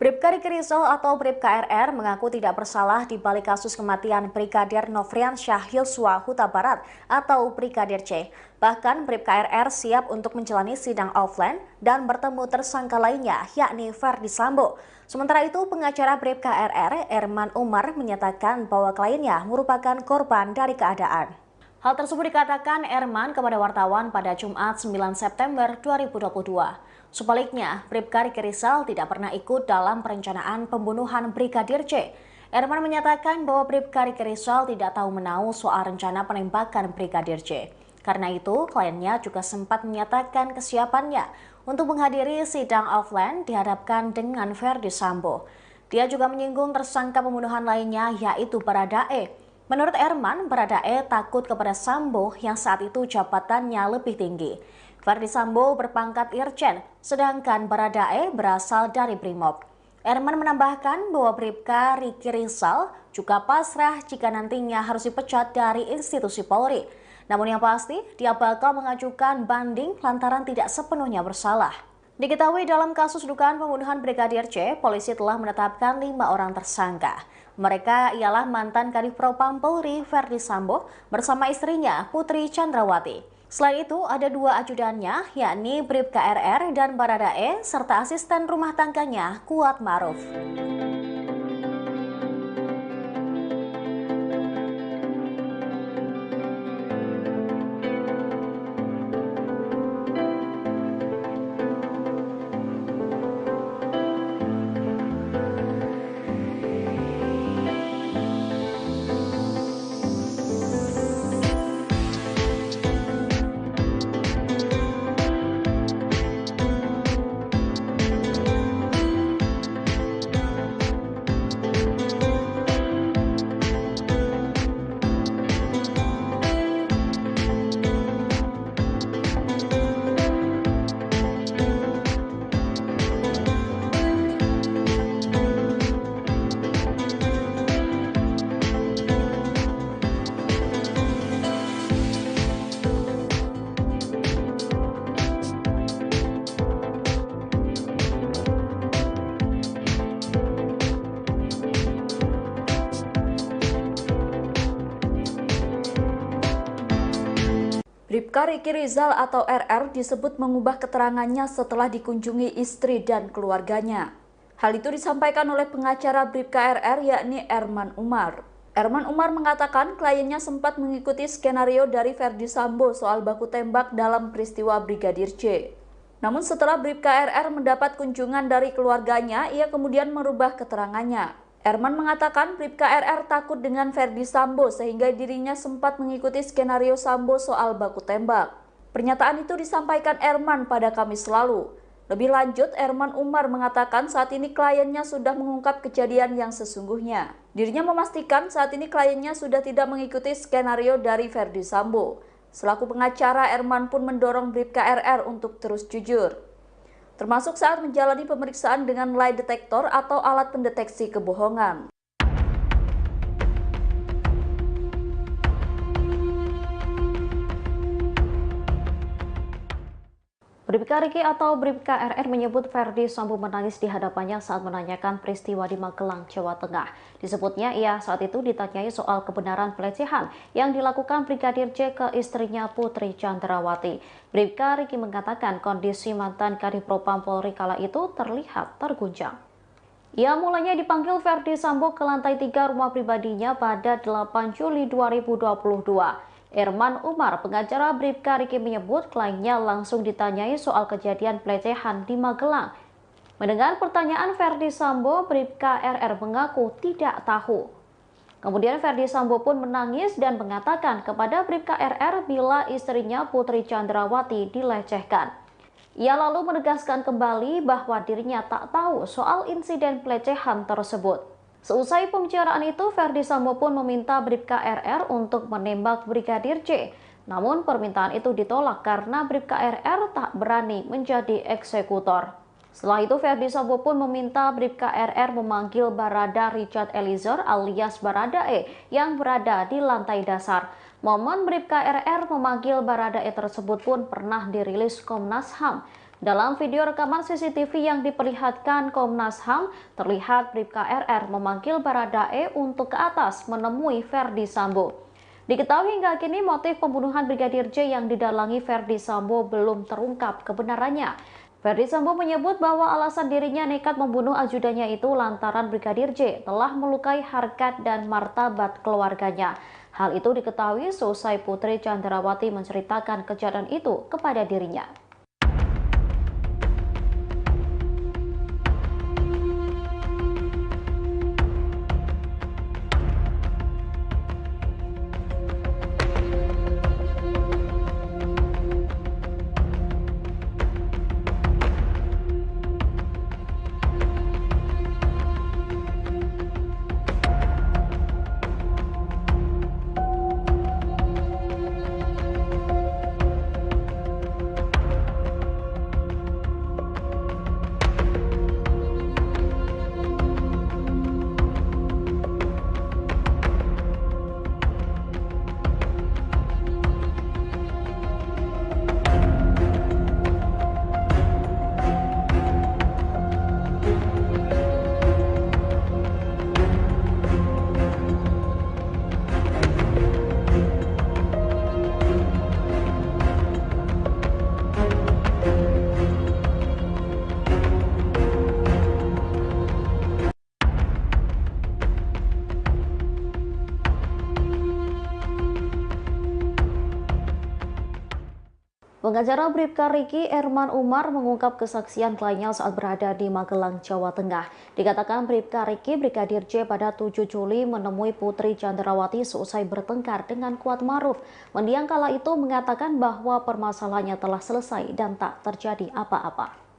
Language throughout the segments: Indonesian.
Bribka Riki Rizal atau Bribka RR mengaku tidak bersalah di balik kasus kematian Brigadir Nofriansyah Yosua Huta Barat atau Brigadir C. Bahkan Bribka RR siap untuk menjalani sidang offline dan bertemu tersangka lainnya yakni Ferdi Sambo. Sementara itu pengacara Bribka RR, Erman Umar, menyatakan bahwa kliennya merupakan korban dari keadaan. Hal tersebut dikatakan Erman kepada wartawan pada Jumat 9 September 2022. Sebaliknya, Bribka Riki Rizal tidak pernah ikut dalam perencanaan pembunuhan Brigadir C. Erman menyatakan bahwa Bribka Riki Rizal tidak tahu menahu soal rencana penembakan Brigadir C. Karena itu, kliennya juga sempat menyatakan kesiapannya untuk menghadiri sidang offline dihadapkan dengan Ferdi Sambo. Dia juga menyinggung tersangka pembunuhan lainnya yaitu Baradae. Menurut Erman, Baradae takut kepada Sambo yang saat itu jabatannya lebih tinggi. Ferdi Sambo berpangkat Irjen, sedangkan Baradae berasal dari Brimob. Erman menambahkan bahwa Bribka Riki Rizal juga pasrah jika nantinya harus dipecat dari institusi Polri. Namun yang pasti, dia bakal mengajukan banding lantaran tidak sepenuhnya bersalah. Diketahui dalam kasus dugaan pembunuhan Brigadir C, polisi telah menetapkan 5 orang tersangka. Mereka ialah mantan Kadif Propam Polri Ferdi Sambo bersama istrinya Putri Chandrawati. Selain itu, ada 2 ajudannya, yakni Bribka RR dan Baradae, serta asisten rumah tangganya Kuat Ma'ruf. Bribka Riki Rizal atau RR disebut mengubah keterangannya setelah dikunjungi istri dan keluarganya. Hal itu disampaikan oleh pengacara Bribka RR yakni Erman Umar. Erman Umar mengatakan kliennya sempat mengikuti skenario dari Ferdi Sambo soal baku tembak dalam peristiwa Brigadir C. Namun setelah Bribka RR mendapat kunjungan dari keluarganya, ia kemudian merubah keterangannya. Erman mengatakan Bribka RR takut dengan Ferdi Sambo sehingga dirinya sempat mengikuti skenario Sambo soal baku tembak. Pernyataan itu disampaikan Erman pada Kamis lalu. Lebih lanjut, Erman Umar mengatakan saat ini kliennya sudah mengungkap kejadian yang sesungguhnya. Dirinya memastikan saat ini kliennya sudah tidak mengikuti skenario dari Ferdi Sambo. Selaku pengacara, Erman pun mendorong Bribka RR untuk terus jujur, termasuk saat menjalani pemeriksaan dengan lie detector atau alat pendeteksi kebohongan. Bribka Riki atau Bribka RR menyebut Ferdi Sambo menangis di hadapannya saat menanyakan peristiwa di Magelang, Jawa Tengah. Disebutnya ia saat itu ditanyai soal kebenaran pelecehan yang dilakukan Brigadir C ke istrinya Putri Chandrawati. Bribka Riki mengatakan kondisi mantan Kadif Propam Polri kala itu terlihat terguncang. Ia mulanya dipanggil Ferdi Sambo ke lantai 3 rumah pribadinya pada 8 Juli 2022. Erman Umar, pengacara Bribka Riki menyebut kliennya langsung ditanyai soal kejadian pelecehan di Magelang. Mendengar pertanyaan Ferdi Sambo, Bribka RR mengaku tidak tahu. Kemudian Ferdi Sambo pun menangis dan mengatakan kepada Bribka RR bila istrinya Putri Chandrawati dilecehkan. Ia lalu menegaskan kembali bahwa dirinya tak tahu soal insiden pelecehan tersebut. Seusai pembicaraan itu, Ferdi Sambo pun meminta Bribka RR untuk menembak Brigadir C. Namun permintaan itu ditolak karena Bribka RR tak berani menjadi eksekutor. Setelah itu, Ferdi Sambo pun meminta Bribka RR memanggil Barada Richard Eliezer alias Baradae yang berada di lantai dasar. Momen Bribka RR memanggil Baradae tersebut pun pernah dirilis Komnas HAM. Dalam video rekaman CCTV yang diperlihatkan Komnas HAM, terlihat Bribka RR memanggil Baradae untuk ke atas menemui Ferdi Sambo. Diketahui hingga kini motif pembunuhan Brigadir J yang didalangi Ferdi Sambo belum terungkap kebenarannya. Ferdi Sambo menyebut bahwa alasan dirinya nekat membunuh ajudannya itu lantaran Brigadir J telah melukai harkat dan martabat keluarganya. Hal itu diketahui seusai Putri Chandrawati menceritakan kejadian itu kepada dirinya. Pengacara Bribka Riki Erman Umar mengungkap kesaksian kliennya saat berada di Magelang, Jawa Tengah. Dikatakan Bribka Riki Brigadir J pada 7 Juli menemui Putri Chandrawati seusai bertengkar dengan Kuatmaruf. Mendiang kala itu mengatakan bahwa permasalahannya telah selesai dan tak terjadi apa-apa.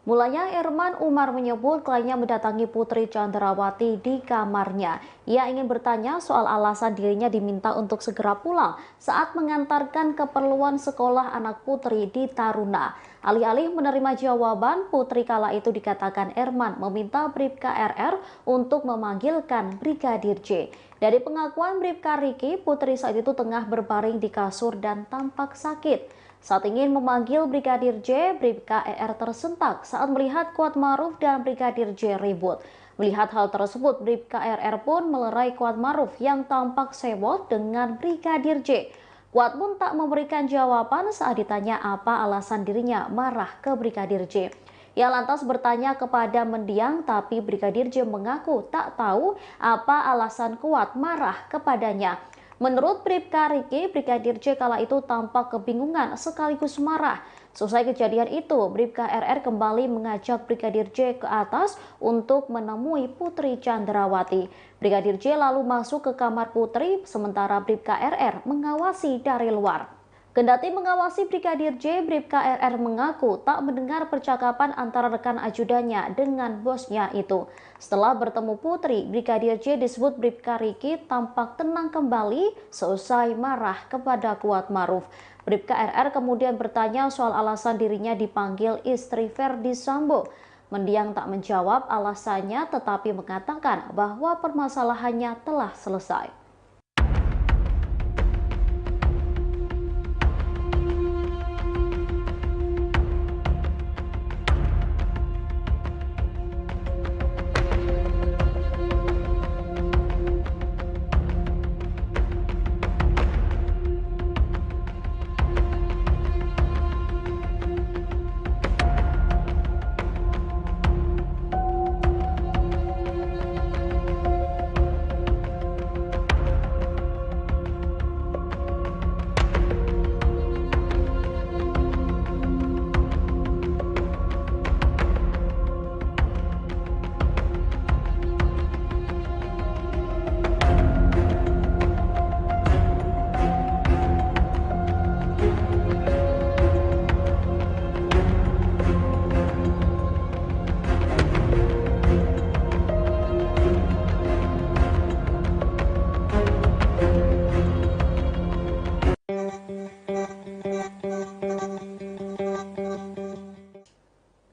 Mulanya Erman Umar menyebut kliennya mendatangi Putri Chandrawati di kamarnya. Ia ingin bertanya soal alasan dirinya diminta untuk segera pulang saat mengantarkan keperluan sekolah anak Putri di Taruna. Alih-alih menerima jawaban, Putri kala itu dikatakan Erman meminta Bribka RR untuk memanggilkan Brigadir J. Dari pengakuan Bribka Riki, Putri saat itu tengah berbaring di kasur dan tampak sakit. Saat ingin memanggil Brigadir J, Bribka RR tersentak saat melihat Kuatmaruf dan Brigadir J ribut. Melihat hal tersebut, Bribka RR pun melerai Kuatmaruf yang tampak sewot dengan Brigadir J. Kuat pun tak memberikan jawaban saat ditanya apa alasan dirinya marah ke Brigadir J. Ia lantas bertanya kepada mendiang, tapi Brigadir J mengaku tak tahu apa alasan Kuat marah kepadanya. Menurut Bribka Riki, Brigadir J kala itu tampak kebingungan sekaligus marah. Selesai kejadian itu, Bribka RR kembali mengajak Brigadir J ke atas untuk menemui Putri Chandrawati. Brigadir J lalu masuk ke kamar Putri, sementara Bribka RR mengawasi dari luar. Kendati mengawasi Brigadir J, Bribka RR mengaku tak mendengar percakapan antara rekan ajudannya dengan bosnya itu. Setelah bertemu Putri, Brigadir J disebut Bribka Riki tampak tenang kembali seusai marah kepada Kuatmaruf. Bribka RR kemudian bertanya soal alasan dirinya dipanggil istri Ferdi Sambo. Mendiang tak menjawab alasannya tetapi mengatakan bahwa permasalahannya telah selesai.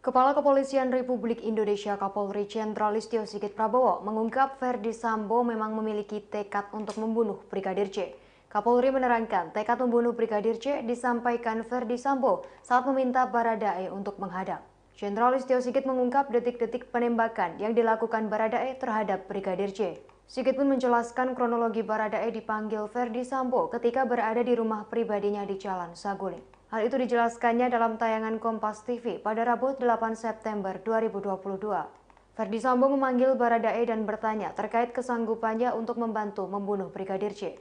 Kepala Kepolisian Republik Indonesia Kapolri Jenderal Listio Sigit Prabowo mengungkap Ferdi Sambo memang memiliki tekad untuk membunuh Brigadir J. Kapolri menerangkan tekad membunuh Brigadir C disampaikan Ferdi Sambo saat meminta Baradae untuk menghadap. Jenderal Listio Sigit mengungkap detik-detik penembakan yang dilakukan Baradae terhadap Brigadir C. Sigit pun menjelaskan kronologi Baradae dipanggil Ferdi Sambo ketika berada di rumah pribadinya di Jalan Saguling. Hal itu dijelaskannya dalam tayangan Kompas TV pada Rabu 8 September 2022. Ferdi Sambo memanggil Baradae dan bertanya terkait kesanggupannya untuk membantu membunuh Brigadir C.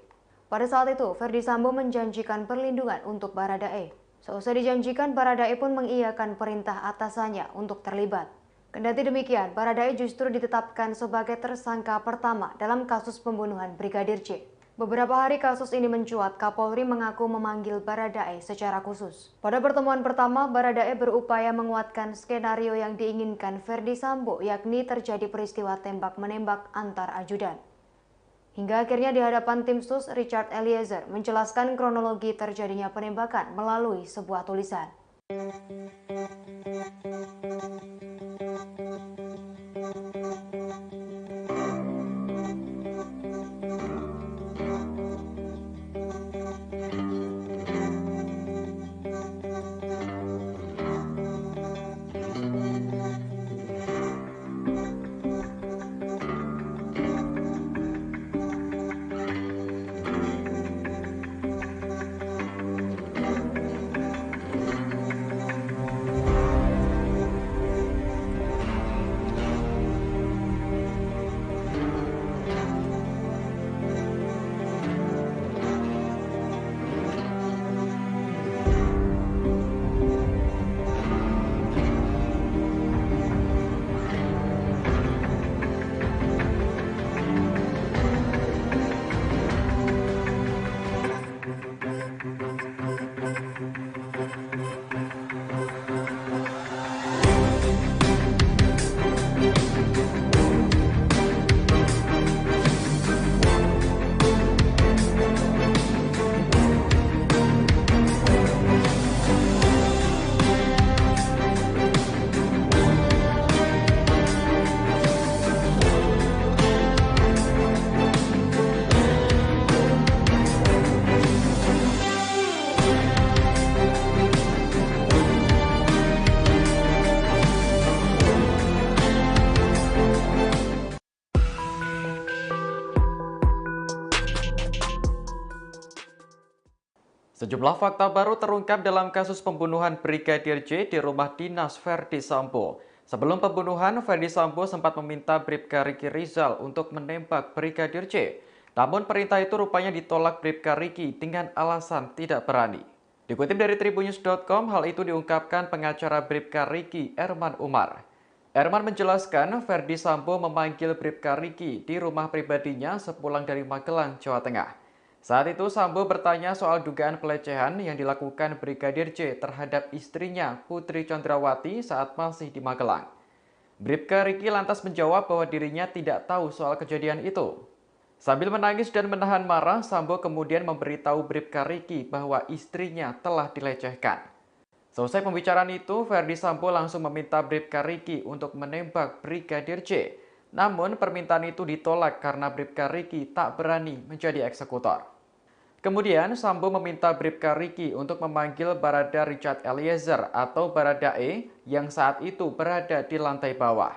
Pada saat itu, Ferdi Sambo menjanjikan perlindungan untuk Baradae. Seusai dijanjikan, Baradae pun mengiyakan perintah atasannya untuk terlibat. Kendati demikian, Baradae justru ditetapkan sebagai tersangka pertama dalam kasus pembunuhan Brigadir C. Beberapa hari kasus ini mencuat, Kapolri mengaku memanggil Baradae secara khusus. Pada pertemuan pertama, Baradae berupaya menguatkan skenario yang diinginkan Ferdi Sambo, yakni terjadi peristiwa tembak-menembak antar ajudan. Hingga akhirnya di hadapan tim sus, Richard Eliezer menjelaskan kronologi terjadinya penembakan melalui sebuah tulisan. Sejumlah fakta baru terungkap dalam kasus pembunuhan Brigadir J di rumah dinas Ferdi Sambo. Sebelum pembunuhan, Ferdi Sambo sempat meminta Bribka Riki Rizal untuk menembak Brigadir J. Namun perintah itu rupanya ditolak Bribka Riki dengan alasan tidak berani. Dikutip dari tribunnews.com, hal itu diungkapkan pengacara Bribka Riki, Erman Umar. Erman menjelaskan Ferdi Sambo memanggil Bribka Riki di rumah pribadinya sepulang dari Magelang, Jawa Tengah. Saat itu Sambo bertanya soal dugaan pelecehan yang dilakukan Brigadir J terhadap istrinya Putri Chandrawati saat masih di Magelang. Bribka Riki lantas menjawab bahwa dirinya tidak tahu soal kejadian itu. Sambil menangis dan menahan marah, Sambo kemudian memberitahu Bribka Riki bahwa istrinya telah dilecehkan. Selesai pembicaraan itu, Ferdi Sambo langsung meminta Bribka Riki untuk menembak Brigadir J. Namun permintaan itu ditolak karena Bribka Riki tak berani menjadi eksekutor. Kemudian Sambo meminta Bribka Riki untuk memanggil Barada Richard Eliezer atau Baradae yang saat itu berada di lantai bawah.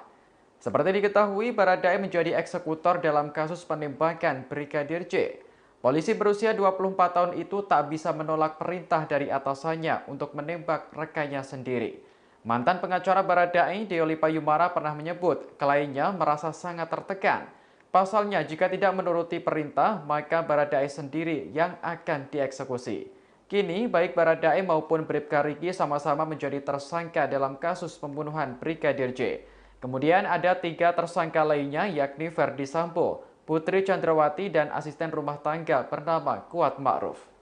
Seperti diketahui, Baradae menjadi eksekutor dalam kasus penembakan Brigadir J. Polisi berusia 24 tahun itu tak bisa menolak perintah dari atasannya untuk menembak rekannya sendiri. Mantan pengacara Baradae, Deoli Payumara, pernah menyebut kliennya merasa sangat tertekan. Pasalnya, jika tidak menuruti perintah, maka Baradae sendiri yang akan dieksekusi. Kini, baik Baradae maupun Bribka Riki sama-sama menjadi tersangka dalam kasus pembunuhan Brigadir J. Kemudian ada 3 tersangka lainnya, yakni Ferdi Sambo, Putri Chandrawati, dan asisten rumah tangga bernama Kuat Ma'ruf.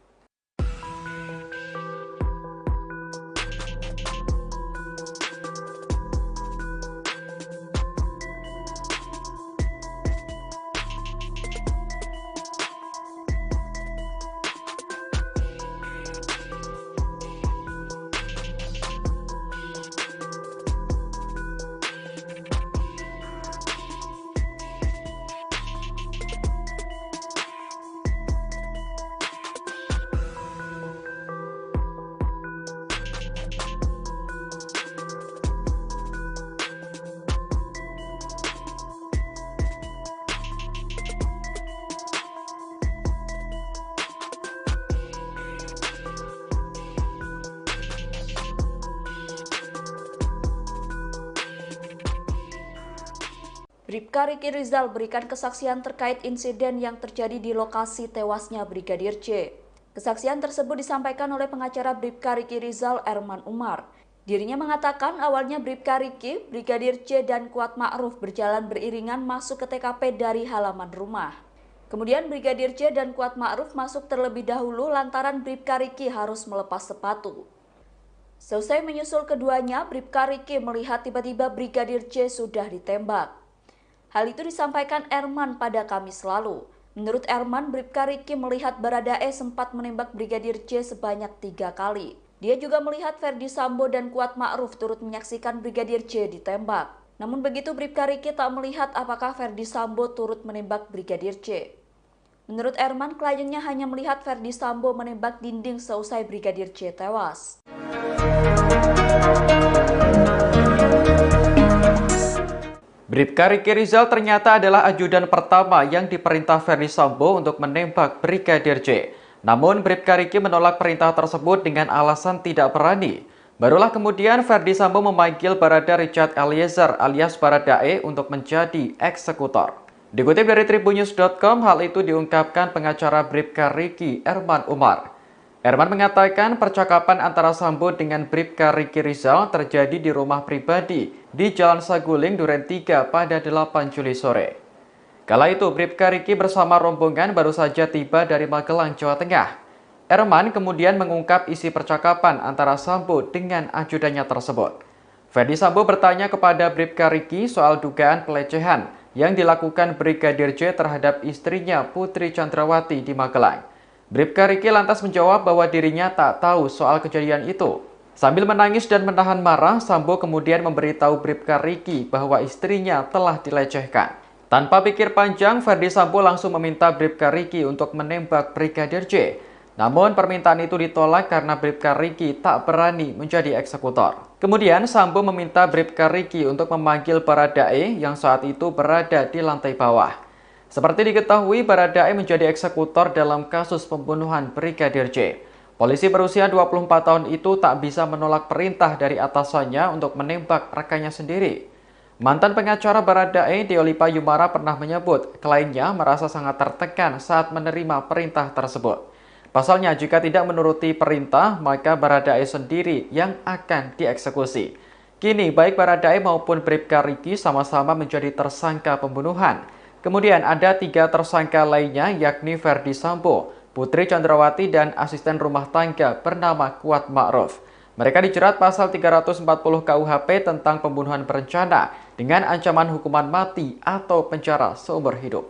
Bribka Riki Rizal berikan kesaksian terkait insiden yang terjadi di lokasi tewasnya Brigadir J. Kesaksian tersebut disampaikan oleh pengacara Bribka Riki Rizal, Erman Umar. Dirinya mengatakan awalnya Bribka Riki, Brigadir J, dan Kuat Ma'ruf berjalan beriringan masuk ke TKP dari halaman rumah. Kemudian Brigadir J dan Kuat Ma'ruf masuk terlebih dahulu lantaran Bribka Riki harus melepas sepatu. Selesai menyusul keduanya, Bribka Riki melihat tiba-tiba Brigadir J sudah ditembak. Hal itu disampaikan Erman pada Kamis lalu. Menurut Erman, Bribka Riki melihat Baradae sempat menembak Brigadir J sebanyak 3 kali. Dia juga melihat Ferdi Sambo dan Kuat Ma'ruf turut menyaksikan Brigadir J ditembak. Namun begitu Bribka Riki tak melihat apakah Ferdi Sambo turut menembak Brigadir J. Menurut Erman, kliennya hanya melihat Ferdi Sambo menembak dinding seusai Brigadir J tewas. Bribka Riki Rizal ternyata adalah ajudan pertama yang diperintah Ferdi Sambo untuk menembak Brigadir J. Namun Bribka Riki menolak perintah tersebut dengan alasan tidak berani. Barulah kemudian Ferdi Sambo memanggil Barada Richard Eliezer alias Baradae untuk menjadi eksekutor. Dikutip dari tribunnews.com, hal itu diungkapkan pengacara Bribka Riki, Erman Umar. Erman mengatakan percakapan antara Sambo dengan Bribka Riki Rizal terjadi di rumah pribadi di Jalan Saguling, Duren 3 pada 8 Juli sore. Kala itu Bribka Riki bersama rombongan baru saja tiba dari Magelang, Jawa Tengah. Erman kemudian mengungkap isi percakapan antara Sambo dengan ajudannya tersebut. Ferdi Sambo bertanya kepada Bribka Riki soal dugaan pelecehan yang dilakukan Brigadir J terhadap istrinya Putri Chandrawati di Magelang. Bribka Riki lantas menjawab bahwa dirinya tak tahu soal kejadian itu. Sambil menangis dan menahan marah, Sambo kemudian memberitahu Bribka Riki bahwa istrinya telah dilecehkan. Tanpa pikir panjang, Ferdi Sambo langsung meminta Bribka Riki untuk menembak Brigadir J. Namun permintaan itu ditolak karena Bribka Riki tak berani menjadi eksekutor. Kemudian Sambo meminta Bribka Riki untuk memanggil Baradae yang saat itu berada di lantai bawah. Seperti diketahui, Baradae menjadi eksekutor dalam kasus pembunuhan Brigadir J. Polisi berusia 24 tahun itu tak bisa menolak perintah dari atasannya untuk menembak rekannya sendiri. Mantan pengacara Baradae, Deolipa Yumara, pernah menyebut kliennya merasa sangat tertekan saat menerima perintah tersebut. Pasalnya, jika tidak menuruti perintah, maka Baradae sendiri yang akan dieksekusi. Kini, baik Baradae maupun Bribka Riki sama-sama menjadi tersangka pembunuhan. Kemudian ada 3 tersangka lainnya yakni Ferdi Sambo, Putri Chandrawati, dan asisten rumah tangga bernama Kuat Ma'ruf. Mereka dijerat pasal 340 KUHP tentang pembunuhan berencana dengan ancaman hukuman mati atau penjara seumur hidup.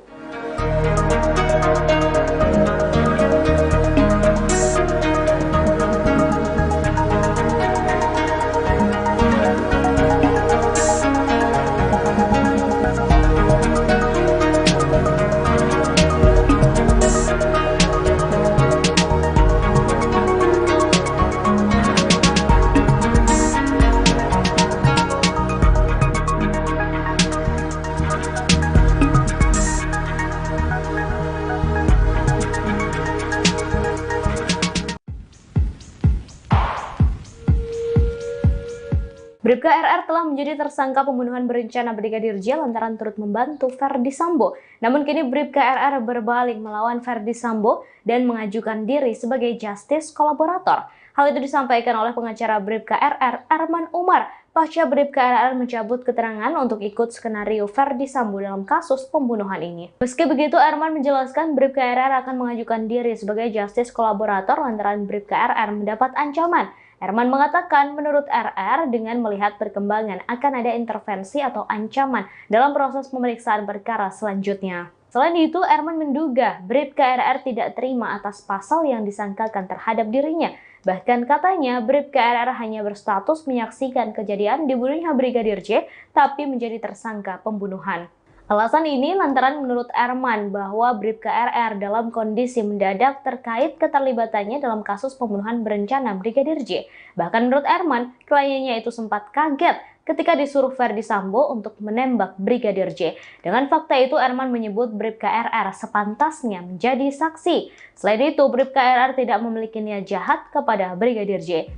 Bribka RR telah menjadi tersangka pembunuhan berencana Brigadir J lantaran turut membantu Ferdi Sambo. Namun kini Bribka RR berbalik melawan Ferdi Sambo dan mengajukan diri sebagai justice kolaborator. Hal itu disampaikan oleh pengacara Bribka RR, Erman Umar, pasca Bribka RR mencabut keterangan untuk ikut skenario Ferdi Sambo dalam kasus pembunuhan ini. Meski begitu, Erman menjelaskan Bribka RR akan mengajukan diri sebagai justice kolaborator lantaran Bribka RR mendapat ancaman. Erman mengatakan menurut RR dengan melihat perkembangan akan ada intervensi atau ancaman dalam proses pemeriksaan perkara selanjutnya. Selain itu, Erman menduga Bribka RR tidak terima atas pasal yang disangkakan terhadap dirinya. Bahkan katanya Bribka RR hanya berstatus menyaksikan kejadian dibunuhnya Brigadir J, tapi menjadi tersangka pembunuhan. Alasan ini lantaran menurut Erman bahwa Bribka RR dalam kondisi mendadak terkait keterlibatannya dalam kasus pembunuhan berencana Brigadir J. Bahkan menurut Erman, kliennya itu sempat kaget ketika disuruh Ferdi Sambo untuk menembak Brigadir J. Dengan fakta itu, Erman menyebut Bribka RR sepantasnya menjadi saksi. Selain itu, Bribka RR tidak memiliki niat jahat kepada Brigadir J.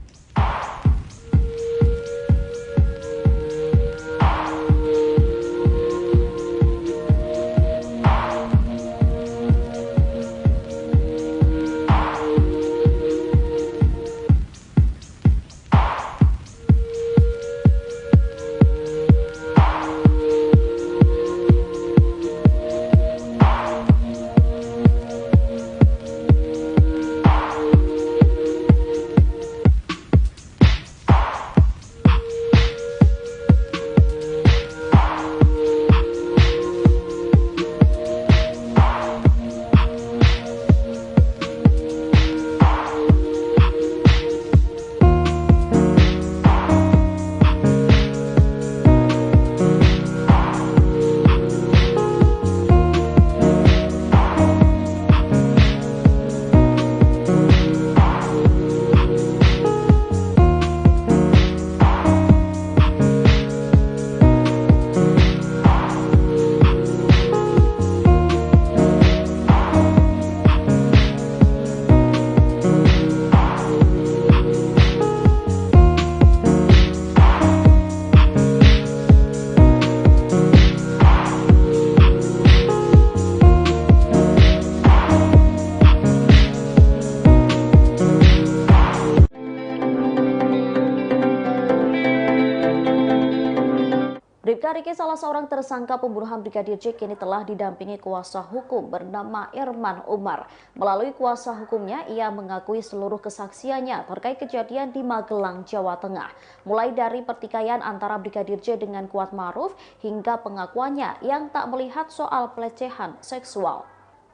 Bribka Riki, salah seorang tersangka pembunuhan Brigadir J, kini telah didampingi kuasa hukum bernama Erman Umar. Melalui kuasa hukumnya, ia mengakui seluruh kesaksiannya terkait kejadian di Magelang, Jawa Tengah. Mulai dari pertikaian antara Brigadir J dengan Kuat Ma'ruf hingga pengakuannya yang tak melihat soal pelecehan seksual.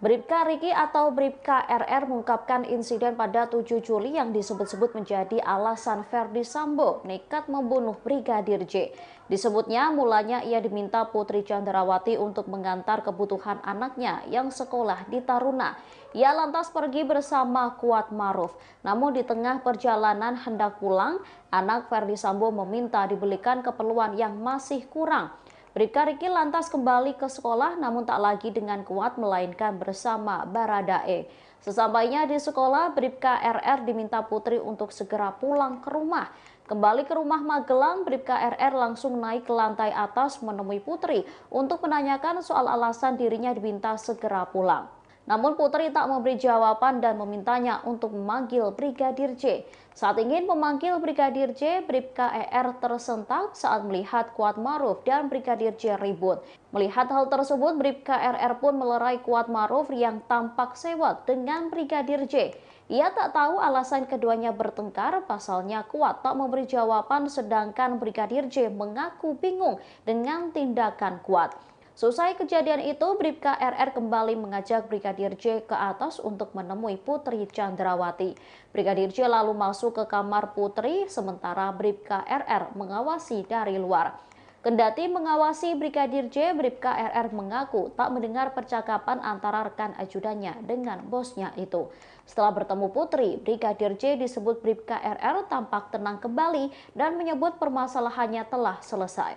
Bribka Riki atau Bribka RR mengungkapkan insiden pada 7 Juli yang disebut-sebut menjadi alasan Ferdi Sambo nekat membunuh Brigadir J. Disebutnya mulanya ia diminta Putri Chandrawati untuk mengantar kebutuhan anaknya yang sekolah di Taruna. Ia lantas pergi bersama Kuat Ma'ruf. Namun di tengah perjalanan hendak pulang, anak Ferdi Sambo meminta dibelikan keperluan yang masih kurang. Bribka Riki lantas kembali ke sekolah namun tak lagi dengan Kuat melainkan bersama Baradae. Sesampainya di sekolah, Bribka RR diminta Putri untuk segera pulang ke rumah. Kembali ke rumah Magelang, Bribka RR langsung naik ke lantai atas menemui Putri untuk menanyakan soal alasan dirinya diminta segera pulang. Namun Putri tak memberi jawaban dan memintanya untuk memanggil Brigadir J. Saat ingin memanggil Brigadir J, Bribka ER tersentak saat melihat Kuat Ma'ruf dan Brigadir J ribut. Melihat hal tersebut, Bribka RR pun melerai Kuat Ma'ruf yang tampak sewot dengan Brigadir J. Ia tak tahu alasan keduanya bertengkar, pasalnya Kuat tak memberi jawaban sedangkan Brigadir J mengaku bingung dengan tindakan Kuat. Selesai kejadian itu, Bribka RR kembali mengajak Brigadir J ke atas untuk menemui Putri Chandrawati. Brigadir J lalu masuk ke kamar Putri, sementara Bribka RR mengawasi dari luar. Kendati mengawasi Brigadir J, Bribka RR mengaku tak mendengar percakapan antara rekan ajudannya dengan bosnya itu. Setelah bertemu Putri, Brigadir J disebut Bribka RR tampak tenang kembali dan menyebut permasalahannya telah selesai.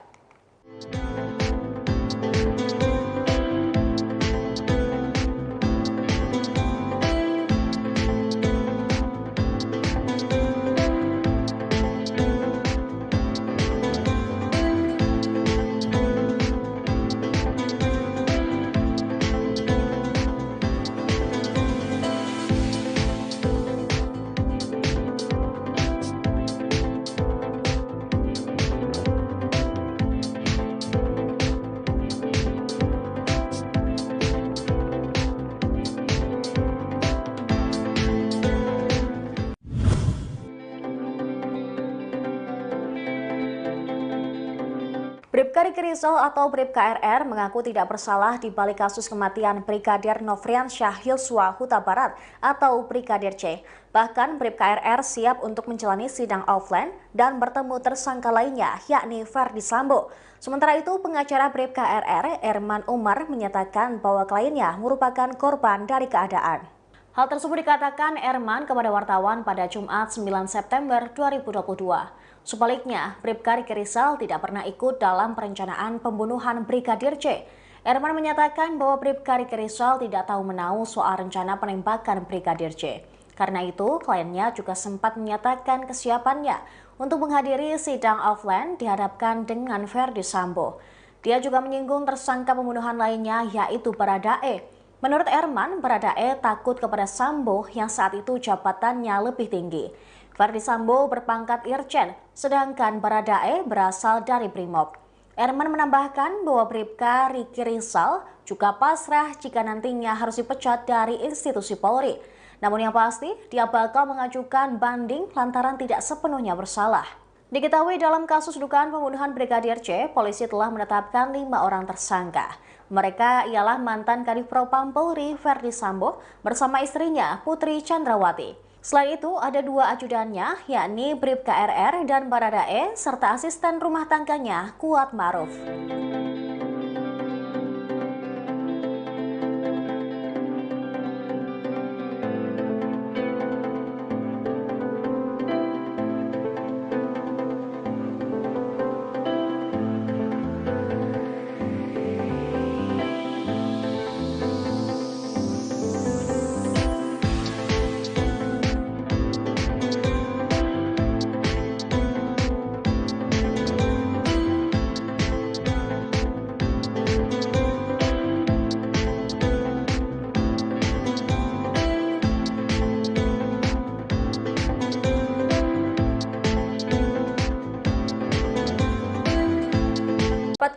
Bribka Riki Rizal atau Bribka RR mengaku tidak bersalah di balik kasus kematian Brigadir Nofriansyah Yosua Huta Barat atau Brigadir J. Bahkan Bribka RR siap untuk menjalani sidang offline dan bertemu tersangka lainnya yakni Ferdi Sambo. Sementara itu, pengacara Bribka RR, Erman Umar, menyatakan bahwa kliennya merupakan korban dari keadaan. Hal tersebut dikatakan Erman kepada wartawan pada Jumat 9 September 2022. Sebaliknya, Bribka Riki Rizal tidak pernah ikut dalam perencanaan pembunuhan Brigadir J. Erman menyatakan bahwa Bribka Riki Rizal tidak tahu menahu soal rencana penembakan Brigadir J. Karena itu, kliennya juga sempat menyatakan kesiapannya untuk menghadiri sidang offline dihadapkan dengan Ferdi Sambo. Dia juga menyinggung tersangka pembunuhan lainnya yaitu Baradae. Menurut Erman, Baradae takut kepada Sambo yang saat itu jabatannya lebih tinggi. Ferdi Sambo berpangkat Irjen, sedangkan Baradae berasal dari Brimob. Erman menambahkan bahwa Bribka Riki Rizal juga pasrah jika nantinya harus dipecat dari institusi Polri. Namun yang pasti, dia bakal mengajukan banding lantaran tidak sepenuhnya bersalah. Diketahui dalam kasus dugaan pembunuhan Brigadir J, polisi telah menetapkan 5 orang tersangka. Mereka ialah mantan Kadif Propam Polri Ferdi Sambo bersama istrinya Putri Chandrawati. Selain itu, ada 2 ajudannya, yakni Bribka RR dan Baradae, serta asisten rumah tangganya Kuat Ma'ruf.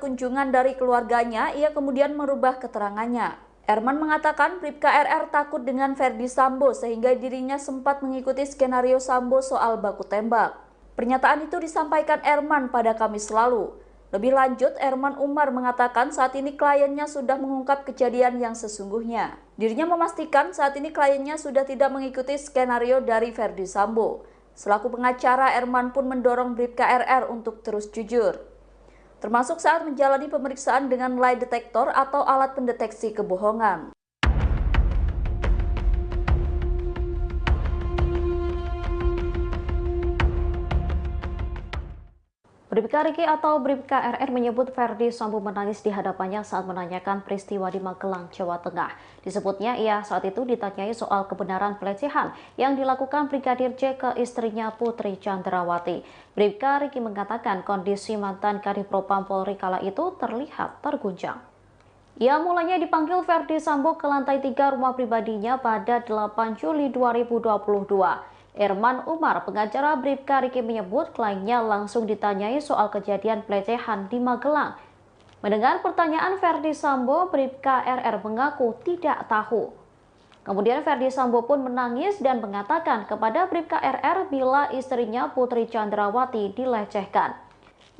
kunjungan dari keluarganya, ia kemudian merubah keterangannya. Erman mengatakan Bribka RR takut dengan Verdi Sambo sehingga dirinya sempat mengikuti skenario Sambo soal baku tembak. Pernyataan itu disampaikan Erman pada Kamis lalu. Lebih lanjut, Erman Umar mengatakan saat ini kliennya sudah mengungkap kejadian yang sesungguhnya. Dirinya memastikan saat ini kliennya sudah tidak mengikuti skenario dari Verdi Sambo. Selaku pengacara, Erman pun mendorong Bribka RR untuk terus jujur, termasuk saat menjalani pemeriksaan dengan lie detector atau alat pendeteksi kebohongan. Bribka Riki atau Bribka RR menyebut Verdi Sambo menangis di hadapannya saat menanyakan peristiwa di Magelang, Jawa Tengah. Disebutnya ia saat itu ditanyai soal kebenaran pelecehan yang dilakukan Brigadir J ke istrinya Putri Chandrawati. Bribka Riki mengatakan kondisi mantan Kadifropam Polri kala itu terlihat terguncang. Ia mulanya dipanggil Verdi Sambo ke lantai 3 rumah pribadinya pada 8 Juli 2022. Erman Umar, pengacara Bribka Riki menyebut kliennya langsung ditanyai soal kejadian pelecehan di Magelang. Mendengar pertanyaan Verdi Sambo, Bribka RR mengaku tidak tahu. Kemudian Verdi Sambo pun menangis dan mengatakan kepada Bribka RR bila istrinya Putri Chandrawati dilecehkan.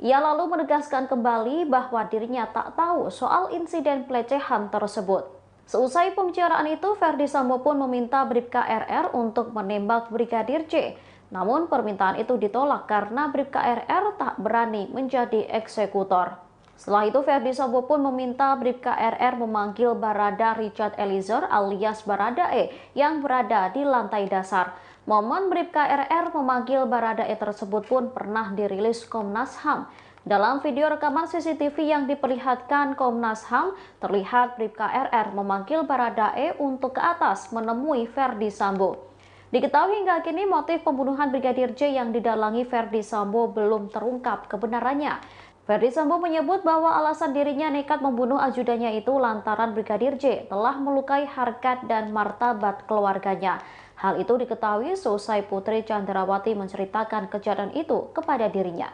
Ia lalu menegaskan kembali bahwa dirinya tak tahu soal insiden pelecehan tersebut. Seusai pembicaraan itu, Verdi Sambo pun meminta Bribka RR untuk menembak Brigadir J. Namun permintaan itu ditolak karena Bribka RR tak berani menjadi eksekutor. Setelah itu, Verdi Sambo pun meminta Bribka RR memanggil Barada Richard Eliezer alias Baradae yang berada di lantai dasar. Momen Bribka RR memanggil Baradae tersebut pun pernah dirilis Komnas HAM. Dalam video rekaman CCTV yang diperlihatkan Komnas HAM, terlihat Bribka RR memanggil Baradae untuk ke atas menemui Verdi Sambo. Diketahui hingga kini motif pembunuhan Brigadir J yang didalangi Verdi Sambo belum terungkap kebenarannya. Verdi Sambo menyebut bahwa alasan dirinya nekat membunuh ajudannya itu lantaran Brigadir J telah melukai harkat dan martabat keluarganya. Hal itu diketahui seusai Putri Chandrawati menceritakan kejadian itu kepada dirinya.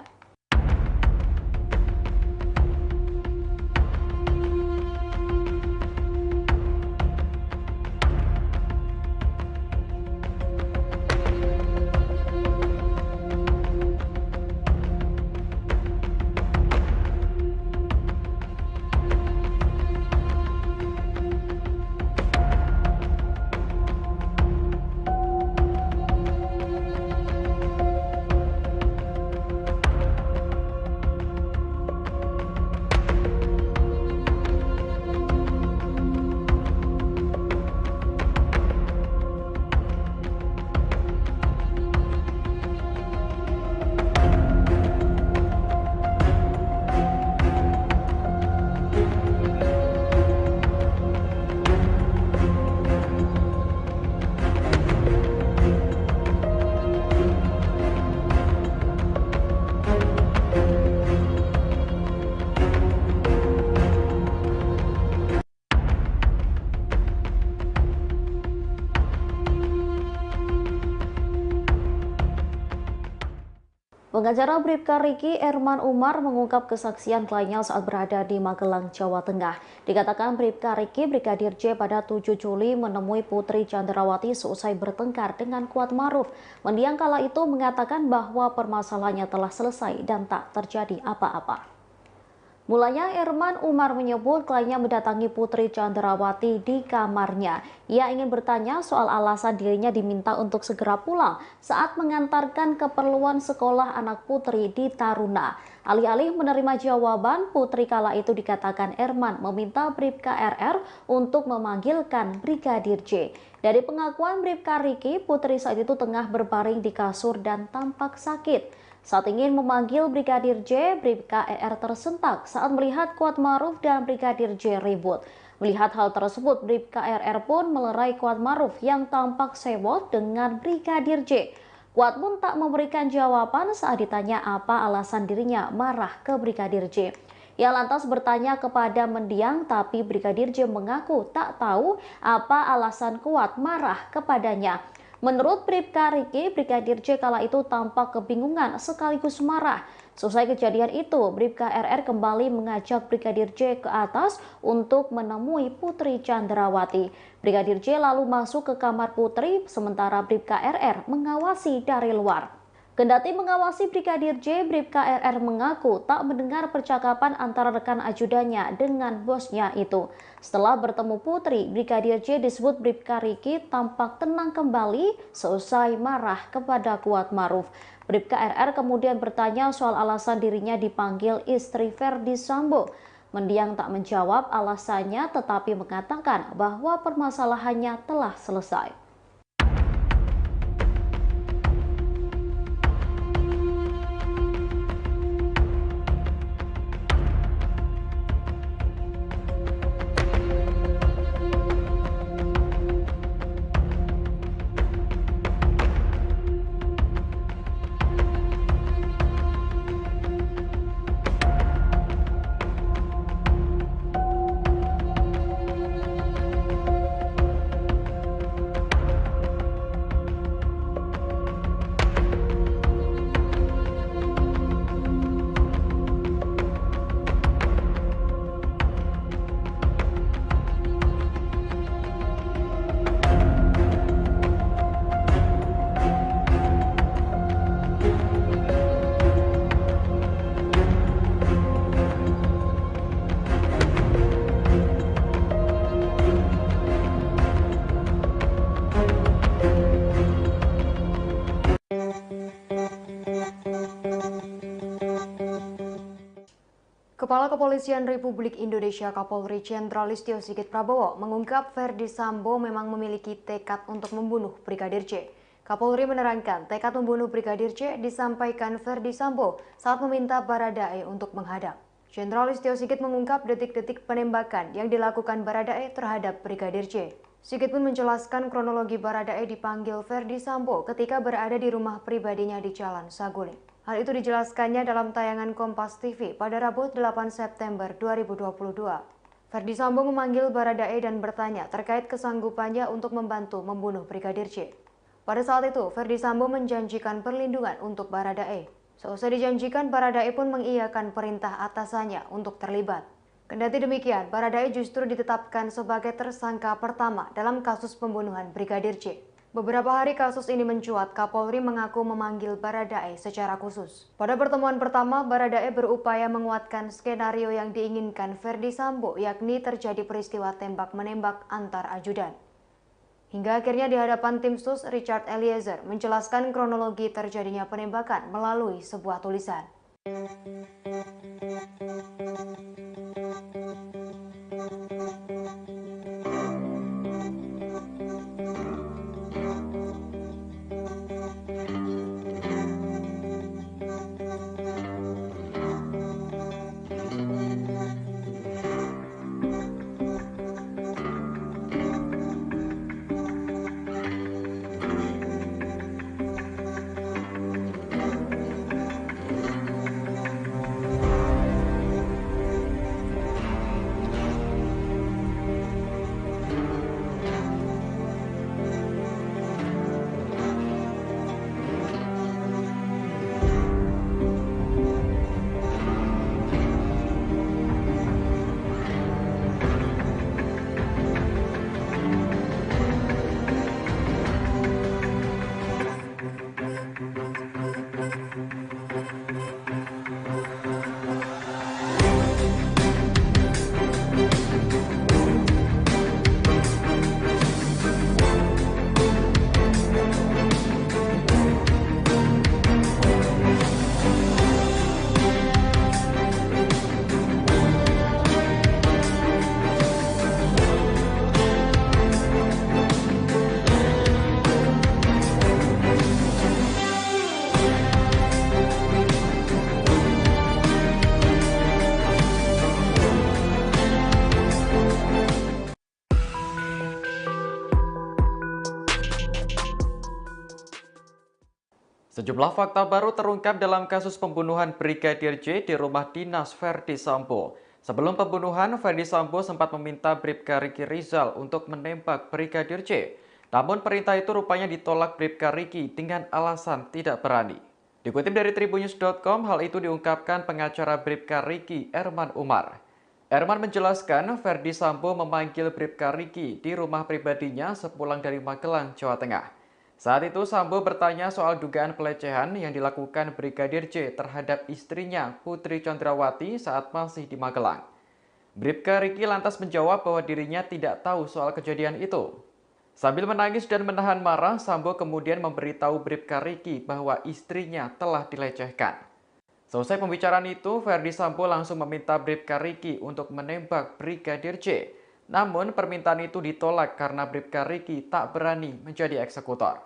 Pengacara Bribka Riki, Erman Umar, mengungkap kesaksian kliennya saat berada di Magelang, Jawa Tengah. Dikatakan Bribka Riki, Brigadir J pada 7 Juli menemui Putri Chandrawati seusai bertengkar dengan Kuat Maruf. Mendiang kala itu mengatakan bahwa permasalahannya telah selesai dan tak terjadi apa-apa. Mulanya Erman Umar menyebut kliennya mendatangi Putri Chandrawati di kamarnya. Ia ingin bertanya soal alasan dirinya diminta untuk segera pulang saat mengantarkan keperluan sekolah anak Putri di Taruna. Alih-alih menerima jawaban, Putri kala itu dikatakan Erman meminta Bribka RR untuk memanggilkan Brigadir J. Dari pengakuan Bribka Riki, Putri saat itu tengah berbaring di kasur dan tampak sakit. Saat ingin memanggil Brigadir J, Bribka RR tersentak saat melihat Kuat Maruf dan Brigadir J ribut. Melihat hal tersebut, Bribka RR pun melerai Kuat Maruf yang tampak sewot dengan Brigadir J. Kuat pun tak memberikan jawaban saat ditanya apa alasan dirinya marah ke Brigadir J. Ia lantas bertanya kepada mendiang, tapi Brigadir J mengaku tak tahu apa alasan Kuat marah kepadanya. Menurut Bribka Riki, Brigadir J kala itu tampak kebingungan sekaligus marah. Selesai kejadian itu, Bribka RR kembali mengajak Brigadir J ke atas untuk menemui Putri Chandrawati. Brigadir J lalu masuk ke kamar Putri, sementara Bribka RR mengawasi dari luar. Kendati mengawasi Brigadir J, Bribka RR mengaku tak mendengar percakapan antara rekan ajudannya dengan bosnya itu. Setelah bertemu Putri, Brigadir J disebut Bribka Riki tampak tenang kembali seusai marah kepada Kuat Maruf. Bribka RR kemudian bertanya soal alasan dirinya dipanggil istri Ferdi Sambo. Mendiang tak menjawab alasannya tetapi mengatakan bahwa permasalahannya telah selesai. Kepala Kepolisian Republik Indonesia Kapolri Jenderal Listio Sigit Prabowo mengungkap Ferdi Sambo memang memiliki tekad untuk membunuh Brigadir J. Kapolri menerangkan tekad membunuh Brigadir J disampaikan Ferdi Sambo saat meminta Baradae untuk menghadap. Jenderal Listio Sigit mengungkap detik-detik penembakan yang dilakukan Baradae terhadap Brigadir J. Sigit pun menjelaskan kronologi Baradae dipanggil Ferdi Sambo ketika berada di rumah pribadinya di Jalan Saguling. Hal itu dijelaskannya dalam tayangan Kompas TV pada Rabu 8 September 2022. Ferdi Sambo memanggil Baradae dan bertanya terkait kesanggupannya untuk membantu membunuh Brigadir J. Pada saat itu, Ferdi Sambo menjanjikan perlindungan untuk Baradae. Seusai dijanjikan, Baradae pun mengiyakan perintah atasannya untuk terlibat. Kendati demikian, Baradae justru ditetapkan sebagai tersangka pertama dalam kasus pembunuhan Brigadir J. Beberapa hari kasus ini mencuat, Kapolri mengaku memanggil Baradae secara khusus. Pada pertemuan pertama, Baradae berupaya menguatkan skenario yang diinginkan Ferdi Sambo, yakni terjadi peristiwa tembak-menembak antar ajudan. Hingga akhirnya di hadapan tim sus, Richard Eliezer menjelaskan kronologi terjadinya penembakan melalui sebuah tulisan. Sejumlah fakta baru terungkap dalam kasus pembunuhan Brigadir J di rumah dinas Ferdi Sambo. Sebelum pembunuhan, Ferdi Sambo sempat meminta Bribka Riki Rizal untuk menembak Brigadir J. Namun perintah itu rupanya ditolak Bribka Riki dengan alasan tidak berani. Dikutip dari tribunnews.com, hal itu diungkapkan pengacara Bribka Riki, Erman Umar. Erman menjelaskan Ferdi Sambo memanggil Bribka Riki di rumah pribadinya sepulang dari Magelang, Jawa Tengah. Saat itu Sambo bertanya soal dugaan pelecehan yang dilakukan Brigadir J terhadap istrinya Putri Chandrawati saat masih di Magelang. Bribka Riki lantas menjawab bahwa dirinya tidak tahu soal kejadian itu. Sambil menangis dan menahan marah, Sambo kemudian memberitahu Bribka Riki bahwa istrinya telah dilecehkan. Selesai pembicaraan itu, Ferdi Sambo langsung meminta Bribka Riki untuk menembak Brigadir J. Namun permintaan itu ditolak karena Bribka Riki tak berani menjadi eksekutor.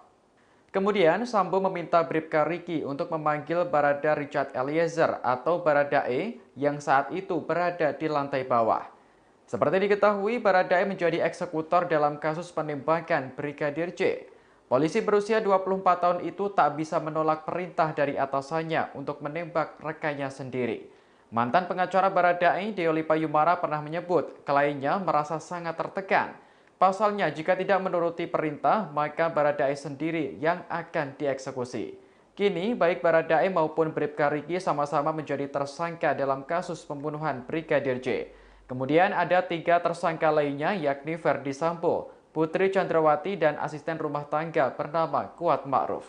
Kemudian Sambo meminta Bribka Riki untuk memanggil Barada Richard Eliezer atau Baradae yang saat itu berada di lantai bawah. Seperti diketahui, Baradae menjadi eksekutor dalam kasus penembakan Brigadir J. Polisi berusia 24 tahun itu tak bisa menolak perintah dari atasannya untuk menembak rekannya sendiri. Mantan pengacara Baradae, Deoli Payumara, pernah menyebut kliennya merasa sangat tertekan. Pasalnya, jika tidak menuruti perintah, maka Baradae sendiri yang akan dieksekusi. Kini, baik Baradae maupun Bribka Riki sama-sama menjadi tersangka dalam kasus pembunuhan Brigadir J. Kemudian ada 3 tersangka lainnya, yakni Ferdi Sambo, Putri Chandrawati, dan asisten rumah tangga bernama Kuat Ma'ruf.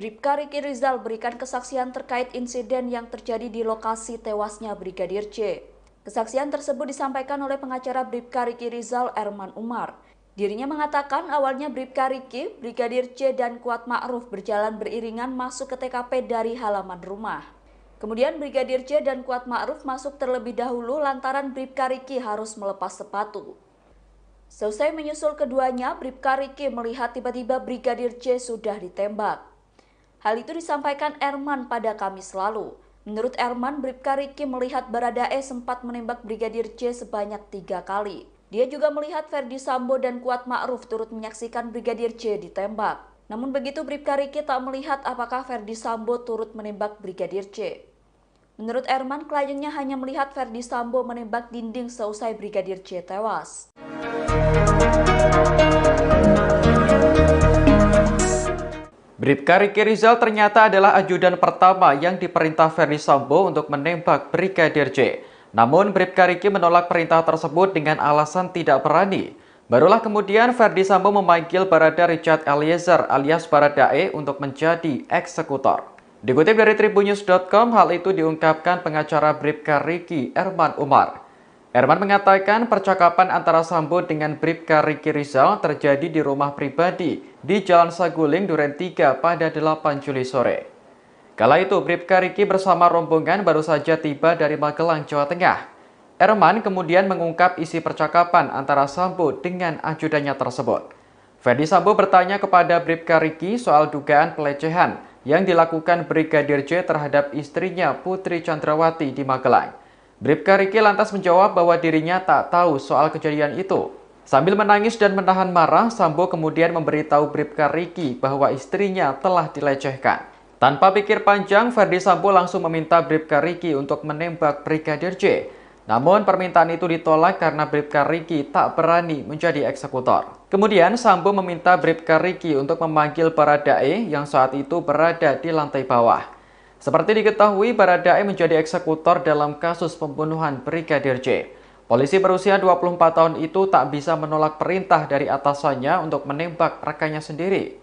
Bribka Riki Rizal berikan kesaksian terkait insiden yang terjadi di lokasi tewasnya Brigadir J. Kesaksian tersebut disampaikan oleh pengacara Bribka Riki Rizal, Erman Umar. Dirinya mengatakan awalnya Bribka Riki, Brigadir J, dan Kuat Ma'ruf berjalan beriringan masuk ke TKP dari halaman rumah. Kemudian Brigadir J dan Kuat Ma'ruf masuk terlebih dahulu lantaran Bribka Riki harus melepas sepatu. Selesai menyusul keduanya, Bribka Riki melihat tiba-tiba Brigadir J sudah ditembak. Hal itu disampaikan Erman pada Kamis lalu. Menurut Erman, Bribka Riki melihat Baradae sempat menembak Brigadir J sebanyak 3 kali. Dia juga melihat Ferdi Sambo dan Kuat Ma'ruf turut menyaksikan Brigadir J ditembak. Namun begitu Bribka Riki tak melihat apakah Ferdi Sambo turut menembak Brigadir J. Menurut Erman, kliennya hanya melihat Ferdi Sambo menembak dinding seusai Brigadir J tewas. Bribka Riki Rizal ternyata adalah ajudan pertama yang diperintah Ferdi Sambo untuk menembak Brigadir J. Namun Bribka Riki menolak perintah tersebut dengan alasan tidak berani. Barulah kemudian Ferdi Sambo memanggil Barada Richard Eliezer alias Baradae untuk menjadi eksekutor. Dikutip dari tribunnews.com, hal itu diungkapkan pengacara Bribka Riki, Erman Umar. Erman mengatakan percakapan antara Sambo dengan Bribka Riki Rizal terjadi di rumah pribadi di Jalan Saguling, Duren 3 pada 8 Juli sore. Kala itu Bribka Riki bersama rombongan baru saja tiba dari Magelang, Jawa Tengah. Erman kemudian mengungkap isi percakapan antara Sambo dengan ajudannya tersebut. Ferdi Sambo bertanya kepada Bribka Riki soal dugaan pelecehan yang dilakukan Brigadir J terhadap istrinya Putri Chandrawati di Magelang. Bribka Riki lantas menjawab bahwa dirinya tak tahu soal kejadian itu. Sambil menangis dan menahan marah, Sambo kemudian memberitahu Bribka Riki bahwa istrinya telah dilecehkan. Tanpa pikir panjang, Ferdi Sambo langsung meminta Bribka Riki untuk menembak Brigadir J. Namun permintaan itu ditolak karena Bribka Riki tak berani menjadi eksekutor. Kemudian Sambo meminta Bribka Riki untuk memanggil Baradae yang saat itu berada di lantai bawah. Seperti diketahui, Baradae menjadi eksekutor dalam kasus pembunuhan Brigadir J. Polisi berusia 24 tahun itu tak bisa menolak perintah dari atasannya untuk menembak rekannya sendiri.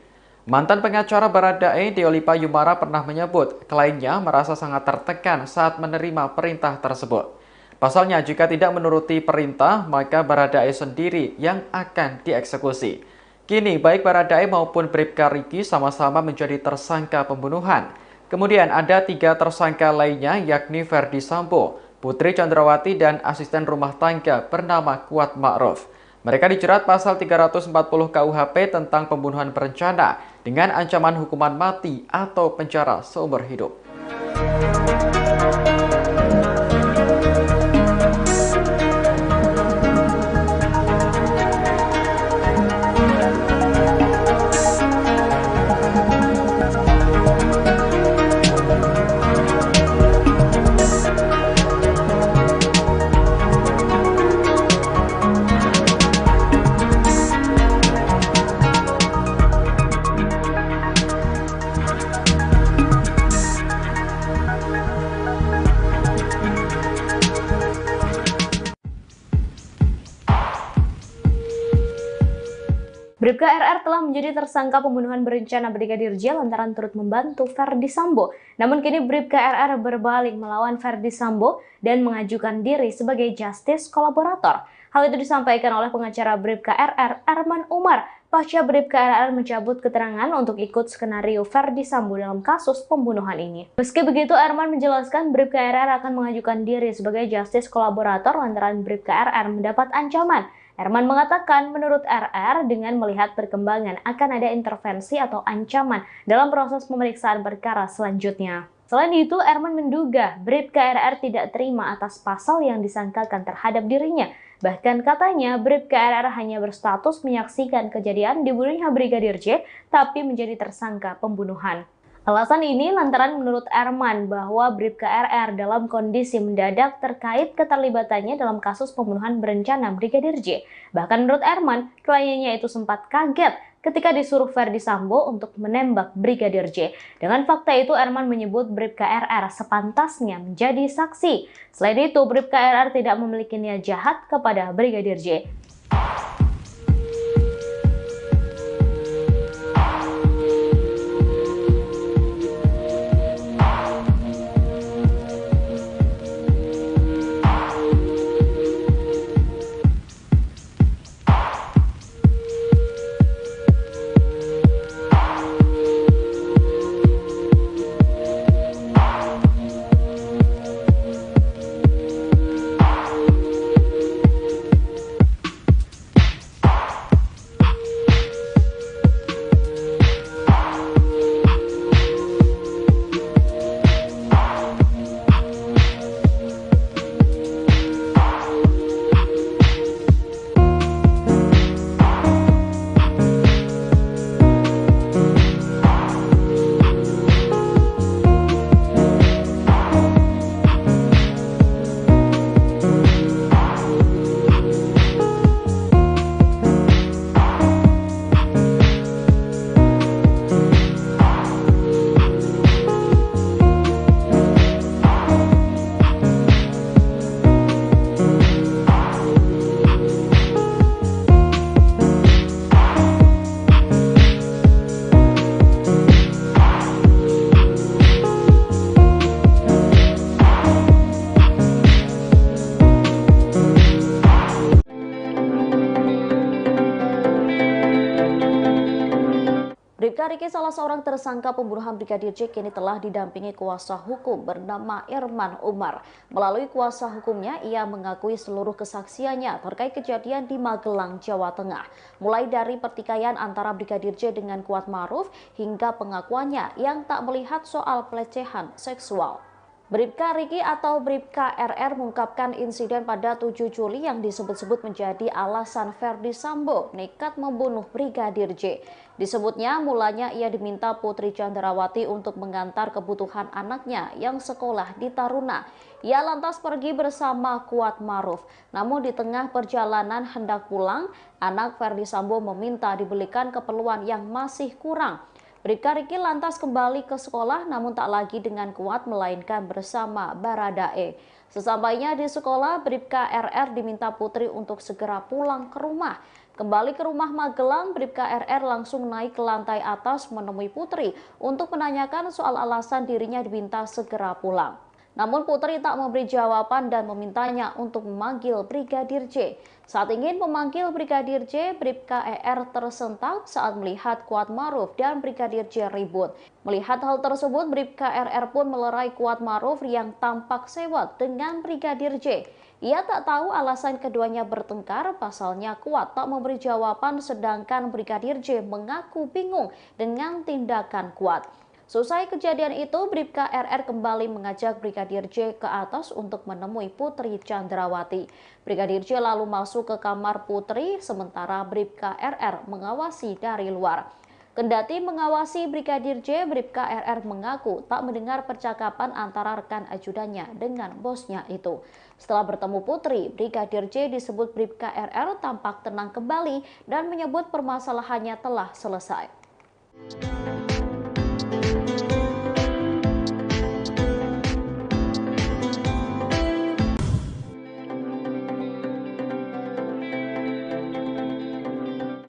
Mantan pengacara Baradae, Deoli Payumara, pernah menyebut kliennya merasa sangat tertekan saat menerima perintah tersebut. Pasalnya, jika tidak menuruti perintah, maka Baradae sendiri yang akan dieksekusi. Kini, baik Baradae maupun Bribka Riki sama-sama menjadi tersangka pembunuhan. Kemudian ada 3 tersangka lainnya, yakni Ferdi Sambo, Putri Chandrawati, dan asisten rumah tangga bernama Kuat Ma'ruf. Mereka dijerat pasal 340 KUHP tentang pembunuhan berencana dengan ancaman hukuman mati atau penjara seumur hidup. Bribka RR telah menjadi tersangka pembunuhan berencana Brigadir J lantaran turut membantu Ferdi Sambo. Namun kini Bribka RR berbalik melawan Ferdi Sambo dan mengajukan diri sebagai justice kolaborator. Hal itu disampaikan oleh pengacara Bribka RR, Erman Umar, pasca Bribka RR mencabut keterangan untuk ikut skenario Ferdi Sambo dalam kasus pembunuhan ini. Meski begitu, Erman menjelaskan Bribka RR akan mengajukan diri sebagai justice kolaborator lantaran Bribka RR mendapat ancaman. Erman mengatakan menurut RR dengan melihat perkembangan akan ada intervensi atau ancaman dalam proses pemeriksaan perkara selanjutnya. Selain itu, Erman menduga Bribka RR tidak terima atas pasal yang disangkakan terhadap dirinya. Bahkan katanya Bribka RR hanya berstatus menyaksikan kejadian dibunuhnya Brigadir J, tapi menjadi tersangka pembunuhan. Alasan ini lantaran menurut Erman bahwa Bribka RR dalam kondisi mendadak terkait keterlibatannya dalam kasus pembunuhan berencana Brigadir J. Bahkan menurut Erman, kliennya itu sempat kaget ketika disuruh Ferdi Sambo untuk menembak Brigadir J. Dengan fakta itu, Erman menyebut Bribka RR sepantasnya menjadi saksi. Selain itu, Bribka RR tidak memiliki niat jahat kepada Brigadir J. Bribka Riki, salah seorang tersangka pembunuhan Brigadir J, kini telah didampingi kuasa hukum bernama Erman Umar. Melalui kuasa hukumnya, ia mengakui seluruh kesaksiannya terkait kejadian di Magelang, Jawa Tengah. Mulai dari pertikaian antara Brigadir J dengan Kuat Ma'ruf hingga pengakuannya yang tak melihat soal pelecehan seksual. Bribka Riki atau Bribka RR mengungkapkan insiden pada 7 Juli yang disebut-sebut menjadi alasan Ferdi Sambo nekat membunuh Brigadir J. Disebutnya mulanya ia diminta Putri Chandrawati untuk mengantar kebutuhan anaknya yang sekolah di Taruna. Ia lantas pergi bersama Kuat Ma'ruf. Namun di tengah perjalanan hendak pulang, anak Ferdi Sambo meminta dibelikan keperluan yang masih kurang. Bribka Riki lantas kembali ke sekolah namun tak lagi dengan Kuat melainkan bersama Baradae. Sesampainya di sekolah, Bribka RR diminta Putri untuk segera pulang ke rumah. Kembali ke rumah Magelang, Bribka RR langsung naik ke lantai atas menemui Putri untuk menanyakan soal alasan dirinya diminta segera pulang. Namun Putri tak memberi jawaban dan memintanya untuk memanggil Brigadir J. Saat ingin memanggil Brigadir J, Bribka ER tersentak saat melihat Kuat Maruf dan Brigadir J ribut. Melihat hal tersebut, Bribka RR pun melerai Kuat Maruf yang tampak sewot dengan Brigadir J. Ia tak tahu alasan keduanya bertengkar, pasalnya Kuat tak memberi jawaban sedangkan Brigadir J mengaku bingung dengan tindakan Kuat. Selesai kejadian itu, Bribka RR kembali mengajak Brigadir J ke atas untuk menemui Putri Chandrawati. Brigadir J lalu masuk ke kamar Putri, sementara Bribka RR mengawasi dari luar. Kendati mengawasi Brigadir J, Bribka RR mengaku tak mendengar percakapan antara rekan ajudannya dengan bosnya itu. Setelah bertemu Putri, Brigadir J disebut Bribka RR tampak tenang kembali dan menyebut permasalahannya telah selesai.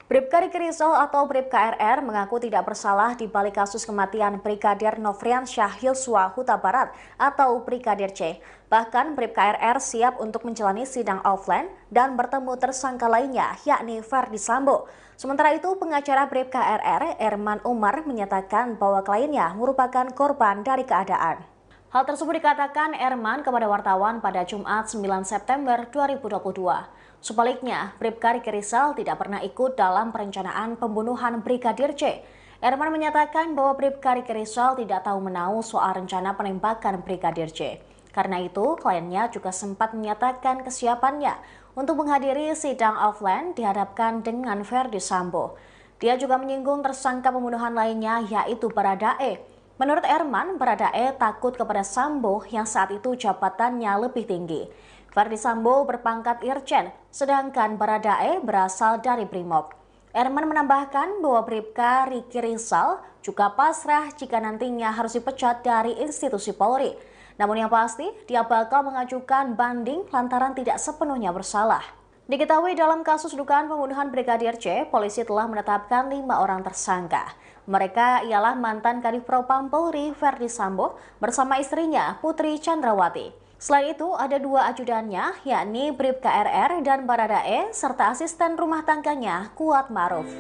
Bribka Riki Rizal atau Bribka RR mengaku tidak bersalah di balik kasus kematian Brigadir Nofriansyah Yosua Huta Barat atau Brigadir C. Bahkan Bribka RR siap untuk menjalani sidang offline dan bertemu tersangka lainnya, yakni Ferdi Sambo. Sementara itu, pengacara Bribka RR, Erman Umar, menyatakan bahwa kliennya merupakan korban dari keadaan. Hal tersebut dikatakan Erman kepada wartawan pada Jumat 9 September 2022. Sebaliknya, Bribka Riki Rizal tidak pernah ikut dalam perencanaan pembunuhan Brigadir C. Erman menyatakan bahwa Bribka Riki Rizal tidak tahu menahu soal rencana penembakan Brigadir C. Karena itu, kliennya juga sempat menyatakan kesiapannya untuk menghadiri sidang offline dihadapkan dengan Ferdi Sambo. Dia juga menyinggung tersangka pembunuhan lainnya, yaitu Baradae. Menurut Erman, Baradae takut kepada Sambo yang saat itu jabatannya lebih tinggi. Ferdi Sambo berpangkat Irjen, sedangkan Baradae berasal dari Brimob. Erman menambahkan bahwa Bribka Riki Rizal juga pasrah jika nantinya harus dipecat dari institusi Polri. Namun yang pasti, dia bakal mengajukan banding lantaran tidak sepenuhnya bersalah. Diketahui dalam kasus dugaan pembunuhan Brigadir C, polisi telah menetapkan 5 orang tersangka. Mereka ialah mantan Kadif Propam Polri Ferdi Sambo bersama istrinya Putri Chandrawati. Selain itu, ada 2 ajudannya, yakni Bribka RR dan Baradae, serta asisten rumah tangganya Kuat Maruf.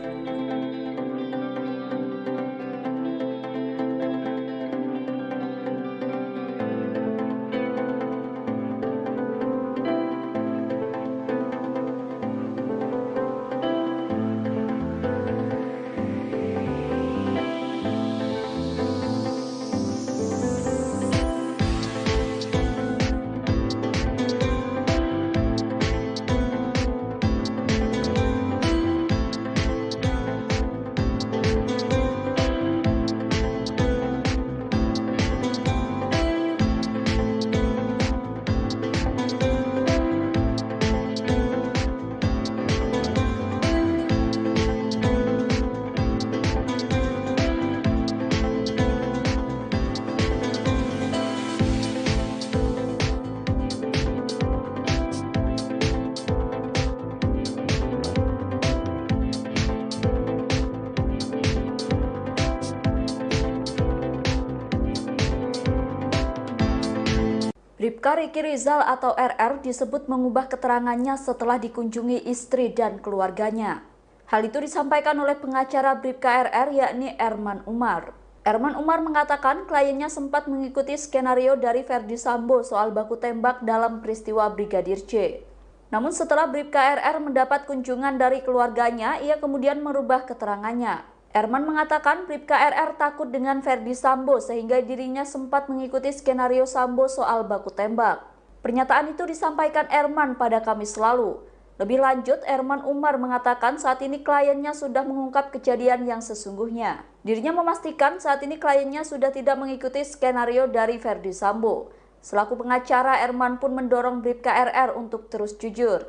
Bribka Riki Rizal atau RR disebut mengubah keterangannya setelah dikunjungi istri dan keluarganya. Hal itu disampaikan oleh pengacara Bribka RR yakni Erman Umar. Erman Umar mengatakan kliennya sempat mengikuti skenario dari Ferdi Sambo soal baku tembak dalam peristiwa Brigadir J. Namun setelah Bribka RR mendapat kunjungan dari keluarganya, ia kemudian merubah keterangannya. Erman mengatakan Bribka RR takut dengan Ferdi Sambo sehingga dirinya sempat mengikuti skenario Sambo soal baku tembak. Pernyataan itu disampaikan Erman pada Kamis lalu. Lebih lanjut, Erman Umar mengatakan saat ini kliennya sudah mengungkap kejadian yang sesungguhnya. Dirinya memastikan saat ini kliennya sudah tidak mengikuti skenario dari Ferdi Sambo. Selaku pengacara, Erman pun mendorong Bribka RR untuk terus jujur,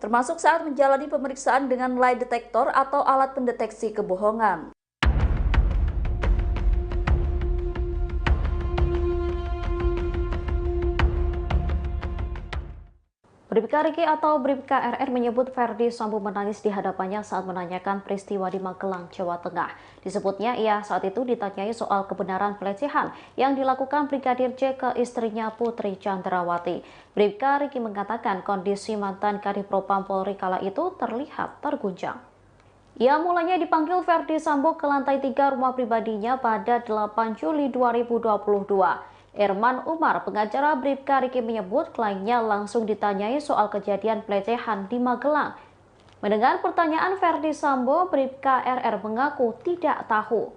termasuk saat menjalani pemeriksaan dengan lie detector atau alat pendeteksi kebohongan. Bribka Riki atau Bribka RR menyebut Ferdi Sambo menangis di hadapannya saat menanyakan peristiwa di Magelang, Jawa Tengah. Disebutnya ia saat itu ditanyai soal kebenaran pelecehan yang dilakukan Brigadir J ke istrinya Putri Chandrawati. Bribka Riki mengatakan kondisi mantan Kadifropam Polri kala itu terlihat terguncang. Ia mulanya dipanggil Ferdi Sambo ke lantai 3 rumah pribadinya pada 8 Juli 2022. Erman Umar, pengacara Bribka Riki menyebut kliennya langsung ditanyai soal kejadian pelecehan di Magelang. Mendengar pertanyaan Ferdi Sambo, Bribka RR mengaku tidak tahu.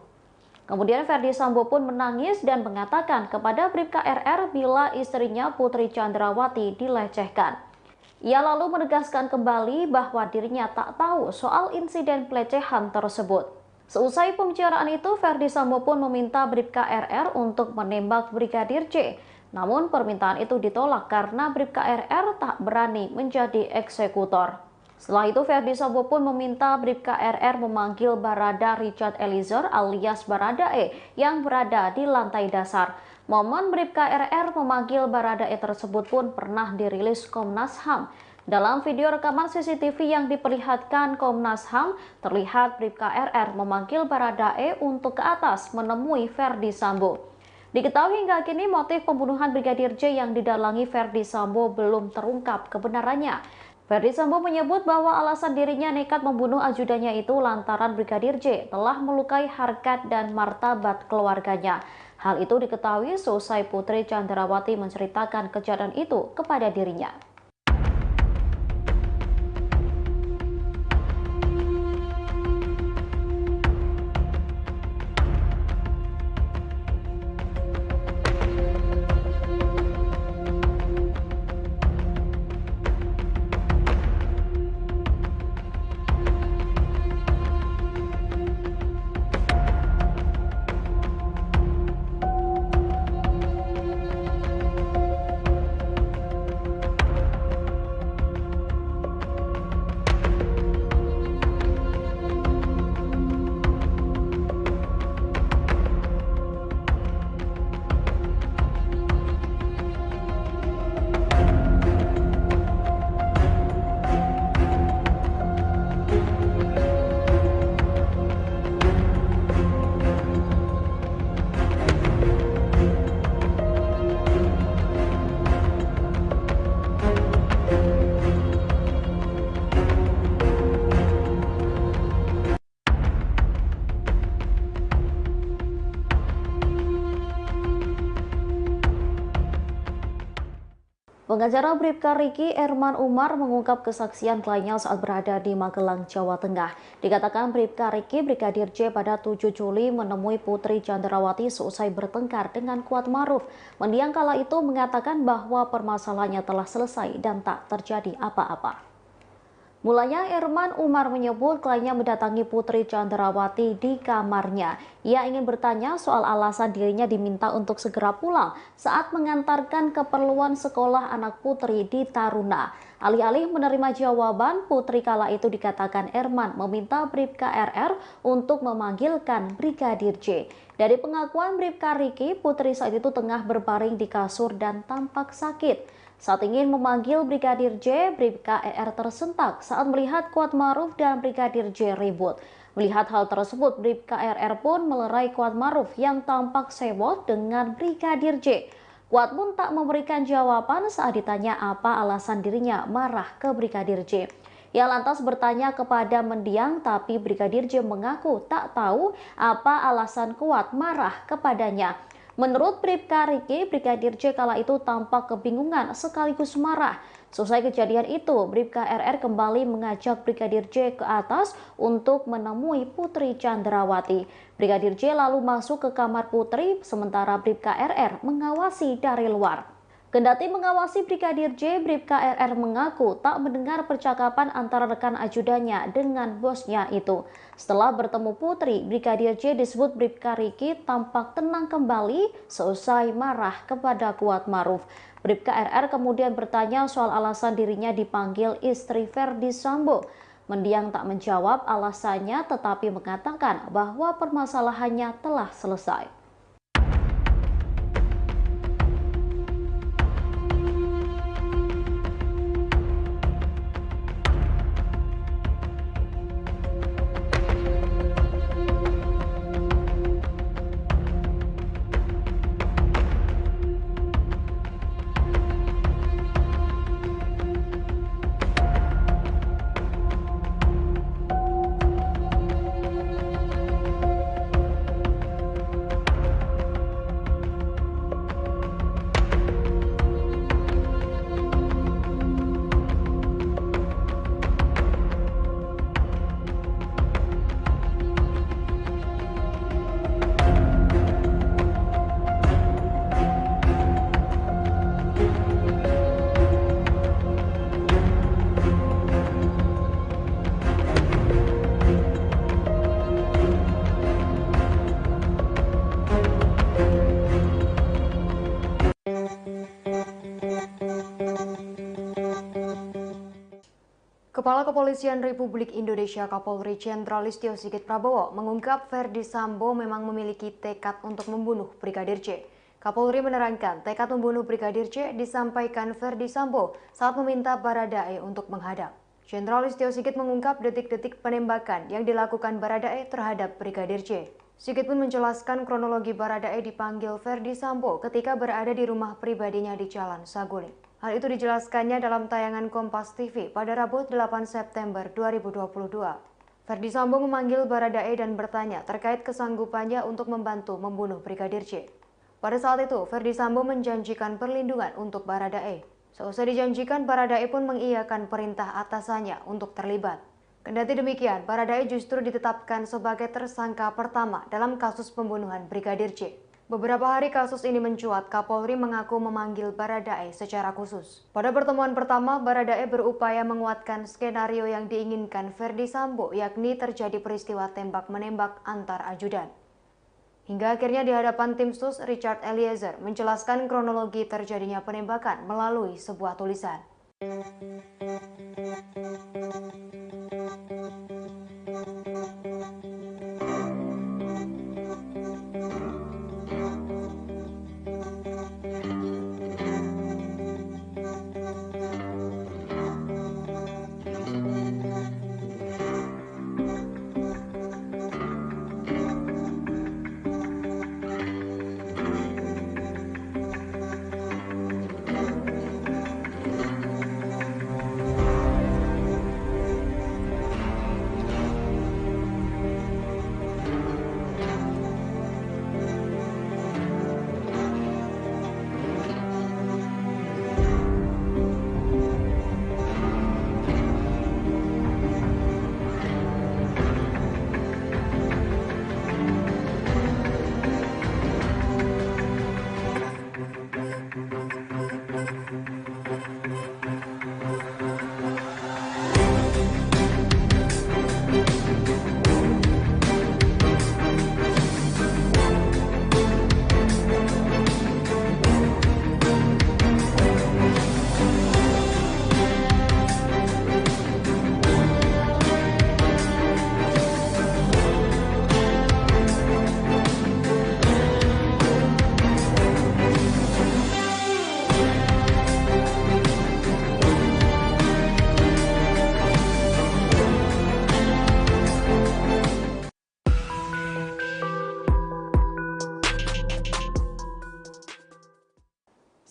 Kemudian Ferdi Sambo pun menangis dan mengatakan kepada Bribka RR bila istrinya Putri Chandrawati dilecehkan. Ia lalu menegaskan kembali bahwa dirinya tak tahu soal insiden pelecehan tersebut. Seusai pembicaraan itu, Ferdi Sambo pun meminta Bribka RR untuk menembak Brigadir J. Namun permintaan itu ditolak karena Bribka RR tak berani menjadi eksekutor. Setelah itu, Ferdi Sambo pun meminta Bribka RR memanggil Barada Richard Eliezer alias Baradae yang berada di lantai dasar. Momen Bribka RR memanggil Baradae tersebut pun pernah dirilis Komnas HAM. Dalam video rekaman CCTV yang diperlihatkan Komnas HAM, terlihat Bribka RR memanggil Baradae untuk ke atas menemui Ferdi Sambo. Diketahui hingga kini motif pembunuhan Brigadir J yang didalangi Ferdi Sambo belum terungkap kebenarannya. Ferdi Sambo menyebut bahwa alasan dirinya nekat membunuh ajudannya itu lantaran Brigadir J telah melukai harkat dan martabat keluarganya. Hal itu diketahui seusai Putri Chandrawati menceritakan kejadian itu kepada dirinya. Pengacara Bribka Riki, Erman Umar, mengungkap kesaksian kliennya saat berada di Magelang, Jawa Tengah. Dikatakan Bribka Riki, Brigadir J pada 7 Juli menemui Putri Chandrawati seusai bertengkar dengan Kuat Maruf. Mendiang kala itu mengatakan bahwa permasalahannya telah selesai dan tak terjadi apa-apa. Mulanya Erman Umar menyebut kliennya mendatangi Putri Chandrawati di kamarnya. Ia ingin bertanya soal alasan dirinya diminta untuk segera pulang saat mengantarkan keperluan sekolah anak Putri di Taruna. Alih-alih menerima jawaban, Putri kala itu dikatakan Erman meminta Bribka RR untuk memanggilkan Brigadir J. Dari pengakuan Bribka Riki, Putri saat itu tengah berbaring di kasur dan tampak sakit. Saat ingin memanggil Brigadir J, Bribka RR tersentak saat melihat Kuat Maruf dan Brigadir J ribut. Melihat hal tersebut, Bribka RR pun melerai Kuat Maruf yang tampak sewot dengan Brigadir J. Kuat pun tak memberikan jawaban saat ditanya apa alasan dirinya marah ke Brigadir J. Ia lantas bertanya kepada mendiang, tapi Brigadir J mengaku tak tahu apa alasan Kuat marah kepadanya. Menurut Bribka Riki, Brigadir J kala itu tampak kebingungan sekaligus marah. Selesai kejadian itu, Bribka RR kembali mengajak Brigadir J ke atas untuk menemui Putri Chandrawati. Brigadir J lalu masuk ke kamar Putri, sementara Bribka RR mengawasi dari luar. Kendati mengawasi Brigadir J, Bribka RR mengaku tak mendengar percakapan antara rekan ajudannya dengan bosnya itu. Setelah bertemu Putri, Brigadir J disebut Bribka Riki tampak tenang kembali seusai marah kepada Kuat Maruf. Bribka RR kemudian bertanya soal alasan dirinya dipanggil istri Ferdi Sambo. Mendiang tak menjawab alasannya tetapi mengatakan bahwa permasalahannya telah selesai. Kepala Kepolisian Republik Indonesia Kapolri Jenderal Listio Sigit Prabowo mengungkap Ferdi Sambo memang memiliki tekad untuk membunuh Brigadir J. Kapolri menerangkan tekad membunuh Brigadir J disampaikan Ferdi Sambo saat meminta Baradae untuk menghadap. Jenderal Listio Sigit mengungkap detik-detik penembakan yang dilakukan Baradae terhadap Brigadir J. Sigit pun menjelaskan kronologi Baradae dipanggil Ferdi Sambo ketika berada di rumah pribadinya di Jalan Saguling. Hal itu dijelaskannya dalam tayangan Kompas TV pada Rabu 8 September 2022. Ferdi Sambo memanggil Baradae dan bertanya terkait kesanggupannya untuk membantu membunuh Brigadir J. Pada saat itu, Ferdi Sambo menjanjikan perlindungan untuk Baradae. Seusai dijanjikan, Baradae pun mengiyakan perintah atasannya untuk terlibat. Kendati demikian, Baradae justru ditetapkan sebagai tersangka pertama dalam kasus pembunuhan Brigadir J. Beberapa hari kasus ini mencuat, Kapolri mengaku memanggil Baradae secara khusus. Pada pertemuan pertama, Baradae berupaya menguatkan skenario yang diinginkan Ferdi Sambo, yakni terjadi peristiwa tembak-menembak antar ajudan. Hingga akhirnya di hadapan tim sus, Richard Eliezer menjelaskan kronologi terjadinya penembakan melalui sebuah tulisan.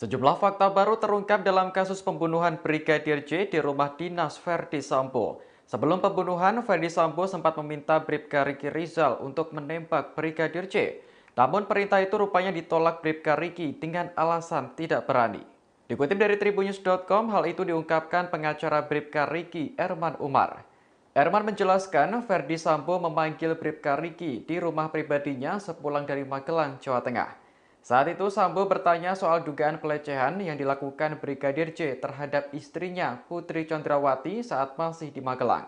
Sejumlah fakta baru terungkap dalam kasus pembunuhan Brigadir J di rumah dinas Ferdi Sambo. Sebelum pembunuhan, Ferdi Sambo sempat meminta Bribka Riki Rizal untuk menembak Brigadir J. Namun perintah itu rupanya ditolak Bribka Riki dengan alasan tidak berani. Dikutip dari tribunnews.com, hal itu diungkapkan pengacara Bribka Riki, Erman Umar. Erman menjelaskan Ferdi Sambo memanggil Bribka Riki di rumah pribadinya sepulang dari Magelang, Jawa Tengah. Saat itu Sambo bertanya soal dugaan pelecehan yang dilakukan Brigadir J terhadap istrinya Putri Chandrawati saat masih di Magelang.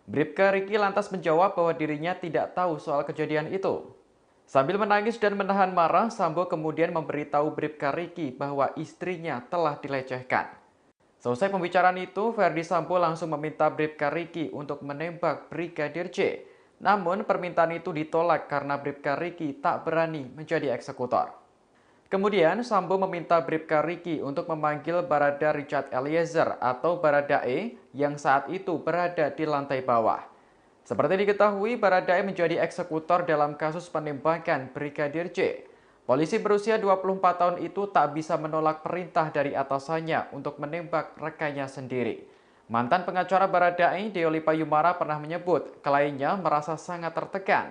Bribka Riki lantas menjawab bahwa dirinya tidak tahu soal kejadian itu. Sambil menangis dan menahan marah, Sambo kemudian memberitahu Bribka Riki bahwa istrinya telah dilecehkan. Selesai pembicaraan itu, Ferdi Sambo langsung meminta Bribka Riki untuk menembak Brigadir J. Namun permintaan itu ditolak karena Bribka Riki tak berani menjadi eksekutor. Kemudian Sambo meminta Bribka Riki untuk memanggil Barada Richard Eliezer atau Baradae yang saat itu berada di lantai bawah. Seperti diketahui, Baradae menjadi eksekutor dalam kasus penembakan Brigadir J. Polisi berusia 24 tahun itu tak bisa menolak perintah dari atasannya untuk menembak rekannya sendiri. Mantan pengacara Baradae, Deoli Payumara, pernah menyebut kliennya merasa sangat tertekan.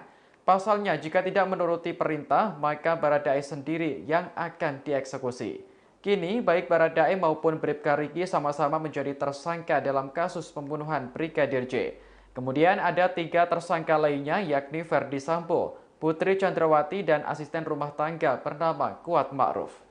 Pasalnya, jika tidak menuruti perintah, maka Baradae sendiri yang akan dieksekusi. Kini, baik Baradae maupun Bribka Riki sama-sama menjadi tersangka dalam kasus pembunuhan Brigadir J. Kemudian ada 3 tersangka lainnya, yakni Ferdi Sambo, Putri Chandrawati, dan asisten rumah tangga bernama Kuat Ma'ruf.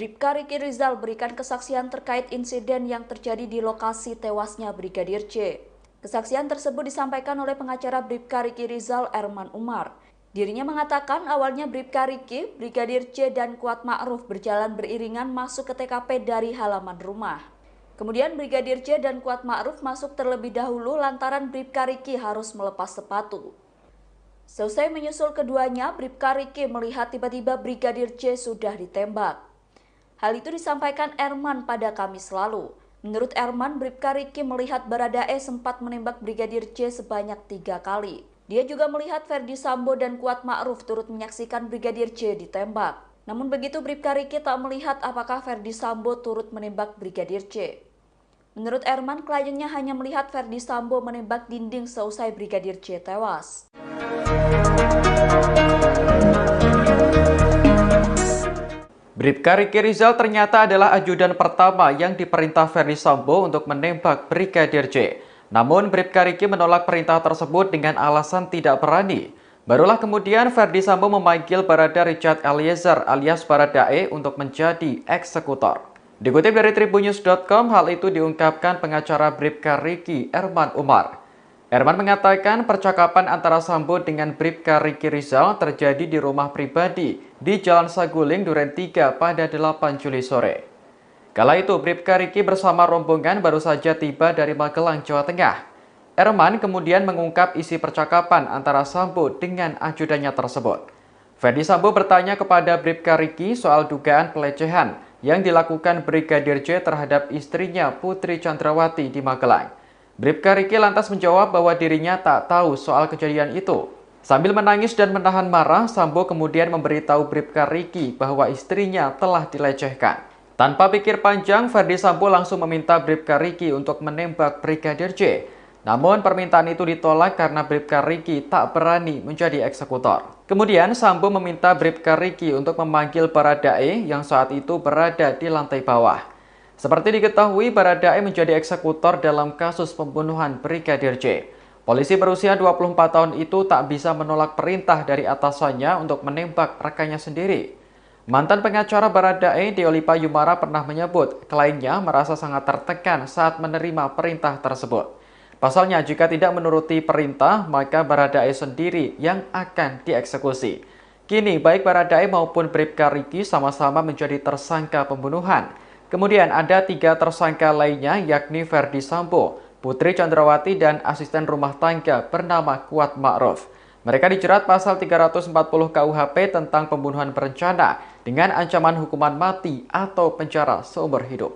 Bribka Riki Rizal berikan kesaksian terkait insiden yang terjadi di lokasi tewasnya Brigadir J. Kesaksian tersebut disampaikan oleh pengacara Bribka Riki Rizal, Erman Umar. Dirinya mengatakan awalnya Bribka Riki, Brigadir J, dan Kuat Ma'ruf berjalan beriringan masuk ke TKP dari halaman rumah. Kemudian Brigadir J dan Kuat Ma'ruf masuk terlebih dahulu lantaran Bribka Riki harus melepas sepatu. Selesai menyusul keduanya, Bribka Riki melihat tiba-tiba Brigadir J sudah ditembak. Hal itu disampaikan Erman pada Kamis lalu. Menurut Erman, Bribka Riki melihat Baradae sempat menembak Brigadir J sebanyak 3 kali. Dia juga melihat Ferdi Sambo dan Kuat Ma'ruf turut menyaksikan Brigadir J ditembak. Namun begitu Bribka Riki tak melihat apakah Ferdi Sambo turut menembak Brigadir J. Menurut Erman, kliennya hanya melihat Ferdi Sambo menembak dinding seusai Brigadir J tewas. Bribka Riki Rizal ternyata adalah ajudan pertama yang diperintah Ferdi Sambo untuk menembak Brigadir J. Namun Bribka Riki menolak perintah tersebut dengan alasan tidak berani. Barulah kemudian Ferdi Sambo memanggil Barada Richard Eliezer alias Baradae untuk menjadi eksekutor. Dikutip dari tribunnews.com, hal itu diungkapkan pengacara Bribka Riki, Erman Umar. Erman mengatakan percakapan antara Sambo dengan Bribka Riki Rizal terjadi di rumah pribadi di Jalan Saguling, Duren 3 pada 8 Juli sore. Kala itu Bribka Riki bersama rombongan baru saja tiba dari Magelang, Jawa Tengah. Erman kemudian mengungkap isi percakapan antara Sambo dengan ajudannya tersebut. Ferdi Sambo bertanya kepada Bribka Riki soal dugaan pelecehan yang dilakukan Brigadir J terhadap istrinya Putri Chandrawati di Magelang. Bribka Riki lantas menjawab bahwa dirinya tak tahu soal kejadian itu. Sambil menangis dan menahan marah, Sambo kemudian memberitahu Bribka Riki bahwa istrinya telah dilecehkan. Tanpa pikir panjang, Ferdi Sambo langsung meminta Bribka Riki untuk menembak Brigadir J. Namun permintaan itu ditolak karena Bribka Riki tak berani menjadi eksekutor. Kemudian Sambo meminta Bribka Riki untuk memanggil Baradae yang saat itu berada di lantai bawah. Seperti diketahui, Baradae menjadi eksekutor dalam kasus pembunuhan Brigadir J. Polisi berusia 24 tahun itu tak bisa menolak perintah dari atasannya untuk menembak rekannya sendiri. Mantan pengacara Baradae, Deolipa Yumara, pernah menyebut kliennya merasa sangat tertekan saat menerima perintah tersebut. Pasalnya, jika tidak menuruti perintah, maka Baradae sendiri yang akan dieksekusi. Kini, baik Baradae maupun Bribka Riki sama-sama menjadi tersangka pembunuhan. Kemudian ada 3 tersangka lainnya yakni Ferdi Sambo, Putri Chandrawati, dan asisten rumah tangga bernama Kuat Ma'ruf. Mereka dijerat pasal 340 KUHP tentang pembunuhan berencana dengan ancaman hukuman mati atau penjara seumur hidup.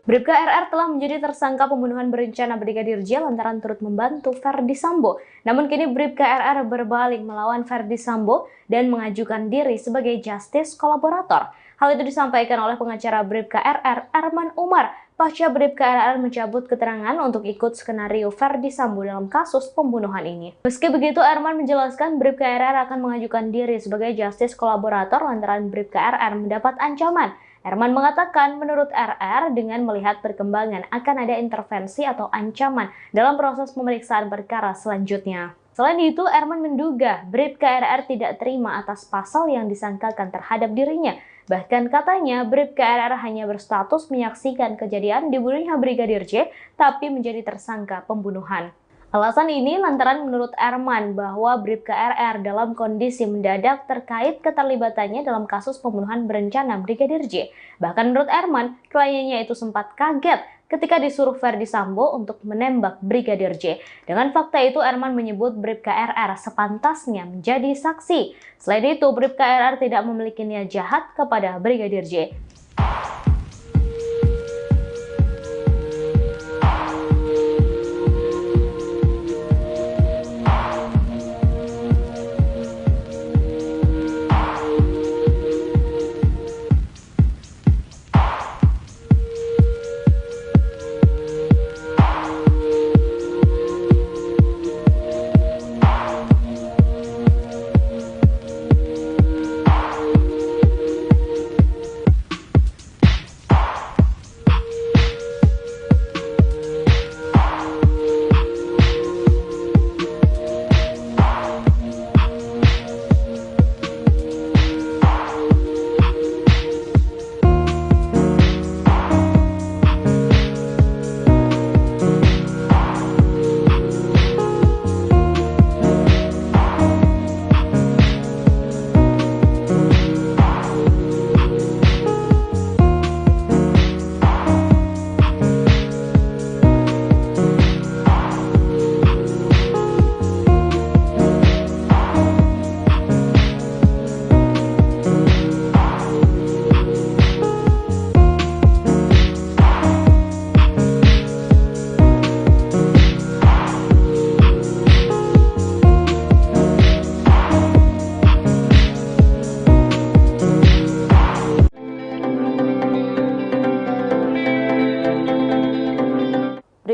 Bribka RR telah menjadi tersangka pembunuhan berencana Brigadir J lantaran turut membantu Ferdi Sambo. Namun kini Bribka RR berbalik melawan Ferdi Sambo dan mengajukan diri sebagai justice kolaborator. Hal itu disampaikan oleh pengacara Bribka RR, Erman Umar, pasca Bribka RR mencabut keterangan untuk ikut skenario Ferdi Sambo dalam kasus pembunuhan ini. Meski begitu, Erman menjelaskan Bribka RR akan mengajukan diri sebagai justice kolaborator lantaran Bribka RR mendapat ancaman. Erman mengatakan menurut RR dengan melihat perkembangan akan ada intervensi atau ancaman dalam proses pemeriksaan perkara selanjutnya. Selain itu, Erman menduga Bribka RR tidak terima atas pasal yang disangkakan terhadap dirinya. Bahkan katanya Bribka RR hanya berstatus menyaksikan kejadian dibunuhnya Brigadir J, tapi menjadi tersangka pembunuhan. Alasan ini lantaran menurut Erman bahwa Bribka RR dalam kondisi mendadak terkait keterlibatannya dalam kasus pembunuhan berencana Brigadir J. Bahkan menurut Erman, kliennya itu sempat kaget ketika disuruh Ferdi Sambo untuk menembak Brigadir J. Dengan fakta itu, Erman menyebut Bribka RR sepantasnya menjadi saksi. Selain itu, Bribka RR tidak memiliki niat jahat kepada Brigadir J.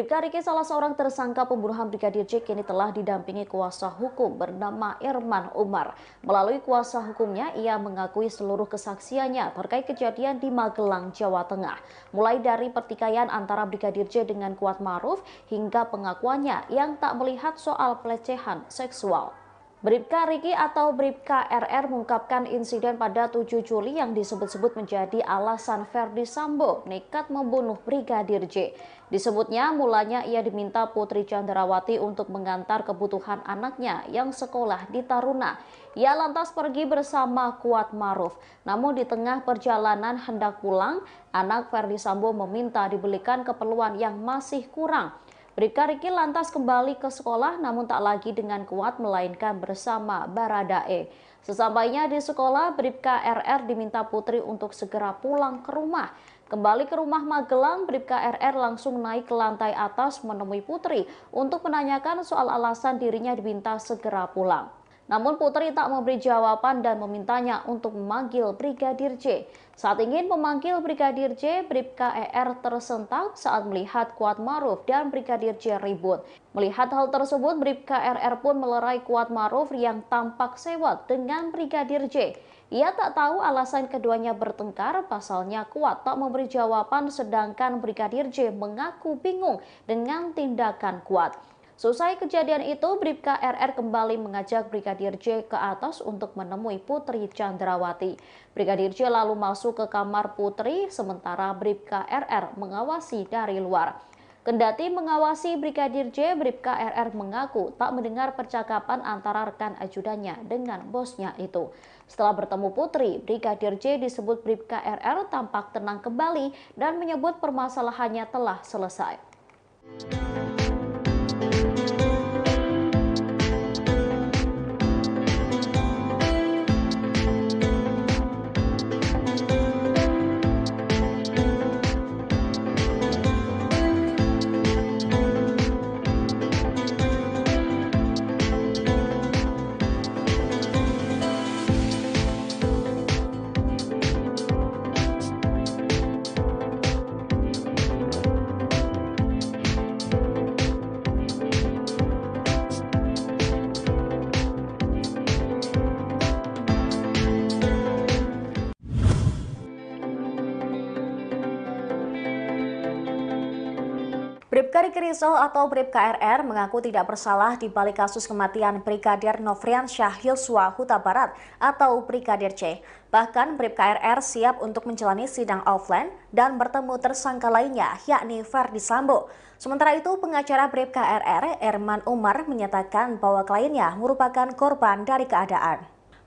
Bribka Riki, salah seorang tersangka pembunuhan Brigadir J, kini telah didampingi kuasa hukum bernama Erman Umar. Melalui kuasa hukumnya, ia mengakui seluruh kesaksiannya terkait kejadian di Magelang, Jawa Tengah. Mulai dari pertikaian antara Brigadir J dengan Kuat Maruf hingga pengakuannya yang tak melihat soal pelecehan seksual. Bribka Riki atau Bribka RR mengungkapkan insiden pada 7 Juli yang disebut-sebut menjadi alasan Ferdi Sambo nekat membunuh Brigadir J. Disebutnya mulanya ia diminta Putri Chandrawati untuk mengantar kebutuhan anaknya yang sekolah di Taruna. Ia lantas pergi bersama Kuat Maruf. Namun di tengah perjalanan hendak pulang, anak Ferdi Sambo meminta dibelikan keperluan yang masih kurang. Bribka Riki lantas kembali ke sekolah namun tak lagi dengan Kuat melainkan bersama Baradae. Sesampainya di sekolah, Bribka RR diminta Putri untuk segera pulang ke rumah. Kembali ke rumah Magelang, Bribka RR langsung naik ke lantai atas menemui Putri untuk menanyakan soal alasan dirinya diminta segera pulang. Namun Putri tak memberi jawaban dan memintanya untuk memanggil Brigadir J. Saat ingin memanggil Brigadir J, Bribka ER tersentak saat melihat Kuat Maruf dan Brigadir J ribut. Melihat hal tersebut, Bribka RR pun melerai Kuat Maruf yang tampak sewot dengan Brigadir J. Ia tak tahu alasan keduanya bertengkar, pasalnya Kuat tak memberi jawaban sedangkan Brigadir J mengaku bingung dengan tindakan Kuat. Selesai kejadian itu, Bribka RR kembali mengajak Brigadir J ke atas untuk menemui Putri Chandrawati. Brigadir J lalu masuk ke kamar Putri, sementara Bribka RR mengawasi dari luar. Kendati mengawasi Brigadir J, Bribka RR mengaku tak mendengar percakapan antara rekan ajudannya dengan bosnya itu. Setelah bertemu Putri, Brigadir J disebut Bribka RR tampak tenang kembali dan menyebut permasalahannya telah selesai. Bribka Riki Rizal atau Bribka RR mengaku tidak bersalah di balik kasus kematian Brigadir Nofriansyah Yosua Huta Barat atau Brigadir J. Bahkan Bribka RR siap untuk menjalani sidang offline dan bertemu tersangka lainnya yakni Ferdi Sambo. Sementara itu, pengacara Bribka RR, Erman Umar, menyatakan bahwa kliennya merupakan korban dari keadaan.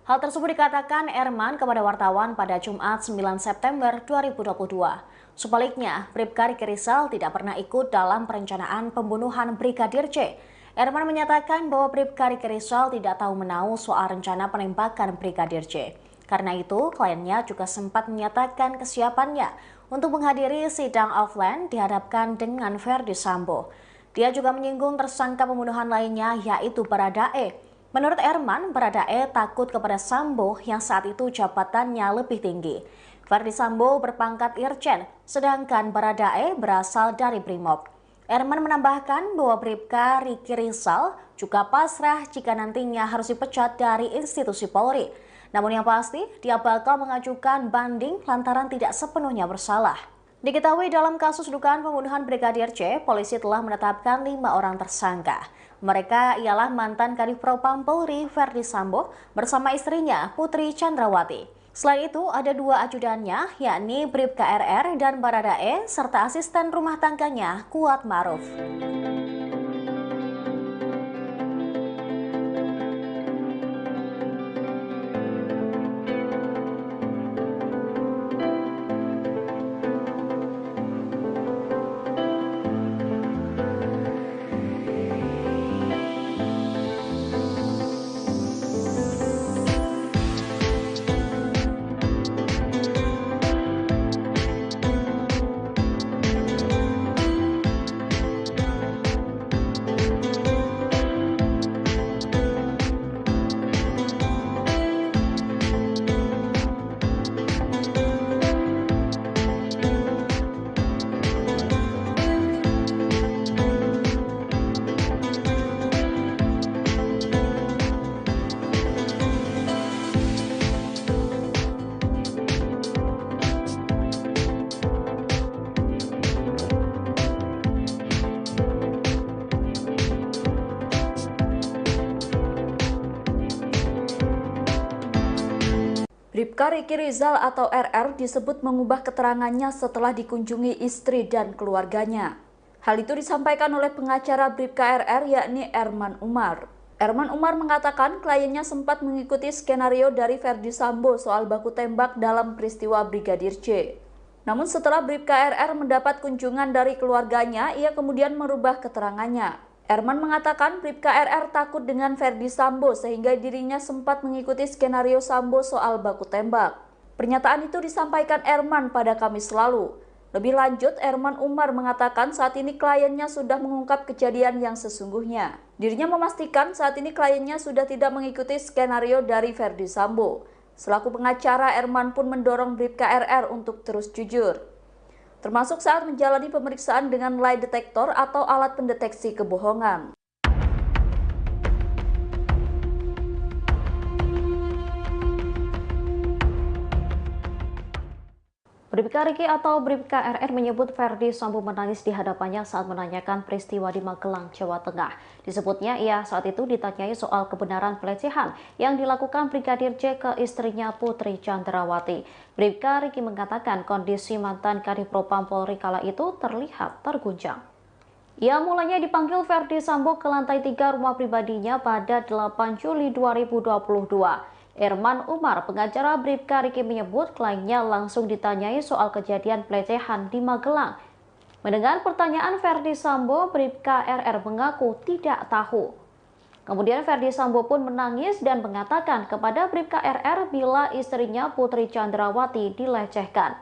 Hal tersebut dikatakan Erman kepada wartawan pada Jumat 9 September 2022. Sebaliknya, Bribka Riki Rizal tidak pernah ikut dalam perencanaan pembunuhan Brigadir J. Erman menyatakan bahwa Bribka Riki Rizal tidak tahu menahu soal rencana penembakan Brigadir J. Karena itu, kliennya juga sempat menyatakan kesiapannya untuk menghadiri sidang offline dihadapkan dengan Ferdi Sambo. Dia juga menyinggung tersangka pembunuhan lainnya yaitu Baradae. Menurut Erman, Baradae takut kepada Sambo yang saat itu jabatannya lebih tinggi. Ferdi Sambo berpangkat Irjen, sedangkan Baradae berasal dari Brimob. Erman menambahkan bahwa Bribka Riki Rizal juga pasrah jika nantinya harus dipecat dari institusi Polri. Namun yang pasti, dia bakal mengajukan banding lantaran tidak sepenuhnya bersalah. Diketahui dalam kasus dugaan pembunuhan Brigadir J, polisi telah menetapkan 5 orang tersangka. Mereka ialah mantan Kadif Propam Polri Ferdi Sambo bersama istrinya Putri Chandrawati. Selain itu, ada 2 ajudannya, yakni Bribka RR dan Baradae, serta asisten rumah tangganya Kuat Maruf. Bribka Riki Rizal atau RR disebut mengubah keterangannya setelah dikunjungi istri dan keluarganya. Hal itu disampaikan oleh pengacara Bribka RR yakni Erman Umar. Erman Umar mengatakan kliennya sempat mengikuti skenario dari Ferdi Sambo soal baku tembak dalam peristiwa Brigadir J. Namun setelah Bribka RR mendapat kunjungan dari keluarganya, ia kemudian merubah keterangannya. Erman mengatakan Bribka RR takut dengan Ferdi Sambo sehingga dirinya sempat mengikuti skenario Sambo soal baku tembak. Pernyataan itu disampaikan Erman pada Kamis lalu. Lebih lanjut, Erman Umar mengatakan saat ini kliennya sudah mengungkap kejadian yang sesungguhnya. Dirinya memastikan saat ini kliennya sudah tidak mengikuti skenario dari Ferdi Sambo. Selaku pengacara, Erman pun mendorong Bribka RR untuk terus jujur, termasuk saat menjalani pemeriksaan dengan lie detector atau alat pendeteksi kebohongan. Bribka Riki atau Bribka RR menyebut Ferdi Sambo menangis di hadapannya saat menanyakan peristiwa di Magelang, Jawa Tengah. Disebutnya ia saat itu ditanyai soal kebenaran pelecehan yang dilakukan Brigadir J ke istrinya Putri Chandrawati. Bribka Riki mengatakan kondisi mantan Kadifropam Polri kala itu terlihat terguncang. Ia mulanya dipanggil Ferdi Sambo ke lantai 3 rumah pribadinya pada 8 Juli 2022. Erman Umar, pengacara Bribka Riki menyebut kliennya langsung ditanyai soal kejadian pelecehan di Magelang. Mendengar pertanyaan Ferdi Sambo, Bribka RR mengaku tidak tahu. Kemudian Ferdi Sambo pun menangis dan mengatakan kepada Bribka RR bila istrinya Putri Chandrawati dilecehkan.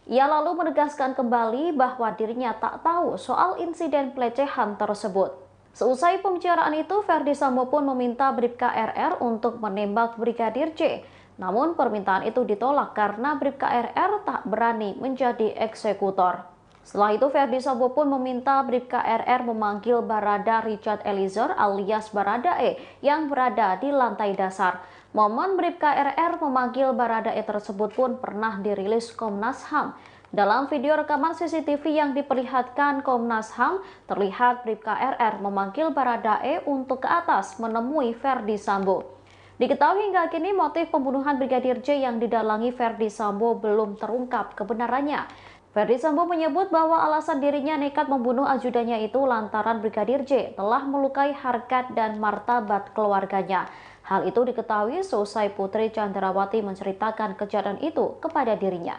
Ia lalu menegaskan kembali bahwa dirinya tak tahu soal insiden pelecehan tersebut. Seusai pembicaraan itu, Ferdi Sambo pun meminta Bribka RR untuk menembak Brigadir J. Namun permintaan itu ditolak karena Bribka RR tak berani menjadi eksekutor. Setelah itu, Ferdi Sambo pun meminta Bribka RR memanggil Barada Richard Eliezer alias Baradae yang berada di lantai dasar. Momen Bribka RR memanggil Baradae tersebut pun pernah dirilis Komnas HAM. Dalam video rekaman CCTV yang diperlihatkan Komnas HAM, terlihat Bribka RR memanggil Baradae untuk ke atas menemui Ferdi Sambo. Diketahui hingga kini motif pembunuhan Brigadir J yang didalangi Ferdi Sambo belum terungkap kebenarannya. Ferdi Sambo menyebut bahwa alasan dirinya nekat membunuh ajudannya itu lantaran Brigadir J telah melukai harkat dan martabat keluarganya. Hal itu diketahui seusai Putri Chandrawati menceritakan kejadian itu kepada dirinya.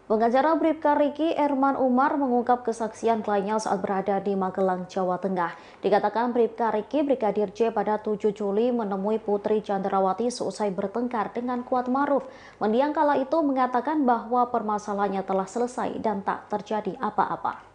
Pengacara Bribka Riki, Erman Umar, mengungkap kesaksian kliennya saat berada di Magelang, Jawa Tengah. Dikatakan Bribka Riki, Brigadir J pada 7 Juli menemui Putri Chandrawati seusai bertengkar dengan Kuat Maruf. Mendiang kala itu mengatakan bahwa permasalahannya telah selesai dan tak terjadi apa-apa.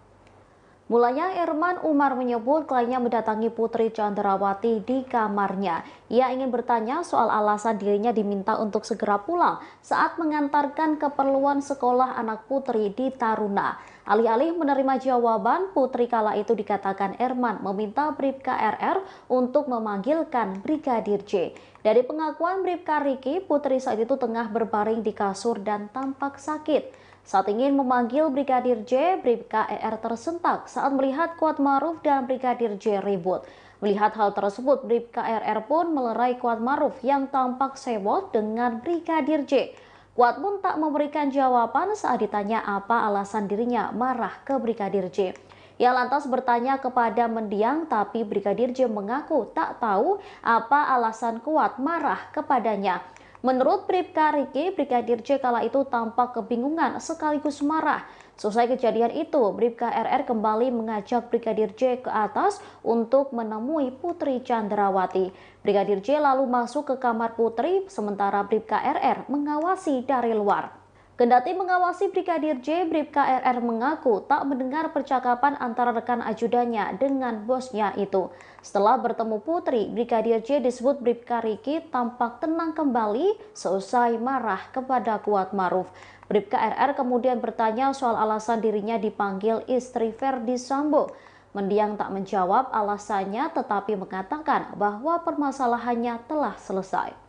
Mulanya Erman Umar menyebut kliennya mendatangi Putri Chandrawati di kamarnya. Ia ingin bertanya soal alasan dirinya diminta untuk segera pulang saat mengantarkan keperluan sekolah anak Putri di Taruna. Alih-alih menerima jawaban, Putri kala itu dikatakan Erman meminta Bribka RR untuk memanggilkan Brigadir J. Dari pengakuan Bribka Riki, Putri saat itu tengah berbaring di kasur dan tampak sakit. Saat ingin memanggil Brigadir J, Bribka RR tersentak saat melihat Kuat Maruf dan Brigadir J ribut. Melihat hal tersebut, Bribka RR pun melerai Kuat Maruf yang tampak sewot dengan Brigadir J. Kuat pun tak memberikan jawaban saat ditanya apa alasan dirinya marah ke Brigadir J. Ia lantas bertanya kepada mendiang, tapi Brigadir J mengaku tak tahu apa alasan Kuat marah kepadanya. Menurut Bribka Riki, Brigadir J kala itu tampak kebingungan sekaligus marah. Selesai kejadian itu, Bribka RR kembali mengajak Brigadir J ke atas untuk menemui Putri Chandrawati. Brigadir J lalu masuk ke kamar Putri, sementara Bribka RR mengawasi dari luar. Kendati mengawasi Brigadir J, Bribka RR mengaku tak mendengar percakapan antara rekan ajudannya dengan bosnya itu. Setelah bertemu Putri, Brigadir J disebut Bribka Riki tampak tenang kembali seusai marah kepada Kuat Maruf. Bribka RR kemudian bertanya soal alasan dirinya dipanggil istri Ferdi Sambo. Mendiang tak menjawab alasannya, tetapi mengatakan bahwa permasalahannya telah selesai.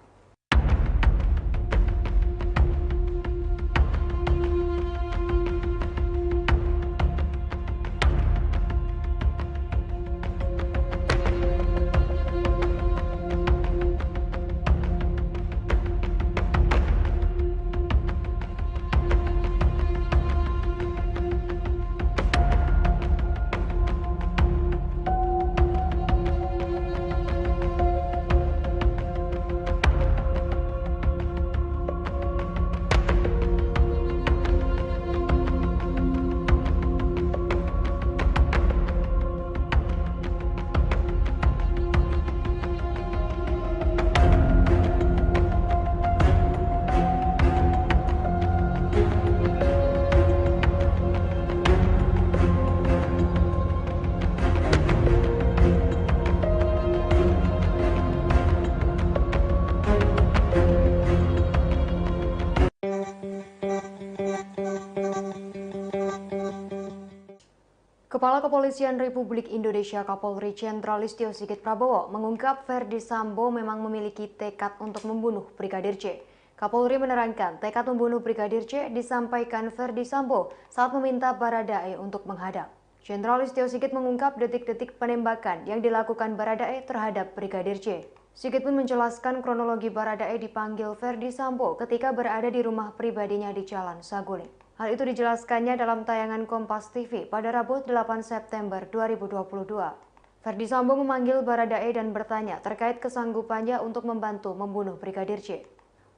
Kepala Kepolisian Republik Indonesia Kapolri Jenderal Listio Sigit Prabowo mengungkap Ferdi Sambo memang memiliki tekad untuk membunuh Brigadir J. Kapolri menerangkan tekad membunuh Brigadir J disampaikan Ferdi Sambo saat meminta Baradae untuk menghadap. Jenderal Listio Sigit mengungkap detik-detik penembakan yang dilakukan Baradae terhadap Brigadir J. Sigit pun menjelaskan kronologi Baradae dipanggil Ferdi Sambo ketika berada di rumah pribadinya di Jalan Saguling. Hal itu dijelaskannya dalam tayangan Kompas TV pada Rabu 8 September 2022. Ferdi Sambo memanggil Baradae dan bertanya terkait kesanggupannya untuk membantu membunuh Brigadir J.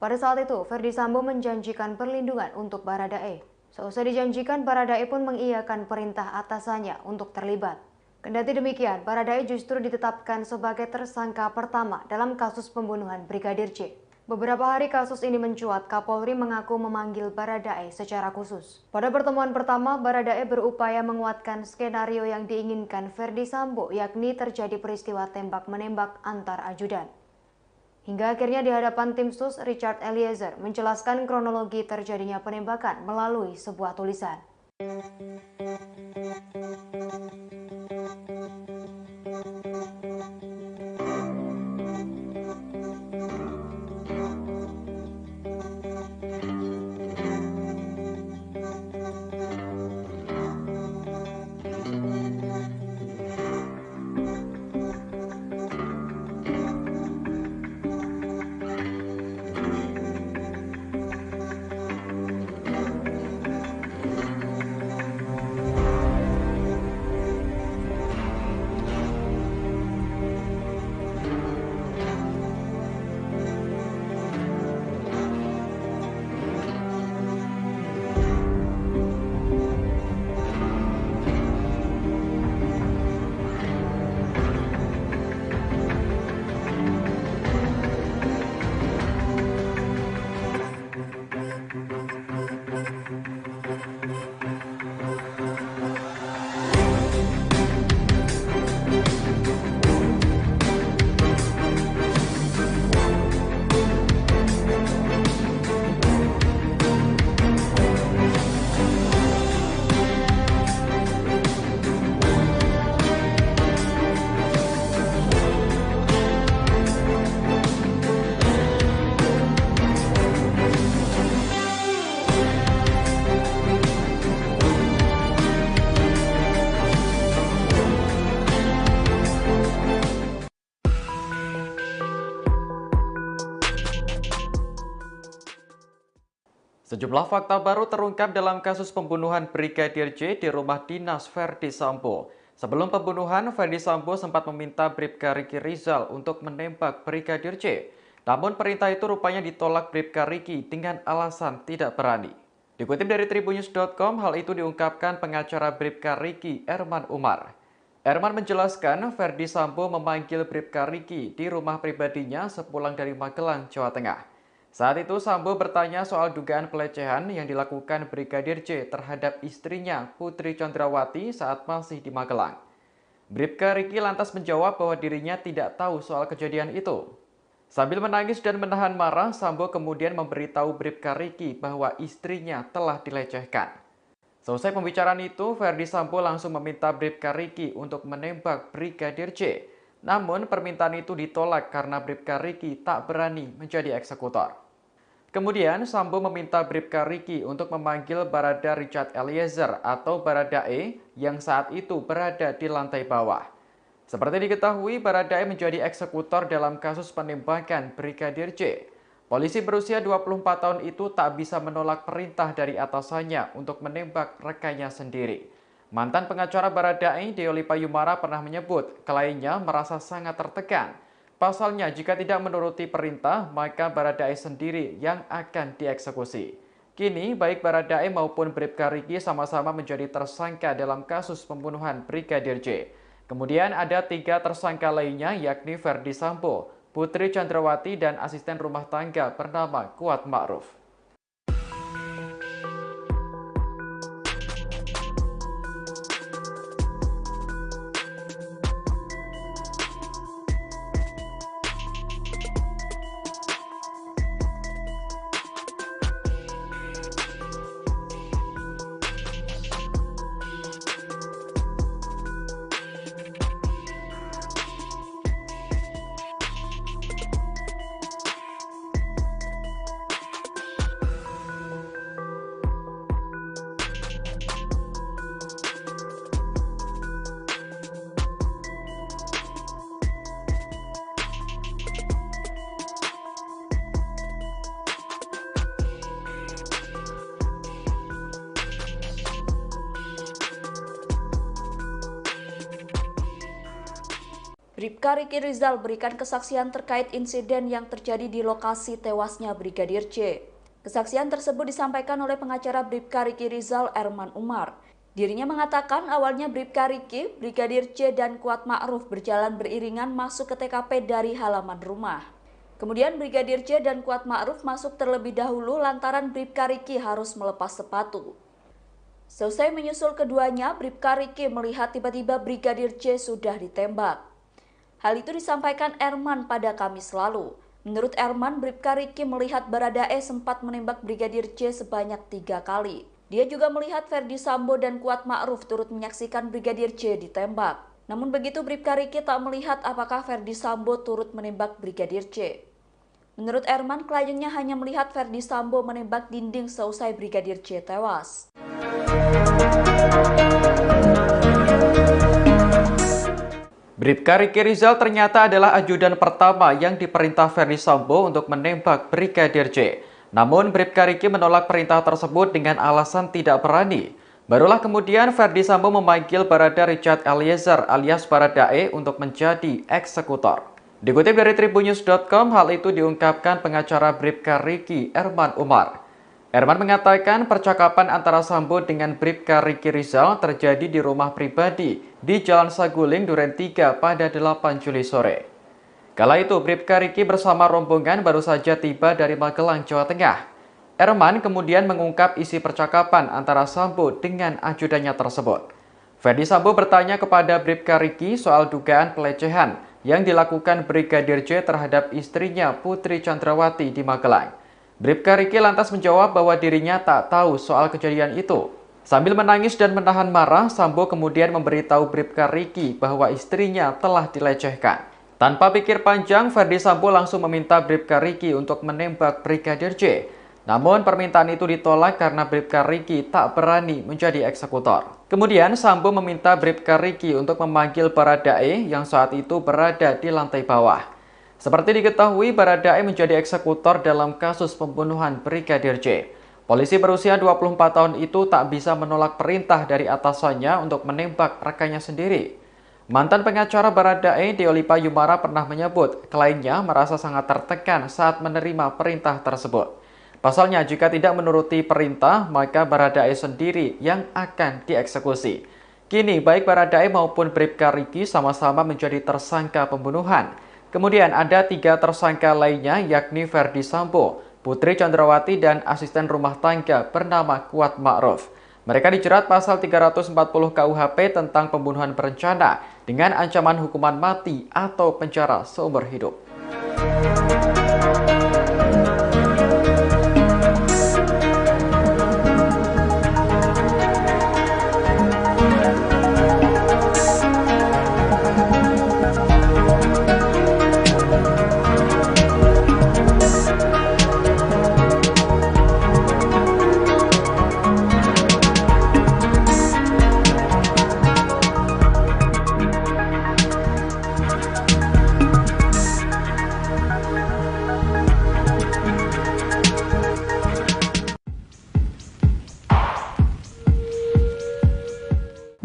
Pada saat itu, Ferdi Sambo menjanjikan perlindungan untuk Baradae. Seusai dijanjikan, Baradae pun mengiyakan perintah atasannya untuk terlibat. Kendati demikian, Baradae justru ditetapkan sebagai tersangka pertama dalam kasus pembunuhan Brigadir J. Beberapa hari kasus ini mencuat, Kapolri mengaku memanggil Baradae secara khusus. Pada pertemuan pertama, Baradae berupaya menguatkan skenario yang diinginkan Ferdi Sambo, yakni terjadi peristiwa tembak-menembak antar ajudan. Hingga akhirnya di hadapan tim sus, Richard Eliezer menjelaskan kronologi terjadinya penembakan melalui sebuah tulisan. Sejumlah fakta baru terungkap dalam kasus pembunuhan Brigadir J di rumah dinas Verdi Sambo. Sebelum pembunuhan, Verdi Sambo sempat meminta Bribka Riki Rizal untuk menembak Brigadir J. Namun perintah itu rupanya ditolak Bribka Riki dengan alasan tidak berani. Dikutip dari Tribunnews.com, hal itu diungkapkan pengacara Bribka Riki, Erman Umar. Erman menjelaskan Verdi Sambo memanggil Bribka Riki di rumah pribadinya sepulang dari Magelang, Jawa Tengah. Saat itu Sambo bertanya soal dugaan pelecehan yang dilakukan Brigadir J terhadap istrinya Putri Chandrawati saat masih di Magelang. Bribka Riki lantas menjawab bahwa dirinya tidak tahu soal kejadian itu. Sambil menangis dan menahan marah, Sambo kemudian memberitahu Bribka Riki bahwa istrinya telah dilecehkan. Selesai pembicaraan itu, Verdi Sambo langsung meminta Bribka Riki untuk menembak Brigadir J. Namun permintaan itu ditolak karena Bribka Riki tak berani menjadi eksekutor. Kemudian Sambo meminta Bribka Riki untuk memanggil Barada Richard Eliezer atau Baradae yang saat itu berada di lantai bawah. Seperti diketahui, Baradae menjadi eksekutor dalam kasus penembakan Brigadir J. Polisi berusia 24 tahun itu tak bisa menolak perintah dari atasannya untuk menembak rekannya sendiri. Mantan pengacara Baradae, Deoli Payumara, pernah menyebut kliennya merasa sangat tertekan. Pasalnya, jika tidak menuruti perintah, maka Baradae sendiri yang akan dieksekusi. Kini, baik Baradae maupun Bribka Riki sama-sama menjadi tersangka dalam kasus pembunuhan Brigadir J. Kemudian ada 3 tersangka lainnya, yakni Verdi Sambo, Putri Chandrawati, dan asisten rumah tangga bernama Kuat Ma'ruf. Bribka Riki Rizal berikan kesaksian terkait insiden yang terjadi di lokasi tewasnya Brigadir J. Kesaksian tersebut disampaikan oleh pengacara Bribka Riki Rizal, Erman Umar. Dirinya mengatakan awalnya Bribka Riki, Brigadir J, dan Kuat Ma'ruf berjalan beriringan masuk ke TKP dari halaman rumah. Kemudian Brigadir J dan Kuat Ma'ruf masuk terlebih dahulu lantaran Bribka Riki harus melepas sepatu. Selesai menyusul keduanya, Bribka Riki melihat tiba-tiba Brigadir J sudah ditembak. Hal itu disampaikan Erman pada Kamis lalu. Menurut Erman, Bribka Riki melihat Baradae sempat menembak Brigadir J sebanyak 3 kali. Dia juga melihat Verdi Sambo dan Kuat Ma'ruf turut menyaksikan Brigadir J ditembak. Namun begitu Bribka Riki tak melihat apakah Verdi Sambo turut menembak Brigadir J. Menurut Erman, kliennya hanya melihat Verdi Sambo menembak dinding seusai Brigadir J tewas. Bribka Riki Rizal ternyata adalah ajudan pertama yang diperintah Verdi Sambo untuk menembak Brigadir J. Namun Bribka Riki menolak perintah tersebut dengan alasan tidak berani. Barulah kemudian Verdi Sambo memanggil Barada Richard Eliezer alias Baradae untuk menjadi eksekutor. Dikutip dari Tribunnews.com, hal itu diungkapkan pengacara Bribka Riki, Erman Umar. Erman mengatakan percakapan antara Sambo dengan Bribka Riki Rizal terjadi di rumah pribadi di Jalan Saguling, Duren 3 pada 8 Juli sore. Kala itu Bribka Riki bersama rombongan baru saja tiba dari Magelang, Jawa Tengah. Erman kemudian mengungkap isi percakapan antara Sambo dengan ajudannya tersebut. Verdi Sambo bertanya kepada Bribka Riki soal dugaan pelecehan yang dilakukan Brigadir J terhadap istrinya Putri Chandrawati di Magelang. Bribka Riki lantas menjawab bahwa dirinya tak tahu soal kejadian itu. Sambil menangis dan menahan marah, Sambo kemudian memberitahu Bribka Riki bahwa istrinya telah dilecehkan. Tanpa pikir panjang, Verdi Sambo langsung meminta Bribka Riki untuk menembak Brigadir J. Namun permintaan itu ditolak karena Bribka Riki tak berani menjadi eksekutor. Kemudian Sambo meminta Bribka Riki untuk memanggil Baradae yang saat itu berada di lantai bawah. Seperti diketahui, Baradae menjadi eksekutor dalam kasus pembunuhan Brigadir J. Polisi berusia 24 tahun itu tak bisa menolak perintah dari atasannya untuk menembak rekannya sendiri. Mantan pengacara Baradae, Deolipa Yumara pernah menyebut kliennya merasa sangat tertekan saat menerima perintah tersebut. Pasalnya, jika tidak menuruti perintah, maka Baradae sendiri yang akan dieksekusi. Kini, baik Baradae maupun Bribka Riki sama-sama menjadi tersangka pembunuhan. Kemudian ada 3 tersangka lainnya, yakni Ferdi Sambo, Putri Chandrawati, dan asisten rumah tangga bernama Kuat Ma'ruf. Mereka dijerat pasal 340 KUHP tentang pembunuhan berencana dengan ancaman hukuman mati atau penjara seumur hidup.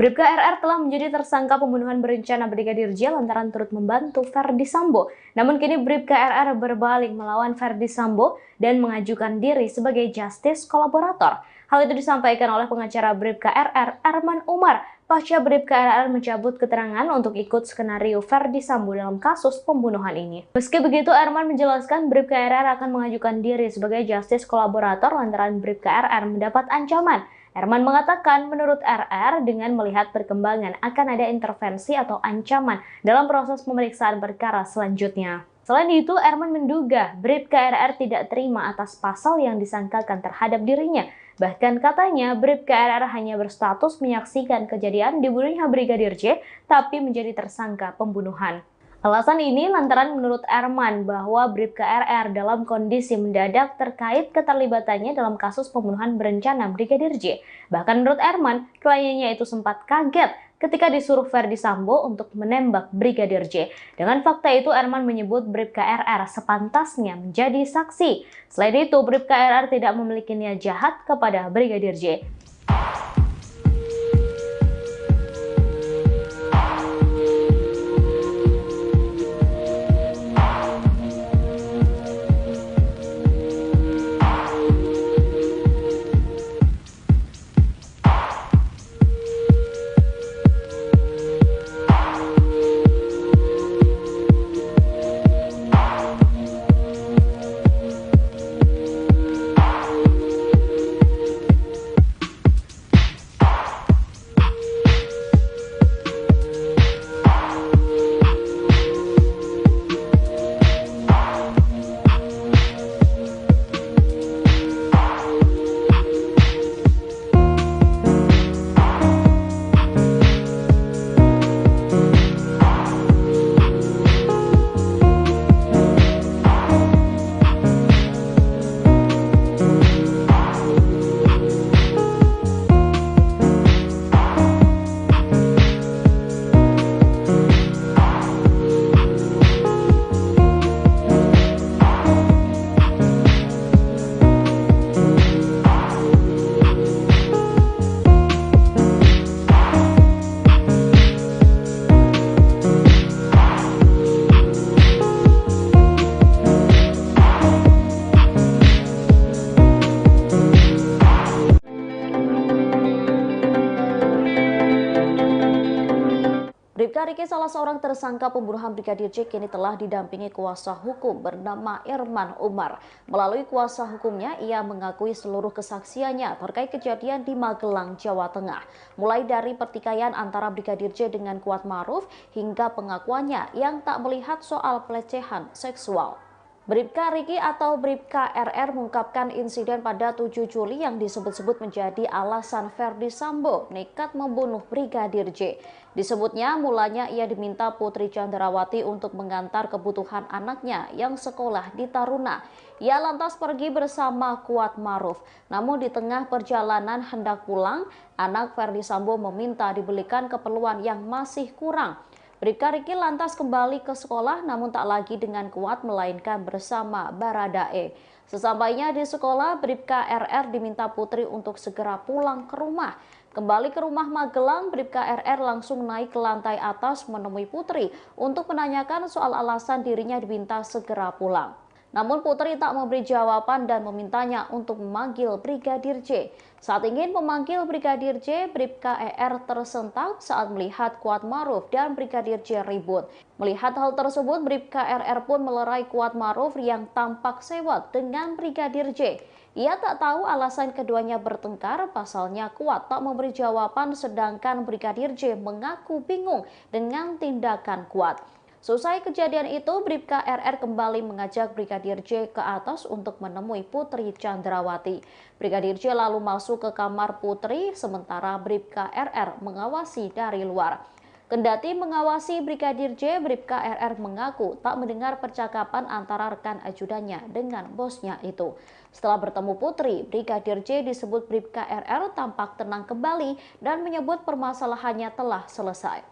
Bribka RR telah menjadi tersangka pembunuhan berencana Brigadir J lantaran turut membantu Ferdi Sambo. Namun kini Bribka RR berbalik melawan Ferdi Sambo dan mengajukan diri sebagai justice kolaborator. Hal itu disampaikan oleh pengacara Bribka RR, Erman Umar, pasca Bribka RR mencabut keterangan untuk ikut skenario Ferdi Sambo dalam kasus pembunuhan ini. Meski begitu, Erman menjelaskan Bribka RR akan mengajukan diri sebagai justice kolaborator lantaran Bribka RR mendapat ancaman. Erman mengatakan menurut RR dengan melihat perkembangan akan ada intervensi atau ancaman dalam proses pemeriksaan perkara selanjutnya. Selain itu, Erman menduga Bribka RR tidak terima atas pasal yang disangkakan terhadap dirinya. Bahkan katanya Bribka RR hanya berstatus menyaksikan kejadian dibunuhnya Brigadir J, tapi menjadi tersangka pembunuhan. Alasan ini lantaran menurut Erman bahwa Bribka RR dalam kondisi mendadak terkait keterlibatannya dalam kasus pembunuhan berencana Brigadir J. Bahkan menurut Erman, kliennya itu sempat kaget ketika disuruh Ferdi Sambo untuk menembak Brigadir J. Dengan fakta itu, Erman menyebut Bribka RR sepantasnya menjadi saksi. Selain itu, Bribka RR tidak memiliki niat jahat kepada Brigadir J. Bribka Riki, salah seorang tersangka pembunuhan Brigadir J, kini telah didampingi kuasa hukum bernama Erman Umar. Melalui kuasa hukumnya, ia mengakui seluruh kesaksiannya terkait kejadian di Magelang, Jawa Tengah. Mulai dari pertikaian antara Brigadir J dengan Kuat Ma'ruf hingga pengakuannya yang tak melihat soal pelecehan seksual. Bribka Riki atau Bribka RR mengungkapkan insiden pada 7 Juli yang disebut-sebut menjadi alasan Ferdi Sambo nekat membunuh Brigadir J. Disebutnya mulanya ia diminta Putri Chandrawati untuk mengantar kebutuhan anaknya yang sekolah di Taruna. Ia lantas pergi bersama Kuat Ma'ruf. Namun di tengah perjalanan hendak pulang, anak Ferdi Sambo meminta dibelikan keperluan yang masih kurang. Bribka Riki lantas kembali ke sekolah namun tak lagi dengan Kuat melainkan bersama Baradae. Sesampainya di sekolah, Bribka RR diminta Putri untuk segera pulang ke rumah. Kembali ke rumah Magelang, Bribka RR langsung naik ke lantai atas menemui Putri untuk menanyakan soal alasan dirinya diminta segera pulang. Namun Putri tak memberi jawaban dan memintanya untuk memanggil Brigadir J. Saat ingin memanggil Brigadir J, Bribka ER tersentak saat melihat Kuat Maruf dan Brigadir J ribut. Melihat hal tersebut, Bribka RR pun melerai Kuat Maruf yang tampak sewot dengan Brigadir J. Ia tak tahu alasan keduanya bertengkar, pasalnya Kuat tak memberi jawaban sedangkan Brigadir J mengaku bingung dengan tindakan Kuat. Selesai kejadian itu, Bribka RR kembali mengajak Brigadir J ke atas untuk menemui Putri Chandrawati. Brigadir J lalu masuk ke kamar Putri, sementara Bribka RR mengawasi dari luar. Kendati mengawasi Brigadir J, Bribka RR mengaku tak mendengar percakapan antara rekan ajudannya dengan bosnya itu. Setelah bertemu Putri, Brigadir J disebut Bribka RR tampak tenang kembali dan menyebut permasalahannya telah selesai.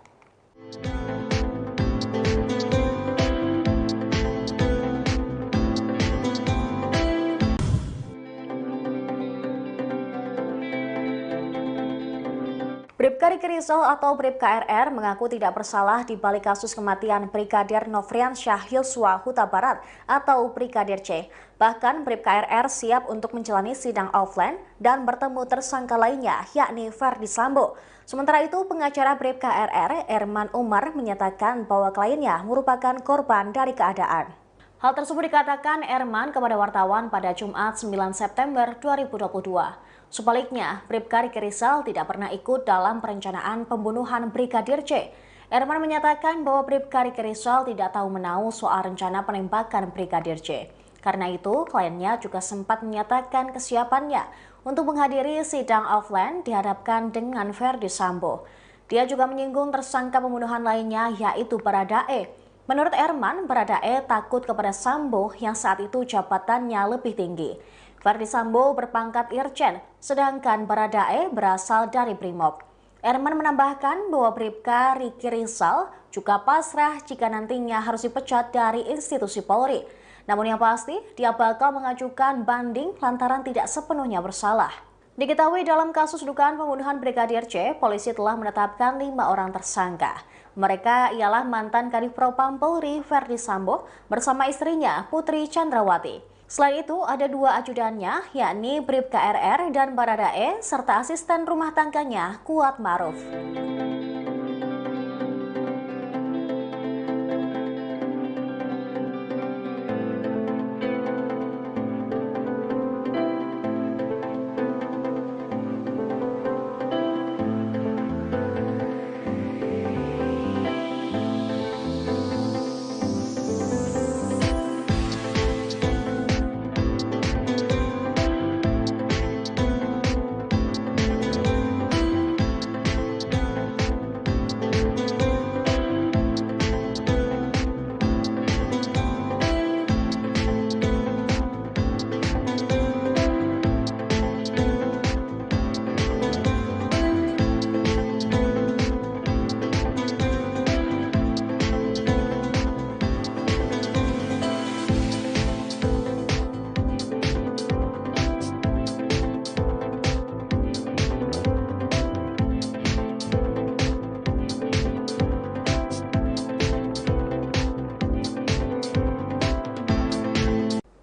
Bribka Riki Rizal atau Bribka RR mengaku tidak bersalah di balik kasus kematian Brigadir Nofriansyah Yosua Huta Barat atau Brigadir C. Bahkan Bribka RR siap untuk menjalani sidang offline dan bertemu tersangka lainnya yakni Ferdi Sambo. Sementara itu pengacara Bribka RR, Erman Umar, menyatakan bahwa kliennya merupakan korban dari keadaan. Hal tersebut dikatakan Erman kepada wartawan pada Jumat 9 September 2022. Sebaliknya, Bribka Riki Rizal tidak pernah ikut dalam perencanaan pembunuhan Brigadir J. Erman menyatakan bahwa Bribka Riki Rizal tidak tahu menahu soal rencana penembakan Brigadir J. Karena itu, kliennya juga sempat menyatakan kesiapannya untuk menghadiri sidang offline dihadapkan dengan Ferdi Sambo. Dia juga menyinggung tersangka pembunuhan lainnya yaitu Baradae. Menurut Erman, Baradae takut kepada Sambo yang saat itu jabatannya lebih tinggi. Ferdi Sambo berpangkat Irjen, sedangkan Baradae berasal dari Brimob. Erman menambahkan bahwa Bribka Riki Rizal juga pasrah jika nantinya harus dipecat dari institusi Polri. Namun yang pasti, dia bakal mengajukan banding lantaran tidak sepenuhnya bersalah. Diketahui dalam kasus dugaan pembunuhan Brigadir C, polisi telah menetapkan 5 orang tersangka. Mereka ialah mantan Kadif Propam Polri Ferdi Sambo bersama istrinya Putri Chandrawati. Selain itu, ada 2 ajudannya, yakni Bribka RR dan Baradae, serta asisten rumah tangganya Kuat Maruf.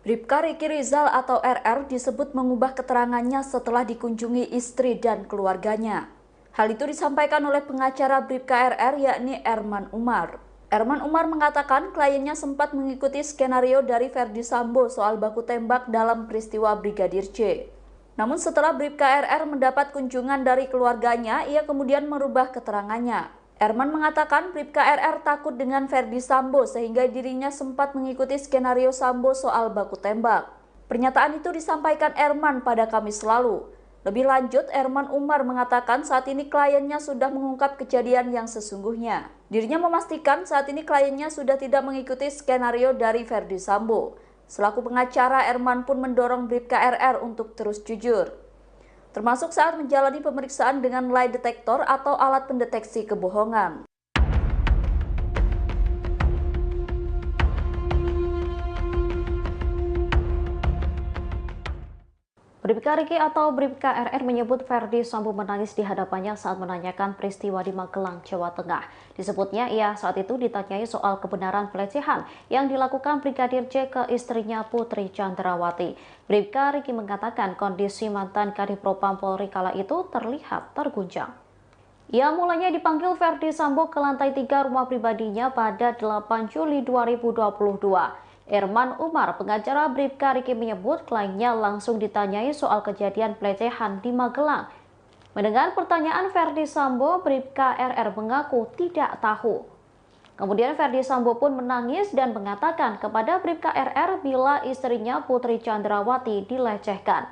Bribka Riki Rizal atau RR disebut mengubah keterangannya setelah dikunjungi istri dan keluarganya. Hal itu disampaikan oleh pengacara Bribka RR yakni Erman Umar. Erman Umar mengatakan kliennya sempat mengikuti skenario dari Ferdi Sambo soal baku tembak dalam peristiwa Brigadir J. Namun setelah Bribka RR mendapat kunjungan dari keluarganya, ia kemudian merubah keterangannya. Erman mengatakan Bribka RR takut dengan Ferdi Sambo sehingga dirinya sempat mengikuti skenario Sambo soal baku tembak. Pernyataan itu disampaikan Erman pada Kamis lalu. Lebih lanjut, Erman Umar mengatakan saat ini kliennya sudah mengungkap kejadian yang sesungguhnya. Dirinya memastikan saat ini kliennya sudah tidak mengikuti skenario dari Ferdi Sambo. Selaku pengacara, Erman pun mendorong Bribka RR untuk terus jujur, termasuk saat menjalani pemeriksaan dengan lie detector atau alat pendeteksi kebohongan. Bribka Riki atau Bribka RR menyebut Ferdi Sambo menangis di hadapannya saat menanyakan peristiwa di Magelang, Jawa Tengah. Disebutnya ia saat itu ditanyai soal kebenaran pelecehan yang dilakukan Brigadir J ke istrinya Putri Chandrawati. Bribka Riki mengatakan kondisi mantan Kadifropam Polri kala itu terlihat terguncang. Ia mulanya dipanggil Ferdi Sambo ke lantai 3 rumah pribadinya pada 8 Juli 2022. Erman Umar, pengacara Bribka Riki menyebut kliennya langsung ditanyai soal kejadian pelecehan di Magelang. Mendengar pertanyaan Ferdi Sambo, Bribka RR mengaku tidak tahu. Kemudian Ferdi Sambo pun menangis dan mengatakan kepada Bribka RR bila istrinya Putri Chandrawati dilecehkan.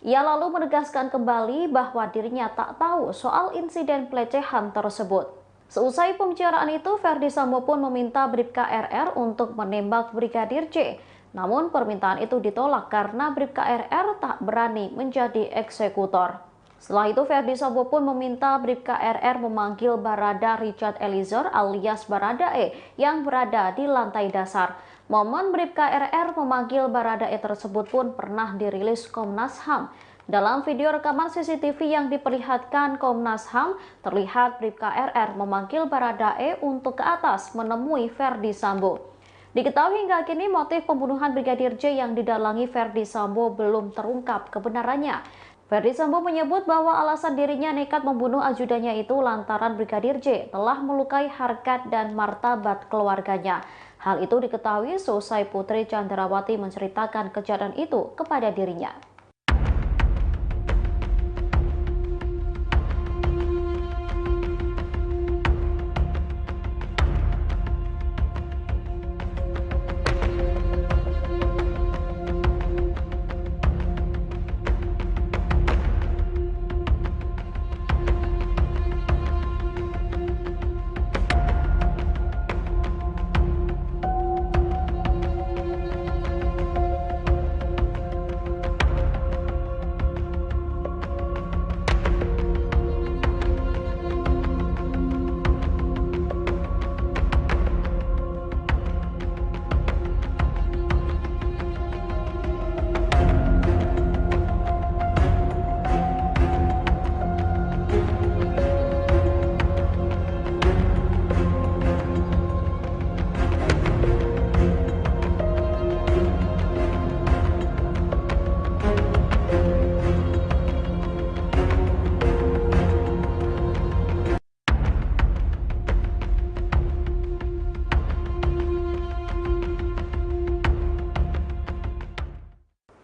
Ia lalu menegaskan kembali bahwa dirinya tak tahu soal insiden pelecehan tersebut. Seusai pembicaraan itu, Ferdi Sambo pun meminta Bribka RR untuk menembak Brigadir J. Namun permintaan itu ditolak karena Bribka RR tak berani menjadi eksekutor. Setelah itu, Ferdi Sambo pun meminta Bribka RR memanggil Barada Richard Eliezer alias Baradae yang berada di lantai dasar. Momen Bribka RR memanggil Baradae tersebut pun pernah dirilis Komnas HAM. Dalam video rekaman CCTV yang diperlihatkan Komnas HAM, terlihat Bribka RR memanggil Baradae untuk ke atas menemui Ferdi Sambo. Diketahui hingga kini motif pembunuhan Brigadir J yang didalangi Ferdi Sambo belum terungkap kebenarannya. Ferdi Sambo menyebut bahwa alasan dirinya nekat membunuh ajudannya itu lantaran Brigadir J telah melukai harkat dan martabat keluarganya. Hal itu diketahui seusai Putri Chandrawati menceritakan kejadian itu kepada dirinya.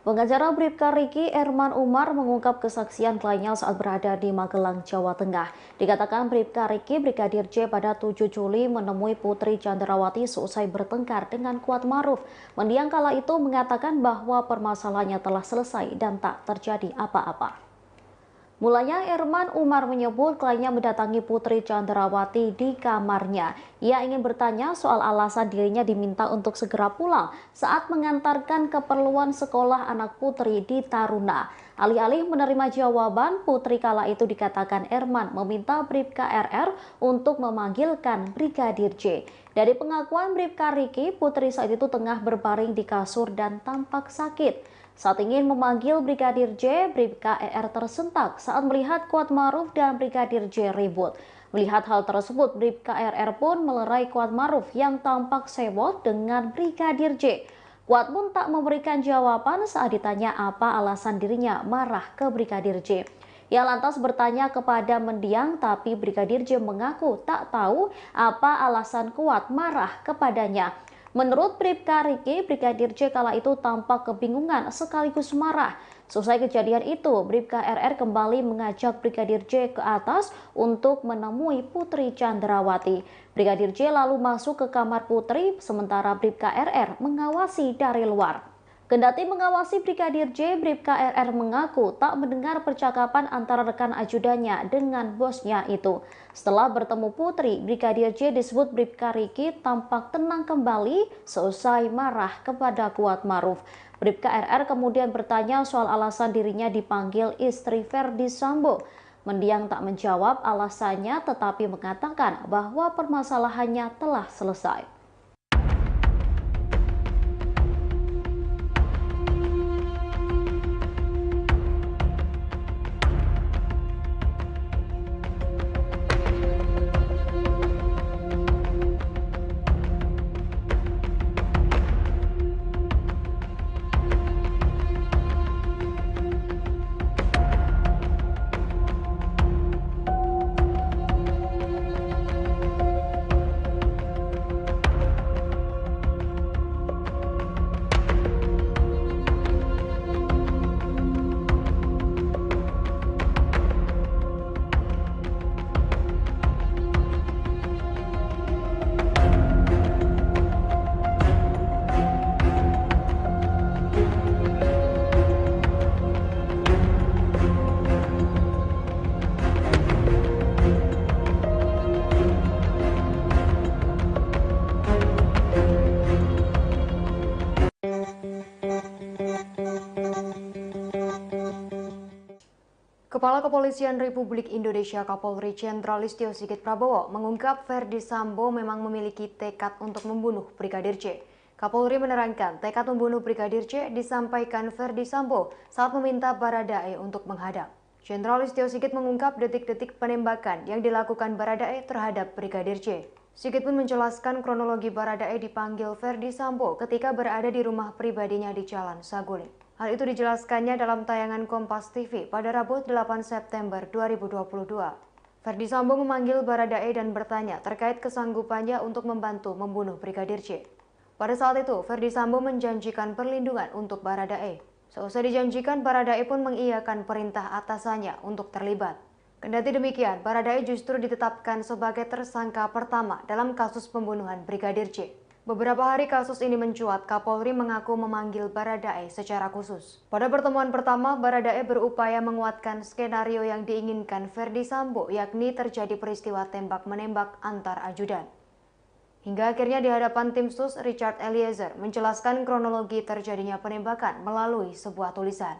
Pengacara Bribka Riki, Erman Umar, mengungkap kesaksian kliennya saat berada di Magelang, Jawa Tengah. Dikatakan Bribka Riki, Brigadir J pada 7 Juli menemui Putri Chandrawati seusai bertengkar dengan Kuat Maruf. Mendiang kala itu mengatakan bahwa permasalahannya telah selesai dan tak terjadi apa-apa. Mulanya Erman Umar menyebut kliennya mendatangi Putri Chandrawati di kamarnya. Ia ingin bertanya soal alasan dirinya diminta untuk segera pulang saat mengantarkan keperluan sekolah anak Putri di Taruna. Alih-alih menerima jawaban, Putri kala itu dikatakan Erman meminta Bribka RR untuk memanggilkan Brigadir J. Dari pengakuan Bribka Riki, Putri saat itu tengah berbaring di kasur dan tampak sakit. Saat ingin memanggil Brigadir J, Bribka RR tersentak saat melihat Kuat Maruf dan Brigadir J ribut. Melihat hal tersebut, Bribka RR pun melerai Kuat Maruf yang tampak sewot dengan Brigadir J. Kuat pun tak memberikan jawaban saat ditanya apa alasan dirinya marah ke Brigadir J. Ia lantas bertanya kepada mendiang, tapi Brigadir J mengaku tak tahu apa alasan Kuat marah kepadanya. Menurut Bribka Riki, Brigadir J kala itu tampak kebingungan sekaligus marah. Selesai kejadian itu, Bribka RR kembali mengajak Brigadir J ke atas untuk menemui Putri Chandrawati. Brigadir J lalu masuk ke kamar Putri, sementara Bribka RR mengawasi dari luar. Kendati mengawasi Brigadir J, Bribka RR mengaku tak mendengar percakapan antara rekan ajudannya dengan bosnya itu. Setelah bertemu Putri, Brigadir J disebut Bribka Riki tampak tenang kembali seusai marah kepada Kuat Maruf. Bribka RR kemudian bertanya soal alasan dirinya dipanggil istri Ferdi Sambo. Mendiang tak menjawab alasannya tetapi mengatakan bahwa permasalahannya telah selesai. Kepala Kepolisian Republik Indonesia Kapolri Jenderal Listio Sigit Prabowo mengungkap Ferdi Sambo memang memiliki tekad untuk membunuh Brigadir J. Kapolri menerangkan tekad membunuh Brigadir J disampaikan Ferdi Sambo saat meminta Baradae untuk menghadap. Jenderal Listio Sigit mengungkap detik-detik penembakan yang dilakukan Baradae terhadap Brigadir J. Sigit pun menjelaskan kronologi Baradae dipanggil Ferdi Sambo ketika berada di rumah pribadinya di Jalan Saguling. Hal itu dijelaskannya dalam tayangan Kompas TV pada Rabu 8 September 2022. Ferdi Sambo memanggil Baradae dan bertanya terkait kesanggupannya untuk membantu membunuh Brigadir J. Pada saat itu, Ferdi Sambo menjanjikan perlindungan untuk Baradae. Seusai dijanjikan, Baradae pun mengiyakan perintah atasannya untuk terlibat. Kendati demikian, Baradae justru ditetapkan sebagai tersangka pertama dalam kasus pembunuhan Brigadir J. Beberapa hari kasus ini mencuat, Kapolri mengaku memanggil Baradae secara khusus. Pada pertemuan pertama, Baradae berupaya menguatkan skenario yang diinginkan Ferdi Sambo, yakni terjadi peristiwa tembak-menembak antar ajudan. Hingga akhirnya di hadapan tim sus, Richard Eliezer menjelaskan kronologi terjadinya penembakan melalui sebuah tulisan.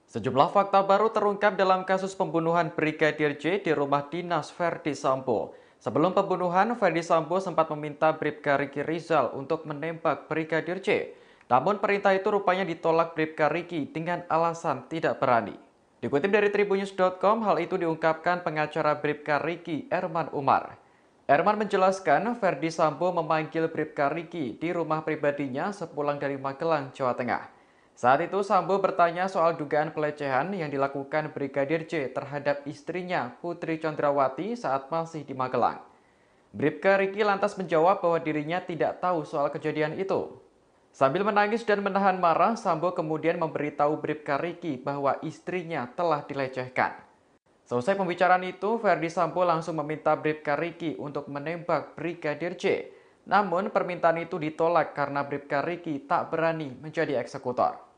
Sejumlah fakta baru terungkap dalam kasus pembunuhan Brigadir J di rumah dinas Ferdi Sambo. Sebelum pembunuhan, Ferdi Sambo sempat meminta Bribka Riki Rizal untuk menembak Brigadir J. Namun perintah itu rupanya ditolak Bribka Riki dengan alasan tidak berani. Dikutip dari Tribunnews.com, hal itu diungkapkan pengacara Bribka Riki, Erman Umar. Erman menjelaskan Ferdi Sambo memanggil Bribka Riki di rumah pribadinya sepulang dari Magelang, Jawa Tengah. Saat itu Sambo bertanya soal dugaan pelecehan yang dilakukan Brigadir J terhadap istrinya Putri Chandrawati saat masih di Magelang. Bribka Riki lantas menjawab bahwa dirinya tidak tahu soal kejadian itu. Sambil menangis dan menahan marah, Sambo kemudian memberitahu Bribka Riki bahwa istrinya telah dilecehkan. Selesai pembicaraan itu, Ferdi Sambo langsung meminta Bribka Riki untuk menembak Brigadir J. Namun permintaan itu ditolak karena Bribka Riki tak berani menjadi eksekutor.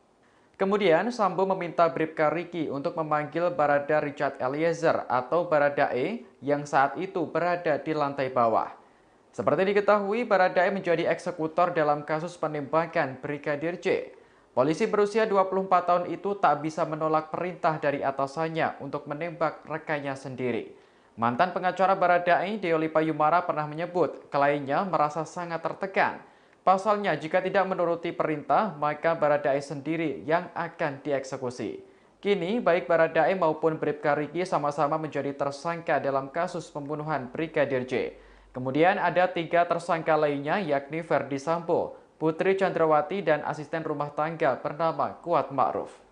Kemudian Sambo meminta Bribka Riki untuk memanggil Barada Richard Eliezer atau Baradae yang saat itu berada di lantai bawah. Seperti diketahui, Baradae menjadi eksekutor dalam kasus penembakan Brigadir J. Polisi berusia 24 tahun itu tak bisa menolak perintah dari atasannya untuk menembak rekannya sendiri. Mantan pengacara Baradae, Deoli Payumara, pernah menyebut kliennya merasa sangat tertekan. Pasalnya, jika tidak menuruti perintah, maka Baradae sendiri yang akan dieksekusi. Kini, baik Baradae maupun Bribka Riki sama-sama menjadi tersangka dalam kasus pembunuhan Brigadir J. Kemudian ada 3 tersangka lainnya, yakni Ferdi Sambo, Putri Chandrawati, dan asisten rumah tangga bernama Kuat Ma'ruf.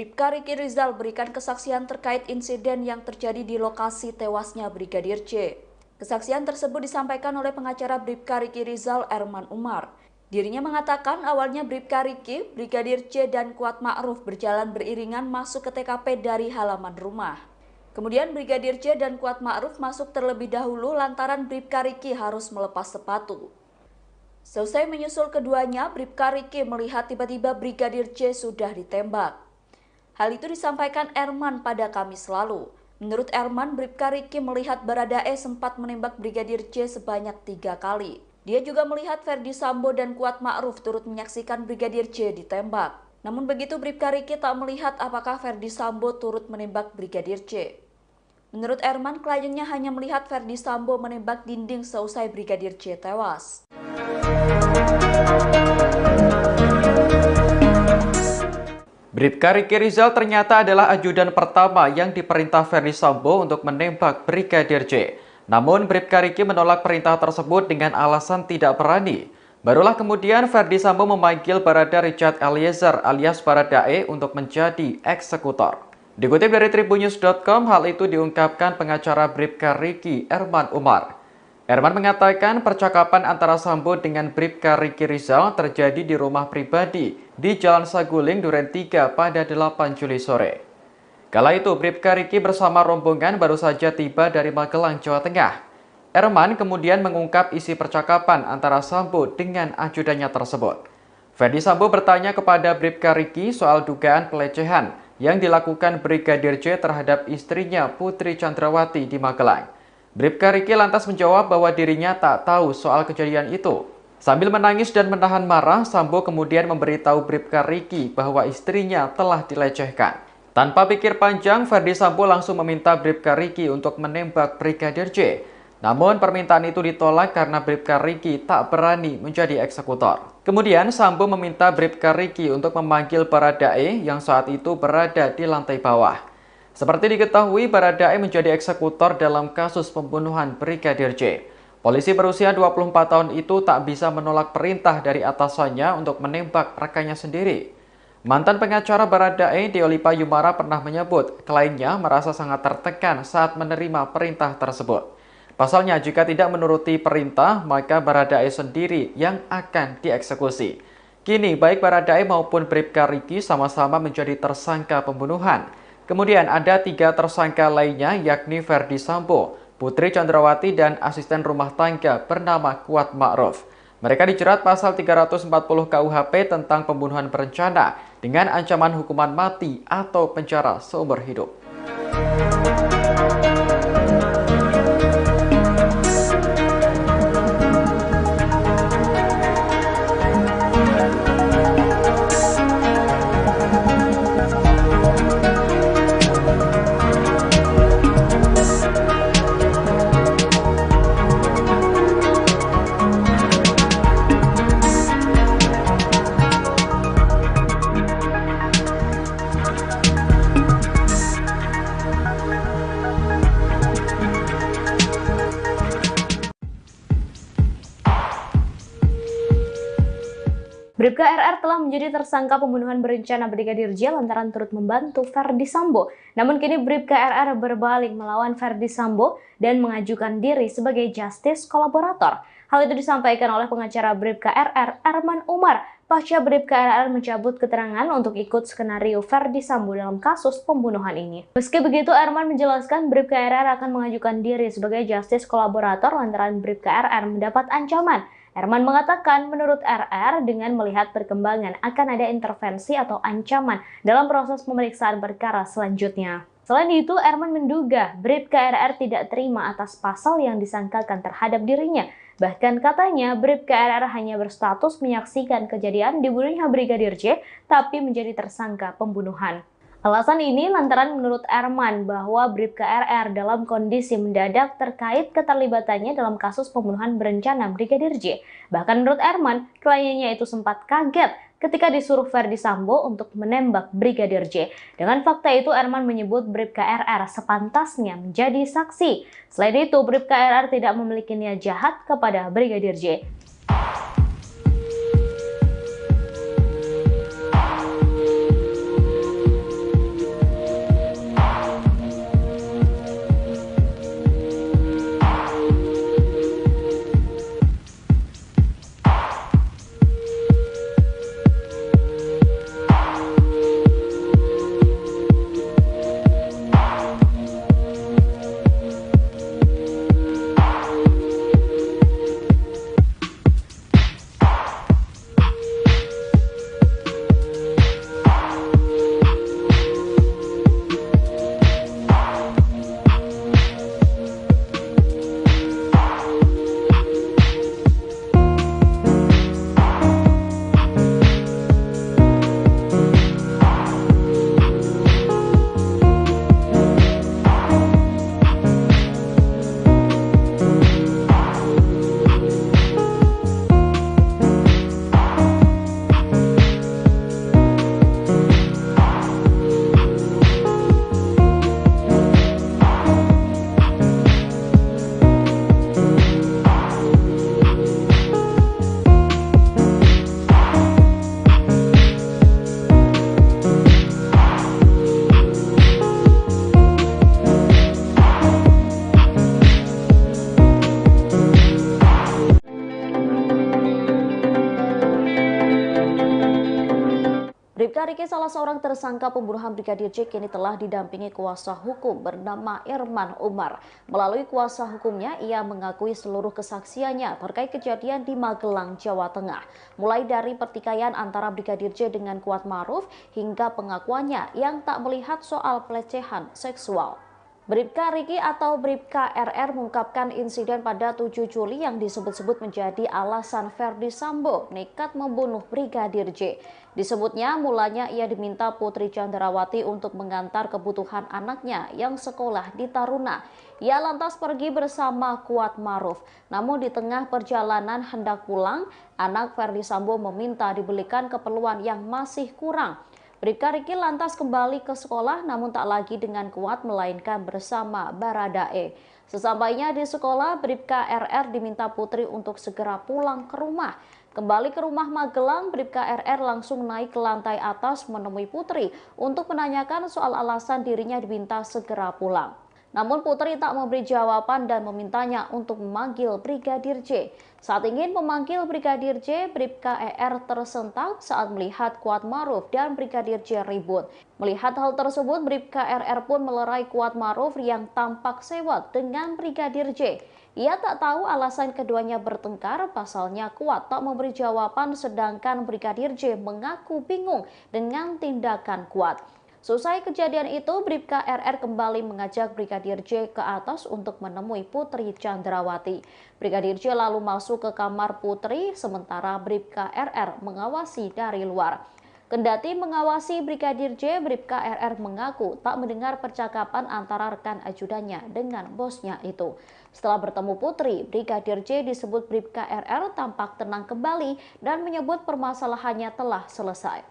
Bribka Riki Rizal berikan kesaksian terkait insiden yang terjadi di lokasi tewasnya Brigadir C. Kesaksian tersebut disampaikan oleh pengacara Bribka Riki Rizal, Erman Umar. Dirinya mengatakan awalnya Bribka Riki, Brigadir C, dan Kuat Ma'ruf berjalan beriringan masuk ke TKP dari halaman rumah. Kemudian Brigadir C dan Kuat Ma'ruf masuk terlebih dahulu lantaran Bribka Riki harus melepas sepatu. Selesai menyusul keduanya, Bribka Riki melihat tiba-tiba Brigadir C sudah ditembak. Hal itu disampaikan Erman pada Kamis lalu. Menurut Erman, Bribka Riki melihat Baradae sempat menembak Brigadir C sebanyak 3 kali. Dia juga melihat Ferdi Sambo dan Kuat Ma'ruf turut menyaksikan Brigadir C ditembak. Namun begitu Bribka Riki tak melihat apakah Ferdi Sambo turut menembak Brigadir C. Menurut Erman, kliennya hanya melihat Ferdi Sambo menembak dinding seusai Brigadir C tewas. Bribka Riki Rizal ternyata adalah ajudan pertama yang diperintah Ferdi Sambo untuk menembak Brigadir C. Namun Bribka Riki menolak perintah tersebut dengan alasan tidak berani. Barulah kemudian Ferdi Sambo memanggil Barada Richard Eliezer alias Baradae untuk menjadi eksekutor. Dikutip dari tribunnews.com, hal itu diungkapkan pengacara Bribka Riki, Erman Umar. Erman mengatakan percakapan antara Sambo dengan Bribka Riki Rizal terjadi di rumah pribadi di Jalan Saguling, Duren 3 pada 8 Juli sore. Kala itu, Bribka Riki bersama rombongan baru saja tiba dari Magelang, Jawa Tengah. Erman kemudian mengungkap isi percakapan antara Sambo dengan ajudannya tersebut. Ferdi Sambo bertanya kepada Bribka Riki soal dugaan pelecehan yang dilakukan Brigadir C terhadap istrinya Putri Chandrawati di Magelang. Bribka Riki lantas menjawab bahwa dirinya tak tahu soal kejadian itu. Sambil menangis dan menahan marah, Sambo kemudian memberitahu Bribka Riki bahwa istrinya telah dilecehkan. Tanpa pikir panjang, Ferdi Sambo langsung meminta Bribka Riki untuk menembak Brigadir C. Namun permintaan itu ditolak karena Bribka Riki tak berani menjadi eksekutor. Kemudian Sambo meminta Bribka Riki untuk memanggil Baradae yang saat itu berada di lantai bawah. Seperti diketahui, Baradae menjadi eksekutor dalam kasus pembunuhan Brigadir C. Polisi berusia 24 tahun itu tak bisa menolak perintah dari atasannya untuk menembak rekannya sendiri. Mantan pengacara Baradae, Deolipa Yumara, pernah menyebut kliennya merasa sangat tertekan saat menerima perintah tersebut. Pasalnya, jika tidak menuruti perintah, maka Baradae sendiri yang akan dieksekusi. Kini, baik Baradae maupun Bribka Riki sama-sama menjadi tersangka pembunuhan. Kemudian ada 3 tersangka lainnya, yakni Ferdi Sambo, Putri Chandrawati, dan asisten rumah tangga bernama Kuat Ma'ruf. Mereka dijerat pasal 340 KUHP tentang pembunuhan berencana dengan ancaman hukuman mati atau penjara seumur hidup. Bribka RR telah menjadi tersangka pembunuhan berencana Brigadir J lantaran turut membantu Ferdi Sambo. Namun kini Bribka RR berbalik melawan Ferdi Sambo dan mengajukan diri sebagai justice kolaborator. Hal itu disampaikan oleh pengacara Bribka RR, Erman Umar, pasca Bribka RR mencabut keterangan untuk ikut skenario Ferdi Sambo dalam kasus pembunuhan ini. Meski begitu, Erman menjelaskan Bribka RR akan mengajukan diri sebagai justice kolaborator lantaran Bribka RR mendapat ancaman. Erman mengatakan menurut RR dengan melihat perkembangan akan ada intervensi atau ancaman dalam proses pemeriksaan perkara selanjutnya. Selain itu, Erman menduga Bribka RR tidak terima atas pasal yang disangkakan terhadap dirinya. Bahkan katanya Bribka RR hanya berstatus menyaksikan kejadian dibunuhnya Brigadir J, tapi menjadi tersangka pembunuhan. Alasan ini lantaran menurut Erman bahwa Bribka RR dalam kondisi mendadak terkait keterlibatannya dalam kasus pembunuhan berencana Brigadir J. Bahkan menurut Erman, kliennya itu sempat kaget ketika disuruh Ferdi Sambo untuk menembak Brigadir J. Dengan fakta itu, Erman menyebut Bribka RR sepantasnya menjadi saksi. Selain itu, Bribka RR tidak memiliki niat jahat kepada Brigadir J. Riki, salah seorang tersangka pembunuhan Brigadir J, kini telah didampingi kuasa hukum bernama Erman Umar. Melalui kuasa hukumnya, ia mengakui seluruh kesaksiannya terkait kejadian di Magelang, Jawa Tengah. Mulai dari pertikaian antara Brigadir J dengan Kuat Maruf hingga pengakuannya yang tak melihat soal pelecehan seksual. Bribka Riki atau Bribka RR mengungkapkan insiden pada 7 Juli yang disebut-sebut menjadi alasan Ferdi Sambo nekat membunuh Brigadir J. Disebutnya mulanya ia diminta Putri Chandrawati untuk mengantar kebutuhan anaknya yang sekolah di Taruna. Ia lantas pergi bersama Kuat Maruf. Namun di tengah perjalanan hendak pulang, anak Ferdi Sambo meminta dibelikan keperluan yang masih kurang. Bribka Riki lantas kembali ke sekolah namun tak lagi dengan Kuat melainkan bersama Baradae. Sesampainya di sekolah, Bribka RR diminta Putri untuk segera pulang ke rumah. Kembali ke rumah Magelang, Bribka RR langsung naik ke lantai atas menemui Putri untuk menanyakan soal alasan dirinya diminta segera pulang. Namun Putri tak memberi jawaban dan memintanya untuk memanggil Brigadir J. Saat ingin memanggil Brigadir J, Bribka ER tersentak saat melihat Kuat Maruf dan Brigadir J ribut. Melihat hal tersebut, Bribka RR pun melerai Kuat Maruf yang tampak sewot dengan Brigadir J. Ia tak tahu alasan keduanya bertengkar, pasalnya Kuat tak memberi jawaban sedangkan Brigadir J mengaku bingung dengan tindakan Kuat. Selesai kejadian itu, Bribka RR kembali mengajak Brigadir J ke atas untuk menemui Putri Chandrawati. Brigadir J lalu masuk ke kamar Putri, sementara Bribka RR mengawasi dari luar. Kendati mengawasi Brigadir J, Bribka RR mengaku tak mendengar percakapan antara rekan ajudannya dengan bosnya itu. Setelah bertemu Putri, Brigadir J disebut Bribka RR tampak tenang kembali dan menyebut permasalahannya telah selesai.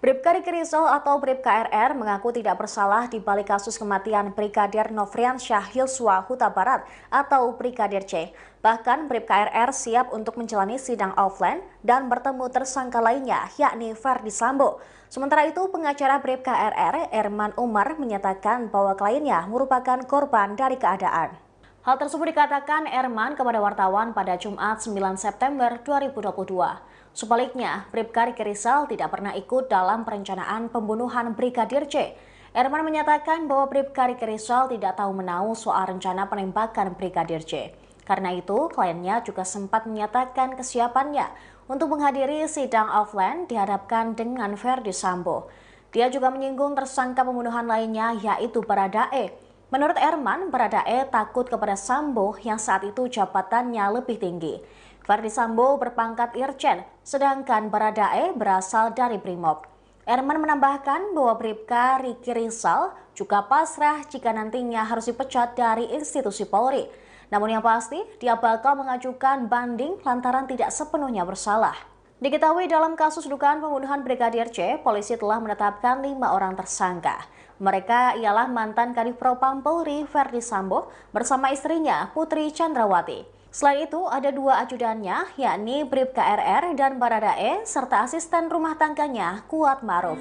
Bribka Riki Rizal atau Bribka RR mengaku tidak bersalah di balik kasus kematian Brigadir Nofriansyah Yosua Huta Barat atau Brigadir J. Bahkan Bribka RR siap untuk menjalani sidang offline dan bertemu tersangka lainnya yakni Ferdi Sambo. Sementara itu pengacara Bribka RR, Erman Umar, menyatakan bahwa kliennya merupakan korban dari keadaan. Hal tersebut dikatakan Erman kepada wartawan pada Jumat 9 September 2022. Sebaliknya, Bribka Riki Rizal tidak pernah ikut dalam perencanaan pembunuhan Brigadir J. Erman menyatakan bahwa Bribka Riki Rizal tidak tahu menahu soal rencana penembakan Brigadir J. Karena itu, kliennya juga sempat menyatakan kesiapannya untuk menghadiri sidang offline dihadapkan dengan Ferdi Sambo. Dia juga menyinggung tersangka pembunuhan lainnya yaitu Baradae. Menurut Erman, Baradae takut kepada Sambo yang saat itu jabatannya lebih tinggi. Ferdi Sambo berpangkat Irjen, sedangkan Baradae berasal dari Brimob. Erman menambahkan bahwa Bribka Riki Rizal juga pasrah jika nantinya harus dipecat dari institusi Polri. Namun yang pasti, dia bakal mengajukan banding lantaran tidak sepenuhnya bersalah. Diketahui dalam kasus dugaan pembunuhan Brigadir J, polisi telah menetapkan 5 orang tersangka. Mereka ialah mantan Kadif Propam Polri Ferdi Sambo bersama istrinya Putri Chandrawati. Selain itu, ada 2 ajudannya, yakni Bribka RR dan Baradae, serta asisten rumah tangganya Kuat Maruf.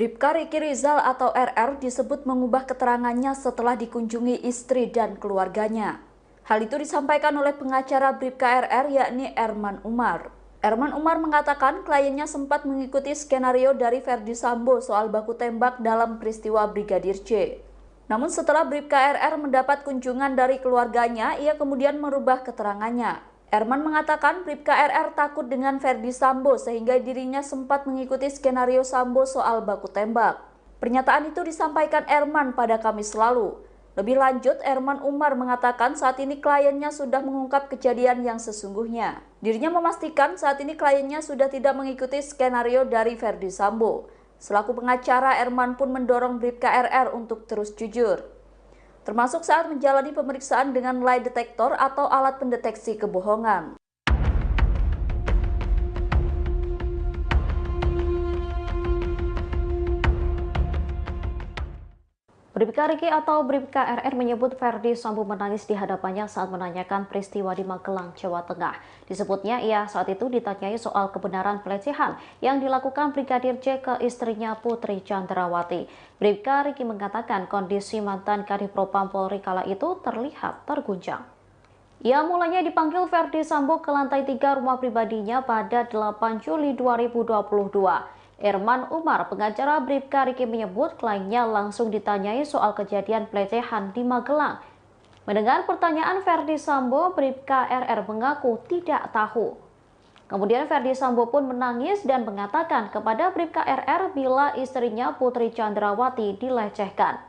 Bribka Riki Rizal atau RR disebut mengubah keterangannya setelah dikunjungi istri dan keluarganya. Hal itu disampaikan oleh pengacara Bribka RR yakni Erman Umar. Erman Umar mengatakan kliennya sempat mengikuti skenario dari Ferdi Sambo soal baku tembak dalam peristiwa Brigadir J. Namun setelah Bribka RR mendapat kunjungan dari keluarganya, ia kemudian merubah keterangannya. Erman mengatakan Bribka RR takut dengan Ferdi Sambo sehingga dirinya sempat mengikuti skenario Sambo soal baku tembak. Pernyataan itu disampaikan Erman pada Kamis lalu. Lebih lanjut, Erman Umar mengatakan saat ini kliennya sudah mengungkap kejadian yang sesungguhnya. Dirinya memastikan saat ini kliennya sudah tidak mengikuti skenario dari Ferdi Sambo. Selaku pengacara, Erman pun mendorong Bribka RR untuk terus jujur, termasuk saat menjalani pemeriksaan dengan lie detector atau alat pendeteksi kebohongan. Bribka Riki atau Bribka RR menyebut Ferdi Sambo menangis di hadapannya saat menanyakan peristiwa di Magelang, Jawa Tengah. Disebutnya ia saat itu ditanyai soal kebenaran pelecehan yang dilakukan Brigadir J ke istrinya Putri Chandrawati. Bribka Riki mengatakan kondisi mantan Kadifropam Polri kala itu terlihat terguncang. Ia mulanya dipanggil Ferdi Sambo ke lantai 3 rumah pribadinya pada 8 Juli 2022. Erman Umar, pengacara Bribka Riki menyebut kliennya langsung ditanyai soal kejadian pelecehan di Magelang. Mendengar pertanyaan Ferdi Sambo, Bribka RR mengaku tidak tahu. Kemudian Ferdi Sambo pun menangis dan mengatakan kepada Bribka RR bila istrinya Putri Chandrawati dilecehkan.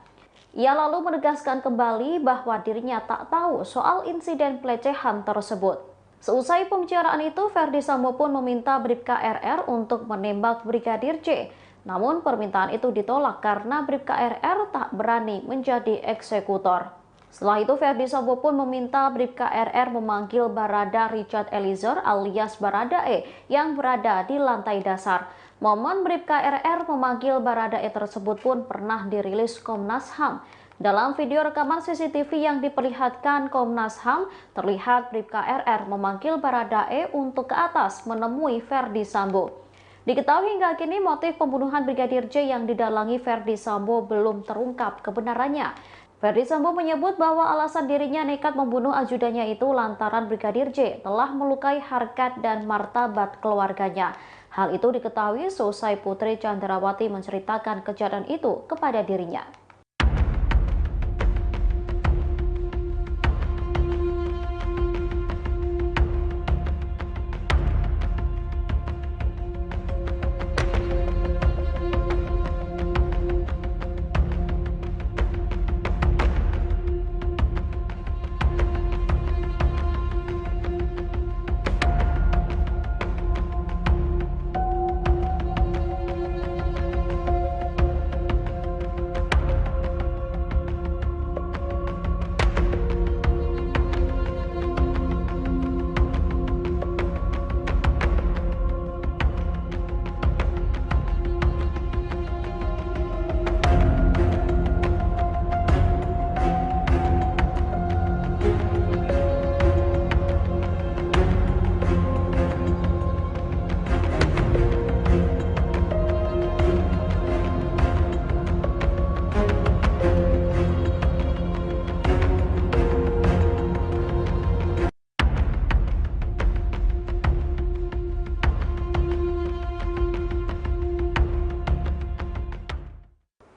Ia lalu menegaskan kembali bahwa dirinya tak tahu soal insiden pelecehan tersebut. Seusai pembicaraan itu, Ferdi Sambo pun meminta Bribka RR untuk menembak Brigadir J. Namun permintaan itu ditolak karena Bribka RR tak berani menjadi eksekutor. Setelah itu, Ferdi Sambo pun meminta Bribka RR memanggil Barada Richard Eliezer alias Baradae yang berada di lantai dasar. Momen Bribka RR memanggil Baradae tersebut pun pernah dirilis Komnas HAM. Dalam video rekaman CCTV yang diperlihatkan Komnas HAM, terlihat Bribka RR memanggil Baradae untuk ke atas menemui Ferdi Sambo. Diketahui hingga kini motif pembunuhan Brigadir J yang didalangi Ferdi Sambo belum terungkap kebenarannya. Ferdi Sambo menyebut bahwa alasan dirinya nekat membunuh ajudannya itu lantaran Brigadir J telah melukai harkat dan martabat keluarganya. Hal itu diketahui seusai Putri Chandrawati menceritakan kejadian itu kepada dirinya.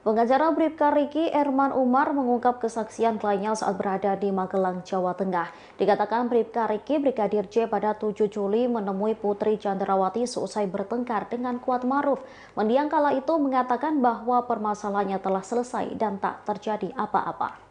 Pengacara Bribka Riki, Erman Umar, mengungkap kesaksian kliennya saat berada di Magelang, Jawa Tengah. Dikatakan Bribka Riki, Brigadir J pada 7 Juli menemui Putri Chandrawati seusai bertengkar dengan Kuat Maruf. Mendiang kala itu mengatakan bahwa permasalahannya telah selesai dan tak terjadi apa-apa.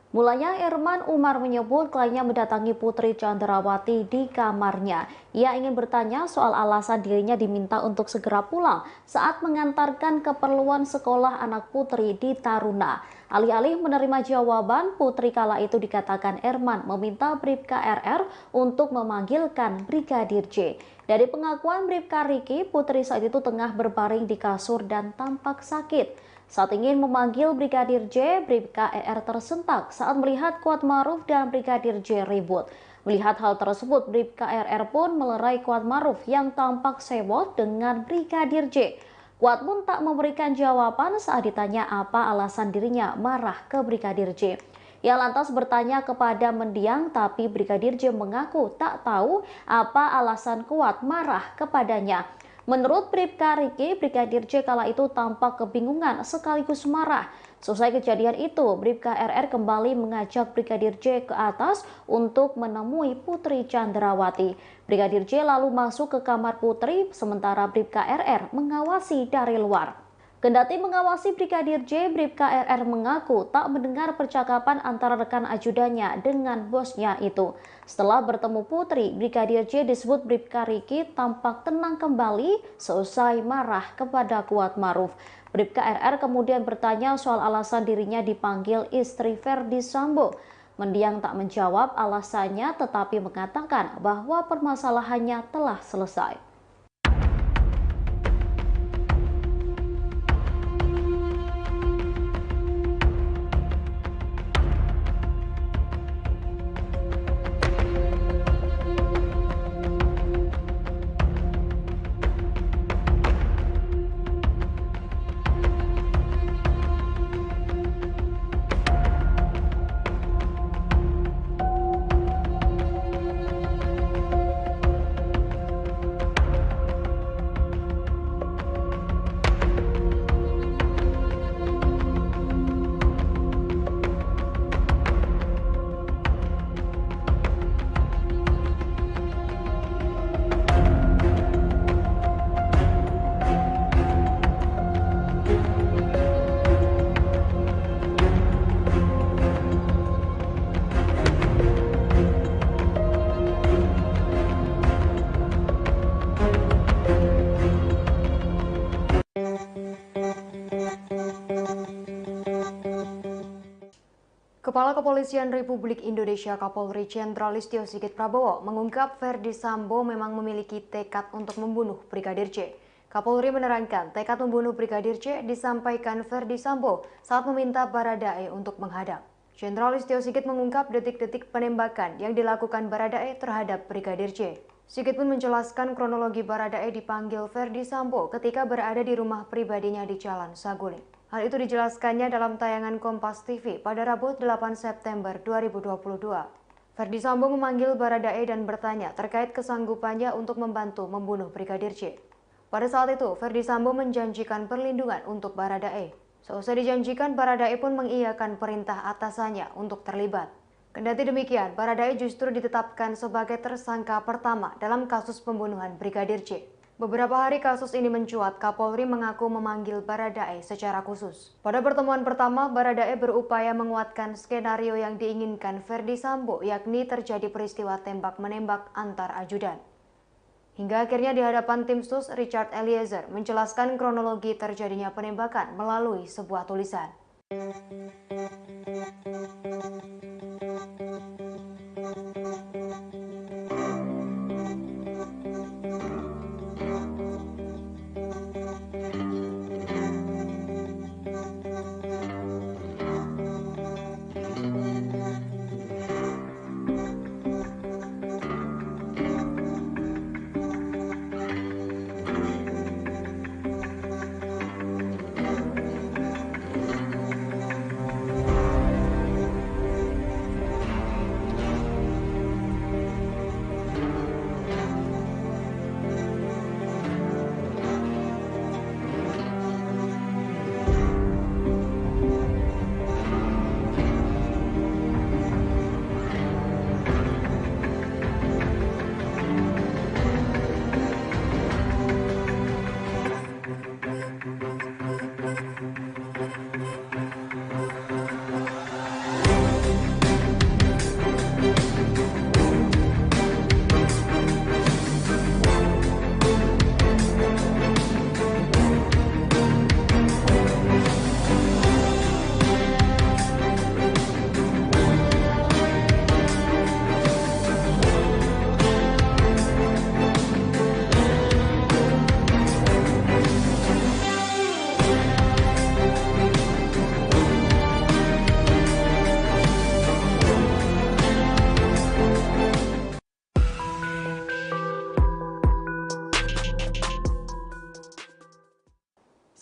Mulanya Erman Umar menyebut kliennya mendatangi Putri Chandrawati di kamarnya. Ia ingin bertanya soal alasan dirinya diminta untuk segera pulang saat mengantarkan keperluan sekolah anak Putri di Taruna. Alih-alih menerima jawaban, Putri kala itu dikatakan Erman meminta Bribka RR untuk memanggilkan Brigadir J. Dari pengakuan Bribka Riki, Putri saat itu tengah berbaring di kasur dan tampak sakit. Saat ingin memanggil Brigadir J, Bribka RR tersentak saat melihat Kuat Maruf dan Brigadir J ribut. Melihat hal tersebut, Bribka RR pun melerai Kuat Maruf yang tampak sewot dengan Brigadir J. Kuat pun tak memberikan jawaban saat ditanya apa alasan dirinya marah ke Brigadir J. Ia lantas bertanya kepada mendiang, tapi Brigadir J mengaku tak tahu apa alasan Kuat marah kepadanya. Menurut Bribka Riki, Brigadir J kala itu tampak kebingungan sekaligus marah. Selesai kejadian itu, Bribka RR kembali mengajak Brigadir J ke atas untuk menemui Putri Chandrawati. Brigadir J lalu masuk ke kamar Putri, sementara Bribka RR mengawasi dari luar. Kendati mengawasi Brigadir J, Bribka RR mengaku tak mendengar percakapan antara rekan ajudannya dengan bosnya itu. Setelah bertemu Putri, Brigadir J disebut Bribka Riki tampak tenang kembali seusai marah kepada Kuat Maruf. Bribka RR kemudian bertanya soal alasan dirinya dipanggil istri Ferdi Sambo. Mendiang tak menjawab alasannya, tetapi mengatakan bahwa permasalahannya telah selesai. Kepala Kepolisian Republik Indonesia Kapolri Jenderal Listio Sigit Prabowo mengungkap Ferdi Sambo memang memiliki tekad untuk membunuh Brigadir J. Kapolri menerangkan tekad membunuh Brigadir J disampaikan Ferdi Sambo saat meminta Baradae untuk menghadap. Jenderal Listio Sigit mengungkap detik-detik penembakan yang dilakukan Baradae terhadap Brigadir J. Sigit pun menjelaskan kronologi Baradae dipanggil Ferdi Sambo ketika berada di rumah pribadinya di Jalan Saguling. Hal itu dijelaskannya dalam tayangan Kompas TV pada Rabu 8 September 2022. Ferdi Sambo memanggil Baradae dan bertanya terkait kesanggupannya untuk membantu membunuh Brigadir J. Pada saat itu, Ferdi Sambo menjanjikan perlindungan untuk Baradae. Seusai dijanjikan, Baradae pun mengiyakan perintah atasannya untuk terlibat. Kendati demikian, Baradae justru ditetapkan sebagai tersangka pertama dalam kasus pembunuhan Brigadir J. Beberapa hari kasus ini mencuat, Kapolri mengaku memanggil Baradae secara khusus. Pada pertemuan pertama, Baradae berupaya menguatkan skenario yang diinginkan Ferdi Sambo, yakni terjadi peristiwa tembak-menembak antar ajudan. Hingga akhirnya di hadapan tim sus, Richard Eliezer menjelaskan kronologi terjadinya penembakan melalui sebuah tulisan.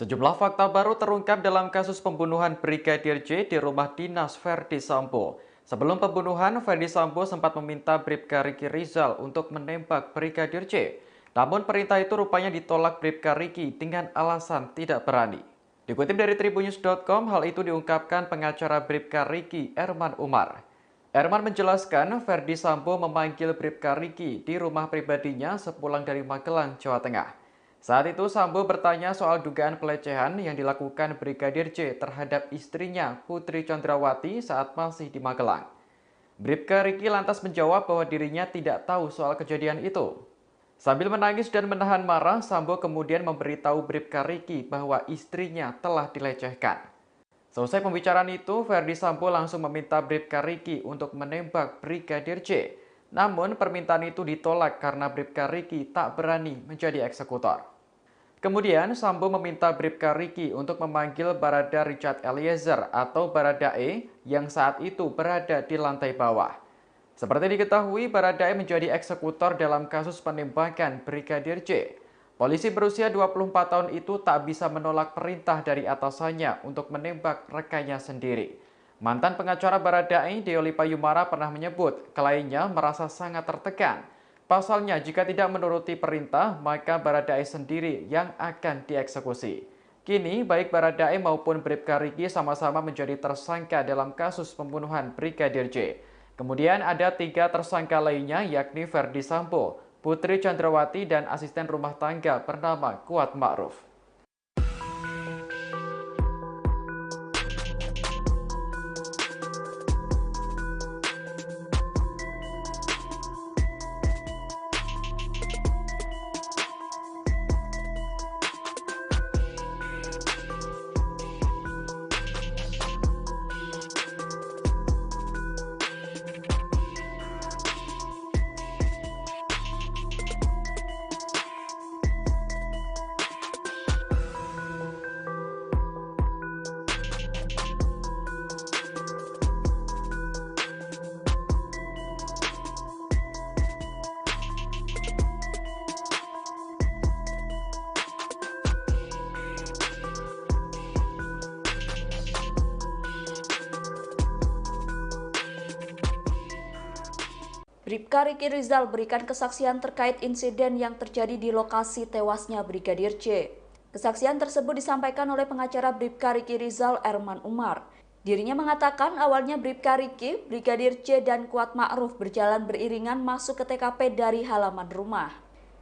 Sejumlah fakta baru terungkap dalam kasus pembunuhan Brigadir J di rumah dinas Ferdi Sambo. Sebelum pembunuhan, Ferdi Sambo sempat meminta Bribka Riki Rizal untuk menembak Brigadir J. Namun perintah itu rupanya ditolak Bribka Riki dengan alasan tidak berani. Dikutip dari Tribunnews.com, hal itu diungkapkan pengacara Bribka Riki, Erman Umar. Erman menjelaskan Ferdi Sambo memanggil Bribka Riki di rumah pribadinya sepulang dari Magelang, Jawa Tengah. Saat itu Sambo bertanya soal dugaan pelecehan yang dilakukan Brigadir J terhadap istrinya Putri Chandrawati saat masih di Magelang. Bribka Riki lantas menjawab bahwa dirinya tidak tahu soal kejadian itu. Sambil menangis dan menahan marah, Sambo kemudian memberitahu Bribka Riki bahwa istrinya telah dilecehkan. Selesai pembicaraan itu, Ferdi Sambo langsung meminta Bribka Riki untuk menembak Brigadir J. Namun permintaan itu ditolak karena Bribka Riki tak berani menjadi eksekutor. Kemudian Sambo meminta Bribka Riki untuk memanggil Barada Richard Eliezer atau Baradae yang saat itu berada di lantai bawah. Seperti diketahui, Baradae menjadi eksekutor dalam kasus penembakan Brigadir J. Polisi berusia 24 tahun itu tak bisa menolak perintah dari atasannya untuk menembak rekannya sendiri. Mantan pengacara Baradae, Deoli Payumara, pernah menyebut kliennya merasa sangat tertekan. Pasalnya, jika tidak menuruti perintah, maka Baradae sendiri yang akan dieksekusi. Kini, baik Baradae maupun Bribka Riki sama-sama menjadi tersangka dalam kasus pembunuhan Brigadir J. Kemudian ada 3 tersangka lainnya, yakni Ferdi Sambo, Putri Chandrawati, dan asisten rumah tangga bernama Kuat Ma'ruf. Bribka Riki Rizal berikan kesaksian terkait insiden yang terjadi di lokasi tewasnya Brigadir J. Kesaksian tersebut disampaikan oleh pengacara Bribka Riki Rizal, Erman Umar. Dirinya mengatakan awalnya Bribka Riki, Brigadir J, dan Kuat Ma'ruf berjalan beriringan masuk ke TKP dari halaman rumah.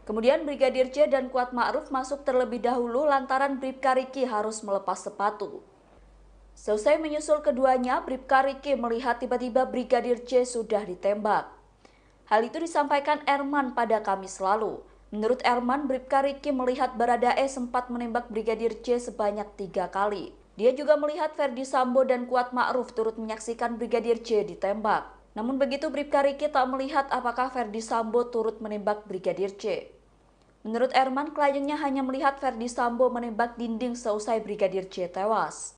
Kemudian Brigadir J dan Kuat Ma'ruf masuk terlebih dahulu lantaran Bribka Riki harus melepas sepatu. Selesai menyusul keduanya, Bribka Riki melihat tiba-tiba Brigadir J sudah ditembak. Hal itu disampaikan Erman pada Kamis lalu. Menurut Erman, Bribka Riki melihat Baradae sempat menembak Brigadir J sebanyak 3 kali. Dia juga melihat Ferdi Sambo dan Kuat Ma'ruf turut menyaksikan Brigadir J ditembak. Namun begitu Bribka Riki tak melihat apakah Ferdi Sambo turut menembak Brigadir J. Menurut Erman, kliennya hanya melihat Ferdi Sambo menembak dinding seusai Brigadir J tewas.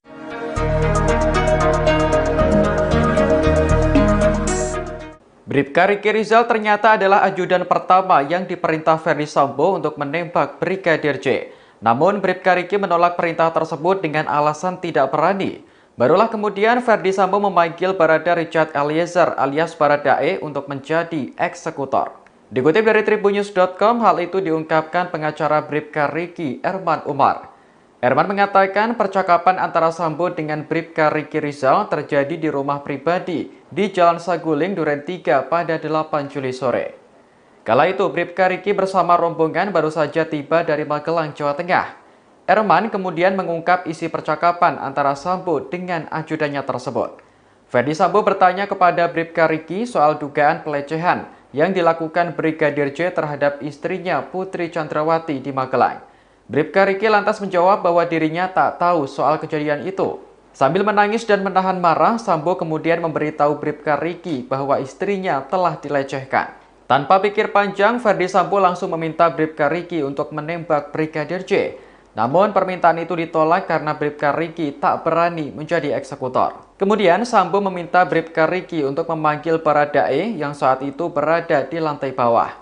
Bribka Riki Rizal ternyata adalah ajudan pertama yang diperintah Ferdi Sambo untuk menembak Brigadir J. Namun Bribka Riki menolak perintah tersebut dengan alasan tidak berani. Barulah kemudian Ferdi Sambo memanggil Barada Richard Eliezer alias Baradae untuk menjadi eksekutor. Dikutip dari Tribunnews.com, hal itu diungkapkan pengacara Bribka Riki, Erman Umar. Erman mengatakan percakapan antara Sambo dengan Bribka Riki Rizal terjadi di rumah pribadi di Jalan Saguling, Duren 3 pada 8 Juli sore. Kala itu Bribka Riki bersama rombongan baru saja tiba dari Magelang, Jawa Tengah. Erman kemudian mengungkap isi percakapan antara Sambo dengan ajudannya tersebut. Ferdi Sambo bertanya kepada Bribka Riki soal dugaan pelecehan yang dilakukan Brigadir J terhadap istrinya Putri Chandrawati di Magelang. Bribka Riki lantas menjawab bahwa dirinya tak tahu soal kejadian itu. Sambil menangis dan menahan marah, Sambo kemudian memberitahu Bribka Riki bahwa istrinya telah dilecehkan. Tanpa pikir panjang, Ferdi Sambo langsung meminta Bribka Riki untuk menembak Brigadir J. Namun permintaan itu ditolak karena Bribka Riki tak berani menjadi eksekutor. Kemudian Sambo meminta Bribka Riki untuk memanggil Baradae yang saat itu berada di lantai bawah.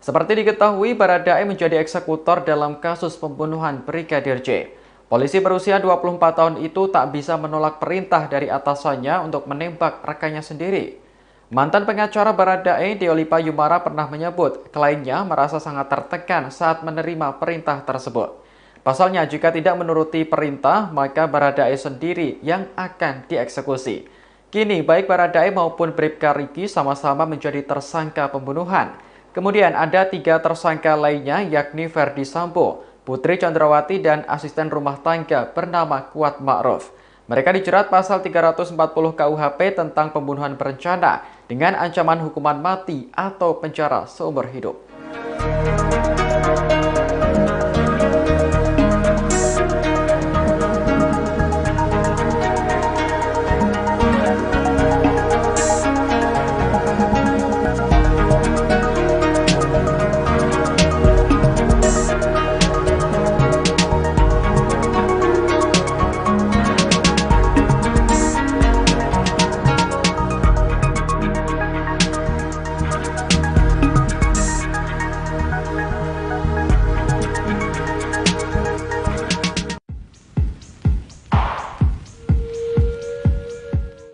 Seperti diketahui, Baradae menjadi eksekutor dalam kasus pembunuhan Brigadir J. Polisi berusia 24 tahun itu tak bisa menolak perintah dari atasannya untuk menembak rekannya sendiri. Mantan pengacara Baradae, Deolipa Yumara pernah menyebut kliennya merasa sangat tertekan saat menerima perintah tersebut. Pasalnya, jika tidak menuruti perintah, maka Baradae sendiri yang akan dieksekusi. Kini, baik Baradae maupun Bribka Riki sama-sama menjadi tersangka pembunuhan. Kemudian ada 3 tersangka lainnya, yakni Ferdi Sambo, Putri Chandrawati, dan asisten rumah tangga bernama Kuat Ma'ruf. Mereka dijerat pasal 340 KUHP tentang pembunuhan berencana dengan ancaman hukuman mati atau penjara seumur hidup.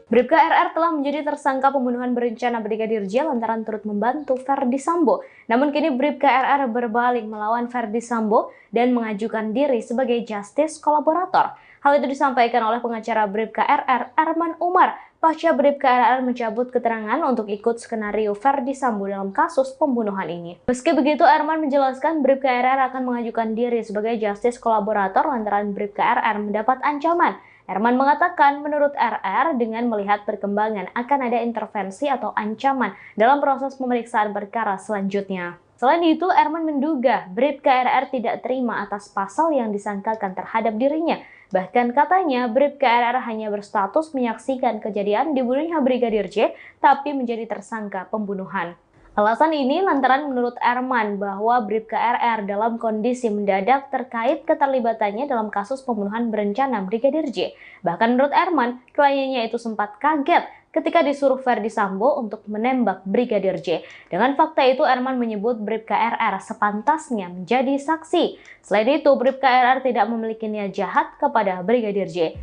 Bribka RR telah menjadi tersangka pembunuhan berencana Brigadir J lantaran turut membantu Ferdi Sambo. Namun kini Bribka RR berbalik melawan Ferdi Sambo dan mengajukan diri sebagai justice kolaborator. Hal itu disampaikan oleh pengacara Bribka RR, Erman Umar, pasca Bribka RR mencabut keterangan untuk ikut skenario Ferdi Sambo dalam kasus pembunuhan ini. Meski begitu, Erman menjelaskan Bribka RR akan mengajukan diri sebagai justice kolaborator lantaran Bribka RR mendapat ancaman. Erman mengatakan menurut RR dengan melihat perkembangan akan ada intervensi atau ancaman dalam proses pemeriksaan perkara selanjutnya. Selain itu, Erman menduga Bribka RR tidak terima atas pasal yang disangkakan terhadap dirinya. Bahkan katanya Bribka RR hanya berstatus menyaksikan kejadian dibunuhnya Brigadir J, tapi menjadi tersangka pembunuhan. Alasan ini lantaran menurut Erman bahwa Bribka RR dalam kondisi mendadak terkait keterlibatannya dalam kasus pembunuhan berencana Brigadir J. Bahkan menurut Erman, kliennya itu sempat kaget ketika disuruh Ferdi Sambo untuk menembak Brigadir J. Dengan fakta itu, Erman menyebut Bribka RR sepantasnya menjadi saksi. Selain itu, Bribka RR tidak memiliki niat jahat kepada Brigadir J.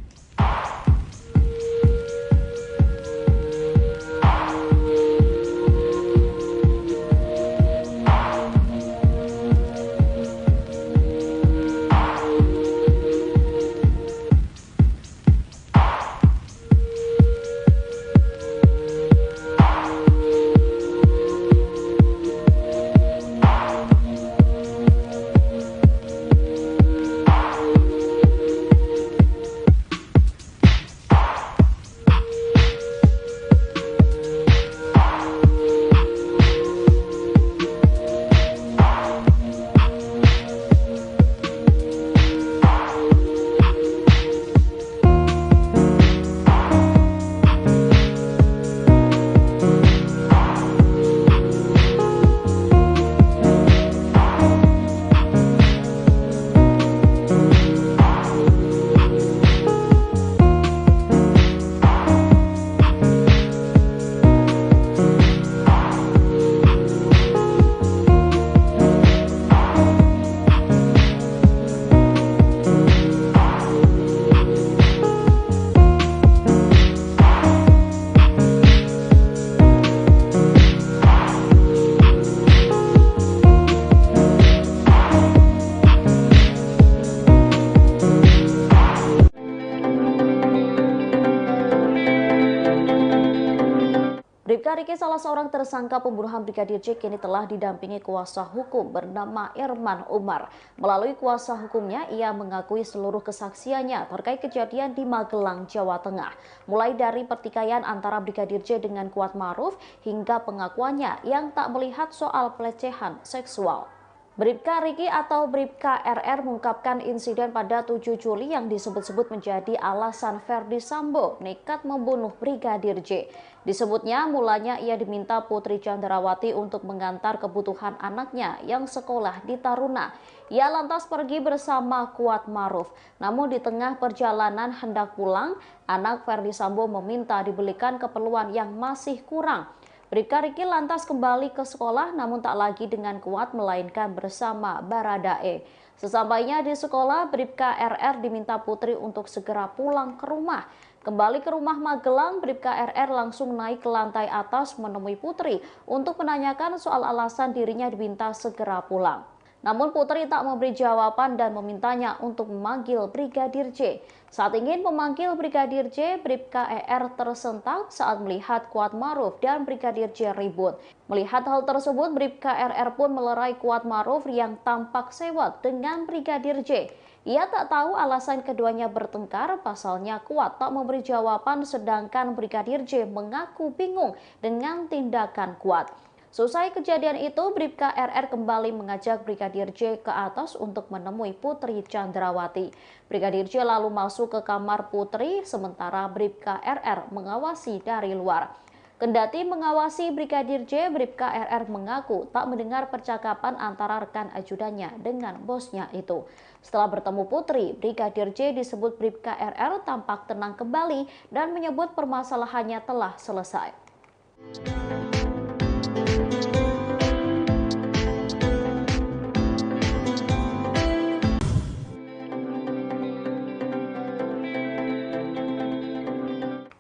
Bribka Riki, salah seorang tersangka pembunuhan Brigadir J, kini telah didampingi kuasa hukum bernama Erman Umar. Melalui kuasa hukumnya, ia mengakui seluruh kesaksiannya terkait kejadian di Magelang, Jawa Tengah. Mulai dari pertikaian antara Brigadir J dengan Kuat Ma'ruf hingga pengakuannya yang tak melihat soal pelecehan seksual. Bribka Riki atau Bribka RR mengungkapkan insiden pada 7 Juli yang disebut-sebut menjadi alasan Ferdi Sambo nekat membunuh Brigadir J. Disebutnya mulanya ia diminta Putri Chandrawati untuk mengantar kebutuhan anaknya yang sekolah di Taruna. Ia lantas pergi bersama Kuat Ma'ruf. Namun di tengah perjalanan hendak pulang, anak Ferdi Sambo meminta dibelikan keperluan yang masih kurang. Bribka Riki lantas kembali ke sekolah namun tak lagi dengan Kuat melainkan bersama Baradae. Sesampainya di sekolah, Bribka RR diminta Putri untuk segera pulang ke rumah. Kembali ke rumah Magelang, Bribka RR langsung naik ke lantai atas menemui Putri untuk menanyakan soal alasan dirinya diminta segera pulang. Namun Putri tak memberi jawaban dan memintanya untuk memanggil Brigadir J. Saat ingin memanggil Brigadir J, Bribka RR tersentak saat melihat Kuatmaruf dan Brigadir J ribut. Melihat hal tersebut, Bribka RR pun melerai Kuatmaruf yang tampak sewot dengan Brigadir J. Ia tak tahu alasan keduanya bertengkar, pasalnya Kuat tak memberi jawaban sedangkan Brigadir J mengaku bingung dengan tindakan Kuat. Selesai kejadian itu, Bribka RR kembali mengajak Brigadir J ke atas untuk menemui Putri Chandrawati. Brigadir J lalu masuk ke kamar Putri, sementara Bribka RR mengawasi dari luar. Kendati mengawasi Brigadir J, Bribka RR mengaku tak mendengar percakapan antara rekan ajudannya dengan bosnya itu. Setelah bertemu Putri, Brigadir J disebut Bribka RR tampak tenang kembali dan menyebut permasalahannya telah selesai.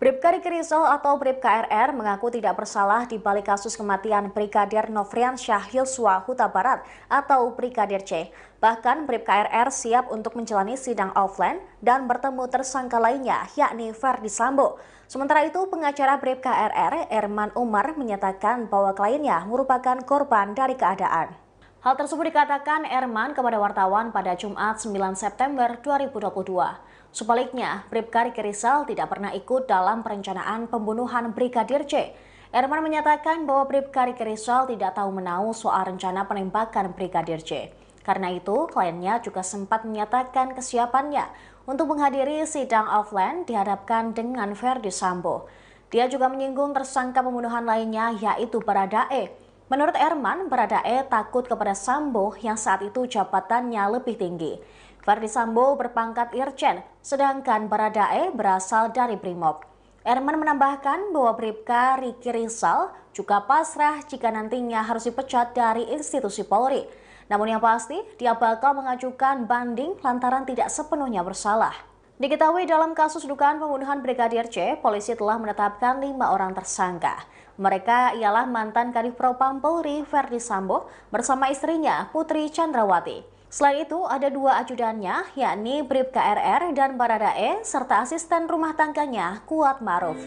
Bribka Riki Rizal atau Bribka RR mengaku tidak bersalah di balik kasus kematian Brigadir Nofriansyah Yosua Huta Barat atau Brigadir C. Bahkan Bribka RR siap untuk menjalani sidang offline dan bertemu tersangka lainnya, yakni Ferdi Sambo. Sementara itu, pengacara Bribka RR, Erman Umar, menyatakan bahwa kliennya merupakan korban dari keadaan. Hal tersebut dikatakan Erman kepada wartawan pada Jumat 9 September 2022. Sebaliknya, Bribka Riki Rizal tidak pernah ikut dalam perencanaan pembunuhan Brigadir J. Erman menyatakan bahwa Bribka Riki Rizal tidak tahu menahu soal rencana penembakan Brigadir J. Karena itu, kliennya juga sempat menyatakan kesiapannya untuk menghadiri sidang offline dihadapkan dengan Ferdi Sambo. Dia juga menyinggung tersangka pembunuhan lainnya, yaitu Baradae. Menurut Erman, Baradae takut kepada Sambo yang saat itu jabatannya lebih tinggi. Ferdi Sambo berpangkat Irjen, sedangkan Baradae berasal dari Brimob. Erman menambahkan bahwa Bribka Riki Rizal juga pasrah jika nantinya harus dipecat dari institusi Polri. Namun yang pasti, dia bakal mengajukan banding lantaran tidak sepenuhnya bersalah. Diketahui dalam kasus dugaan pembunuhan Brigadir C, polisi telah menetapkan 5 orang tersangka. Mereka ialah mantan Kadif Propam Polri Ferdi Sambo bersama istrinya Putri Chandrawati. Selain itu, ada 2 ajudannya, yakni Bribka RR dan Baradae, serta asisten rumah tangganya Kuatmaruf.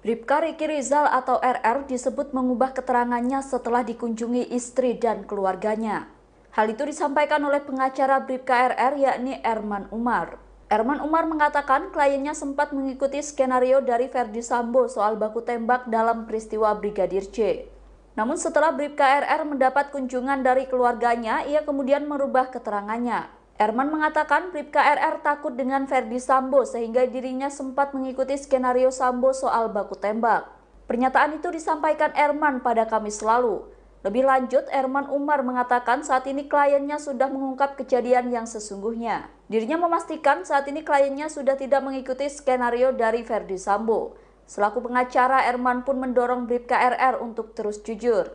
Bribka Riki Rizal atau RR disebut mengubah keterangannya setelah dikunjungi istri dan keluarganya. Hal itu disampaikan oleh pengacara Bribka RR yakni Erman Umar. Erman Umar mengatakan kliennya sempat mengikuti skenario dari Ferdi Sambo soal baku tembak dalam peristiwa Brigadir J. Namun setelah Bribka RR mendapat kunjungan dari keluarganya, ia kemudian merubah keterangannya. Erman mengatakan Bribka RR takut dengan Ferdi Sambo sehingga dirinya sempat mengikuti skenario Sambo soal baku tembak. Pernyataan itu disampaikan Erman pada Kamis lalu. Lebih lanjut, Erman Umar mengatakan saat ini kliennya sudah mengungkap kejadian yang sesungguhnya. Dirinya memastikan saat ini kliennya sudah tidak mengikuti skenario dari Ferdi Sambo. Selaku pengacara, Erman pun mendorong Bribka RR untuk terus jujur,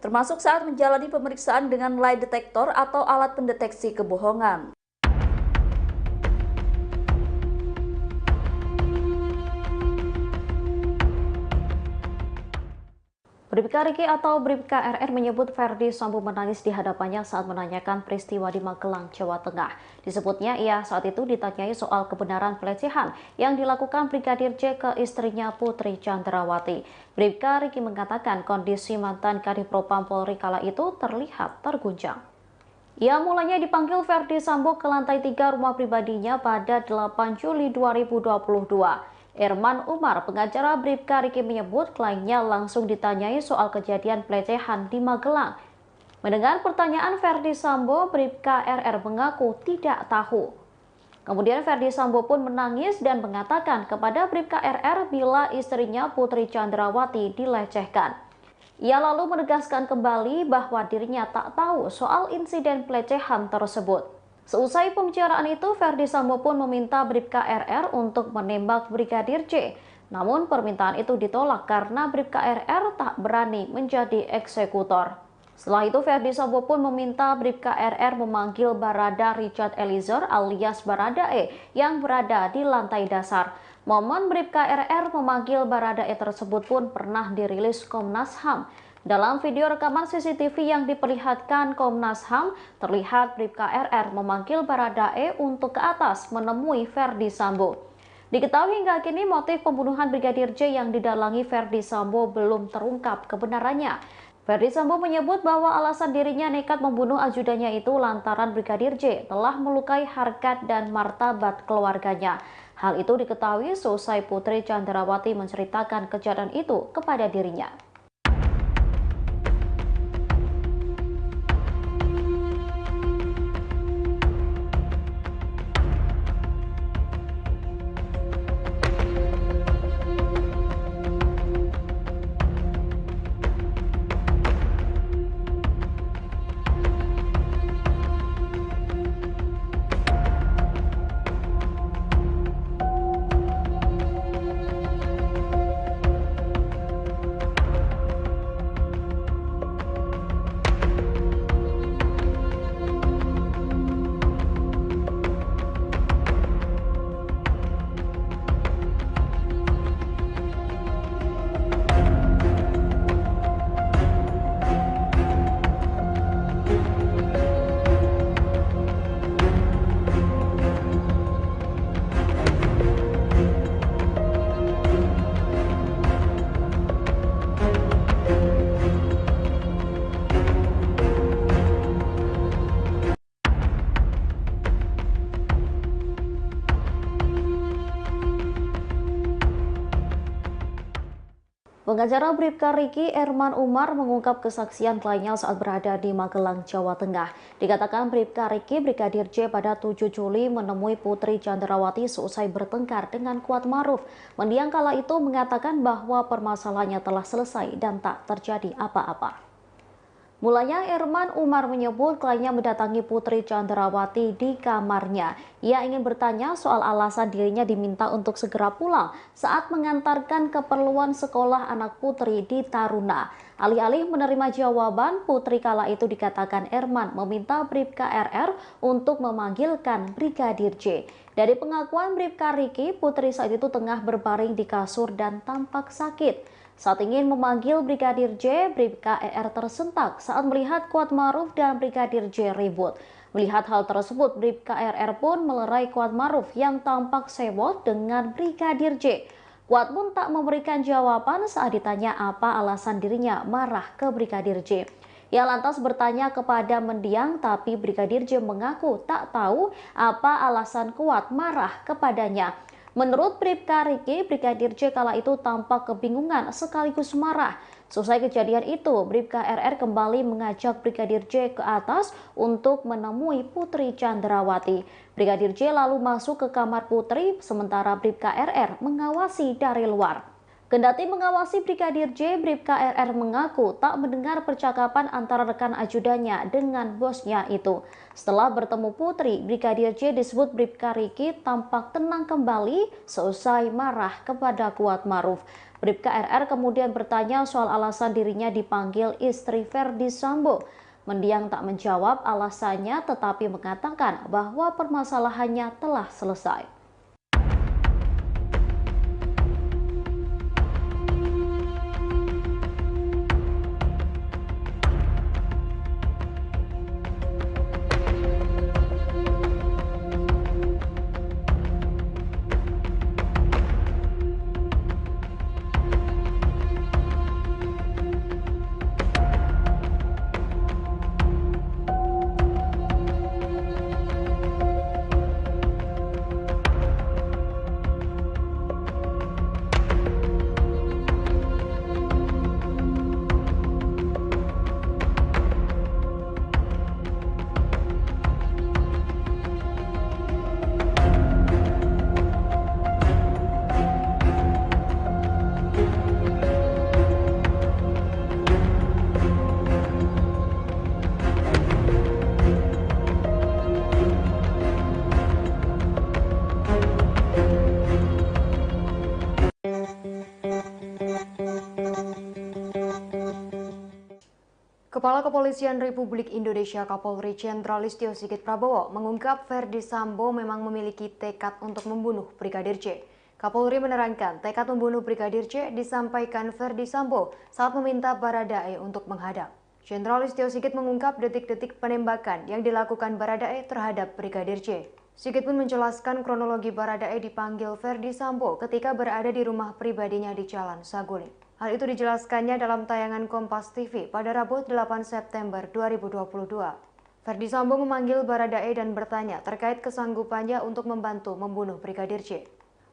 termasuk saat menjalani pemeriksaan dengan lie detector atau alat pendeteksi kebohongan. Bribka Riki atau Bribka RR menyebut Ferdi Sambo menangis di hadapannya saat menanyakan peristiwa di Magelang, Jawa Tengah. Disebutnya ia saat itu ditanyai soal kebenaran pelecehan yang dilakukan Brigadir J ke istrinya Putri Chandrawati. Bribka Riki mengatakan kondisi mantan Kadifropam Polri kala itu terlihat terguncang. Ia mulanya dipanggil Ferdi Sambo ke lantai 3 rumah pribadinya pada 8 Juli 2022. Erman Umar, pengacara Bribka Riki menyebut kliennya langsung ditanyai soal kejadian pelecehan di Magelang. Mendengar pertanyaan Ferdi Sambo, Bribka RR mengaku tidak tahu. Kemudian Ferdi Sambo pun menangis dan mengatakan kepada Bribka RR bila istrinya Putri Chandrawati dilecehkan. Ia lalu menegaskan kembali bahwa dirinya tak tahu soal insiden pelecehan tersebut. Seusai pembicaraan itu, Ferdi Sambo pun meminta Bribka RR untuk menembak Brigadir J. Namun permintaan itu ditolak karena Bribka RR tak berani menjadi eksekutor. Setelah itu, Ferdi Sambo pun meminta Bribka RR memanggil Barada Richard Eliezer alias Baradae yang berada di lantai dasar. Momen Bribka RR memanggil Baradae tersebut pun pernah dirilis Komnas HAM. Dalam video rekaman CCTV yang diperlihatkan Komnas HAM, terlihat Bribka RR memanggil Baradae untuk ke atas menemui Ferdi Sambo. Diketahui hingga kini motif pembunuhan Brigadir J yang didalangi Ferdi Sambo belum terungkap kebenarannya. Ferdi Sambo menyebut bahwa alasan dirinya nekat membunuh ajudannya itu lantaran Brigadir J telah melukai harkat dan martabat keluarganya. Hal itu diketahui seusai Putri Chandrawati menceritakan kejadian itu kepada dirinya. Pengacara Bribka Riki, Erman Umar, mengungkap kesaksian kliennya saat berada di Magelang, Jawa Tengah. Dikatakan Bribka Riki, Brigadir J pada 7 Juli menemui Putri Chandrawati seusai bertengkar dengan Kuat Maruf. Mendiang kala itu mengatakan bahwa permasalahannya telah selesai dan tak terjadi apa-apa. Mulanya Erman Umar menyebut kliennya mendatangi Putri Chandrawati di kamarnya. Ia ingin bertanya soal alasan dirinya diminta untuk segera pulang saat mengantarkan keperluan sekolah anak Putri di Taruna. Alih-alih menerima jawaban, Putri kala itu dikatakan Erman meminta Bribka RR untuk memanggilkan Brigadir J. Dari pengakuan Bribka Riki, Putri saat itu tengah berbaring di kasur dan tampak sakit. Saat ingin memanggil Brigadir J, Bribka RR tersentak saat melihat Kuat Maruf dan Brigadir J ribut. Melihat hal tersebut, Bribka RR pun melerai Kuat Maruf yang tampak sewot dengan Brigadir J. Kuat pun tak memberikan jawaban saat ditanya apa alasan dirinya marah ke Brigadir J. Ia lantas bertanya kepada mendiang, tapi Brigadir J mengaku tak tahu apa alasan Kuat marah kepadanya. Menurut Bribka Riki, Brigadir J kala itu tampak kebingungan sekaligus marah. Selesai kejadian itu, Bribka RR kembali mengajak Brigadir J ke atas untuk menemui Putri Chandrawati. Brigadir J lalu masuk ke kamar Putri, sementara Bribka RR mengawasi dari luar. Kendati mengawasi Brigadir J, Bribka RR mengaku tak mendengar percakapan antara rekan ajudannya dengan bosnya itu. Setelah bertemu Putri, Brigadir J disebut Bribka Riki tampak tenang kembali seusai marah kepada Kuat Maruf. Bribka RR kemudian bertanya soal alasan dirinya dipanggil istri Ferdi Sambo. Mendiang tak menjawab alasannya tetapi mengatakan bahwa permasalahannya telah selesai. Kepala Kepolisian Republik Indonesia Kapolri Jenderal Listio Sigit Prabowo mengungkap Ferdi Sambo memang memiliki tekad untuk membunuh Brigadir J. Kapolri menerangkan tekad membunuh Brigadir J disampaikan Ferdi Sambo saat meminta Baradae untuk menghadap. Jenderal Listio Sigit mengungkap detik-detik penembakan yang dilakukan Baradae terhadap Brigadir J. Sigit pun menjelaskan kronologi Baradae dipanggil Ferdi Sambo ketika berada di rumah pribadinya di Jalan Saguling. Hal itu dijelaskannya dalam tayangan Kompas TV pada Rabu 8 September 2022. Ferdi Sambo memanggil Baradae dan bertanya terkait kesanggupannya untuk membantu membunuh Brigadir J.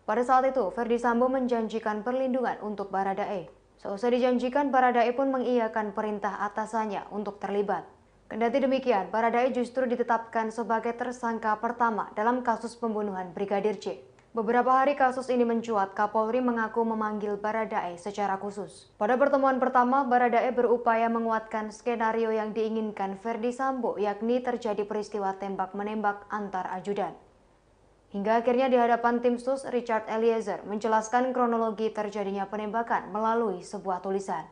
Pada saat itu, Ferdi Sambo menjanjikan perlindungan untuk Baradae. Seusai dijanjikan, Baradae pun mengiyakan perintah atasannya untuk terlibat. Kendati demikian, Baradae justru ditetapkan sebagai tersangka pertama dalam kasus pembunuhan Brigadir J. Beberapa hari kasus ini mencuat, Kapolri mengaku memanggil Baradae secara khusus. Pada pertemuan pertama, Baradae berupaya menguatkan skenario yang diinginkan Ferdi Sambo, yakni terjadi peristiwa tembak-menembak antar ajudan. Hingga akhirnya di hadapan tim sus, Richard Eliezer menjelaskan kronologi terjadinya penembakan melalui sebuah tulisan.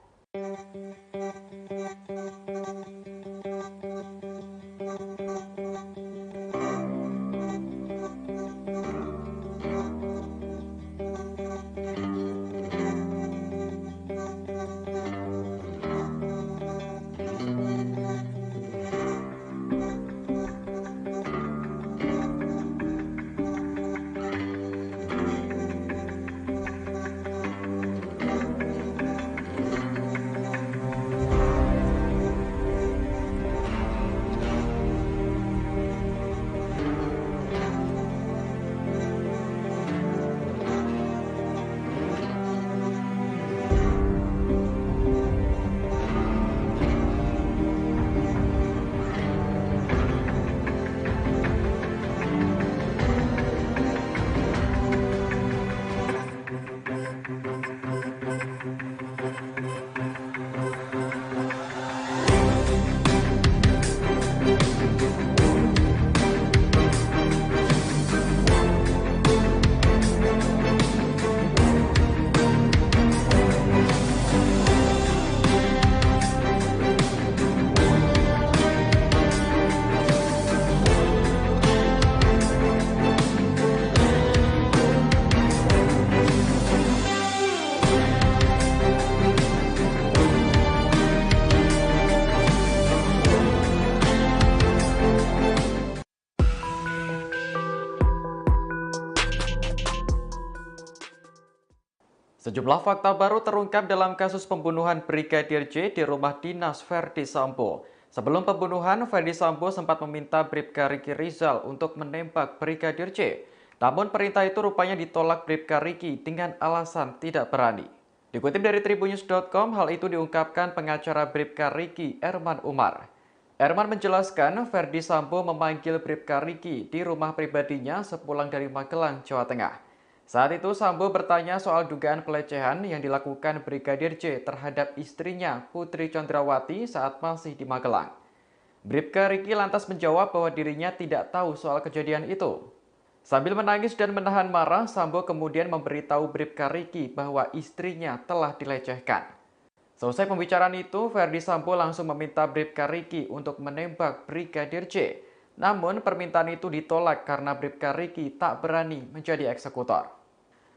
Sejumlah fakta baru terungkap dalam kasus pembunuhan Brigadir J di rumah dinas Ferdi Sambo. Sebelum pembunuhan, Ferdi Sambo sempat meminta Bribka Riki Rizal untuk menembak Brigadir J. Namun perintah itu rupanya ditolak Bribka Riki dengan alasan tidak berani. Dikutip dari Tribunnews.com, hal itu diungkapkan pengacara Bribka Riki, Erman Umar. Erman menjelaskan Ferdi Sambo memanggil Bribka Riki di rumah pribadinya sepulang dari Magelang, Jawa Tengah. Saat itu Sambo bertanya soal dugaan pelecehan yang dilakukan Brigadir J terhadap istrinya Putri Chandrawati saat masih di Magelang. Bribka Riki lantas menjawab bahwa dirinya tidak tahu soal kejadian itu. Sambil menangis dan menahan marah, Sambo kemudian memberitahu Bribka Riki bahwa istrinya telah dilecehkan. Selesai pembicaraan itu, Ferdi Sambo langsung meminta Bribka Riki untuk menembak Brigadir J. Namun permintaan itu ditolak karena Bribka Riki tak berani menjadi eksekutor.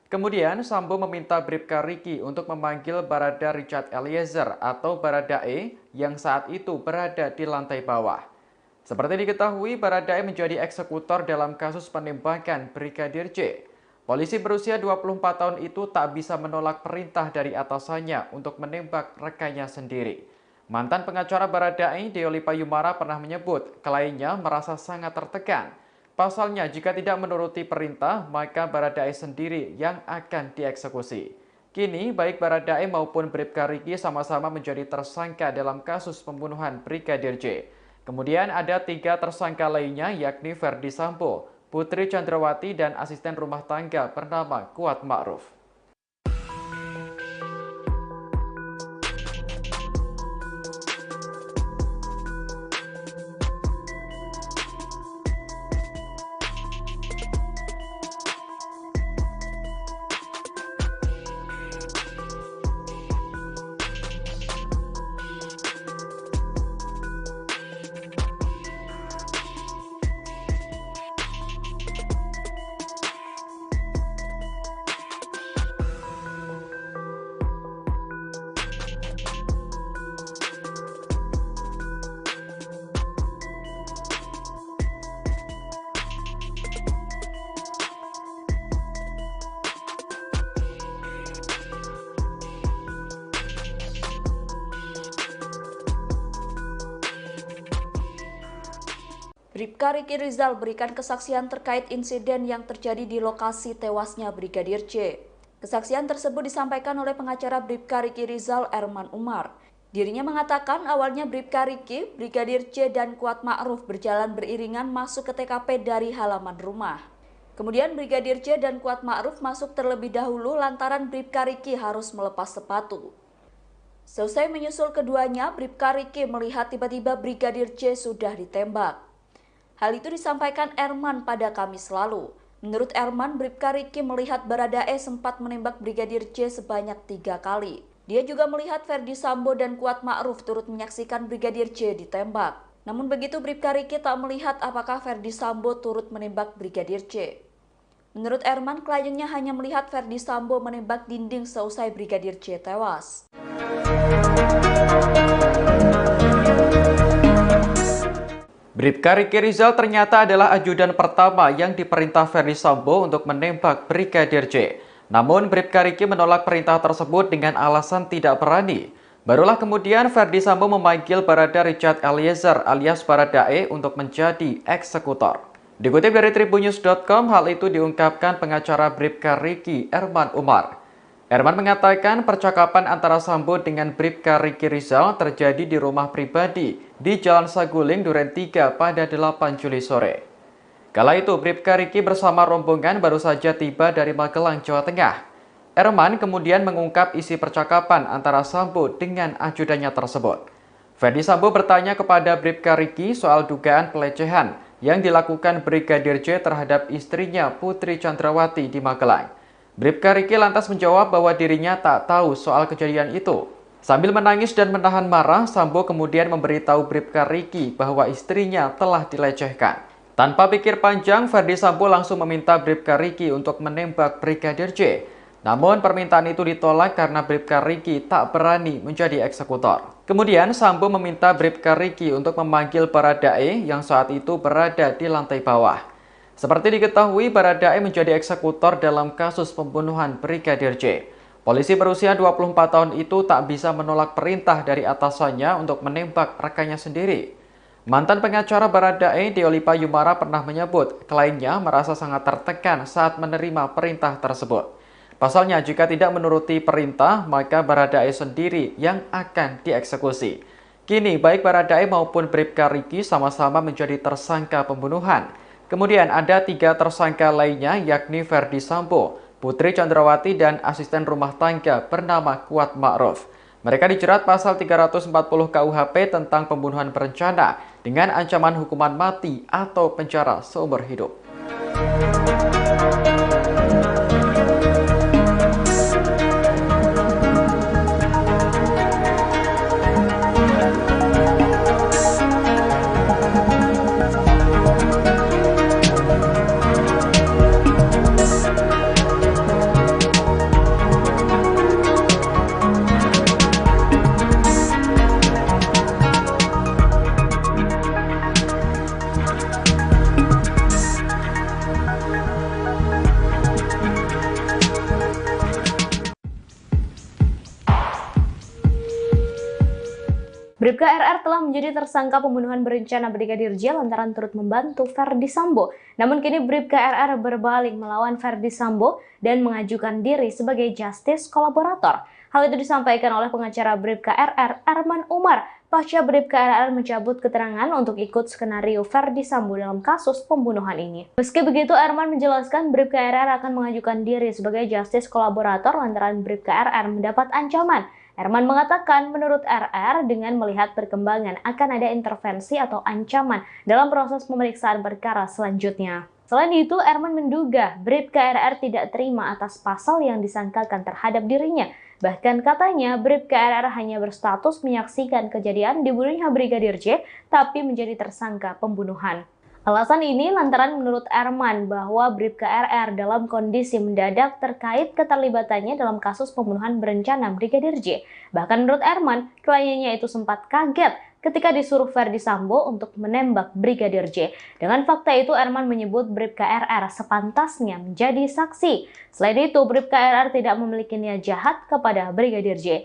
Kemudian Sambo meminta Bribka Riki untuk memanggil Barada Richard Eliezer atau Baradae yang saat itu berada di lantai bawah. Seperti diketahui, Baradae menjadi eksekutor dalam kasus penembakan Brigadir J. Polisi berusia 24 tahun itu tak bisa menolak perintah dari atasannya untuk menembak rekannya sendiri. Mantan pengacara Baradae, Deoli Payumara, pernah menyebut kliennya merasa sangat tertekan. Pasalnya, jika tidak menuruti perintah, maka Baradae sendiri yang akan dieksekusi. Kini, baik Baradae maupun Bribka Riki sama-sama menjadi tersangka dalam kasus pembunuhan Brigadir J. Kemudian ada 3 tersangka lainnya, yakni Ferdi Sambo, Putri Chandrawati, dan asisten rumah tangga bernama Kuat Ma'ruf. Bribka Riki Rizal berikan kesaksian terkait insiden yang terjadi di lokasi tewasnya Brigadir J. Kesaksian tersebut disampaikan oleh pengacara Bribka Riki Rizal, Erman Umar. Dirinya mengatakan awalnya Bribka Riki, Brigadir J, dan Kuat Ma'ruf berjalan beriringan masuk ke TKP dari halaman rumah. Kemudian Brigadir J dan Kuat Ma'ruf masuk terlebih dahulu lantaran Bribka Riki harus melepas sepatu. Selesai menyusul keduanya, Bribka Riki melihat tiba-tiba Brigadir J sudah ditembak. Hal itu disampaikan Erman pada Kamis lalu. Menurut Erman, Bribka Riki melihat Baradae sempat menembak Brigadir J sebanyak 3 kali. Dia juga melihat Ferdi Sambo dan Kuat Ma'ruf turut menyaksikan Brigadir J ditembak. Namun begitu Bribka Riki tak melihat apakah Ferdi Sambo turut menembak Brigadir J. Menurut Erman, kliennya hanya melihat Ferdi Sambo menembak dinding seusai Brigadir J tewas. Bribka Riki Rizal ternyata adalah ajudan pertama yang diperintah Ferdi Sambo untuk menembak Brigadir J. Namun Bribka Riki menolak perintah tersebut dengan alasan tidak berani. Barulah kemudian Ferdi Sambo memanggil Barada Richard Eliezer alias Baradae untuk menjadi eksekutor. Dikutip dari tribunnews.com, hal itu diungkapkan pengacara Bribka Riki, Erman Umar. Erman mengatakan percakapan antara Sambo dengan Bribka Riki Rizal terjadi di rumah pribadi di Jalan Saguling, Duren 3 pada 8 Juli sore. Kala itu Bribka Riki bersama rombongan baru saja tiba dari Magelang, Jawa Tengah. Erman kemudian mengungkap isi percakapan antara Sambo dengan ajudannya tersebut. Ferdi Sambo bertanya kepada Bribka Riki soal dugaan pelecehan yang dilakukan Brigadir J terhadap istrinya Putri Chandrawati di Magelang. Bribka Riki lantas menjawab bahwa dirinya tak tahu soal kejadian itu. Sambil menangis dan menahan marah, Sambo kemudian memberitahu Bribka Riki bahwa istrinya telah dilecehkan. Tanpa pikir panjang, Ferdi Sambo langsung meminta Bribka Riki untuk menembak Brigadir J. Namun permintaan itu ditolak karena Bribka Riki tak berani menjadi eksekutor. Kemudian Sambo meminta Bribka Riki untuk memanggil Baradae yang saat itu berada di lantai bawah. Seperti diketahui, Baradae menjadi eksekutor dalam kasus pembunuhan Brigadir J. Polisi berusia 24 tahun itu tak bisa menolak perintah dari atasannya untuk menembak rekannya sendiri. Mantan pengacara Baradae, Deolipa Yumara, pernah menyebut kliennya merasa sangat tertekan saat menerima perintah tersebut. Pasalnya, jika tidak menuruti perintah, maka Baradae sendiri yang akan dieksekusi. Kini, baik Baradae maupun Bribka Riki sama-sama menjadi tersangka pembunuhan. Kemudian ada 3 tersangka lainnya, yakni Ferdi Sambo, Putri Chandrawati, dan asisten rumah tangga bernama Kuat Ma'ruf. Mereka dijerat pasal 340 KUHP tentang pembunuhan berencana dengan ancaman hukuman mati atau penjara seumur hidup. Bribka RR telah menjadi tersangka pembunuhan berencana Brigadir J lantaran turut membantu Ferdi Sambo. Namun kini Bribka RR berbalik melawan Ferdi Sambo dan mengajukan diri sebagai justice kolaborator. Hal itu disampaikan oleh pengacara Bribka RR, Erman Umar, pasca Bribka RR mencabut keterangan untuk ikut skenario Ferdi Sambo dalam kasus pembunuhan ini. Meski begitu, Erman menjelaskan Bribka RR akan mengajukan diri sebagai justice kolaborator lantaran Bribka RR mendapat ancaman. Erman mengatakan menurut RR dengan melihat perkembangan akan ada intervensi atau ancaman dalam proses pemeriksaan perkara selanjutnya. Selain itu, Erman menduga Bribka RR tidak terima atas pasal yang disangkakan terhadap dirinya. Bahkan katanya Bribka RR hanya berstatus menyaksikan kejadian dibunuhnya Brigadir J, tapi menjadi tersangka pembunuhan. Alasan ini lantaran menurut Erman bahwa Bribka RR dalam kondisi mendadak terkait keterlibatannya dalam kasus pembunuhan berencana Brigadir J. Bahkan menurut Erman, kliennya itu sempat kaget ketika disuruh Ferdi Sambo untuk menembak Brigadir J. Dengan fakta itu, Erman menyebut Bribka RR sepantasnya menjadi saksi. Selain itu, Bribka RR tidak memiliki niat jahat kepada Brigadir J.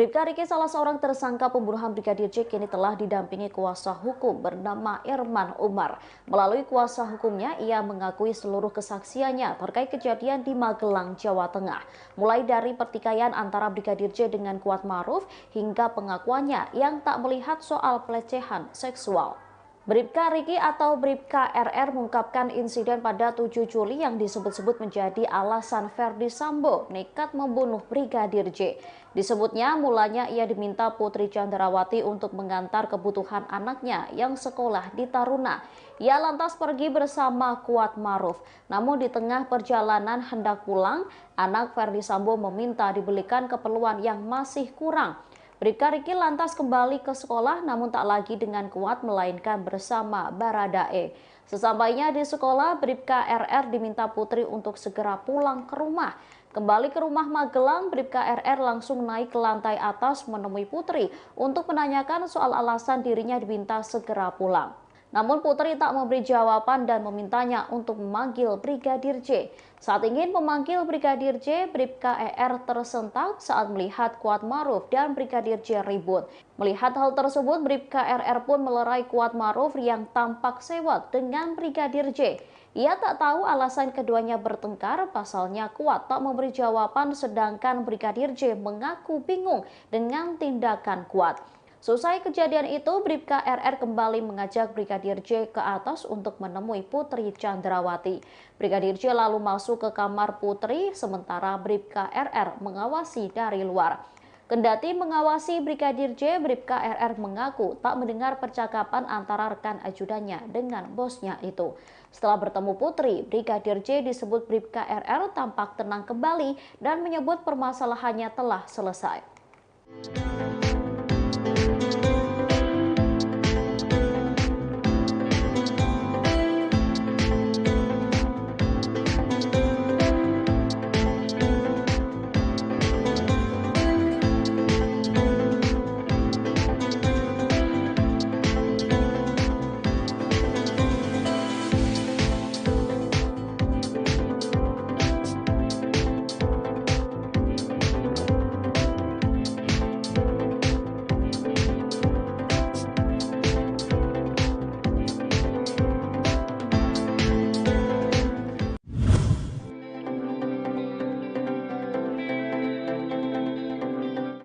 Bribka Riki, salah seorang tersangka pembunuhan Brigadir J, kini telah didampingi kuasa hukum bernama Erman Umar. Melalui kuasa hukumnya, ia mengakui seluruh kesaksiannya terkait kejadian di Magelang, Jawa Tengah. Mulai dari pertikaian antara Brigadir J dengan Kuat Ma'ruf hingga pengakuannya yang tak melihat soal pelecehan seksual. Bribka Riki atau Bribka RR mengungkapkan insiden pada 7 Juli yang disebut-sebut menjadi alasan Ferdi Sambo nekat membunuh Brigadir J. Disebutnya mulanya ia diminta Putri Chandrawati untuk mengantar kebutuhan anaknya yang sekolah di Taruna. Ia lantas pergi bersama Kuat Ma'ruf. Namun di tengah perjalanan hendak pulang, anak Ferdi Sambo meminta dibelikan keperluan yang masih kurang. Bribka Riki lantas kembali ke sekolah namun tak lagi dengan Kuat melainkan bersama Baradae. Sesampainya di sekolah, Bribka RR diminta Putri untuk segera pulang ke rumah. Kembali ke rumah Magelang, Bribka RR langsung naik ke lantai atas menemui Putri untuk menanyakan soal alasan dirinya diminta segera pulang. Namun Putri tak memberi jawaban dan memintanya untuk memanggil Brigadir J. Saat ingin memanggil Brigadir J, Bribka ER tersentak saat melihat Kuat Ma'ruf dan Brigadir J ribut. Melihat hal tersebut, Bribka RR pun melerai Kuat Ma'ruf yang tampak sewot dengan Brigadir J. Ia tak tahu alasan keduanya bertengkar, pasalnya Kuat tak memberi jawaban sedangkan Brigadir J mengaku bingung dengan tindakan Kuat. Selesai kejadian itu, Bribka RR kembali mengajak Brigadir J ke atas untuk menemui Putri Chandrawati. Brigadir J lalu masuk ke kamar Putri, sementara Bribka RR mengawasi dari luar. Kendati mengawasi Brigadir J, Bribka RR mengaku tak mendengar percakapan antara rekan ajudannya dengan bosnya itu. Setelah bertemu Putri, Brigadir J disebut Bribka RR tampak tenang kembali dan menyebut permasalahannya telah selesai.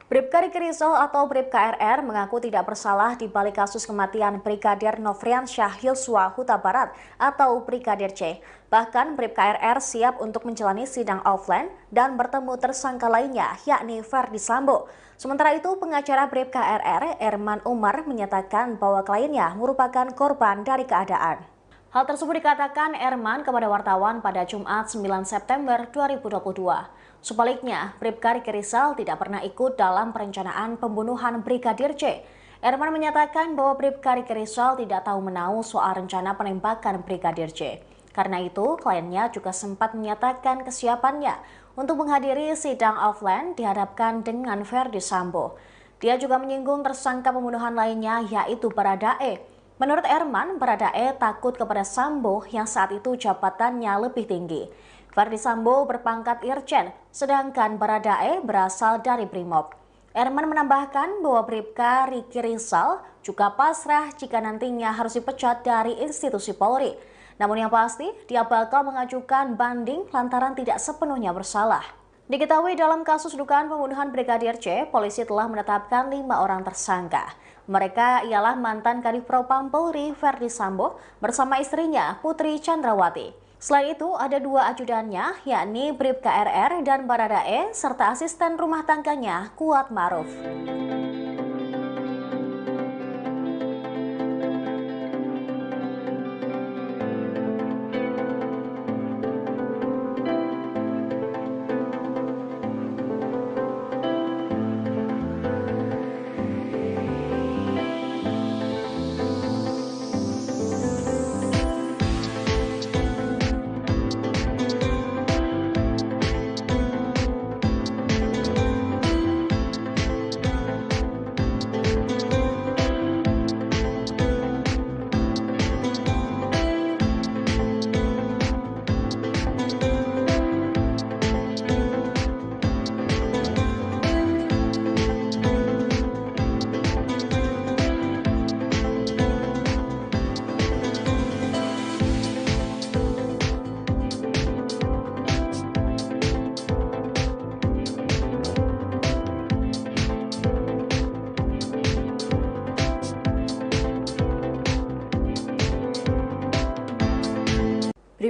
Bribka Riki Rizal atau Bribka RR mengaku tidak bersalah di balik kasus kematian Brigadir Nofriansyah Yosua Huta Barat atau Brigadir C. Bahkan Bribka RR siap untuk menjalani sidang offline dan bertemu tersangka lainnya, yakni Ferdi Sambo. Sementara itu, pengacara Bribka RR, Erman Umar, menyatakan bahwa kliennya merupakan korban dari keadaan. Hal tersebut dikatakan Erman kepada wartawan pada Jumat 9 September 2022. Sebaliknya, Bribka Riki Rizal tidak pernah ikut dalam perencanaan pembunuhan Brigadir J. Erman menyatakan bahwa Bribka Riki Rizal tidak tahu menahu soal rencana penembakan Brigadir J. Karena itu, kliennya juga sempat menyatakan kesiapannya untuk menghadiri sidang offline dihadapkan dengan Ferdi Sambo. Dia juga menyinggung tersangka pembunuhan lainnya, yaitu Baradae. Menurut Erman, Baradae takut kepada Sambo yang saat itu jabatannya lebih tinggi. Ferdi Sambo berpangkat Irjen, sedangkan Baradae berasal dari Brimob. Erman menambahkan bahwa Bribka Riki Rizal juga pasrah jika nantinya harus dipecat dari institusi Polri. Namun yang pasti, dia bakal mengajukan banding lantaran tidak sepenuhnya bersalah. Diketahui dalam kasus dugaan pembunuhan Brigadir J, polisi telah menetapkan 5 orang tersangka. Mereka ialah mantan Kadif Propam Polri Ferdi Sambo bersama istrinya Putri Chandrawati. Selain itu, ada 2 ajudannya, yakni Bribka RR dan Baradae, serta asisten rumah tangganya Kuat Ma'ruf.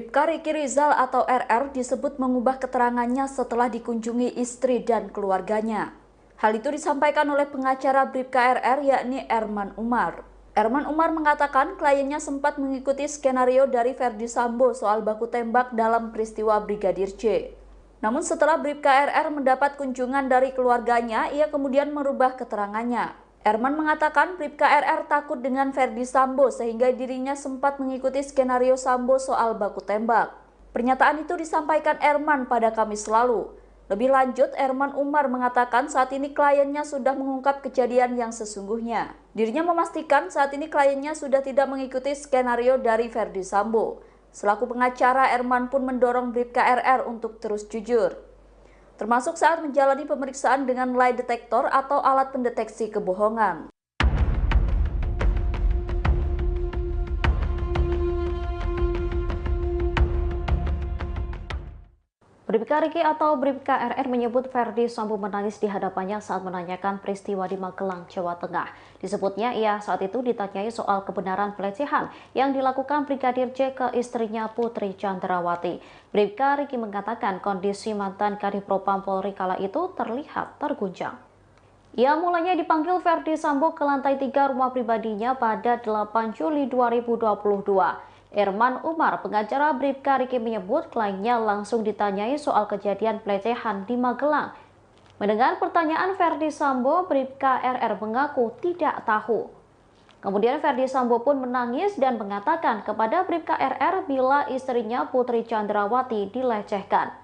Bribka Riki Rizal atau RR disebut mengubah keterangannya setelah dikunjungi istri dan keluarganya. Hal itu disampaikan oleh pengacara Bribka RR yakni Erman Umar. Erman Umar mengatakan kliennya sempat mengikuti skenario dari Ferdi Sambo soal baku tembak dalam peristiwa Brigadir J. Namun setelah Bribka RR mendapat kunjungan dari keluarganya, ia kemudian merubah keterangannya. Erman mengatakan Bribka RR takut dengan Ferdi Sambo sehingga dirinya sempat mengikuti skenario Sambo soal baku tembak. Pernyataan itu disampaikan Erman pada Kamis lalu. Lebih lanjut, Erman Umar mengatakan saat ini kliennya sudah mengungkap kejadian yang sesungguhnya. Dirinya memastikan saat ini kliennya sudah tidak mengikuti skenario dari Ferdi Sambo. Selaku pengacara, Erman pun mendorong Bribka RR untuk terus jujur, termasuk saat menjalani pemeriksaan dengan lie detector atau alat pendeteksi kebohongan. Bribka Riki atau Bribka RR menyebut Ferdi Sambo menangis di hadapannya saat menanyakan peristiwa di Magelang, Jawa Tengah. Disebutnya ia saat itu ditanyai soal kebenaran pelecehan yang dilakukan Brigadir J ke istrinya Putri Chandrawati. Bribka Riki mengatakan kondisi mantan Kadifropam Polri kala itu terlihat terguncang. Ia mulanya dipanggil Ferdi Sambo ke lantai 3 rumah pribadinya pada 8 Juli 2022. Erman Umar, pengacara Bribka Riki menyebut kliennya langsung ditanyai soal kejadian pelecehan di Magelang. Mendengar pertanyaan Ferdi Sambo, Bribka RR mengaku tidak tahu. Kemudian Ferdi Sambo pun menangis dan mengatakan kepada Bribka RR bila istrinya Putri Chandrawati dilecehkan.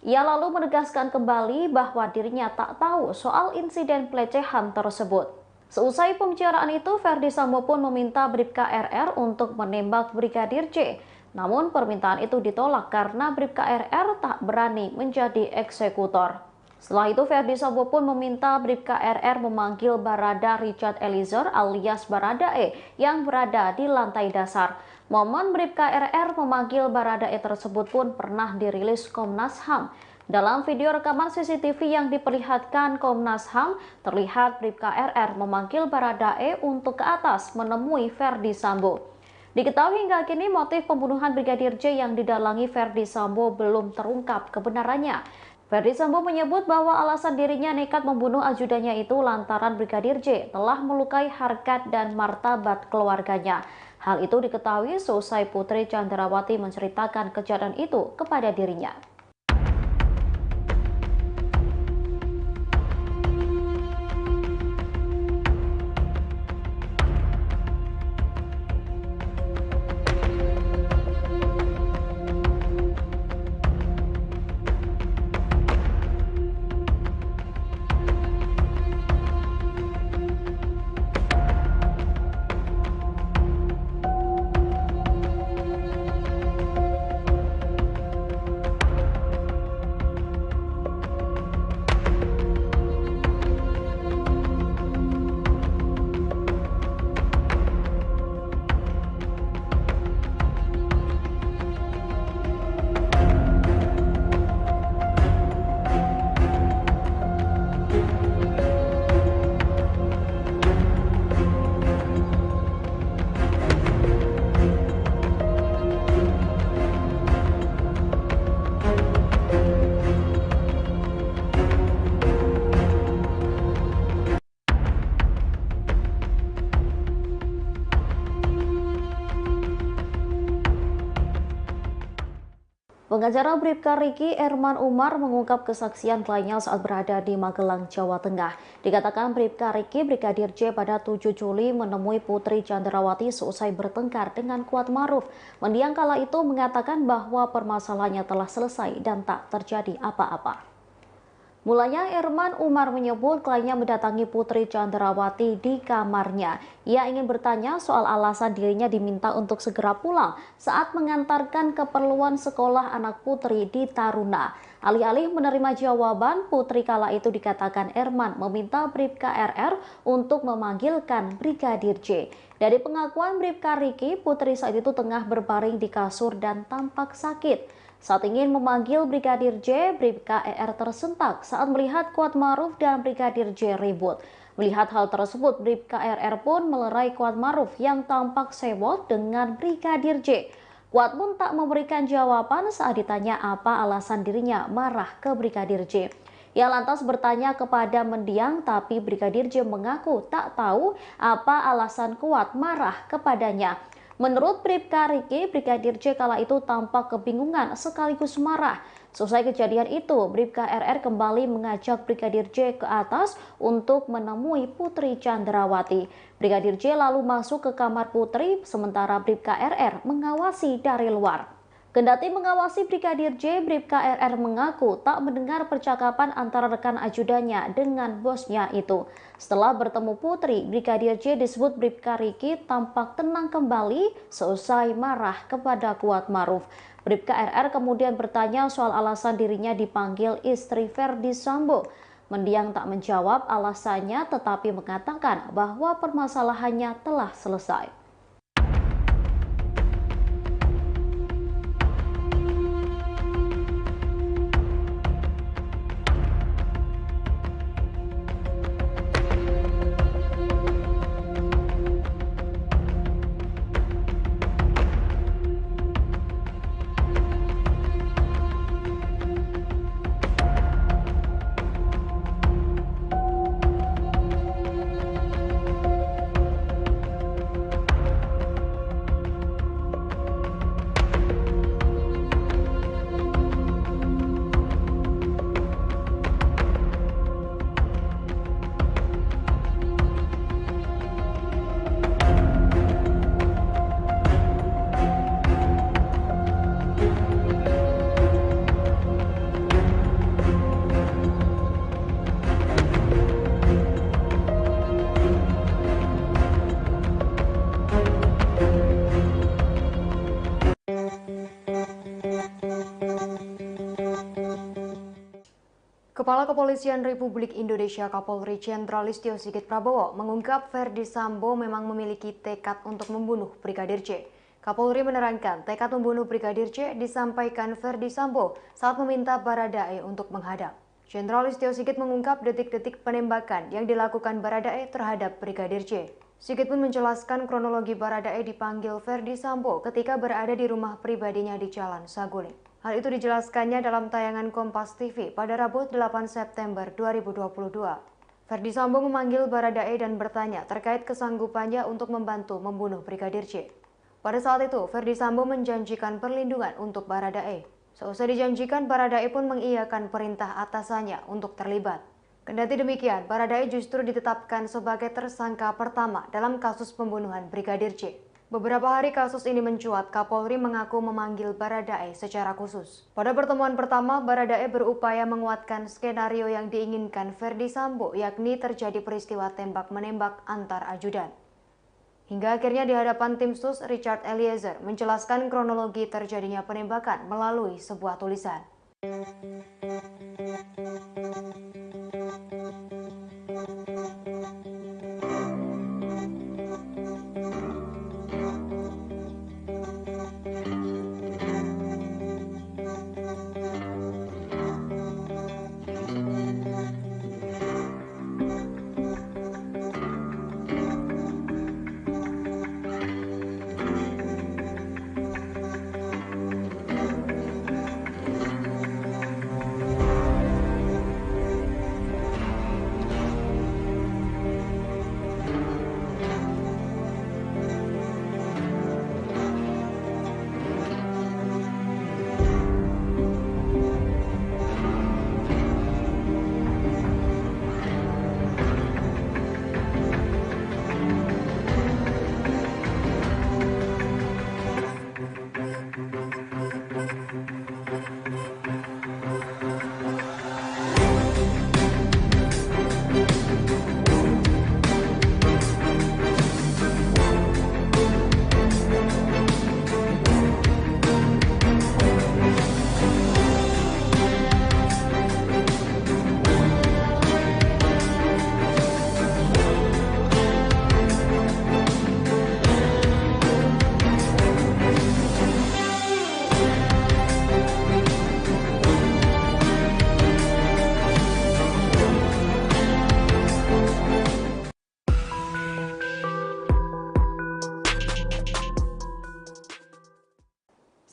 Ia lalu menegaskan kembali bahwa dirinya tak tahu soal insiden pelecehan tersebut. Seusai pembicaraan itu, Ferdi Sambo pun meminta Bribka RR untuk menembak Brigadir J. Namun permintaan itu ditolak karena Bribka RR tak berani menjadi eksekutor. Setelah itu, Ferdi Sambo pun meminta Bribka RR memanggil Barada Richard Eliezer alias Baradae yang berada di lantai dasar. Momen Bribka RR memanggil Baradae tersebut pun pernah dirilis Komnas HAM. Dalam video rekaman CCTV yang diperlihatkan Komnas HAM, terlihat Bribka RR memanggil Baradae untuk ke atas menemui Ferdi Sambo. Diketahui hingga kini motif pembunuhan Brigadir J yang didalangi Ferdi Sambo belum terungkap kebenarannya. Ferdi Sambo menyebut bahwa alasan dirinya nekat membunuh ajudannya itu lantaran Brigadir J telah melukai harkat dan martabat keluarganya. Hal itu diketahui seusai Putri Chandrawati menceritakan kejadian itu kepada dirinya. Pengacara Bribka Riki, Erman Umar, mengungkap kesaksian kliennya saat berada di Magelang, Jawa Tengah. Dikatakan Bribka Riki, Brigadir J pada 7 Juli menemui Putri Chandrawati seusai bertengkar dengan Kuat Maruf. Mendiang kala itu mengatakan bahwa permasalahannya telah selesai dan tak terjadi apa-apa. Mulanya Erman Umar menyebut kliennya mendatangi Putri Chandrawati di kamarnya. Ia ingin bertanya soal alasan dirinya diminta untuk segera pulang saat mengantarkan keperluan sekolah anak Putri di Taruna. Alih-alih menerima jawaban, Putri kala itu dikatakan Erman meminta Bribka RR untuk memanggilkan Brigadir J. Dari pengakuan Bribka Riki, Putri saat itu tengah berbaring di kasur dan tampak sakit. Saat ingin memanggil Brigadir J, Bribka RR tersentak saat melihat Kuat Maruf dan Brigadir J ribut. Melihat hal tersebut, Bribka RR pun melerai Kuat Maruf yang tampak sewot dengan Brigadir J. Kuat pun tak memberikan jawaban saat ditanya apa alasan dirinya marah ke Brigadir J. Ia lantas bertanya kepada mendiang, tapi Brigadir J mengaku tak tahu apa alasan Kuat marah kepadanya. Menurut Bribka Riki, Brigadir J kala itu tampak kebingungan sekaligus marah. Selesai kejadian itu, Bribka RR kembali mengajak Brigadir J ke atas untuk menemui Putri Chandrawati. Brigadir J lalu masuk ke kamar Putri, sementara Bribka RR mengawasi dari luar. Kendati mengawasi Brigadir J, Bribka RR mengaku tak mendengar percakapan antara rekan ajudannya dengan bosnya itu. Setelah bertemu Putri, Brigadir J disebut Bribka Riki tampak tenang kembali seusai marah kepada Kuat Maruf. Bribka RR kemudian bertanya soal alasan dirinya dipanggil istri Ferdi Sambo. Mendiang tak menjawab alasannya, tetapi mengatakan bahwa permasalahannya telah selesai. Kepala Kepolisian Republik Indonesia Kapolri Jenderal Listio Sigit Prabowo mengungkap Ferdi Sambo memang memiliki tekad untuk membunuh Brigadir J. Kapolri menerangkan tekad membunuh Brigadir J disampaikan Ferdi Sambo saat meminta Baradae untuk menghadap. Jenderal Listio Sigit mengungkap detik-detik penembakan yang dilakukan Baradae terhadap Brigadir J. Sigit pun menjelaskan kronologi Baradae dipanggil Ferdi Sambo ketika berada di rumah pribadinya di Jalan Saguling. Hal itu dijelaskannya dalam tayangan Kompas TV pada Rabu 8 September 2022. Ferdi Sambo memanggil Baradae dan bertanya terkait kesanggupannya untuk membantu membunuh Brigadir J. Pada saat itu, Ferdi Sambo menjanjikan perlindungan untuk Baradae. Seusai dijanjikan, Baradae pun mengiyakan perintah atasannya untuk terlibat. Kendati demikian, Baradae justru ditetapkan sebagai tersangka pertama dalam kasus pembunuhan Brigadir J. Beberapa hari kasus ini mencuat, Kapolri mengaku memanggil Baradae secara khusus. Pada pertemuan pertama, Baradae berupaya menguatkan skenario yang diinginkan Ferdi Sambo, yakni terjadi peristiwa tembak-menembak antar ajudan. Hingga akhirnya di hadapan tim sus, Richard Eliezer menjelaskan kronologi terjadinya penembakan melalui sebuah tulisan.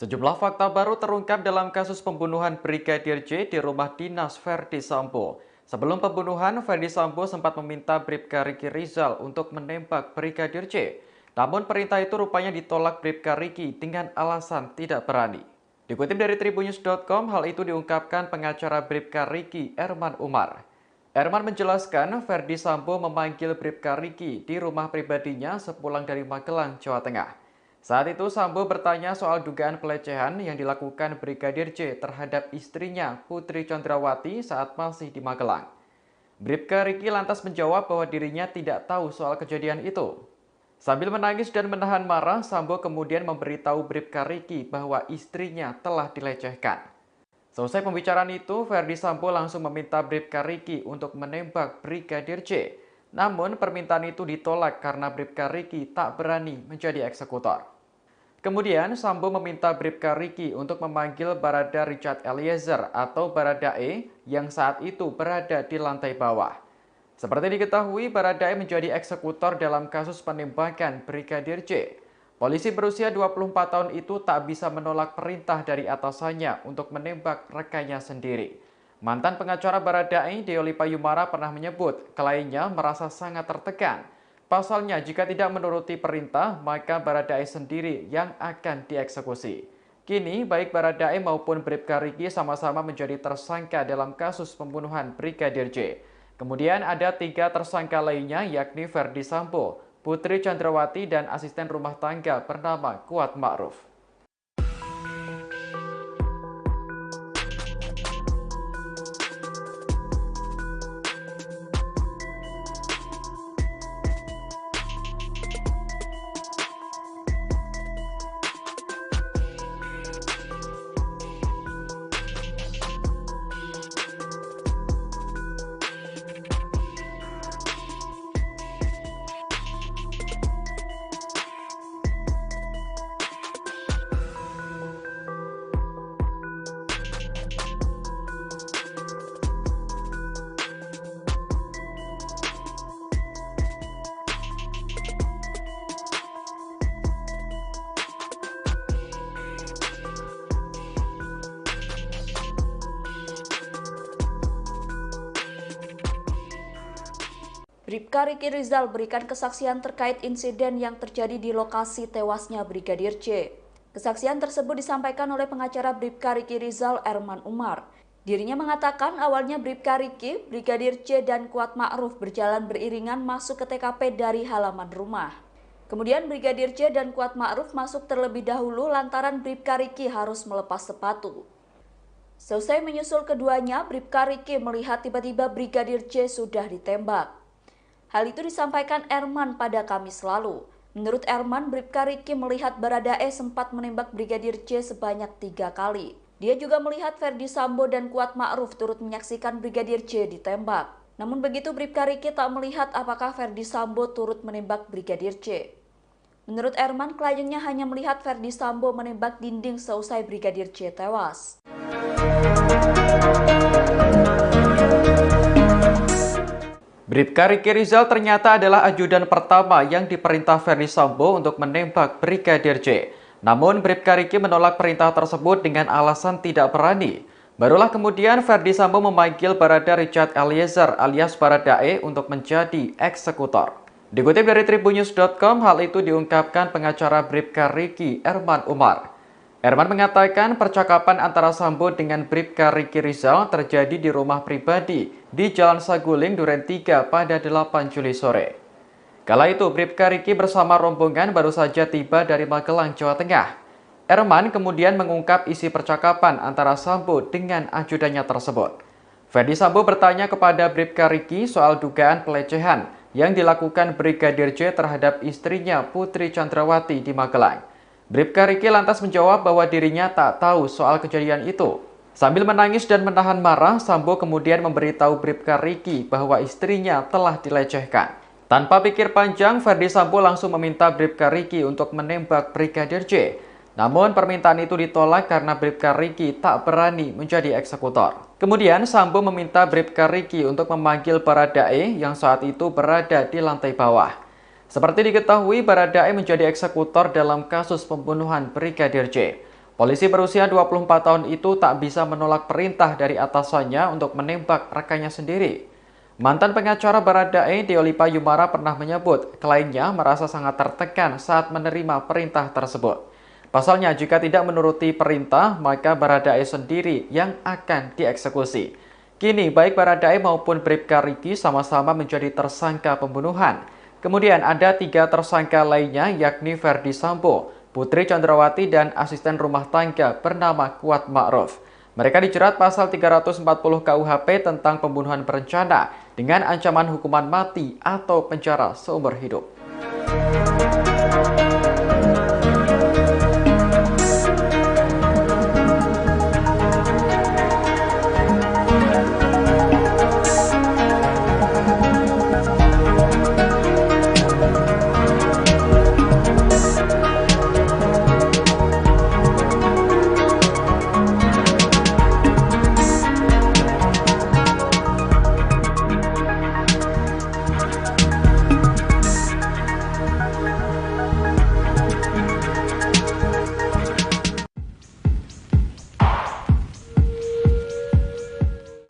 Sejumlah fakta baru terungkap dalam kasus pembunuhan Brigadir J di rumah dinas Ferdi Sambo. Sebelum pembunuhan, Ferdi Sambo sempat meminta Bribka Riki Rizal untuk menembak Brigadir J. Namun perintah itu rupanya ditolak Bribka Riki dengan alasan tidak berani. Dikutip dari tribunnews.com, hal itu diungkapkan pengacara Bribka Riki, Erman Umar. Erman menjelaskan Ferdi Sambo memanggil Bribka Riki di rumah pribadinya sepulang dari Magelang, Jawa Tengah. Saat itu Sambo bertanya soal dugaan pelecehan yang dilakukan Brigadir J terhadap istrinya Putri Chandrawati saat masih di Magelang. Bribka Riki lantas menjawab bahwa dirinya tidak tahu soal kejadian itu. Sambil menangis dan menahan marah, Sambo kemudian memberitahu Bribka Riki bahwa istrinya telah dilecehkan. Selesai pembicaraan itu, Ferdi Sambo langsung meminta Bribka Riki untuk menembak Brigadir J. Namun permintaan itu ditolak karena Bribka Riki tak berani menjadi eksekutor. Kemudian Sambo meminta Bribka Riki untuk memanggil Barada Richard Eliezer atau Baradae yang saat itu berada di lantai bawah. Seperti diketahui, Baradae menjadi eksekutor dalam kasus penembakan Brigadir J. Polisi berusia 24 tahun itu tak bisa menolak perintah dari atasannya untuk menembak rekannya sendiri. Mantan pengacara Baradae, Deoli Payumara, pernah menyebut kliennya merasa sangat tertekan. Pasalnya, jika tidak menuruti perintah, maka Baradae sendiri yang akan dieksekusi. Kini, baik Baradae maupun Bribka Riki sama-sama menjadi tersangka dalam kasus pembunuhan Brigadir J. Kemudian ada 3 tersangka lainnya, yakni Ferdi Sambo, Putri Chandrawati, dan asisten rumah tangga bernama Kuat Ma'ruf. Bribka Riki Rizal berikan kesaksian terkait insiden yang terjadi di lokasi tewasnya Brigadir J. Kesaksian tersebut disampaikan oleh pengacara Bribka Riki Rizal, Erman Umar. Dirinya mengatakan awalnya Bribka Riki, Brigadir J, dan Kuat Ma'ruf berjalan beriringan masuk ke TKP dari halaman rumah. Kemudian Brigadir J dan Kuat Ma'ruf masuk terlebih dahulu lantaran Bribka Riki harus melepas sepatu. Selesai menyusul keduanya, Bribka Riki melihat tiba-tiba Brigadir J sudah ditembak. Hal itu disampaikan Erman pada Kamis lalu. Menurut Erman, Bribka Riki melihat Baradae sempat menembak Brigadir J sebanyak 3 kali. Dia juga melihat Ferdi Sambo dan Kuat Ma'ruf turut menyaksikan Brigadir J ditembak. Namun begitu Bribka Riki tak melihat apakah Ferdi Sambo turut menembak Brigadir J. Menurut Erman, kliennya hanya melihat Ferdi Sambo menembak dinding seusai Brigadir J tewas. Bribka Riki Rizal ternyata adalah ajudan pertama yang diperintah Ferdi Sambo untuk menembak Brigadir J. Namun Bribka Riki menolak perintah tersebut dengan alasan tidak berani. Barulah kemudian Ferdi Sambo memanggil Barada Richard Eliezer alias Baradae untuk menjadi eksekutor. Dikutip dari tribunnews.com, hal itu diungkapkan pengacara Bribka Riki, Erman Umar. Erman mengatakan percakapan antara Sambo dengan Bribka Riki Rizal terjadi di rumah pribadi di Jalan Saguling, Duren 3 pada 8 Juli sore. Kala itu Bribka Riki bersama rombongan baru saja tiba dari Magelang, Jawa Tengah. Erman kemudian mengungkap isi percakapan antara Sambo dengan ajudannya tersebut. Ferdi Sambo bertanya kepada Bribka Riki soal dugaan pelecehan yang dilakukan Brigadir J terhadap istrinya Putri Chandrawati di Magelang. Bribka Riki lantas menjawab bahwa dirinya tak tahu soal kejadian itu. Sambil menangis dan menahan marah, Sambo kemudian memberitahu Bribka Riki bahwa istrinya telah dilecehkan. Tanpa pikir panjang, Ferdi Sambo langsung meminta Bribka Riki untuk menembak Brigadir J. Namun permintaan itu ditolak karena Bribka Riki tak berani menjadi eksekutor. Kemudian Sambo meminta Bribka Riki untuk memanggil Baradae yang saat itu berada di lantai bawah. Seperti diketahui, Baradae menjadi eksekutor dalam kasus pembunuhan Brigadir J. Polisi berusia 24 tahun itu tak bisa menolak perintah dari atasannya untuk menembak rekannya sendiri. Mantan pengacara Baradae, Deolipa Yumara pernah menyebut kliennya merasa sangat tertekan saat menerima perintah tersebut. Pasalnya, jika tidak menuruti perintah, maka Baradae sendiri yang akan dieksekusi. Kini, baik Baradae maupun Bribka Riki sama-sama menjadi tersangka pembunuhan. Kemudian ada 3 tersangka lainnya, yakni Ferdi Sambo, Putri Chandrawati, dan asisten rumah tangga bernama Kuat Ma'ruf. Mereka dijerat pasal 340 KUHP tentang pembunuhan berencana dengan ancaman hukuman mati atau penjara seumur hidup.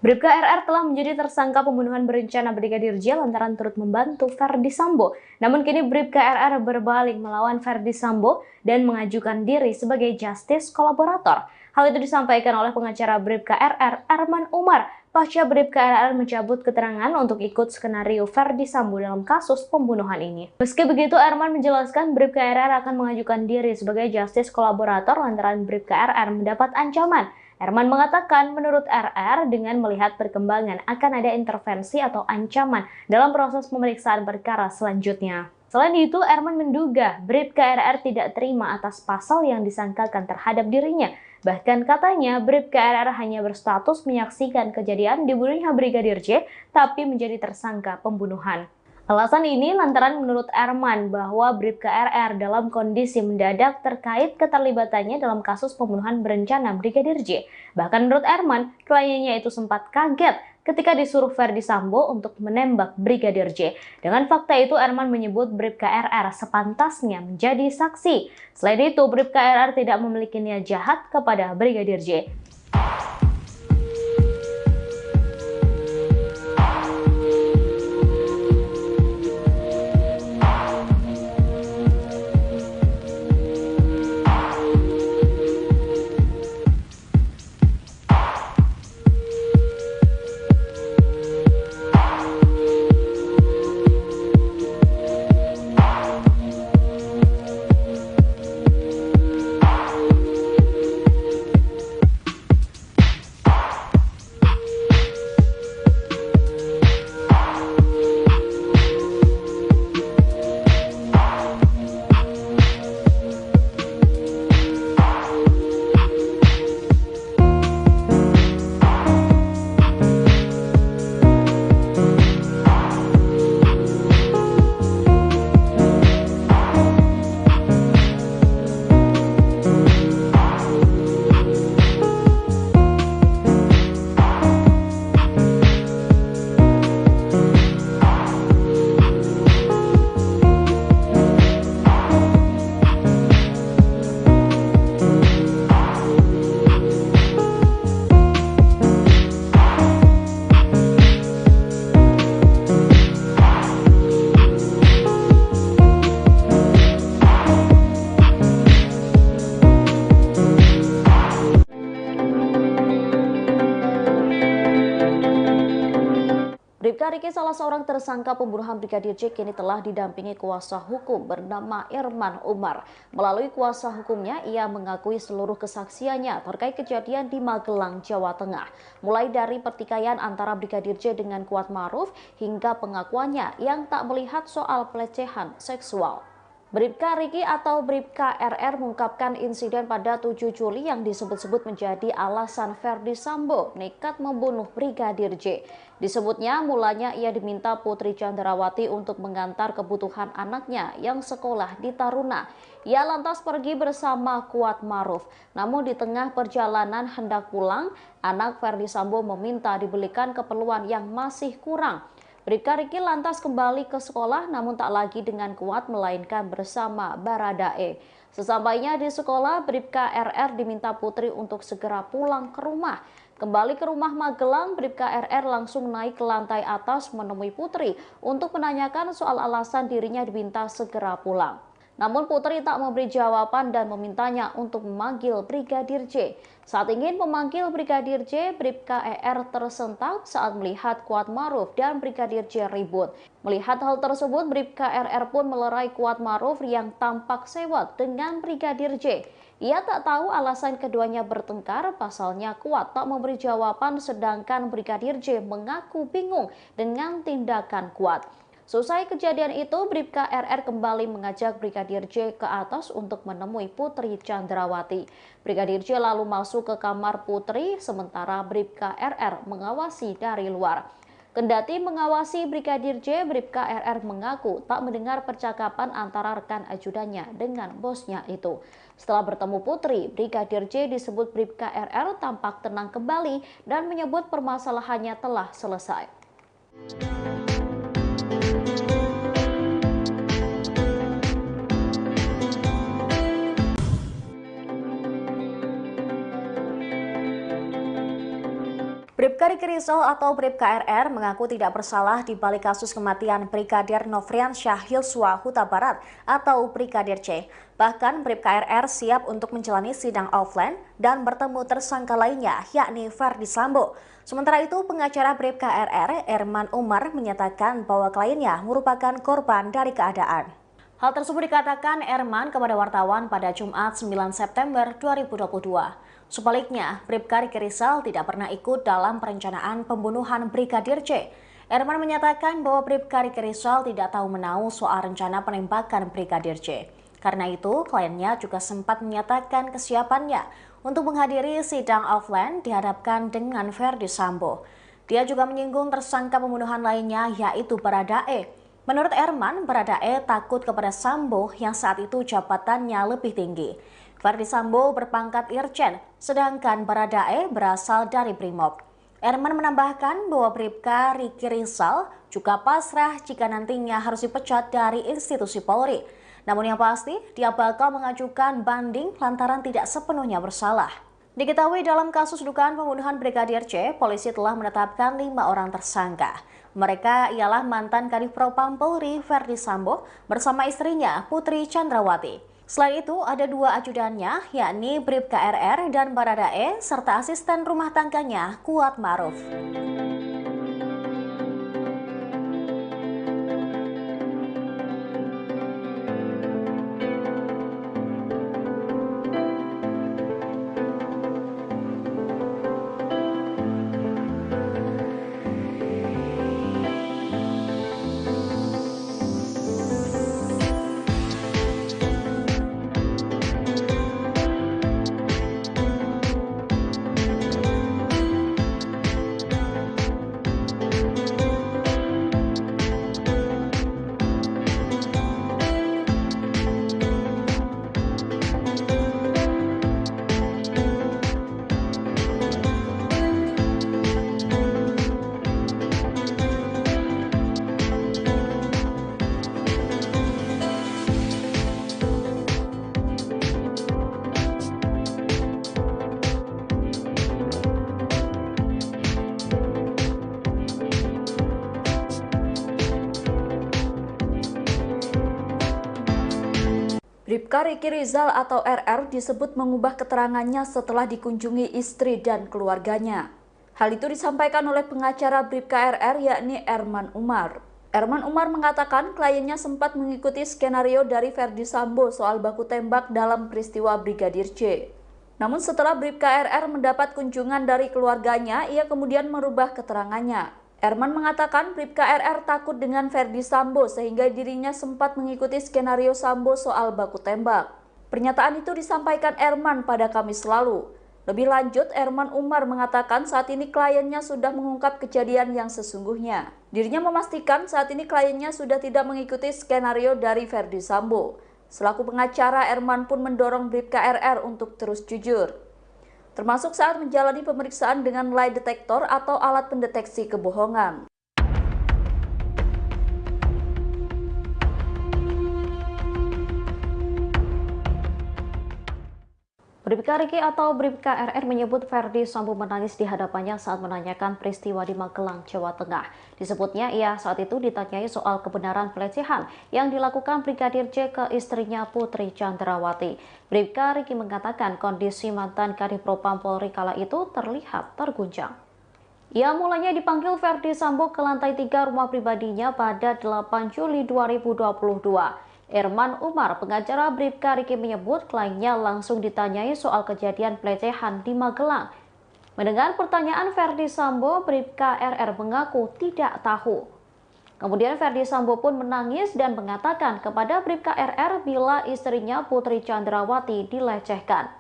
Bribka RR telah menjadi tersangka pembunuhan berencana Brigadir J lantaran turut membantu Ferdi Sambo. Namun kini Bribka RR berbalik melawan Ferdi Sambo dan mengajukan diri sebagai justice kolaborator. Hal itu disampaikan oleh pengacara Bribka RR, Erman Umar, pasca Bribka RR mencabut keterangan untuk ikut skenario Ferdi Sambo dalam kasus pembunuhan ini. Meski begitu, Erman menjelaskan Bribka RR akan mengajukan diri sebagai justice kolaborator lantaran Bribka RR mendapat ancaman. Erman mengatakan menurut RR dengan melihat perkembangan akan ada intervensi atau ancaman dalam proses pemeriksaan perkara selanjutnya. Selain itu, Erman menduga Bribka RR tidak terima atas pasal yang disangkakan terhadap dirinya. Bahkan katanya Bribka RR hanya berstatus menyaksikan kejadian dibunuhnya Brigadir J, tapi menjadi tersangka pembunuhan. Alasan ini lantaran menurut Erman bahwa Bribka RR dalam kondisi mendadak terkait keterlibatannya dalam kasus pembunuhan berencana Brigadir J. Bahkan menurut Erman, kliennya itu sempat kaget ketika disuruh Ferdi Sambo untuk menembak Brigadir J. Dengan fakta itu, Erman menyebut Bribka RR sepantasnya menjadi saksi. Selain itu, Bribka RR tidak memiliki niat jahat kepada Brigadir J. Bribka Riki, salah seorang tersangka pembunuhan Brigadir J, kini telah didampingi kuasa hukum bernama Erman Umar. Melalui kuasa hukumnya, ia mengakui seluruh kesaksiannya terkait kejadian di Magelang, Jawa Tengah. Mulai dari pertikaian antara Brigadir J dengan Kuat Ma'ruf hingga pengakuannya yang tak melihat soal pelecehan seksual. Bribka Riki atau Bribka RR mengungkapkan insiden pada 7 Juli yang disebut-sebut menjadi alasan Ferdi Sambo nekat membunuh Brigadir J. Disebutnya mulanya ia diminta Putri Chandrawati untuk mengantar kebutuhan anaknya yang sekolah di Taruna. Ia lantas pergi bersama Kuat Ma'ruf. Namun di tengah perjalanan hendak pulang, anak Ferdi Sambo meminta dibelikan keperluan yang masih kurang. Bribka Riki lantas kembali ke sekolah namun tak lagi dengan Kuat melainkan bersama Baradae. Sesampainya di sekolah, Bribka RR diminta Putri untuk segera pulang ke rumah. Kembali ke rumah Magelang, Bribka RR langsung naik ke lantai atas menemui Putri untuk menanyakan soal alasan dirinya diminta segera pulang. Namun Putri tak memberi jawaban dan memintanya untuk memanggil Brigadir J. Saat ingin memanggil Brigadir J, Bribka RR tersentak saat melihat Kuat Maruf dan Brigadir J ribut. Melihat hal tersebut, Bribka RR pun melerai Kuat Maruf yang tampak sewot dengan Brigadir J. Ia tak tahu alasan keduanya bertengkar, pasalnya Kuat tak memberi jawaban sedangkan Brigadir J mengaku bingung dengan tindakan Kuat. Selesai kejadian itu, Bribka RR kembali mengajak Brigadir J ke atas untuk menemui Putri Chandrawati. Brigadir J lalu masuk ke kamar Putri, sementara Bribka RR mengawasi dari luar. Kendati mengawasi Brigadir J, Bribka RR mengaku tak mendengar percakapan antara rekan ajudannya dengan bosnya itu. Setelah bertemu Putri, Brigadir J disebut Bribka RR tampak tenang kembali dan menyebut permasalahannya telah selesai. Bribka Riki Rizal atau Bribka RR mengaku tidak bersalah di balik kasus kematian Brigadir Nofriansyah Yosua Huta Barat atau Brigadir C. Bahkan Bribka RR siap untuk menjalani sidang offline dan bertemu tersangka lainnya yakni Ferdi Sambo. Sementara itu pengacara Bribka RR, Erman Umar, menyatakan bahwa kliennya merupakan korban dari keadaan. Hal tersebut dikatakan Erman kepada wartawan pada Jumat 9 September 2022. Sebaliknya, Bribka Riki Rizal tidak pernah ikut dalam perencanaan pembunuhan Brigadir J. Erman menyatakan bahwa Bribka Riki Rizal tidak tahu menahu soal rencana penembakan Brigadir J. Karena itu, kliennya juga sempat menyatakan kesiapannya untuk menghadiri sidang offline dihadapkan dengan Ferdi Sambo. Dia juga menyinggung tersangka pembunuhan lainnya yaitu Baradae. Menurut Erman, Baradae takut kepada Sambo yang saat itu jabatannya lebih tinggi. Ferdi Sambo berpangkat Irjen, sedangkan Baradae berasal dari Brimob. Erman menambahkan bahwa Bribka Riki Rizal juga pasrah jika nantinya harus dipecat dari institusi Polri. Namun yang pasti, dia bakal mengajukan banding lantaran tidak sepenuhnya bersalah. Diketahui dalam kasus dugaan pembunuhan Brigadir C, polisi telah menetapkan 5 orang tersangka. Mereka ialah mantan Kadif Propam Polri Ferdi Sambo bersama istrinya Putri Chandrawati. Selain itu, ada 2 ajudannya, yakni Bribka RR dan Baradae, serta asisten rumah tangganya Kuat Maruf. Bribka Riki Rizal atau RR disebut mengubah keterangannya setelah dikunjungi istri dan keluarganya. Hal itu disampaikan oleh pengacara Bribka RR yakni Erman Umar. Erman Umar mengatakan kliennya sempat mengikuti skenario dari Ferdi Sambo soal baku tembak dalam peristiwa Brigadir J. Namun setelah Bribka RR mendapat kunjungan dari keluarganya, ia kemudian merubah keterangannya. Erman mengatakan Bribka RR takut dengan Ferdi Sambo sehingga dirinya sempat mengikuti skenario Sambo soal baku tembak. Pernyataan itu disampaikan Erman pada Kamis lalu. Lebih lanjut, Erman Umar mengatakan saat ini kliennya sudah mengungkap kejadian yang sesungguhnya. Dirinya memastikan saat ini kliennya sudah tidak mengikuti skenario dari Ferdi Sambo. Selaku pengacara, Erman pun mendorong Bribka RR untuk terus jujur, termasuk saat menjalani pemeriksaan dengan lie detector atau alat pendeteksi kebohongan. Bribka Riki atau Bribka RR menyebut Ferdi Sambo menangis di hadapannya saat menanyakan peristiwa di Magelang, Jawa Tengah. Disebutnya ia saat itu ditanyai soal kebenaran pelecehan yang dilakukan Brigadir J ke istrinya Putri Chandrawati. Bribka Riki mengatakan kondisi mantan Kadifropam Polri kala itu terlihat terguncang. Ia mulanya dipanggil Ferdi Sambo ke lantai 3 rumah pribadinya pada 8 Juli 2022. Erman Umar, pengacara Bribka Riki menyebut kliennya langsung ditanyai soal kejadian pelecehan di Magelang. Mendengar pertanyaan Ferdi Sambo, Bribka RR mengaku tidak tahu. Kemudian Ferdi Sambo pun menangis dan mengatakan kepada Bribka RR bila istrinya Putri Chandrawati dilecehkan.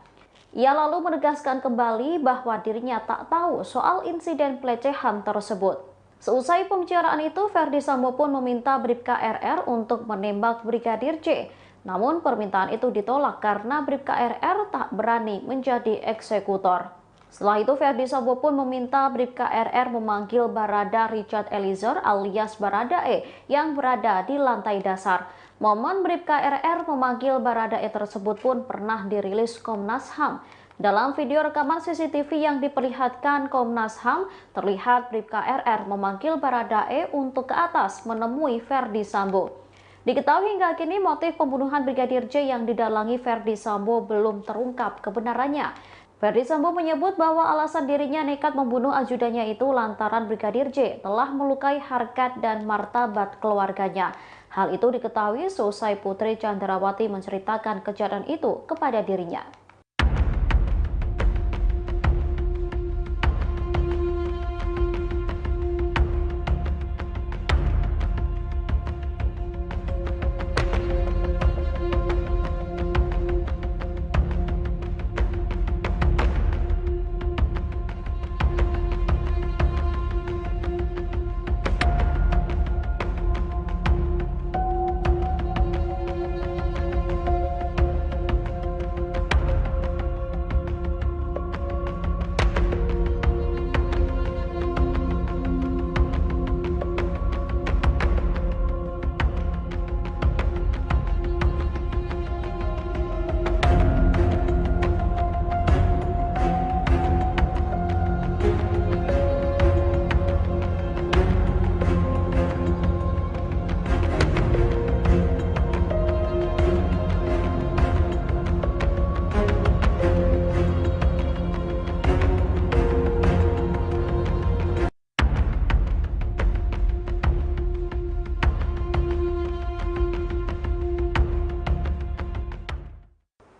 Ia lalu menegaskan kembali bahwa dirinya tak tahu soal insiden pelecehan tersebut. Seusai pembicaraan itu, Ferdi Sambo pun meminta Bribka RR untuk menembak Brigadir J. Namun permintaan itu ditolak karena Bribka RR tak berani menjadi eksekutor. Setelah itu, Ferdi Sambo pun meminta Bribka RR memanggil Barada Richard Eliezer alias Baradae yang berada di lantai dasar. Momen Bribka RR memanggil Baradae tersebut pun pernah dirilis Komnas HAM. Dalam video rekaman CCTV yang diperlihatkan Komnas HAM, terlihat Bribka RR memanggil Baradae untuk ke atas menemui Ferdi Sambo. Diketahui hingga kini motif pembunuhan Brigadir J yang didalangi Ferdi Sambo belum terungkap kebenarannya. Ferdi Sambo menyebut bahwa alasan dirinya nekat membunuh ajudannya itu lantaran Brigadir J telah melukai harkat dan martabat keluarganya. Hal itu diketahui seusai Putri Chandrawati menceritakan kejadian itu kepada dirinya.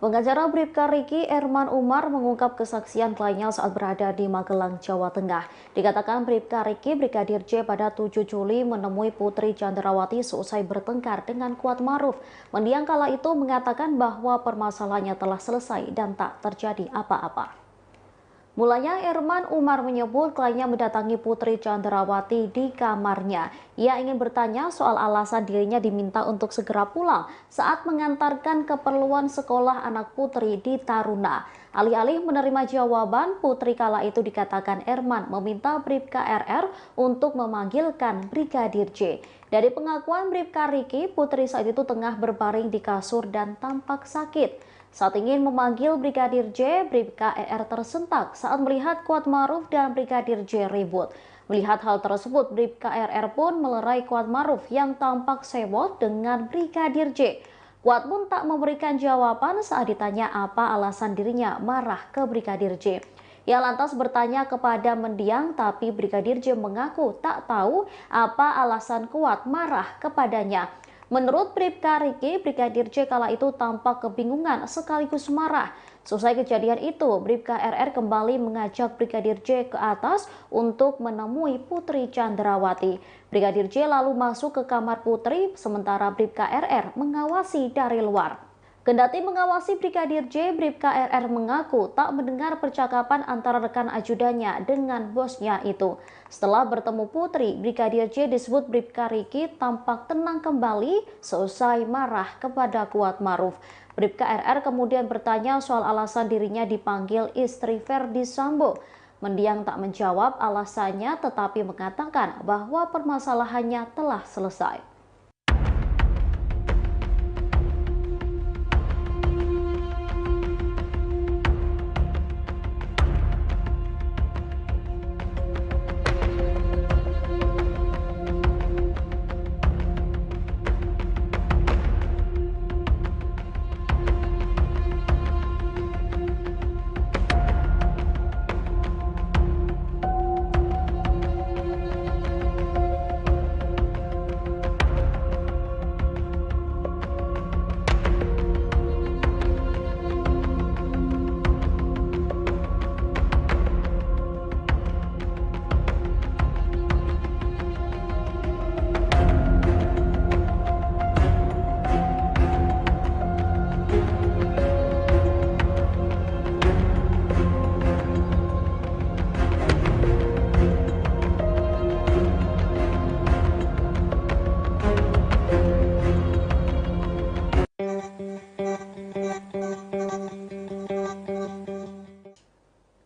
Pengacara Bribka Riki, Erman Umar, mengungkap kesaksian kliennya saat berada di Magelang, Jawa Tengah. Dikatakan Bribka Riki, Brigadir J pada 7 Juli menemui Putri Chandrawati seusai bertengkar dengan Kuat Maruf. Mendiang kala itu mengatakan bahwa permasalahannya telah selesai dan tak terjadi apa-apa. Mulanya Erman Umar menyebut kliennya mendatangi Putri Chandrawati di kamarnya. Ia ingin bertanya soal alasan dirinya diminta untuk segera pulang saat mengantarkan keperluan sekolah anak Putri di Taruna. Alih-alih menerima jawaban, Putri kala itu dikatakan Erman meminta Bribka RR untuk memanggilkan Brigadir J. Dari pengakuan Bribka Riki, Putri saat itu tengah berbaring di kasur dan tampak sakit. Saat ingin memanggil Brigadir J, Bribka RR tersentak saat melihat Kuat Maruf dan Brigadir J ribut. Melihat hal tersebut, Bribka RR pun melerai Kuat Maruf yang tampak sewot dengan Brigadir J. Kuat pun tak memberikan jawaban saat ditanya apa alasan dirinya marah ke Brigadir J. Ia lantas bertanya kepada mendiang, tapi Brigadir J mengaku tak tahu apa alasan Kuat marah kepadanya. Menurut Bribka Riki, Brigadir J kala itu tampak kebingungan sekaligus marah. Selesai kejadian itu, Bribka RR kembali mengajak Brigadir J ke atas untuk menemui Putri Chandrawati. Brigadir J lalu masuk ke kamar Putri, sementara Bribka RR mengawasi dari luar. Kendati mengawasi Brigadir J, Bribka RR mengaku tak mendengar percakapan antara rekan ajudannya dengan bosnya itu. Setelah bertemu Putri, Brigadir J disebut Bribka Riki tampak tenang kembali seusai marah kepada Kuat Maruf. Bribka RR kemudian bertanya soal alasan dirinya dipanggil istri Ferdi Sambo. Mendiang tak menjawab alasannya tetapi mengatakan bahwa permasalahannya telah selesai.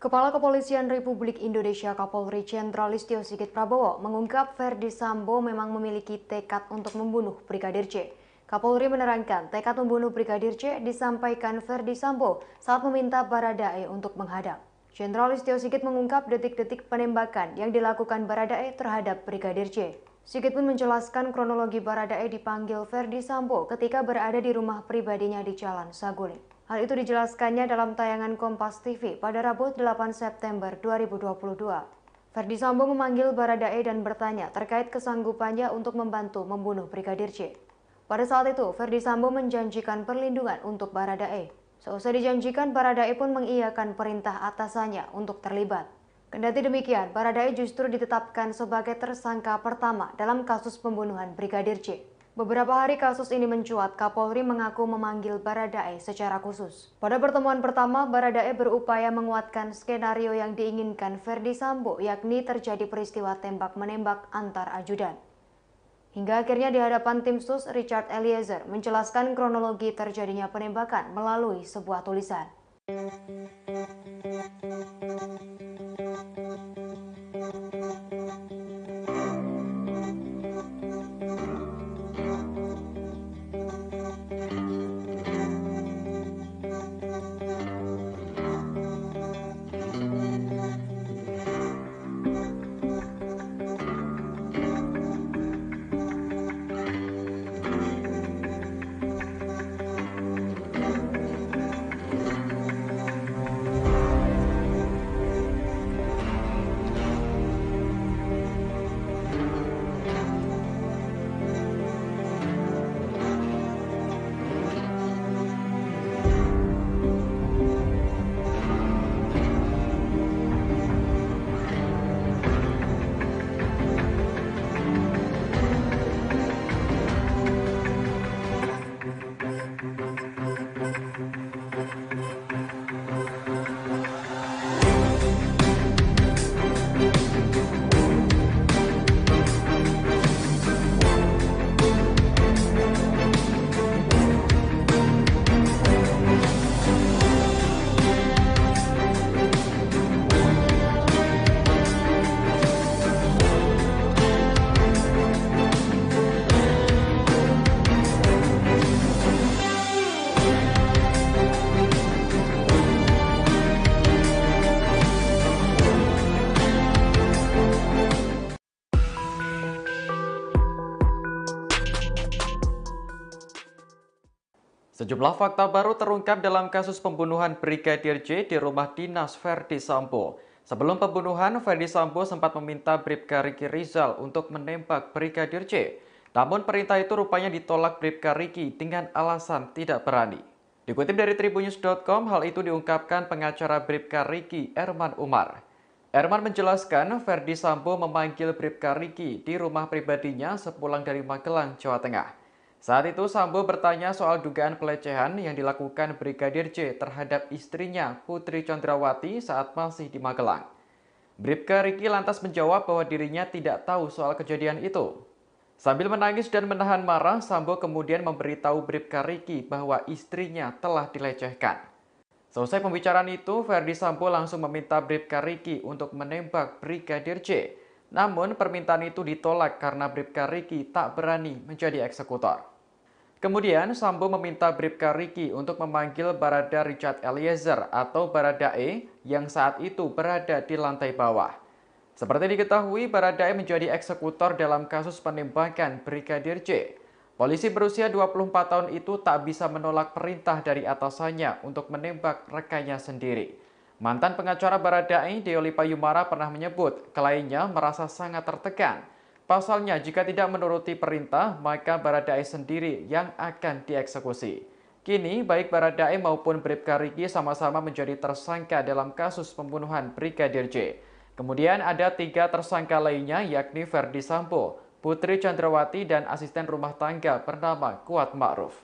Kepala Kepolisian Republik Indonesia Kapolri Jenderal Listio Sigit Prabowo mengungkap Ferdi Sambo memang memiliki tekad untuk membunuh Brigadir J. Kapolri menerangkan tekad membunuh Brigadir J disampaikan Ferdi Sambo saat meminta Baradae untuk menghadap. Jenderal Listio Sigit mengungkap detik-detik penembakan yang dilakukan Baradae terhadap Brigadir J. Sigit pun menjelaskan kronologi Baradae dipanggil Ferdi Sambo ketika berada di rumah pribadinya di Jalan Saguling. Hal itu dijelaskannya dalam tayangan Kompas TV pada Rabu 8 September 2022. Ferdi Sambo memanggil Baradae dan bertanya terkait kesanggupannya untuk membantu membunuh Brigadir J. Pada saat itu, Ferdi Sambo menjanjikan perlindungan untuk Baradae. Seusai dijanjikan, Baradae pun mengiyakan perintah atasannya untuk terlibat. Kendati demikian, Baradae justru ditetapkan sebagai tersangka pertama dalam kasus pembunuhan Brigadir J. Beberapa hari kasus ini mencuat, Kapolri mengaku memanggil Baradae secara khusus. Pada pertemuan pertama, Baradae berupaya menguatkan skenario yang diinginkan Ferdi Sambo, yakni terjadi peristiwa tembak-menembak antar ajudan. Hingga akhirnya di hadapan tim sus, Richard Eliezer menjelaskan kronologi terjadinya penembakan melalui sebuah tulisan. Sejumlah fakta baru terungkap dalam kasus pembunuhan Brigadir J di rumah dinas Ferdi Sambo. Sebelum pembunuhan, Ferdi Sambo sempat meminta Bribka Riki Rizal untuk menembak Brigadir J. Namun perintah itu rupanya ditolak Bribka Riki dengan alasan tidak berani. Dikutip dari Tribunnews.com, hal itu diungkapkan pengacara Bribka Riki, Erman Umar. Erman menjelaskan Ferdi Sambo memanggil Bribka Riki di rumah pribadinya sepulang dari Magelang, Jawa Tengah. Saat itu Sambo bertanya soal dugaan pelecehan yang dilakukan Brigadir J terhadap istrinya Putri Chandrawati saat masih di Magelang. Bribka Riki lantas menjawab bahwa dirinya tidak tahu soal kejadian itu. Sambil menangis dan menahan marah, Sambo kemudian memberitahu Bribka Riki bahwa istrinya telah dilecehkan. Selesai pembicaraan itu, Ferdi Sambo langsung meminta Bribka Riki untuk menembak Brigadir J. Namun permintaan itu ditolak karena Bribka Riki tak berani menjadi eksekutor. Kemudian Sambo meminta Bribka Riki untuk memanggil Barada Richard Eliezer atau Baradae yang saat itu berada di lantai bawah. Seperti diketahui, Baradae menjadi eksekutor dalam kasus penembakan Brigadir J. Polisi berusia 24 tahun itu tak bisa menolak perintah dari atasannya untuk menembak rekannya sendiri. Mantan pengacara Baradae, Deoli Payumara, pernah menyebut kliennya merasa sangat tertekan. Pasalnya, jika tidak menuruti perintah, maka Baradae sendiri yang akan dieksekusi. Kini, baik Baradae maupun Bribka Riki sama-sama menjadi tersangka dalam kasus pembunuhan Brigadir J. Kemudian ada 3 tersangka lainnya, yakni Ferdi Sambo, Putri Chandrawati, dan asisten rumah tangga bernama Kuat Ma'ruf.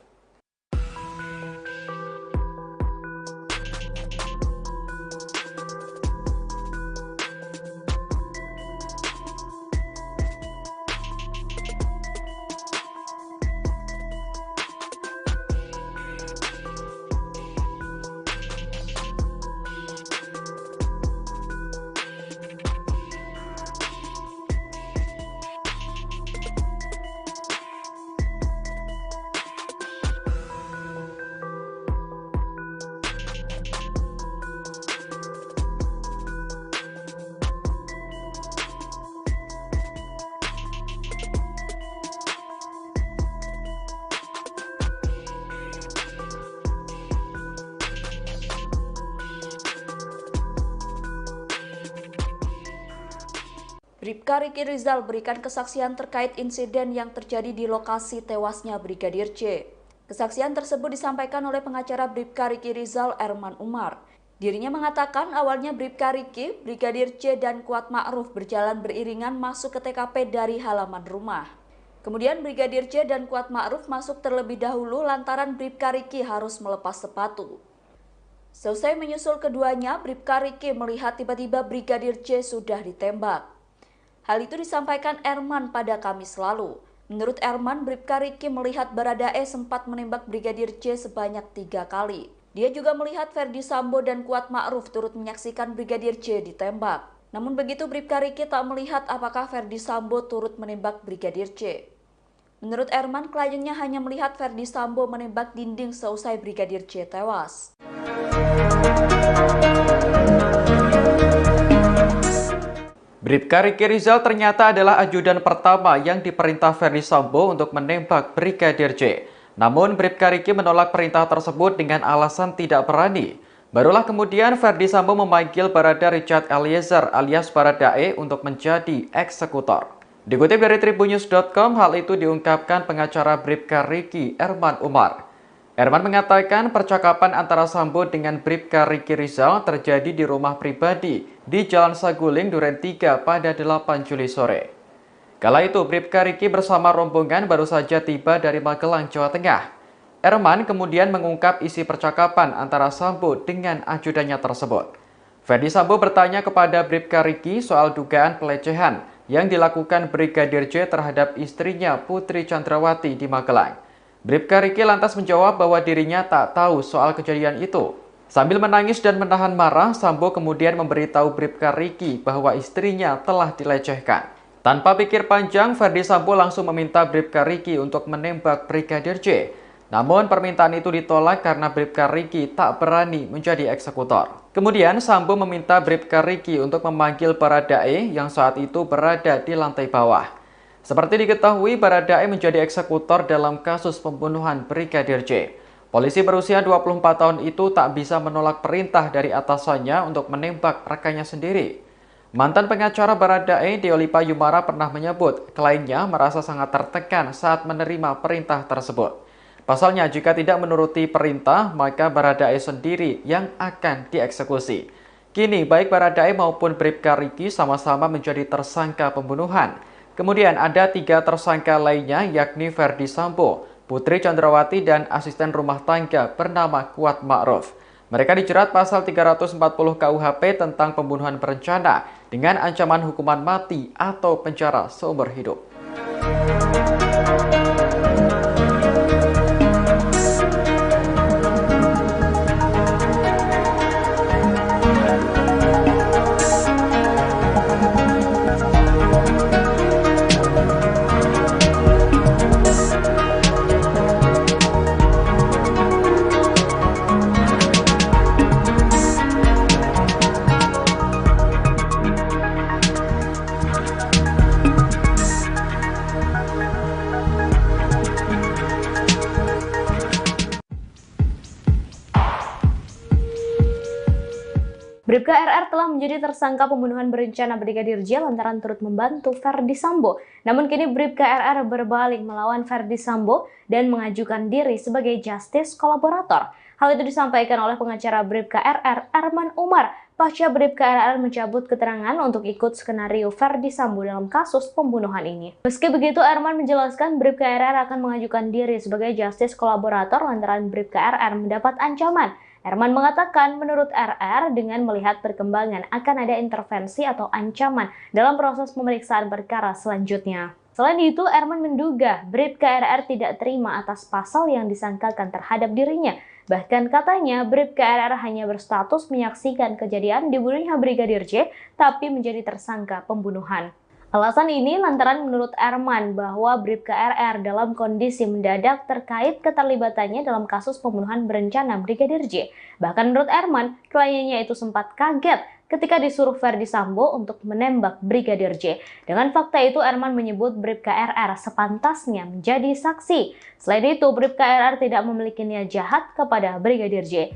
Bribka Riki Rizal berikan kesaksian terkait insiden yang terjadi di lokasi tewasnya Brigadir J. Kesaksian tersebut disampaikan oleh pengacara Bribka Riki Rizal, Erman Umar. Dirinya mengatakan awalnya Bribka Riki, Brigadir J, dan Kuat Ma'ruf berjalan beriringan masuk ke TKP dari halaman rumah. Kemudian Brigadir J dan Kuat Ma'ruf masuk terlebih dahulu lantaran Bribka Riki harus melepas sepatu. Selesai menyusul keduanya, Bribka Riki melihat tiba-tiba Brigadir J sudah ditembak. Hal itu disampaikan Erman pada Kamis lalu. Menurut Erman, Bribka Riki melihat Baradae sempat menembak Brigadir J sebanyak 3 kali. Dia juga melihat Ferdi Sambo dan Kuat Ma'ruf turut menyaksikan Brigadir J ditembak. Namun begitu Bribka Riki tak melihat apakah Ferdi Sambo turut menembak Brigadir J. Menurut Erman, kliennya hanya melihat Ferdi Sambo menembak dinding seusai Brigadir J tewas. Bribka Riki Rizal ternyata adalah ajudan pertama yang diperintah Ferdi Sambo untuk menembak Brigadir J. Namun Bribka Riki menolak perintah tersebut dengan alasan tidak berani. Barulah kemudian Ferdi Sambo memanggil Barada Richard Eliezer alias Baradae untuk menjadi eksekutor. Dikutip dari tribunnews.com, hal itu diungkapkan pengacara Bribka Riki, Erman Umar. Erman mengatakan percakapan antara Sambo dengan Bribka Riki Rizal terjadi di rumah pribadi di Jalan Saguling, Duren 3 pada 8 Juli sore. Kala itu Bribka Riki bersama rombongan baru saja tiba dari Magelang, Jawa Tengah. Erman kemudian mengungkap isi percakapan antara Sambo dengan ajudannya tersebut. Ferdi Sambo bertanya kepada Bribka Riki soal dugaan pelecehan yang dilakukan Brigadir J terhadap istrinya Putri Chandrawati di Magelang. Bribka Riki lantas menjawab bahwa dirinya tak tahu soal kejadian itu. Sambil menangis dan menahan marah, Sambo kemudian memberitahu Bribka Riki bahwa istrinya telah dilecehkan. Tanpa pikir panjang, Ferdi Sambo langsung meminta Bribka Riki untuk menembak Brigadir J. Namun permintaan itu ditolak karena Bribka Riki tak berani menjadi eksekutor. Kemudian Sambo meminta Bribka Riki untuk memanggil Baradae yang saat itu berada di lantai bawah. Seperti diketahui, Baradae menjadi eksekutor dalam kasus pembunuhan Brigadir J. Polisi berusia 24 tahun itu tak bisa menolak perintah dari atasannya untuk menembak rekannya sendiri. Mantan pengacara Baradae, Deolipa Yumara, pernah menyebut kliennya merasa sangat tertekan saat menerima perintah tersebut. Pasalnya, jika tidak menuruti perintah, maka Baradae sendiri yang akan dieksekusi. Kini, baik Baradae maupun Bribka Riki sama-sama menjadi tersangka pembunuhan. Kemudian ada 3 tersangka lainnya, yakni Ferdi Sambo, Putri Chandrawati, dan asisten rumah tangga bernama Kuat Ma'ruf. Mereka dijerat pasal 340 KUHP tentang pembunuhan berencana dengan ancaman hukuman mati atau penjara seumur hidup. Bribka RR telah menjadi tersangka pembunuhan berencana Brigadir J lantaran turut membantu Ferdi Sambo. Namun kini Bribka RR berbalik melawan Ferdi Sambo dan mengajukan diri sebagai justice kolaborator. Hal itu disampaikan oleh pengacara Bribka RR, Erman Umar, pasca Bribka RR mencabut keterangan untuk ikut skenario Ferdi Sambo dalam kasus pembunuhan ini. Meski begitu, Erman menjelaskan Bribka RR akan mengajukan diri sebagai justice kolaborator lantaran Bribka RR mendapat ancaman. Erman mengatakan menurut RR dengan melihat perkembangan akan ada intervensi atau ancaman dalam proses pemeriksaan perkara selanjutnya. Selain itu, Erman menduga Bribka RR tidak terima atas pasal yang disangkakan terhadap dirinya. Bahkan katanya Bribka RR hanya berstatus menyaksikan kejadian dibunuhnya Brigadir J, tapi menjadi tersangka pembunuhan. Alasan ini lantaran menurut Erman bahwa Bribka RR dalam kondisi mendadak terkait keterlibatannya dalam kasus pembunuhan berencana Brigadir J. Bahkan menurut Erman, kliennya itu sempat kaget ketika disuruh Ferdi Sambo untuk menembak Brigadir J. Dengan fakta itu, Erman menyebut Bribka RR sepantasnya menjadi saksi. Selain itu, Bribka RR tidak memiliki niat jahat kepada Brigadir J.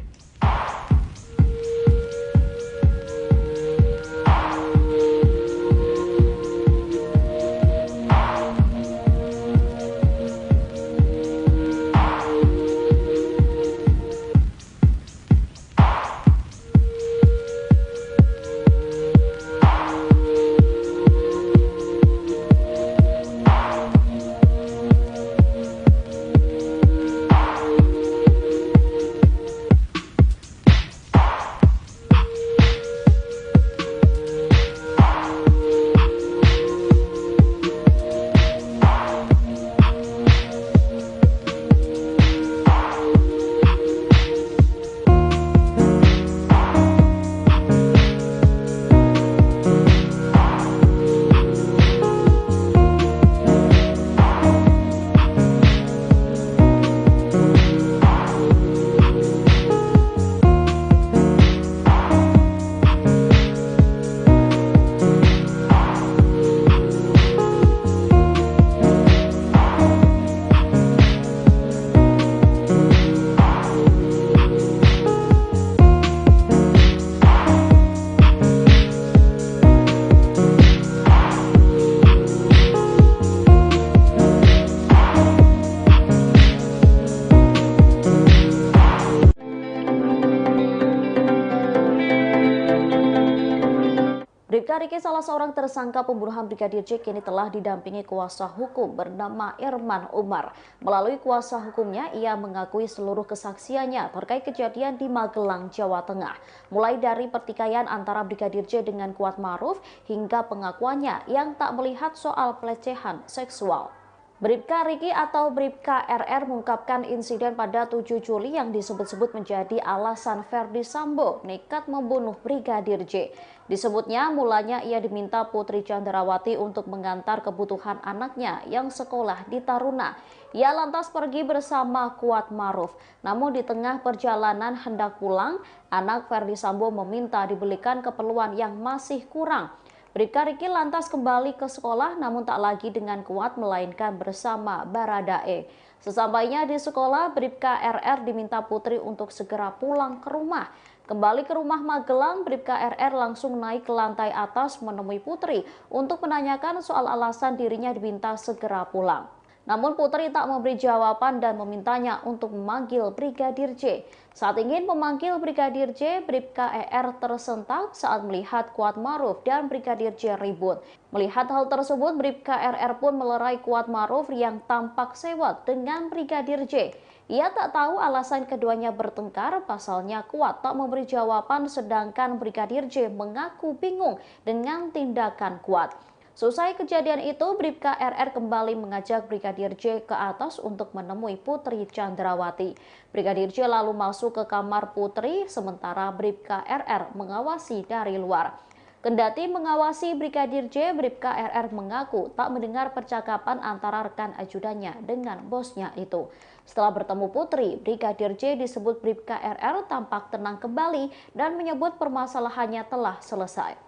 Riki, salah seorang tersangka pembunuhan Brigadir J, kini telah didampingi kuasa hukum bernama Erman Umar. Melalui kuasa hukumnya, ia mengakui seluruh kesaksiannya terkait kejadian di Magelang, Jawa Tengah. Mulai dari pertikaian antara Brigadir J dengan Kuat Ma'ruf hingga pengakuannya yang tak melihat soal pelecehan seksual. Bribka Riki atau Bribka RR mengungkapkan insiden pada 7 Juli yang disebut-sebut menjadi alasan Ferdi Sambo nekat membunuh Brigadir J. Disebutnya mulanya ia diminta Putri Chandrawati untuk mengantar kebutuhan anaknya yang sekolah di Taruna. Ia lantas pergi bersama Kuat Ma'ruf. Namun di tengah perjalanan hendak pulang, anak Ferdi Sambo meminta dibelikan keperluan yang masih kurang. Bribka Riki lantas kembali ke sekolah namun tak lagi dengan Kuat melainkan bersama Baradae. Sesampainya di sekolah, Bribka RR diminta Putri untuk segera pulang ke rumah. Kembali ke rumah Magelang, Bribka RR langsung naik ke lantai atas menemui Putri untuk menanyakan soal alasan dirinya diminta segera pulang. Namun Putri tak memberi jawaban dan memintanya untuk memanggil Brigadir J. Saat ingin memanggil Brigadir J, Bribka ER tersentak saat melihat Kuat Ma'ruf dan Brigadir J ribut. Melihat hal tersebut, Bribka RR pun melerai Kuat Ma'ruf yang tampak sewot dengan Brigadir J. Ia tak tahu alasan keduanya bertengkar, pasalnya Kuat tak memberi jawaban sedangkan Brigadir J mengaku bingung dengan tindakan Kuat. Selesai kejadian itu, Bribka RR kembali mengajak Brigadir J ke atas untuk menemui Putri Chandrawati. Brigadir J lalu masuk ke kamar Putri, sementara Bribka RR mengawasi dari luar. Kendati mengawasi Brigadir J, Bribka RR mengaku tak mendengar percakapan antara rekan ajudannya dengan bosnya itu. Setelah bertemu Putri, Brigadir J disebut Bribka RR tampak tenang kembali dan menyebut permasalahannya telah selesai.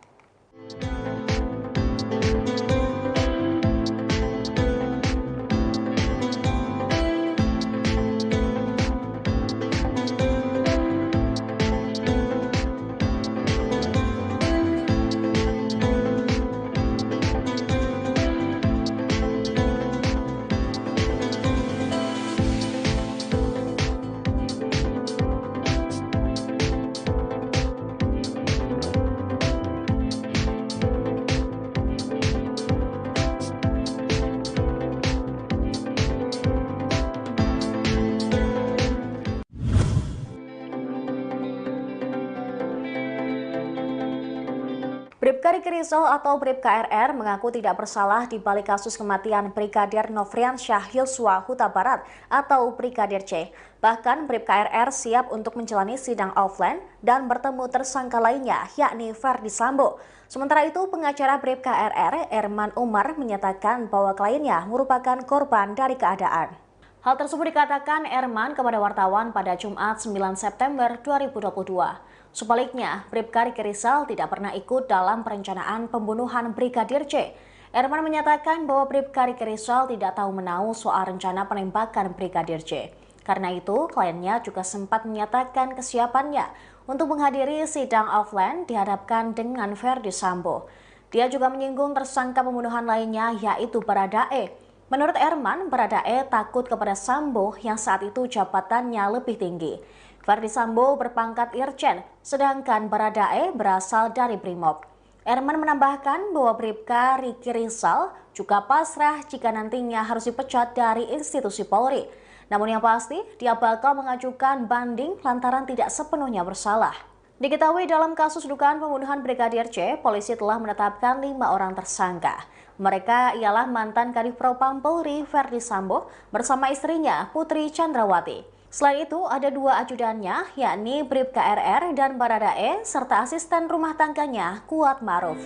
Bribka Riki Rizal atau Bribka RR mengaku tidak bersalah di balik kasus kematian Brigadir Nofriansyah Yosua Huta Barat atau Brigadir C. Bahkan Bribka RR siap untuk menjalani sidang offline dan bertemu tersangka lainnya, yakni Ferdi Sambo. Sementara itu, pengacara Bribka RR, Erman Umar, menyatakan bahwa kliennya merupakan korban dari keadaan. Hal tersebut dikatakan Erman kepada wartawan pada Jumat 9 September 2022. Sebaliknya, Bribka Riki Rizal tidak pernah ikut dalam perencanaan pembunuhan Brigadir J. Erman menyatakan bahwa Bribka Riki Rizal tidak tahu menahu soal rencana penembakan Brigadir J. Karena itu, kliennya juga sempat menyatakan kesiapannya untuk menghadiri sidang offline dihadapkan dengan Ferdi Sambo. Dia juga menyinggung tersangka pembunuhan lainnya, yaitu Baradae. Menurut Erman, Baradae takut kepada Sambo yang saat itu jabatannya lebih tinggi. Ferdi Sambo berpangkat Irjen, sedangkan Baradae berasal dari Brimob. Erman menambahkan bahwa Bribka Riki Rizal juga pasrah jika nantinya harus dipecat dari institusi Polri. Namun yang pasti, dia bakal mengajukan banding lantaran tidak sepenuhnya bersalah. Diketahui dalam kasus dugaan pembunuhan Brigadir J, polisi telah menetapkan 5 orang tersangka. Mereka ialah mantan Kadif Propam Polri Ferdi Sambo bersama istrinya Putri Chandrawati. Selain itu, ada 2 ajudannya, yakni Bribka RR dan Baradae, serta asisten rumah tangganya Kuat Ma'ruf.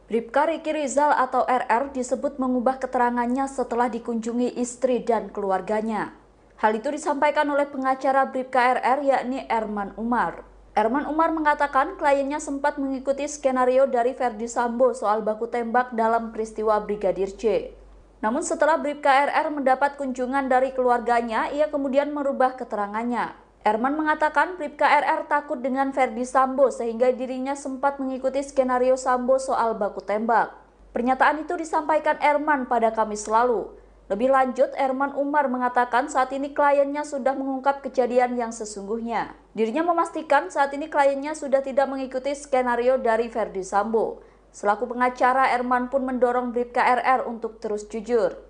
Bribka Riki Rizal atau RR disebut mengubah keterangannya setelah dikunjungi istri dan keluarganya. Hal itu disampaikan oleh pengacara Bribka RR yakni Erman Umar. Erman Umar mengatakan kliennya sempat mengikuti skenario dari Ferdi Sambo soal baku tembak dalam peristiwa Brigadir J. Namun setelah Bribka RR mendapat kunjungan dari keluarganya, ia kemudian merubah keterangannya. Erman mengatakan Bribka RR takut dengan Ferdi Sambo sehingga dirinya sempat mengikuti skenario Sambo soal baku tembak. Pernyataan itu disampaikan Erman pada Kamis lalu. Lebih lanjut, Erman Umar mengatakan saat ini kliennya sudah mengungkap kejadian yang sesungguhnya. Dirinya memastikan saat ini kliennya sudah tidak mengikuti skenario dari Ferdi Sambo. Selaku pengacara, Erman pun mendorong Bribka RR untuk terus jujur,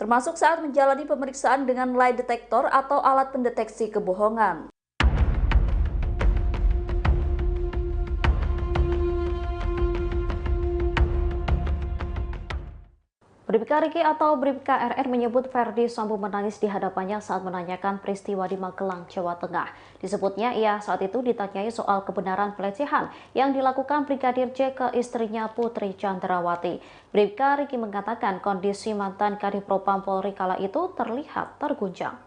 termasuk saat menjalani pemeriksaan dengan lie detector atau alat pendeteksi kebohongan. Bribka Riki atau Bribka RR menyebut Ferdi Sambo menangis di hadapannya saat menanyakan peristiwa di Magelang, Jawa Tengah. Disebutnya ia saat itu ditanyai soal kebenaran pelecehan yang dilakukan Brigadir J ke istrinya Putri Chandrawati. Bribka Riki mengatakan kondisi mantan Kadifropam Polri kala itu terlihat terguncang.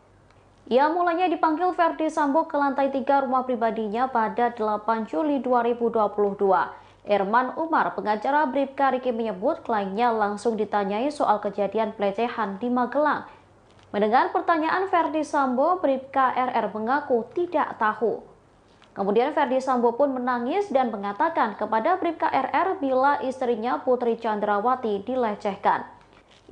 Ia mulanya dipanggil Ferdi Sambo ke lantai 3 rumah pribadinya pada 8 Juli 2022. Erman Umar, pengacara Bribka Riki menyebut kliennya langsung ditanyai soal kejadian pelecehan di Magelang. Mendengar pertanyaan Ferdi Sambo, Bribka RR mengaku tidak tahu. Kemudian Ferdi Sambo pun menangis dan mengatakan kepada Bribka RR bila istrinya Putri Chandrawati dilecehkan.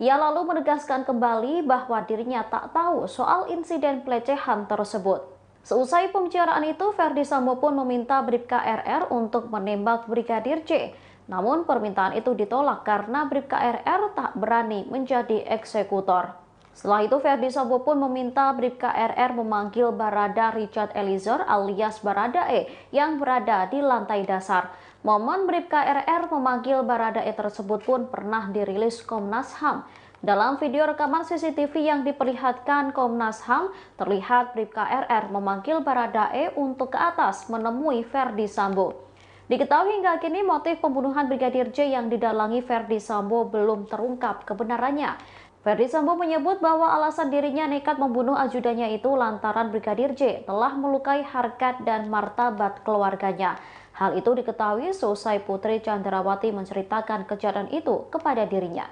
Ia lalu menegaskan kembali bahwa dirinya tak tahu soal insiden pelecehan tersebut. Seusai pembicaraan itu, Ferdi Sambo pun meminta Bribka RR untuk menembak Brigadir J. Namun permintaan itu ditolak karena Bribka RR tak berani menjadi eksekutor. Setelah itu, Ferdi Sambo pun meminta Bribka RR memanggil Barada Richard Eliezer alias Baradae yang berada di lantai dasar. Momen Bribka RR memanggil Baradae tersebut pun pernah dirilis Komnas HAM. Dalam video rekaman CCTV yang diperlihatkan Komnas HAM, terlihat Bribka RR memanggil Baradae untuk ke atas menemui Ferdi Sambo. Diketahui hingga kini motif pembunuhan Brigadir J yang didalangi Ferdi Sambo belum terungkap kebenarannya. Ferdi Sambo menyebut bahwa alasan dirinya nekat membunuh ajudannya itu lantaran Brigadir J telah melukai harkat dan martabat keluarganya. Hal itu diketahui seusai Putri Chandrawati menceritakan kejadian itu kepada dirinya.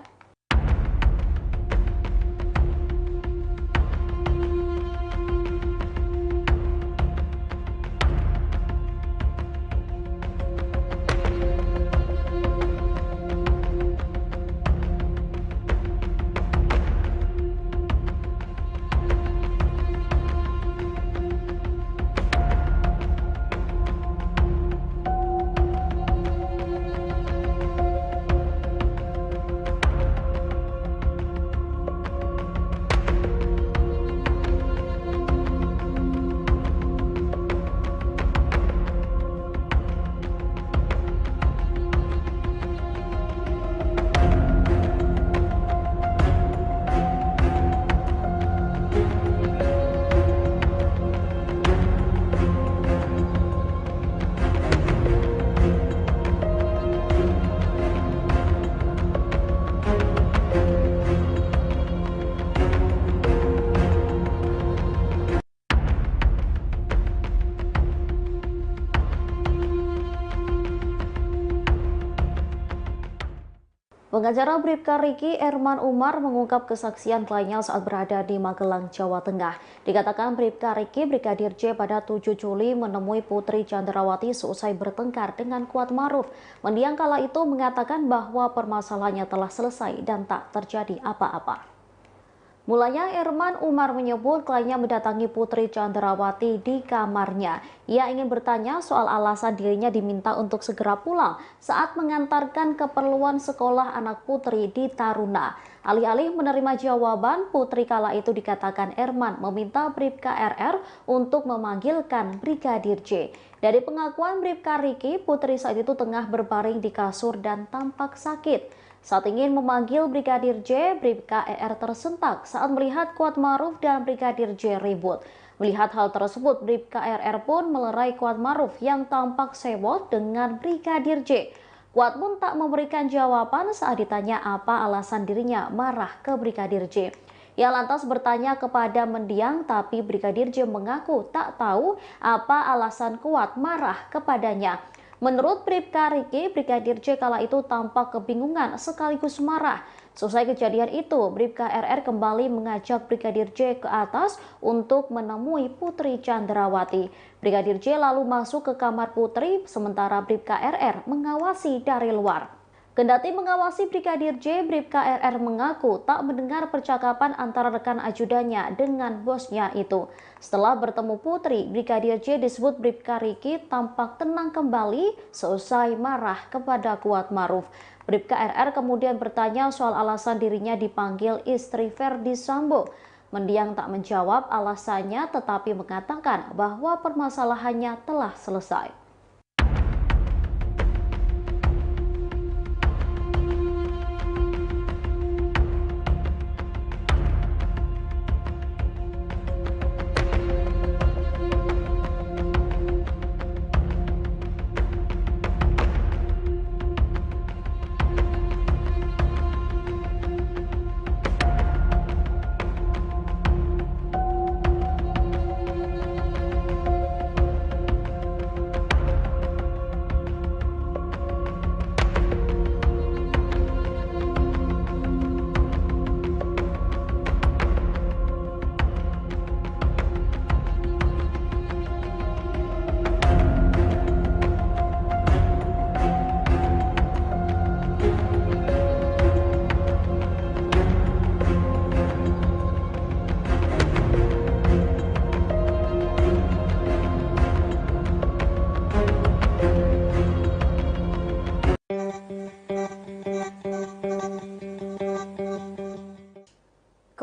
Pengacara Bribka Riki, Erman Umar, mengungkap kesaksian kliennya saat berada di Magelang, Jawa Tengah. Dikatakan Bribka Riki, Brigadir J pada 7 Juli menemui Putri Chandrawati seusai bertengkar dengan Kuat Maruf. Mendiang kala itu mengatakan bahwa permasalahannya telah selesai dan tak terjadi apa-apa. Mulanya Erman Umar menyebut kliennya mendatangi Putri Chandrawati di kamarnya. Ia ingin bertanya soal alasan dirinya diminta untuk segera pulang saat mengantarkan keperluan sekolah anak Putri di Taruna. Alih-alih menerima jawaban, Putri kala itu dikatakan Erman meminta Bribka RR untuk memanggilkan Brigadir J. Dari pengakuan Bribka Riki, Putri saat itu tengah berbaring di kasur dan tampak sakit. Saat ingin memanggil Brigadir J, Bribka RR tersentak saat melihat Kuat Maruf dan Brigadir J ribut. Melihat hal tersebut, Bribka RR pun melerai Kuat Maruf yang tampak sewot dengan Brigadir J. Kuat pun tak memberikan jawaban saat ditanya apa alasan dirinya marah ke Brigadir J. Ia lantas bertanya kepada mendiang, tapi Brigadir J mengaku tak tahu apa alasan Kuat marah kepadanya. Menurut Bribka Riki, Brigadir J kala itu tampak kebingungan sekaligus marah. Selesai kejadian itu, Bribka RR kembali mengajak Brigadir J ke atas untuk menemui Putri Chandrawati. Brigadir J lalu masuk ke kamar Putri, sementara Bribka RR mengawasi dari luar. Kendati mengawasi Brigadir J, Bribka RR mengaku tak mendengar percakapan antara rekan ajudannya dengan bosnya itu. Setelah bertemu Putri, Brigadir J disebut Bribka Riki tampak tenang kembali seusai marah kepada Kuat Maruf. Bribka RR kemudian bertanya soal alasan dirinya dipanggil istri Ferdi Sambo. Mendiang tak menjawab alasannya, tetapi mengatakan bahwa permasalahannya telah selesai.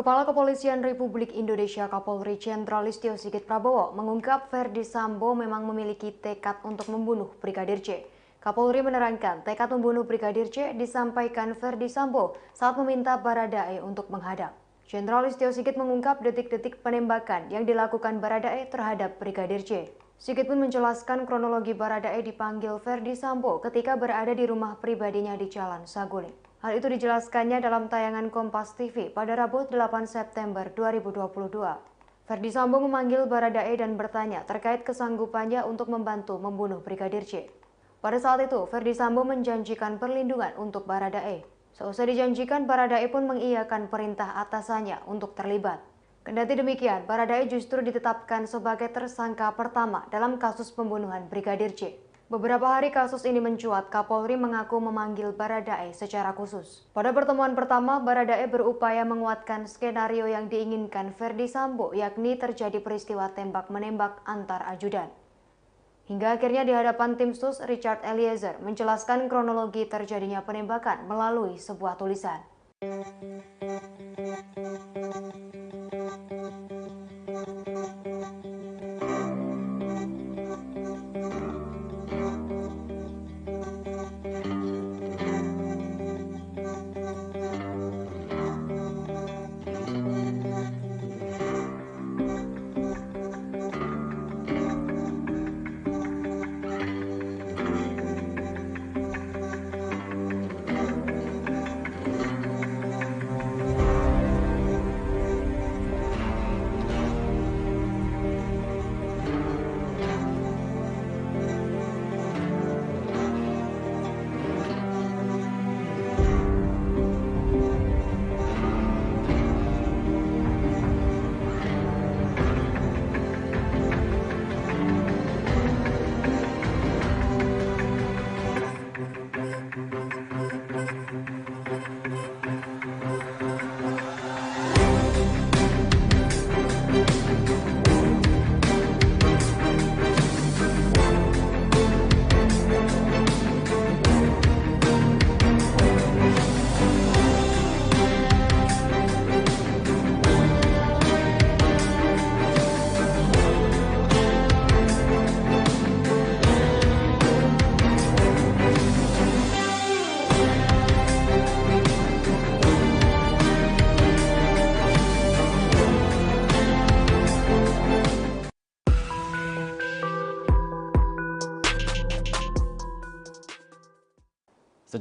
Kepala Kepolisian Republik Indonesia Kapolri Jenderal Listio Sigit Prabowo mengungkap Ferdi Sambo memang memiliki tekad untuk membunuh Brigadir J. Kapolri menerangkan tekad membunuh Brigadir J disampaikan Ferdi Sambo saat meminta Baradae untuk menghadap. Jenderal Listio Sigit mengungkap detik-detik penembakan yang dilakukan Baradae terhadap Brigadir J. Sigit pun menjelaskan kronologi Baradae dipanggil Ferdi Sambo ketika berada di rumah pribadinya di Jalan Saguling. Hal itu dijelaskannya dalam tayangan Kompas TV pada Rabu 8 September 2022. Ferdi Sambo memanggil Baradae dan bertanya terkait kesanggupannya untuk membantu membunuh Brigadir J. Pada saat itu, Ferdi Sambo menjanjikan perlindungan untuk Baradae. Seusai dijanjikan, Baradae pun mengiyakan perintah atasannya untuk terlibat. Kendati demikian, Baradae justru ditetapkan sebagai tersangka pertama dalam kasus pembunuhan Brigadir J. Beberapa hari kasus ini mencuat, Kapolri mengaku memanggil Baradae secara khusus. Pada pertemuan pertama, Baradae berupaya menguatkan skenario yang diinginkan Ferdi Sambo, yakni terjadi peristiwa tembak-menembak antar ajudan. Hingga akhirnya di hadapan tim sus, Richard Eliezer menjelaskan kronologi terjadinya penembakan melalui sebuah tulisan.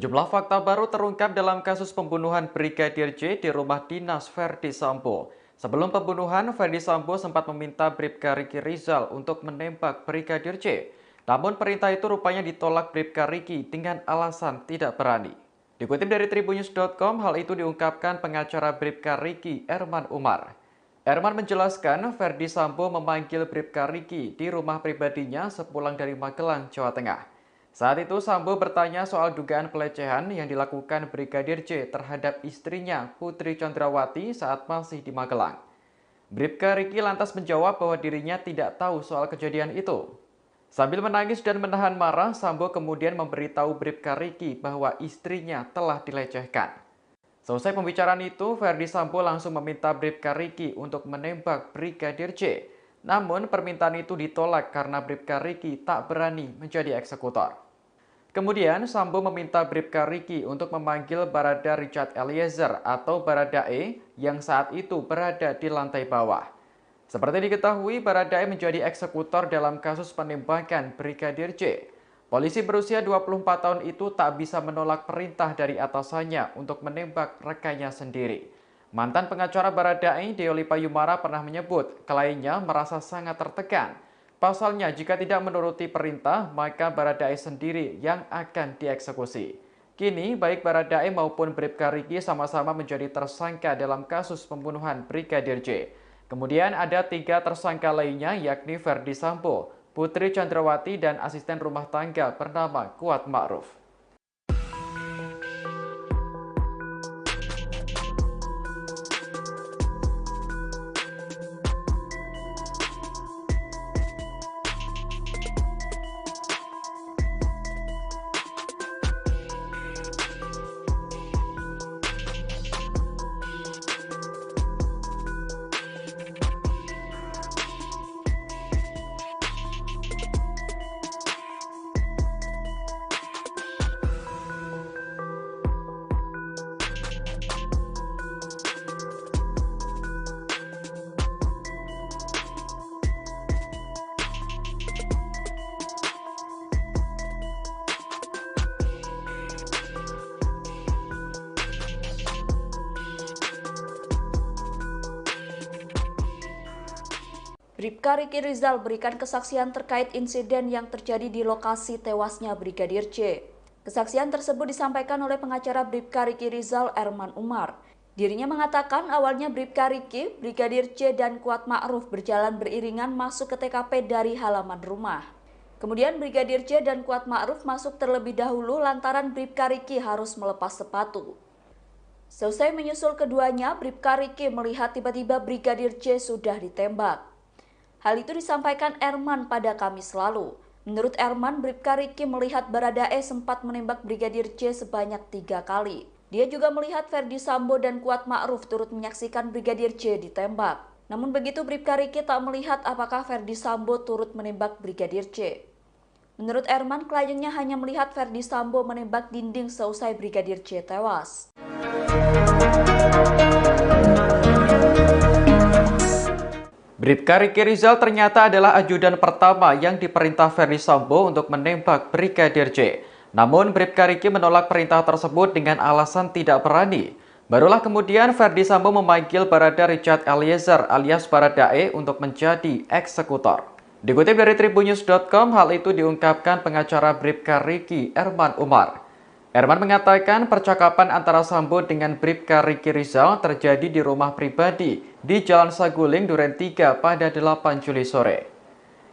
Sejumlah fakta baru terungkap dalam kasus pembunuhan Brigadir J di rumah dinas Ferdi Sambo. Sebelum pembunuhan, Ferdi Sambo sempat meminta Bribka Riki Rizal untuk menembak Brigadir J. Namun perintah itu rupanya ditolak Bribka Riki dengan alasan tidak berani. Dikutip dari tribunnews.com, hal itu diungkapkan pengacara Bribka Riki, Erman Umar. Erman menjelaskan Ferdi Sambo memanggil Bribka Riki di rumah pribadinya sepulang dari Magelang, Jawa Tengah. Saat itu Sambo bertanya soal dugaan pelecehan yang dilakukan Brigadir J terhadap istrinya Putri Chandrawati saat masih di Magelang. Bribka Riki lantas menjawab bahwa dirinya tidak tahu soal kejadian itu. Sambil menangis dan menahan marah, Sambo kemudian memberitahu Bribka Riki bahwa istrinya telah dilecehkan. Selesai pembicaraan itu, Ferdi Sambo langsung meminta Bribka Riki untuk menembak Brigadir J. Namun permintaan itu ditolak karena Bribka Riki tak berani menjadi eksekutor. Kemudian Sambo meminta Bribka Riki untuk memanggil Barada Richard Eliezer atau Baradae yang saat itu berada di lantai bawah. Seperti diketahui, Baradae menjadi eksekutor dalam kasus penembakan Brigadir J. Polisi berusia 24 tahun itu tak bisa menolak perintah dari atasannya untuk menembak rekannya sendiri. Mantan pengacara Baradae, Deoli Payumara, pernah menyebut kliennya merasa sangat tertekan. Pasalnya, jika tidak menuruti perintah, maka Baradae sendiri yang akan dieksekusi. Kini, baik Baradae maupun Bribka Riki sama-sama menjadi tersangka dalam kasus pembunuhan Brigadir J. Kemudian ada 3 tersangka lainnya, yakni Ferdi Sambo, Putri Chandrawati, dan asisten rumah tangga bernama Kuat Ma'ruf. Bribka Riki Rizal berikan kesaksian terkait insiden yang terjadi di lokasi tewasnya Brigadir J. Kesaksian tersebut disampaikan oleh pengacara Bribka Riki Rizal, Erman Umar. Dirinya mengatakan awalnya Bribka Riki, Brigadir J, dan Kuat Ma'ruf berjalan beriringan masuk ke TKP dari halaman rumah. Kemudian Brigadir J dan Kuat Ma'ruf masuk terlebih dahulu lantaran Bribka Riki harus melepas sepatu. Selesai menyusul keduanya, Bribka Riki melihat tiba-tiba Brigadir J sudah ditembak. Hal itu disampaikan Erman pada Kamis lalu. Menurut Erman, Bribka Riki melihat Baradae sempat menembak Brigadir J sebanyak 3 kali. Dia juga melihat Ferdi Sambo dan Kuat Ma'ruf turut menyaksikan Brigadir J ditembak. Namun begitu Bribka Riki tak melihat apakah Ferdi Sambo turut menembak Brigadir J. Menurut Erman, kliennya hanya melihat Ferdi Sambo menembak dinding seusai Brigadir J tewas. Bribka Riki Rizal ternyata adalah ajudan pertama yang diperintah Ferdi Sambo untuk menembak Brigadir J. Namun Bribka Riki menolak perintah tersebut dengan alasan tidak berani. Barulah kemudian Ferdi Sambo memanggil Barada Richard Eliezer alias Baradae untuk menjadi eksekutor. Dikutip dari tribunnews.com, hal itu diungkapkan pengacara Bribka Riki, Erman Umar. Erman mengatakan percakapan antara Sambo dengan Bribka Riki Rizal terjadi di rumah pribadi di Jalan Saguling, Duren 3 pada 8 Juli sore.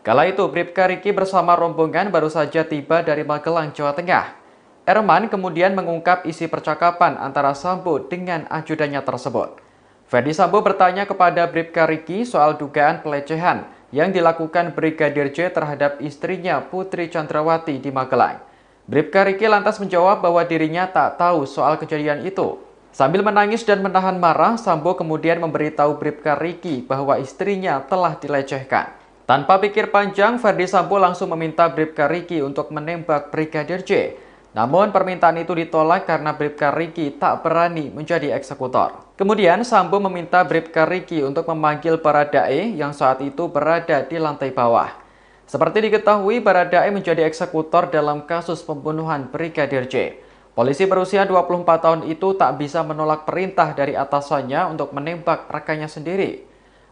Kala itu Bribka Riki bersama rombongan baru saja tiba dari Magelang, Jawa Tengah. Erman kemudian mengungkap isi percakapan antara Sambo dengan ajudannya tersebut. Ferdi Sambo bertanya kepada Bribka Riki soal dugaan pelecehan yang dilakukan Brigadir J terhadap istrinya Putri Chandrawati di Magelang. Bribka Riki lantas menjawab bahwa dirinya tak tahu soal kejadian itu. Sambil menangis dan menahan marah, Sambo kemudian memberitahu Bribka Riki bahwa istrinya telah dilecehkan. Tanpa pikir panjang, Ferdi Sambo langsung meminta Bribka Riki untuk menembak Brigadir J. Namun permintaan itu ditolak karena Bribka Riki tak berani menjadi eksekutor. Kemudian Sambo meminta Bribka Riki untuk memanggil Baradae yang saat itu berada di lantai bawah. Seperti diketahui, Baradae menjadi eksekutor dalam kasus pembunuhan Brigadir J. Polisi berusia 24 tahun itu tak bisa menolak perintah dari atasannya untuk menembak rekannya sendiri.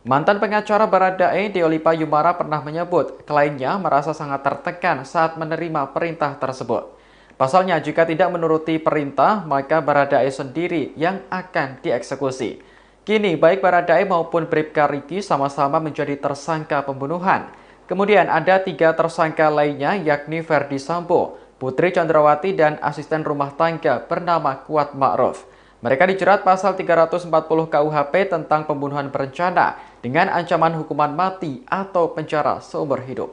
Mantan pengacara Baradae, Deolipa Yumara pernah menyebut kliennya merasa sangat tertekan saat menerima perintah tersebut. Pasalnya, jika tidak menuruti perintah, maka Baradae sendiri yang akan dieksekusi. Kini, baik Baradae maupun Bribka Riki sama-sama menjadi tersangka pembunuhan. Kemudian ada 3 tersangka lainnya, yakni Ferdi Sambo, Putri Chandrawati, dan asisten rumah tangga bernama Kuat Ma'ruf. Mereka dijerat pasal 340 KUHP tentang pembunuhan berencana dengan ancaman hukuman mati atau penjara seumur hidup.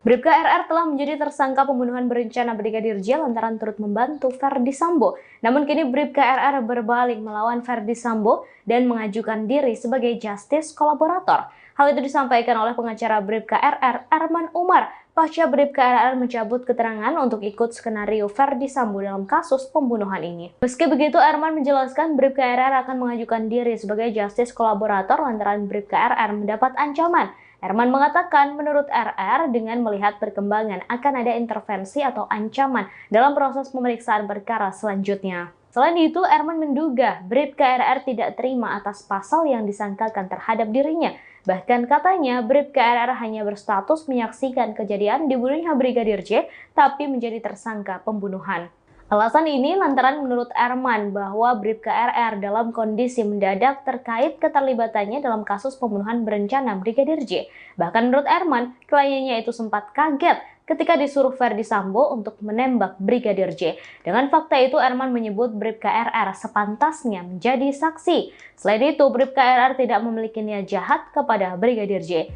Bribka RR telah menjadi tersangka pembunuhan berencana Brigadir J lantaran turut membantu Ferdi Sambo. Namun kini Bribka RR berbalik melawan Ferdi Sambo dan mengajukan diri sebagai justice kolaborator. Hal itu disampaikan oleh pengacara Bribka RR, Erman Umar, pasca Bribka RR mencabut keterangan untuk ikut skenario Ferdi Sambo dalam kasus pembunuhan ini. Meski begitu, Erman menjelaskan Bribka RR akan mengajukan diri sebagai justice kolaborator lantaran Bribka RR mendapat ancaman. Erman mengatakan menurut RR dengan melihat perkembangan akan ada intervensi atau ancaman dalam proses pemeriksaan perkara selanjutnya. Selain itu, Erman menduga Bribka RR tidak terima atas pasal yang disangkakan terhadap dirinya. Bahkan katanya Bribka RR hanya berstatus menyaksikan kejadian dibunuhnya Brigadir J, tapi menjadi tersangka pembunuhan. Alasan ini lantaran menurut Erman bahwa Bribka RR dalam kondisi mendadak terkait keterlibatannya dalam kasus pembunuhan berencana Brigadir J. Bahkan menurut Erman, kliennya itu sempat kaget ketika disuruh Ferdi Sambo untuk menembak Brigadir J. Dengan fakta itu, Erman menyebut Bribka RR sepantasnya menjadi saksi. Selain itu, Bribka RR tidak memiliki niat jahat kepada Brigadir J.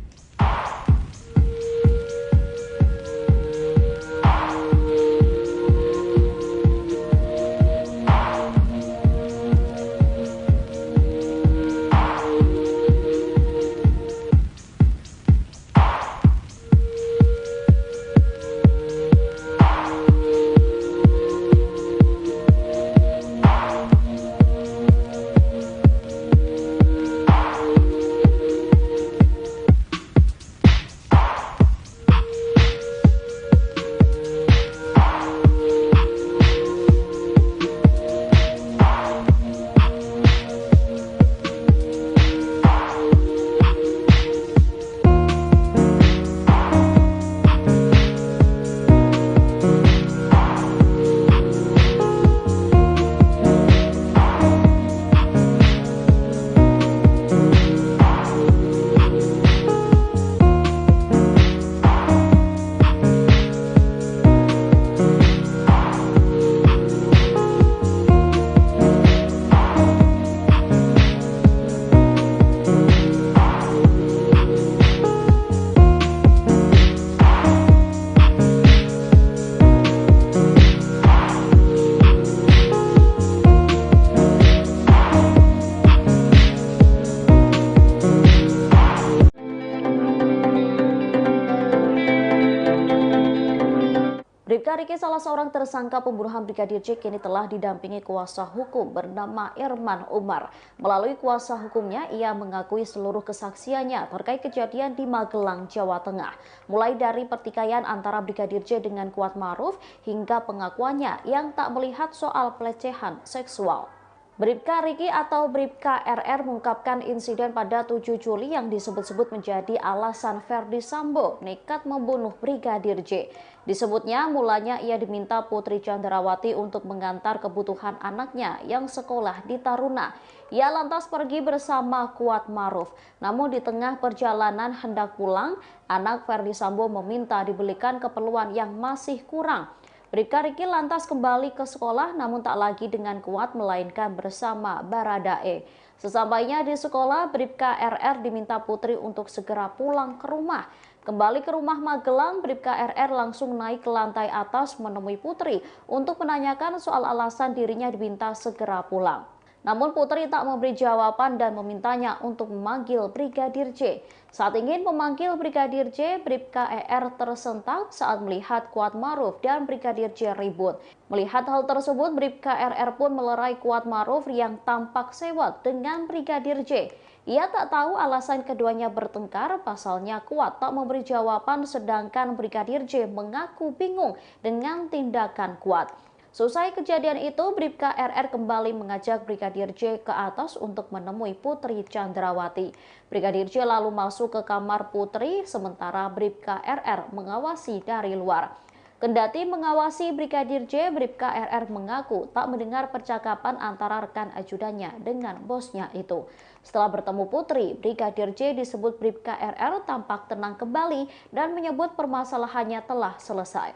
Bribka Riki, salah seorang tersangka pembunuhan Brigadir J, kini telah didampingi kuasa hukum bernama Erman Umar. Melalui kuasa hukumnya, ia mengakui seluruh kesaksiannya terkait kejadian di Magelang, Jawa Tengah. Mulai dari pertikaian antara Brigadir J dengan Kuat Ma'ruf hingga pengakuannya yang tak melihat soal pelecehan seksual. Bribka Riki atau Bribka RR mengungkapkan insiden pada 7 Juli yang disebut-sebut menjadi alasan Ferdi Sambo nekat membunuh Brigadir J. Disebutnya mulanya ia diminta Putri Chandrawati untuk mengantar kebutuhan anaknya yang sekolah di Taruna. Ia lantas pergi bersama Kuat Ma'ruf. Namun di tengah perjalanan hendak pulang, anak Ferdi Sambo meminta dibelikan keperluan yang masih kurang. Bribka Riki lantas kembali ke sekolah namun tak lagi dengan Kuat melainkan bersama Baradae. Sesampainya di sekolah, Bribka RR diminta Putri untuk segera pulang ke rumah. Kembali ke rumah Magelang, Bribka RR langsung naik ke lantai atas menemui Putri untuk menanyakan soal alasan dirinya diminta segera pulang. Namun Putri tak memberi jawaban dan memintanya untuk memanggil Brigadir J. Saat ingin memanggil Brigadir J, Bribka RR tersentak saat melihat Kuatmaruf dan Brigadir J ribut. Melihat hal tersebut, Bribka RR pun melerai Kuatmaruf yang tampak sewot dengan Brigadir J. Ia tak tahu alasan keduanya bertengkar, pasalnya Kuat tak memberi jawaban sedangkan Brigadir J mengaku bingung dengan tindakan Kuat. Selesai kejadian itu, Bribka RR kembali mengajak Brigadir J ke atas untuk menemui Putri Chandrawati. Brigadir J lalu masuk ke kamar Putri, sementara Bribka RR mengawasi dari luar. Kendati mengawasi Brigadir J, Bribka RR mengaku tak mendengar percakapan antara rekan ajudannya dengan bosnya itu. Setelah bertemu Putri, Brigadir J disebut Bribka RR tampak tenang kembali dan menyebut permasalahannya telah selesai.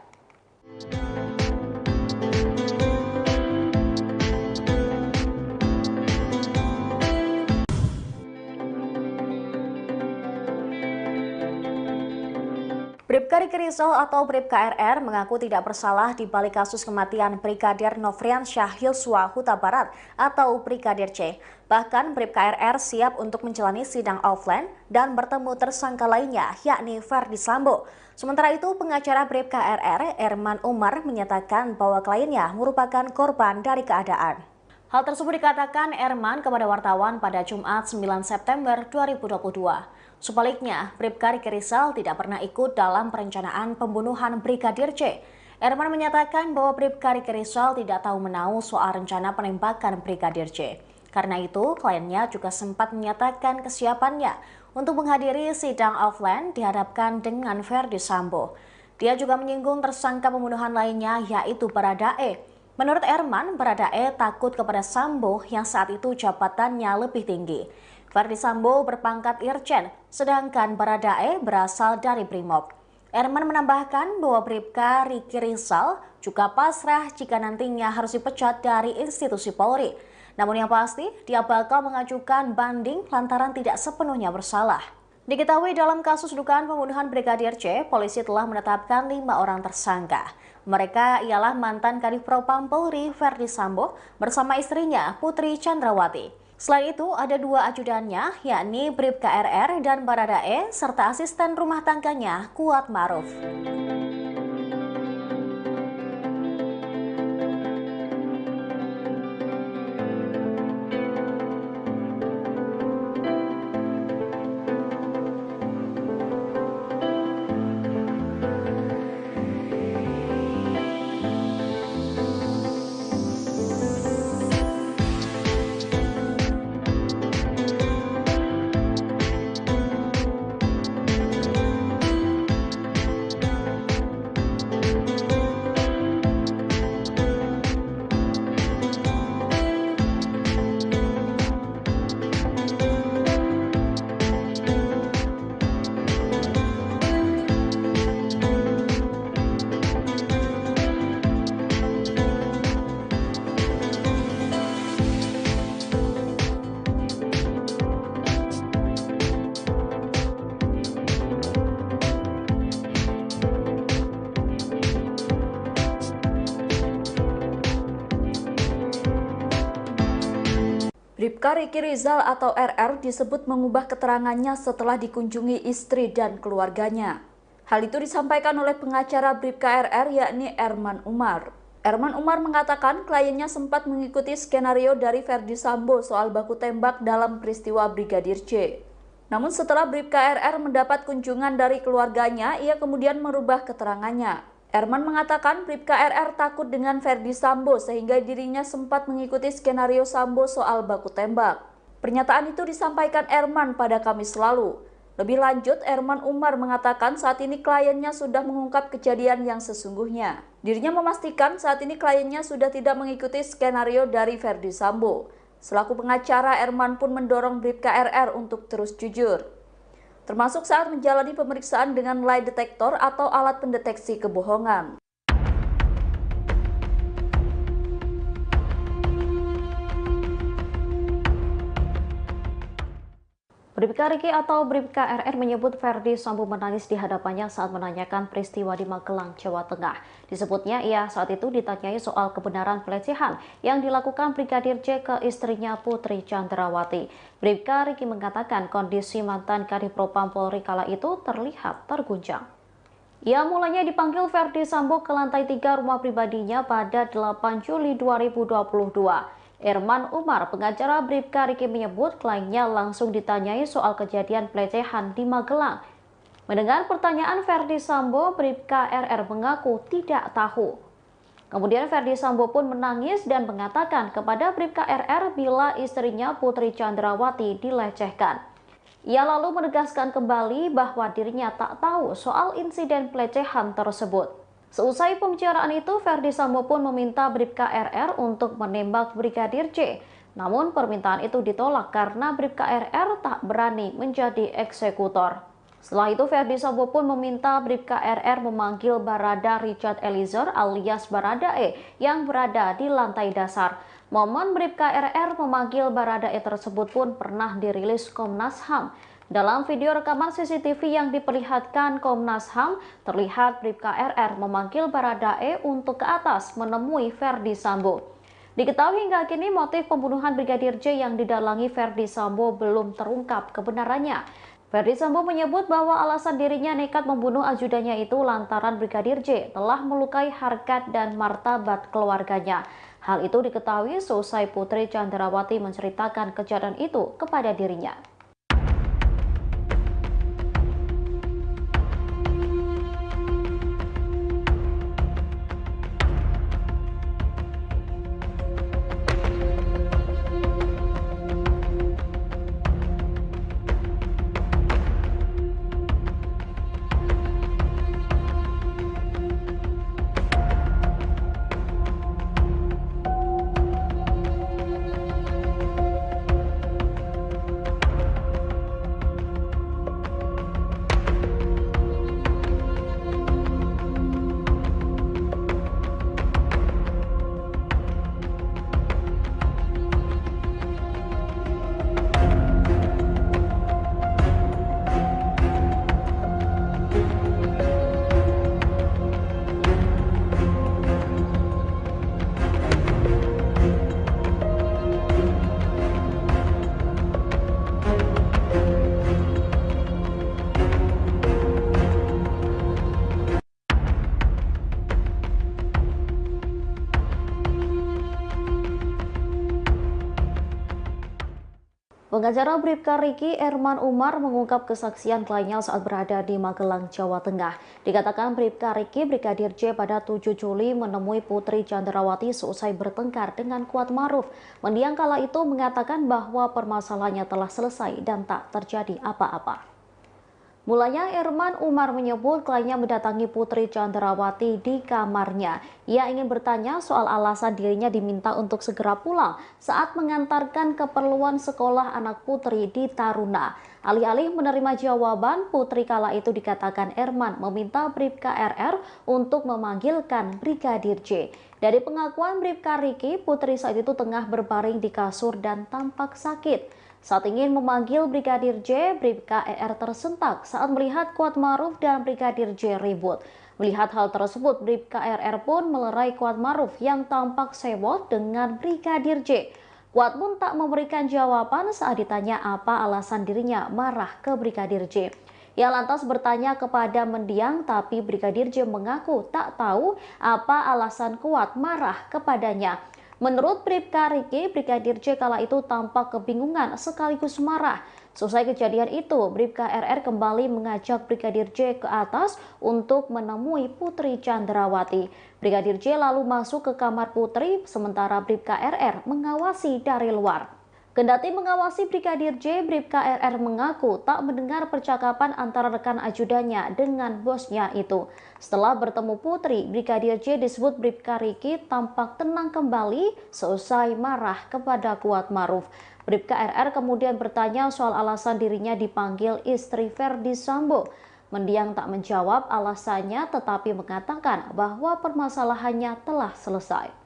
Bribka Riki Rizal atau Bribka RR mengaku tidak bersalah di balik kasus kematian Brigadir Nofriansyah Yosua Huta Barat atau Brigadir C. Bahkan Bribka RR siap untuk menjalani sidang offline dan bertemu tersangka lainnya, yakni Ferdi Sambo. Sementara itu, pengacara Bribka RR, Erman Umar, menyatakan bahwa kliennya merupakan korban dari keadaan. Hal tersebut dikatakan Erman kepada wartawan pada Jumat 9 September 2022. Sebaliknya, Bribka Riki Rizal tidak pernah ikut dalam perencanaan pembunuhan Brigadir C. Erman menyatakan bahwa Bribka Riki Rizal tidak tahu menahu soal rencana penembakan Brigadir C. Karena itu, kliennya juga sempat menyatakan kesiapannya untuk menghadiri sidang offline dihadapkan dengan Ferdi Sambo. Dia juga menyinggung tersangka pembunuhan lainnya, yaitu Baradae. Menurut Erman, Baradae takut kepada Sambo yang saat itu jabatannya lebih tinggi. Ferdi Sambo berpangkat Irjen, sedangkan Baradae berasal dari Brimob. Erman menambahkan bahwa Bribka Riki Rizal juga pasrah jika nantinya harus dipecat dari institusi Polri. Namun yang pasti, dia bakal mengajukan banding lantaran tidak sepenuhnya bersalah. Diketahui dalam kasus dugaan pembunuhan Brigadir C, polisi telah menetapkan 5 orang tersangka. Mereka ialah mantan Kadif Propam Polri Ferdi Sambo bersama istrinya Putri Chandrawati. Selain itu, ada 2 ajudannya, yakni Bribka RR dan Baradae, serta asisten rumah tangganya Kuatmaruf. Bribka Riki Rizal atau RR disebut mengubah keterangannya setelah dikunjungi istri dan keluarganya. Hal itu disampaikan oleh pengacara Bribka RR yakni Erman Umar. Erman Umar mengatakan kliennya sempat mengikuti skenario dari Ferdi Sambo soal baku tembak dalam peristiwa Brigadir J. Namun setelah Bribka RR mendapat kunjungan dari keluarganya, ia kemudian merubah keterangannya. Erman mengatakan Bribka RR takut dengan Ferdi Sambo sehingga dirinya sempat mengikuti skenario Sambo soal baku tembak. Pernyataan itu disampaikan Erman pada Kamis lalu. Lebih lanjut, Erman Umar mengatakan saat ini kliennya sudah mengungkap kejadian yang sesungguhnya. Dirinya memastikan saat ini kliennya sudah tidak mengikuti skenario dari Ferdi Sambo. Selaku pengacara, Erman pun mendorong Bribka RR untuk terus jujur, termasuk saat menjalani pemeriksaan dengan lie detector atau alat pendeteksi kebohongan. Bribka Riki atau Bribka RR menyebut Ferdi Sambo menangis di hadapannya saat menanyakan peristiwa di Magelang, Jawa Tengah. Disebutnya ia saat itu ditanyai soal kebenaran pelecehan yang dilakukan Brigadir J ke istrinya Putri Chandrawati. Bribka Riki mengatakan kondisi mantan Kadifropam Polri kala itu terlihat terguncang. Ia mulanya dipanggil Ferdi Sambo ke lantai 3 rumah pribadinya pada 8 Juli 2022. Erman Umar, pengacara Bribka Riki menyebut kliennya langsung ditanyai soal kejadian pelecehan di Magelang. Mendengar pertanyaan Ferdi Sambo, Bribka RR mengaku tidak tahu. Kemudian Ferdi Sambo pun menangis dan mengatakan kepada Bribka RR bila istrinya Putri Chandrawati dilecehkan. Ia lalu menegaskan kembali bahwa dirinya tak tahu soal insiden pelecehan tersebut. Seusai pembicaraan itu, Ferdi Sambo pun meminta Bribka RR untuk menembak Brigadir J. Namun permintaan itu ditolak karena Bribka RR tak berani menjadi eksekutor. Setelah itu, Ferdi Sambo pun meminta Bribka RR memanggil Barada Richard Eliezer alias Baradae yang berada di lantai dasar. Momen Bribka RR memanggil Baradae tersebut pun pernah dirilis Komnas HAM. Dalam video rekaman CCTV yang diperlihatkan Komnas HAM, terlihat Bribka RR memanggil Baradae untuk ke atas menemui Ferdi Sambo. Diketahui hingga kini motif pembunuhan Brigadir J yang didalangi Ferdi Sambo belum terungkap kebenarannya. Ferdi Sambo menyebut bahwa alasan dirinya nekat membunuh ajudannya itu lantaran Brigadir J telah melukai harkat dan martabat keluarganya. Hal itu diketahui seusai Putri Chandrawati menceritakan kejadian itu kepada dirinya. Pengacara Bribka Riki, Erman Umar, mengungkap kesaksian kliennya saat berada di Magelang, Jawa Tengah. Dikatakan Bribka Riki, Brigadir J pada 7 Juli menemui Putri Chandrawati seusai bertengkar dengan Kuat Maruf. Mendiang kala itu mengatakan bahwa permasalahannya telah selesai dan tak terjadi apa-apa. Mulanya Erman Umar menyebut kliennya mendatangi Putri Chandrawati di kamarnya. Ia ingin bertanya soal alasan dirinya diminta untuk segera pulang saat mengantarkan keperluan sekolah anak Putri di Taruna. Alih-alih menerima jawaban, Putri kala itu dikatakan Erman meminta Bribka RR untuk memanggilkan Brigadir J. Dari pengakuan Bribka Riki, Putri saat itu tengah berbaring di kasur dan tampak sakit. Saat ingin memanggil Brigadir J, Bribka RR tersentak saat melihat Kuat Maruf dan Brigadir J ribut. Melihat hal tersebut, Bribka RR pun melerai Kuat Maruf yang tampak sewot dengan Brigadir J. Kuat pun tak memberikan jawaban saat ditanya apa alasan dirinya marah ke Brigadir J. Ia lantas bertanya kepada mendiang, tapi Brigadir J mengaku tak tahu apa alasan Kuat marah kepadanya. Menurut Bribka Riki, Brigadir J kala itu tampak kebingungan sekaligus marah. Selesai kejadian itu, Bribka RR kembali mengajak Brigadir J ke atas untuk menemui Putri Chandrawati. Brigadir J lalu masuk ke kamar Putri, sementara Bribka RR mengawasi dari luar. Kendati mengawasi Brigadir J, Bribka RR mengaku tak mendengar percakapan antara rekan ajudannya dengan bosnya itu. Setelah bertemu Putri, Brigadir J disebut Bribka Riki tampak tenang kembali seusai marah kepada Kuat Maruf. Bribka RR kemudian bertanya soal alasan dirinya dipanggil istri Ferdi Sambo. Mendiang tak menjawab alasannya tetapi mengatakan bahwa permasalahannya telah selesai.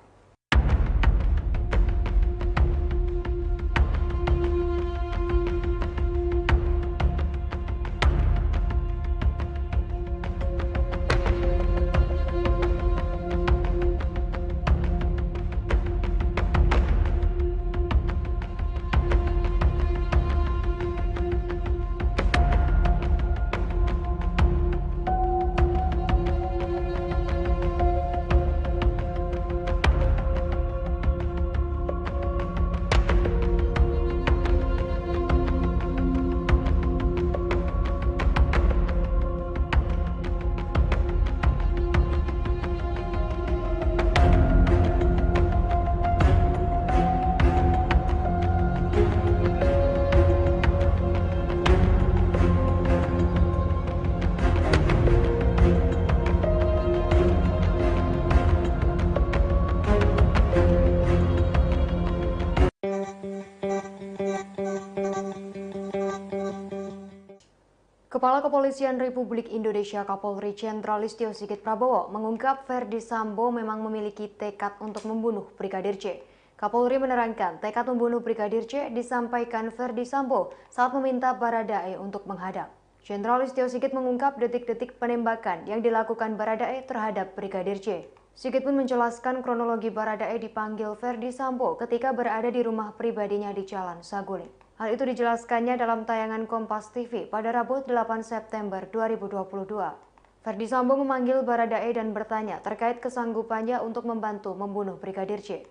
Kepala Kepolisian Republik Indonesia Kapolri Jenderal Listio Sigit Prabowo mengungkap Ferdi Sambo memang memiliki tekad untuk membunuh Brigadir J. Kapolri menerangkan tekad membunuh Brigadir J disampaikan Ferdi Sambo saat meminta Baradae untuk menghadap. Jenderal Listio Sigit mengungkap detik-detik penembakan yang dilakukan Baradae terhadap Brigadir J. Sigit pun menjelaskan kronologi Baradae dipanggil Ferdi Sambo ketika berada di rumah pribadinya di Jalan Saguling. Hal itu dijelaskannya dalam tayangan Kompas TV pada Rabu 8 September 2022. Ferdi Sambo memanggil Baradae dan bertanya terkait kesanggupannya untuk membantu membunuh Brigadir J.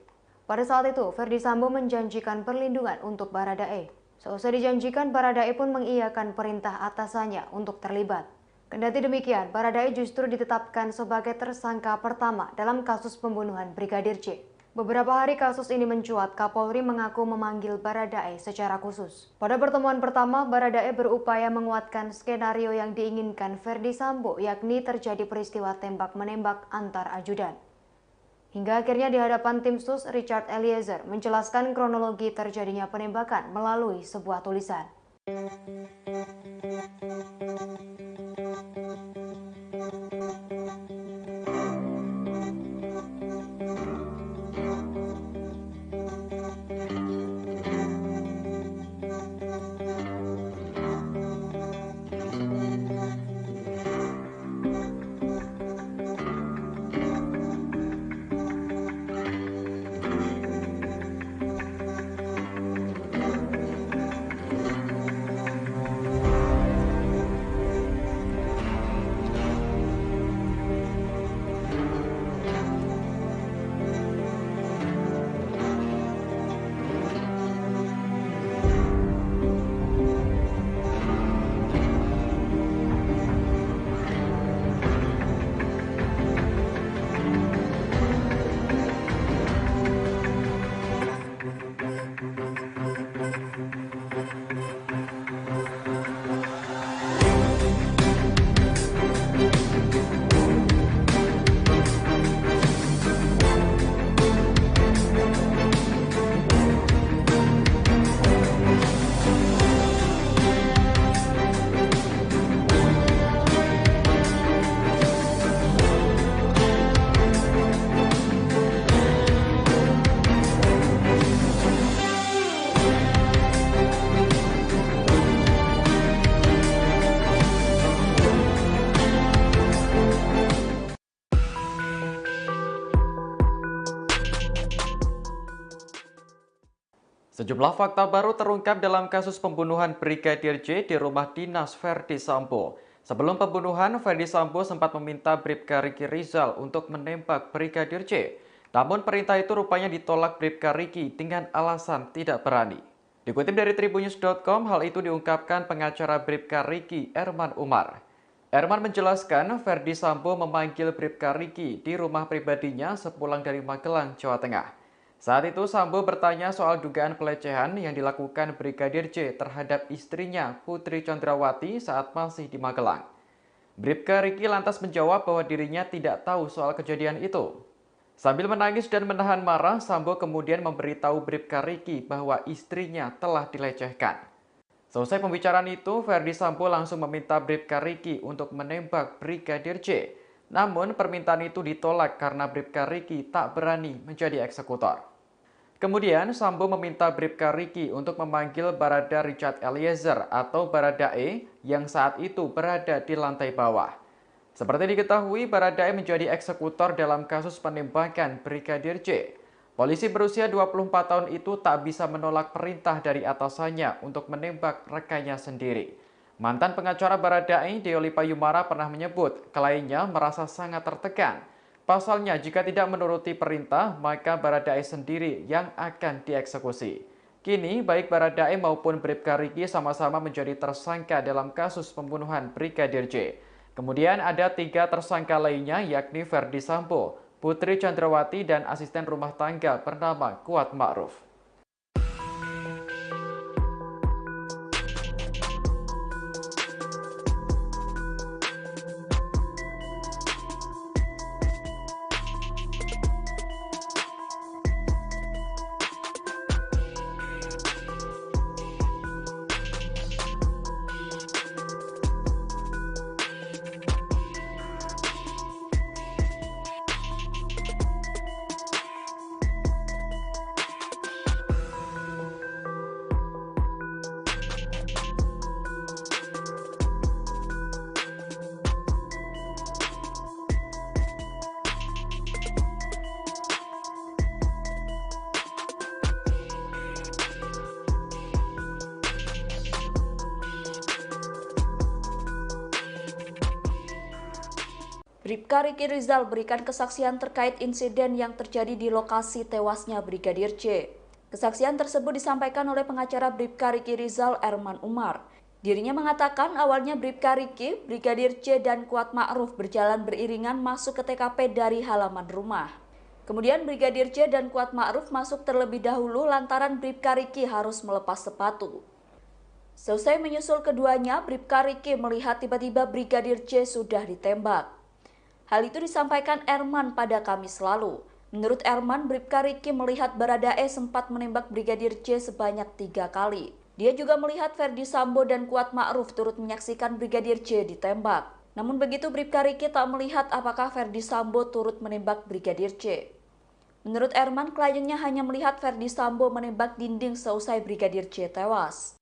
Pada saat itu, Ferdi Sambo menjanjikan perlindungan untuk Baradae. Seusai dijanjikan, Baradae pun mengiyakan perintah atasannya untuk terlibat. Kendati demikian, Baradae justru ditetapkan sebagai tersangka pertama dalam kasus pembunuhan Brigadir J. Beberapa hari kasus ini mencuat, Kapolri mengaku memanggil Baradae secara khusus. Pada pertemuan pertama, Baradae berupaya menguatkan skenario yang diinginkan Ferdi Sambo, yakni terjadi peristiwa tembak-menembak antar ajudan. Hingga akhirnya di hadapan tim sus, Richard Eliezer menjelaskan kronologi terjadinya penembakan melalui sebuah tulisan. Sejumlah fakta baru terungkap dalam kasus pembunuhan Brigadir J di rumah dinas Ferdi Sambo. Sebelum pembunuhan, Ferdi Sambo sempat meminta Bribka Riki Rizal untuk menembak Brigadir J. Namun perintah itu rupanya ditolak Bribka Riki dengan alasan tidak berani. Dikutip dari Tribunnews.com, hal itu diungkapkan pengacara Bribka Riki, Erman Umar. Erman menjelaskan Ferdi Sambo memanggil Bribka Riki di rumah pribadinya sepulang dari Magelang, Jawa Tengah. Saat itu Sambo bertanya soal dugaan pelecehan yang dilakukan Brigadir J terhadap istrinya Putri Chandrawati saat masih di Magelang. Bribka Riki lantas menjawab bahwa dirinya tidak tahu soal kejadian itu. Sambil menangis dan menahan marah, Sambo kemudian memberitahu Bribka Riki bahwa istrinya telah dilecehkan. Selesai pembicaraan itu, Ferdi Sambo langsung meminta Bribka Riki untuk menembak Brigadir J. Namun permintaan itu ditolak karena Bribka Riki tak berani menjadi eksekutor. Kemudian Sambo meminta Bribka Riki untuk memanggil Barada Richard Eliezer atau Baradae yang saat itu berada di lantai bawah. Seperti diketahui, Baradae menjadi eksekutor dalam kasus penembakan Brigadir J. Polisi berusia 24 tahun itu tak bisa menolak perintah dari atasannya untuk menembak rekannya sendiri. Mantan pengacara Baradae, Deoli Payumara, pernah menyebut kliennya merasa sangat tertekan. Pasalnya, jika tidak menuruti perintah, maka Baradae sendiri yang akan dieksekusi. Kini, baik Baradae maupun Bribka Riki sama-sama menjadi tersangka dalam kasus pembunuhan Brigadir J. Kemudian ada 3 tersangka lainnya, yakni Ferdi Sambo, Putri Chandrawati, dan asisten rumah tangga bernama Kuat Ma'ruf. Bribka Riki Rizal berikan kesaksian terkait insiden yang terjadi di lokasi tewasnya Brigadir J. Kesaksian tersebut disampaikan oleh pengacara Bribka Riki Rizal, Erman Umar. Dirinya mengatakan awalnya Bribka Riki, Brigadir J, dan Kuat Ma'ruf berjalan beriringan masuk ke TKP dari halaman rumah. Kemudian Brigadir J dan Kuat Ma'ruf masuk terlebih dahulu lantaran Bribka Riki harus melepas sepatu. Selesai menyusul keduanya, Bribka Riki melihat tiba-tiba Brigadir J sudah ditembak. Hal itu disampaikan Erman pada Kamis lalu. Menurut Erman, Bribka Riki melihat Baradae sempat menembak Brigadir J sebanyak 3 kali. Dia juga melihat Ferdi Sambo dan Kuat Ma'ruf turut menyaksikan Brigadir J ditembak. Namun begitu Bribka Riki tak melihat apakah Ferdi Sambo turut menembak Brigadir J. Menurut Erman, kliennya hanya melihat Ferdi Sambo menembak dinding seusai Brigadir J tewas.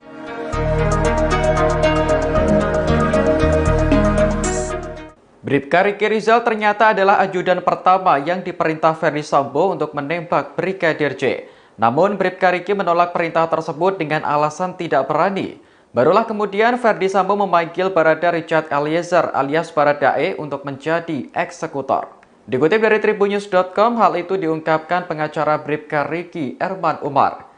Bribka Riki Rizal ternyata adalah ajudan pertama yang diperintah Ferdi Sambo untuk menembak Brigadir J. Namun Bribka Riki menolak perintah tersebut dengan alasan tidak berani. Barulah kemudian Ferdi Sambo memanggil Barada Richard Eliezer alias Baradae untuk menjadi eksekutor. Dikutip dari tribunnews.com, hal itu diungkapkan pengacara Bribka Riki, Erman Umar.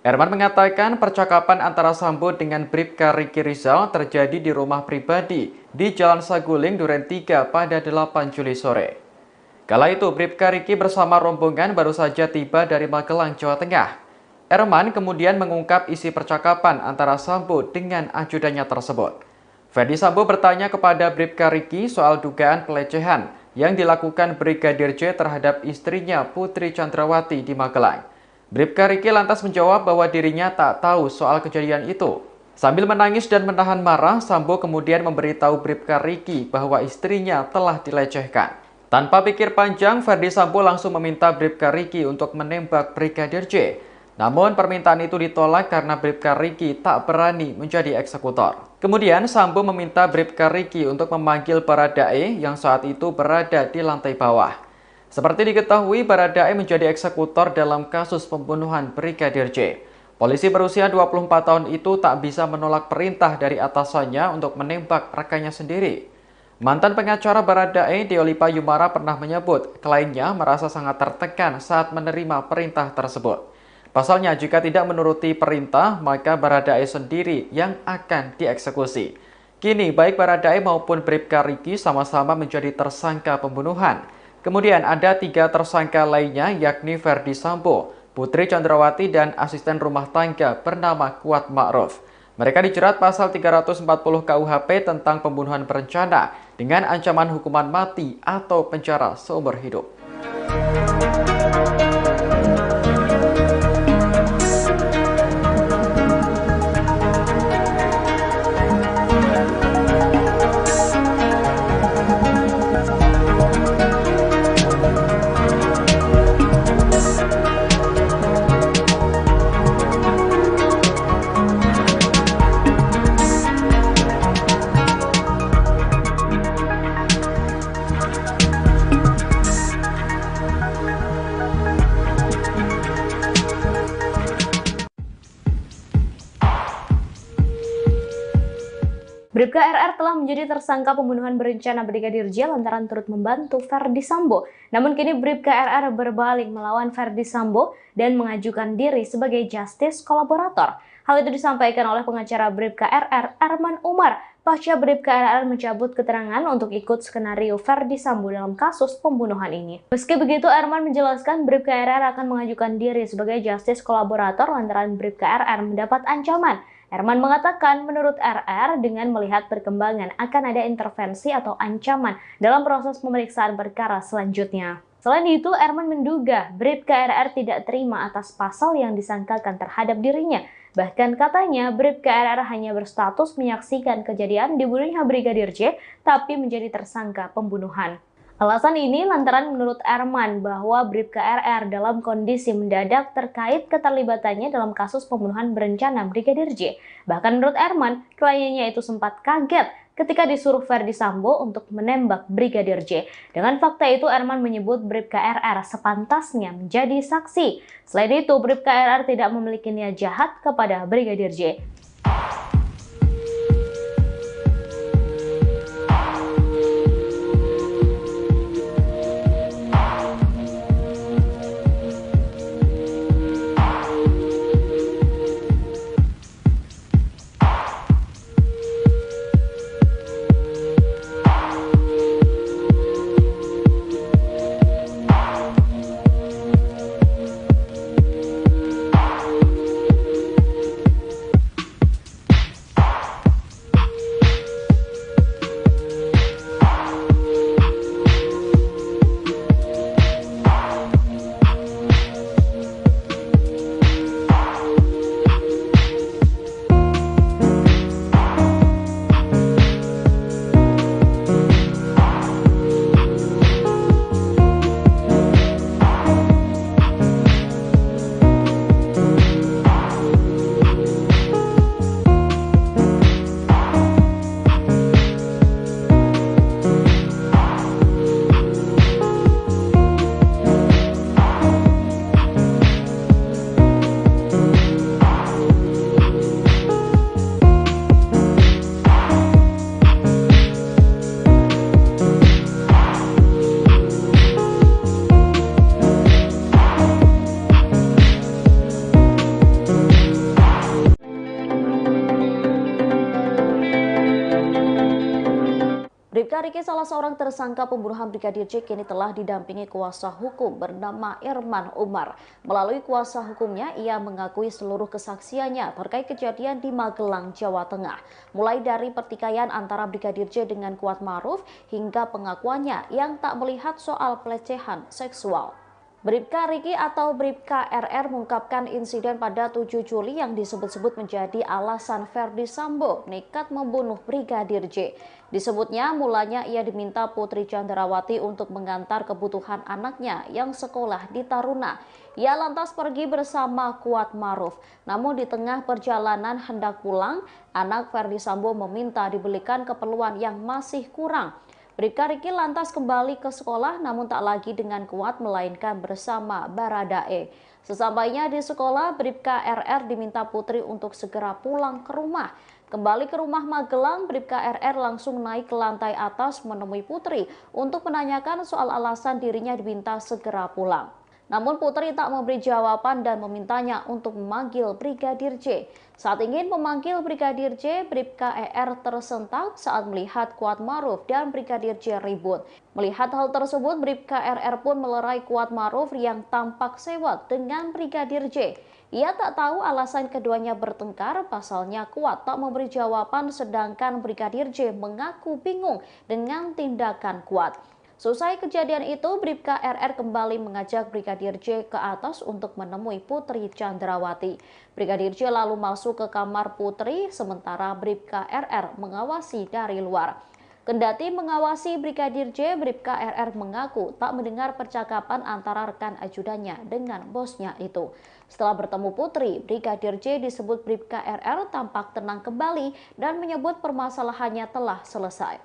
Erman mengatakan percakapan antara Sambo dengan Bribka Riki Rizal terjadi di rumah pribadi di Jalan Saguling, Duren 3 pada 8 Juli sore. Kala itu Bribka Riki bersama rombongan baru saja tiba dari Magelang, Jawa Tengah. Erman kemudian mengungkap isi percakapan antara Sambo dengan ajudannya tersebut. Ferdi Sambo bertanya kepada Bribka Riki soal dugaan pelecehan yang dilakukan Brigadir J terhadap istrinya Putri Chandrawati di Magelang. Bribka Riki lantas menjawab bahwa dirinya tak tahu soal kejadian itu. Sambil menangis dan menahan marah, Sambo kemudian memberitahu Bribka Riki bahwa istrinya telah dilecehkan. Tanpa pikir panjang, Ferdi Sambo langsung meminta Bribka Riki untuk menembak Brigadir J. Namun permintaan itu ditolak karena Bribka Riki tak berani menjadi eksekutor. Kemudian Sambo meminta Bribka Riki untuk memanggil Baradae yang saat itu berada di lantai bawah. Seperti diketahui, Baradae menjadi eksekutor dalam kasus pembunuhan Brigadir J. Polisi berusia 24 tahun itu tak bisa menolak perintah dari atasannya untuk menembak rekannya sendiri. Mantan pengacara Baradae, Deolipa Yumara, pernah menyebut kliennya merasa sangat tertekan saat menerima perintah tersebut. Pasalnya, jika tidak menuruti perintah, maka Baradae sendiri yang akan dieksekusi. Kini, baik Baradae maupun Bribka Riki sama-sama menjadi tersangka pembunuhan. Kemudian ada 3 tersangka lainnya, yakni Ferdi Sambo, Putri Chandrawati, dan asisten rumah tangga bernama Kuat Ma'ruf. Mereka dijerat pasal 340 KUHP tentang pembunuhan berencana dengan ancaman hukuman mati atau penjara seumur hidup. Bribka RR telah menjadi tersangka pembunuhan berencana Brigadir J lantaran turut membantu Ferdi Sambo. Namun kini Bribka RR berbalik melawan Ferdi Sambo dan mengajukan diri sebagai justice kolaborator. Hal itu disampaikan oleh pengacara Bribka RR, Erman Umar, pasca Bribka RR mencabut keterangan untuk ikut skenario Ferdi Sambo dalam kasus pembunuhan ini. Meski begitu, Erman menjelaskan Bribka RR akan mengajukan diri sebagai justice kolaborator lantaran Bribka RR mendapat ancaman. Erman mengatakan menurut RR dengan melihat perkembangan akan ada intervensi atau ancaman dalam proses pemeriksaan perkara selanjutnya. Selain itu, Erman menduga Bribka RR tidak terima atas pasal yang disangkakan terhadap dirinya. Bahkan katanya Bribka RR hanya berstatus menyaksikan kejadian dibunuhnya Brigadir J, tapi menjadi tersangka pembunuhan. Alasan ini lantaran menurut Erman bahwa Bribka RR dalam kondisi mendadak terkait keterlibatannya dalam kasus pembunuhan berencana Brigadir J. Bahkan menurut Erman, kliennya itu sempat kaget ketika disuruh Ferdi Sambo untuk menembak Brigadir J. Dengan fakta itu, Erman menyebut Bribka RR sepantasnya menjadi saksi. Selain itu, Bribka RR tidak memiliki niat jahat kepada Brigadir J. Bribka Riki, salah seorang tersangka pembunuhan Brigadir J, kini telah didampingi kuasa hukum bernama Erman Umar. Melalui kuasa hukumnya, ia mengakui seluruh kesaksiannya terkait kejadian di Magelang, Jawa Tengah. Mulai dari pertikaian antara Brigadir J dengan Kuat Ma'ruf hingga pengakuannya yang tak melihat soal pelecehan seksual. Bribka Riki atau Bribka RR mengungkapkan insiden pada 7 Juli yang disebut-sebut menjadi alasan Ferdi Sambo nekat membunuh Brigadir J. Disebutnya mulanya ia diminta Putri Chandrawati untuk mengantar kebutuhan anaknya yang sekolah di Taruna. Ia lantas pergi bersama Kuat Ma'ruf. Namun di tengah perjalanan hendak pulang, anak Ferdi Sambo meminta dibelikan keperluan yang masih kurang. Bribka Riki lantas kembali ke sekolah namun tak lagi dengan Kuat melainkan bersama Baradae. Sesampainya di sekolah, Bribka RR diminta Putri untuk segera pulang ke rumah. Kembali ke rumah Magelang, Bribka RR langsung naik ke lantai atas menemui Putri untuk menanyakan soal alasan dirinya diminta segera pulang. Namun Putri tak memberi jawaban dan memintanya untuk memanggil Brigadir J. Saat ingin memanggil Brigadir J, Bribka ER tersentak saat melihat Kuat Ma'ruf dan Brigadir J ribut. Melihat hal tersebut, Bribka RR pun melerai Kuat Ma'ruf yang tampak sewot dengan Brigadir J. Ia tak tahu alasan keduanya bertengkar, pasalnya Kuat tak memberi jawaban sedangkan Brigadir J mengaku bingung dengan tindakan Kuat. Selesai kejadian itu, Bribka RR kembali mengajak Brigadir J ke atas untuk menemui Putri Chandrawati. Brigadir J lalu masuk ke kamar Putri, sementara Bribka RR mengawasi dari luar. Kendati mengawasi Brigadir J, Bribka RR mengaku tak mendengar percakapan antara rekan ajudannya dengan bosnya itu. Setelah bertemu Putri, Brigadir J disebut Bribka RR tampak tenang kembali dan menyebut permasalahannya telah selesai.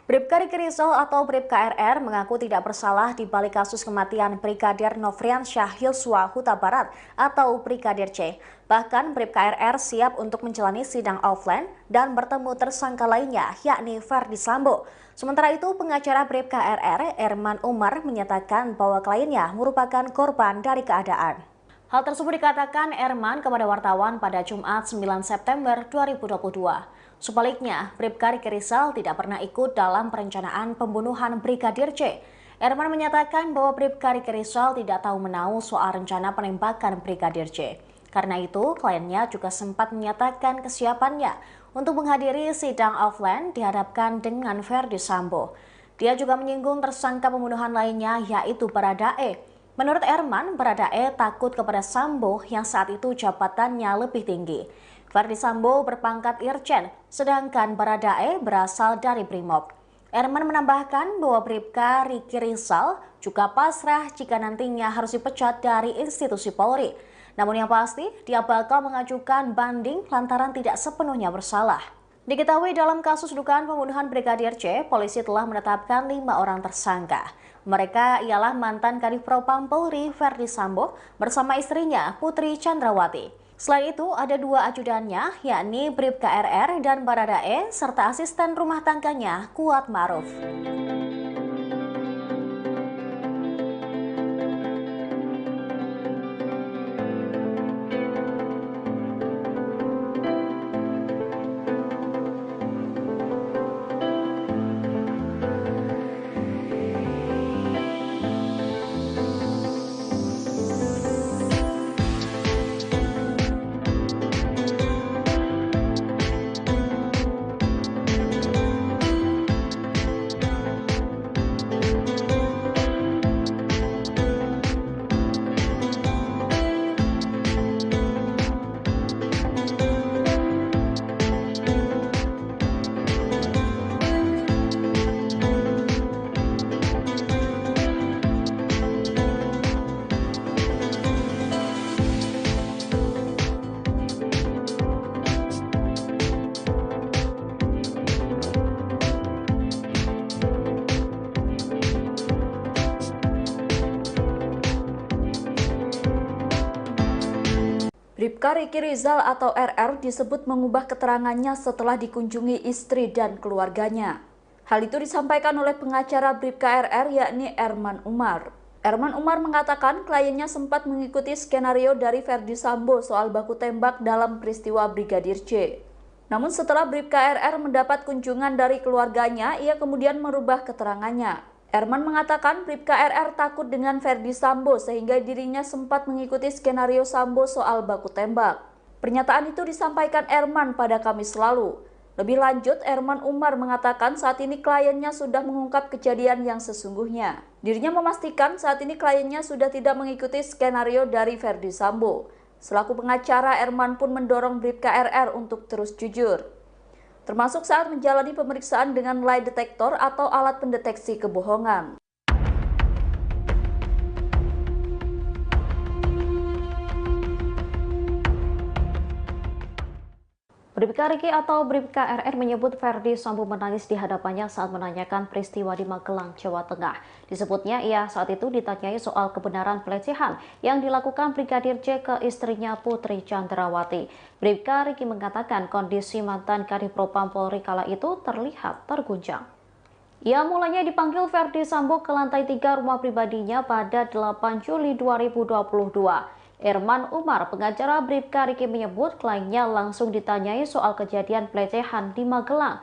Bribka Riki Rizal atau Bribka RR mengaku tidak bersalah di balik kasus kematian Brigadir Nofriansyah Yosua Huta Barat atau Brigadir C. Bahkan Bribka RR siap untuk menjalani sidang offline dan bertemu tersangka lainnya, yakni Ferdi Sambo. Sementara itu, pengacara Bribka RR, Erman Umar, menyatakan bahwa kliennya merupakan korban dari keadaan. Hal tersebut dikatakan Erman kepada wartawan pada Jumat 9 September 2022. Sebaliknya, Bribka Riki Rizal tidak pernah ikut dalam perencanaan pembunuhan Brigadir J. Erman menyatakan bahwa Bribka Riki Rizal tidak tahu menahu soal rencana penembakan Brigadir J. Karena itu, kliennya juga sempat menyatakan kesiapannya untuk menghadiri sidang offline dihadapkan dengan Ferdi Sambo. Dia juga menyinggung tersangka pembunuhan lainnya, yaitu Baradae. Menurut Erman, Baradae takut kepada Sambo yang saat itu jabatannya lebih tinggi. Ferdi Sambo berpangkat Irjen, sedangkan Baradae berasal dari Brimob. Erman menambahkan bahwa Bribka Riki Rizal juga pasrah jika nantinya harus dipecat dari institusi Polri. Namun yang pasti, dia bakal mengajukan banding lantaran tidak sepenuhnya bersalah. Diketahui dalam kasus dugaan pembunuhan Brigadir J, polisi telah menetapkan 5 orang tersangka. Mereka ialah mantan Kadif Propam Polri Ferdi Sambo bersama istrinya Putri Chandrawati. Selain itu, ada 2 ajudannya, yakni Bribka RR dan Baradae, serta asisten rumah tangganya Kuat Ma'ruf. Bribka Riki Rizal atau RR disebut mengubah keterangannya setelah dikunjungi istri dan keluarganya. Hal itu disampaikan oleh pengacara Bribka RR yakni Erman Umar. Erman Umar mengatakan kliennya sempat mengikuti skenario dari Ferdi Sambo soal baku tembak dalam peristiwa Brigadir J. Namun setelah Bribka RR mendapat kunjungan dari keluarganya, ia kemudian merubah keterangannya. Erman mengatakan Bribka RR takut dengan Ferdi Sambo sehingga dirinya sempat mengikuti skenario Sambo soal baku tembak. Pernyataan itu disampaikan Erman pada Kamis lalu. Lebih lanjut, Erman Umar mengatakan saat ini kliennya sudah mengungkap kejadian yang sesungguhnya. Dirinya memastikan saat ini kliennya sudah tidak mengikuti skenario dari Ferdi Sambo. Selaku pengacara, Erman pun mendorong Bribka RR untuk terus jujur, termasuk saat menjalani pemeriksaan dengan lie detector atau alat pendeteksi kebohongan. Bribka Riki atau Bribka RR menyebut Ferdi Sambo menangis di hadapannya saat menanyakan peristiwa di Magelang, Jawa Tengah. Disebutnya ia saat itu ditanyai soal kebenaran pelecehan yang dilakukan Brigadir J ke istrinya Putri Chandrawati. Bribka Riki mengatakan kondisi mantan Kadifropam Polri kala itu terlihat terguncang. Ia mulanya dipanggil Ferdi Sambo ke lantai 3 rumah pribadinya pada 8 Juli 2022. Erman Umar, pengacara Bribka Riki menyebut kliennya langsung ditanyai soal kejadian pelecehan di Magelang.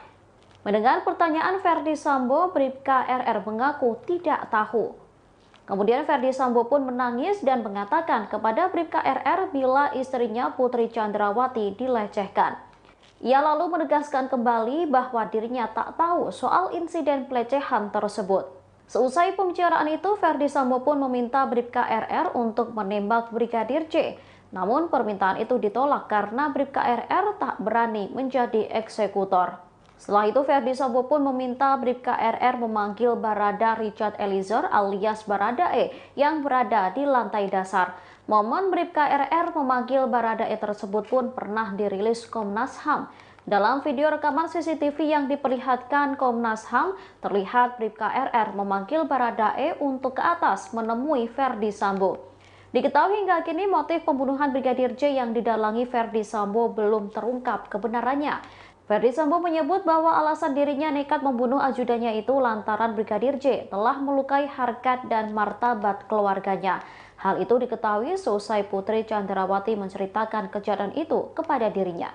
Mendengar pertanyaan Ferdi Sambo, Bribka RR mengaku tidak tahu. Kemudian Ferdi Sambo pun menangis dan mengatakan kepada Bribka RR bila istrinya Putri Chandrawati dilecehkan. Ia lalu menegaskan kembali bahwa dirinya tak tahu soal insiden pelecehan tersebut. Seusai pembicaraan itu, Ferdi Sambo pun meminta Bribka RR untuk menembak Brigadir J. Namun permintaan itu ditolak karena Bribka RR tak berani menjadi eksekutor. Setelah itu, Ferdi Sambo pun meminta Bribka RR memanggil Barada Richard Eliezer alias Baradae yang berada di lantai dasar. Momen Bribka RR memanggil Baradae tersebut pun pernah dirilis Komnas HAM. Dalam video rekaman CCTV yang diperlihatkan Komnas HAM, terlihat Bribka RR memanggil Baradae untuk ke atas menemui Ferdi Sambo. Diketahui hingga kini motif pembunuhan Brigadir J yang didalangi Ferdi Sambo belum terungkap kebenarannya. Ferdi Sambo menyebut bahwa alasan dirinya nekat membunuh ajudannya itu lantaran Brigadir J telah melukai harkat dan martabat keluarganya. Hal itu diketahui seusai Putri Chandrawati menceritakan kejadian itu kepada dirinya.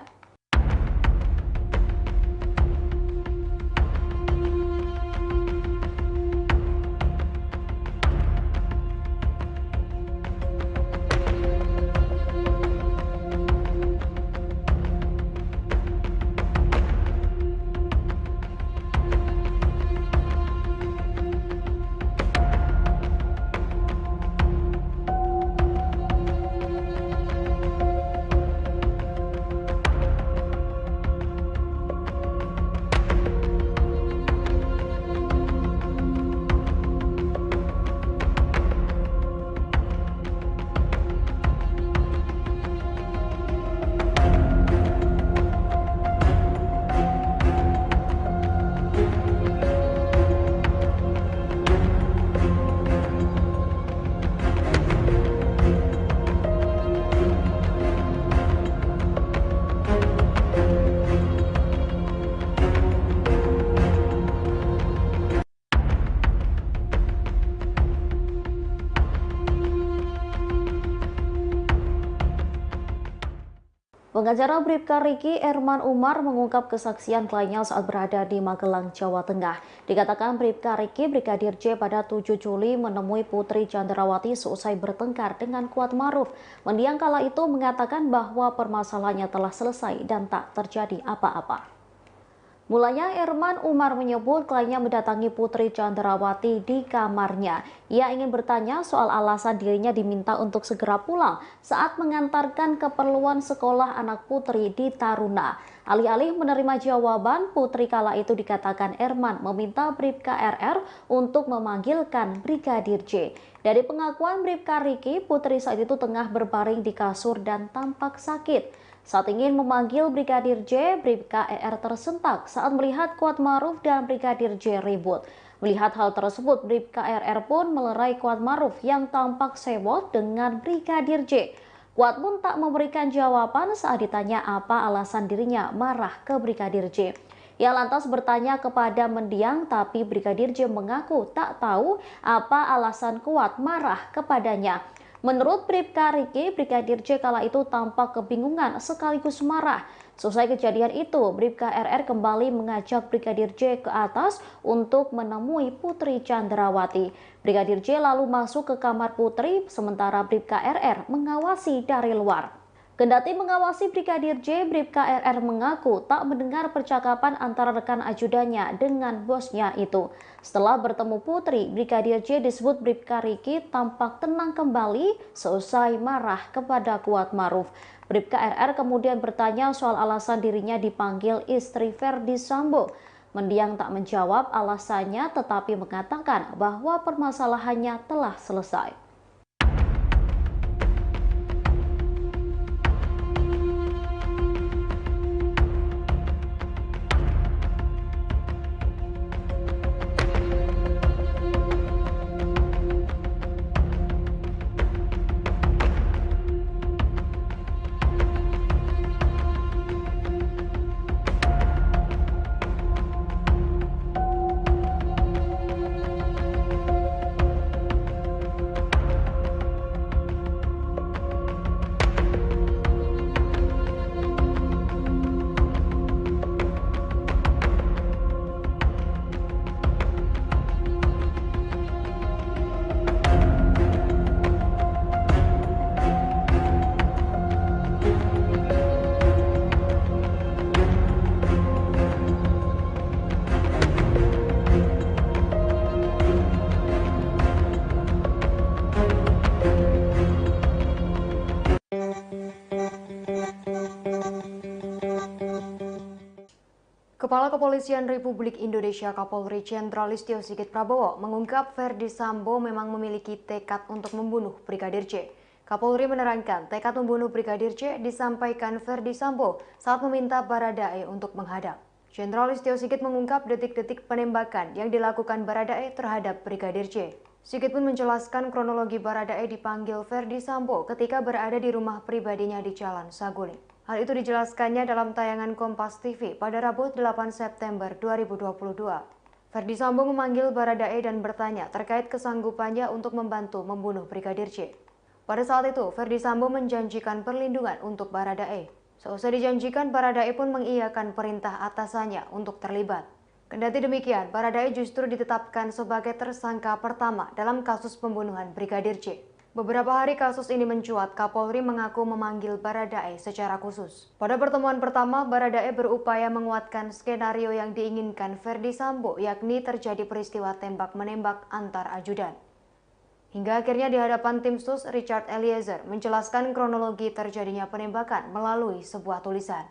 Pengacara Bribka Riki, Erman Umar, mengungkap kesaksian kliennya saat berada di Magelang, Jawa Tengah. Dikatakan Bribka Riki, Brigadir J pada 7 Juli menemui Putri Chandrawati seusai bertengkar dengan Kuat Maruf. Mendiang kala itu mengatakan bahwa permasalahannya telah selesai dan tak terjadi apa-apa. Mulanya Erman Umar menyebut kliennya mendatangi Putri Chandrawati di kamarnya. Ia ingin bertanya soal alasan dirinya diminta untuk segera pulang saat mengantarkan keperluan sekolah anak Putri di Taruna. Alih-alih menerima jawaban, Putri kala itu dikatakan Erman meminta Bribka RR untuk memanggilkan Brigadir J. Dari pengakuan Bribka Riki, Putri saat itu tengah berbaring di kasur dan tampak sakit. Saat ingin memanggil Brigadir J, Bribka RR tersentak saat melihat Kuat Maruf dan Brigadir J ribut. Melihat hal tersebut, Bribka RR pun melerai Kuat Maruf yang tampak sewot dengan Brigadir J. Kuat pun tak memberikan jawaban saat ditanya apa alasan dirinya marah ke Brigadir J. Ia lantas bertanya kepada mendiang, tapi Brigadir J mengaku tak tahu apa alasan Kuat marah kepadanya. Menurut Bribka Riki, Brigadir J kala itu tampak kebingungan sekaligus marah. Selesai kejadian itu, Bribka RR kembali mengajak Brigadir J ke atas untuk menemui Putri Chandrawati. Brigadir J lalu masuk ke kamar Putri, sementara Bribka RR mengawasi dari luar. Kendati mengawasi Brigadir J, Bribka RR mengaku tak mendengar percakapan antara rekan ajudannya dengan bosnya itu. Setelah bertemu Putri, Brigadir J disebut Bribka Riki tampak tenang kembali seusai marah kepada Kuat Maruf. Bribka RR kemudian bertanya soal alasan dirinya dipanggil istri Ferdi Sambo. Mendiang tak menjawab alasannya, tetapi mengatakan bahwa permasalahannya telah selesai. Kepala Kepolisian Republik Indonesia Kapolri Jenderal Listio Sigit Prabowo mengungkap Ferdi Sambo memang memiliki tekad untuk membunuh Brigadir J. Kapolri menerangkan tekad membunuh Brigadir J disampaikan Ferdi Sambo saat meminta Baradae untuk menghadap. Jenderal Listio Sigit mengungkap detik-detik penembakan yang dilakukan Baradae terhadap Brigadir J. Sigit pun menjelaskan kronologi Baradae dipanggil Ferdi Sambo ketika berada di rumah pribadinya di Jalan Saguling. Hal itu dijelaskannya dalam tayangan Kompas TV pada Rabu 8 September 2022. Ferdi Sambo memanggil Baradae dan bertanya terkait kesanggupannya untuk membantu membunuh Brigadir J. Pada saat itu, Ferdi Sambo menjanjikan perlindungan untuk Baradae. Seusai dijanjikan, Baradae pun mengiyakan perintah atasannya untuk terlibat. Kendati demikian, Baradae justru ditetapkan sebagai tersangka pertama dalam kasus pembunuhan Brigadir J. Beberapa hari kasus ini mencuat, Kapolri mengaku memanggil Baradae secara khusus. Pada pertemuan pertama, Baradae berupaya menguatkan skenario yang diinginkan Ferdi Sambo, yakni terjadi peristiwa tembak-menembak antar ajudan. Hingga akhirnya di hadapan tim sus, Richard Eliezer menjelaskan kronologi terjadinya penembakan melalui sebuah tulisan.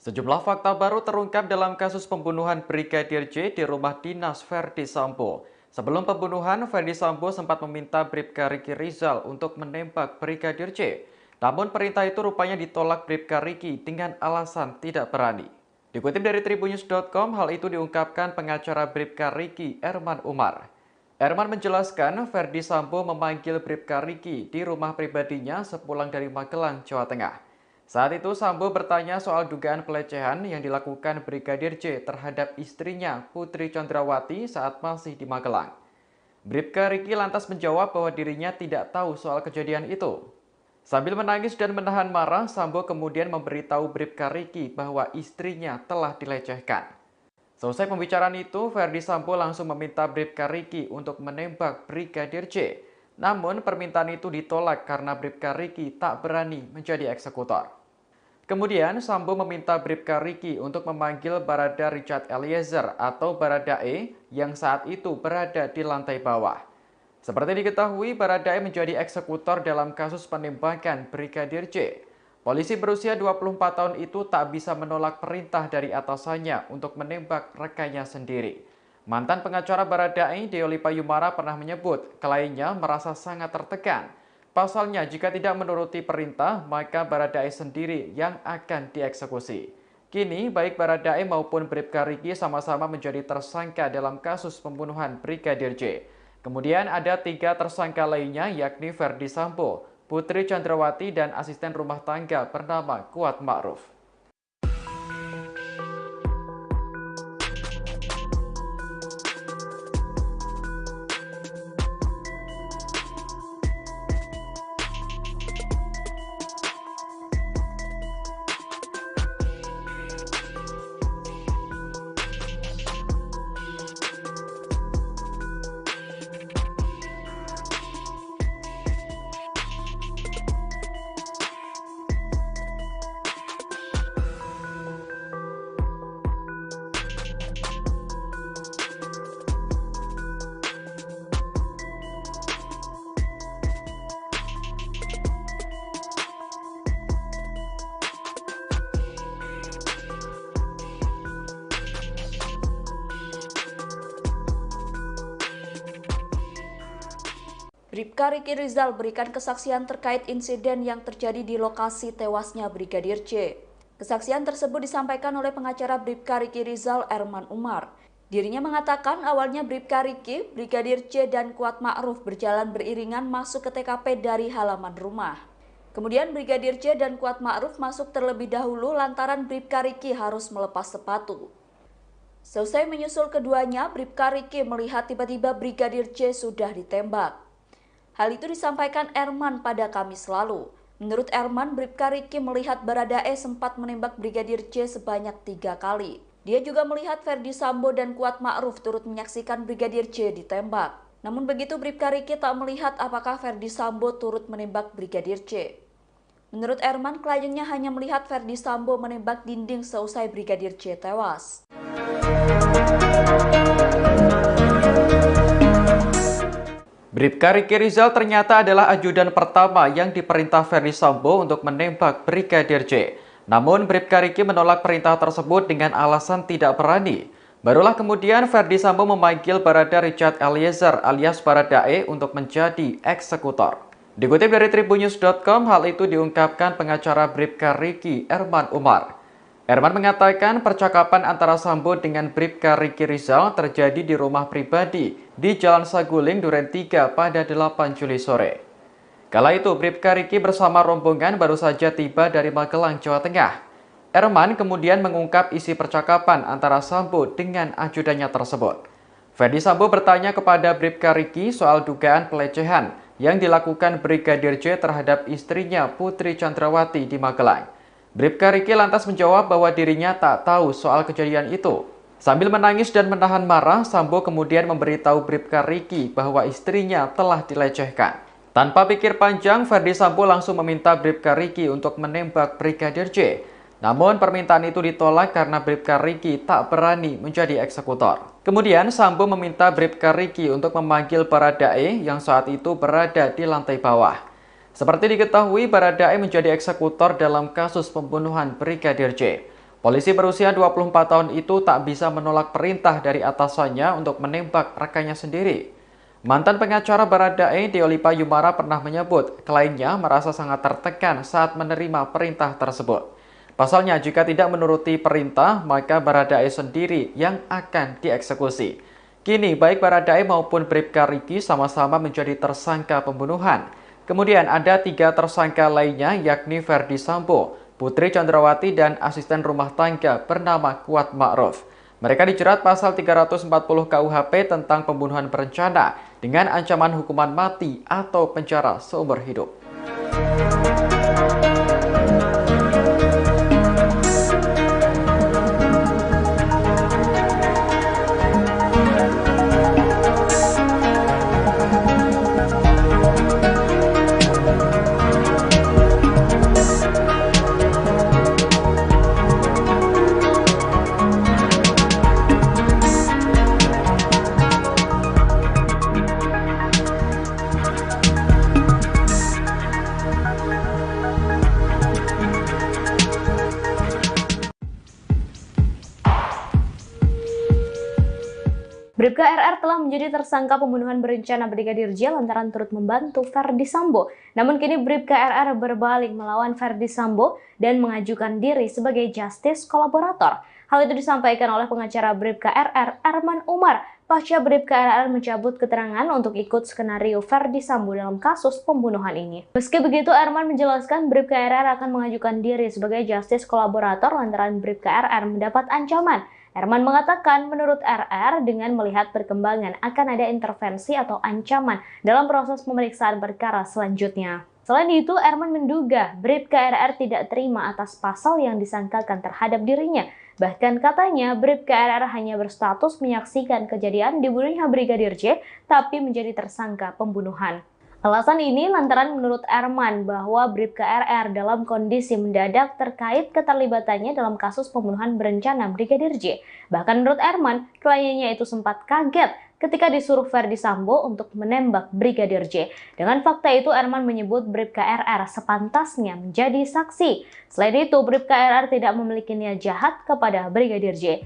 Sejumlah fakta baru terungkap dalam kasus pembunuhan Brigadir J di rumah dinas Verdi Sambo. Sebelum pembunuhan, Verdi Sambo sempat meminta Bribka Riki Rizal untuk menembak Brigadir J. Namun perintah itu rupanya ditolak Bribka Riki dengan alasan tidak berani. Dikutip dari tribunnews.com, hal itu diungkapkan pengacara Bribka Riki, Erman Umar. Erman menjelaskan Verdi Sambo memanggil Bribka Riki di rumah pribadinya sepulang dari Magelang, Jawa Tengah. Saat itu Sambo bertanya soal dugaan pelecehan yang dilakukan Brigadir J terhadap istrinya Putri Chandrawati saat masih di Magelang. Bribka Riki lantas menjawab bahwa dirinya tidak tahu soal kejadian itu. Sambil menangis dan menahan marah, Sambo kemudian memberitahu Bribka Riki bahwa istrinya telah dilecehkan. Selesai pembicaraan itu, Verdi Sambo langsung meminta Bribka Riki untuk menembak Brigadir J. Namun permintaan itu ditolak karena Bribka Riki tak berani menjadi eksekutor. Kemudian Sambo meminta Bribka Riki untuk memanggil Barada Richard Eliezer atau Baradae yang saat itu berada di lantai bawah. Seperti diketahui, Baradae menjadi eksekutor dalam kasus penembakan Brigadir J. Polisi berusia 24 tahun itu tak bisa menolak perintah dari atasannya untuk menembak rekannya sendiri. Mantan pengacara Baradae, Deoli Payumara, pernah menyebut kliennya merasa sangat tertekan. Pasalnya, jika tidak menuruti perintah, maka Baradae sendiri yang akan dieksekusi. Kini, baik Baradae maupun Bribka Riki sama-sama menjadi tersangka dalam kasus pembunuhan Brigadir J. Kemudian ada 3 tersangka lainnya, yakni Verdi Sambo, Putri Chandrawati, dan asisten rumah tangga bernama Kuat Ma'ruf. Bribka Riki Rizal berikan kesaksian terkait insiden yang terjadi di lokasi tewasnya Brigadir J. Kesaksian tersebut disampaikan oleh pengacara Bribka Riki Rizal, Erman Umar. Dirinya mengatakan awalnya Bribka Riki, Brigadir J, dan Kuat Ma'ruf berjalan beriringan masuk ke TKP dari halaman rumah. Kemudian Brigadir J dan Kuat Ma'ruf masuk terlebih dahulu lantaran Bribka Riki harus melepas sepatu. Selesai menyusul keduanya, Bribka Riki melihat tiba-tiba Brigadir J sudah ditembak. Hal itu disampaikan Erman pada Kamis lalu. Menurut Erman, Bribka Riki melihat Baradae sempat menembak Brigadir J sebanyak 3 kali. Dia juga melihat Verdi Sambo dan Kuat Ma'ruf turut menyaksikan Brigadir J ditembak. Namun begitu Bribka Riki tak melihat apakah Verdi Sambo turut menembak Brigadir J. Menurut Erman, kliennya hanya melihat Verdi Sambo menembak dinding seusai Brigadir J tewas. Bribka Riki Rizal ternyata adalah ajudan pertama yang diperintah Verdi Sambo untuk menembak Brigadir J. Namun Bribka Riki menolak perintah tersebut dengan alasan tidak berani. Barulah kemudian Verdi Sambo memanggil Barada Richard Eliezer alias Baradae untuk menjadi eksekutor. Dikutip dari tribunnews.com, hal itu diungkapkan pengacara Bribka Riki, Erman Umar. Erman mengatakan percakapan antara Sambo dengan Bribka Riki Rizal terjadi di rumah pribadi di Jalan Saguling, Duren 3 pada 8 Juli sore. Kala itu Bribka Riki bersama rombongan baru saja tiba dari Magelang, Jawa Tengah. Erman kemudian mengungkap isi percakapan antara Sambo dengan ajudannya tersebut. Verdi Sambo bertanya kepada Bribka Riki soal dugaan pelecehan yang dilakukan Brigadir J terhadap istrinya Putri Chandrawati di Magelang. Bribka Riki lantas menjawab bahwa dirinya tak tahu soal kejadian itu. Sambil menangis dan menahan marah, Sambo kemudian memberitahu Bribka Riki bahwa istrinya telah dilecehkan. Tanpa pikir panjang, Verdi Sambo langsung meminta Bribka Riki untuk menembak Brigadir J. Namun permintaan itu ditolak karena Bribka Riki tak berani menjadi eksekutor. Kemudian Sambo meminta Bribka Riki untuk memanggil Baradae yang saat itu berada di lantai bawah. Seperti diketahui, Baradae menjadi eksekutor dalam kasus pembunuhan Brigadir J. Polisi berusia 24 tahun itu tak bisa menolak perintah dari atasannya untuk menembak rekannya sendiri. Mantan pengacara Baradae, Deolipa Yumara pernah menyebut kliennya merasa sangat tertekan saat menerima perintah tersebut. Pasalnya, jika tidak menuruti perintah, maka Baradae sendiri yang akan dieksekusi. Kini, baik Baradae maupun Bribka Riki sama-sama menjadi tersangka pembunuhan. Kemudian ada 3 tersangka lainnya, yakni Ferdi Sambo, Putri Chandrawati, dan asisten rumah tangga bernama Kuat Ma'ruf. Mereka dijerat pasal 340 KUHP tentang pembunuhan berencana dengan ancaman hukuman mati atau penjara seumur hidup. Bribka RR telah menjadi tersangka pembunuhan berencana Brigadir J lantaran turut membantu Ferdi Sambo. Namun kini Bribka RR berbalik melawan Ferdi Sambo dan mengajukan diri sebagai justice kolaborator. Hal itu disampaikan oleh pengacara Bribka RR, Erman Umar, pasca Bribka RR mencabut keterangan untuk ikut skenario Ferdi Sambo dalam kasus pembunuhan ini. Meski begitu, Erman menjelaskan Bribka RR akan mengajukan diri sebagai justice kolaborator lantaran Bribka RR mendapat ancaman. Erman mengatakan menurut RR dengan melihat perkembangan akan ada intervensi atau ancaman dalam proses pemeriksaan perkara selanjutnya. Selain itu, Erman menduga Bribka RR tidak terima atas pasal yang disangkakan terhadap dirinya. Bahkan katanya Bribka RR hanya berstatus menyaksikan kejadian dibunuhnya Brigadir J, tapi menjadi tersangka pembunuhan. Alasan ini lantaran menurut Erman bahwa Bribka RR dalam kondisi mendadak terkait keterlibatannya dalam kasus pembunuhan berencana Brigadir J. Bahkan menurut Erman, kliennya itu sempat kaget ketika disuruh Ferdi Sambo untuk menembak Brigadir J. Dengan fakta itu, Erman menyebut Bribka RR sepantasnya menjadi saksi. Selain itu, Bribka RR tidak memiliki niat jahat kepada Brigadir J.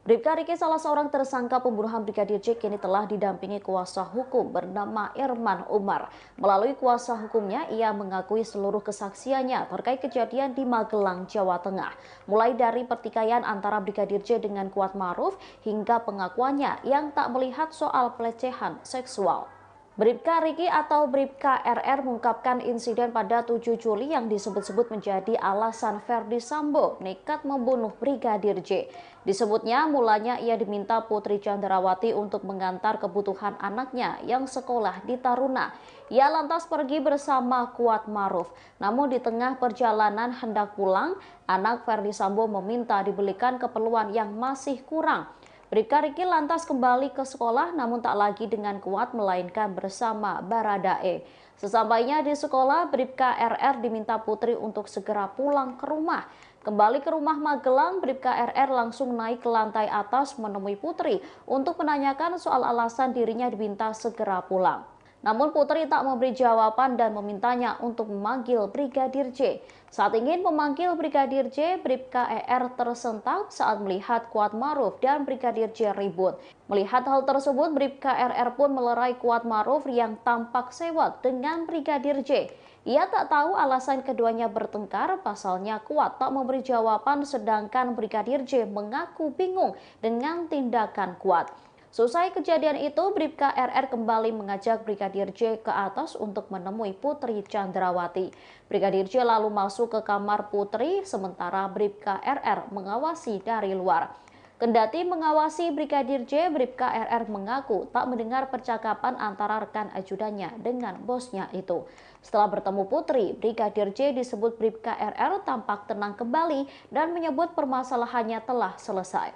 Bribka Riki, salah seorang tersangka pembunuhan Brigadir J, kini telah didampingi kuasa hukum bernama Erman Umar. Melalui kuasa hukumnya, ia mengakui seluruh kesaksiannya terkait kejadian di Magelang, Jawa Tengah. Mulai dari pertikaian antara Brigadir J dengan Kuat Ma'ruf hingga pengakuannya yang tak melihat soal pelecehan seksual. Bribka Riki atau Bribka RR mengungkapkan insiden pada 7 Juli yang disebut-sebut menjadi alasan Ferdi Sambo nekat membunuh Brigadir J. Disebutnya mulanya ia diminta Putri Chandrawati untuk mengantar kebutuhan anaknya yang sekolah di Taruna. Ia lantas pergi bersama Kuat Ma'ruf. Namun di tengah perjalanan hendak pulang, anak Ferdi Sambo meminta dibelikan keperluan yang masih kurang. Bribka Riki lantas kembali ke sekolah namun tak lagi dengan Kuat melainkan bersama Baradae. Sesampainya di sekolah, Bribka RR diminta Putri untuk segera pulang ke rumah. Kembali ke rumah Magelang, Bribka RR langsung naik ke lantai atas menemui Putri untuk menanyakan soal alasan dirinya diminta segera pulang. Namun Putri tak memberi jawaban dan memintanya untuk memanggil Brigadir J. Saat ingin memanggil Brigadir J, Bribka ER tersentak saat melihat Kuat Maruf dan Brigadir J ribut. Melihat hal tersebut, Bribka RR pun melerai Kuat Maruf yang tampak sewot dengan Brigadir J. Ia tak tahu alasan keduanya bertengkar, pasalnya Kuat tak memberi jawaban sedangkan Brigadir J mengaku bingung dengan tindakan Kuat. Selesai kejadian itu, Bribka RR kembali mengajak Brigadir J ke atas untuk menemui Putri Chandrawati. Brigadir J lalu masuk ke kamar Putri, sementara Bribka RR mengawasi dari luar. Kendati mengawasi Brigadir J, Bribka RR mengaku tak mendengar percakapan antara rekan ajudannya dengan bosnya itu. Setelah bertemu Putri, Brigadir J disebut Bribka RR tampak tenang kembali dan menyebut permasalahannya telah selesai.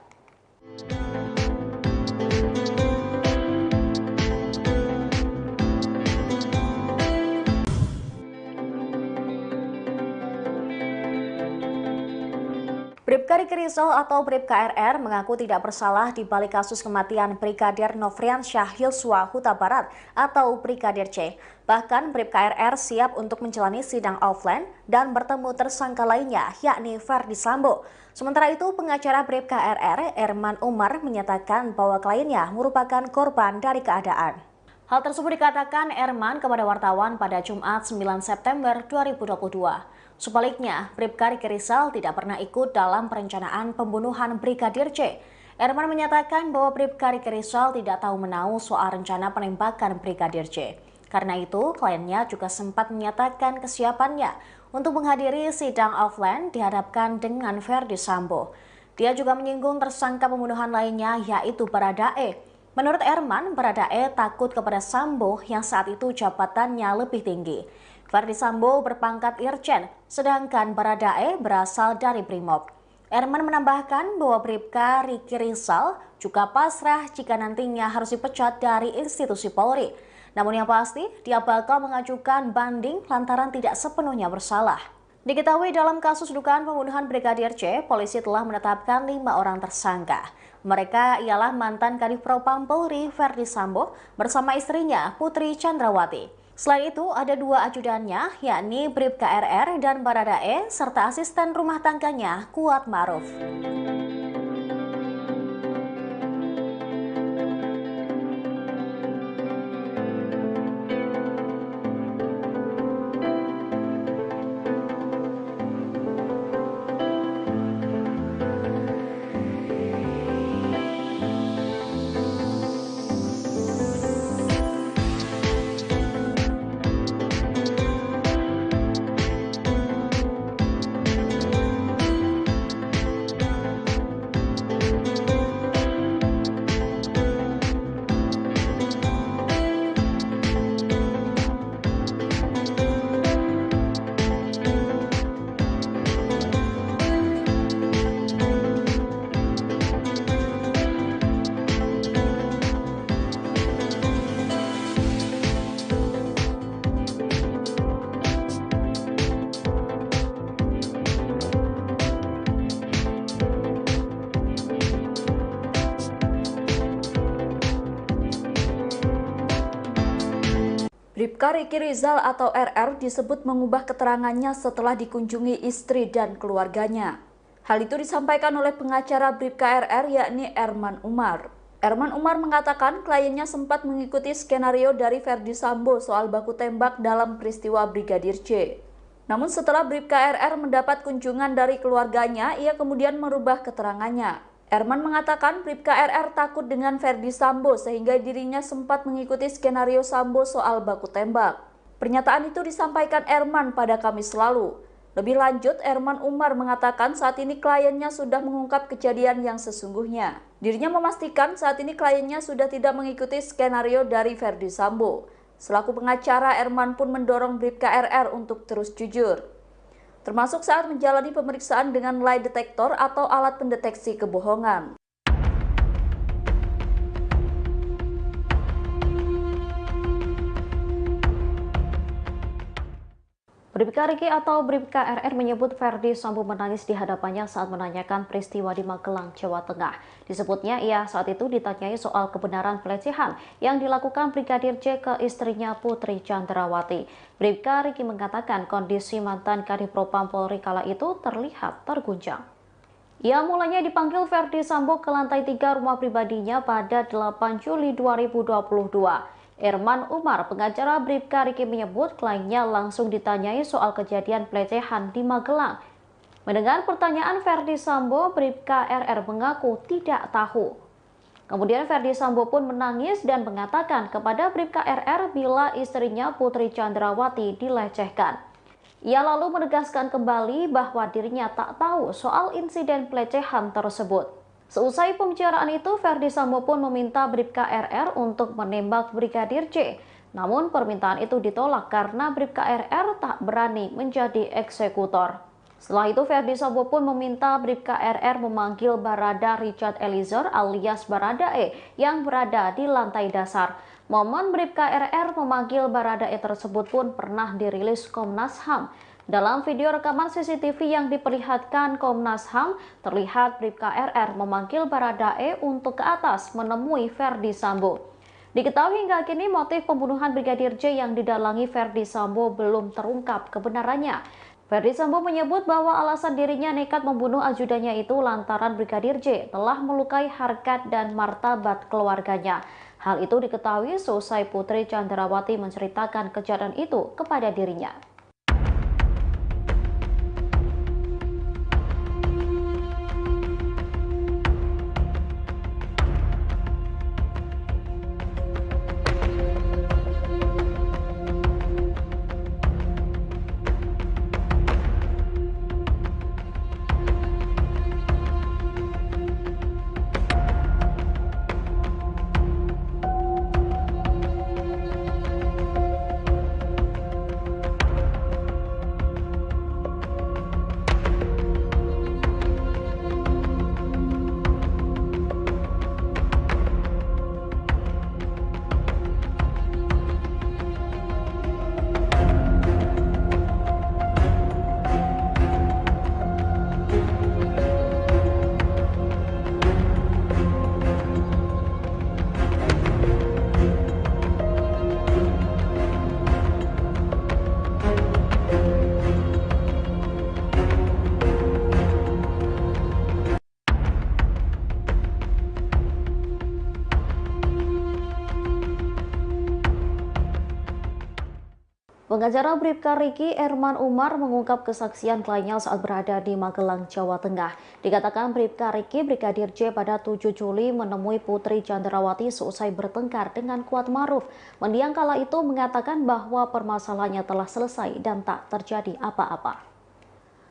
Bribka Riki Rizal atau Bribka RR mengaku tidak bersalah di balik kasus kematian Brigadir Nofriansyah Yosua Huta Barat atau Brigadir C. Bahkan Bribka RR siap untuk menjalani sidang offline dan bertemu tersangka lainnya yakni Ferdi Sambo. Sementara itu, pengacara Bribka RR, Erman Umar, menyatakan bahwa kliennya merupakan korban dari keadaan. Hal tersebut dikatakan Erman kepada wartawan pada Jumat 9 September 2022. Sebaliknya, Bribka Riki Rizal tidak pernah ikut dalam perencanaan pembunuhan Brigadir C. Erman menyatakan bahwa Bribka Riki Rizal tidak tahu menahu soal rencana penembakan Brigadir C. Karena itu, kliennya juga sempat menyatakan kesiapannya untuk menghadiri sidang offline dihadapkan dengan Ferdi Sambo. Dia juga menyinggung tersangka pembunuhan lainnya yaitu Baradae. Menurut Erman, Baradae takut kepada Sambo yang saat itu jabatannya lebih tinggi. Ferdi Sambo berpangkat Irjen, sedangkan Baradae berasal dari Brimob. Erman menambahkan bahwa Bribka Riki Rizal juga pasrah jika nantinya harus dipecat dari institusi Polri. Namun yang pasti, dia bakal mengajukan banding lantaran tidak sepenuhnya bersalah. Diketahui dalam kasus dugaan pembunuhan Brigadir C, polisi telah menetapkan 5 orang tersangka. Mereka ialah mantan Kadif Propam Polri Ferdi Sambo bersama istrinya Putri Chandrawati. Selain itu, ada 2 ajudannya, yakni Bribka RR dan Baradae, serta asisten rumah tangganya Kuat Maruf. Bribka Riki Rizal atau RR disebut mengubah keterangannya setelah dikunjungi istri dan keluarganya. Hal itu disampaikan oleh pengacara Bribka RR yakni Erman Umar. Erman Umar mengatakan kliennya sempat mengikuti skenario dari Ferdi Sambo soal baku tembak dalam peristiwa Brigadir J. Namun setelah Bribka RR mendapat kunjungan dari keluarganya, ia kemudian merubah keterangannya. Erman mengatakan Bribka RR takut dengan Ferdi Sambo sehingga dirinya sempat mengikuti skenario Sambo soal baku tembak. Pernyataan itu disampaikan Erman pada Kamis lalu. Lebih lanjut, Erman Umar mengatakan saat ini kliennya sudah mengungkap kejadian yang sesungguhnya. Dirinya memastikan saat ini kliennya sudah tidak mengikuti skenario dari Ferdi Sambo. Selaku pengacara, Erman pun mendorong Bribka RR untuk terus jujur, termasuk saat menjalani pemeriksaan dengan lie detector atau alat pendeteksi kebohongan. Bribka Riki atau Bribka RR menyebut Ferdi Sambo menangis di hadapannya saat menanyakan peristiwa di Magelang, Jawa Tengah. Disebutnya ia saat itu ditanyai soal kebenaran pelecehan yang dilakukan Brigadir J ke istrinya Putri Chandrawati. Bribka Riki mengatakan kondisi mantan Kadifropam Polri kala itu terlihat terguncang. Ia mulanya dipanggil Ferdi Sambo ke lantai 3 rumah pribadinya pada 8 Juli 2022. Erman Umar, pengacara Bribka Riki menyebut kliennya langsung ditanyai soal kejadian pelecehan di Magelang. Mendengar pertanyaan Ferdi Sambo, Bribka RR mengaku tidak tahu. Kemudian Ferdi Sambo pun menangis dan mengatakan kepada Bribka RR bila istrinya Putri Chandrawati dilecehkan. Ia lalu menegaskan kembali bahwa dirinya tak tahu soal insiden pelecehan tersebut. Seusai pembicaraan itu, Ferdi Sambo pun meminta Bribka RR untuk menembak Brigadir J. Namun permintaan itu ditolak karena Bribka RR tak berani menjadi eksekutor. Setelah itu, Ferdi Sambo pun meminta Bribka RR memanggil Barada Richard Eliezer alias Baradae yang berada di lantai dasar. Momen Bribka RR memanggil Baradae tersebut pun pernah dirilis Komnas HAM. Dalam video rekaman CCTV yang diperlihatkan Komnas HAM, terlihat Bribka RR memanggil Baradae untuk ke atas menemui Ferdi Sambo. Diketahui hingga kini motif pembunuhan Brigadir J yang didalangi Ferdi Sambo belum terungkap kebenarannya. Ferdi Sambo menyebut bahwa alasan dirinya nekat membunuh ajudannya itu lantaran Brigadir J telah melukai harkat dan martabat keluarganya. Hal itu diketahui seusai Putri Chandrawati menceritakan kejadian itu kepada dirinya. Pengacara Bribka Riki, Erman Umar, mengungkap kesaksian kliennya saat berada di Magelang, Jawa Tengah. Dikatakan Bribka Riki, Brigadir J pada 7 Juli menemui Putri Chandrawati seusai bertengkar dengan Kuat Maruf. Mendiang kala itu mengatakan bahwa permasalahannya telah selesai dan tak terjadi apa-apa.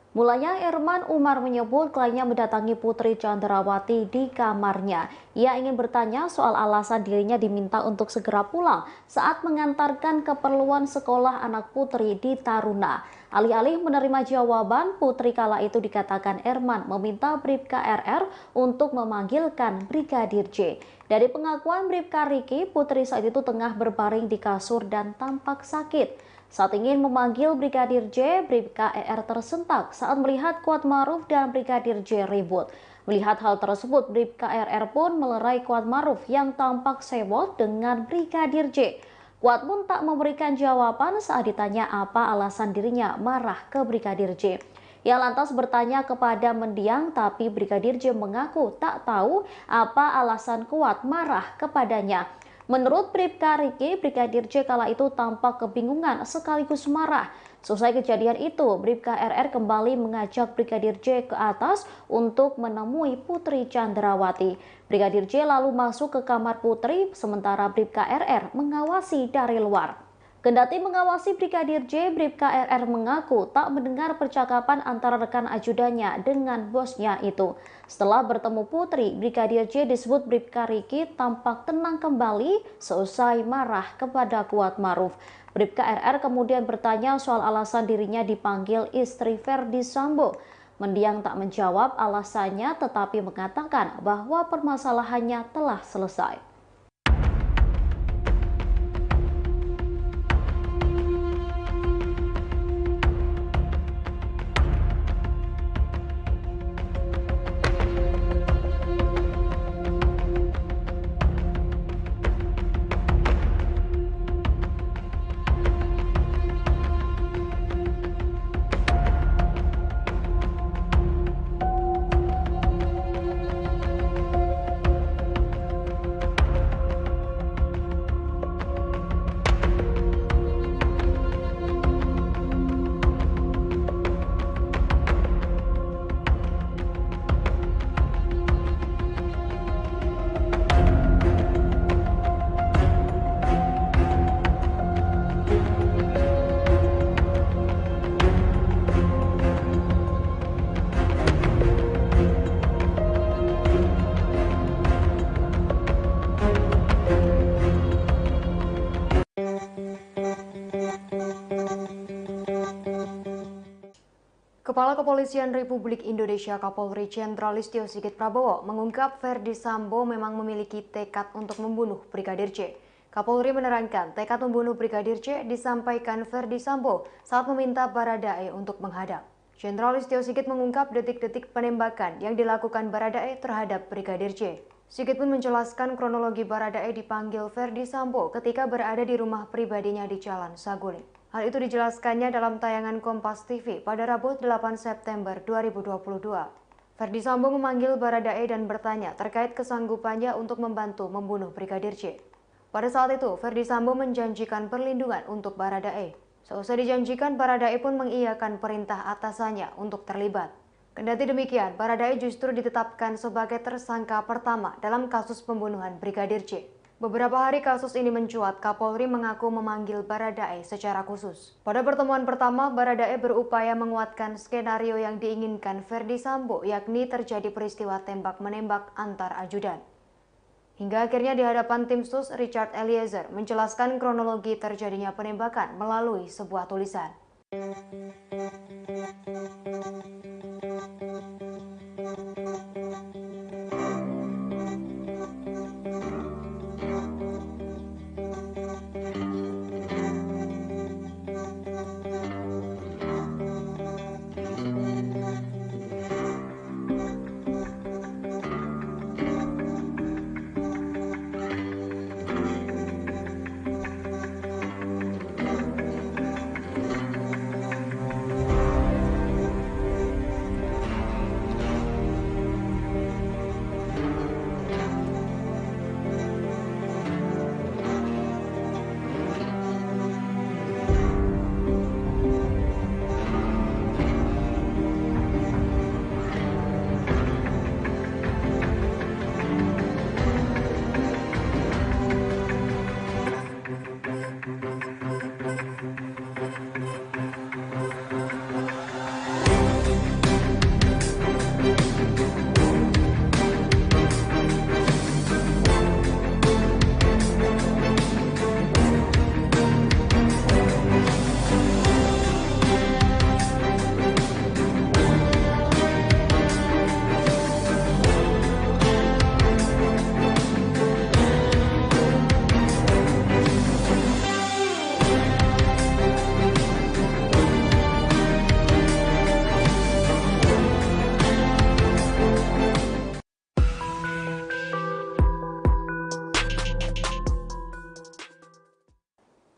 Mulanya Erman Umar menyebut kliennya mendatangi Putri Chandrawati di kamarnya. Ia ingin bertanya soal alasan dirinya diminta untuk segera pulang saat mengantarkan keperluan sekolah anak Putri di Taruna. Alih-alih menerima jawaban, Putri kala itu dikatakan Erman meminta Bribka RR untuk memanggilkan Brigadir J. Dari pengakuan Bribka Riki, Putri saat itu tengah berbaring di kasur dan tampak sakit. Saat ingin memanggil Brigadir J, Bribka RR tersentak saat melihat Kuat Maruf dan Brigadir J ribut. Melihat hal tersebut, Bribka RR pun melerai Kuat Maruf yang tampak sewot dengan Brigadir J. Kuat pun tak memberikan jawaban saat ditanya apa alasan dirinya marah ke Brigadir J. Ia lantas bertanya kepada mendiang, tapi Brigadir J mengaku tak tahu apa alasan Kuat marah kepadanya. Menurut Bribka Riki, Brigadir J kala itu tampak kebingungan sekaligus marah. Selesai kejadian itu, Bribka RR kembali mengajak Brigadir J ke atas untuk menemui Putri Chandrawati. Brigadir J lalu masuk ke kamar Putri, sementara Bribka RR mengawasi dari luar. Kendati mengawasi Brigadir J, Bribka RR mengaku tak mendengar percakapan antara rekan ajudannya dengan bosnya itu. Setelah bertemu Putri, Brigadir J disebut Bribka Riki tampak tenang kembali seusai marah kepada Kuat Maruf. Bribka RR kemudian bertanya soal alasan dirinya dipanggil istri Ferdi Sambo. Mendiang tak menjawab alasannya tetapi mengatakan bahwa permasalahannya telah selesai. Kepala Kepolisian Republik Indonesia Kapolri Jenderal Listio Sigit Prabowo mengungkap Ferdi Sambo memang memiliki tekad untuk membunuh Brigadir J. Kapolri menerangkan tekad membunuh Brigadir J disampaikan Ferdi Sambo saat meminta Baradae untuk menghadap. Jenderal Listio Sigit mengungkap detik-detik penembakan yang dilakukan Baradae terhadap Brigadir J. Sigit pun menjelaskan kronologi Baradae dipanggil Ferdi Sambo ketika berada di rumah pribadinya di Jalan Saguling. Hal itu dijelaskannya dalam tayangan Kompas TV pada Rabu 8 September 2022. Ferdi Sambo memanggil Baradae dan bertanya terkait kesanggupannya untuk membantu membunuh Brigadir J. Pada saat itu, Ferdi Sambo menjanjikan perlindungan untuk Baradae. Seusai dijanjikan, Baradae pun mengiyakan perintah atasannya untuk terlibat. Kendati demikian, Baradae justru ditetapkan sebagai tersangka pertama dalam kasus pembunuhan Brigadir J. Beberapa hari kasus ini mencuat, Kapolri mengaku memanggil Baradae secara khusus. Pada pertemuan pertama, Baradae berupaya menguatkan skenario yang diinginkan Ferdi Sambo, yakni terjadi peristiwa tembak-menembak antar ajudan. Hingga akhirnya di hadapan tim sus, Richard Eliezer menjelaskan kronologi terjadinya penembakan melalui sebuah tulisan.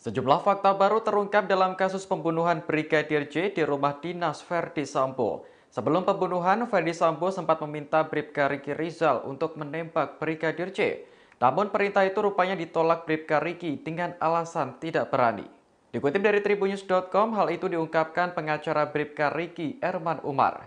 Sejumlah fakta baru terungkap dalam kasus pembunuhan Brigadir J di rumah dinas Ferdi Sambo. Sebelum pembunuhan, Ferdi Sambo sempat meminta Bribka Riki Rizal untuk menembak Brigadir J. Namun perintah itu rupanya ditolak Bribka Riki dengan alasan tidak berani. Dikutip dari Tribunnews.com, hal itu diungkapkan pengacara Bribka Riki, Erman Umar.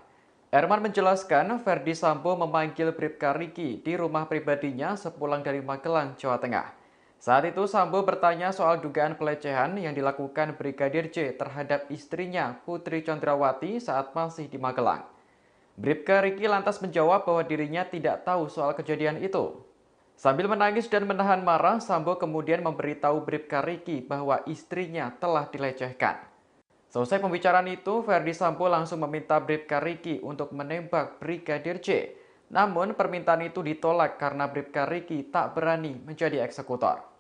Erman menjelaskan Ferdi Sambo memanggil Bribka Riki di rumah pribadinya sepulang dari Magelang, Jawa Tengah. Saat itu Sambo bertanya soal dugaan pelecehan yang dilakukan Brigadir J terhadap istrinya Putri Chandrawati saat masih di Magelang. Bribka Riki lantas menjawab bahwa dirinya tidak tahu soal kejadian itu. Sambil menangis dan menahan marah, Sambo kemudian memberitahu Bribka Riki bahwa istrinya telah dilecehkan. Selesai pembicaraan itu, Ferdi Sambo langsung meminta Bribka Riki untuk menembak Brigadir J. Namun permintaan itu ditolak karena Bribka Riki tak berani menjadi eksekutor.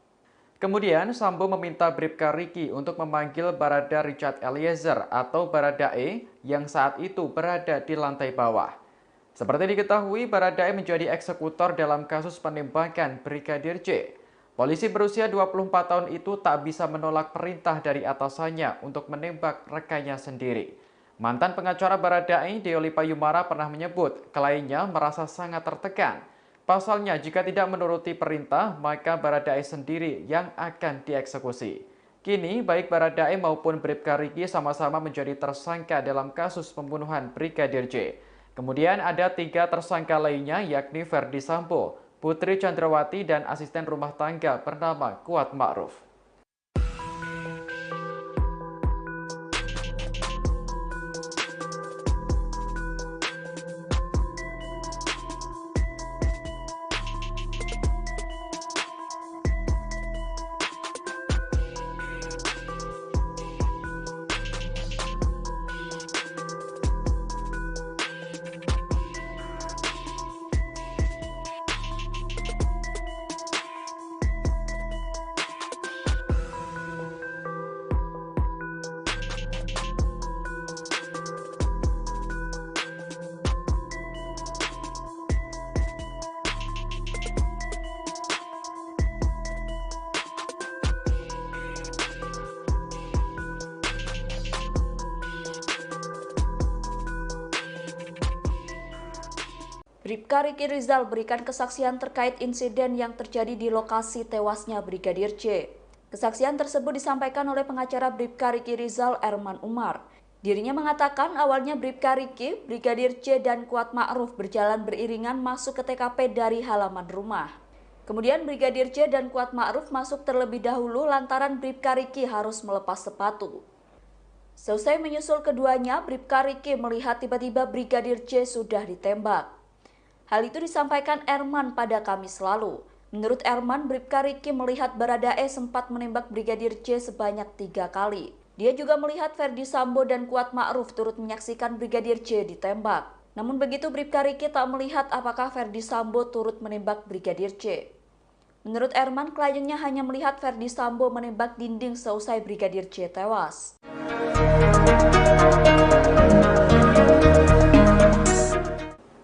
Kemudian Sambo meminta Bribka Riki untuk memanggil Barada Richard Eliezer atau Baradae yang saat itu berada di lantai bawah. Seperti diketahui, Baradae menjadi eksekutor dalam kasus penembakan Brigadir J. Polisi berusia 24 tahun itu tak bisa menolak perintah dari atasannya untuk menembak rekannya sendiri. Mantan pengacara Baradae, Deoli Payumara, pernah menyebut kliennya merasa sangat tertekan. Pasalnya, jika tidak menuruti perintah, maka Baradae sendiri yang akan dieksekusi. Kini, baik Baradae maupun Bribka Riki sama-sama menjadi tersangka dalam kasus pembunuhan Brigadir J. Kemudian ada 3 tersangka lainnya, yakni Ferdi Sambo, Putri Chandrawati, dan asisten rumah tangga bernama Kuat Ma'ruf. Bribka Riki Rizal berikan kesaksian terkait insiden yang terjadi di lokasi tewasnya Brigadir J. Kesaksian tersebut disampaikan oleh pengacara Bribka Riki Rizal, Erman Umar. Dirinya mengatakan awalnya Bribka Riki, Brigadir J, dan Kuat Ma'ruf berjalan beriringan masuk ke TKP dari halaman rumah. Kemudian Brigadir J dan Kuat Ma'ruf masuk terlebih dahulu lantaran Bribka Riki harus melepas sepatu. Selesai menyusul keduanya, Bribka Riki melihat tiba-tiba Brigadir J sudah ditembak. Hal itu disampaikan Erman pada Kamis lalu. Menurut Erman, Bribka Riki melihat Baradae sempat menembak Brigadir J sebanyak 3 kali. Dia juga melihat Ferdi Sambo dan Kuat Ma'ruf turut menyaksikan Brigadir J ditembak. Namun begitu Bribka Riki tak melihat apakah Ferdi Sambo turut menembak Brigadir J. Menurut Erman, kliennya hanya melihat Ferdi Sambo menembak dinding seusai Brigadir J tewas.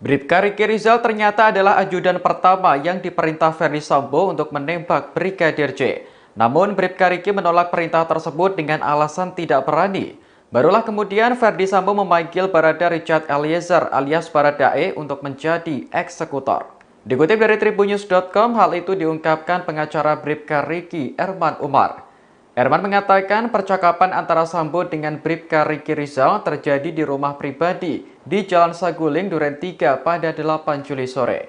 Bribka Riki Rizal ternyata adalah ajudan pertama yang diperintah Ferdi Sambo untuk menembak Brigadir J. Namun Bribka Riki menolak perintah tersebut dengan alasan tidak berani. Barulah kemudian Ferdi Sambo memanggil Barada Richard Eliezer alias Baradae untuk menjadi eksekutor. Dikutip dari tribunnews.com, hal itu diungkapkan pengacara Bribka Riki, Erman Umar. Erman mengatakan percakapan antara Sambo dengan Bribka Riki Rizal terjadi di rumah pribadi di Jalan Saguling, Duren 3 pada 8 Juli sore.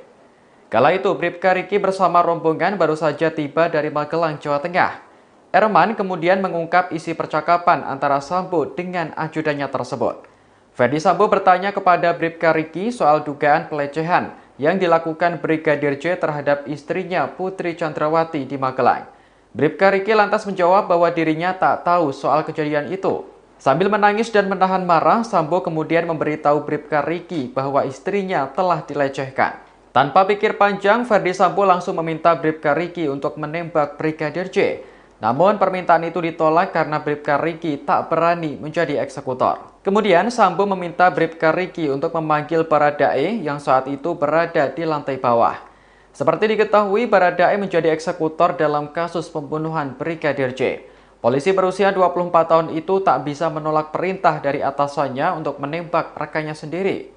Kala itu Bribka Riki bersama rombongan baru saja tiba dari Magelang, Jawa Tengah. Erman kemudian mengungkap isi percakapan antara Sambo dengan ajudannya tersebut. Ferdi Sambo bertanya kepada Bribka Riki soal dugaan pelecehan yang dilakukan Brigadir J terhadap istrinya Putri Chandrawati di Magelang. Bribka Riki lantas menjawab bahwa dirinya tak tahu soal kejadian itu. Sambil menangis dan menahan marah, Sambo kemudian memberitahu Bribka Riki bahwa istrinya telah dilecehkan. Tanpa pikir panjang, Ferdi Sambo langsung meminta Bribka Riki untuk menembak Brigadir J. Namun permintaan itu ditolak karena Bribka Riki tak berani menjadi eksekutor. Kemudian Sambo meminta Bribka Riki untuk memanggil Baradae yang saat itu berada di lantai bawah. Seperti diketahui, Baradae menjadi eksekutor dalam kasus pembunuhan Brigadir J. Polisi berusia 24 tahun itu tak bisa menolak perintah dari atasannya untuk menembak rekannya sendiri.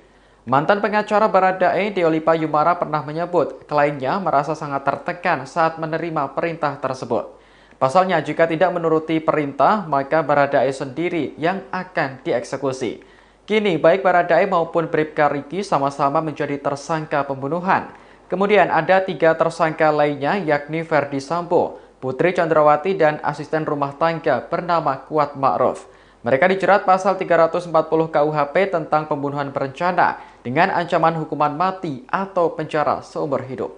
Mantan pengacara Baradae, Deolipa Yumara, pernah menyebut kliennya merasa sangat tertekan saat menerima perintah tersebut. Pasalnya, jika tidak menuruti perintah, maka Baradae sendiri yang akan dieksekusi. Kini, baik Baradae maupun Bribka Riki sama-sama menjadi tersangka pembunuhan. Kemudian ada 3 tersangka lainnya, yakni Ferdi Sambo, Putri Chandrawati, dan asisten rumah tangga bernama Kuat Ma'ruf. Mereka dijerat pasal 340 KUHP tentang pembunuhan berencana dengan ancaman hukuman mati atau penjara seumur hidup.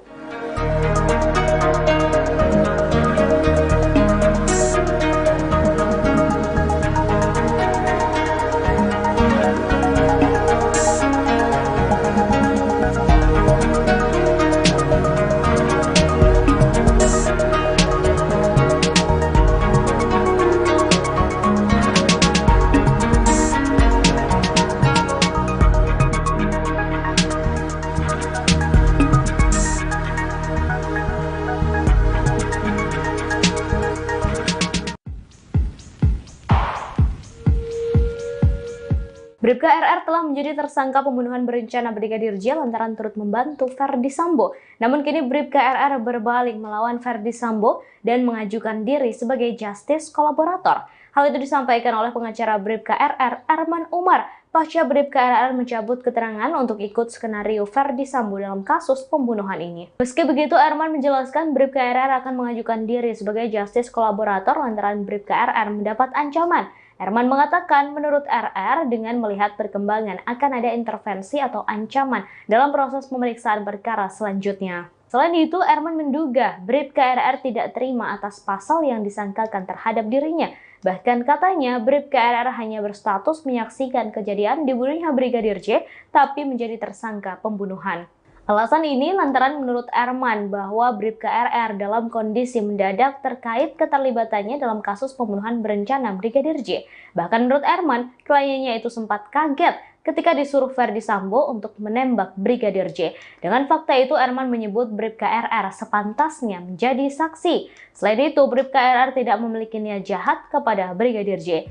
Bribka RR telah menjadi tersangka pembunuhan berencana Brigadir J lantaran turut membantu Ferdi Sambo. Namun kini Bribka RR berbalik melawan Ferdi Sambo dan mengajukan diri sebagai justice kolaborator. Hal itu disampaikan oleh pengacara Bribka RR, Erman Umar, pasca Bribka RR mencabut keterangan untuk ikut skenario Ferdi Sambo dalam kasus pembunuhan ini. Meski begitu, Erman menjelaskan Bribka RR akan mengajukan diri sebagai justice kolaborator lantaran Bribka RR mendapat ancaman. Erman mengatakan menurut RR dengan melihat perkembangan akan ada intervensi atau ancaman dalam proses pemeriksaan perkara selanjutnya. Selain itu, Erman menduga Bribka RR tidak terima atas pasal yang disangkakan terhadap dirinya. Bahkan katanya Bribka RR hanya berstatus menyaksikan kejadian dibunuhnya Brigadir J, tapi menjadi tersangka pembunuhan. Alasan ini lantaran menurut Erman bahwa Bribka RR dalam kondisi mendadak terkait keterlibatannya dalam kasus pembunuhan berencana Brigadir J. Bahkan menurut Erman, kliennya itu sempat kaget ketika disuruh Ferdi Sambo untuk menembak Brigadir J. Dengan fakta itu, Erman menyebut Bribka RR sepantasnya menjadi saksi. Selain itu, Bribka RR tidak memiliki niat jahat kepada Brigadir J.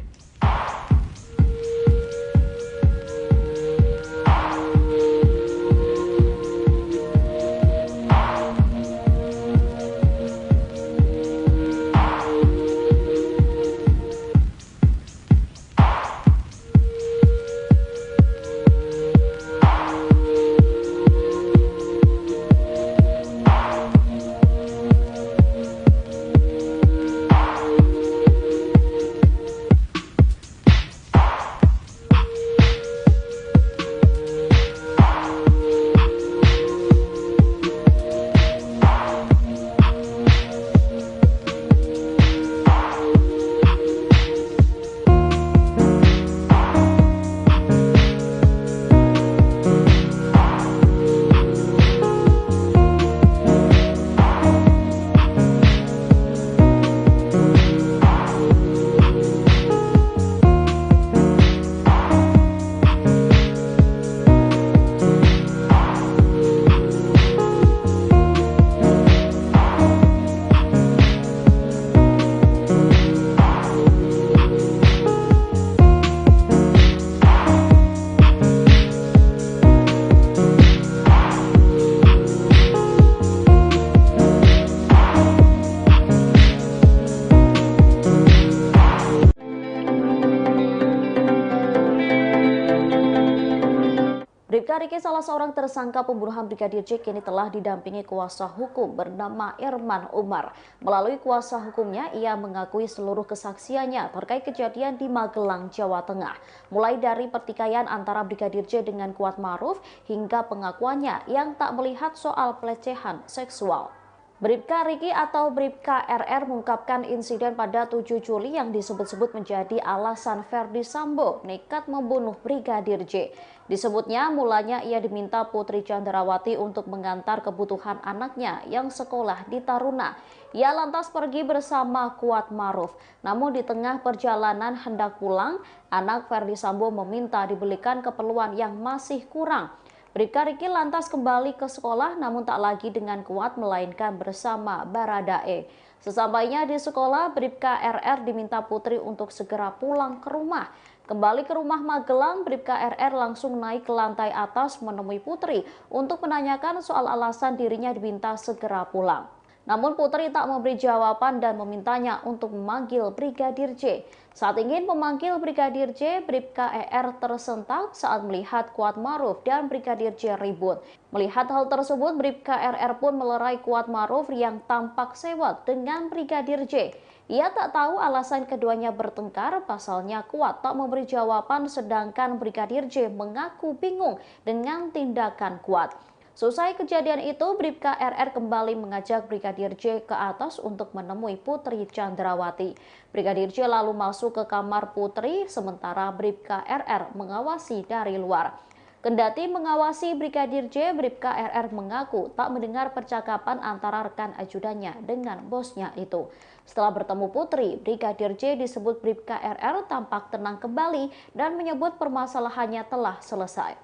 Bribka Riki, salah seorang tersangka pembunuhan Brigadir J, kini telah didampingi kuasa hukum bernama Erman Umar. Melalui kuasa hukumnya, ia mengakui seluruh kesaksiannya terkait kejadian di Magelang, Jawa Tengah. Mulai dari pertikaian antara Brigadir J dengan Kuat Ma'ruf hingga pengakuannya yang tak melihat soal pelecehan seksual. Bribka Riki atau Bribka RR mengungkapkan insiden pada 7 Juli yang disebut-sebut menjadi alasan Ferdi Sambo nekat membunuh Brigadir J. Disebutnya mulanya ia diminta Putri Chandrawati untuk mengantar kebutuhan anaknya yang sekolah di Taruna. Ia lantas pergi bersama Kuat Ma'ruf. Namun di tengah perjalanan hendak pulang, anak Ferdi Sambo meminta dibelikan keperluan yang masih kurang. Bribka Riki lantas kembali ke sekolah namun tak lagi dengan Kuat melainkan bersama Baradae. Sesampainya di sekolah, Bribka RR diminta Putri untuk segera pulang ke rumah. Kembali ke rumah Magelang, Bribka RR langsung naik ke lantai atas menemui Putri untuk menanyakan soal alasan dirinya diminta segera pulang. Namun Putri tak memberi jawaban dan memintanya untuk memanggil Brigadir J. Saat ingin memanggil Brigadir J, Bribka ER tersentak saat melihat Kuat Ma'ruf dan Brigadir J ribut. Melihat hal tersebut, Bribka RR pun melerai Kuat Ma'ruf yang tampak sewot dengan Brigadir J. Ia tak tahu alasan keduanya bertengkar, pasalnya Kuat tak memberi jawaban sedangkan Brigadir J mengaku bingung dengan tindakan Kuat. Selesai kejadian itu, Bribka RR kembali mengajak Brigadir J ke atas untuk menemui Putri Chandrawati. Brigadir J lalu masuk ke kamar Putri, sementara Bribka RR mengawasi dari luar. Kendati mengawasi Brigadir J, Bribka RR mengaku tak mendengar percakapan antara rekan ajudannya dengan bosnya itu. Setelah bertemu Putri, Brigadir J disebut Bribka RR tampak tenang kembali dan menyebut permasalahannya telah selesai.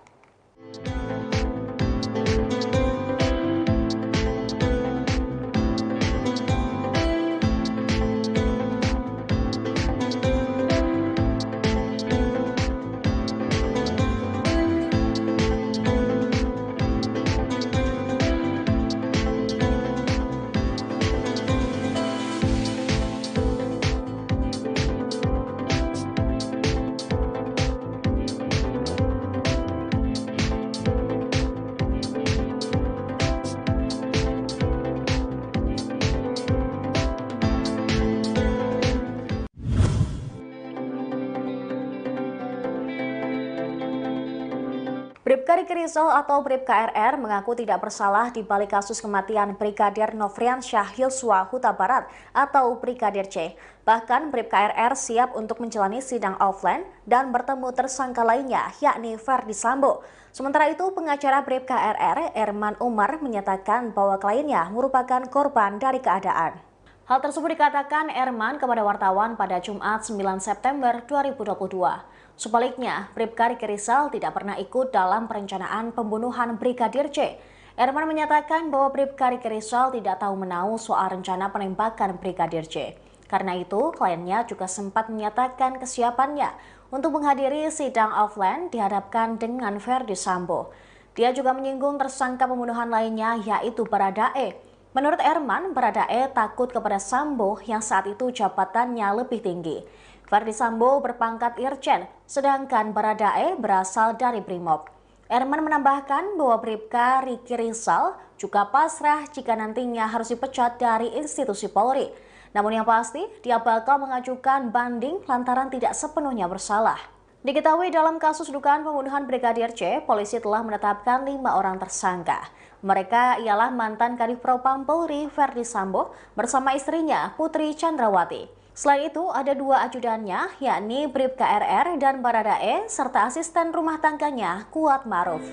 Bribka Riki Rizal atau Bribka RR mengaku tidak bersalah di balik kasus kematian Brigadir Nofriansyah Yosua Huta Barat atau Brigadir C. Bahkan Bribka RR siap untuk menjalani sidang offline dan bertemu tersangka lainnya yakni Ferdi Sambo. Sementara itu pengacara Bribka RR, Erman Umar, menyatakan bahwa kliennya merupakan korban dari keadaan. Hal tersebut dikatakan Erman kepada wartawan pada Jumat 9 September 2022. Sebaliknya, Bribka Riki Rizal tidak pernah ikut dalam perencanaan pembunuhan Brigadir J. Erman menyatakan bahwa Bribka Riki Rizal tidak tahu menahu soal rencana penembakan Brigadir J. Karena itu, kliennya juga sempat menyatakan kesiapannya untuk menghadiri sidang offline dihadapkan dengan Ferdi Sambo. Dia juga menyinggung tersangka pembunuhan lainnya yaitu Baradae. Menurut Erman, Baradae takut kepada Sambo yang saat itu jabatannya lebih tinggi. Ferdi Sambo berpangkat Irjen, sedangkan Baradae berasal dari Brimob. Erman menambahkan bahwa Bribka Riki Rizal juga pasrah jika nantinya harus dipecat dari institusi Polri. Namun yang pasti, dia bakal mengajukan banding lantaran tidak sepenuhnya bersalah. Diketahui dalam kasus dugaan pembunuhan Brigadir C, polisi telah menetapkan 5 orang tersangka. Mereka ialah mantan Kadif Propam Polri Ferdi Sambo bersama istrinya Putri Chandrawati. Selain itu, ada 2 ajudannya, yakni Bribka RR dan Baradae, serta asisten rumah tangganya Kuat Ma'ruf.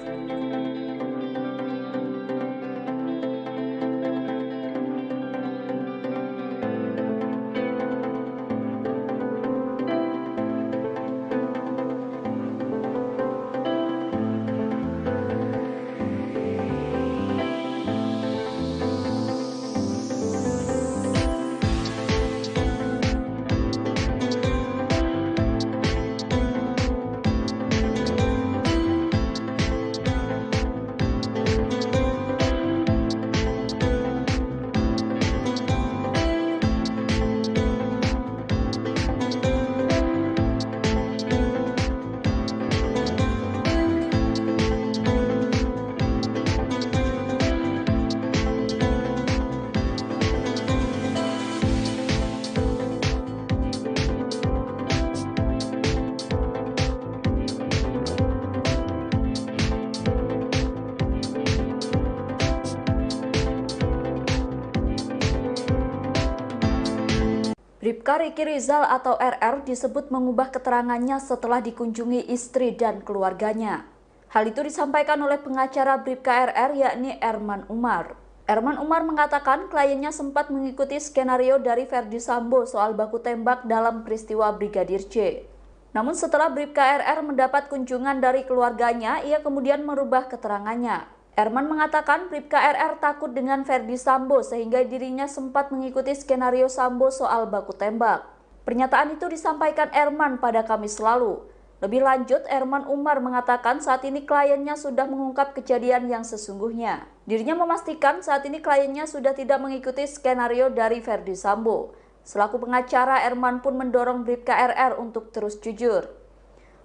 Bribka Riki Rizal atau RR disebut mengubah keterangannya setelah dikunjungi istri dan keluarganya. Hal itu disampaikan oleh pengacara Bribka RR yakni Erman Umar. Erman Umar mengatakan kliennya sempat mengikuti skenario dari Ferdi Sambo soal baku tembak dalam peristiwa Brigadir J. Namun setelah Bribka RR mendapat kunjungan dari keluarganya, ia kemudian merubah keterangannya. Erman mengatakan Bribka RR takut dengan Ferdi Sambo sehingga dirinya sempat mengikuti skenario Sambo soal baku tembak. Pernyataan itu disampaikan Erman pada Kamis lalu. Lebih lanjut, Erman Umar mengatakan saat ini kliennya sudah mengungkap kejadian yang sesungguhnya. Dirinya memastikan saat ini kliennya sudah tidak mengikuti skenario dari Ferdi Sambo. Selaku pengacara, Erman pun mendorong Bribka RR untuk terus jujur,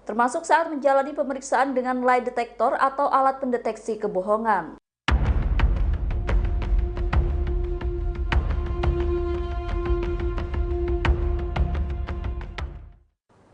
termasuk saat menjalani pemeriksaan dengan lie detector atau alat pendeteksi kebohongan.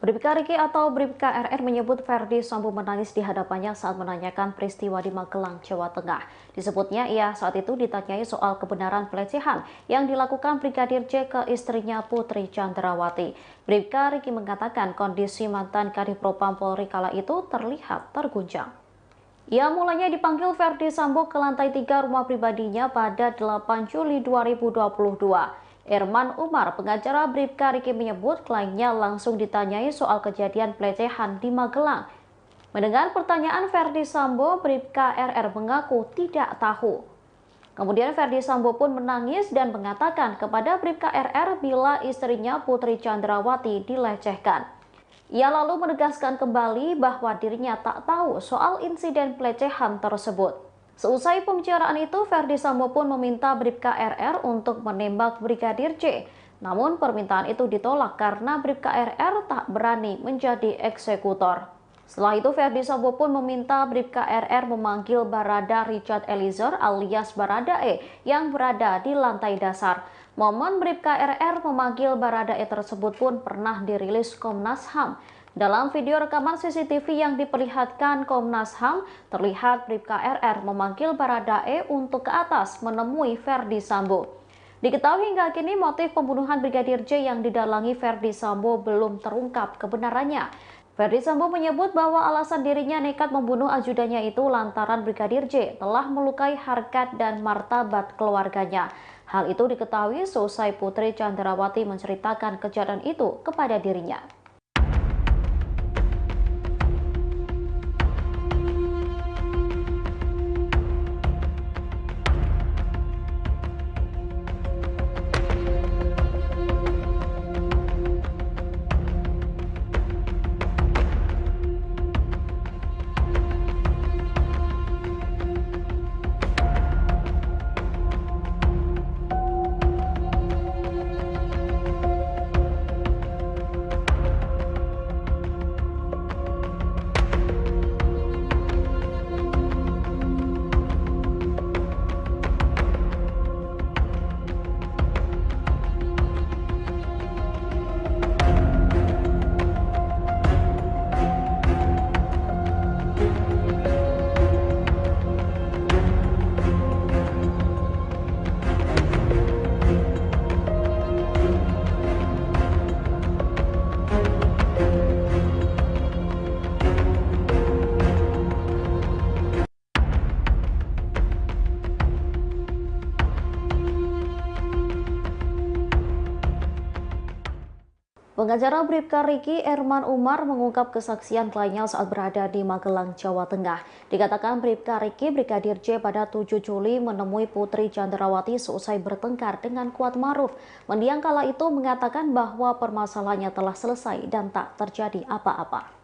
Bribka Riki atau Bribka RR menyebut Ferdi Sambo menangis di hadapannya saat menanyakan peristiwa di Magelang, Jawa Tengah. Disebutnya ia saat itu ditanyai soal kebenaran pelecehan yang dilakukan Brigadir J ke istrinya Putri Chandrawati. Bribka Riki mengatakan kondisi mantan Kadifropam Polri kala itu terlihat terguncang. Ia mulanya dipanggil Ferdi Sambo ke lantai 3 rumah pribadinya pada 8 Juli 2022. Erman Umar, pengacara Bribka Riki menyebut kliennya langsung ditanyai soal kejadian pelecehan di Magelang. Mendengar pertanyaan Ferdi Sambo, Bribka RR mengaku tidak tahu. Kemudian Ferdi Sambo pun menangis dan mengatakan kepada Bribka RR bila istrinya Putri Chandrawati dilecehkan. Ia lalu menegaskan kembali bahwa dirinya tak tahu soal insiden pelecehan tersebut. Seusai pembicaraan itu, Ferdi Sambo pun meminta Bribka RR untuk menembak Brigadir J. Namun permintaan itu ditolak karena Bribka RR tak berani menjadi eksekutor. Setelah itu, Ferdi Sambo pun meminta Bribka RR memanggil Barada Richard Eliezer alias Baradae yang berada di lantai dasar. Momen Bribka RR memanggil Baradae tersebut pun pernah dirilis Komnas HAM. Dalam video rekaman CCTV yang diperlihatkan Komnas HAM, terlihat Bribka RR memanggil Baradae untuk ke atas menemui Ferdi Sambo. Diketahui hingga kini motif pembunuhan Brigadir J yang didalangi Ferdi Sambo belum terungkap kebenarannya. Ferdi Sambo menyebut bahwa alasan dirinya nekat membunuh ajudannya itu lantaran Brigadir J telah melukai harkat dan martabat keluarganya. Hal itu diketahui seusai Putri Chandrawati menceritakan kejadian itu kepada dirinya. Pengacara Bribka Riki, Erman Umar, mengungkap kesaksian kliennya saat berada di Magelang, Jawa Tengah. Dikatakan Bribka Riki, Brigadir J pada 7 Juli menemui Putri Chandrawati seusai bertengkar dengan Kuat Maruf. Mendiang kala itu mengatakan bahwa permasalahannya telah selesai dan tak terjadi apa-apa.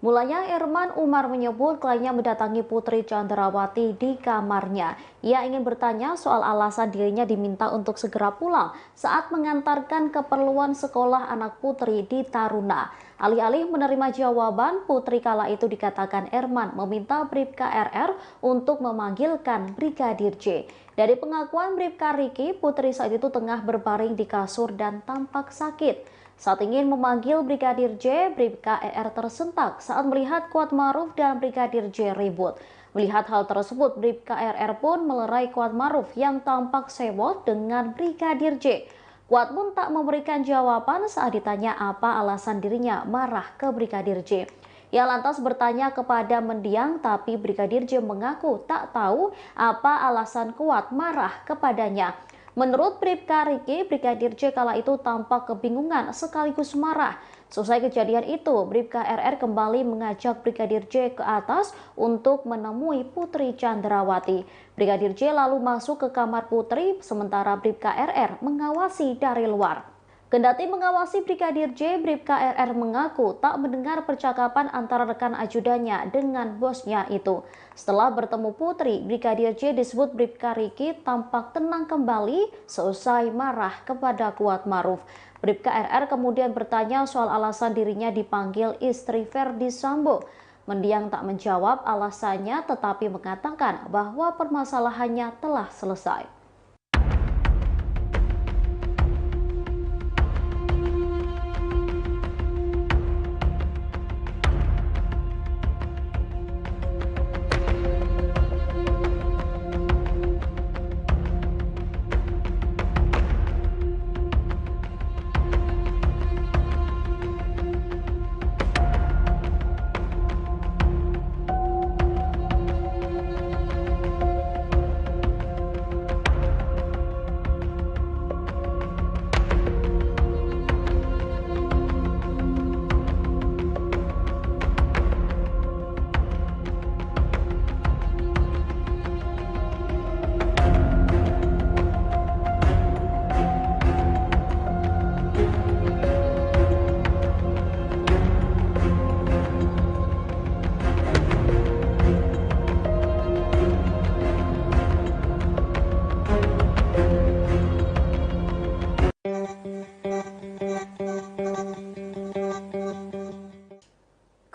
Mulanya Erman Umar menyebut kliennya mendatangi Putri Chandrawati di kamarnya. Ia ingin bertanya soal alasan dirinya diminta untuk segera pulang saat mengantarkan keperluan sekolah anak Putri di Taruna. Alih-alih menerima jawaban, Putri kala itu dikatakan Erman meminta Bribka RR untuk memanggilkan Brigadir J. Dari pengakuan Bribka Riki, Putri saat itu tengah berbaring di kasur dan tampak sakit. Saat ingin memanggil Brigadir J, Bribka RR tersentak saat melihat Kuat Maruf dan Brigadir J ribut. Melihat hal tersebut, Bribka RR pun melerai Kuat Maruf yang tampak sewot dengan Brigadir J. Kuat pun tak memberikan jawaban saat ditanya apa alasan dirinya marah ke Brigadir J. Ia lantas bertanya kepada mendiang, tapi Brigadir J mengaku tak tahu apa alasan Kuat marah kepadanya. Menurut Bribka Riki, Brigadir J kala itu tampak kebingungan sekaligus marah. Selesai kejadian itu, Bribka RR kembali mengajak Brigadir J ke atas untuk menemui Putri Chandrawati. Brigadir J lalu masuk ke kamar Putri, sementara Bribka RR mengawasi dari luar. Kendati mengawasi Brigadir J, Bribka RR mengaku tak mendengar percakapan antara rekan ajudannya dengan bosnya itu. Setelah bertemu Putri, Brigadir J disebut Bribka Riki tampak tenang kembali seusai marah kepada Kuat Maruf. Bribka RR kemudian bertanya soal alasan dirinya dipanggil istri Ferdi Sambo. Mendiang tak menjawab alasannya, tetapi mengatakan bahwa permasalahannya telah selesai.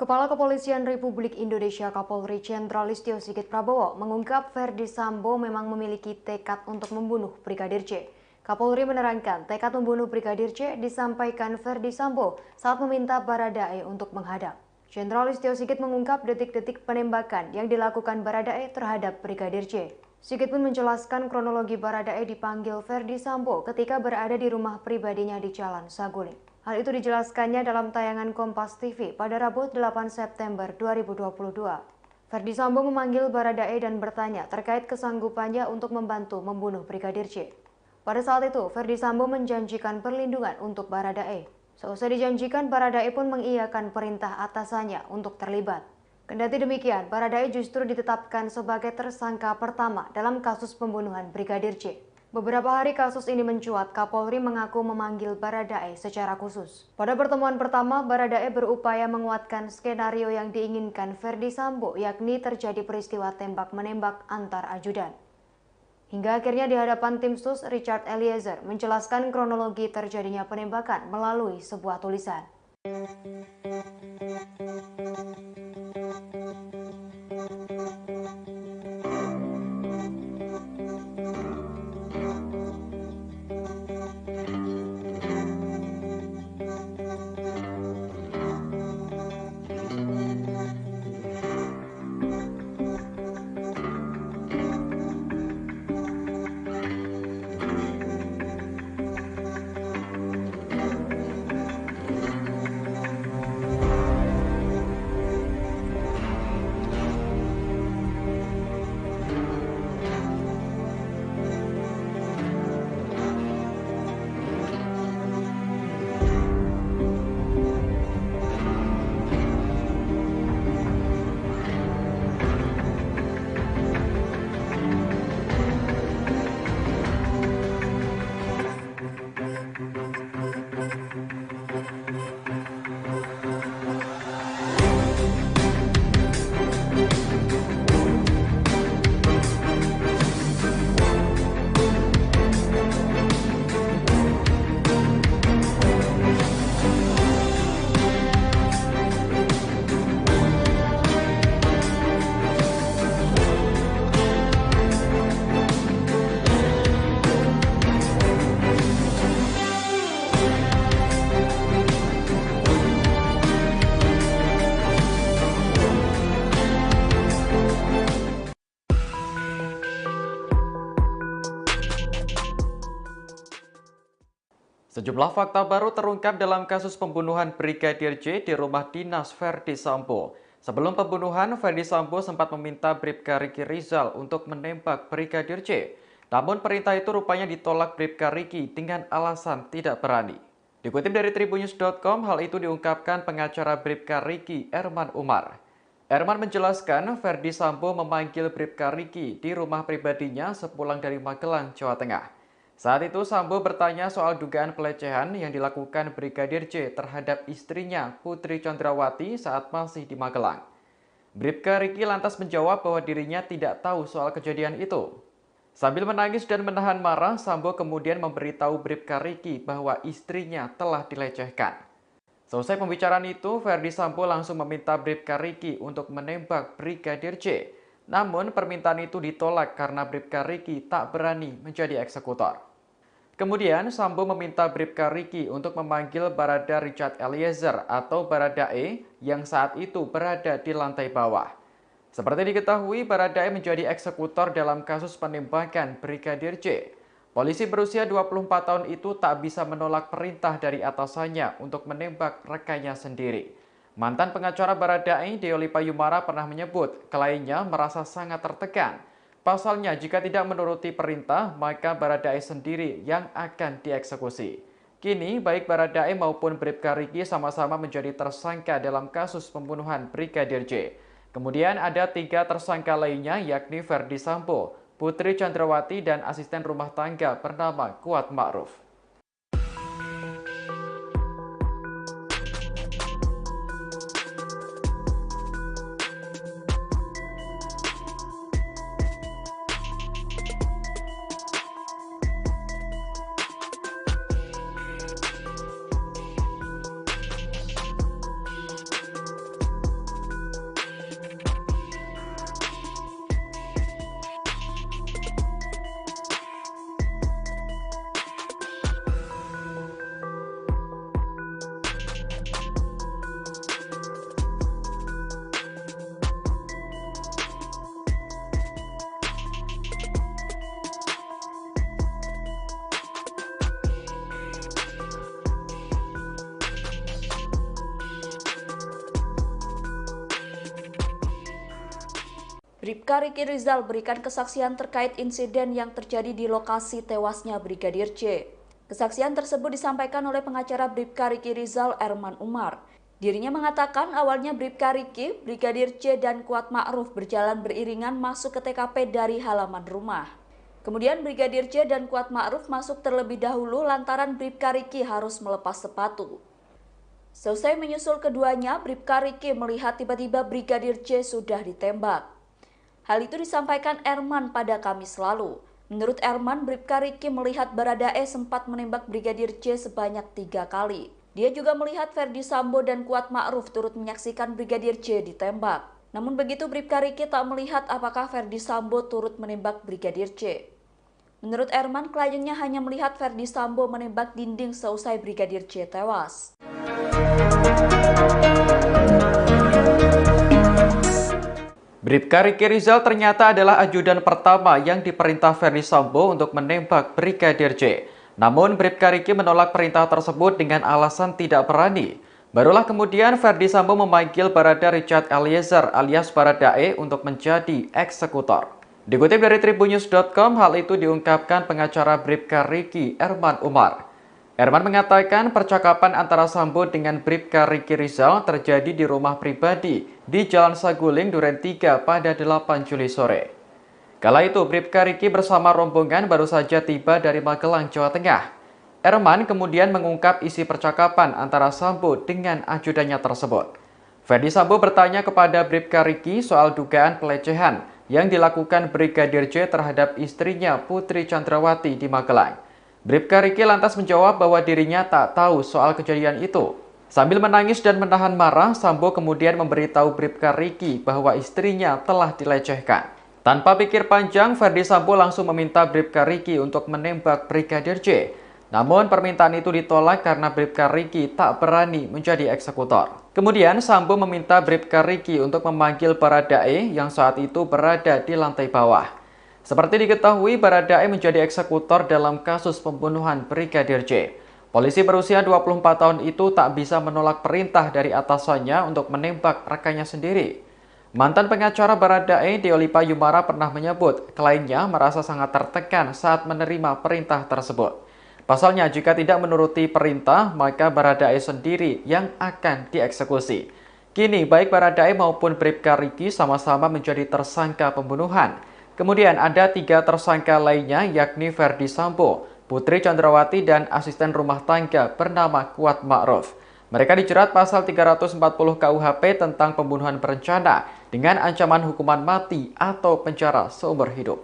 Kepala Kepolisian Republik Indonesia Kapolri Jenderal Listio Sigit Prabowo mengungkap Ferdi Sambo memang memiliki tekad untuk membunuh Brigadir J. Kapolri menerangkan tekad membunuh Brigadir J disampaikan Ferdi Sambo saat meminta Baradae untuk menghadap. Jenderal Listio Sigit mengungkap detik-detik penembakan yang dilakukan Baradae terhadap Brigadir J. Sigit pun menjelaskan kronologi Baradae dipanggil Ferdi Sambo ketika berada di rumah pribadinya di Jalan Saguling. Hal itu dijelaskannya dalam tayangan Kompas TV pada Rabu 8 September 2022. Ferdi Sambo memanggil Baradae dan bertanya terkait kesanggupannya untuk membantu membunuh Brigadir J. Pada saat itu, Ferdi Sambo menjanjikan perlindungan untuk Baradae. Seusai dijanjikan, Baradae pun mengiyakan perintah atasannya untuk terlibat. Kendati demikian, Baradae justru ditetapkan sebagai tersangka pertama dalam kasus pembunuhan Brigadir J. Beberapa hari kasus ini mencuat, Kapolri mengaku memanggil Baradae secara khusus. Pada pertemuan pertama, Baradae berupaya menguatkan skenario yang diinginkan Ferdi Sambo, yakni terjadi peristiwa tembak-menembak antar ajudan. Hingga akhirnya di hadapan tim sus, Richard Eliezer menjelaskan kronologi terjadinya penembakan melalui sebuah tulisan. Sejumlah fakta baru terungkap dalam kasus pembunuhan Brigadir J di rumah dinas Verdi Sambo. Sebelum pembunuhan, Verdi Sambo sempat meminta Bribka Riki Rizal untuk menembak Brigadir J. Namun perintah itu rupanya ditolak Bribka Riki dengan alasan tidak berani. Dikutip dari tribunnews.com, hal itu diungkapkan pengacara Bribka Riki, Erman Umar. Erman menjelaskan Verdi Sambo memanggil Bribka Riki di rumah pribadinya sepulang dari Magelang, Jawa Tengah. Saat itu Sambo bertanya soal dugaan pelecehan yang dilakukan Brigadir J terhadap istrinya Putri Chandrawati saat masih di Magelang. Bribka Riki lantas menjawab bahwa dirinya tidak tahu soal kejadian itu. Sambil menangis dan menahan marah, Sambo kemudian memberitahu Bribka Riki bahwa istrinya telah dilecehkan. Selesai pembicaraan itu, Verdi Sambo langsung meminta Bribka Riki untuk menembak Brigadir J. Namun permintaan itu ditolak karena Bribka Riki tak berani menjadi eksekutor. Kemudian Sambo meminta Bribka Riki untuk memanggil Barada Richard Eliezer atau Baradae yang saat itu berada di lantai bawah. Seperti diketahui, Baradae menjadi eksekutor dalam kasus penembakan Brigadir J. Polisi berusia 24 tahun itu tak bisa menolak perintah dari atasannya untuk menembak rekannya sendiri. Mantan pengacara Baradae, Deoli Payumara, pernah menyebut kliennya merasa sangat tertekan. Pasalnya, jika tidak menuruti perintah, maka Baradae sendiri yang akan dieksekusi. Kini, baik Baradae maupun Bribka Riki sama-sama menjadi tersangka dalam kasus pembunuhan Brigadir J. Kemudian ada 3 tersangka lainnya, yakni Verdi Sambo, Putri Chandrawati, dan asisten rumah tangga bernama Kuat Ma'ruf. Bribka Riki Rizal berikan kesaksian terkait insiden yang terjadi di lokasi tewasnya Brigadir J. Kesaksian tersebut disampaikan oleh pengacara Bribka Riki Rizal, Erman Umar. Dirinya mengatakan awalnya Bribka Riki, Brigadir J, dan Kuat Ma'ruf berjalan beriringan masuk ke TKP dari halaman rumah. Kemudian Brigadir J dan Kuat Ma'ruf masuk terlebih dahulu lantaran Bribka Riki harus melepas sepatu. Selesai menyusul keduanya, Bribka Riki melihat tiba-tiba Brigadir J sudah ditembak. Hal itu disampaikan Erman pada Kamis lalu. Menurut Erman, Bribka Riki melihat Baradae sempat menembak Brigadir J sebanyak 3 kali. Dia juga melihat Verdi Sambo dan Kuat Ma'ruf turut menyaksikan Brigadir J ditembak. Namun begitu Bribka Riki tak melihat apakah Verdi Sambo turut menembak Brigadir J. Menurut Erman, kliennya hanya melihat Verdi Sambo menembak dinding seusai Brigadir J tewas. Bribka Riki Rizal ternyata adalah ajudan pertama yang diperintah Verdi Sambo untuk menembak Brigadir J. Namun Bribka Riki menolak perintah tersebut dengan alasan tidak berani. Barulah kemudian Verdi Sambo memanggil Barada Richard Eliezer alias Baradae untuk menjadi eksekutor. Dikutip dari tribunnews.com, hal itu diungkapkan pengacara Bribka Riki, Erman Umar. Erman mengatakan percakapan antara Sambo dengan Bribka Riki Rizal terjadi di rumah pribadi di Jalan Saguling, Duren 3 pada 8 Juli sore. Kala itu Bribka Riki bersama rombongan baru saja tiba dari Magelang, Jawa Tengah. Erman kemudian mengungkap isi percakapan antara Sambo dengan ajudannya tersebut. Verdi Sambo bertanya kepada Bribka Riki soal dugaan pelecehan yang dilakukan Brigadir J terhadap istrinya Putri Chandrawati di Magelang. Bribka Riki lantas menjawab bahwa dirinya tak tahu soal kejadian itu. Sambil menangis dan menahan marah, Sambo kemudian memberitahu Bribka Riki bahwa istrinya telah dilecehkan. Tanpa pikir panjang, Verdi Sambo langsung meminta Bribka Riki untuk menembak Brigadir J. Namun permintaan itu ditolak karena Bribka Riki tak berani menjadi eksekutor. Kemudian Sambo meminta Bribka Riki untuk memanggil Baradae yang saat itu berada di lantai bawah. Seperti diketahui, Baradae menjadi eksekutor dalam kasus pembunuhan Brigadir J. Polisi berusia 24 tahun itu tak bisa menolak perintah dari atasannya untuk menembak rekannya sendiri. Mantan pengacara Baradae, Deolipa Yumara pernah menyebut kliennya merasa sangat tertekan saat menerima perintah tersebut. Pasalnya, jika tidak menuruti perintah, maka Baradae sendiri yang akan dieksekusi. Kini, baik Baradae maupun Bribka Riki sama-sama menjadi tersangka pembunuhan. Kemudian ada 3 tersangka lainnya, yakni Ferdi Sambo, Putri Chandrawati, dan asisten rumah tangga bernama Kuat Ma'ruf. Mereka dijerat pasal 340 KUHP tentang pembunuhan berencana dengan ancaman hukuman mati atau penjara seumur hidup.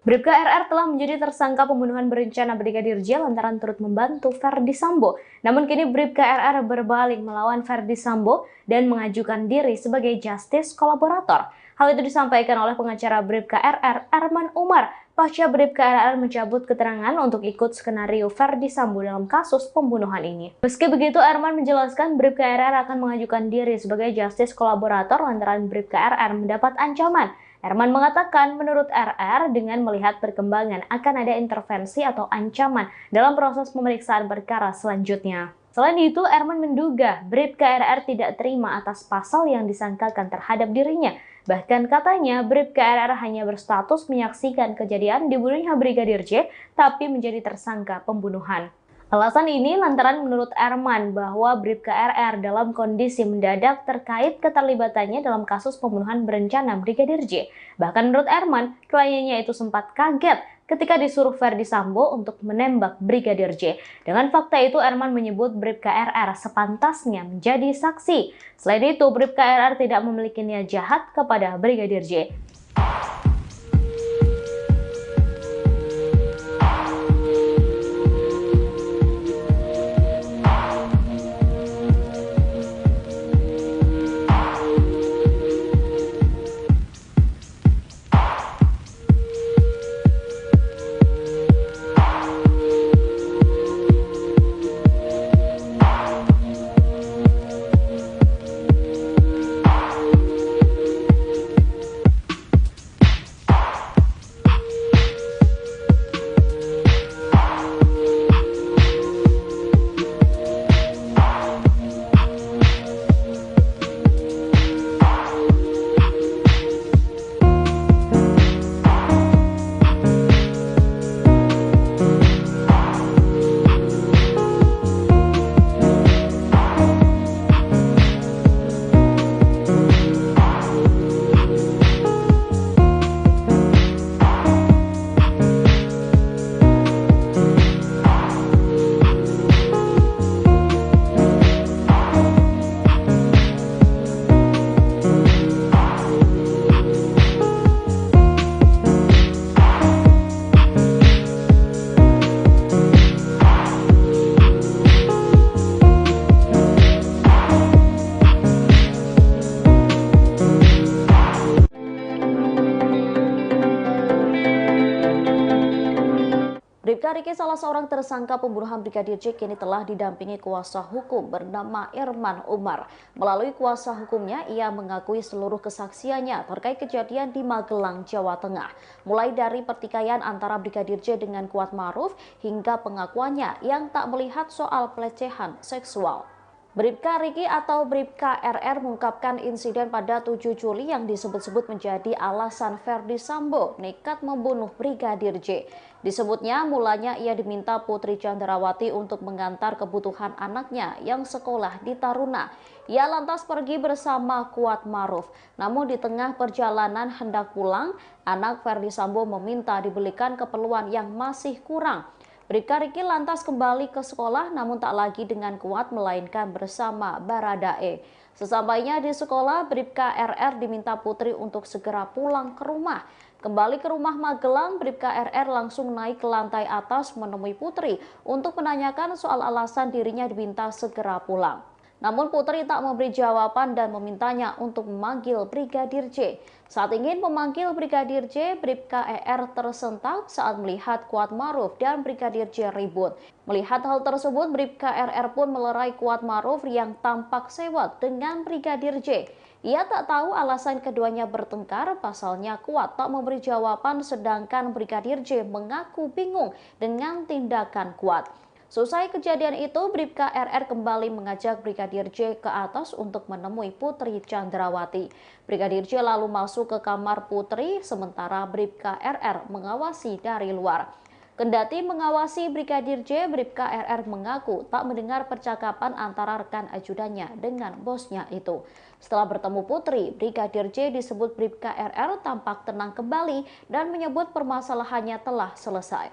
Bribka RR telah menjadi tersangka pembunuhan berencana Brigadir J lantaran turut membantu Ferdi Sambo. Namun kini Bribka RR berbalik melawan Ferdi Sambo dan mengajukan diri sebagai justice kolaborator. Hal itu disampaikan oleh pengacara Bribka RR, Erman Umar, pasca Bribka RR mencabut keterangan untuk ikut skenario Ferdi Sambo dalam kasus pembunuhan ini. Meski begitu, Erman menjelaskan Bribka RR akan mengajukan diri sebagai justice kolaborator lantaran Bribka RR mendapat ancaman. Erman mengatakan menurut RR dengan melihat perkembangan akan ada intervensi atau ancaman dalam proses pemeriksaan perkara selanjutnya. Selain itu, Erman menduga Bribka RR tidak terima atas pasal yang disangkakan terhadap dirinya. Bahkan katanya Bribka RR hanya berstatus menyaksikan kejadian dibunuhnya Brigadir J, tapi menjadi tersangka pembunuhan. Alasan ini lantaran menurut Erman bahwa Bribka RR dalam kondisi mendadak terkait keterlibatannya dalam kasus pembunuhan berencana Brigadir J. Bahkan menurut Erman, kliennya itu sempat kaget ketika disuruh Ferdi Sambo untuk menembak Brigadir J. Dengan fakta itu, Erman menyebut Bribka RR sepantasnya menjadi saksi. Selain itu, Bribka RR tidak memiliki niat jahat kepada Brigadir J. Bribka Riki, salah seorang tersangka pembunuhan Brigadir J, kini telah didampingi kuasa hukum bernama Erman Umar. Melalui kuasa hukumnya, ia mengakui seluruh kesaksiannya terkait kejadian di Magelang, Jawa Tengah. Mulai dari pertikaian antara Brigadir J dengan Kuat Ma'ruf hingga pengakuannya yang tak melihat soal pelecehan seksual. Bribka Riki atau Bribka RR mengungkapkan insiden pada 7 Juli yang disebut-sebut menjadi alasan Ferdi Sambo nekat membunuh Brigadir J. Disebutnya mulanya ia diminta Putri Chandrawati untuk mengantar kebutuhan anaknya yang sekolah di Taruna. Ia lantas pergi bersama Kuat Ma'ruf. Namun di tengah perjalanan hendak pulang, anak Ferdi Sambo meminta dibelikan keperluan yang masih kurang. Bribka Riki lantas kembali ke sekolah namun tak lagi dengan Kuat melainkan bersama Baradae. Sesampainya di sekolah, Bribka RR diminta Putri untuk segera pulang ke rumah. Kembali ke rumah Magelang, Bribka RR langsung naik ke lantai atas menemui Putri untuk menanyakan soal alasan dirinya diminta segera pulang. Namun Putri tak memberi jawaban dan memintanya untuk memanggil Brigadir J. Saat ingin memanggil Brigadir J, Bribka RR tersentak saat melihat Kuatmaruf dan Brigadir J ribut. Melihat hal tersebut, Bribka RR pun melerai Kuatmaruf yang tampak sewot dengan Brigadir J. Ia tak tahu alasan keduanya bertengkar, pasalnya Kuat tak memberi jawaban sedangkan Brigadir J mengaku bingung dengan tindakan Kuat. Selesai kejadian itu, Bribka RR kembali mengajak Brigadir J ke atas untuk menemui Putri Chandrawati. Brigadir J lalu masuk ke kamar Putri, sementara Bribka RR mengawasi dari luar. Kendati mengawasi Brigadir J, Bribka RR mengaku tak mendengar percakapan antara rekan ajudannya dengan bosnya itu. Setelah bertemu Putri, Brigadir J disebut Bribka RR tampak tenang kembali dan menyebut permasalahannya telah selesai.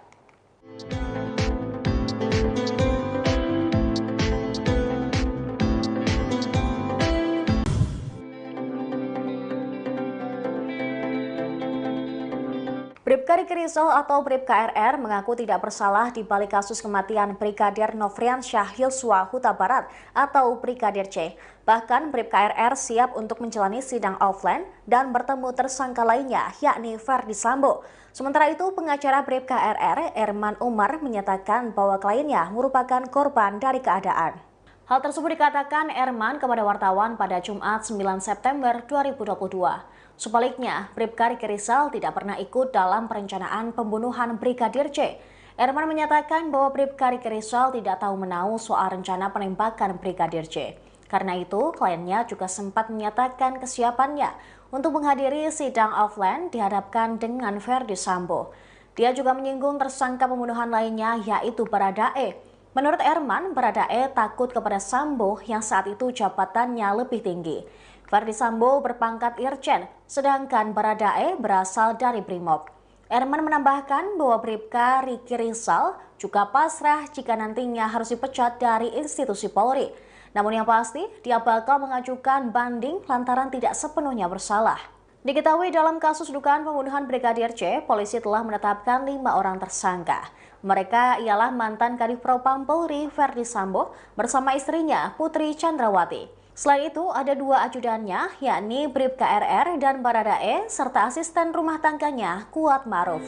Bribka Riki Rizal atau Bribka RR mengaku tidak bersalah di balik kasus kematian Brigadir Nofriansyah Yosua Huta Barat atau Brigadir C. Bahkan Bribka RR siap untuk menjalani sidang offline dan bertemu tersangka lainnya, yakni Ferdi Sambo. Sementara itu, pengacara Bribka RR, Erman Umar, menyatakan bahwa kliennya merupakan korban dari keadaan. Hal tersebut dikatakan Erman kepada wartawan pada Jumat 9 September 2022. Sebaliknya, Bribka Riki Rizal tidak pernah ikut dalam perencanaan pembunuhan Brigadir J. Erman menyatakan bahwa Bribka Riki Rizal tidak tahu menahu soal rencana penembakan Brigadir J. Karena itu, kliennya juga sempat menyatakan kesiapannya untuk menghadiri sidang offline dihadapkan dengan Ferdi Sambo. Dia juga menyinggung tersangka pembunuhan lainnya, yaitu Baradae. Menurut Erman, Baradae takut kepada Sambo yang saat itu jabatannya lebih tinggi. Ferdi Sambo berpangkat Irjen, sedangkan Baradae berasal dari Brimob. Erman menambahkan bahwa Bribka Riki Rizal juga pasrah jika nantinya harus dipecat dari institusi Polri. Namun yang pasti, dia bakal mengajukan banding lantaran tidak sepenuhnya bersalah. Diketahui dalam kasus dugaan pembunuhan Brigadir C, polisi telah menetapkan 5 orang tersangka. Mereka ialah mantan Kadif Propam Polri Ferdi Sambo bersama istrinya Putri Chandrawati. Selain itu, ada 2 ajudannya, yakni Bribka RR dan Baradae, serta asisten rumah tangganya Kuatmaruf.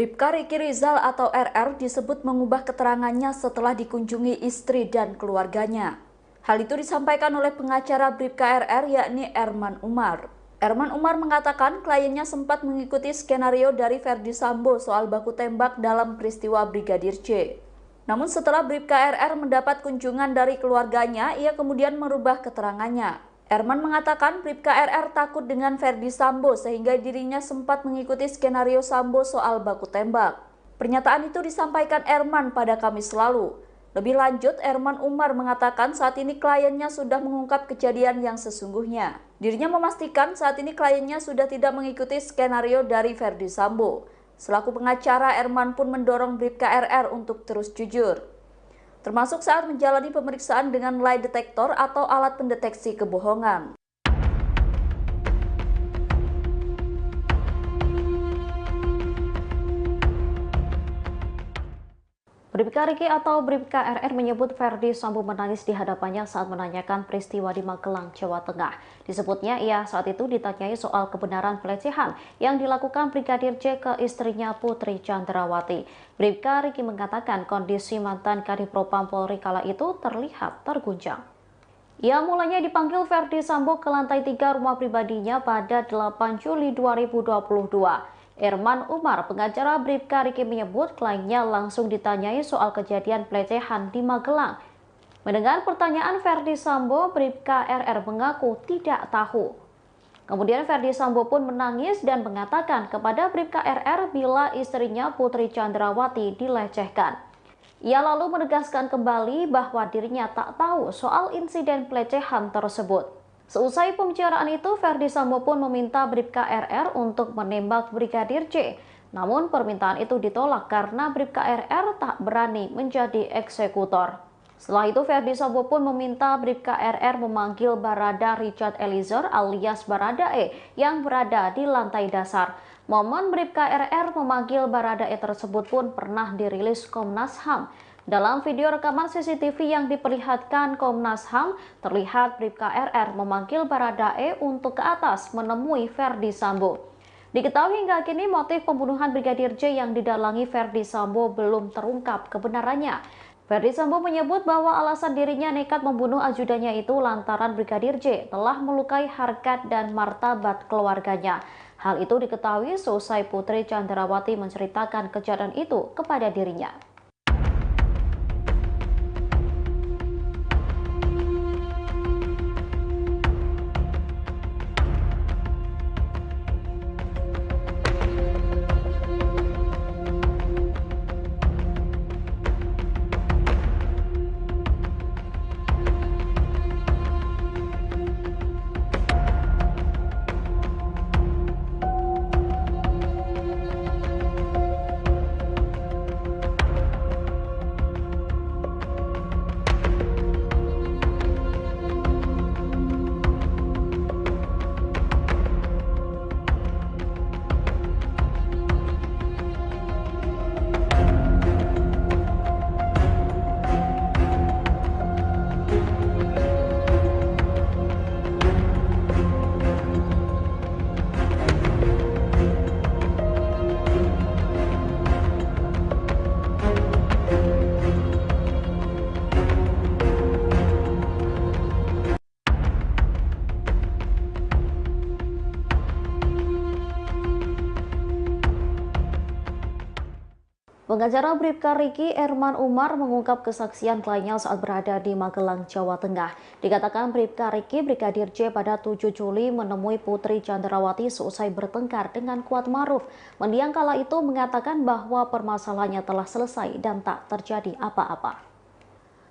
Bribka Riki Rizal atau RR disebut mengubah keterangannya setelah dikunjungi istri dan keluarganya. Hal itu disampaikan oleh pengacara Bribka RR yakni Erman Umar. Erman Umar mengatakan kliennya sempat mengikuti skenario dari Ferdi Sambo soal baku tembak dalam peristiwa Brigadir J. Namun setelah Bribka RR mendapat kunjungan dari keluarganya, ia kemudian merubah keterangannya. Erman mengatakan Bribka RR takut dengan Ferdi Sambo sehingga dirinya sempat mengikuti skenario Sambo soal baku tembak. Pernyataan itu disampaikan Erman pada Kamis lalu. Lebih lanjut, Erman Umar mengatakan saat ini kliennya sudah mengungkap kejadian yang sesungguhnya. Dirinya memastikan saat ini kliennya sudah tidak mengikuti skenario dari Ferdi Sambo. Selaku pengacara, Erman pun mendorong Bribka RR untuk terus jujur, termasuk saat menjalani pemeriksaan dengan lie detector atau alat pendeteksi kebohongan. Bribka Riki atau Bribka RR menyebut Ferdi Sambo menangis di hadapannya saat menanyakan peristiwa di Magelang, Jawa Tengah. Disebutnya ia saat itu ditanyai soal kebenaran pelecehan yang dilakukan Brigadir J ke istrinya Putri Chandrawati. Bribka Riki mengatakan kondisi mantan Kadifropam Polri kala itu terlihat terguncang. Ia mulanya dipanggil Ferdi Sambo ke lantai 3 rumah pribadinya pada 8 Juli 2022. Erman Umar, pengacara Bribka Riki menyebut kliennya langsung ditanyai soal kejadian pelecehan di Magelang. Mendengar pertanyaan Ferdi Sambo, Bribka RR mengaku tidak tahu. Kemudian Ferdi Sambo pun menangis dan mengatakan kepada Bribka RR bila istrinya Putri Chandrawati dilecehkan. Ia lalu menegaskan kembali bahwa dirinya tak tahu soal insiden pelecehan tersebut. Seusai pembicaraan itu, Ferdi Sambo pun meminta Bribka RR untuk menembak Brigadir J. Namun permintaan itu ditolak karena Bribka RR tak berani menjadi eksekutor. Setelah itu, Ferdi Sambo pun meminta Bribka RR memanggil Barada Richard Eliezer alias Baradae yang berada di lantai dasar. Momen Bribka RR memanggil Baradae tersebut pun pernah dirilis Komnas HAM. Dalam video rekaman CCTV yang diperlihatkan Komnas HAM, terlihat Bribka RR memanggil Baradae untuk ke atas menemui Ferdi Sambo. Diketahui hingga kini motif pembunuhan Brigadir J yang didalangi Ferdi Sambo belum terungkap kebenarannya. Ferdi Sambo menyebut bahwa alasan dirinya nekat membunuh ajudannya itu lantaran Brigadir J telah melukai harkat dan martabat keluarganya. Hal itu diketahui seusai Putri Chandrawati menceritakan kejadian itu kepada dirinya. Pengacara Bribka Riki, Erman Umar, mengungkap kesaksian kliennya saat berada di Magelang, Jawa Tengah. Dikatakan Bribka Riki, Brigadir J pada 7 Juli menemui Putri Chandrawati seusai bertengkar dengan Kuat Maruf. Mendiang kala itu mengatakan bahwa permasalahannya telah selesai dan tak terjadi apa-apa.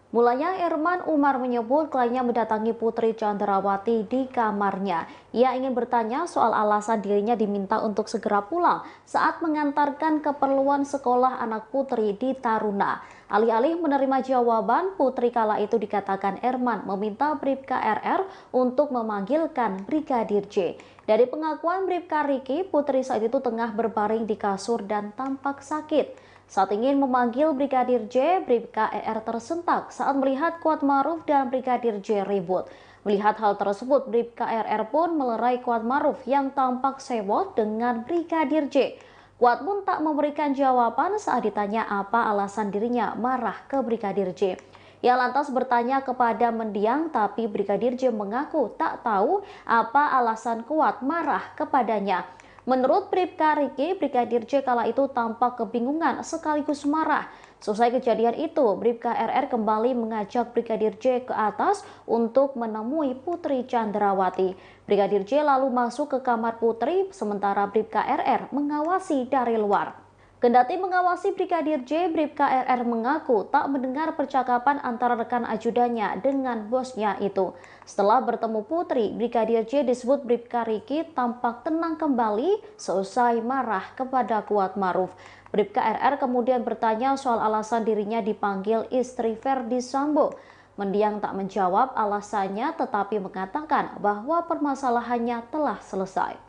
Mulanya Erman Umar menyebut kliennya mendatangi Putri Chandrawati di kamarnya. Ia ingin bertanya soal alasan dirinya diminta untuk segera pulang saat mengantarkan keperluan sekolah anak Putri di Taruna. Alih-alih menerima jawaban, Putri kala itu dikatakan Erman meminta Bribka RR untuk memanggilkan Brigadir J. Dari pengakuan Bribka Riki, Putri saat itu tengah berbaring di kasur dan tampak sakit. Saat ingin memanggil Brigadir J, Bribka RR tersentak saat melihat Kuat Maruf dan Brigadir J ribut. Melihat hal tersebut, Bribka RR pun melerai Kuat Maruf yang tampak sewot dengan Brigadir J. Kuat pun tak memberikan jawaban saat ditanya apa alasan dirinya marah ke Brigadir J. Ia lantas bertanya kepada mendiang, tapi Brigadir J mengaku tak tahu apa alasan Kuat marah kepadanya. Menurut Bribka Riki, Brigadir J kala itu tampak kebingungan sekaligus marah. Selesai kejadian itu, Bribka RR kembali mengajak Brigadir J ke atas untuk menemui Putri Chandrawati. Brigadir J lalu masuk ke kamar Putri, sementara Bribka RR mengawasi dari luar. Kendati mengawasi Brigadir J, Bribka RR mengaku tak mendengar percakapan antara rekan ajudannya dengan bosnya itu. Setelah bertemu Putri, Brigadir J disebut Bribka Riki tampak tenang kembali seusai marah kepada Kuat Maruf. Bribka RR kemudian bertanya soal alasan dirinya dipanggil istri Ferdi Sambo. Mendiang tak menjawab alasannya tetapi mengatakan bahwa permasalahannya telah selesai.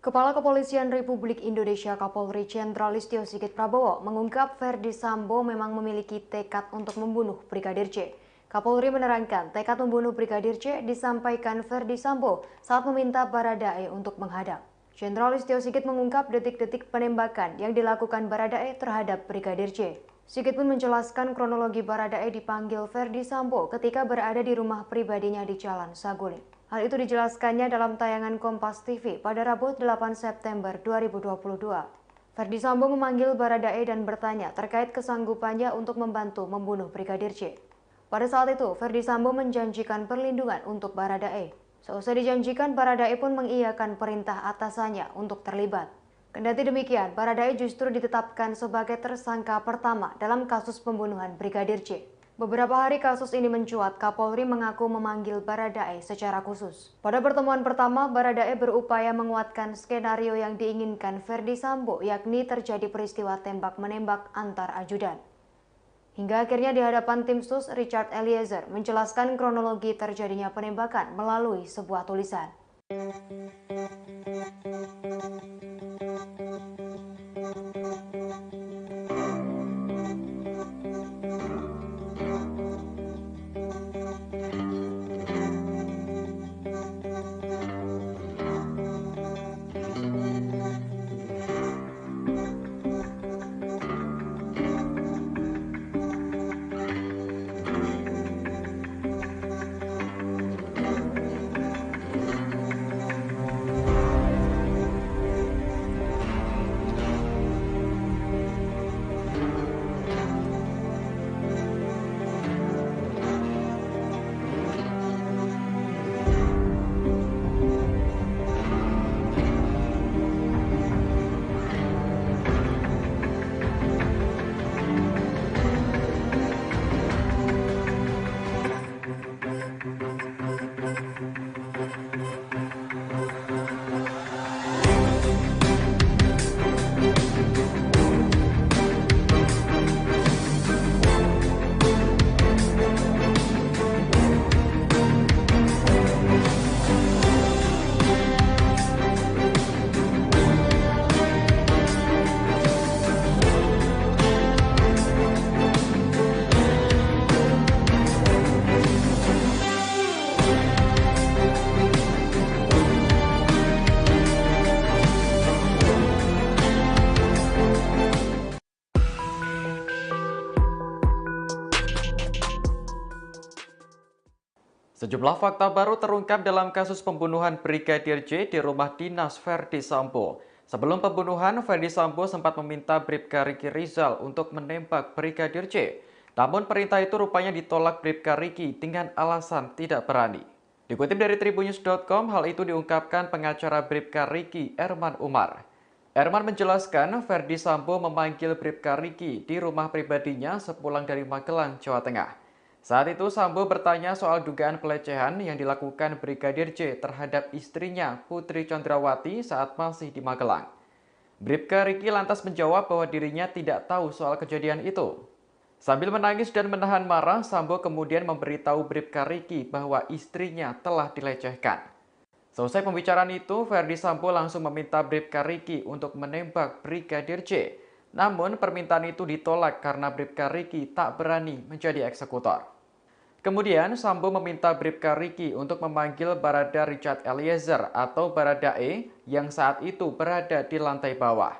Kepala Kepolisian Republik Indonesia Kapolri Jenderal Listio Sigit Prabowo mengungkap Ferdi Sambo memang memiliki tekad untuk membunuh Brigadir J. Kapolri menerangkan tekad membunuh Brigadir J disampaikan Ferdi Sambo saat meminta Baradae untuk menghadap. Jenderal Listio Sigit mengungkap detik-detik penembakan yang dilakukan Baradae terhadap Brigadir J. Sigit pun menjelaskan kronologi Baradae dipanggil Ferdi Sambo ketika berada di rumah pribadinya di Jalan Saguling. Hal itu dijelaskannya dalam tayangan Kompas TV pada Rabu 8 September 2022. Ferdi Sambo memanggil Baradae dan bertanya terkait kesanggupannya untuk membantu membunuh Brigadir J. Pada saat itu, Ferdi Sambo menjanjikan perlindungan untuk Baradae. Seusai dijanjikan, Baradae pun mengiyakan perintah atasannya untuk terlibat. Kendati demikian, Baradae justru ditetapkan sebagai tersangka pertama dalam kasus pembunuhan Brigadir J. Beberapa hari kasus ini mencuat, Kapolri mengaku memanggil Baradae secara khusus. Pada pertemuan pertama, Baradae berupaya menguatkan skenario yang diinginkan Ferdi Sambo, yakni terjadi peristiwa tembak-menembak antar ajudan. Hingga akhirnya di hadapan tim sus, Richard Eliezer menjelaskan kronologi terjadinya penembakan melalui sebuah tulisan. Sejumlah fakta baru terungkap dalam kasus pembunuhan Brigadir J di rumah dinas Ferdi Sambo. Sebelum pembunuhan, Ferdi Sambo sempat meminta Bribka Riki Rizal untuk menembak Brigadir J. Namun perintah itu rupanya ditolak Bribka Riki dengan alasan tidak berani. Dikutip dari Tribunnews.com, hal itu diungkapkan pengacara Bribka Riki, Erman Umar. Erman menjelaskan Ferdi Sambo memanggil Bribka Riki di rumah pribadinya sepulang dari Magelang, Jawa Tengah. Saat itu Sambo bertanya soal dugaan pelecehan yang dilakukan Brigadir J terhadap istrinya Putri Chandrawati saat masih di Magelang. Bribka Riki lantas menjawab bahwa dirinya tidak tahu soal kejadian itu. Sambil menangis dan menahan marah, Sambo kemudian memberitahu Bribka Riki bahwa istrinya telah dilecehkan. Selesai pembicaraan itu, Ferdi Sambo langsung meminta Bribka Riki untuk menembak Brigadir J. Namun permintaan itu ditolak karena Bribka Riki tak berani menjadi eksekutor. Kemudian Sambo meminta Bribka Riki untuk memanggil Barada Richard Eliezer atau Baradae yang saat itu berada di lantai bawah.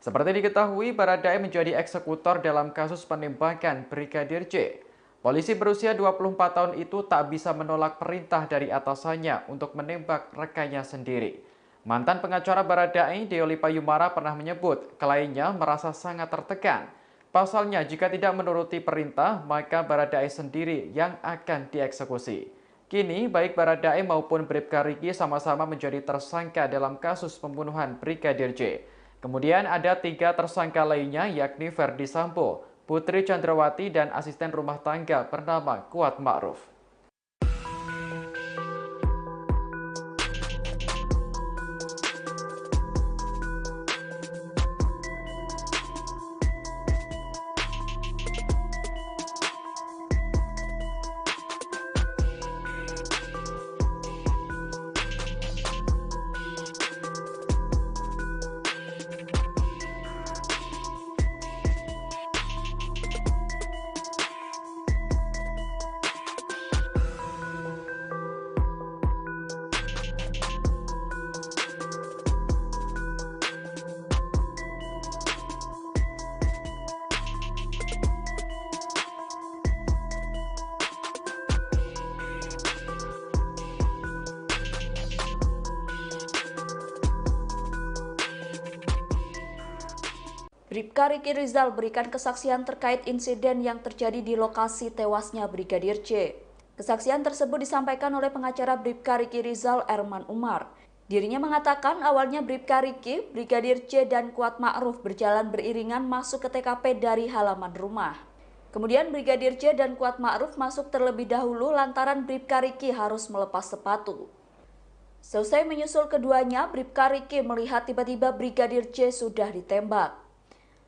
Seperti diketahui, Baradae menjadi eksekutor dalam kasus penembakan Brigadir J. Polisi berusia 24 tahun itu tak bisa menolak perintah dari atasannya untuk menembak rekannya sendiri. Mantan pengacara Baradae, Deoli Payumara, pernah menyebut kliennya merasa sangat tertekan. Pasalnya, jika tidak menuruti perintah, maka Baradae sendiri yang akan dieksekusi. Kini, baik Baradae maupun Bribka Riki sama-sama menjadi tersangka dalam kasus pembunuhan Brigadir J. Kemudian ada 3 tersangka lainnya, yakni Ferdi Sambo, Putri Chandrawati, dan asisten rumah tangga bernama Kuat Ma'ruf. Bribka Riki Rizal berikan kesaksian terkait insiden yang terjadi di lokasi tewasnya Brigadir J. Kesaksian tersebut disampaikan oleh pengacara Bribka Riki Rizal, Erman Umar. Dirinya mengatakan awalnya Bribka Riki, Brigadir J, dan Kuat Ma'ruf berjalan beriringan masuk ke TKP dari halaman rumah. Kemudian Brigadir J dan Kuat Ma'ruf masuk terlebih dahulu lantaran Bribka Riki harus melepas sepatu. Selesai menyusul keduanya, Bribka Riki melihat tiba-tiba Brigadir J sudah ditembak.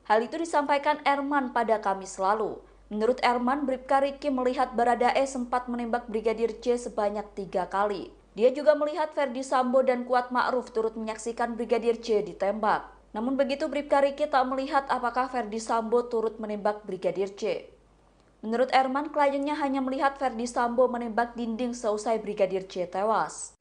Hal itu disampaikan Erman pada Kamis lalu. Menurut Erman, Bribka Riki melihat Baradae sempat menembak Brigadir J sebanyak 3 kali. Dia juga melihat Ferdi Sambo dan Kuat Ma'ruf turut menyaksikan Brigadir J ditembak. Namun begitu Bribka Riki tak melihat apakah Ferdi Sambo turut menembak Brigadir J. Menurut Erman, kliennya hanya melihat Ferdi Sambo menembak dinding seusai Brigadir J tewas.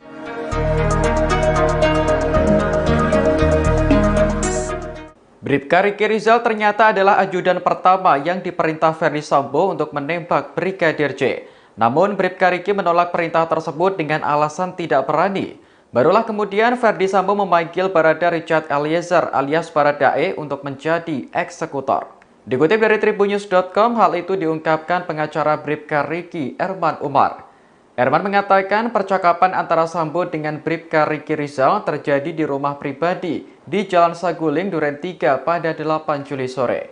Bribka Riki Rizal ternyata adalah ajudan pertama yang diperintah Ferdi Sambo untuk menembak Brigadir J. Namun Bribka Riki menolak perintah tersebut dengan alasan tidak berani. Barulah kemudian Ferdi Sambo memanggil Barada Richard Eliezer alias Baradae untuk menjadi eksekutor. Dikutip dari Tribunnews.com, hal itu diungkapkan pengacara Bribka Riki, Erman Umar. Erman mengatakan percakapan antara Sambo dengan Bribka Riki Rizal terjadi di rumah pribadi di Jalan Saguling, Duren 3 pada 8 Juli sore.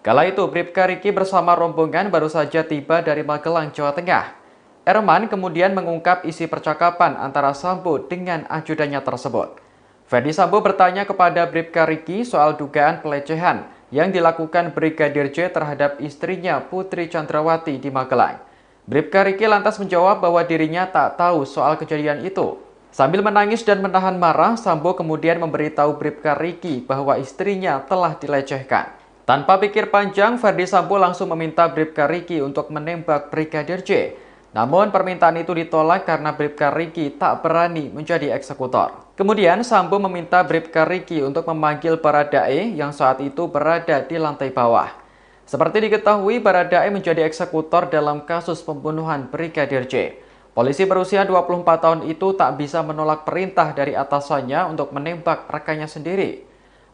Kala itu Bribka Riki bersama rombongan baru saja tiba dari Magelang, Jawa Tengah. Erman kemudian mengungkap isi percakapan antara Sambo dengan ajudannya tersebut. Ferdi Sambo bertanya kepada Bribka Riki soal dugaan pelecehan yang dilakukan Brigadir J terhadap istrinya Putri Chandrawati di Magelang. Bribka Riki lantas menjawab bahwa dirinya tak tahu soal kejadian itu. Sambil menangis dan menahan marah, Sambo kemudian memberitahu Bribka Riki bahwa istrinya telah dilecehkan. Tanpa pikir panjang, Ferdi Sambo langsung meminta Bribka Riki untuk menembak Brigadir J. Namun permintaan itu ditolak karena Bribka Riki tak berani menjadi eksekutor. Kemudian Sambo meminta Bribka Riki untuk memanggil Baradae yang saat itu berada di lantai bawah. Seperti diketahui, Baradae menjadi eksekutor dalam kasus pembunuhan Brigadir J. Polisi berusia 24 tahun itu tak bisa menolak perintah dari atasannya untuk menembak rekannya sendiri.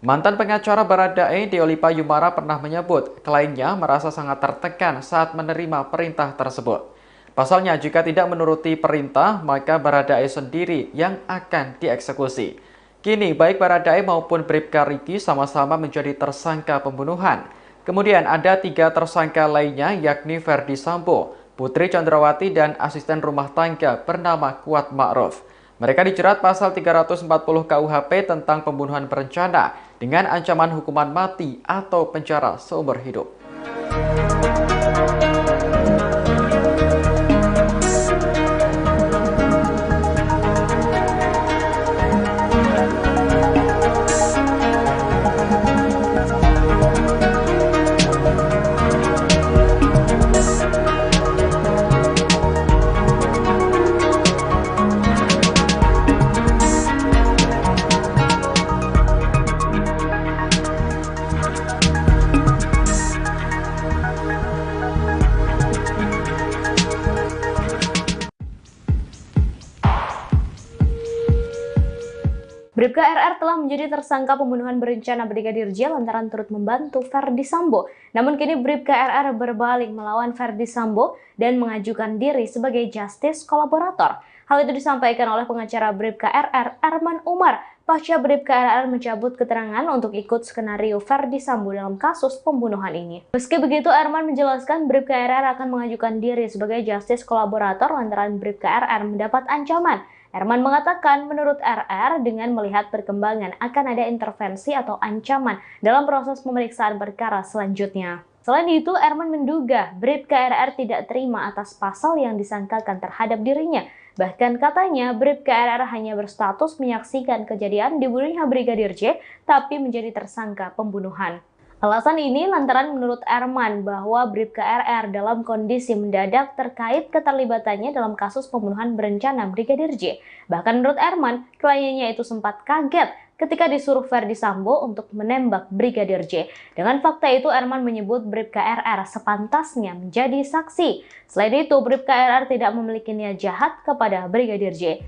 Mantan pengacara Baradae, Deolipa Yumara, pernah menyebut kliennya merasa sangat tertekan saat menerima perintah tersebut. Pasalnya, jika tidak menuruti perintah, maka Baradae sendiri yang akan dieksekusi. Kini, baik Baradae maupun Bribka Riki sama-sama menjadi tersangka pembunuhan. Kemudian ada 3 tersangka lainnya yakni Ferdi Sambo, Putri Chandrawati, dan asisten rumah tangga bernama Kuat Ma'ruf. Mereka dijerat pasal 340 KUHP tentang pembunuhan berencana dengan ancaman hukuman mati atau penjara seumur hidup. Bribka RR telah menjadi tersangka pembunuhan berencana Brigadir J lantaran turut membantu Ferdi Sambo. Namun kini Bribka RR berbalik melawan Ferdi Sambo dan mengajukan diri sebagai justice kolaborator. Hal itu disampaikan oleh pengacara Bribka RR, Erman Umar, pasca Bribka RR mencabut keterangan untuk ikut skenario Ferdi Sambo dalam kasus pembunuhan ini. Meski begitu, Erman menjelaskan Bribka RR akan mengajukan diri sebagai justice kolaborator lantaran Bribka RR mendapat ancaman. Erman mengatakan menurut RR dengan melihat perkembangan akan ada intervensi atau ancaman dalam proses pemeriksaan perkara selanjutnya. Selain itu, Erman menduga Bribka RR tidak terima atas pasal yang disangkakan terhadap dirinya. Bahkan katanya Bribka RR hanya berstatus menyaksikan kejadian dibunuhnya Brigadir J, tapi menjadi tersangka pembunuhan. Alasan ini lantaran menurut Erman bahwa Bribka RR dalam kondisi mendadak terkait keterlibatannya dalam kasus pembunuhan berencana Brigadir J. Bahkan menurut Erman, kliennya itu sempat kaget ketika disuruh Ferdi Sambo untuk menembak Brigadir J. Dengan fakta itu, Erman menyebut Bribka RR sepantasnya menjadi saksi. Selain itu, Bribka RR tidak memiliki niat jahat kepada Brigadir J.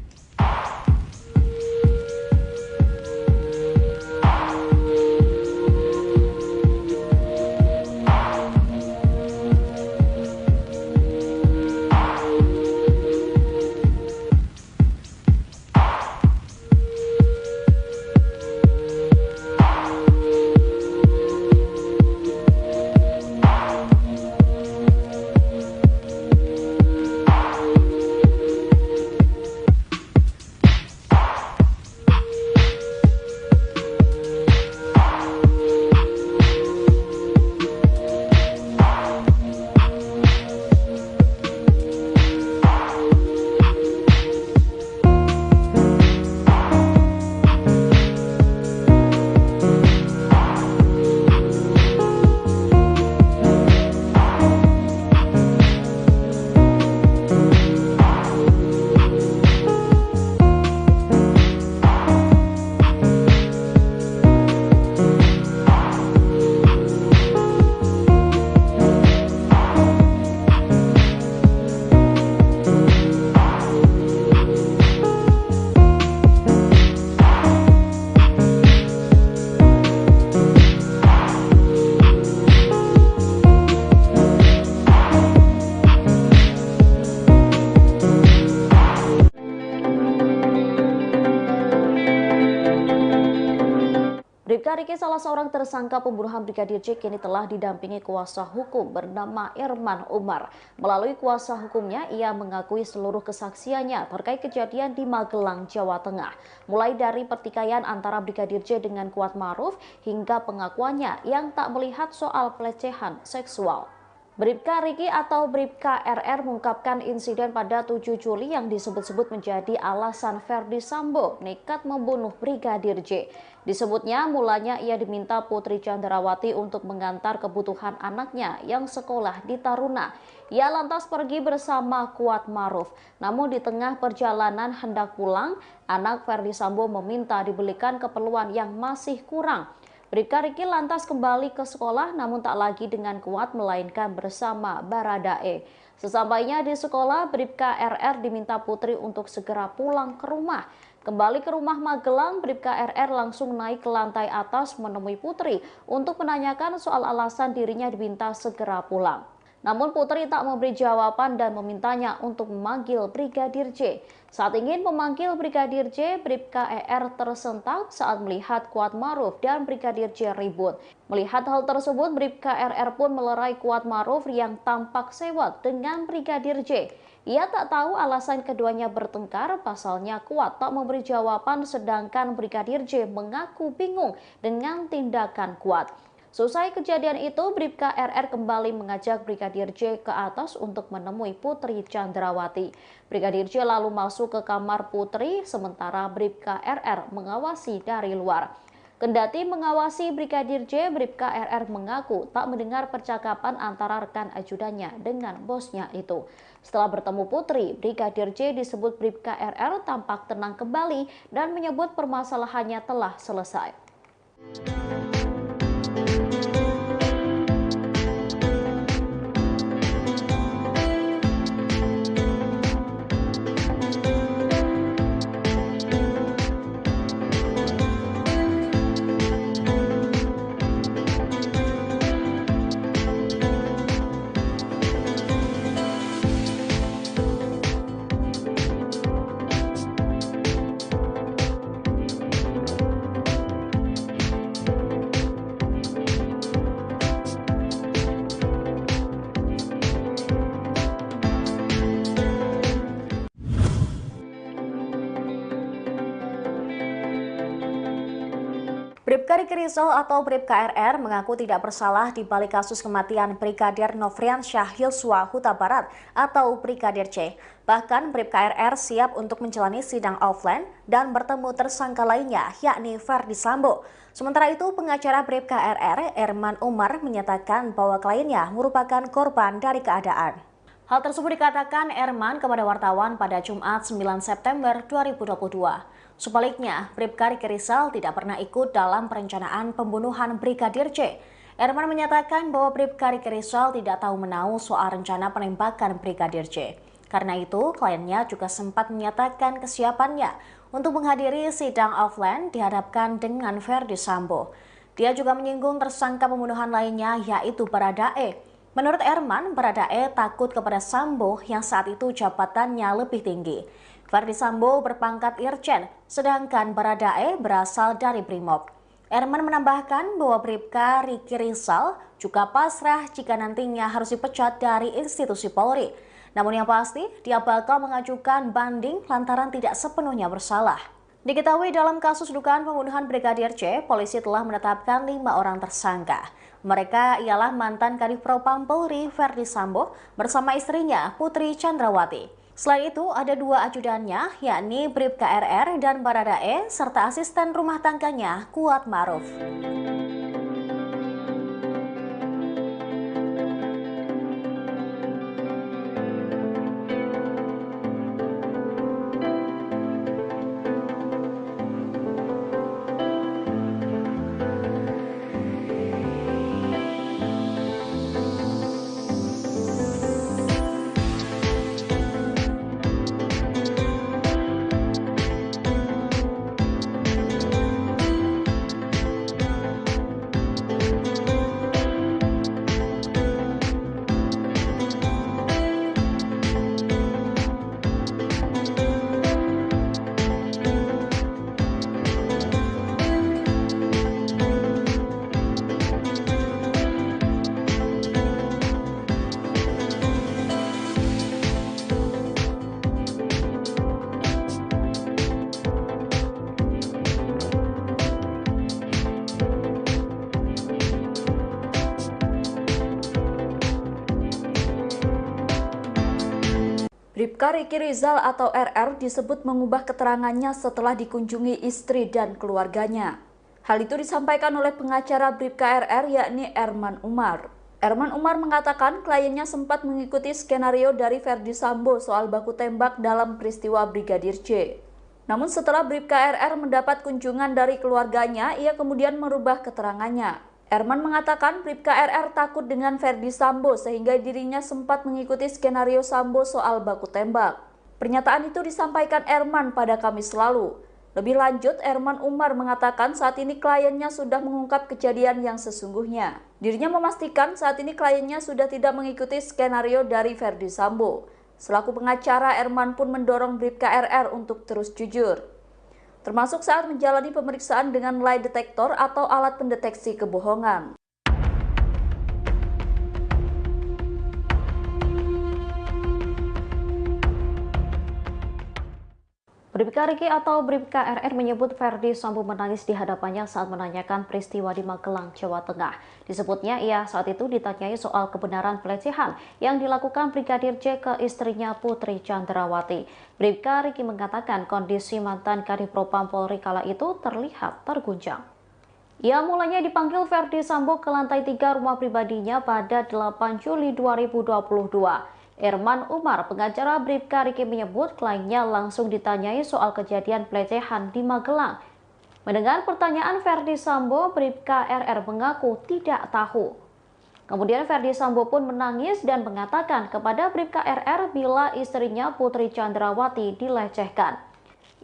Bribka Riki, salah seorang tersangka pembunuhan Brigadir J, kini telah didampingi kuasa hukum bernama Erman Umar. Melalui kuasa hukumnya, ia mengakui seluruh kesaksiannya terkait kejadian di Magelang, Jawa Tengah. Mulai dari pertikaian antara Brigadir J dengan Kuat Maruf hingga pengakuannya yang tak melihat soal pelecehan seksual. Bribka Riki atau Bribka RR mengungkapkan insiden pada 7 Juli yang disebut-sebut menjadi alasan Ferdi Sambo nekat membunuh Brigadir J. Disebutnya mulanya ia diminta Putri Chandrawati untuk mengantar kebutuhan anaknya yang sekolah di Taruna. Ia lantas pergi bersama Kuat Maruf. Namun di tengah perjalanan hendak pulang, anak Ferdi Sambo meminta dibelikan keperluan yang masih kurang. Bribka Riki lantas kembali ke sekolah namun tak lagi dengan Kuat melainkan bersama Baradae. Sesampainya di sekolah, Bribka RR diminta Putri untuk segera pulang ke rumah. Kembali ke rumah Magelang, Bribka RR langsung naik ke lantai atas menemui Putri untuk menanyakan soal alasan dirinya diminta segera pulang. Namun Putri tak memberi jawaban dan memintanya untuk memanggil Brigadir J. Saat ingin memanggil Brigadir J, Bribka ER tersentak saat melihat Kuat Maruf dan Brigadir J ribut. Melihat hal tersebut, Bribka RR pun melerai Kuat Maruf yang tampak sewot dengan Brigadir J. Ia tak tahu alasan keduanya bertengkar, pasalnya Kuat tak memberi jawaban sedangkan Brigadir J mengaku bingung dengan tindakan Kuat. Selesai kejadian itu, Bribka RR kembali mengajak Brigadir J ke atas untuk menemui Putri Chandrawati. Brigadir J lalu masuk ke kamar Putri, sementara Bribka RR mengawasi dari luar. Kendati mengawasi Brigadir J, Bribka RR mengaku tak mendengar percakapan antara rekan ajudannya dengan bosnya itu. Setelah bertemu Putri, Brigadir J disebut Bribka RR tampak tenang kembali dan menyebut permasalahannya telah selesai. Bribka Riki Rizal atau Bribka RR mengaku tidak bersalah di balik kasus kematian Brigadir Nofriansyah Yosua Huta Barat atau Brigadir J. Bahkan Bribka RR siap untuk menjalani sidang offline dan bertemu tersangka lainnya yakni Ferdi Sambo. Sementara itu pengacara Bribka RR, Erman Umar, menyatakan bahwa kliennya merupakan korban dari keadaan. Hal tersebut dikatakan Erman kepada wartawan pada Jumat 9 September 2022. Sebaliknya, Bribka Riki Rizal tidak pernah ikut dalam perencanaan pembunuhan Brigadir J. Erman menyatakan bahwa Bribka Riki Rizal tidak tahu menahu soal rencana penembakan Brigadir J. Karena itu, kliennya juga sempat menyatakan kesiapannya untuk menghadiri sidang offline dihadapkan dengan Ferdi Sambo. Dia juga menyinggung tersangka pembunuhan lainnya yaitu Baradae. Menurut Erman, Baradae takut kepada Sambo yang saat itu jabatannya lebih tinggi. Ferdi Sambo berpangkat Irjen, sedangkan Baradae berasal dari Brimob. Erman menambahkan bahwa Bribka Riki Rizal juga pasrah jika nantinya harus dipecat dari institusi Polri. Namun yang pasti, dia bakal mengajukan banding lantaran tidak sepenuhnya bersalah. Diketahui dalam kasus dugaan pembunuhan Brigadir J, polisi telah menetapkan 5 orang tersangka. Mereka ialah mantan Kadif Propam Polri Ferdi Sambo bersama istrinya Putri Chandrawati. Selain itu, ada 2 ajudannya, yakni Bribka RR dan Baradae, serta asisten rumah tangganya Kuat Maruf. Bribka Riki Rizal atau RR disebut mengubah keterangannya setelah dikunjungi istri dan keluarganya. Hal itu disampaikan oleh pengacara Bribka RR yakni Erman Umar. Erman Umar mengatakan kliennya sempat mengikuti skenario dari Ferdi Sambo soal baku tembak dalam peristiwa Brigadir J. Namun setelah Bribka RR mendapat kunjungan dari keluarganya, ia kemudian merubah keterangannya. Erman mengatakan Bribka RR takut dengan Ferdi Sambo sehingga dirinya sempat mengikuti skenario Sambo soal baku tembak. Pernyataan itu disampaikan Erman pada Kamis lalu. Lebih lanjut, Erman Umar mengatakan saat ini kliennya sudah mengungkap kejadian yang sesungguhnya. Dirinya memastikan saat ini kliennya sudah tidak mengikuti skenario dari Ferdi Sambo. Selaku pengacara, Erman pun mendorong Bribka RR untuk terus jujur, termasuk saat menjalani pemeriksaan dengan lie detector atau alat pendeteksi kebohongan. Bribka Riki atau Bribka RR menyebut Ferdi Sambo menangis di hadapannya saat menanyakan peristiwa di Magelang, Jawa Tengah. Disebutnya ia saat itu ditanyai soal kebenaran pelecehan yang dilakukan Brigadir J ke istrinya Putri Chandrawati. Bribka Riki mengatakan kondisi mantan Kadifropam Polri kala itu terlihat terguncang. Ia mulanya dipanggil Ferdi Sambo ke lantai 3 rumah pribadinya pada 8 Juli 2022. Erman Umar, pengacara Bribka Riki menyebut kliennya langsung ditanyai soal kejadian pelecehan di Magelang. Mendengar pertanyaan Ferdi Sambo, Bribka RR mengaku tidak tahu. Kemudian Ferdi Sambo pun menangis dan mengatakan kepada Bribka RR bila istrinya Putri Chandrawati dilecehkan.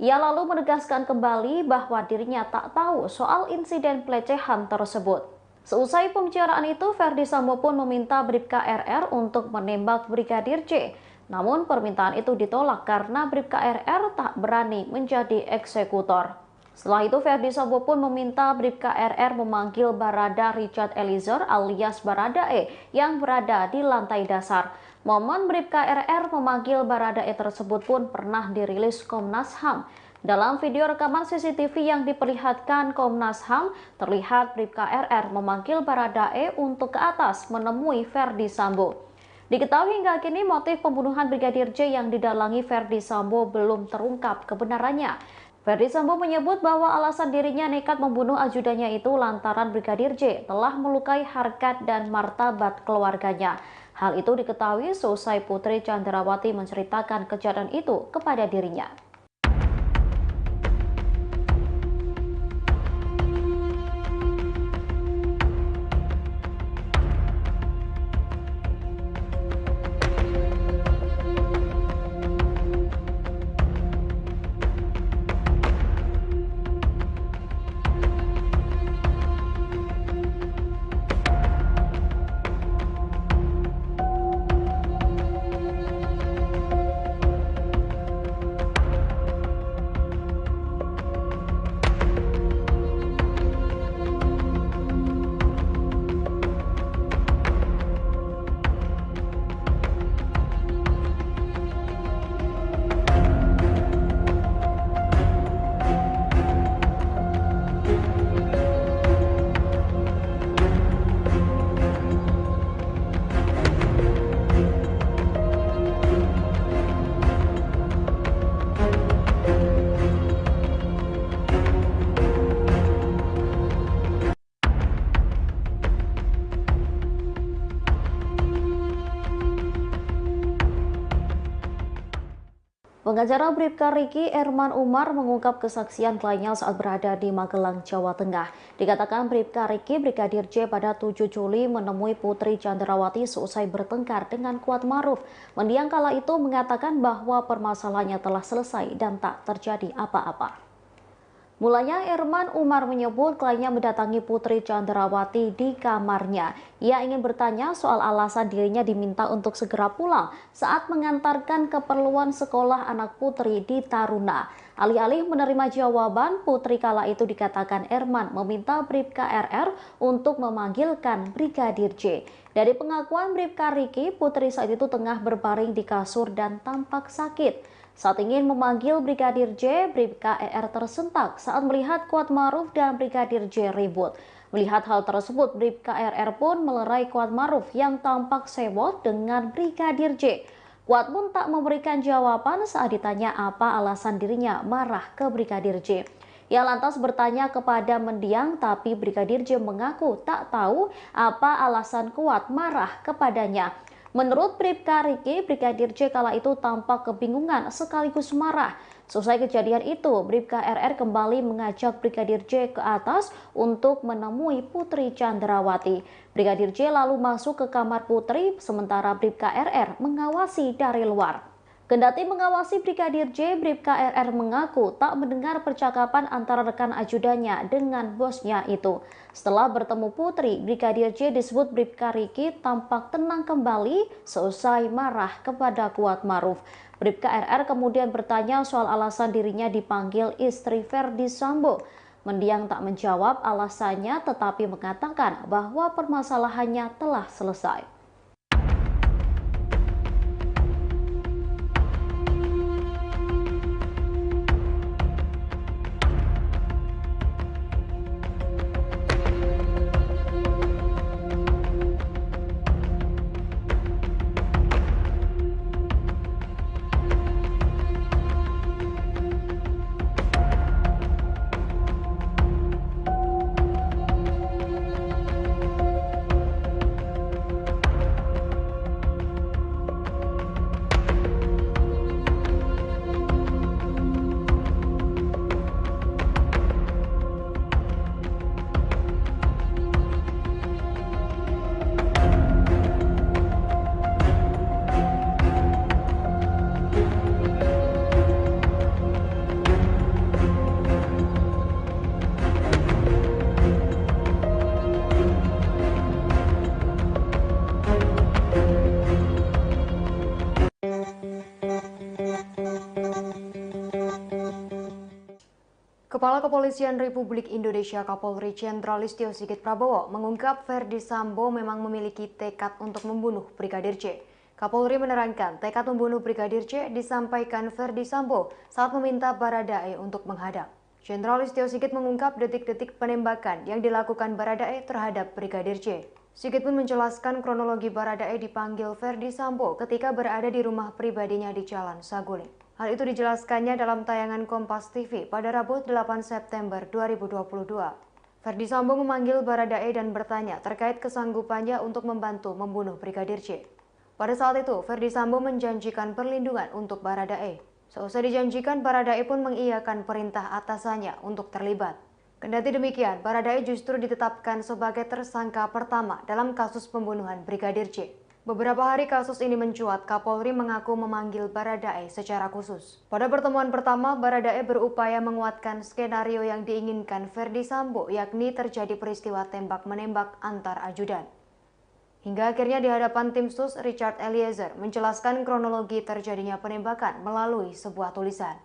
Ia lalu menegaskan kembali bahwa dirinya tak tahu soal insiden pelecehan tersebut. Seusai pembicaraan itu, Ferdi Sambo pun meminta Bribka RR untuk menembak Brigadir J. Namun permintaan itu ditolak karena Bribka RR tak berani menjadi eksekutor. Setelah itu, Ferdi Sambo pun meminta Bribka RR memanggil Barada Richard Eliezer alias Baradae yang berada di lantai dasar. Momen Bribka RR memanggil Baradae tersebut pun pernah dirilis Komnas HAM. Dalam video rekaman CCTV yang diperlihatkan Komnas HAM, terlihat Bribka RR memanggil Baradae untuk ke atas menemui Ferdi Sambo. Diketahui hingga kini motif pembunuhan Brigadir J yang didalangi Ferdi Sambo belum terungkap kebenarannya. Ferdi Sambo menyebut bahwa alasan dirinya nekat membunuh ajudannya itu lantaran Brigadir J telah melukai harkat dan martabat keluarganya. Hal itu diketahui seusai Putri Chandrawati menceritakan kejadian itu kepada dirinya. Pengacara Bribka Riki, Erman Umar, mengungkap kesaksian kliennya saat berada di Magelang, Jawa Tengah. Dikatakan Bribka Riki, Brigadir J pada 7 Juli menemui Putri Chandrawati seusai bertengkar dengan Kuat Maruf. Mendiang kala itu mengatakan bahwa permasalahannya telah selesai dan tak terjadi apa-apa. Mulanya Erman Umar menyebut kliennya mendatangi Putri Chandrawati di kamarnya. Ia ingin bertanya soal alasan dirinya diminta untuk segera pulang saat mengantarkan keperluan sekolah anak Putri di Taruna. Alih-alih menerima jawaban, Putri kala itu dikatakan Erman meminta Bribka RR untuk memanggilkan Brigadir J. Dari pengakuan Bribka Riki, Putri saat itu tengah berbaring di kasur dan tampak sakit. Saat ingin memanggil Brigadir J, Bribka RR tersentak saat melihat Kuat Maruf dan Brigadir J ribut. Melihat hal tersebut, Bribka RR pun melerai Kuat Maruf yang tampak sewot dengan Brigadir J. Kuat pun tak memberikan jawaban saat ditanya apa alasan dirinya marah ke Brigadir J. Ia lantas bertanya kepada mendiang, tapi Brigadir J mengaku tak tahu apa alasan Kuat marah kepadanya. Menurut Bribka Riki, Brigadir J kala itu tampak kebingungan sekaligus marah. Selesai kejadian itu, Bribka RR kembali mengajak Brigadir J ke atas untuk menemui Putri Chandrawati. Brigadir J lalu masuk ke kamar Putri, sementara Bribka RR mengawasi dari luar. Kendati mengawasi Brigadir J, Bribka RR mengaku tak mendengar percakapan antara rekan ajudannya dengan bosnya itu. Setelah bertemu Putri, Brigadir J disebut Bribka Riki tampak tenang kembali seusai marah kepada Kuat Maruf. Bribka RR kemudian bertanya soal alasan dirinya dipanggil istri Ferdi Sambo. Mendiang tak menjawab alasannya, tetapi mengatakan bahwa permasalahannya telah selesai. Kepala Kepolisian Republik Indonesia Kapolri Jenderal Listio Sigit Prabowo mengungkap Ferdi Sambo memang memiliki tekad untuk membunuh Brigadir J. Kapolri menerangkan tekad membunuh Brigadir J disampaikan Ferdi Sambo saat meminta Baradae untuk menghadap. Jenderal Listio Sigit mengungkap detik-detik penembakan yang dilakukan Baradae terhadap Brigadir J. Sigit pun menjelaskan kronologi Baradae dipanggil Ferdi Sambo ketika berada di rumah pribadinya di Jalan Saguling. Hal itu dijelaskannya dalam tayangan Kompas TV pada Rabu 8 September 2022. Ferdi Sambo memanggil Baradae dan bertanya terkait kesanggupannya untuk membantu membunuh Brigadir J. Pada saat itu, Ferdi Sambo menjanjikan perlindungan untuk Baradae. Seusai dijanjikan, Baradae pun mengiyakan perintah atasannya untuk terlibat. Kendati demikian, Baradae justru ditetapkan sebagai tersangka pertama dalam kasus pembunuhan Brigadir J. Beberapa hari kasus ini mencuat, Kapolri mengaku memanggil Baradae secara khusus. Pada pertemuan pertama, Baradae berupaya menguatkan skenario yang diinginkan Ferdi Sambo, yakni terjadi peristiwa tembak-menembak antar ajudan. Hingga akhirnya di hadapan tim sus, Richard Eliezer menjelaskan kronologi terjadinya penembakan melalui sebuah tulisan.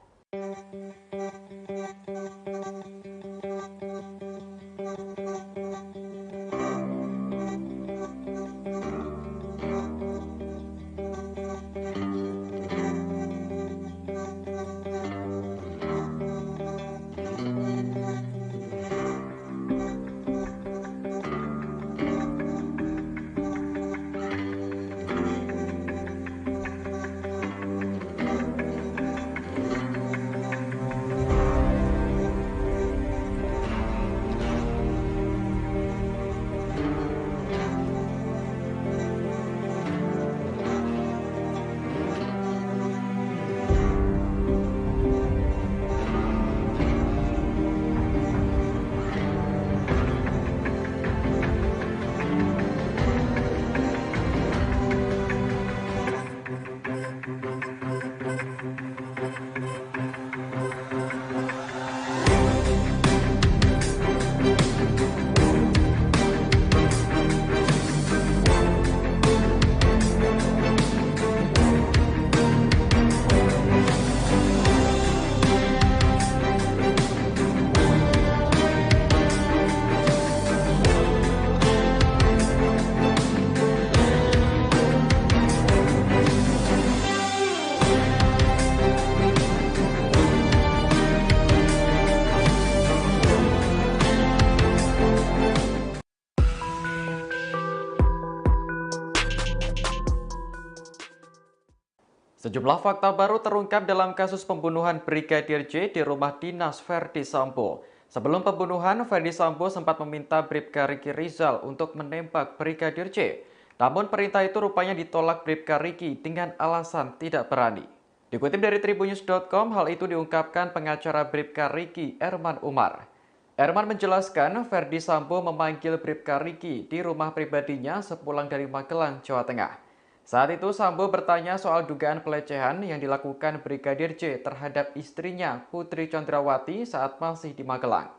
Sejumlah fakta baru terungkap dalam kasus pembunuhan Brigadir J di rumah dinas Ferdi Sambo. Sebelum pembunuhan, Ferdi Sambo sempat meminta Bribka Riki Rizal untuk menembak Brigadir J. Namun perintah itu rupanya ditolak Bribka Riki dengan alasan tidak berani. Dikutip dari tribunnews.com, hal itu diungkapkan pengacara Bribka Riki, Erman Umar. Erman menjelaskan Ferdi Sambo memanggil Bribka Riki di rumah pribadinya sepulang dari Magelang, Jawa Tengah. Saat itu Sambo bertanya soal dugaan pelecehan yang dilakukan Brigadir J terhadap istrinya Putri Chandrawati saat masih di Magelang.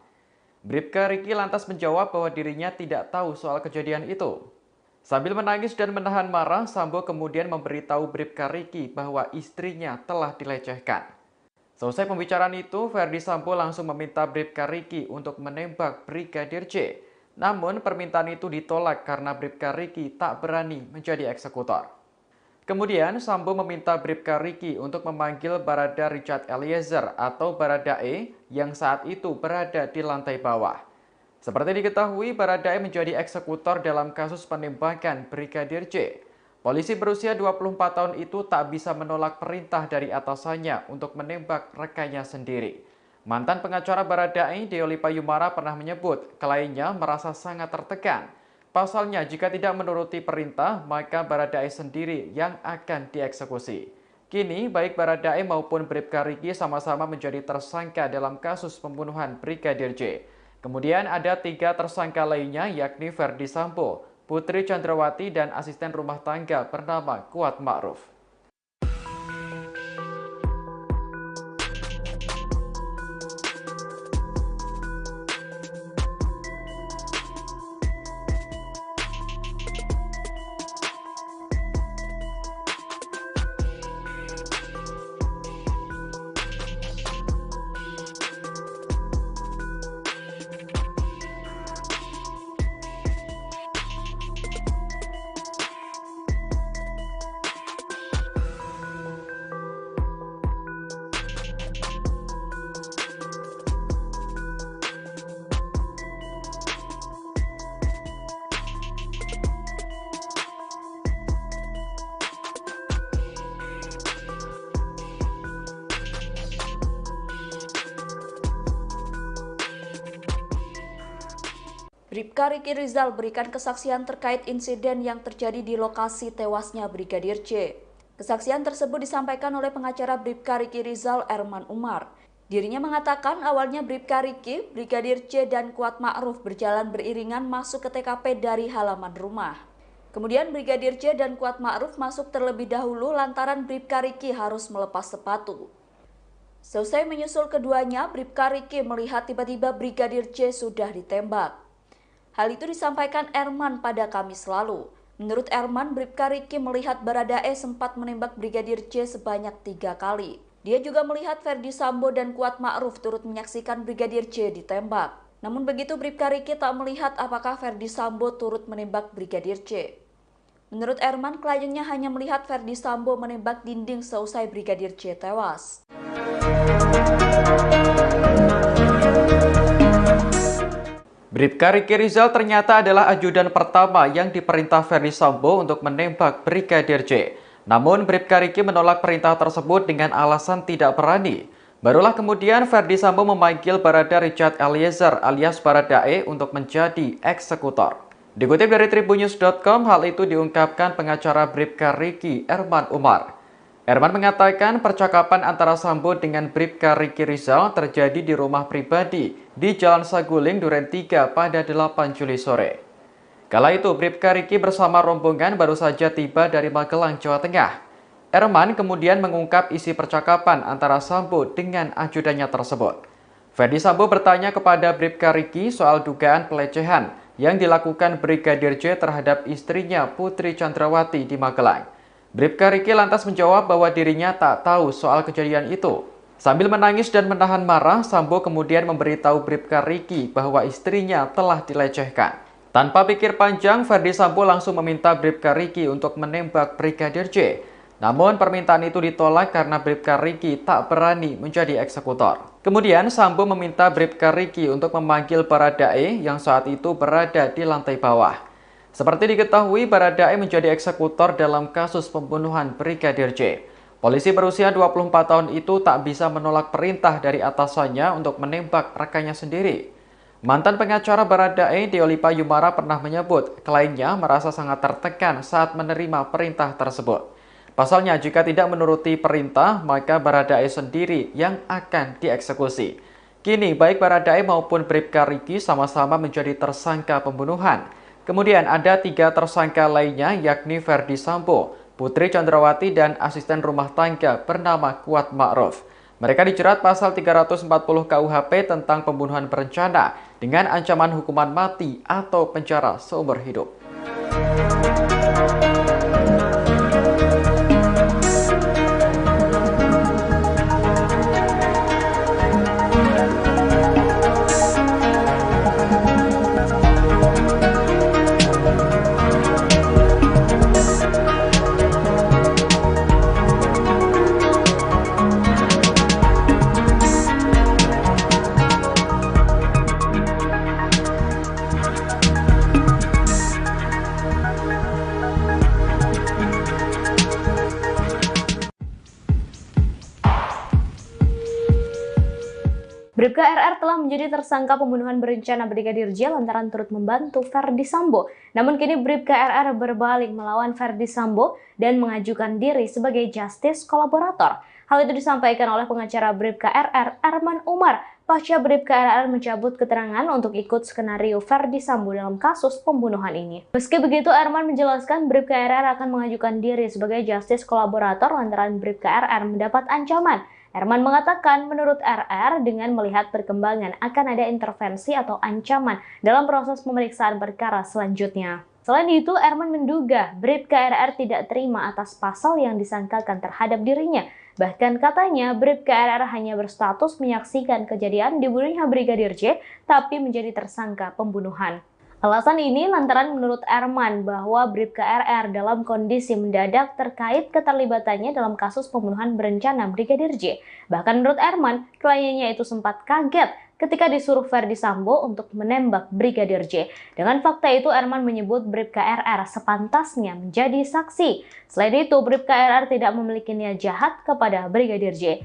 Bribka Riki lantas menjawab bahwa dirinya tidak tahu soal kejadian itu. Sambil menangis dan menahan marah, Sambo kemudian memberitahu Bribka Riki bahwa istrinya telah dilecehkan. Selesai pembicaraan itu, Ferdi Sambo langsung meminta Bribka Riki untuk menembak Brigadir J. Namun permintaan itu ditolak karena Bribka Riki tak berani menjadi eksekutor. Kemudian Sambo meminta Bribka Riki untuk memanggil Barada Richard Eliezer atau Baradae yang saat itu berada di lantai bawah. Seperti diketahui, Baradae menjadi eksekutor dalam kasus penembakan Brigadir J. Polisi berusia 24 tahun itu tak bisa menolak perintah dari atasannya untuk menembak rekannya sendiri. Mantan pengacara Baradae, Deoli Payumara, pernah menyebut kliennya merasa sangat tertekan. Pasalnya, jika tidak menuruti perintah, maka Baradae sendiri yang akan dieksekusi. Kini, baik Baradae maupun Bribka Riki sama-sama menjadi tersangka dalam kasus pembunuhan Brigadir J. Kemudian ada 3 tersangka lainnya, yakni Ferdi Sambo, Putri Chandrawati, dan asisten rumah tangga bernama Kuat Ma'ruf. Bribka Riki Rizal berikan kesaksian terkait insiden yang terjadi di lokasi tewasnya Brigadir J. Kesaksian tersebut disampaikan oleh pengacara Bribka Riki Rizal, Erman Umar. Dirinya mengatakan awalnya Bribka Riki, Brigadir J, dan Kuat Ma'ruf berjalan beriringan masuk ke TKP dari halaman rumah. Kemudian Brigadir J dan Kuat Ma'ruf masuk terlebih dahulu lantaran Bribka Riki harus melepas sepatu. Selesai menyusul keduanya, Bribka Riki melihat tiba-tiba Brigadir J sudah ditembak. Hal itu disampaikan Erman pada Kamis lalu. Menurut Erman, Bribka Riki melihat Baradae sempat menembak Brigadir J sebanyak 3 kali. Dia juga melihat Ferdi Sambo dan Kuat Ma'ruf turut menyaksikan Brigadir J ditembak. Namun begitu Bribka Riki tak melihat apakah Ferdi Sambo turut menembak Brigadir J. Menurut Erman, kliennya hanya melihat Ferdi Sambo menembak dinding seusai Brigadir J tewas. Bribka Riki Rizal ternyata adalah ajudan pertama yang diperintah Ferdi Sambo untuk menembak Brigadir J. Namun Bribka Riki menolak perintah tersebut dengan alasan tidak berani. Barulah kemudian Ferdi Sambo memanggil Barada Richard Eliezer alias Baradae untuk menjadi eksekutor. Dikutip dari tribunnews.com, hal itu diungkapkan pengacara Bribka Riki, Erman Umar. Erman mengatakan percakapan antara Sambo dengan Bribka Riki Rizal terjadi di rumah pribadi di Jalan Saguling, Duren 3 pada 8 Juli sore. Kala itu Bribka Riki bersama rombongan baru saja tiba dari Magelang, Jawa Tengah. Erman kemudian mengungkap isi percakapan antara Sambo dengan ajudannya tersebut. Ferdi Sambo bertanya kepada Bribka Riki soal dugaan pelecehan yang dilakukan Brigadir J terhadap istrinya Putri Chandrawati di Magelang. Bribka Riki lantas menjawab bahwa dirinya tak tahu soal kejadian itu. Sambil menangis dan menahan marah, Sambo kemudian memberitahu Bribka Riki bahwa istrinya telah dilecehkan. Tanpa pikir panjang, Ferdi Sambo langsung meminta Bribka Riki untuk menembak Brigadir J. Namun permintaan itu ditolak karena Bribka Riki tak berani menjadi eksekutor. Kemudian Sambo meminta Bribka Riki untuk memanggil Baradae yang saat itu berada di lantai bawah. Seperti diketahui, Baradae menjadi eksekutor dalam kasus pembunuhan Brigadir J. Polisi berusia 24 tahun itu tak bisa menolak perintah dari atasannya untuk menembak rekannya sendiri. Mantan pengacara Baradae, Deolipa Yumara pernah menyebut kliennya merasa sangat tertekan saat menerima perintah tersebut. Pasalnya, jika tidak menuruti perintah, maka Baradae sendiri yang akan dieksekusi. Kini, baik Baradae maupun Bribka Riki sama-sama menjadi tersangka pembunuhan. Kemudian ada 3 tersangka lainnya, yakni Ferdi Sambo, Putri Chandrawati, dan asisten rumah tangga bernama Kuat Ma'ruf. Mereka dijerat pasal 340 KUHP tentang pembunuhan berencana dengan ancaman hukuman mati atau penjara seumur hidup. Bribka RR telah menjadi tersangka pembunuhan berencana Brigadir J lantaran turut membantu Ferdi Sambo. Namun kini Bribka RR berbalik melawan Ferdi Sambo dan mengajukan diri sebagai justice kolaborator. Hal itu disampaikan oleh pengacara Bribka RR, Erman Umar, pasca Bribka RR mencabut keterangan untuk ikut skenario Ferdi Sambo dalam kasus pembunuhan ini. Meski begitu, Erman menjelaskan Bribka RR akan mengajukan diri sebagai justice kolaborator lantaran Bribka RR mendapat ancaman. Erman mengatakan menurut RR dengan melihat perkembangan akan ada intervensi atau ancaman dalam proses pemeriksaan perkara selanjutnya. Selain itu, Erman menduga Bribka RR tidak terima atas pasal yang disangkakan terhadap dirinya. Bahkan katanya Bribka RR hanya berstatus menyaksikan kejadian dibunuhnya Brigadir J, tapi menjadi tersangka pembunuhan. Alasan ini lantaran menurut Erman bahwa Bribka RR dalam kondisi mendadak terkait keterlibatannya dalam kasus pembunuhan berencana Brigadir J. Bahkan menurut Erman, kliennya itu sempat kaget ketika disuruh Ferdi Sambo untuk menembak Brigadir J. Dengan fakta itu, Erman menyebut Bribka RR sepantasnya menjadi saksi. Selain itu, Bribka RR tidak memiliki niat jahat kepada Brigadir J.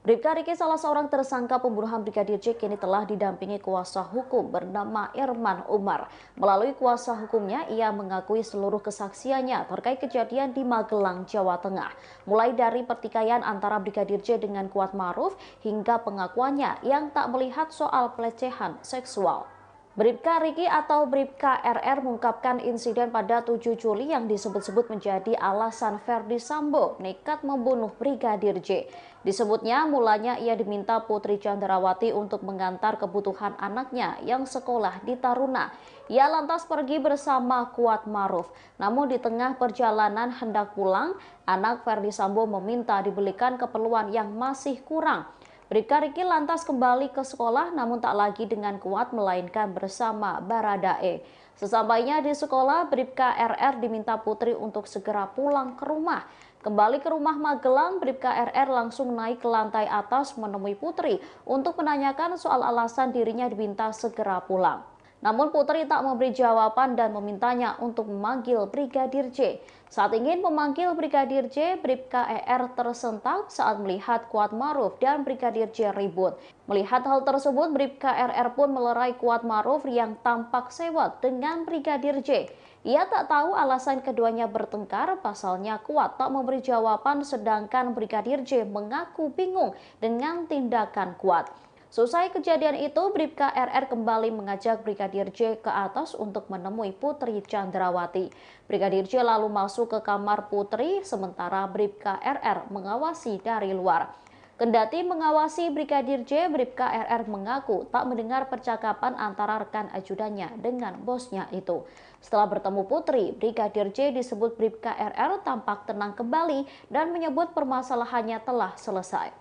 Bribka Riki, salah seorang tersangka pembunuhan Brigadir J, kini telah didampingi kuasa hukum bernama Erman Umar. Melalui kuasa hukumnya, ia mengakui seluruh kesaksiannya terkait kejadian di Magelang, Jawa Tengah. Mulai dari pertikaian antara Brigadir J dengan Kuat Ma'ruf hingga pengakuannya yang tak melihat soal pelecehan seksual. Bribka Riki atau Bribka RR mengungkapkan insiden pada 7 Juli yang disebut-sebut menjadi alasan Ferdi Sambo nekat membunuh Brigadir J. Disebutnya mulanya ia diminta Putri Chandrawati untuk mengantar kebutuhan anaknya yang sekolah di Taruna. Ia lantas pergi bersama Kuat Ma'ruf. Namun di tengah perjalanan hendak pulang, anak Ferdi Sambo meminta dibelikan keperluan yang masih kurang. Bribka Riki lantas kembali ke sekolah namun tak lagi dengan Kuat melainkan bersama Baradae. Sesampainya di sekolah, Bribka RR diminta Putri untuk segera pulang ke rumah. Kembali ke rumah Magelang, Bribka RR langsung naik ke lantai atas menemui Putri untuk menanyakan soal alasan dirinya diminta segera pulang. Namun Putri tak memberi jawaban dan memintanya untuk memanggil Brigadir J. Saat ingin memanggil Brigadir J, Bribka ER tersentak saat melihat Kuat Maruf dan Brigadir J ribut. Melihat hal tersebut, Bribka RR pun melerai Kuat Maruf yang tampak sewot dengan Brigadir J. Ia tak tahu alasan keduanya bertengkar, pasalnya Kuat tak memberi jawaban sedangkan Brigadir J mengaku bingung dengan tindakan Kuat. Selesai kejadian itu, Bribka RR kembali mengajak Brigadir J ke atas untuk menemui Putri Chandrawati. Brigadir J lalu masuk ke kamar Putri, sementara Bribka RR mengawasi dari luar. Kendati mengawasi Brigadir J, Bribka RR mengaku tak mendengar percakapan antara rekan ajudannya dengan bosnya itu. Setelah bertemu Putri, Brigadir J disebut Bribka RR tampak tenang kembali dan menyebut permasalahannya telah selesai.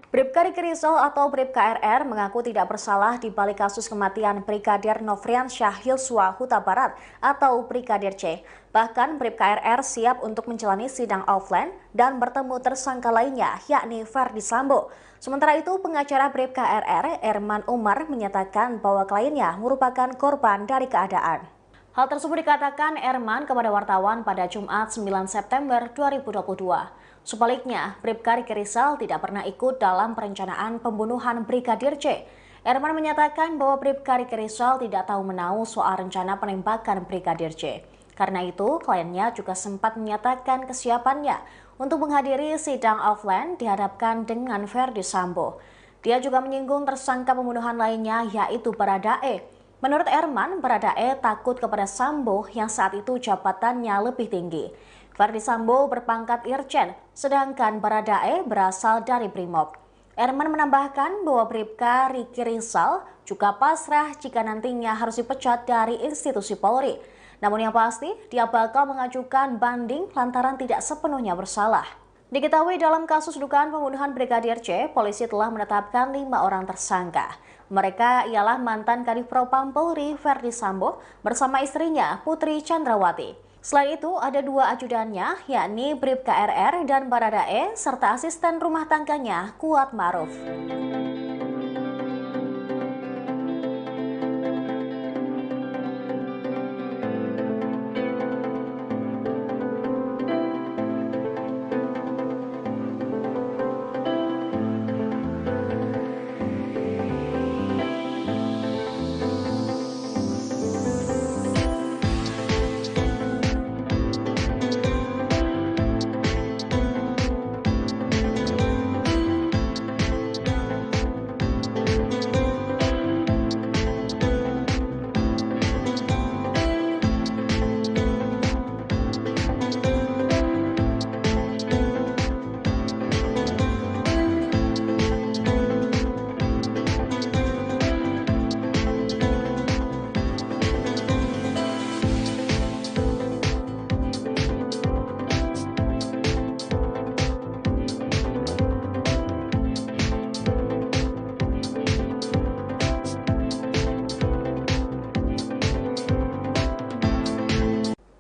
Bribka Riki Rizal atau Bribka RR mengaku tidak bersalah di balik kasus kematian Brigadir Nofriansyah Yosua Huta Barat atau Brigadir C. Bahkan Bribka RR siap untuk menjalani sidang offline dan bertemu tersangka lainnya, yakni Ferdi Sambo. Sementara itu, pengacara Bribka RR, Erman Umar, menyatakan bahwa kliennya merupakan korban dari keadaan. Hal tersebut dikatakan Erman kepada wartawan pada Jumat 9 September 2022. Sebaliknya, Bribka Riki Rizal tidak pernah ikut dalam perencanaan pembunuhan Brigadir C. Erman menyatakan bahwa Bribka Riki Rizal tidak tahu menahu soal rencana penembakan Brigadir C. Karena itu, kliennya juga sempat menyatakan kesiapannya untuk menghadiri sidang offline dihadapkan dengan Ferdi Sambo. Dia juga menyinggung tersangka pembunuhan lainnya, yaitu Baradae. Menurut Erman, Baradae takut kepada Sambo yang saat itu jabatannya lebih tinggi. Ferdi Sambo berpangkat Irjen, sedangkan Baradae berasal dari Brimob. Erman menambahkan bahwa Bribka Riki Rizal juga pasrah jika nantinya harus dipecat dari institusi Polri. Namun yang pasti, dia bakal mengajukan banding lantaran tidak sepenuhnya bersalah. Diketahui dalam kasus dugaan pembunuhan Brigadir C, polisi telah menetapkan 5 orang tersangka. Mereka ialah mantan Kadif Propam Polri Ferdi Sambo bersama istrinya Putri Chandrawati. Selain itu, ada 2 ajudannya, yakni Bribka RR dan Baradae, serta asisten rumah tangganya Kuat Maruf.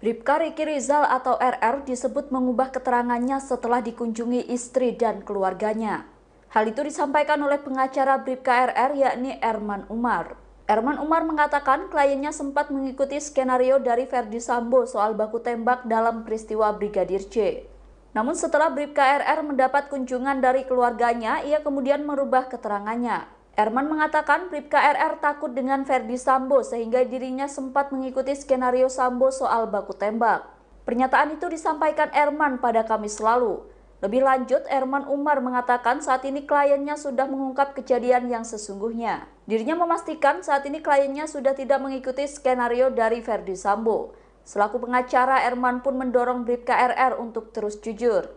Bribka Riki Rizal atau RR disebut mengubah keterangannya setelah dikunjungi istri dan keluarganya. Hal itu disampaikan oleh pengacara Bribka RR yakni Erman Umar. Erman Umar mengatakan kliennya sempat mengikuti skenario dari Ferdi Sambo soal baku tembak dalam peristiwa Brigadir J. Namun setelah Bribka RR mendapat kunjungan dari keluarganya, ia kemudian merubah keterangannya. Erman mengatakan Bribka RR takut dengan Ferdi Sambo sehingga dirinya sempat mengikuti skenario Sambo soal baku tembak. Pernyataan itu disampaikan Erman pada Kamis lalu. Lebih lanjut, Erman Umar mengatakan saat ini kliennya sudah mengungkap kejadian yang sesungguhnya. Dirinya memastikan saat ini kliennya sudah tidak mengikuti skenario dari Ferdi Sambo. Selaku pengacara, Erman pun mendorong Bribka RR untuk terus jujur,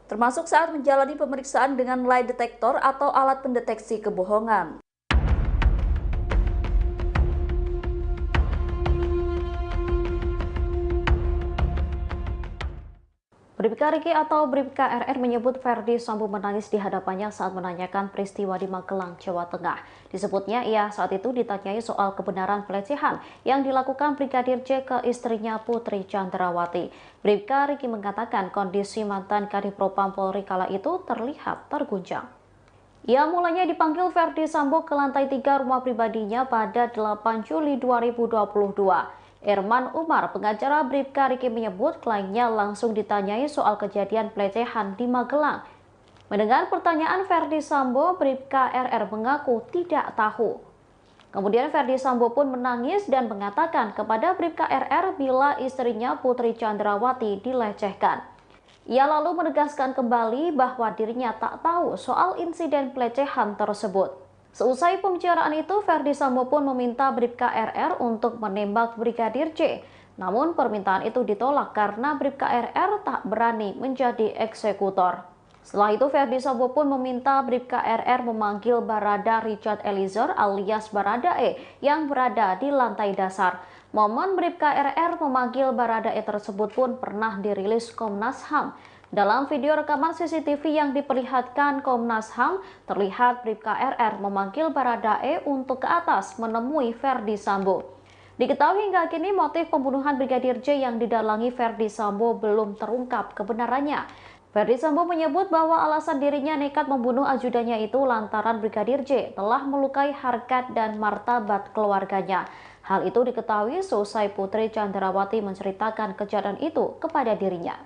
termasuk saat menjalani pemeriksaan dengan lie detector atau alat pendeteksi kebohongan. Bribka Riki atau Bribka RR menyebut Ferdi Sambo menangis di hadapannya saat menanyakan peristiwa di Magelang, Jawa Tengah. Disebutnya ia saat itu ditanyai soal kebenaran pelecehan yang dilakukan Brigadir J ke istrinya Putri Chandrawati. Bribka Riki mengatakan kondisi mantan Kadifropam Polri kala itu terlihat terguncang. Ia mulanya dipanggil Ferdi Sambo ke lantai 3 rumah pribadinya pada 8 Juli 2022. Erman Umar, pengacara Bribka Riki menyebut kliennya langsung ditanyai soal kejadian pelecehan di Magelang. Mendengar pertanyaan Ferdi Sambo, Bribka RR mengaku tidak tahu. Kemudian Ferdi Sambo pun menangis dan mengatakan kepada Bribka RR bila istrinya Putri Chandrawati dilecehkan. Ia lalu menegaskan kembali bahwa dirinya tak tahu soal insiden pelecehan tersebut. Seusai pembicaraan itu, Ferdi Sambo pun meminta Bribka RR untuk menembak Brigadir J. Namun permintaan itu ditolak karena Bribka RR tak berani menjadi eksekutor. Setelah itu, Ferdi Sambo pun meminta Bribka RR memanggil Barada Richard Eliezer alias Baradae yang berada di lantai dasar. Momen Bribka RR memanggil Baradae tersebut pun pernah dirilis Komnas HAM. Dalam video rekaman CCTV yang diperlihatkan Komnas HAM, terlihat Bribka RR memanggil Baradae untuk ke atas menemui Ferdi Sambo. Diketahui hingga kini motif pembunuhan Brigadir J yang didalangi Ferdi Sambo belum terungkap kebenarannya. Ferdi Sambo menyebut bahwa alasan dirinya nekat membunuh ajudannya itu lantaran Brigadir J telah melukai harkat dan martabat keluarganya. Hal itu diketahui seusai Putri Chandrawati menceritakan kejadian itu kepada dirinya.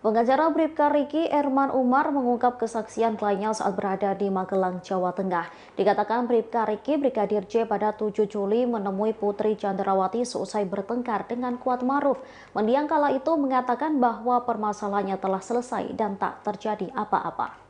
Pengacara Bribka Riki, Erman Umar, mengungkap kesaksian kliennya saat berada di Magelang, Jawa Tengah. Dikatakan Bribka Riki, Brigadir J pada 7 Juli menemui Putri Chandrawati seusai bertengkar dengan Kuat Maruf. Mendiang kala itu mengatakan bahwa permasalahannya telah selesai dan tak terjadi apa-apa.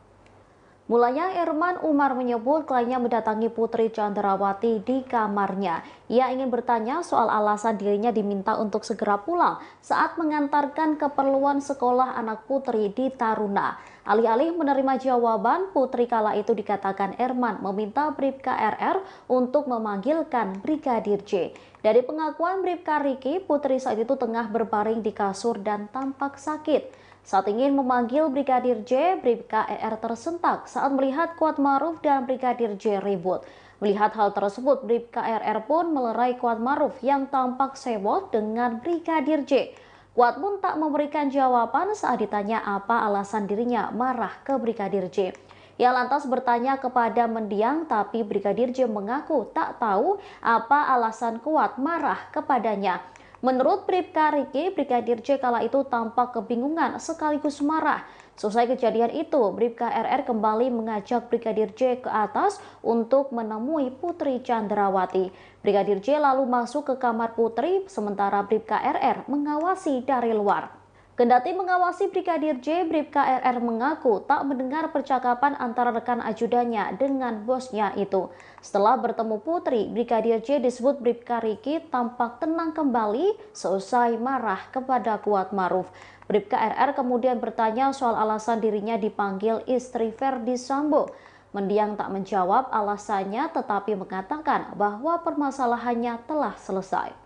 Mulanya Erman Umar menyebut kliennya mendatangi Putri Chandrawati di kamarnya. Ia ingin bertanya soal alasan dirinya diminta untuk segera pulang saat mengantarkan keperluan sekolah anak Putri di Taruna. Alih-alih menerima jawaban, Putri kala itu dikatakan Erman meminta Bribka RR untuk memanggilkan Brigadir J. Dari pengakuan Bribka Riki, Putri saat itu tengah berbaring di kasur dan tampak sakit. Saat ingin memanggil Brigadir J, Bribka RR tersentak saat melihat Kuat Maruf dan Brigadir J ribut. Melihat hal tersebut, Bribka RR pun melerai Kuat Maruf yang tampak sewot dengan Brigadir J. Kuat pun tak memberikan jawaban saat ditanya apa alasan dirinya marah ke Brigadir J. Ia lantas bertanya kepada mendiang, tapi Brigadir J mengaku tak tahu apa alasan Kuat marah kepadanya. Menurut Bribka Riki, Brigadir J kala itu tampak kebingungan sekaligus marah. Selesai kejadian itu, Bribka RR kembali mengajak Brigadir J ke atas untuk menemui Putri Chandrawati. Brigadir J lalu masuk ke kamar Putri, sementara Bribka RR mengawasi dari luar. Kendati mengawasi Brigadir J, Bribka RR mengaku tak mendengar percakapan antara rekan ajudannya dengan bosnya itu. Setelah bertemu Putri, Brigadir J disebut Bribka Riki tampak tenang kembali seusai marah kepada Kuat Maruf. Bribka RR kemudian bertanya soal alasan dirinya dipanggil istri Ferdi Sambo. Mendiang tak menjawab alasannya tetapi mengatakan bahwa permasalahannya telah selesai.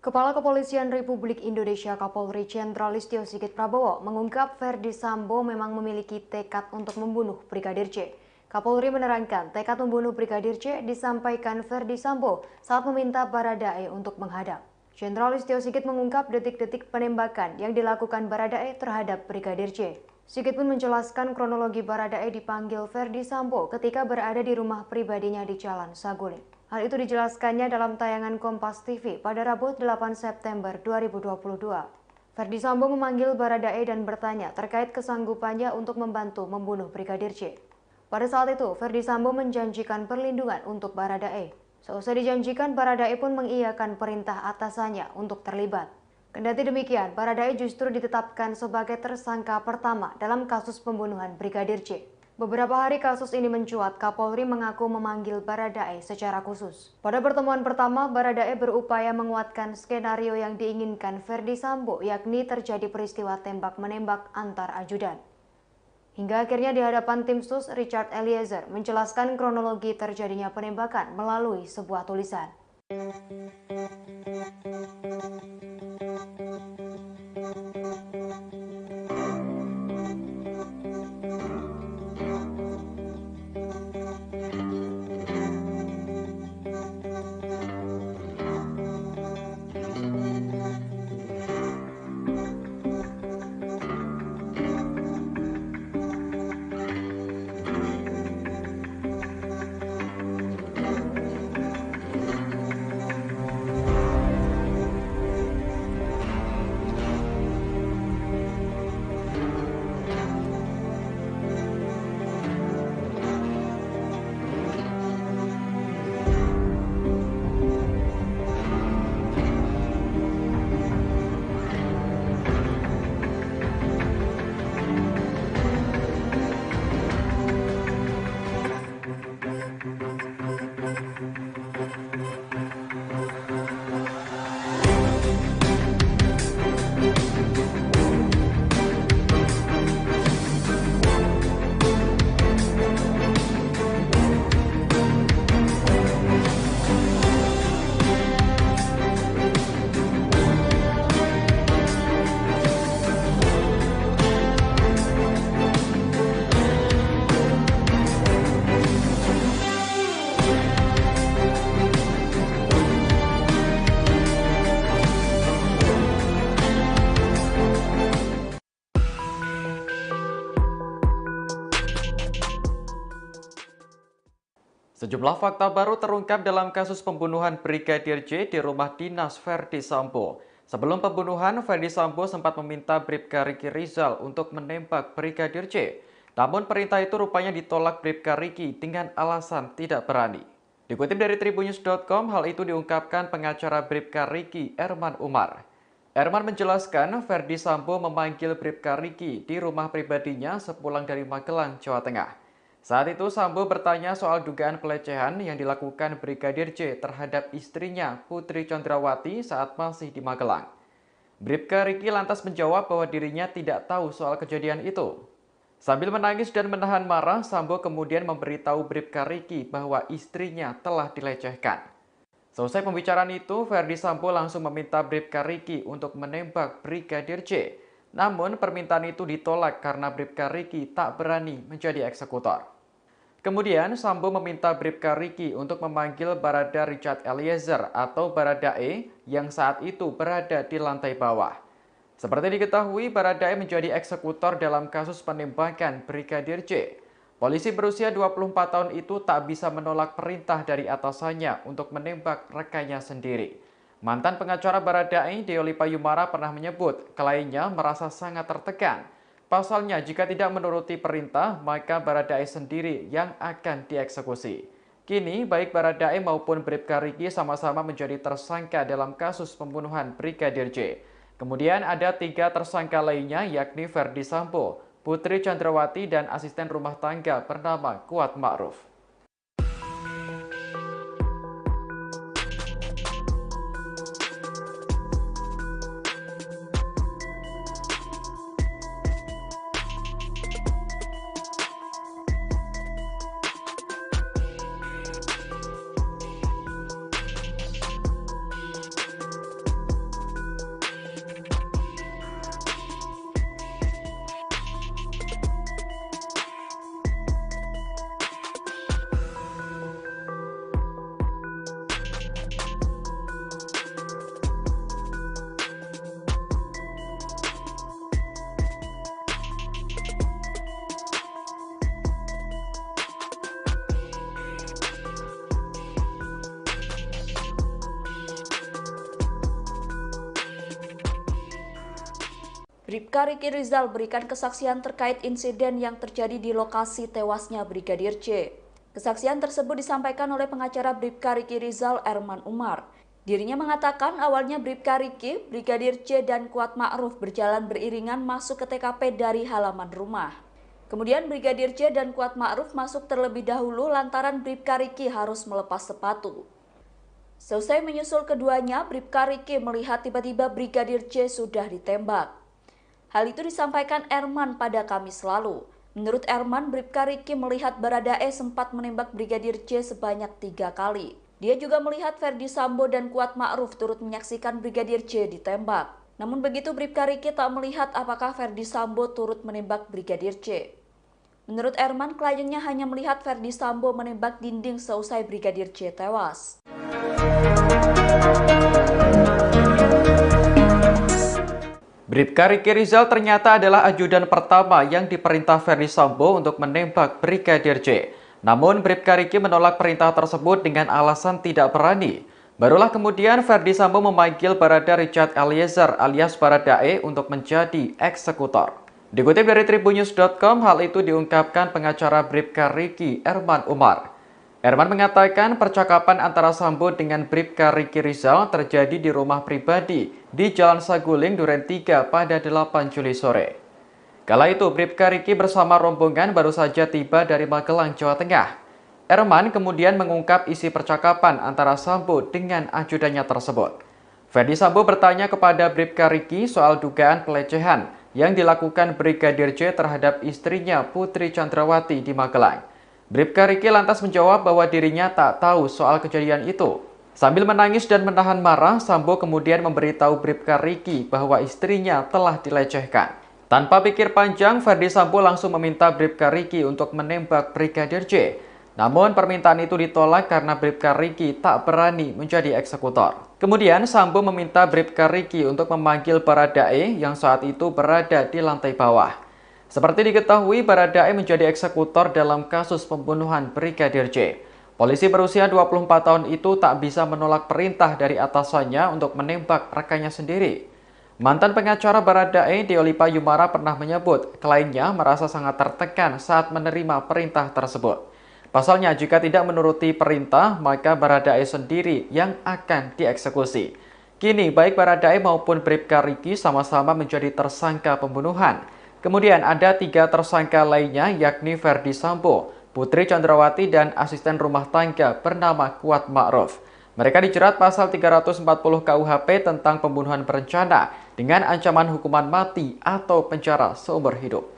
Kepala Kepolisian Republik Indonesia Kapolri Jenderal Listio Sigit Prabowo mengungkap Ferdi Sambo memang memiliki tekad untuk membunuh Brigadir J. Kapolri menerangkan tekad membunuh Brigadir J disampaikan Ferdi Sambo saat meminta Baradae untuk menghadap. Jenderal Listio Sigit mengungkap detik-detik penembakan yang dilakukan Baradae terhadap Brigadir J. Sigit pun menjelaskan kronologi Baradae dipanggil Ferdi Sambo ketika berada di rumah pribadinya di Jalan Saguling. Hal itu dijelaskannya dalam tayangan Kompas TV pada Rabu 8 September 2022. Ferdi Sambo memanggil Baradae dan bertanya terkait kesanggupannya untuk membantu membunuh Brigadir J. Pada saat itu, Ferdi Sambo menjanjikan perlindungan untuk Baradae. Seusai dijanjikan, Baradae pun mengiyakan perintah atasannya untuk terlibat. Kendati demikian, Baradae justru ditetapkan sebagai tersangka pertama dalam kasus pembunuhan Brigadir J. Beberapa hari kasus ini mencuat, Kapolri mengaku memanggil Baradae secara khusus. Pada pertemuan pertama, Baradae berupaya menguatkan skenario yang diinginkan Ferdi Sambo, yakni terjadi peristiwa tembak-menembak antar ajudan. Hingga akhirnya di hadapan tim sus, Richard Eliezer menjelaskan kronologi terjadinya penembakan melalui sebuah tulisan. Sejumlah fakta baru terungkap dalam kasus pembunuhan Brigadir J di rumah dinas Ferdi Sambo. Sebelum pembunuhan, Ferdi Sambo sempat meminta Bribka Riki Rizal untuk menembak Brigadir J. Namun perintah itu rupanya ditolak Bribka Riki dengan alasan tidak berani. Dikutip dari Tribunnews.com, hal itu diungkapkan pengacara Bribka Riki, Erman Umar. Erman menjelaskan Ferdi Sambo memanggil Bribka Riki di rumah pribadinya sepulang dari Magelang, Jawa Tengah. Saat itu Sambo bertanya soal dugaan pelecehan yang dilakukan Brigadir J terhadap istrinya Putri Chandrawati saat masih di Magelang. Bribka Riki lantas menjawab bahwa dirinya tidak tahu soal kejadian itu. Sambil menangis dan menahan marah, Sambo kemudian memberitahu Bribka Riki bahwa istrinya telah dilecehkan. Selesai pembicaraan itu, Ferdi Sambo langsung meminta Bribka Riki untuk menembak Brigadir J. Namun permintaan itu ditolak karena Bribka Riki tak berani menjadi eksekutor. Kemudian Sambo meminta Bribka Riki untuk memanggil Barada Richard Eliezer atau Baradae yang saat itu berada di lantai bawah. Seperti diketahui, Baradae menjadi eksekutor dalam kasus penembakan Brigadir J. Polisi berusia 24 tahun itu tak bisa menolak perintah dari atasannya untuk menembak rekannya sendiri. Mantan pengacara Baradae, Deoli Payumara, pernah menyebut kliennya merasa sangat tertekan. Pasalnya, jika tidak menuruti perintah, maka Baradae sendiri yang akan dieksekusi. Kini, baik Baradae maupun Bribka Riki sama-sama menjadi tersangka dalam kasus pembunuhan Brigadir J. Kemudian ada 3 tersangka lainnya, yakni Ferdi Sambo, Putri Chandrawati, dan asisten rumah tangga bernama Kuat Ma'ruf. Bribka Riki Rizal berikan kesaksian terkait insiden yang terjadi di lokasi tewasnya Brigadir J. Kesaksian tersebut disampaikan oleh pengacara Bribka Riki Rizal, Erman Umar. Dirinya mengatakan awalnya Bribka Riki, Brigadir J, dan Kuat Ma'ruf berjalan beriringan masuk ke TKP dari halaman rumah. Kemudian Brigadir J dan Kuat Ma'ruf masuk terlebih dahulu lantaran Bribka Riki harus melepas sepatu. Selesai menyusul keduanya, Bribka Riki melihat tiba-tiba Brigadir J sudah ditembak. Hal itu disampaikan Erman pada Kamis lalu. Menurut Erman, Bribka Riki melihat Baradae sempat menembak Brigadir J sebanyak 3 kali. Dia juga melihat Ferdi Sambo dan Kuat Ma'ruf turut menyaksikan Brigadir J ditembak. Namun begitu Bribka Riki tak melihat apakah Ferdi Sambo turut menembak Brigadir J. Menurut Erman, kliennya hanya melihat Ferdi Sambo menembak dinding seusai Brigadir J tewas. Bribka Riki Rizal ternyata adalah ajudan pertama yang diperintah Ferdi Sambo untuk menembak Brigadir J. Namun Bribka Riki menolak perintah tersebut dengan alasan tidak berani. Barulah kemudian Ferdi Sambo memanggil Barada Richard Eliezer alias Baradae untuk menjadi eksekutor. Dikutip dari tribunnews.com, hal itu diungkapkan pengacara Bribka Riki, Erman Umar. Erman mengatakan percakapan antara Sambo dengan Bribka Riki Rizal terjadi di rumah pribadi di Jalan Saguling, Duren 3 pada 8 Juli sore. Kala itu Bribka Riki bersama rombongan baru saja tiba dari Magelang, Jawa Tengah. Erman kemudian mengungkap isi percakapan antara Sambo dengan ajudannya tersebut. Ferdi Sambo bertanya kepada Bribka Riki soal dugaan pelecehan yang dilakukan Brigadir J terhadap istrinya Putri Chandrawati di Magelang. Bribka Riki lantas menjawab bahwa dirinya tak tahu soal kejadian itu. Sambil menangis dan menahan marah, Sambo kemudian memberitahu Bribka Riki bahwa istrinya telah dilecehkan. Tanpa pikir panjang, Ferdi Sambo langsung meminta Bribka Riki untuk menembak Brigadir J. Namun permintaan itu ditolak karena Bribka Riki tak berani menjadi eksekutor. Kemudian Sambo meminta Bribka Riki untuk memanggil Baradae yang saat itu berada di lantai bawah. Seperti diketahui, Baradae menjadi eksekutor dalam kasus pembunuhan Brigadir J. Polisi berusia 24 tahun itu tak bisa menolak perintah dari atasannya untuk menembak rekannya sendiri. Mantan pengacara Baradae, Deolipa Yumara, pernah menyebut kliennya merasa sangat tertekan saat menerima perintah tersebut. Pasalnya, jika tidak menuruti perintah, maka Baradae sendiri yang akan dieksekusi. Kini, baik Baradae maupun Bribka Riki sama-sama menjadi tersangka pembunuhan. Kemudian ada 3 tersangka lainnya yakni Ferdi Sambo, Putri Chandrawati, dan asisten rumah tangga bernama Kuat Ma'ruf. Mereka dijerat pasal 340 KUHP tentang pembunuhan berencana dengan ancaman hukuman mati atau penjara seumur hidup.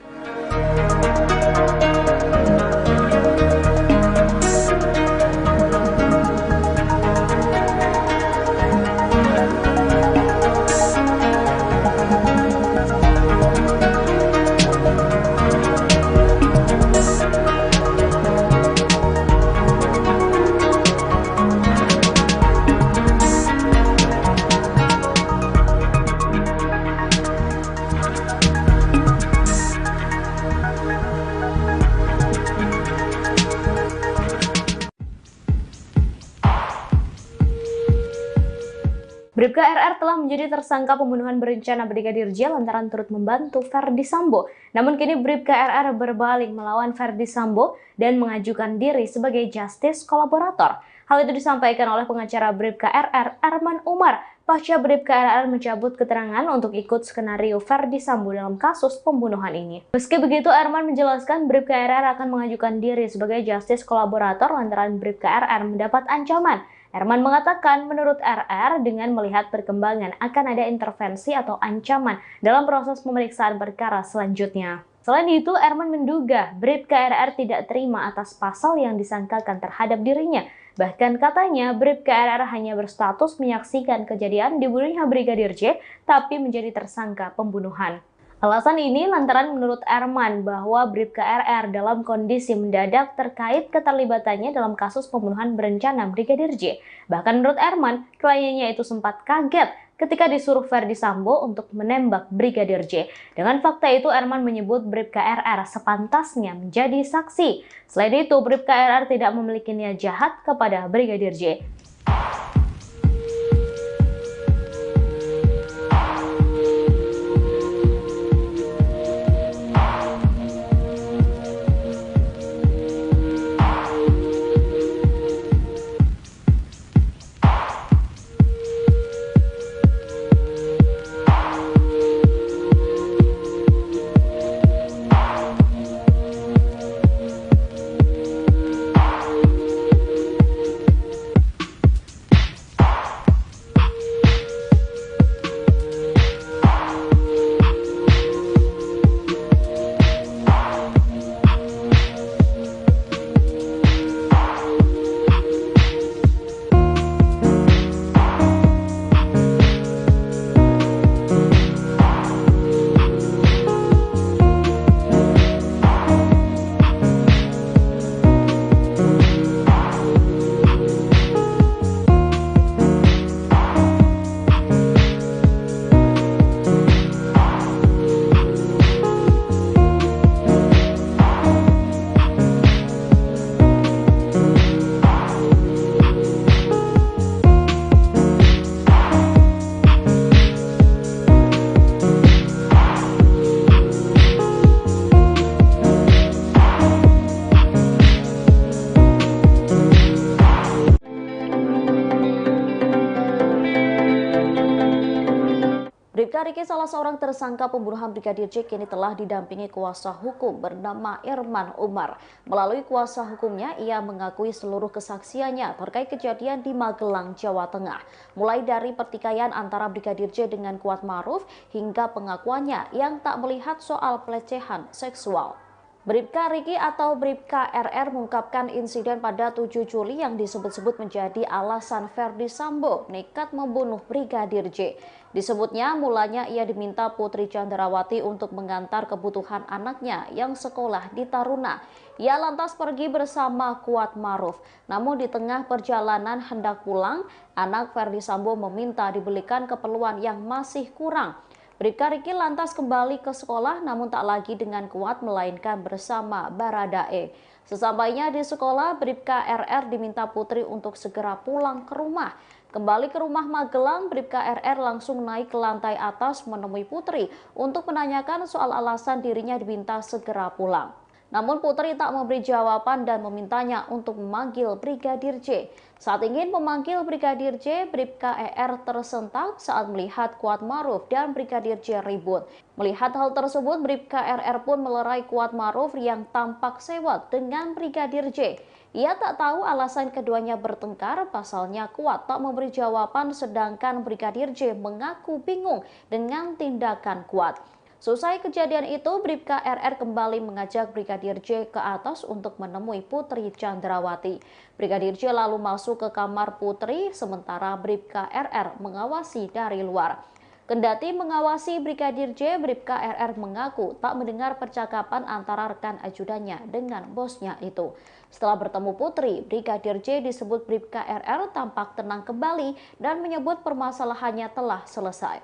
Bribka RR telah menjadi tersangka pembunuhan berencana Brigadir J lantaran turut membantu Ferdi Sambo. Namun kini Bribka RR berbalik melawan Ferdi Sambo dan mengajukan diri sebagai justice kolaborator. Hal itu disampaikan oleh pengacara Bribka RR, Erman Umar, pasca Bribka RR mencabut keterangan untuk ikut skenario Ferdi Sambo dalam kasus pembunuhan ini. Meski begitu, Erman menjelaskan Bribka RR akan mengajukan diri sebagai justice kolaborator lantaran Bribka RR mendapat ancaman. Erman mengatakan menurut RR dengan melihat perkembangan akan ada intervensi atau ancaman dalam proses pemeriksaan perkara selanjutnya. Selain itu, Erman menduga Bribka RR tidak terima atas pasal yang disangkakan terhadap dirinya. Bahkan katanya Bribka RR hanya berstatus menyaksikan kejadian dibunuhnya Brigadir J, tapi menjadi tersangka pembunuhan. Alasan ini lantaran menurut Erman bahwa Bribka RR dalam kondisi mendadak terkait keterlibatannya dalam kasus pembunuhan berencana Brigadir J. Bahkan menurut Erman, kliennya itu sempat kaget ketika disuruh Ferdi Sambo untuk menembak Brigadir J. Dengan fakta itu, Erman menyebut Bribka RR sepantasnya menjadi saksi. Selain itu, Bribka RR tidak memiliki niat jahat kepada Brigadir J. Bribka Riki, salah seorang tersangka pembunuhan Brigadir J, kini telah didampingi kuasa hukum bernama Erman Umar. Melalui kuasa hukumnya, ia mengakui seluruh kesaksiannya terkait kejadian di Magelang, Jawa Tengah. Mulai dari pertikaian antara Brigadir J dengan Kuat Ma'ruf hingga pengakuannya yang tak melihat soal pelecehan seksual. Bribka Riki atau Bribka RR mengungkapkan insiden pada 7 Juli yang disebut-sebut menjadi alasan Ferdi Sambo nekat membunuh Brigadir J. Disebutnya mulanya ia diminta Putri Chandrawati untuk mengantar kebutuhan anaknya yang sekolah di Taruna. Ia lantas pergi bersama Kuat Ma'ruf. Namun di tengah perjalanan hendak pulang, anak Ferdi Sambo meminta dibelikan keperluan yang masih kurang. Bribka Riki lantas kembali ke sekolah namun tak lagi dengan Kuat melainkan bersama Baradae. Sesampainya di sekolah, Bribka RR diminta Putri untuk segera pulang ke rumah. Kembali ke rumah Magelang, Bribka RR langsung naik ke lantai atas menemui Putri untuk menanyakan soal alasan dirinya diminta segera pulang. Namun Putri tak memberi jawaban dan memintanya untuk memanggil Brigadir J. Saat ingin memanggil Brigadir J, Bribka ER tersentak saat melihat Kuat Ma'ruf dan Brigadir J ribut. Melihat hal tersebut, Bribka RR pun melerai Kuat Ma'ruf yang tampak sewot dengan Brigadir J. Ia tak tahu alasan keduanya bertengkar, pasalnya Kuat tak memberi jawaban sedangkan Brigadir J mengaku bingung dengan tindakan Kuat. Selesai kejadian itu, Bribka RR kembali mengajak Brigadir J ke atas untuk menemui Putri Chandrawati. Brigadir J lalu masuk ke kamar Putri, sementara Bribka RR mengawasi dari luar. Kendati mengawasi Brigadir J, Bribka RR mengaku tak mendengar percakapan antara rekan ajudannya dengan bosnya itu. Setelah bertemu Putri, Brigadir J disebut Bribka RR tampak tenang kembali dan menyebut permasalahannya telah selesai.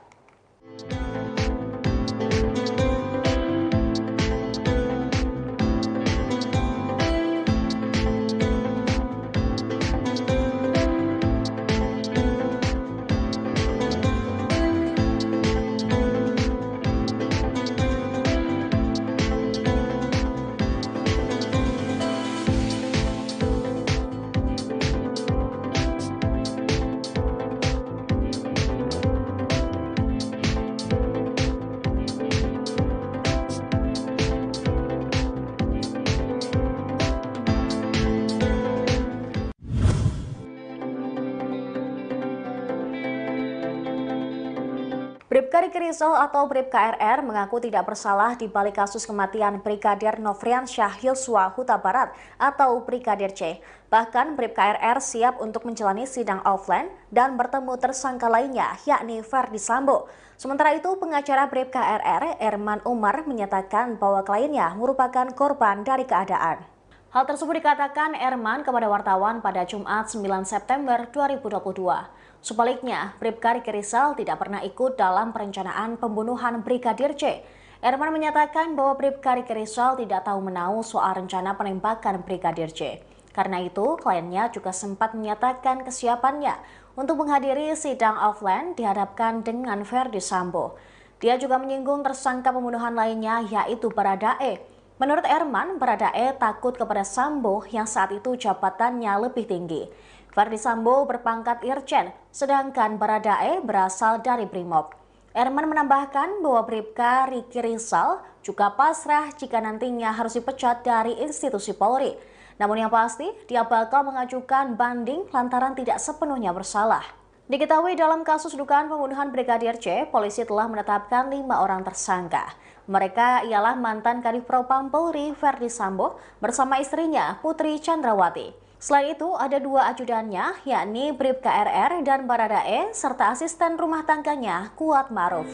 Bribka Riki Rizal atau Bribka RR mengaku tidak bersalah di balik kasus kematian Brigadir Nofriansyah Yosua Huta Barat atau Brigadir J. Bahkan Bribka RR siap untuk menjalani sidang offline dan bertemu tersangka lainnya yakni Ferdi Sambo. Sementara itu pengacara Bribka RR, Erman Umar, menyatakan bahwa kliennya merupakan korban dari keadaan. Hal tersebut dikatakan Erman kepada wartawan pada Jumat 9 September 2022. Sebaliknya, Bribka Riki Rizal tidak pernah ikut dalam perencanaan pembunuhan Brigadir J. Erman menyatakan bahwa Bribka Riki Rizal tidak tahu menahu soal rencana penembakan Brigadir J. Karena itu, kliennya juga sempat menyatakan kesiapannya untuk menghadiri sidang offline dihadapkan dengan Ferdi Sambo. Dia juga menyinggung tersangka pembunuhan lainnya yaitu Baradae. Menurut Erman, Baradae takut kepada Sambo yang saat itu jabatannya lebih tinggi. Ferdi Sambo berpangkat Irjen, sedangkan Baradae berasal dari Brimob. Erman menambahkan bahwa Bribka Riki Rizal juga pasrah jika nantinya harus dipecat dari institusi Polri. Namun yang pasti, dia bakal mengajukan banding lantaran tidak sepenuhnya bersalah. Diketahui dalam kasus dugaan pembunuhan Brigadir J, polisi telah menetapkan 5 orang tersangka. Mereka ialah mantan Kadif Propam Polri Ferdi Sambo bersama istrinya Putri Chandrawati. Selain itu, ada 2 ajudannya, yakni Bribka RR dan Baradae, serta asisten rumah tangganya Kuat Ma'ruf.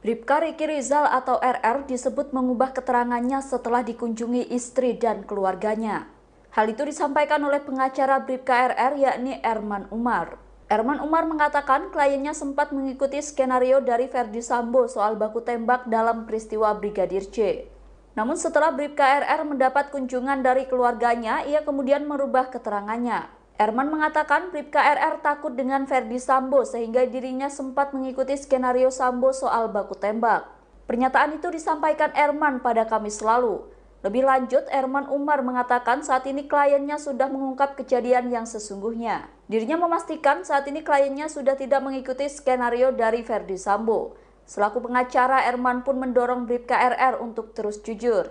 Bribka Riki Rizal atau RR disebut mengubah keterangannya setelah dikunjungi istri dan keluarganya. Hal itu disampaikan oleh pengacara Bribka RR yakni Erman Umar. Erman Umar mengatakan kliennya sempat mengikuti skenario dari Ferdi Sambo soal baku tembak dalam peristiwa Brigadir J. Namun setelah Bribka RR mendapat kunjungan dari keluarganya, ia kemudian merubah keterangannya. Erman mengatakan Bribka RR takut dengan Ferdi Sambo sehingga dirinya sempat mengikuti skenario Sambo soal baku tembak. Pernyataan itu disampaikan Erman pada Kamis lalu. Lebih lanjut, Erman Umar mengatakan saat ini kliennya sudah mengungkap kejadian yang sesungguhnya. Dirinya memastikan saat ini kliennya sudah tidak mengikuti skenario dari Ferdi Sambo. Selaku pengacara, Erman pun mendorong Bribka RR untuk terus jujur,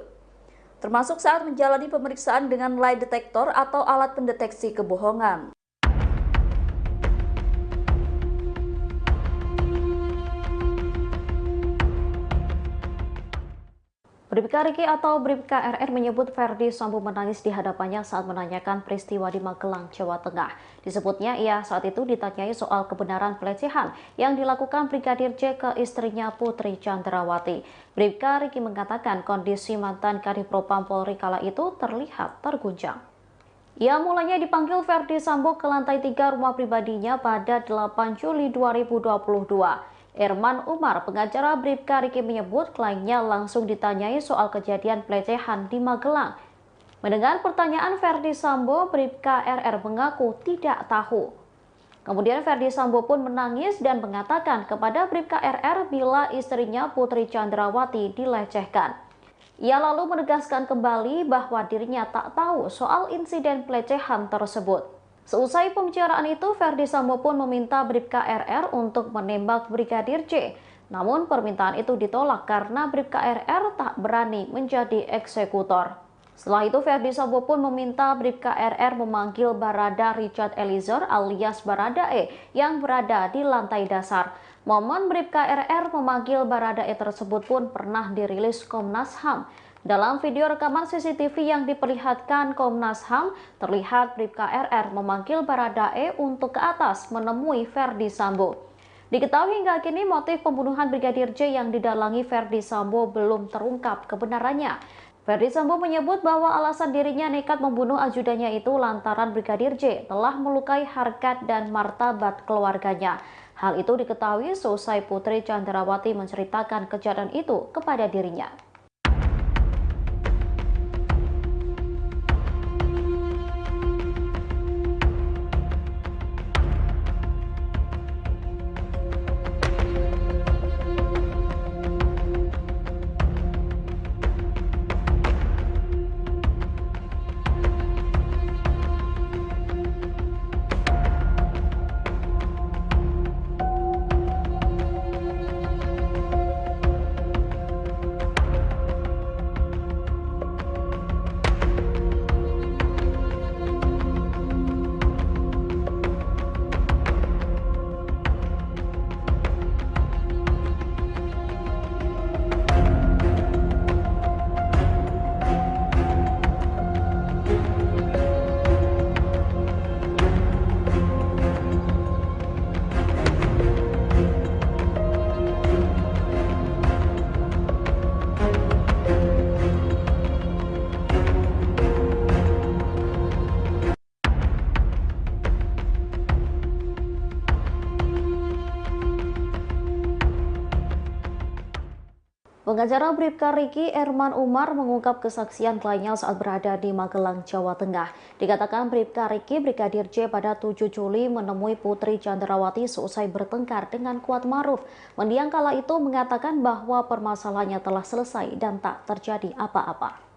termasuk saat menjalani pemeriksaan dengan lie detector atau alat pendeteksi kebohongan. Bribka Riki atau Bribka RR menyebut Ferdi Sambo menangis di hadapannya saat menanyakan peristiwa di Magelang, Jawa Tengah. Disebutnya ia saat itu ditanyai soal kebenaran pelecehan yang dilakukan Brigadir J ke istrinya Putri Chandrawati. Bribka Riki mengatakan kondisi mantan Kadifropam Polri kala itu terlihat terguncang. Ia mulanya dipanggil Ferdi Sambo ke lantai 3 rumah pribadinya pada 8 Juli 2022. Erman Umar, pengacara Bribka Riki menyebut kliennya langsung ditanyai soal kejadian pelecehan di Magelang. Mendengar pertanyaan Ferdi Sambo, Bribka RR mengaku tidak tahu. Kemudian Ferdi Sambo pun menangis dan mengatakan kepada Bribka RR bila istrinya Putri Chandrawati dilecehkan. Ia lalu menegaskan kembali bahwa dirinya tak tahu soal insiden pelecehan tersebut. Seusai pembicaraan itu, Ferdi Sambo pun meminta Bribka RR untuk menembak Brigadir J. Namun permintaan itu ditolak karena Bribka RR tak berani menjadi eksekutor. Setelah itu, Ferdi Sambo pun meminta Bribka RR memanggil Barada Richard Eliezer alias Baradae yang berada di lantai dasar. Momen Bribka RR memanggil Baradae tersebut pun pernah dirilis Komnas HAM. Dalam video rekaman CCTV yang diperlihatkan Komnas HAM, terlihat Bribka RR memanggil Baradae untuk ke atas menemui Ferdi Sambo. Diketahui hingga kini motif pembunuhan Brigadir J yang didalangi Ferdi Sambo belum terungkap kebenarannya. Ferdi Sambo menyebut bahwa alasan dirinya nekat membunuh ajudannya itu lantaran Brigadir J telah melukai harkat dan martabat keluarganya. Hal itu diketahui seusai Putri Chandrawati menceritakan kejadian itu kepada dirinya. Pengacara Bribka Riki, Erman Umar, mengungkap kesaksian kliennya saat berada di Magelang, Jawa Tengah. Dikatakan Bribka Riki, Brigadir J pada 7 Juli menemui Putri Chandrawati seusai bertengkar dengan Kuat Maruf. Mendiang kala itu mengatakan bahwa permasalahannya telah selesai dan tak terjadi apa-apa.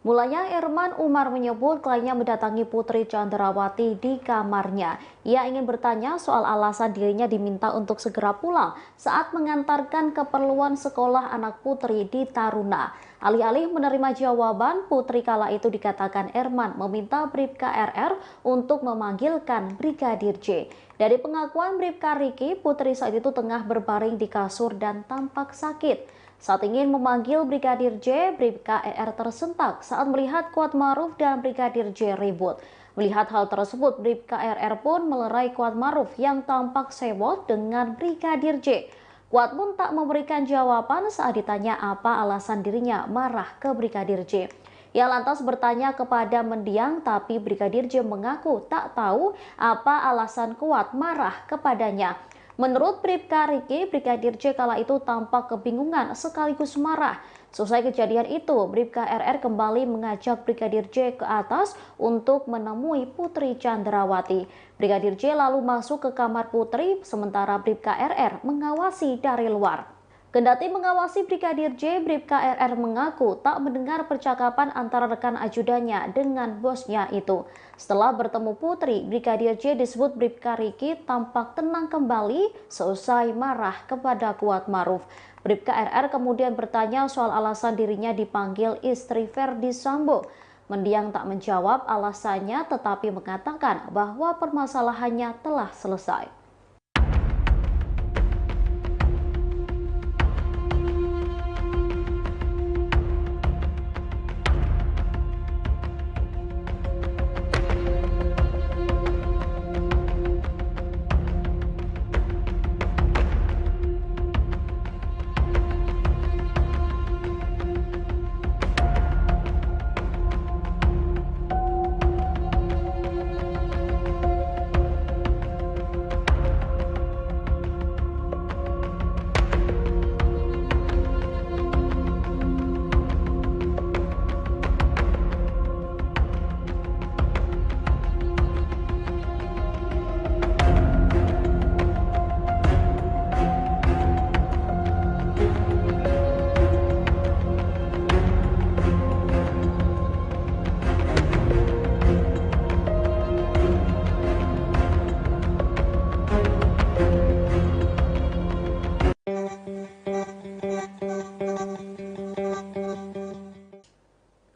Mulanya Erman Umar menyebut kliennya mendatangi Putri Chandrawati di kamarnya. Ia ingin bertanya soal alasan dirinya diminta untuk segera pulang saat mengantarkan keperluan sekolah anak Putri di Taruna. Alih-alih menerima jawaban, Putri kala itu dikatakan Erman meminta Bribka RR untuk memanggilkan Brigadir J. Dari pengakuan Bribka Riki, Putri saat itu tengah berbaring di kasur dan tampak sakit. Saat ingin memanggil Brigadir J, Bribka RR tersentak saat melihat Kuat Maruf dan Brigadir J ribut. Melihat hal tersebut, Bribka RR pun melerai Kuat Maruf yang tampak sewot dengan Brigadir J. Kuat pun tak memberikan jawaban saat ditanya apa alasan dirinya marah ke Brigadir J. Ia lantas bertanya kepada mendiang, tapi Brigadir J mengaku tak tahu apa alasan Kuat marah kepadanya. Menurut Bribka Riki, Brigadir J kala itu tampak kebingungan sekaligus marah. Selesai kejadian itu, Bribka RR kembali mengajak Brigadir J ke atas untuk menemui Putri Chandrawati. Brigadir J lalu masuk ke kamar Putri, sementara Bribka RR mengawasi dari luar. Kendati mengawasi Brigadir J, Bribka RR mengaku tak mendengar percakapan antara rekan ajudannya dengan bosnya itu. Setelah bertemu Putri, Brigadir J disebut Bribka Riki tampak tenang kembali seusai marah kepada Kuat Maruf. Bribka RR kemudian bertanya soal alasan dirinya dipanggil istri Ferdi Sambo. Mendiang tak menjawab alasannya, tetapi mengatakan bahwa permasalahannya telah selesai.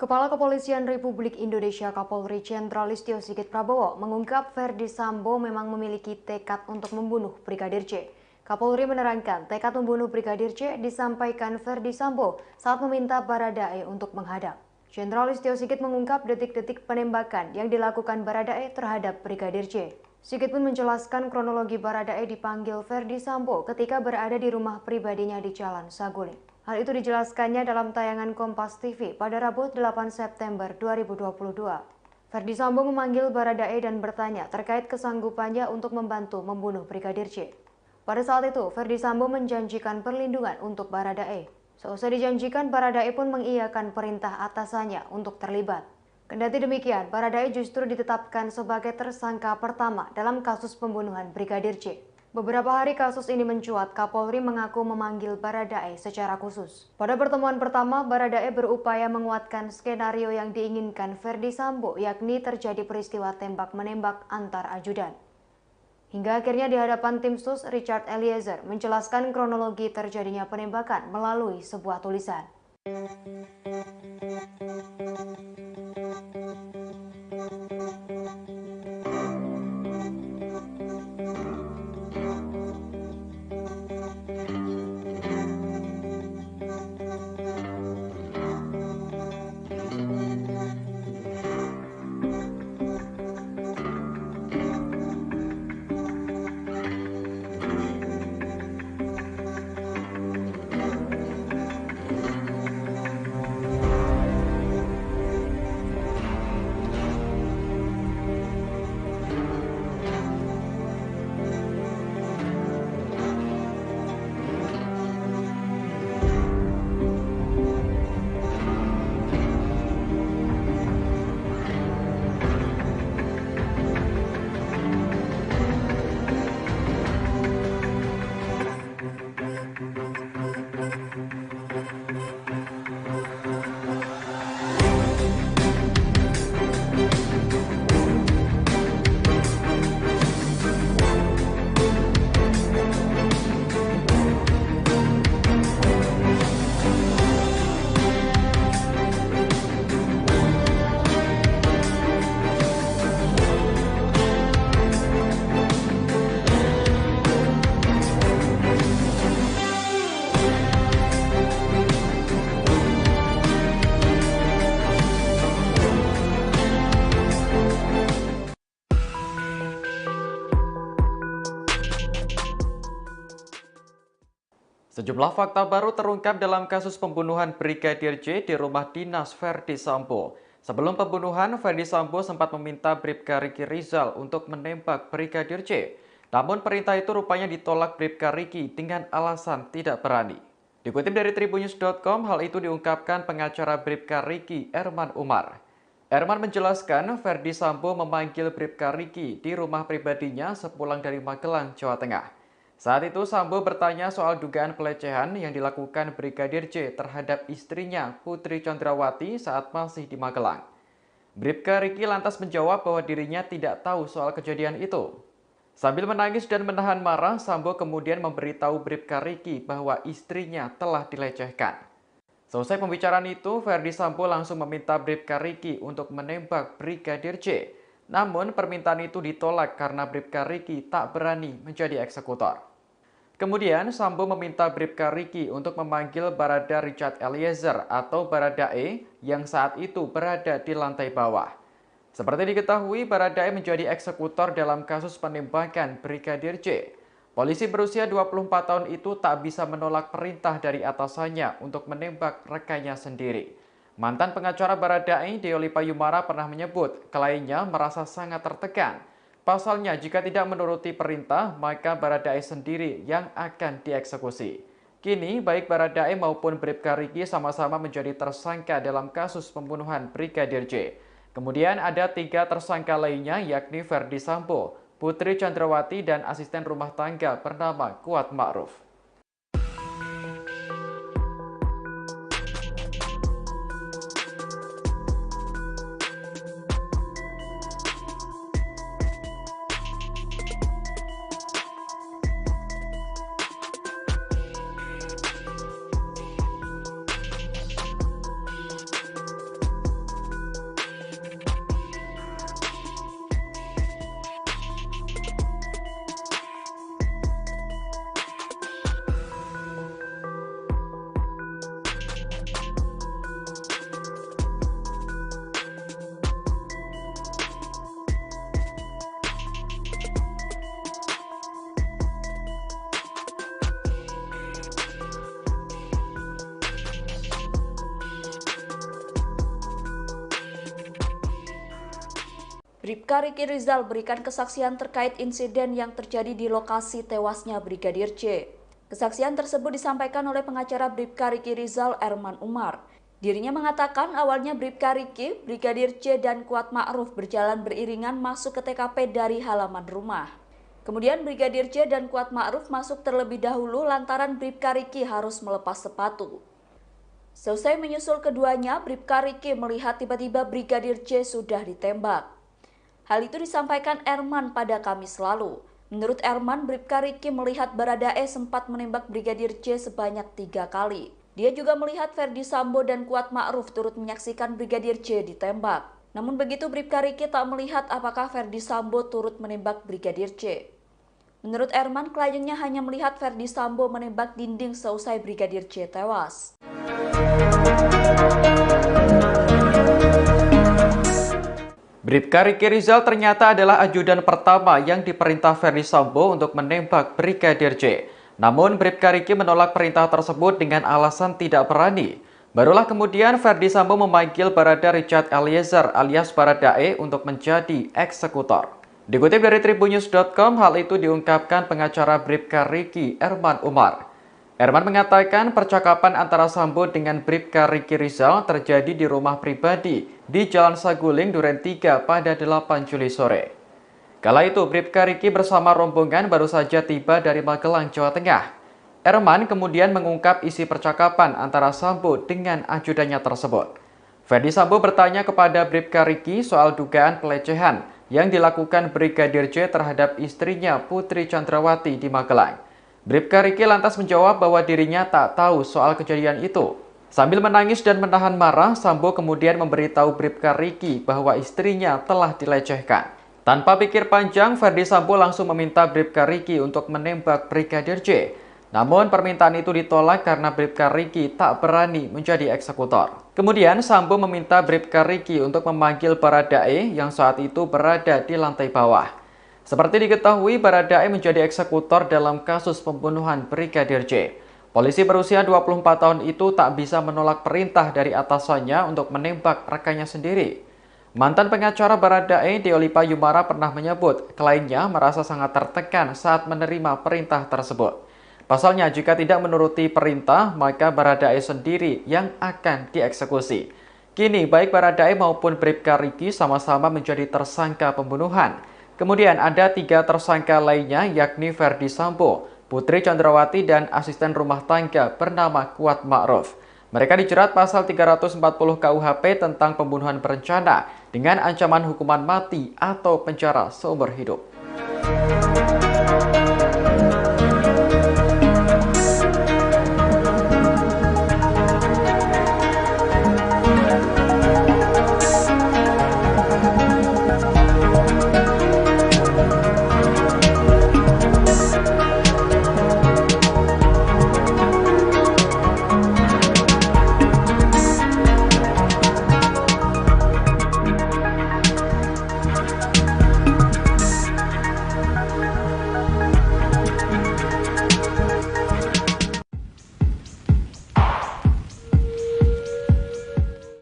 Kepala Kepolisian Republik Indonesia Kapolri Jenderal Listio Sigit Prabowo mengungkap Ferdi Sambo memang memiliki tekad untuk membunuh Brigadir J. Kapolri menerangkan tekad membunuh Brigadir J disampaikan Ferdi Sambo saat meminta Baradae untuk menghadap. Jenderal Listio Sigit mengungkap detik-detik penembakan yang dilakukan Baradae terhadap Brigadir J. Sigit pun menjelaskan kronologi Baradae dipanggil Ferdi Sambo ketika berada di rumah pribadinya di Jalan Saguling. Hal itu dijelaskannya dalam tayangan Kompas TV pada Rabu 8 September 2022. Ferdi Sambo memanggil Baradae dan bertanya terkait kesanggupannya untuk membantu membunuh Brigadir J. Pada saat itu, Ferdi Sambo menjanjikan perlindungan untuk Baradae. Seusai dijanjikan, Baradae pun mengiyakan perintah atasannya untuk terlibat. Kendati demikian, Baradae justru ditetapkan sebagai tersangka pertama dalam kasus pembunuhan Brigadir J. Beberapa hari kasus ini mencuat, Kapolri mengaku memanggil Baradae secara khusus. Pada pertemuan pertama, Baradae berupaya menguatkan skenario yang diinginkan Ferdi Sambo, yakni terjadi peristiwa tembak-menembak antar ajudan. Hingga akhirnya di hadapan tim sus, Richard Eliezer menjelaskan kronologi terjadinya penembakan melalui sebuah tulisan. Sejumlah fakta baru terungkap dalam kasus pembunuhan Brigadir J di rumah dinas Verdi Sambo. Sebelum pembunuhan, Verdi Sambo sempat meminta Bribka Riki Rizal untuk menembak Brigadir J. Namun perintah itu rupanya ditolak Bribka Riki dengan alasan tidak berani. Dikutip dari tribunnews.com, hal itu diungkapkan pengacara Bribka Riki, Erman Umar. Erman menjelaskan Verdi Sambo memanggil Bribka Riki di rumah pribadinya sepulang dari Magelang, Jawa Tengah. Saat itu Sambo bertanya soal dugaan pelecehan yang dilakukan Brigadir J terhadap istrinya Putri Chandrawati saat masih di Magelang. Bribka Riki lantas menjawab bahwa dirinya tidak tahu soal kejadian itu. Sambil menangis dan menahan marah, Sambo kemudian memberitahu Bribka Riki bahwa istrinya telah dilecehkan. Selesai pembicaraan itu, Verdi Sambo langsung meminta Bribka Riki untuk menembak Brigadir J. Namun permintaan itu ditolak karena Bribka Riki tak berani menjadi eksekutor. Kemudian Sambo meminta Bribka Riki untuk memanggil Barada Richard Eliezer atau Baradae yang saat itu berada di lantai bawah. Seperti diketahui, Baradae menjadi eksekutor dalam kasus penembakan Brigadir J. Polisi berusia 24 tahun itu tak bisa menolak perintah dari atasannya untuk menembak rekannya sendiri. Mantan pengacara Baradae, Deoli Payumara, pernah menyebut kliennya merasa sangat tertekan. Pasalnya, jika tidak menuruti perintah, maka Baradae sendiri yang akan dieksekusi. Kini, baik Baradae maupun Bribka Riki sama-sama menjadi tersangka dalam kasus pembunuhan Brigadir J. Kemudian ada 3 tersangka lainnya, yakni Verdi Sambo, Putri Chandrawati, dan asisten rumah tangga bernama Kuat Ma'ruf. Bribka Riki Rizal berikan kesaksian terkait insiden yang terjadi di lokasi tewasnya Brigadir J. Kesaksian tersebut disampaikan oleh pengacara Bribka Riki Rizal, Erman Umar. Dirinya mengatakan awalnya Bribka Riki, Brigadir J, dan Kuat Ma'ruf berjalan beriringan masuk ke TKP dari halaman rumah. Kemudian Brigadir J dan Kuat Ma'ruf masuk terlebih dahulu lantaran Bribka Riki harus melepas sepatu. Selesai menyusul keduanya, Bribka Riki melihat tiba-tiba Brigadir J sudah ditembak. Hal itu disampaikan Erman pada Kamis lalu. Menurut Erman, Bribka Riki melihat Baradae sempat menembak Brigadir J sebanyak 3 kali. Dia juga melihat Verdi Sambo dan Kuat Ma'ruf turut menyaksikan Brigadir J ditembak. Namun begitu Bribka Riki tak melihat apakah Verdi Sambo turut menembak Brigadir J. Menurut Erman, kliennya hanya melihat Verdi Sambo menembak dinding seusai Brigadir J tewas. Bribka Riki Rizal ternyata adalah ajudan pertama yang diperintah Verdi Sambo untuk menembak Brigadir J. Namun Bribka Riki menolak perintah tersebut dengan alasan tidak berani. Barulah kemudian Verdi Sambo memanggil Barada Richard Eliezer alias Baradae untuk menjadi eksekutor. Dikutip dari tribunnews.com, hal itu diungkapkan pengacara Bribka Riki, Erman Umar. Erman mengatakan percakapan antara Sambo dengan Bribka Riki Rizal terjadi di rumah pribadi di Jalan Saguling, Duren 3 pada 8 Juli sore. Kala itu Bribka Riki bersama rombongan baru saja tiba dari Magelang, Jawa Tengah. Erman kemudian mengungkap isi percakapan antara Sambo dengan ajudannya tersebut. Verdi Sambo bertanya kepada Bribka Riki soal dugaan pelecehan yang dilakukan Brigadir J terhadap istrinya Putri Chandrawati di Magelang. Bribka Riki lantas menjawab bahwa dirinya tak tahu soal kejadian itu. Sambil menangis dan menahan marah, Sambo kemudian memberitahu Bribka Riki bahwa istrinya telah dilecehkan. Tanpa pikir panjang, Verdi Sambo langsung meminta Bribka Riki untuk menembak Brigadir J. Namun permintaan itu ditolak karena Bribka Riki tak berani menjadi eksekutor. Kemudian Sambo meminta Bribka Riki untuk memanggil Baradae yang saat itu berada di lantai bawah. Seperti diketahui, Baradae menjadi eksekutor dalam kasus pembunuhan Brigadir J. Polisi berusia 24 tahun itu tak bisa menolak perintah dari atasannya untuk menembak rekannya sendiri. Mantan pengacara Baradae, Deolipa Yumara pernah menyebut kliennya merasa sangat tertekan saat menerima perintah tersebut. Pasalnya, jika tidak menuruti perintah, maka Baradae sendiri yang akan dieksekusi. Kini, baik Baradae maupun Bribka Riki sama-sama menjadi tersangka pembunuhan. Kemudian ada 3 tersangka lainnya, yakni Ferdi Sambo, Putri Chandrawati, dan asisten rumah tangga bernama Kuat Ma'ruf. Mereka dijerat pasal 340 KUHP tentang pembunuhan berencana dengan ancaman hukuman mati atau penjara seumur hidup.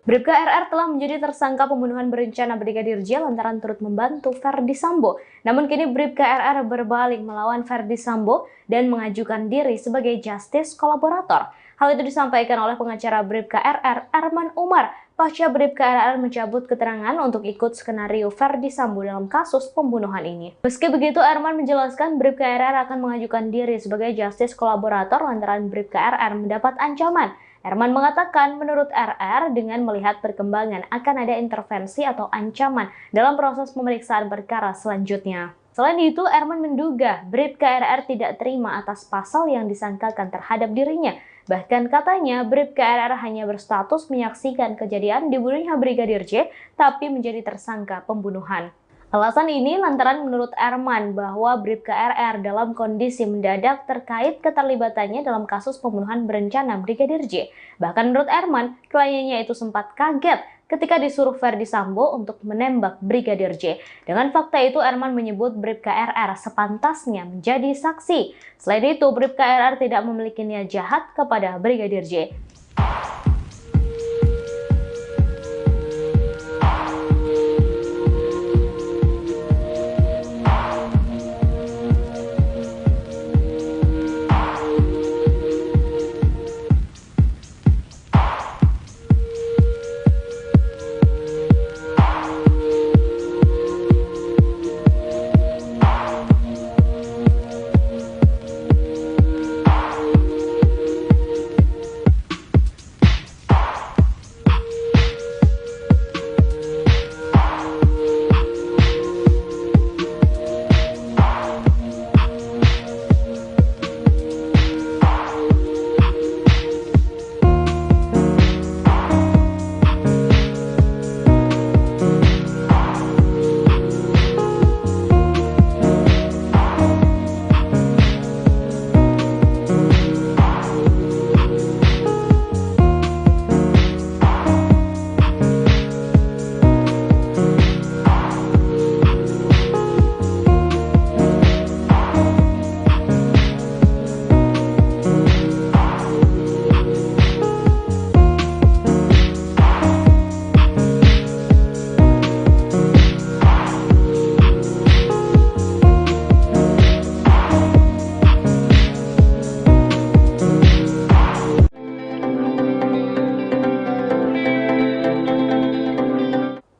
Bribka RR telah menjadi tersangka pembunuhan berencana Brigadir J lantaran turut membantu Ferdi Sambo. Namun kini Bribka RR berbalik melawan Ferdi Sambo dan mengajukan diri sebagai justice kolaborator. Hal itu disampaikan oleh pengacara Bribka RR, Erman Umar, pasca Bribka RR mencabut keterangan untuk ikut skenario Ferdi Sambo dalam kasus pembunuhan ini. Meski begitu, Erman menjelaskan Bribka RR akan mengajukan diri sebagai justice kolaborator lantaran Bribka RR mendapat ancaman. Erman mengatakan menurut RR dengan melihat perkembangan akan ada intervensi atau ancaman dalam proses pemeriksaan perkara selanjutnya. Selain itu, Erman menduga Bribka RR tidak terima atas pasal yang disangkakan terhadap dirinya. Bahkan katanya Bribka RR hanya berstatus menyaksikan kejadian dibunuhnya Brigadir J, tapi menjadi tersangka pembunuhan. Alasan ini lantaran menurut Erman bahwa Bribka RR dalam kondisi mendadak terkait keterlibatannya dalam kasus pembunuhan berencana Brigadir J. Bahkan menurut Erman, kliennya itu sempat kaget ketika disuruh Ferdi Sambo untuk menembak Brigadir J. Dengan fakta itu, Erman menyebut Bribka RR sepantasnya menjadi saksi. Selain itu, Bribka RR tidak memiliki niat jahat kepada Brigadir J.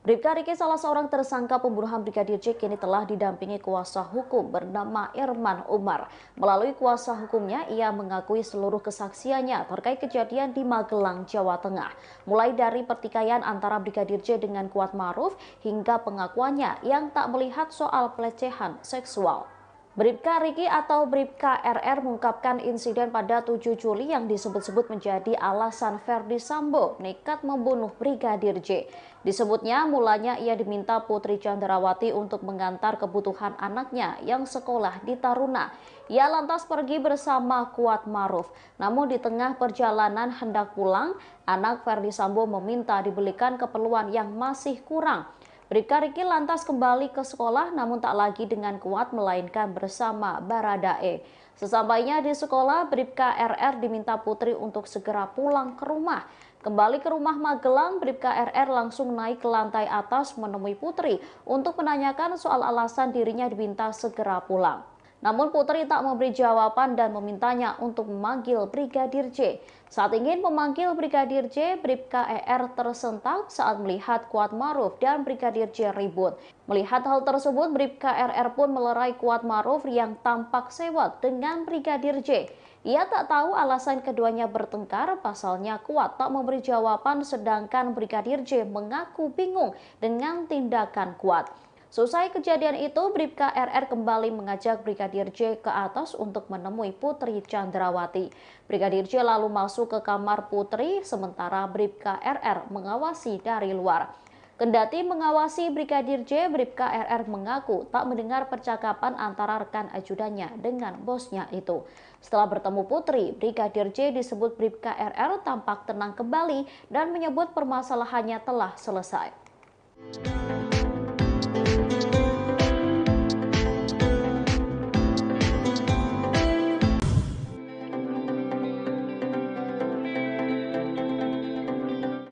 Bribka Riki, salah seorang tersangka pembunuhan Brigadir J, kini telah didampingi kuasa hukum bernama Erman Umar. Melalui kuasa hukumnya, ia mengakui seluruh kesaksiannya terkait kejadian di Magelang, Jawa Tengah. Mulai dari pertikaian antara Brigadir J dengan Kuat Ma'ruf hingga pengakuannya yang tak melihat soal pelecehan seksual. Bribka Riki atau Bribka RR mengungkapkan insiden pada 7 Juli yang disebut-sebut menjadi alasan Ferdi Sambo nekat membunuh Brigadir J. Disebutnya mulanya ia diminta Putri Chandrawati untuk mengantar kebutuhan anaknya yang sekolah di Taruna. Ia lantas pergi bersama Kuat Ma'ruf. Namun di tengah perjalanan hendak pulang, anak Ferdi Sambo meminta dibelikan keperluan yang masih kurang. Bribka Riki lantas kembali ke sekolah namun tak lagi dengan Kuat melainkan bersama Baradae. Sesampainya di sekolah, Bribka RR diminta Putri untuk segera pulang ke rumah. Kembali ke rumah Magelang, Bribka RR langsung naik ke lantai atas menemui Putri untuk menanyakan soal alasan dirinya diminta segera pulang. Namun Putri tak memberi jawaban dan memintanya untuk memanggil Brigadir J. Saat ingin memanggil Brigadir J, Bribka ER tersentak saat melihat Kuatmaruf dan Brigadir J ribut. Melihat hal tersebut, Bribka RR pun melerai Kuatmaruf yang tampak sewot dengan Brigadir J. Ia tak tahu alasan keduanya bertengkar, pasalnya Kuat tak memberi jawaban sedangkan Brigadir J mengaku bingung dengan tindakan Kuat. Selesai kejadian itu, Bribka RR kembali mengajak Brigadir J ke atas untuk menemui Putri Chandrawati. Brigadir J lalu masuk ke kamar Putri, sementara Bribka RR mengawasi dari luar. Kendati mengawasi Brigadir J, Bribka RR mengaku tak mendengar percakapan antara rekan ajudannya dengan bosnya itu. Setelah bertemu Putri, Brigadir J disebut Bribka RR tampak tenang kembali dan menyebut permasalahannya telah selesai.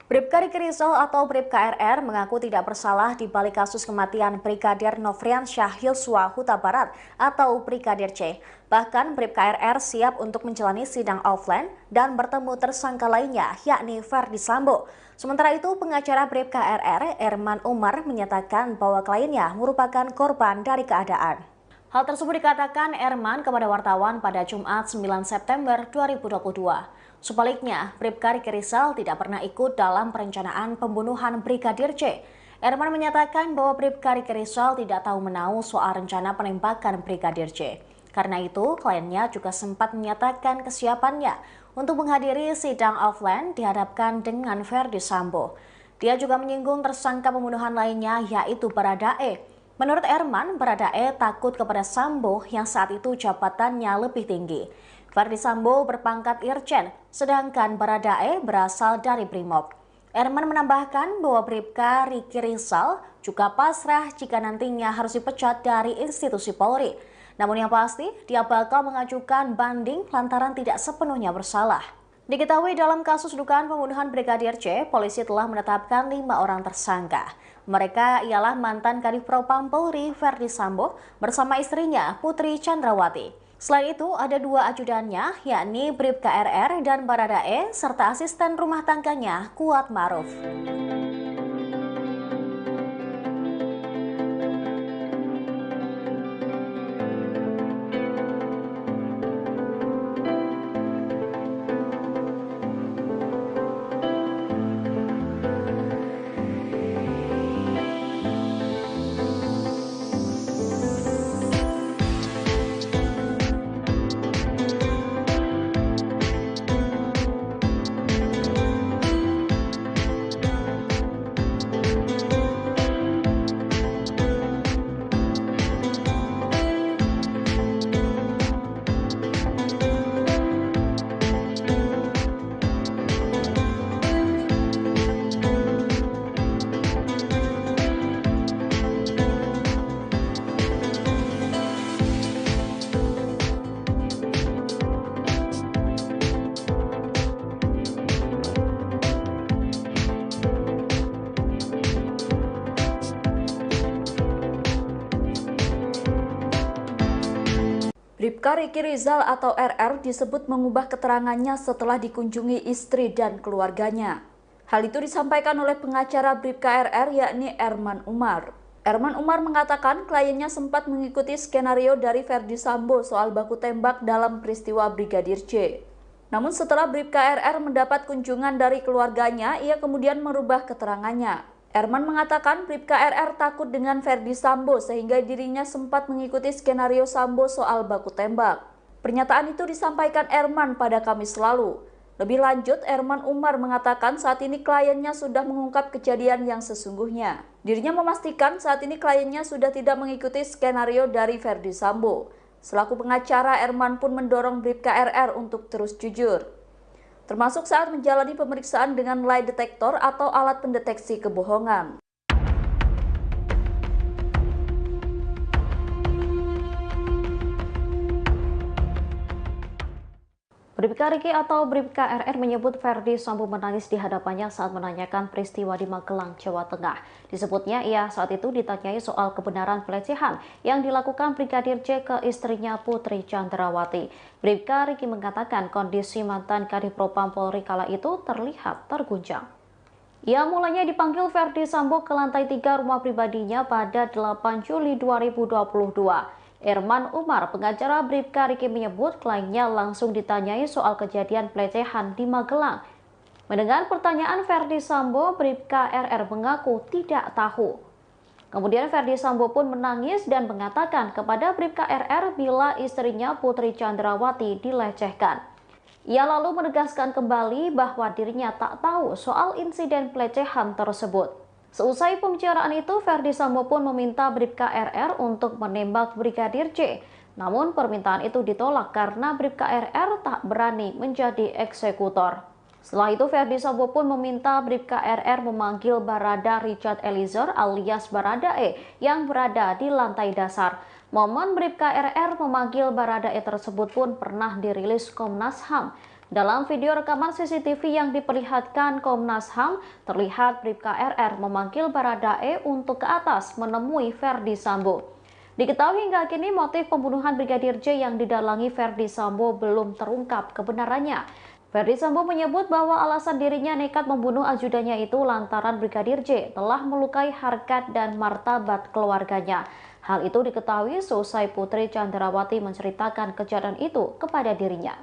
Bribka Riki Rizal atau Bribka RR mengaku tidak bersalah di balik kasus kematian Brigadir Nofriansyah Yosua Huta Barat atau Brigadir C. Bahkan Bribka RR siap untuk menjalani sidang offline dan bertemu tersangka lainnya, yakni Ferdi Sambo. Sementara itu, pengacara Bribka RR, Erman Umar, menyatakan bahwa kliennya merupakan korban dari keadaan. Hal tersebut dikatakan Erman kepada wartawan pada Jumat 9 September 2022. Sebaliknya, Bribka Riki Rizal tidak pernah ikut dalam perencanaan pembunuhan Brigadir C. Erman menyatakan bahwa Bribka Riki Rizal tidak tahu menahu soal rencana penembakan Brigadir C. Karena itu, kliennya juga sempat menyatakan kesiapannya untuk menghadiri sidang offline dihadapkan dengan Ferdi Sambo. Dia juga menyinggung tersangka pembunuhan lainnya, yaitu Baradae. Menurut Erman, Baradae takut kepada Sambo yang saat itu jabatannya lebih tinggi. Ferdi Sambo berpangkat Irjen, sedangkan Baradae berasal dari Brimob. Erman menambahkan bahwa Bribka Riki Rizal juga pasrah jika nantinya harus dipecat dari institusi Polri. Namun yang pasti, dia bakal mengajukan banding lantaran tidak sepenuhnya bersalah. Diketahui dalam kasus dugaan pembunuhan Brigadir C, polisi telah menetapkan 5 orang tersangka. Mereka ialah mantan Kadif Propam Polri Ferdi Sambo bersama istrinya Putri Chandrawati. Selain itu, ada 2 ajudannya, yakni Bribka RR dan Baradae, serta asisten rumah tangganya Kuatmaruf. Bribka Riki Rizal atau RR disebut mengubah keterangannya setelah dikunjungi istri dan keluarganya. Hal itu disampaikan oleh pengacara Bribka RR yakni Erman Umar. Erman Umar mengatakan kliennya sempat mengikuti skenario dari Ferdi Sambo soal baku tembak dalam peristiwa Brigadir J. Namun setelah Bribka RR mendapat kunjungan dari keluarganya, ia kemudian merubah keterangannya. Erman mengatakan Bribka RR takut dengan Ferdi Sambo sehingga dirinya sempat mengikuti skenario Sambo soal baku tembak. Pernyataan itu disampaikan Erman pada Kamis lalu. Lebih lanjut, Erman Umar mengatakan saat ini kliennya sudah mengungkap kejadian yang sesungguhnya. Dirinya memastikan saat ini kliennya sudah tidak mengikuti skenario dari Ferdi Sambo. Selaku pengacara, Erman pun mendorong Bribka RR untuk terus jujur, termasuk saat menjalani pemeriksaan dengan lie detector atau alat pendeteksi kebohongan. Bribka Riki atau Bribka RR menyebut Ferdi Sambo menangis di hadapannya saat menanyakan peristiwa di Magelang, Jawa Tengah. Disebutnya ia saat itu ditanyai soal kebenaran pelecehan yang dilakukan Brigadir J ke istrinya Putri Chandrawati. Bribka Riki mengatakan kondisi mantan Kadifropam Polri kala itu terlihat terguncang. Ia mulanya dipanggil Ferdi Sambo ke lantai 3 rumah pribadinya pada 8 Juli 2022. Erman Umar, pengacara Bribka Riki menyebut kliennya langsung ditanyai soal kejadian pelecehan di Magelang. Mendengar pertanyaan Ferdi Sambo, Bribka RR mengaku tidak tahu. Kemudian Ferdi Sambo pun menangis dan mengatakan kepada Bribka RR bila istrinya Putri Chandrawati dilecehkan. Ia lalu menegaskan kembali bahwa dirinya tak tahu soal insiden pelecehan tersebut. Seusai pembicaraan itu, Ferdi Sambo pun meminta Bribka RR untuk menembak Brigadir J. Namun permintaan itu ditolak karena Bribka RR tak berani menjadi eksekutor. Setelah itu, Ferdi Sambo pun meminta Bribka RR memanggil Barada Richard Eliezer alias Baradae yang berada di lantai dasar. Momen Bribka RR memanggil Baradae tersebut pun pernah dirilis Komnas HAM. Dalam video rekaman CCTV yang diperlihatkan Komnas HAM, terlihat Bribka RR memanggil Baradae untuk ke atas menemui Ferdi Sambo. Diketahui hingga kini motif pembunuhan Brigadir J yang didalangi Ferdi Sambo belum terungkap kebenarannya. Ferdi Sambo menyebut bahwa alasan dirinya nekat membunuh ajudannya itu lantaran Brigadir J telah melukai harkat dan martabat keluarganya. Hal itu diketahui seusai Putri Chandrawati menceritakan kejadian itu kepada dirinya.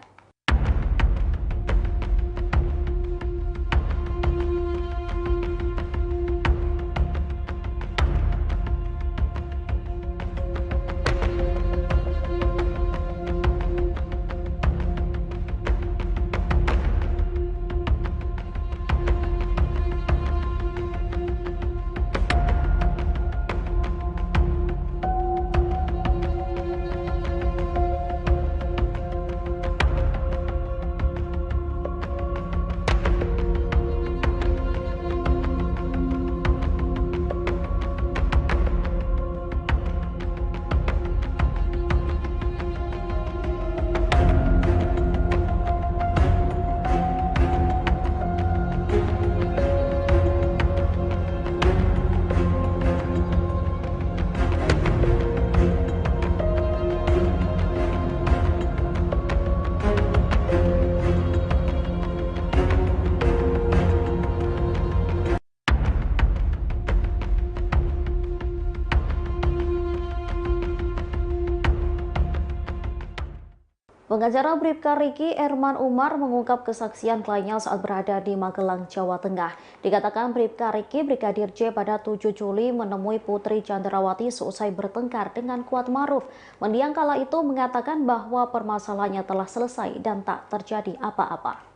Pengacara Bribka Riki, Erman Umar, mengungkap kesaksian kliennya saat berada di Magelang, Jawa Tengah. Dikatakan Bribka Riki, Brigadir J pada 7 Juli menemui Putri Chandrawati seusai bertengkar dengan Kuat Maruf. Mendiang kala itu mengatakan bahwa permasalahannya telah selesai dan tak terjadi apa-apa.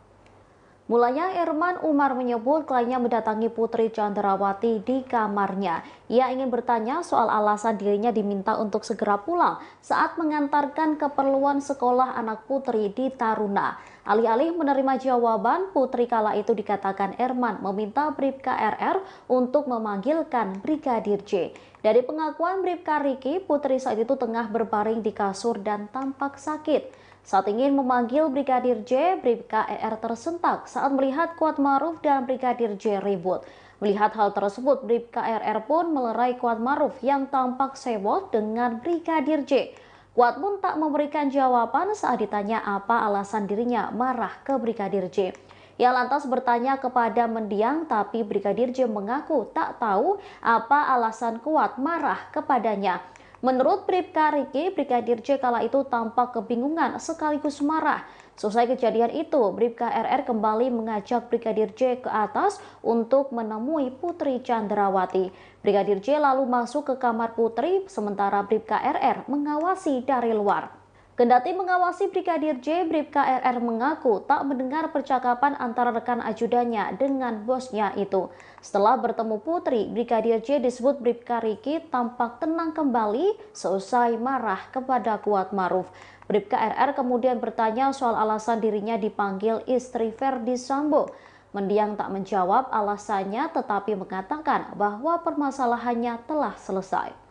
Mulanya Erman Umar menyebut kliennya mendatangi Putri Chandrawati di kamarnya. Ia ingin bertanya soal alasan dirinya diminta untuk segera pulang saat mengantarkan keperluan sekolah anak Putri di Taruna. Alih-alih menerima jawaban, Putri kala itu dikatakan Erman meminta Bribka RR untuk memanggilkan Brigadir J. Dari pengakuan Bribka Riki, Putri saat itu tengah berbaring di kasur dan tampak sakit. Saat ingin memanggil Brigadir J, Bribka RR tersentak saat melihat Kuat Maruf dan Brigadir J ribut. Melihat hal tersebut, Bribka RR pun melerai Kuat Maruf yang tampak sewot dengan Brigadir J. Kuat pun tak memberikan jawaban saat ditanya apa alasan dirinya marah ke Brigadir J. Ia lantas bertanya kepada mendiang, tapi Brigadir J mengaku tak tahu apa alasan Kuat marah kepadanya. Menurut Bribka Riki, Brigadir J kala itu tampak kebingungan sekaligus marah. Selesai kejadian itu, Bribka RR kembali mengajak Brigadir J ke atas untuk menemui Putri Chandrawati. Brigadir J lalu masuk ke kamar Putri, sementara Bribka RR mengawasi dari luar. Kendati mengawasi Brigadir J, Bribka RR mengaku tak mendengar percakapan antara rekan ajudannya dengan bosnya itu. Setelah bertemu Putri, Brigadir J disebut Bribka Riki tampak tenang kembali seusai marah kepada Kuat Maruf. Bribka RR kemudian bertanya soal alasan dirinya dipanggil istri Ferdi Sambo. Mendiang tak menjawab alasannya tetapi mengatakan bahwa permasalahannya telah selesai.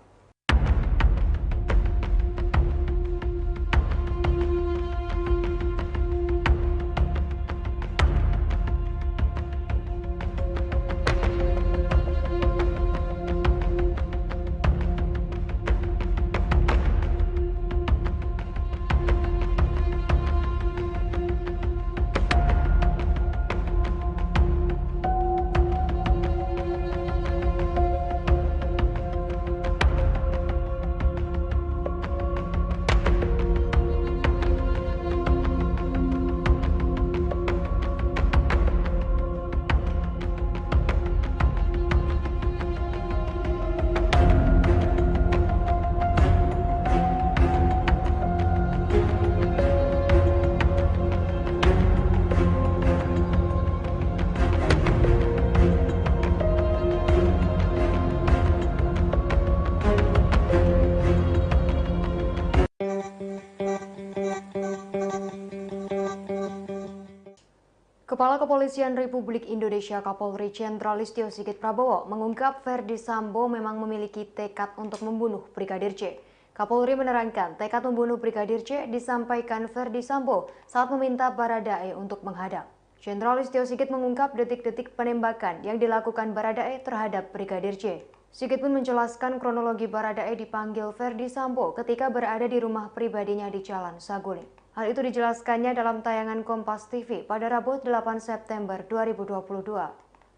Kepala Kepolisian Republik Indonesia Kapolri Jenderal Listio Sigit Prabowo mengungkap Ferdi Sambo memang memiliki tekad untuk membunuh Brigadir J. Kapolri menerangkan tekad membunuh Brigadir J disampaikan Ferdi Sambo saat meminta Baradae untuk menghadap. Jenderal Listio Sigit mengungkap detik-detik penembakan yang dilakukan Baradae terhadap Brigadir J. Sigit pun menjelaskan kronologi Baradae dipanggil Ferdi Sambo ketika berada di rumah pribadinya di Jalan Saguling. Hal itu dijelaskannya dalam tayangan Kompas TV pada Rabu 8 September 2022.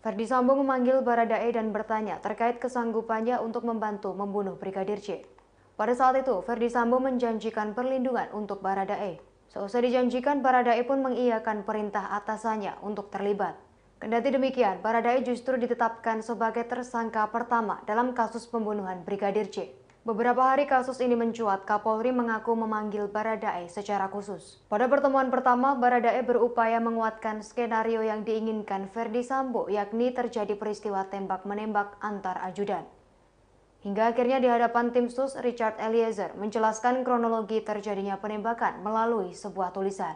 Ferdi Sambo memanggil Baradae dan bertanya terkait kesanggupannya untuk membantu membunuh Brigadir J. Pada saat itu, Ferdi Sambo menjanjikan perlindungan untuk Baradae. Seusai dijanjikan, Baradae pun mengiyakan perintah atasannya untuk terlibat. Kendati demikian, Baradae justru ditetapkan sebagai tersangka pertama dalam kasus pembunuhan Brigadir J. Beberapa hari kasus ini mencuat, Kapolri mengaku memanggil Baradae secara khusus. Pada pertemuan pertama, Baradae berupaya menguatkan skenario yang diinginkan Ferdi Sambo, yakni terjadi peristiwa tembak-menembak antar ajudan. Hingga akhirnya di hadapan tim sus, Richard Eliezer menjelaskan kronologi terjadinya penembakan melalui sebuah tulisan.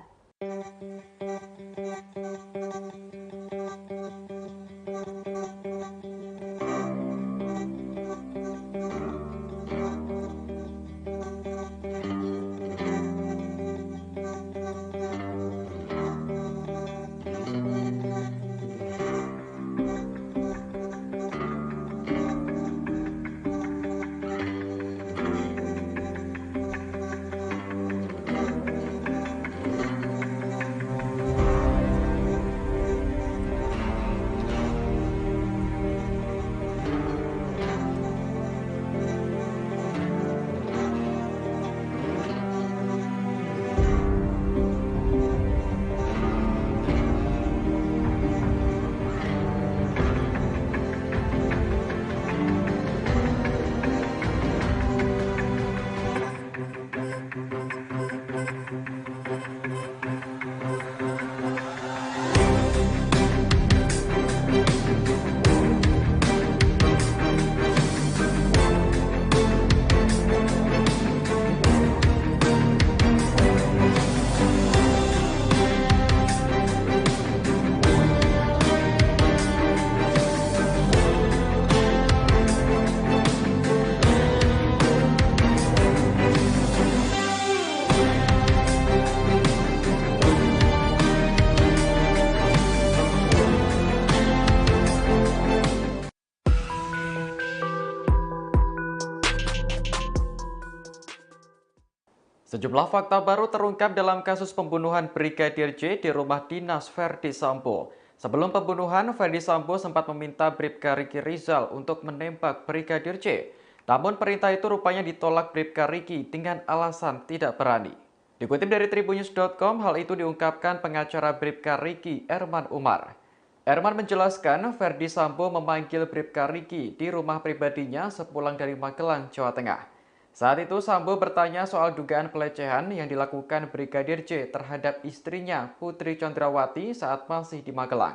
Sejumlah fakta baru terungkap dalam kasus pembunuhan Brigadir J di rumah dinas Ferdi Sambo. Sebelum pembunuhan, Ferdi Sambo sempat meminta Bribka Riki Rizal untuk menembak Brigadir J. Namun perintah itu rupanya ditolak Bribka Riki dengan alasan tidak berani. Dikutip dari Tribunnews.com, hal itu diungkapkan pengacara Bribka Riki, Erman Umar. Erman menjelaskan Ferdi Sambo memanggil Bribka Riki di rumah pribadinya sepulang dari Magelang, Jawa Tengah. Saat itu Sambo bertanya soal dugaan pelecehan yang dilakukan Brigadir J terhadap istrinya Putri Chandrawati saat masih di Magelang.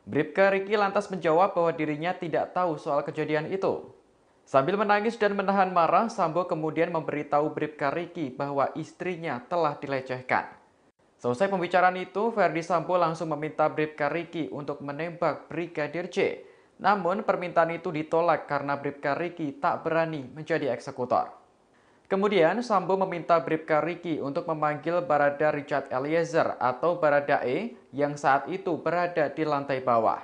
Bribka Riki lantas menjawab bahwa dirinya tidak tahu soal kejadian itu. Sambil menangis dan menahan marah, Sambo kemudian memberitahu Bribka Riki bahwa istrinya telah dilecehkan. Selesai pembicaraan itu, Ferdi Sambo langsung meminta Bribka Riki untuk menembak Brigadir J. Namun permintaan itu ditolak karena Bribka Riki tak berani menjadi eksekutor. Kemudian Sambo meminta Bribka Riki untuk memanggil Barada Richard Eliezer atau Baradae yang saat itu berada di lantai bawah.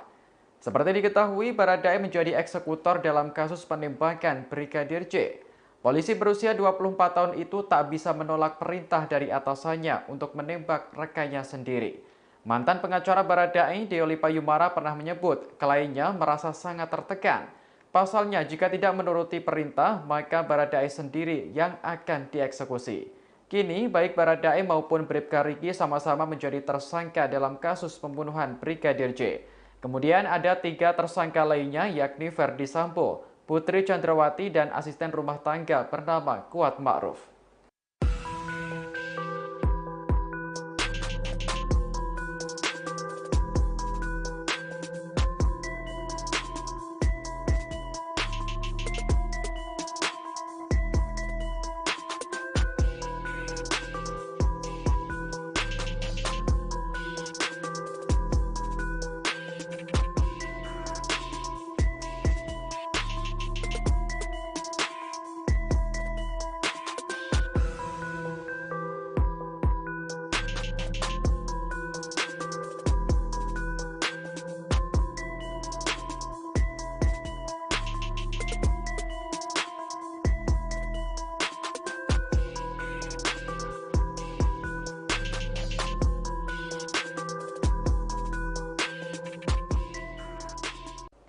Seperti diketahui, Baradae menjadi eksekutor dalam kasus penembakan Brigadir J. Polisi berusia 24 tahun itu tak bisa menolak perintah dari atasannya untuk menembak rekannya sendiri. Mantan pengacara Baradae, Deoli Payumara, pernah menyebut kliennya merasa sangat tertekan. Pasalnya, jika tidak menuruti perintah, maka Baradae sendiri yang akan dieksekusi. Kini, baik Baradae maupun Bribka Riki sama-sama menjadi tersangka dalam kasus pembunuhan Brigadir J. Kemudian ada 3 tersangka lainnya, yakni Ferdi Sambo, Putri Chandrawati, dan asisten rumah tangga bernama Kuat Ma'ruf.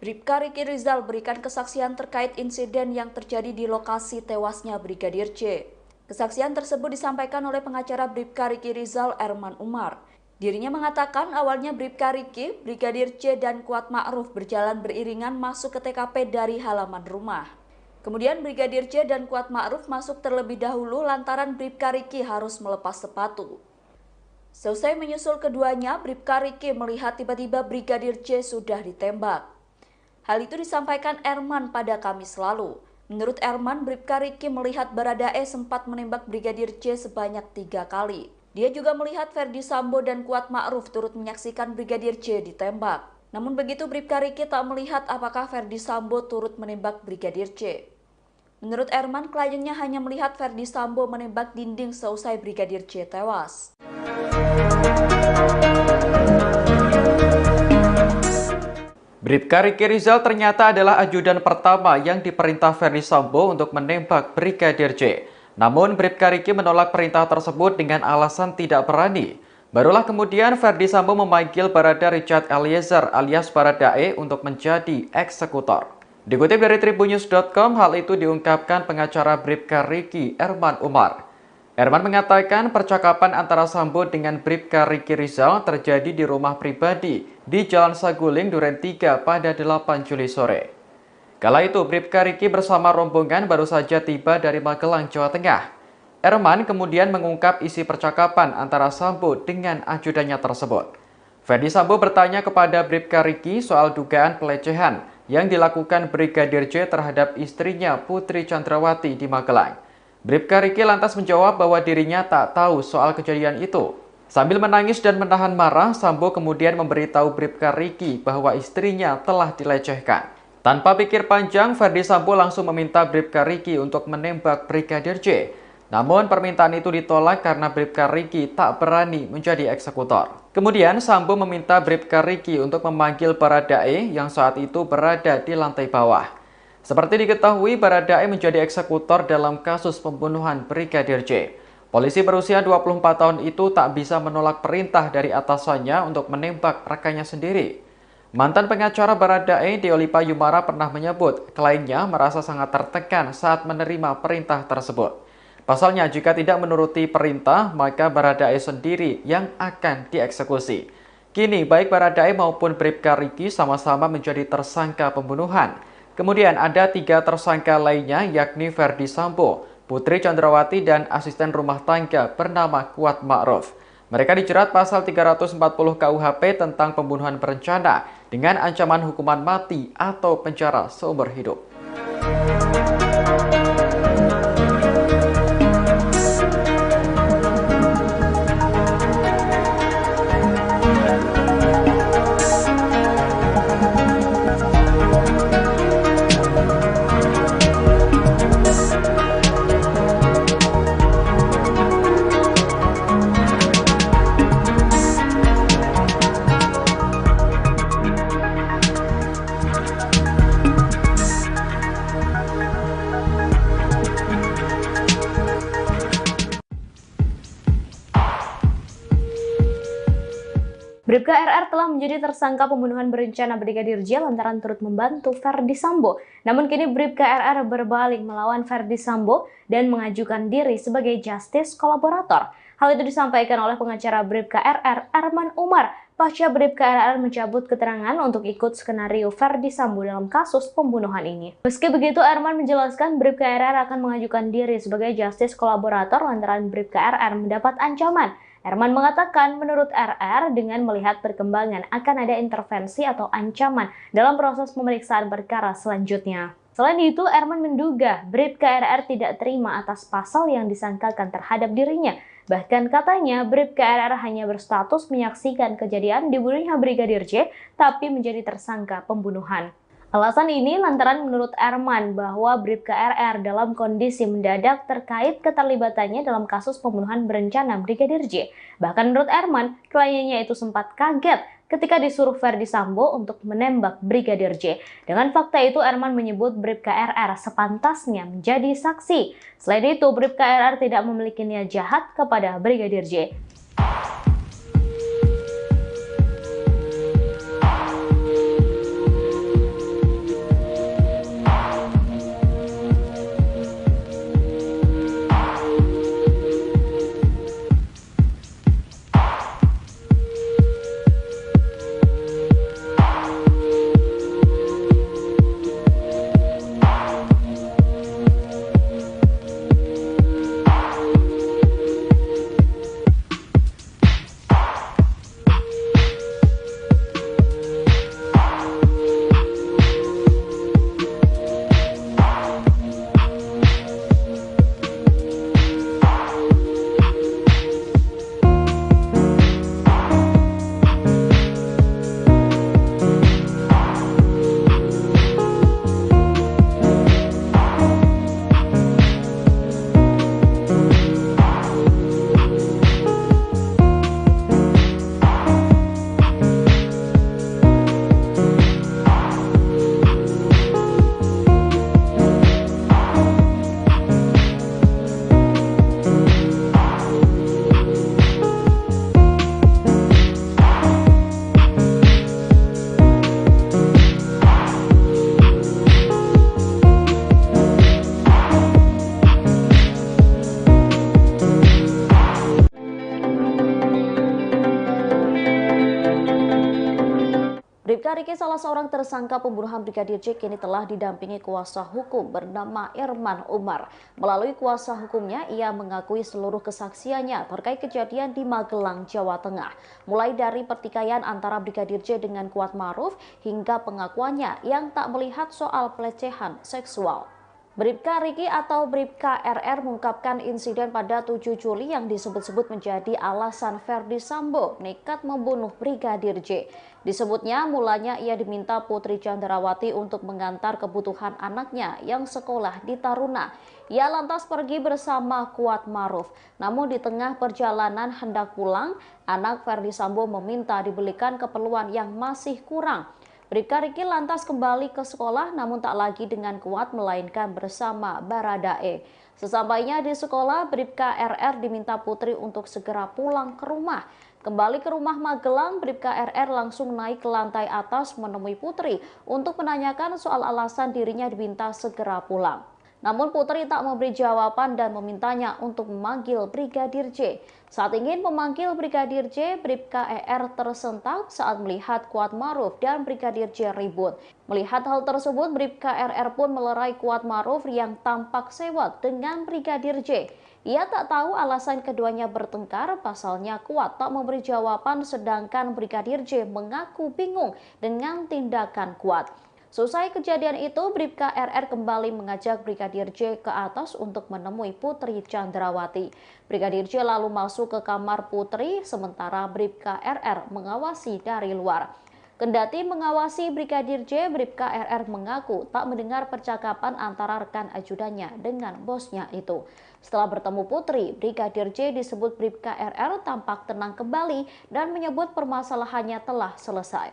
Bribka Riki Rizal berikan kesaksian terkait insiden yang terjadi di lokasi tewasnya Brigadir J. Kesaksian tersebut disampaikan oleh pengacara Bribka Riki Rizal, Erman Umar. Dirinya mengatakan awalnya Bribka Riki, Brigadir J, dan Kuat Ma'ruf berjalan beriringan masuk ke TKP dari halaman rumah. Kemudian Brigadir J dan Kuat Ma'ruf masuk terlebih dahulu lantaran Bribka Riki harus melepas sepatu. Selesai menyusul keduanya, Bribka Riki melihat tiba-tiba Brigadir J sudah ditembak. Hal itu disampaikan Erman pada Kamis lalu. Menurut Erman, Bribka Riki melihat Baradae sempat menembak Brigadir J sebanyak 3 kali. Dia juga melihat Ferdi Sambo dan Kuat Ma'ruf turut menyaksikan Brigadir J ditembak. Namun begitu Bribka Riki tak melihat apakah Ferdi Sambo turut menembak Brigadir J. Menurut Erman, kliennya hanya melihat Ferdi Sambo menembak dinding seusai Brigadir J tewas. Bribka Riki Rizal ternyata adalah ajudan pertama yang diperintah Ferdi Sambo untuk menembak Brigadir J. Namun Bribka Riki menolak perintah tersebut dengan alasan tidak berani. Barulah kemudian Ferdi Sambo memanggil Barada Richard Eliezer alias Baradae untuk menjadi eksekutor. Dikutip dari tribunnews.com, hal itu diungkapkan pengacara Bribka Riki, Erman Umar. Erman mengatakan percakapan antara Sambo dengan Bribka Riki Rizal terjadi di rumah pribadi di Jalan Saguling, Duren 3 pada 8 Juli sore. Kala itu Bribka Riki bersama rombongan baru saja tiba dari Magelang, Jawa Tengah. Erman kemudian mengungkap isi percakapan antara Sambo dengan ajudannya tersebut. Ferdi Sambo bertanya kepada Bribka Riki soal dugaan pelecehan yang dilakukan Brigadir J terhadap istrinya Putri Chandrawati di Magelang. Bribka Riki lantas menjawab bahwa dirinya tak tahu soal kejadian itu. Sambil menangis dan menahan marah, Sambo kemudian memberitahu Bribka Riki bahwa istrinya telah dilecehkan. Tanpa pikir panjang, Ferdi Sambo langsung meminta Bribka Riki untuk menembak Brigadir J. Namun permintaan itu ditolak karena Bribka Riki tak berani menjadi eksekutor. Kemudian Sambo meminta Bribka Riki untuk memanggil Baradae yang saat itu berada di lantai bawah. Seperti diketahui, Baradae menjadi eksekutor dalam kasus pembunuhan Brigadir J. Polisi berusia 24 tahun itu tak bisa menolak perintah dari atasannya untuk menembak rekannya sendiri. Mantan pengacara Baradae, Deolipa Yumara, pernah menyebut kliennya merasa sangat tertekan saat menerima perintah tersebut. Pasalnya, jika tidak menuruti perintah, maka Baradae sendiri yang akan dieksekusi. Kini, baik Baradae maupun Bribka Riki sama-sama menjadi tersangka pembunuhan. Kemudian ada 3 tersangka lainnya yakni Ferdi Sambo, Putri Chandrawati, dan asisten rumah tangga bernama Kuat Ma'ruf. Mereka dijerat pasal 340 KUHP tentang pembunuhan berencana dengan ancaman hukuman mati atau penjara seumur hidup. Bribka RR telah menjadi tersangka pembunuhan berencana Brigadir J lantaran turut membantu Ferdi Sambo. Namun kini Bribka RR berbalik melawan Ferdi Sambo dan mengajukan diri sebagai justice kolaborator. Hal itu disampaikan oleh pengacara Bribka RR, Erman Umar, pasca Bribka RR mencabut keterangan untuk ikut skenario Ferdi Sambo dalam kasus pembunuhan ini. Meski begitu, Erman menjelaskan Bribka RR akan mengajukan diri sebagai justice kolaborator lantaran Bribka RR mendapat ancaman. Erman mengatakan menurut RR dengan melihat perkembangan akan ada intervensi atau ancaman dalam proses pemeriksaan perkara selanjutnya. Selain itu, Erman menduga Bribka RR tidak terima atas pasal yang disangkakan terhadap dirinya. Bahkan katanya Bribka RR hanya berstatus menyaksikan kejadian dibunuhnya Brigadir J, tapi menjadi tersangka pembunuhan. Alasan ini lantaran menurut Erman bahwa Bribka RR dalam kondisi mendadak terkait keterlibatannya dalam kasus pembunuhan berencana Brigadir J. Bahkan menurut Erman, kliennya itu sempat kaget ketika disuruh Ferdi Sambo untuk menembak Brigadir J. Dengan fakta itu, Erman menyebut Bribka RR sepantasnya menjadi saksi. Selain itu, Bribka RR tidak memiliki niat jahat kepada Brigadir J. Bribka Riki, salah seorang tersangka pembunuhan Brigadir J, kini telah didampingi kuasa hukum bernama Erman Umar. Melalui kuasa hukumnya, ia mengakui seluruh kesaksiannya terkait kejadian di Magelang, Jawa Tengah. Mulai dari pertikaian antara Brigadir J dengan Kuat Maruf hingga pengakuannya yang tak melihat soal pelecehan seksual. Bribka Riki atau Bribka RR mengungkapkan insiden pada 7 Juli yang disebut-sebut menjadi alasan Ferdi Sambo nekat membunuh Brigadir J. Disebutnya mulanya ia diminta Putri Chandrawati untuk mengantar kebutuhan anaknya yang sekolah di Taruna. Ia lantas pergi bersama Kuat Maruf. Namun di tengah perjalanan hendak pulang, anak Ferdi Sambo meminta dibelikan keperluan yang masih kurang. Bribka Riki lantas kembali ke sekolah namun tak lagi dengan Kuat melainkan bersama Baradae. Sesampainya di sekolah, Bribka RR diminta Putri untuk segera pulang ke rumah. Kembali ke rumah Magelang, Bribka RR langsung naik ke lantai atas menemui Putri untuk menanyakan soal alasan dirinya diminta segera pulang. Namun Putri tak memberi jawaban dan memintanya untuk memanggil Brigadir J. Saat ingin memanggil Brigadir J, Bribka ER tersentak saat melihat Kuat Maruf dan Brigadir J ribut. Melihat hal tersebut, Bribka RR pun melerai Kuat Maruf yang tampak sewot dengan Brigadir J. Ia tak tahu alasan keduanya bertengkar, pasalnya Kuat tak memberi jawaban sedangkan Brigadir J mengaku bingung dengan tindakan Kuat. Selesai kejadian itu, Bribka RR kembali mengajak Brigadir J ke atas untuk menemui Putri Chandrawati. Brigadir J lalu masuk ke kamar Putri, sementara Bribka RR mengawasi dari luar. Kendati mengawasi Brigadir J, Bribka RR mengaku tak mendengar percakapan antara rekan ajudannya dengan bosnya itu. Setelah bertemu Putri, Brigadir J disebut Bribka RR tampak tenang kembali dan menyebut permasalahannya telah selesai.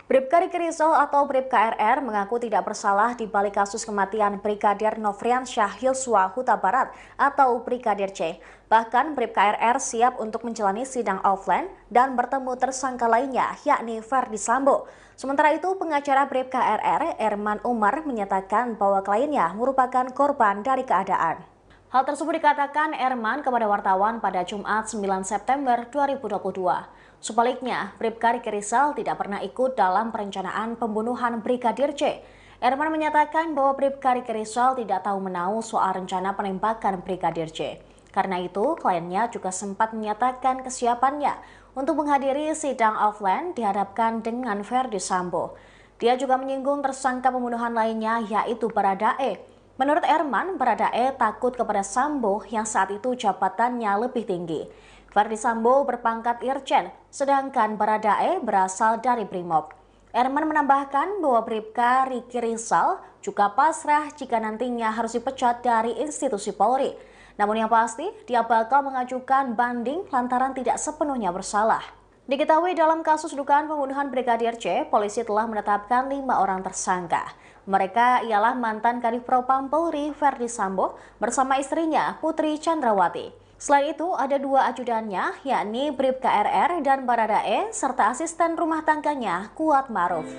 Bribka Riki Rizal atau Bribka RR mengaku tidak bersalah di balik kasus kematian Brigadir Nofriansyah Yosua Huta Barat atau Brigadir J. Bahkan Bribka RR siap untuk menjalani sidang offline dan bertemu tersangka lainnya yakni Ferdi Sambo. Sementara itu pengacara Bribka RR, Erman Umar, menyatakan bahwa kliennya merupakan korban dari keadaan. Hal tersebut dikatakan Erman kepada wartawan pada Jumat 9 September 2022. Sebaliknya, Bribka Riki Rizal tidak pernah ikut dalam perencanaan pembunuhan Brigadir J. Erman menyatakan bahwa Bribka Riki Rizal tidak tahu menahu soal rencana penembakan Brigadir J. Karena itu, kliennya juga sempat menyatakan kesiapannya untuk menghadiri sidang offline dihadapkan dengan Ferdi Sambo. Dia juga menyinggung tersangka pembunuhan lainnya yaitu Baradae. Menurut Erman, Baradae takut kepada Sambo yang saat itu jabatannya lebih tinggi. Ferdi Sambo berpangkat Irjen, sedangkan Baradae berasal dari Brimob. Erman menambahkan bahwa Bribka Riki Rizal juga pasrah jika nantinya harus dipecat dari institusi Polri. Namun yang pasti, dia bakal mengajukan banding lantaran tidak sepenuhnya bersalah. Diketahui dalam kasus dugaan pembunuhan Brigadir J, polisi telah menetapkan 5 orang tersangka. Mereka ialah mantan Kadif Propam Polri Ferdi Sambo bersama istrinya Putri Chandrawati. Selain itu, ada 2 ajudannya, yakni Bribka RR dan Baradae, serta asisten rumah tangganya Kuat Maruf.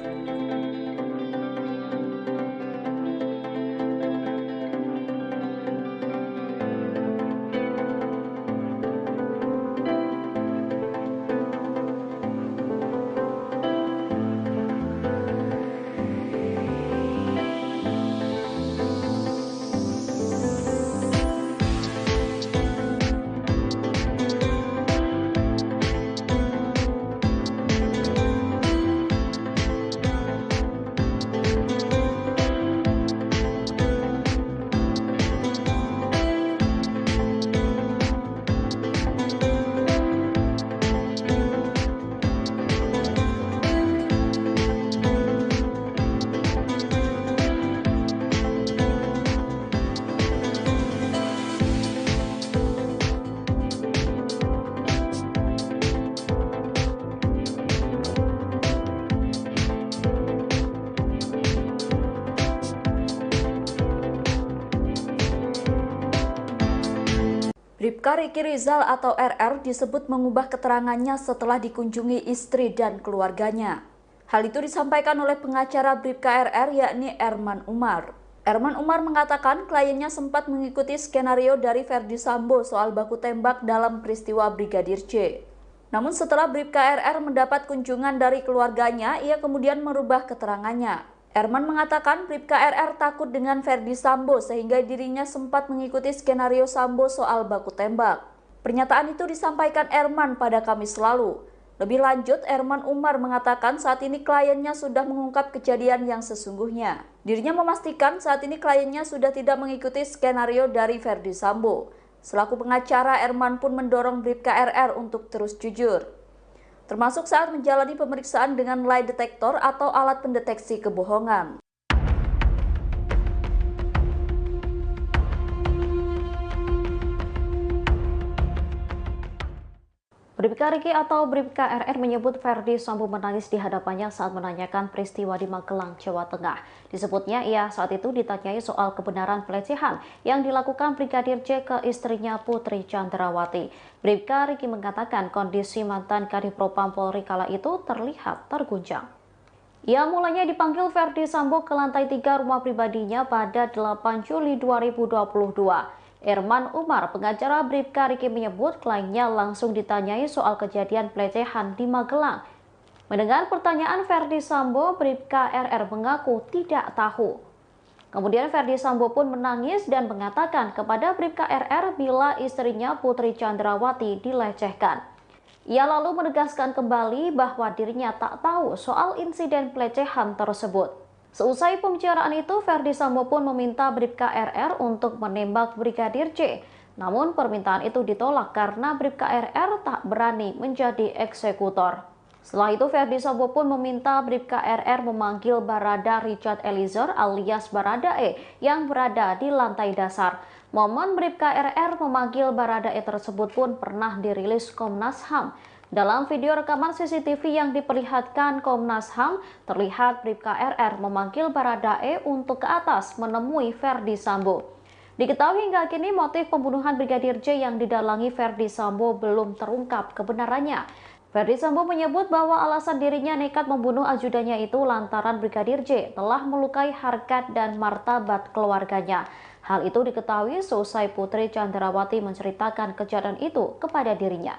Bribka Riki Rizal atau RR disebut mengubah keterangannya setelah dikunjungi istri dan keluarganya. Hal itu disampaikan oleh pengacara Bribka RR yakni Erman Umar. Erman Umar mengatakan kliennya sempat mengikuti skenario dari Ferdi Sambo soal baku tembak dalam peristiwa Brigadir J. Namun setelah Bribka RR mendapat kunjungan dari keluarganya, ia kemudian merubah keterangannya. Erman mengatakan Bribka RR takut dengan Ferdi Sambo sehingga dirinya sempat mengikuti skenario Sambo soal baku tembak. Pernyataan itu disampaikan Erman pada Kamis lalu. Lebih lanjut, Erman Umar mengatakan saat ini kliennya sudah mengungkap kejadian yang sesungguhnya. Dirinya memastikan saat ini kliennya sudah tidak mengikuti skenario dari Ferdi Sambo. Selaku pengacara, Erman pun mendorong Bribka RR untuk terus jujur, termasuk saat menjalani pemeriksaan dengan lie detector atau alat pendeteksi kebohongan. Bribka Riki atau Bribka RR menyebut Ferdi Sambo menangis di hadapannya saat menanyakan peristiwa di Magelang, Jawa Tengah. Disebutnya ia saat itu ditanyai soal kebenaran pelecehan yang dilakukan Brigadir J ke istrinya Putri Chandrawati. Bribka Riki mengatakan kondisi mantan Kadifropam Polri kala itu terlihat terguncang. Ia mulanya dipanggil Ferdi Sambo ke lantai 3 rumah pribadinya pada 8 Juli 2022. Erman Umar, pengacara Bribka Riki menyebut kliennya langsung ditanyai soal kejadian pelecehan di Magelang. Mendengar pertanyaan Ferdi Sambo, Bribka RR mengaku tidak tahu. Kemudian Ferdi Sambo pun menangis dan mengatakan kepada Bribka RR bila istrinya Putri Chandrawati dilecehkan. Ia lalu menegaskan kembali bahwa dirinya tak tahu soal insiden pelecehan tersebut. Seusai pembicaraan itu, Ferdi Sambo pun meminta Bribka RR untuk menembak Brigadir J. Namun permintaan itu ditolak karena Bribka RR tak berani menjadi eksekutor. Setelah itu, Ferdi Sambo pun meminta Bribka RR memanggil Barada Richard Eliezer alias Baradae yang berada di lantai dasar. Momen Bribka RR memanggil Baradae tersebut pun pernah dirilis Komnas HAM. Dalam video rekaman CCTV yang diperlihatkan Komnas HAM, terlihat Bribka RR memanggil Baradae untuk ke atas menemui Ferdi Sambo. Diketahui hingga kini motif pembunuhan Brigadir J yang didalangi Ferdi Sambo belum terungkap kebenarannya. Ferdi Sambo menyebut bahwa alasan dirinya nekat membunuh ajudannya itu lantaran Brigadir J telah melukai harkat dan martabat keluarganya. Hal itu diketahui seusai Putri Chandrawati menceritakan kejadian itu kepada dirinya.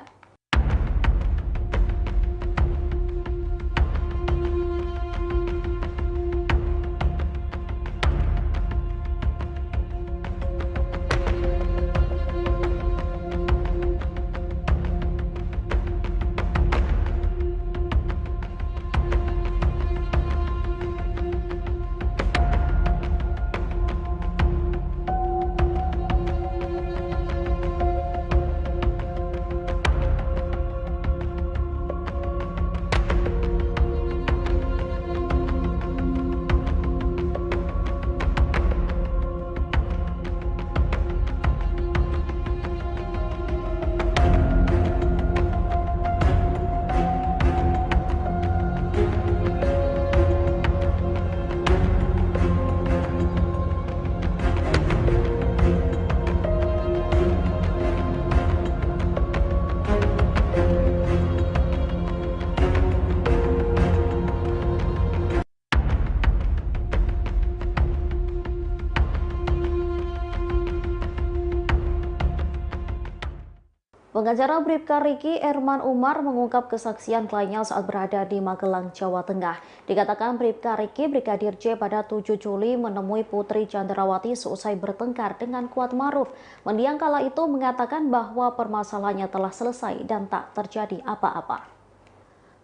Pengacara Bribka Riki, Erman Umar, mengungkap kesaksian kliennya saat berada di Magelang, Jawa Tengah. Dikatakan Bribka Riki, Brigadir J pada 7 Juli menemui Putri Chandrawati seusai bertengkar dengan Kuat Maruf. Mendiang kala itu mengatakan bahwa permasalahannya telah selesai dan tak terjadi apa-apa.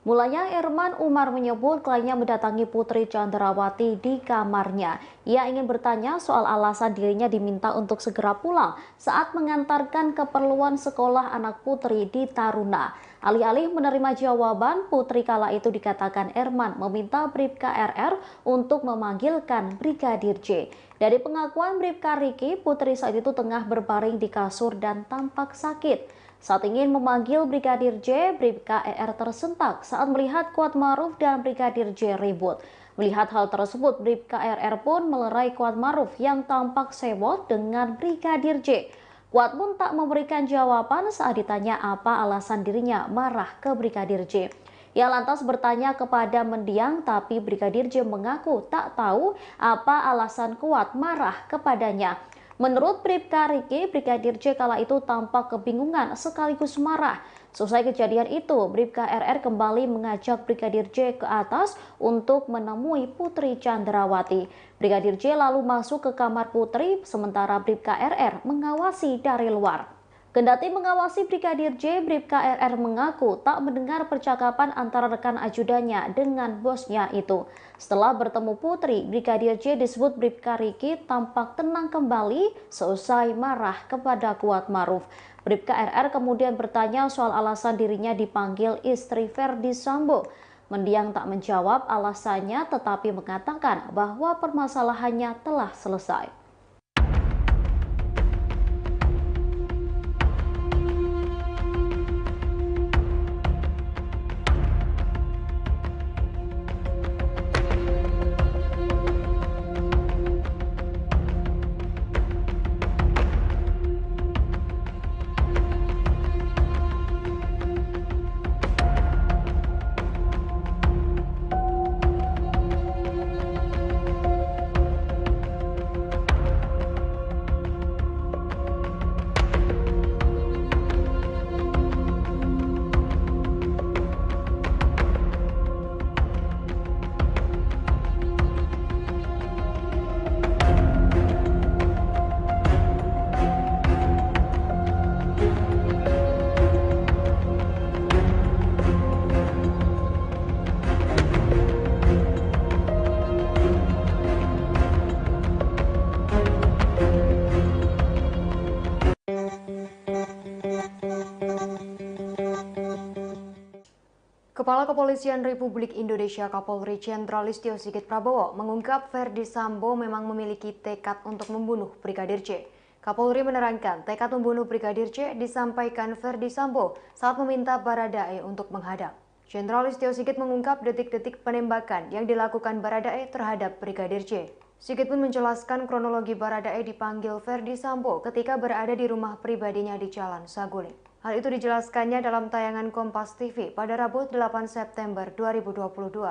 Mulanya Erman Umar menyebut kliennya mendatangi Putri Chandrawati di kamarnya. Ia ingin bertanya soal alasan dirinya diminta untuk segera pulang saat mengantarkan keperluan sekolah anak Putri di Taruna. Alih-alih menerima jawaban, Putri kala itu dikatakan Erman meminta Bribka RR untuk memanggilkan Brigadir J. Dari pengakuan Bribka Riki, Putri saat itu tengah berbaring di kasur dan tampak sakit. Saat ingin memanggil Brigadir J, Bribka RR tersentak saat melihat Kuat Maruf dan Brigadir J ribut. Melihat hal tersebut, Bribka RR pun melerai Kuat Maruf yang tampak sewot dengan Brigadir J. Kuat pun tak memberikan jawaban saat ditanya apa alasan dirinya marah ke Brigadir J. Ia lantas bertanya kepada mendiang, tapi Brigadir J mengaku tak tahu apa alasan Kuat marah kepadanya. Menurut Bribka Riki, Brigadir J kala itu tampak kebingungan sekaligus marah. Selesai kejadian itu, Bribka RR kembali mengajak Brigadir J ke atas untuk menemui Putri Chandrawati. Brigadir J lalu masuk ke kamar Putri, sementara Bribka RR mengawasi dari luar. Kendati mengawasi Brigadir J, Bribka RR mengaku tak mendengar percakapan antara rekan ajudannya dengan bosnya itu. Setelah bertemu Putri, Brigadir J disebut Bribka Riki tampak tenang kembali seusai marah kepada Kuat Maruf. Bribka RR kemudian bertanya soal alasan dirinya dipanggil istri Ferdi Sambo. Mendiang tak menjawab alasannya, tetapi mengatakan bahwa permasalahannya telah selesai. Kepala Kepolisian Republik Indonesia Kapolri Jenderal Listio Sigit Prabowo mengungkap Ferdi Sambo memang memiliki tekad untuk membunuh Brigadir J. Kapolri menerangkan tekad membunuh Brigadir J disampaikan Ferdi Sambo saat meminta Baradae untuk menghadap. Jenderal Listio Sigit mengungkap detik-detik penembakan yang dilakukan Baradae terhadap Brigadir J. Sigit pun menjelaskan kronologi Baradae dipanggil Ferdi Sambo ketika berada di rumah pribadinya di Jalan Saguling. Hal itu dijelaskannya dalam tayangan Kompas TV pada Rabu 8 September 2022.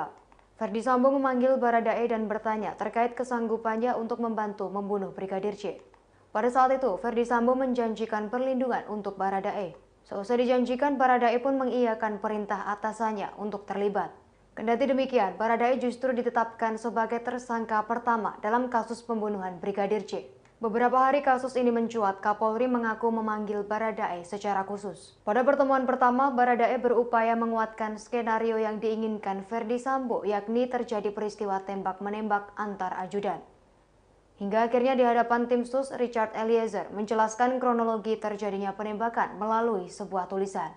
Ferdi Sambo memanggil Baradae dan bertanya terkait kesanggupannya untuk membantu membunuh Brigadir J. Pada saat itu, Ferdi Sambo menjanjikan perlindungan untuk Baradae. Seusai dijanjikan, Baradae pun mengiyakan perintah atasannya untuk terlibat. Kendati demikian, Baradae justru ditetapkan sebagai tersangka pertama dalam kasus pembunuhan Brigadir J. Beberapa hari kasus ini mencuat, Kapolri mengaku memanggil Baradae secara khusus. Pada pertemuan pertama, Baradae berupaya menguatkan skenario yang diinginkan Ferdi Sambo, yakni terjadi peristiwa tembak-menembak antar ajudan. Hingga akhirnya di hadapan tim sus, Richard Eliezer menjelaskan kronologi terjadinya penembakan melalui sebuah tulisan.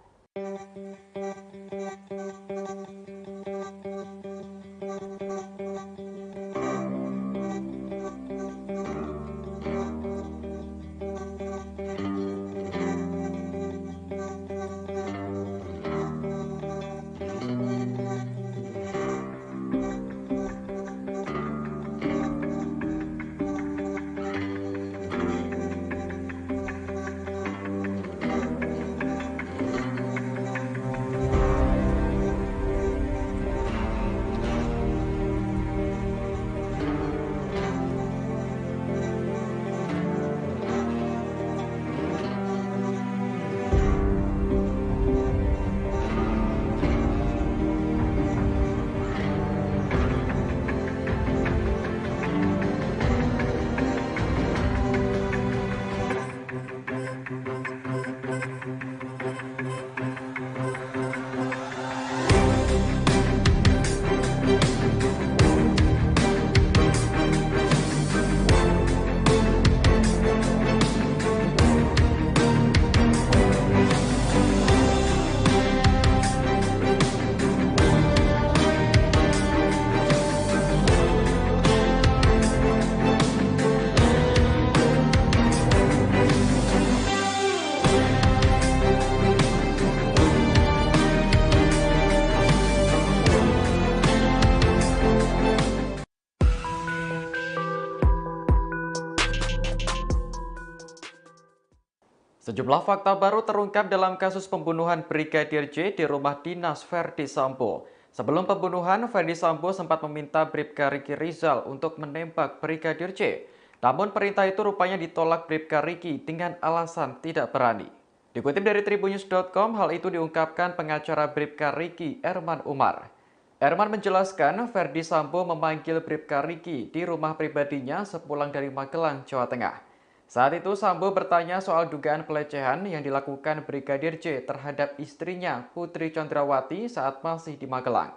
Sejumlah fakta baru terungkap dalam kasus pembunuhan Brigadir J di rumah dinas Verdi Sambo. Sebelum pembunuhan, Verdi Sambo sempat meminta Bribka Riki Rizal untuk menembak Brigadir J. Namun perintah itu rupanya ditolak Bribka Riki dengan alasan tidak berani. Dikutip dari tribunnews.com, hal itu diungkapkan pengacara Bribka Riki, Erman Umar. Erman menjelaskan Verdi Sambo memanggil Bribka Riki di rumah pribadinya sepulang dari Magelang, Jawa Tengah. Saat itu Sambo bertanya soal dugaan pelecehan yang dilakukan Brigadir J terhadap istrinya Putri Chandrawati saat masih di Magelang.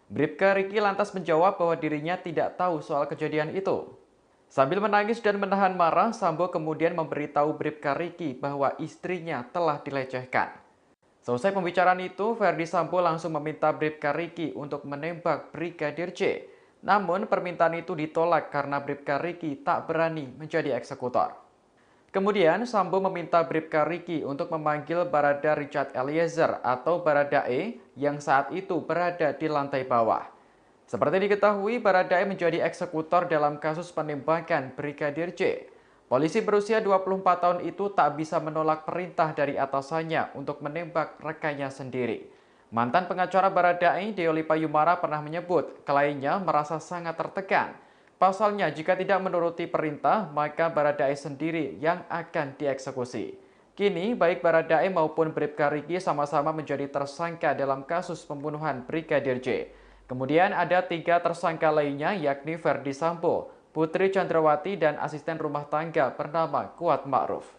Bribka Riki lantas menjawab bahwa dirinya tidak tahu soal kejadian itu. Sambil menangis dan menahan marah, Sambo kemudian memberitahu Bribka Riki bahwa istrinya telah dilecehkan. Selesai pembicaraan itu, Verdi Sambo langsung meminta Bribka Riki untuk menembak Brigadir J. Namun permintaan itu ditolak karena Bribka Riki tak berani menjadi eksekutor. Kemudian Sambo meminta Bribka Riki untuk memanggil Barada Richard Eliezer atau Baradae yang saat itu berada di lantai bawah. Seperti diketahui, Baradae menjadi eksekutor dalam kasus penembakan Brigadir J. Polisi berusia 24 tahun itu tak bisa menolak perintah dari atasannya untuk menembak rekannya sendiri. Mantan pengacara Baradae, Deoli Payumara, pernah menyebut kliennya merasa sangat tertekan. Pasalnya, jika tidak menuruti perintah, maka Baradae sendiri yang akan dieksekusi. Kini, baik Baradae maupun Bribka Riki sama-sama menjadi tersangka dalam kasus pembunuhan Brigadir J. Kemudian ada 3 tersangka lainnya, yakni Verdi Sambo, Putri Chandrawati, dan asisten rumah tangga bernama Kuat Ma'ruf.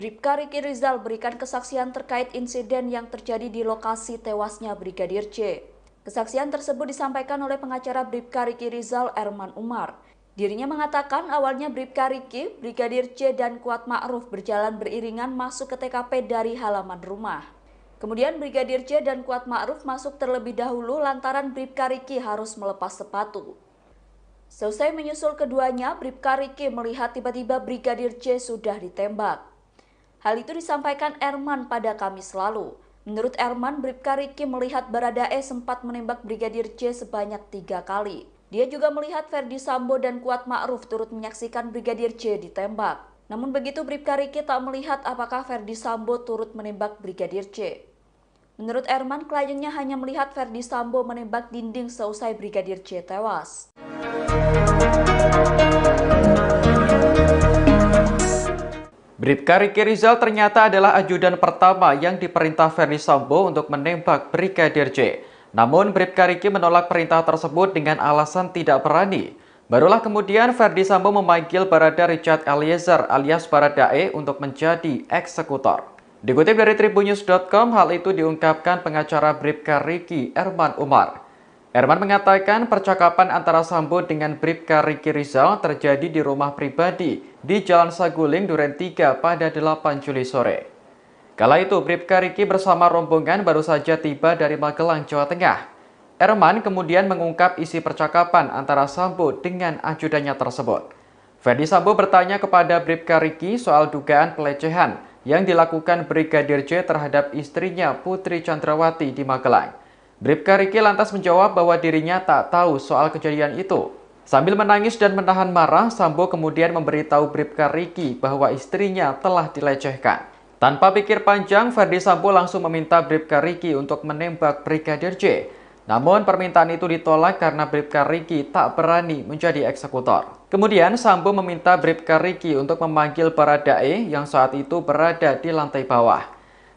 Bribka Riki Rizal berikan kesaksian terkait insiden yang terjadi di lokasi tewasnya Brigadir J. Kesaksian tersebut disampaikan oleh pengacara Bribka Riki Rizal, Erman Umar. Dirinya mengatakan awalnya Bribka Riki, Brigadir J, dan Kuat Ma'ruf berjalan beriringan masuk ke TKP dari halaman rumah. Kemudian Brigadir J dan Kuat Ma'ruf masuk terlebih dahulu lantaran Bribka Riki harus melepas sepatu. Selesai menyusul keduanya, Bribka Riki melihat tiba-tiba Brigadir J sudah ditembak. Hal itu disampaikan Erman pada Kamis lalu. Menurut Erman, Bribka Riki melihat Baradae sempat menembak Brigadir J sebanyak 3 kali. Dia juga melihat Verdi Sambo dan Kuat Ma'ruf turut menyaksikan Brigadir J ditembak. Namun begitu Bribka Riki tak melihat apakah Verdi Sambo turut menembak Brigadir J. Menurut Erman, kliennya hanya melihat Verdi Sambo menembak dinding seusai Brigadir J tewas. Bribka Riki Rizal ternyata adalah ajudan pertama yang diperintah Verdi Sambo untuk menembak Brigadir J. Namun Bribka Riki menolak perintah tersebut dengan alasan tidak berani. Barulah kemudian Verdi Sambo memanggil Barada Richard Eliezer alias Baradae untuk menjadi eksekutor. Dikutip dari tribunnews.com, hal itu diungkapkan pengacara Bribka Riki, Erman Umar. Erman mengatakan percakapan antara Sambo dengan Bribka Riki Rizal terjadi di rumah pribadi di Jalan Saguling, Duren 3 pada 8 Juli sore. Kala itu Bribka Riki bersama rombongan baru saja tiba dari Magelang, Jawa Tengah. Erman kemudian mengungkap isi percakapan antara Sambo dengan ajudannya tersebut. Verdi Sambo bertanya kepada Bribka Riki soal dugaan pelecehan yang dilakukan Brigadir J terhadap istrinya Putri Chandrawati di Magelang. Bribka Riki lantas menjawab bahwa dirinya tak tahu soal kejadian itu. Sambil menangis dan menahan marah, Sambo kemudian memberitahu Bribka Riki bahwa istrinya telah dilecehkan. Tanpa pikir panjang, Verdi Sambo langsung meminta Bribka Riki untuk menembak Brigadir J. Namun permintaan itu ditolak karena Bribka Riki tak berani menjadi eksekutor. Kemudian Sambo meminta Bribka Riki untuk memanggil Baradae yang saat itu berada di lantai bawah.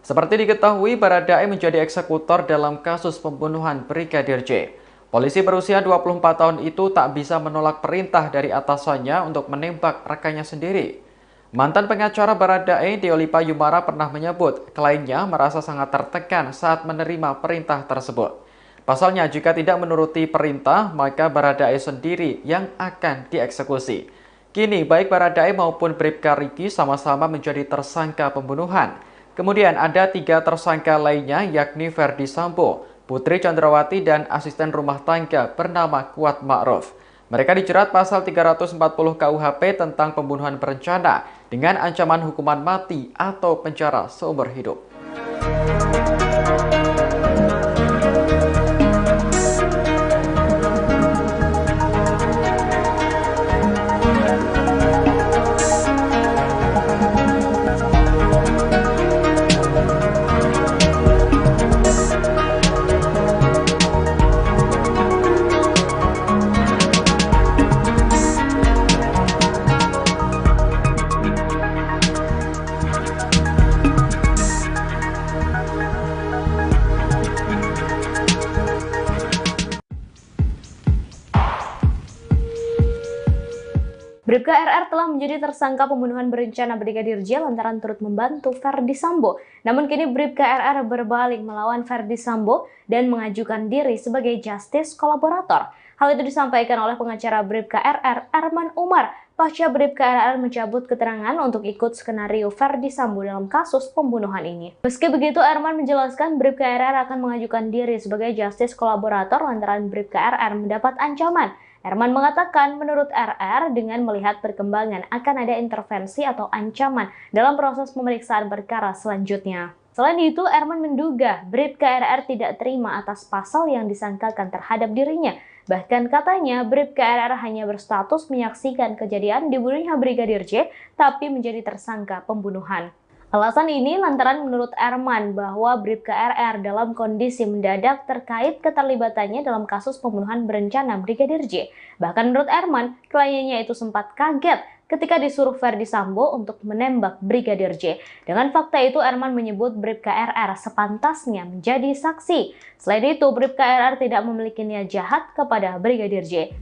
Seperti diketahui, Baradae menjadi eksekutor dalam kasus pembunuhan Brigadir J. Polisi berusia 24 tahun itu tak bisa menolak perintah dari atasannya untuk menembak rekannya sendiri. Mantan pengacara Baradae, Deolipa Yumara pernah menyebut kliennya merasa sangat tertekan saat menerima perintah tersebut. Pasalnya, jika tidak menuruti perintah, maka Baradae sendiri yang akan dieksekusi. Kini, baik Baradae maupun Bribka Riki sama-sama menjadi tersangka pembunuhan. Kemudian ada 3 tersangka lainnya, yakni Ferdi Sambo, Putri Chandrawati, dan asisten rumah tangga bernama Kuat Ma'ruf. Mereka dijerat pasal 340 KUHP tentang pembunuhan berencana dengan ancaman hukuman mati atau penjara seumur hidup. Bribka RR telah menjadi tersangka pembunuhan berencana Brigadir J lantaran turut membantu Ferdi Sambo. Namun kini Bribka RR berbalik melawan Ferdi Sambo dan mengajukan diri sebagai justice kolaborator. Hal itu disampaikan oleh pengacara Bribka RR, Erman Umar, pasca Bribka RR mencabut keterangan untuk ikut skenario Ferdi Sambo dalam kasus pembunuhan ini. Meski begitu, Erman menjelaskan Bribka RR akan mengajukan diri sebagai justice kolaborator lantaran Bribka RR mendapat ancaman. Erman mengatakan menurut RR dengan melihat perkembangan akan ada intervensi atau ancaman dalam proses pemeriksaan perkara selanjutnya. Selain itu, Erman menduga Bribka RR tidak terima atas pasal yang disangkakan terhadap dirinya. Bahkan katanya Bribka RR hanya berstatus menyaksikan kejadian dibunuhnya Brigadir J, tapi menjadi tersangka pembunuhan. Alasan ini lantaran menurut Erman bahwa Bribka RR dalam kondisi mendadak terkait keterlibatannya dalam kasus pembunuhan berencana Brigadir J. Bahkan menurut Erman, kliennya itu sempat kaget ketika disuruh Ferdi Sambo untuk menembak Brigadir J. Dengan fakta itu, Erman menyebut Bribka RR sepantasnya menjadi saksi. Selain itu, Bribka RR tidak memiliki niat jahat kepada Brigadir J.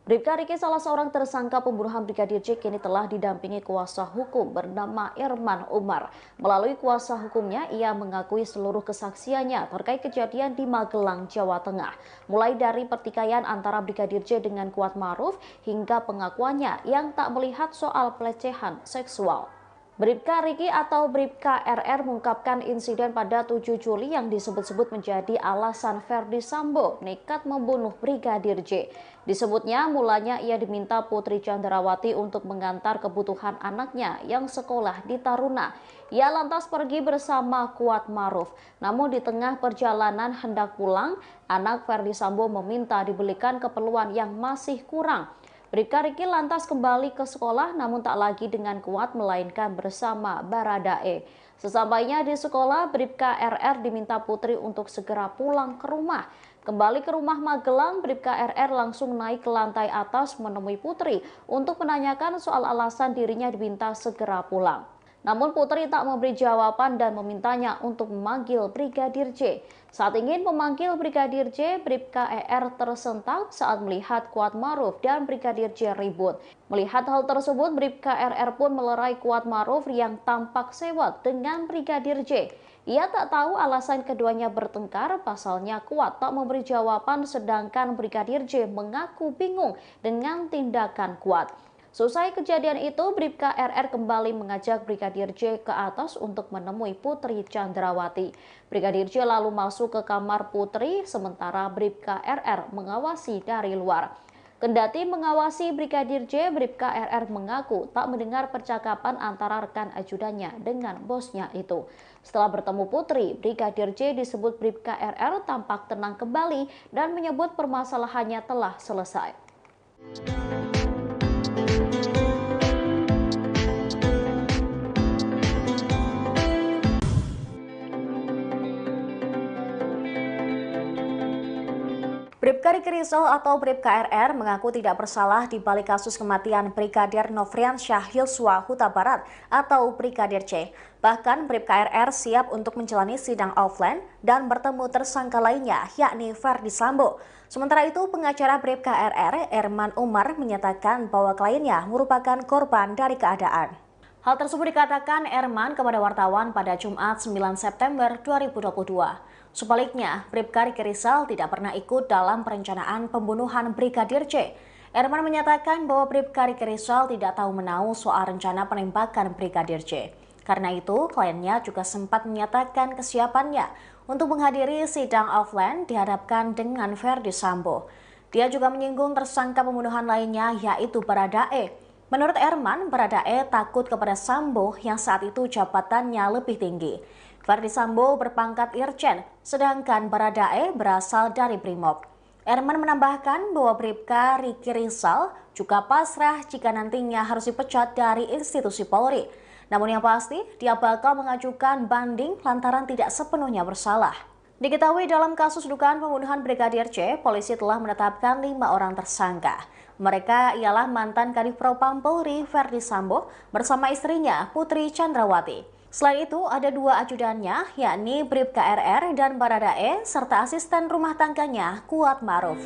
Bribka Riki, salah seorang tersangka pembunuhan Brigadir J, kini telah didampingi kuasa hukum bernama Erman Umar. Melalui kuasa hukumnya, ia mengakui seluruh kesaksiannya terkait kejadian di Magelang, Jawa Tengah. Mulai dari pertikaian antara Brigadir J dengan Kuat Ma'ruf hingga pengakuannya yang tak melihat soal pelecehan seksual. Bribka Riki atau Bribka RR mengungkapkan insiden pada 7 Juli yang disebut-sebut menjadi alasan Ferdi Sambo nekat membunuh Brigadir J. Disebutnya mulanya ia diminta Putri Chandrawati untuk mengantar kebutuhan anaknya yang sekolah di Taruna. Ia lantas pergi bersama Kuat Ma'ruf. Namun di tengah perjalanan hendak pulang, anak Ferdi Sambo meminta dibelikan keperluan yang masih kurang. Bribka Riki lantas kembali ke sekolah namun tak lagi dengan Kuat melainkan bersama Baradae. Sesampainya di sekolah, Bribka RR diminta Putri untuk segera pulang ke rumah. Kembali ke rumah Magelang, Bribka RR langsung naik ke lantai atas menemui Putri untuk menanyakan soal alasan dirinya diminta segera pulang. Namun Putri tak memberi jawaban dan memintanya untuk memanggil Brigadir J. Saat ingin memanggil Brigadir J, Bribka ER tersentak saat melihat Kuat Maruf dan Brigadir J ribut. Melihat hal tersebut, Bribka RR pun melerai Kuat Maruf yang tampak sewot dengan Brigadir J. Ia tak tahu alasan keduanya bertengkar, pasalnya Kuat tak memberi jawaban sedangkan Brigadir J mengaku bingung dengan tindakan Kuat. Selesai kejadian itu, Bribka RR kembali mengajak Brigadir J ke atas untuk menemui Putri Chandrawati. Brigadir J lalu masuk ke kamar Putri, sementara Bribka RR mengawasi dari luar. Kendati mengawasi Brigadir J, Bribka RR mengaku tak mendengar percakapan antara rekan ajudannya dengan bosnya itu. Setelah bertemu Putri, Brigadir J disebut Bribka RR tampak tenang kembali dan menyebut permasalahannya telah selesai. Bribka Riki Rizal atau Bribka RR mengaku tidak bersalah di balik kasus kematian Brigadir Nofriansyah Yosua Huta Barat atau Brigadir C. Bahkan Bribka RR siap untuk menjalani sidang offline dan bertemu tersangka lainnya yakni Ferdi Sambo. Sementara itu pengacara Bribka RR, Erman Umar, menyatakan bahwa kliennya merupakan korban dari keadaan. Hal tersebut dikatakan Erman kepada wartawan pada Jumat 9 September 2022. Sebaliknya, Bribka Riki Rizal tidak pernah ikut dalam perencanaan pembunuhan Brigadir C. Erman menyatakan bahwa Bribka Riki Rizal tidak tahu menahu soal rencana penembakan Brigadir C. Karena itu, kliennya juga sempat menyatakan kesiapannya untuk menghadiri sidang offline dihadapkan dengan Ferdi Sambo. Dia juga menyinggung tersangka pembunuhan lainnya yaitu Baradae. Menurut Erman, Baradae takut kepada Sambo yang saat itu jabatannya lebih tinggi. Ferdi Sambo berpangkat Irjen, sedangkan Baradae berasal dari Brimob. Erman menambahkan bahwa Bribka Riki Rizal juga pasrah jika nantinya harus dipecat dari institusi Polri. Namun yang pasti, dia bakal mengajukan banding lantaran tidak sepenuhnya bersalah. Diketahui dalam kasus dugaan pembunuhan Brigadir C, polisi telah menetapkan 5 orang tersangka. Mereka ialah mantan Kadif Propam Polri Ferdi Sambo bersama istrinya Putri Chandrawati. Selain itu, ada 2 ajudannya, yakni Bribka RR dan Baradae, serta asisten rumah tangganya Kuat Maruf.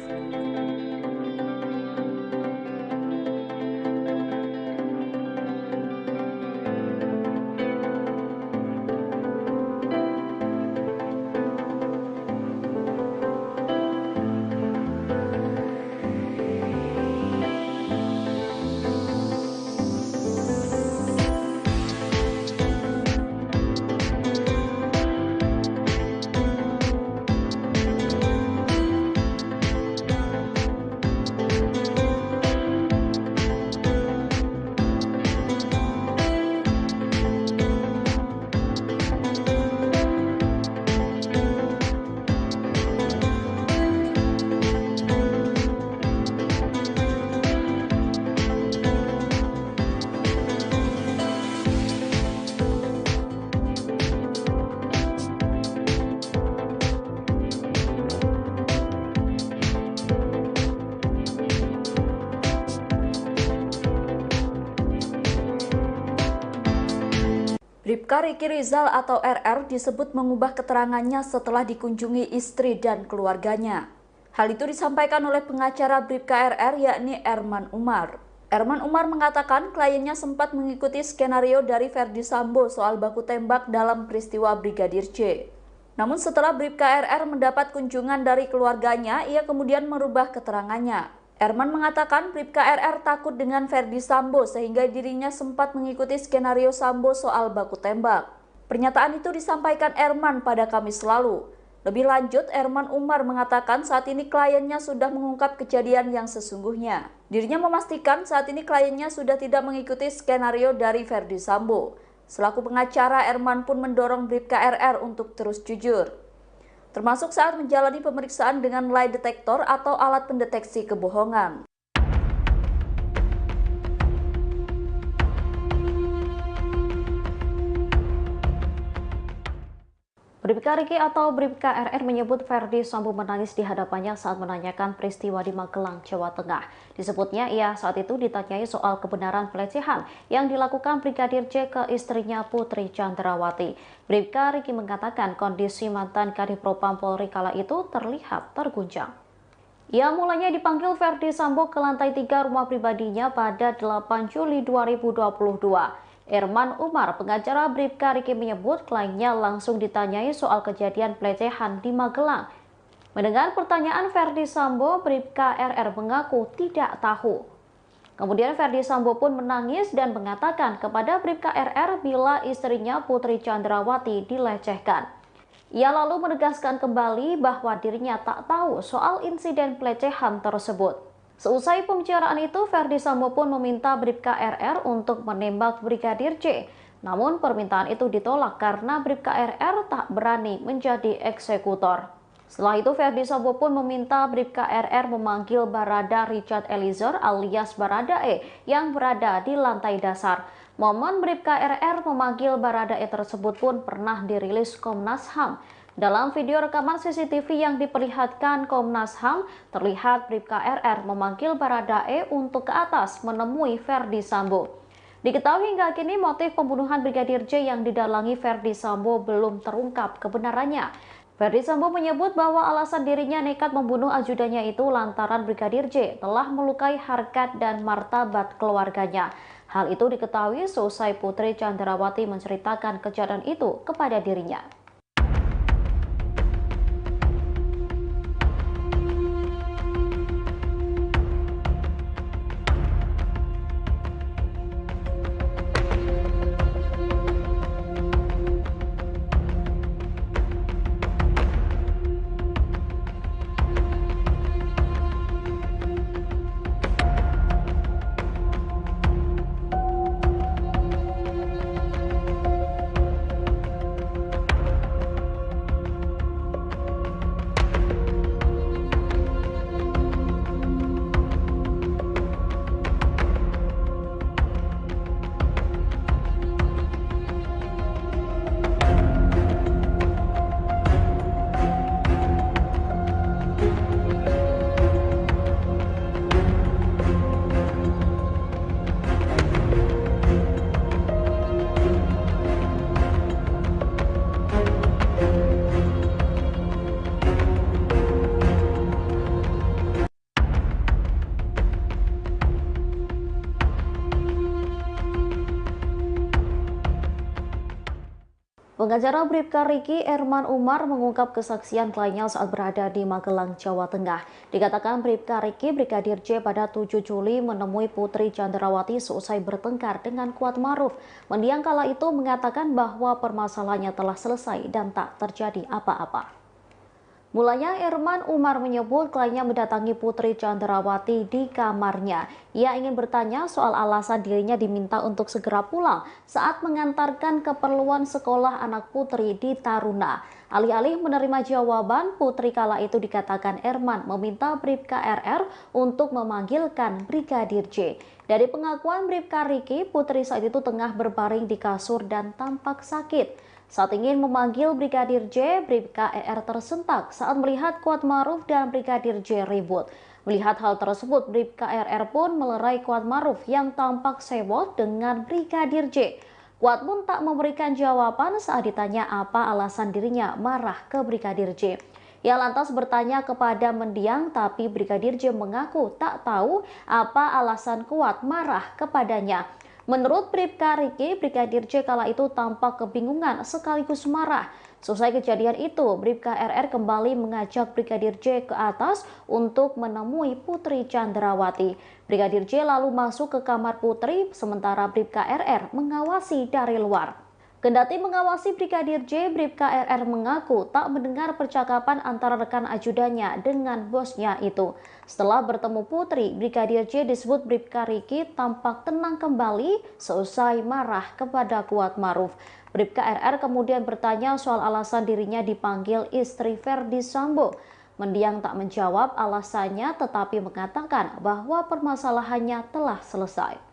Bribka Riki Rizal atau RR disebut mengubah keterangannya setelah dikunjungi istri dan keluarganya. Hal itu disampaikan oleh pengacara Bribka RR yakni Erman Umar. Erman Umar mengatakan kliennya sempat mengikuti skenario dari Ferdi Sambo soal baku tembak dalam peristiwa Brigadir J. Namun setelah Bribka RR mendapat kunjungan dari keluarganya, ia kemudian merubah keterangannya. Erman mengatakan Bribka RR takut dengan Ferdi Sambo sehingga dirinya sempat mengikuti skenario Sambo soal baku tembak. Pernyataan itu disampaikan Erman pada Kamis lalu. Lebih lanjut, Erman Umar mengatakan saat ini kliennya sudah mengungkap kejadian yang sesungguhnya. Dirinya memastikan saat ini kliennya sudah tidak mengikuti skenario dari Ferdi Sambo. Selaku pengacara, Erman pun mendorong Bribka RR untuk terus jujur, termasuk saat menjalani pemeriksaan dengan lie detector atau alat pendeteksi kebohongan. Bribka Riki atau Bribka RR menyebut Ferdi Sambo menangis di hadapannya saat menanyakan peristiwa di Magelang, Jawa Tengah. Disebutnya ia saat itu ditanyai soal kebenaran pelecehan yang dilakukan Brigadir J ke istrinya Putri Chandrawati. Bribka Riki mengatakan kondisi mantan Kadifropam Polri kala itu terlihat terguncang. Ia mulanya dipanggil Ferdi Sambo ke lantai 3 rumah pribadinya pada 8 Juli 2022. Erman Umar, pengacara Bribka Riki menyebut kliennya langsung ditanyai soal kejadian pelecehan di Magelang. Mendengar pertanyaan Ferdi Sambo, Bribka RR mengaku tidak tahu. Kemudian Ferdi Sambo pun menangis dan mengatakan kepada Bribka RR bila istrinya Putri Chandrawati dilecehkan. Ia lalu menegaskan kembali bahwa dirinya tak tahu soal insiden pelecehan tersebut. Seusai pembicaraan itu, Ferdi Sambo pun meminta Bribka RR untuk menembak Brigadir J. Namun permintaan itu ditolak karena Bribka RR tak berani menjadi eksekutor. Setelah itu, Ferdi Sambo pun meminta Bribka RR memanggil Barada Richard Eliezer alias Baradae yang berada di lantai dasar. Momen Bribka RR memanggil Baradae tersebut pun pernah dirilis Komnas HAM. Dalam video rekaman CCTV yang diperlihatkan Komnas HAM, terlihat Bribka RR memanggil Baradae untuk ke atas menemui Ferdi Sambo. Diketahui hingga kini motif pembunuhan Brigadir J yang didalangi Ferdi Sambo belum terungkap kebenarannya. Ferdi Sambo menyebut bahwa alasan dirinya nekat membunuh ajudannya itu lantaran Brigadir J telah melukai harkat dan martabat keluarganya. Hal itu diketahui seusai Putri Chandrawati menceritakan kejadian itu kepada dirinya. Pengacara Bribka Riki, Erman Umar, mengungkap kesaksian kliennya saat berada di Magelang, Jawa Tengah. Dikatakan Bribka Riki, Brigadir J pada 7 Juli menemui Putri Chandrawati seusai bertengkar dengan Kuat Maruf. Mendiang kala itu mengatakan bahwa permasalahannya telah selesai dan tak terjadi apa-apa. Mulanya Erman Umar menyebut kliennya mendatangi Putri Chandrawati di kamarnya. Ia ingin bertanya soal alasan dirinya diminta untuk segera pulang saat mengantarkan keperluan sekolah anak Putri di Taruna. Alih-alih menerima jawaban, Putri kala itu dikatakan Erman meminta Bribka RR untuk memanggilkan Brigadir J. Dari pengakuan Bribka Riki, Putri saat itu tengah berbaring di kasur dan tampak sakit. Saat ingin memanggil Brigadir J, Bribka RR tersentak saat melihat Kuat Maruf dan Brigadir J ribut. Melihat hal tersebut, Bribka RR pun melerai Kuat Maruf yang tampak sewot dengan Brigadir J. Kuat pun tak memberikan jawaban saat ditanya apa alasan dirinya marah ke Brigadir J. Ia lantas bertanya kepada mendiang, tapi Brigadir J mengaku tak tahu apa alasan Kuat marah kepadanya. Menurut Bribka Riki, Brigadir J kala itu tampak kebingungan sekaligus marah. Selesai kejadian itu, Bribka RR kembali mengajak Brigadir J ke atas untuk menemui Putri Chandrawati. Brigadir J lalu masuk ke kamar Putri, sementara Bribka RR mengawasi dari luar. Kendati mengawasi Brigadir J, Bribka RR mengaku tak mendengar percakapan antara rekan ajudannya dengan bosnya itu. Setelah bertemu Putri, Brigadir J disebut Bribka Riki tampak tenang kembali seusai marah kepada Kuat Maruf. Bribka RR kemudian bertanya soal alasan dirinya dipanggil istri Ferdi Sambo. Mendiang tak menjawab alasannya tetapi mengatakan bahwa permasalahannya telah selesai.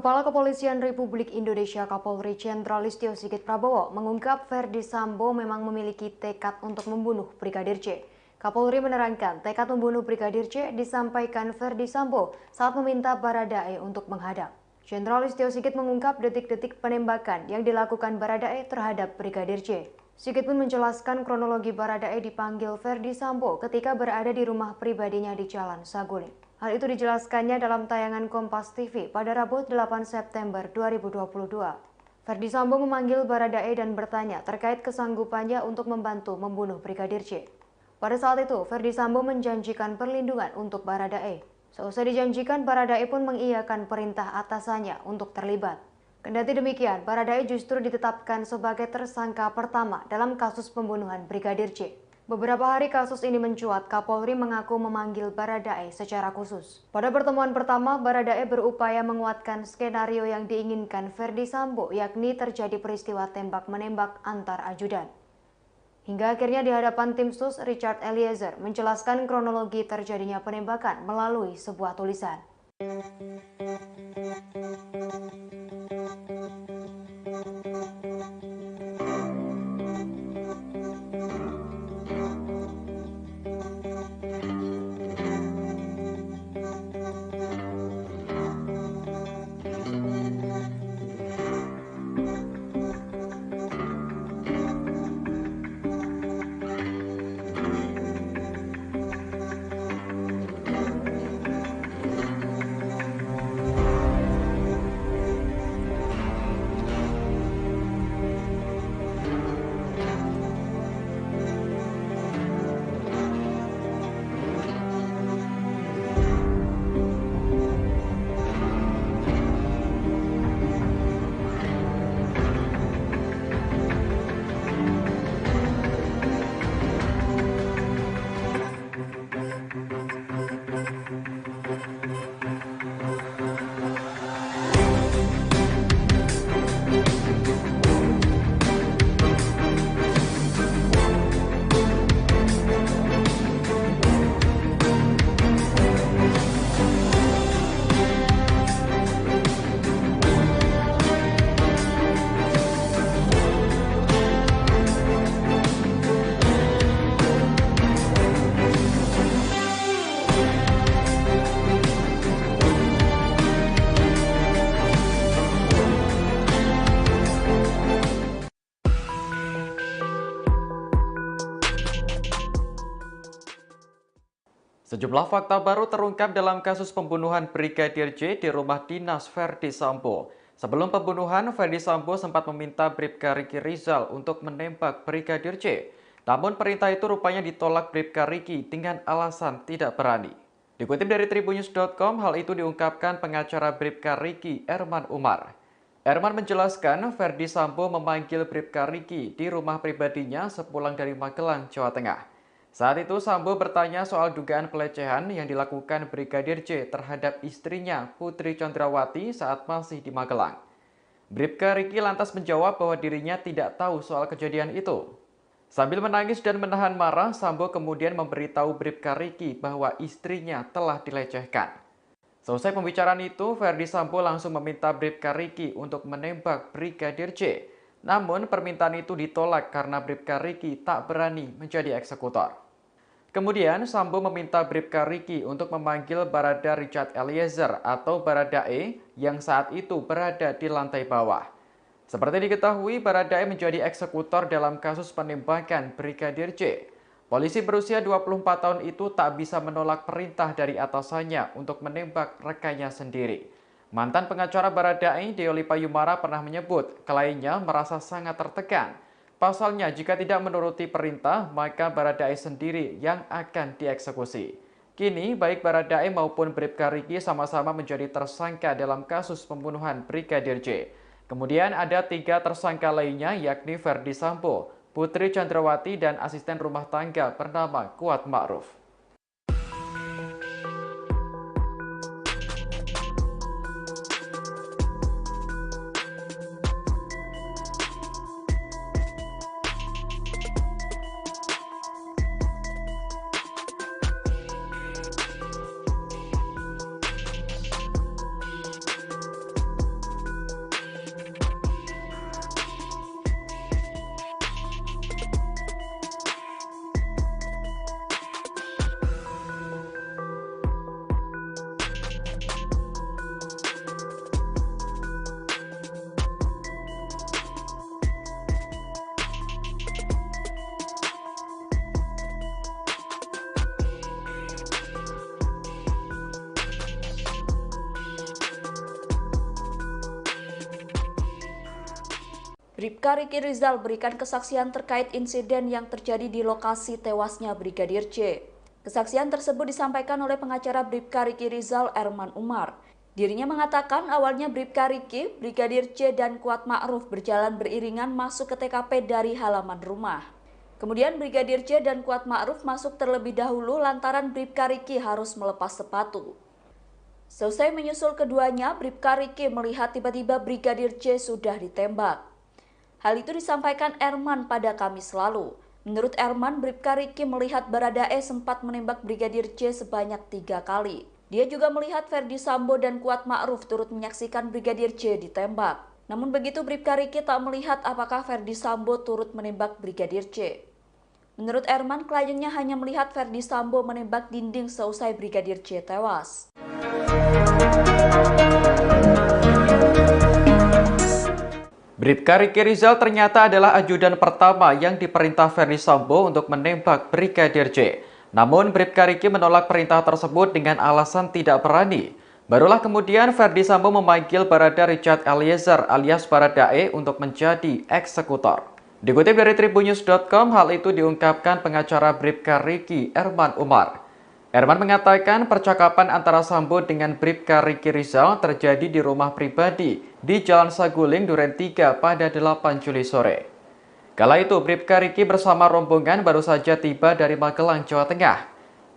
Kepala Kepolisian Republik Indonesia Kapolri Jenderal Listio Sigit Prabowo mengungkap Ferdi Sambo memang memiliki tekad untuk membunuh Brigadir J. Kapolri menerangkan tekad membunuh Brigadir J disampaikan Ferdi Sambo saat meminta Baradae untuk menghadap. Jenderal Listio Sigit mengungkap detik-detik penembakan yang dilakukan Baradae terhadap Brigadir J. Sigit pun menjelaskan kronologi Baradae dipanggil Ferdi Sambo ketika berada di rumah pribadinya di Jalan Saguling. Hal itu dijelaskannya dalam tayangan Kompas TV pada Rabu 8 September 2022. Ferdi Sambo memanggil Baradae dan bertanya terkait kesanggupannya untuk membantu membunuh Brigadir J. Pada saat itu, Ferdi Sambo menjanjikan perlindungan untuk Baradae. Seusai dijanjikan, Baradae pun mengiyakan perintah atasannya untuk terlibat. Kendati demikian, Baradae justru ditetapkan sebagai tersangka pertama dalam kasus pembunuhan Brigadir J. Beberapa hari kasus ini mencuat, Kapolri mengaku memanggil Baradae secara khusus. Pada pertemuan pertama, Baradae berupaya menguatkan skenario yang diinginkan Ferdi Sambo, yakni terjadi peristiwa tembak-menembak antar ajudan. Hingga akhirnya di hadapan tim sus, Richard Eliezer menjelaskan kronologi terjadinya penembakan melalui sebuah tulisan. Sejumlah fakta baru terungkap dalam kasus pembunuhan Brigadir J di rumah dinas Ferdi Sambo. Sebelum pembunuhan, Ferdi Sambo sempat meminta Bribka Riki Rizal untuk menembak Brigadir J. Namun perintah itu rupanya ditolak Bribka Riki dengan alasan tidak berani. Dikutip dari tribunnews.com, hal itu diungkapkan pengacara Bribka Riki, Erman Umar. Erman menjelaskan Ferdi Sambo memanggil Bribka Riki di rumah pribadinya sepulang dari Magelang, Jawa Tengah. Saat itu Sambo bertanya soal dugaan pelecehan yang dilakukan Brigadir J terhadap istrinya Putri Chandrawati saat masih di Magelang. Bribka Riki lantas menjawab bahwa dirinya tidak tahu soal kejadian itu. Sambil menangis dan menahan marah, Sambo kemudian memberitahu Bribka Riki bahwa istrinya telah dilecehkan. Selesai pembicaraan itu, Ferdi Sambo langsung meminta Bribka Riki untuk menembak Brigadir J. Namun permintaan itu ditolak karena Bribka Riki tak berani menjadi eksekutor. Kemudian Sambo meminta Bribka Riki untuk memanggil Barada Richard Eliezer atau Baradae yang saat itu berada di lantai bawah. Seperti diketahui, Baradae menjadi eksekutor dalam kasus penembakan Brigadir J. Polisi berusia 24 tahun itu tak bisa menolak perintah dari atasannya untuk menembak rekannya sendiri. Mantan pengacara Baradae, Deoli Payumara, pernah menyebut kliennya merasa sangat tertekan. Pasalnya, jika tidak menuruti perintah, maka Baradae sendiri yang akan dieksekusi. Kini, baik Baradae maupun Bribka Riki sama-sama menjadi tersangka dalam kasus pembunuhan Brigadir J. Kemudian ada 3 tersangka lainnya, yakni Ferdi Sambo, Putri Chandrawati, dan asisten rumah tangga bernama Kuat Ma'ruf. Bribka Riki Rizal berikan kesaksian terkait insiden yang terjadi di lokasi tewasnya Brigadir J. Kesaksian tersebut disampaikan oleh pengacara Bribka Riki Rizal, Erman Umar. Dirinya mengatakan awalnya Bribka Riki, Brigadir J, dan Kuat Ma'ruf berjalan beriringan masuk ke TKP dari halaman rumah. Kemudian Brigadir J dan Kuat Ma'ruf masuk terlebih dahulu lantaran Bribka Riki harus melepas sepatu. Selesai menyusul keduanya, Bribka Riki melihat tiba-tiba Brigadir J sudah ditembak. Hal itu disampaikan Erman pada Kamis lalu. Menurut Erman, Bribka Riki melihat Baradae sempat menembak Brigadir J sebanyak 3 kali. Dia juga melihat Ferdi Sambo dan Kuat Ma'ruf turut menyaksikan Brigadir J ditembak. Namun begitu Bribka Riki tak melihat apakah Ferdi Sambo turut menembak Brigadir J. Menurut Erman, kliennya hanya melihat Ferdi Sambo menembak dinding seusai Brigadir J tewas. Bribka Riki Rizal ternyata adalah ajudan pertama yang diperintah Ferdi Sambo untuk menembak Brigadir J. Namun Bribka Riki menolak perintah tersebut dengan alasan tidak berani. Barulah kemudian Ferdi Sambo memanggil Barada Richard Eliezer alias Baradae untuk menjadi eksekutor. Dikutip dari tribunnews.com, hal itu diungkapkan pengacara Bribka Riki, Erman Umar. Erman mengatakan percakapan antara Sambo dengan Bribka Riki Rizal terjadi di rumah pribadi di Jalan Saguling, Duren 3 pada 8 Juli sore. Kala itu Bribka Riki bersama rombongan baru saja tiba dari Magelang, Jawa Tengah.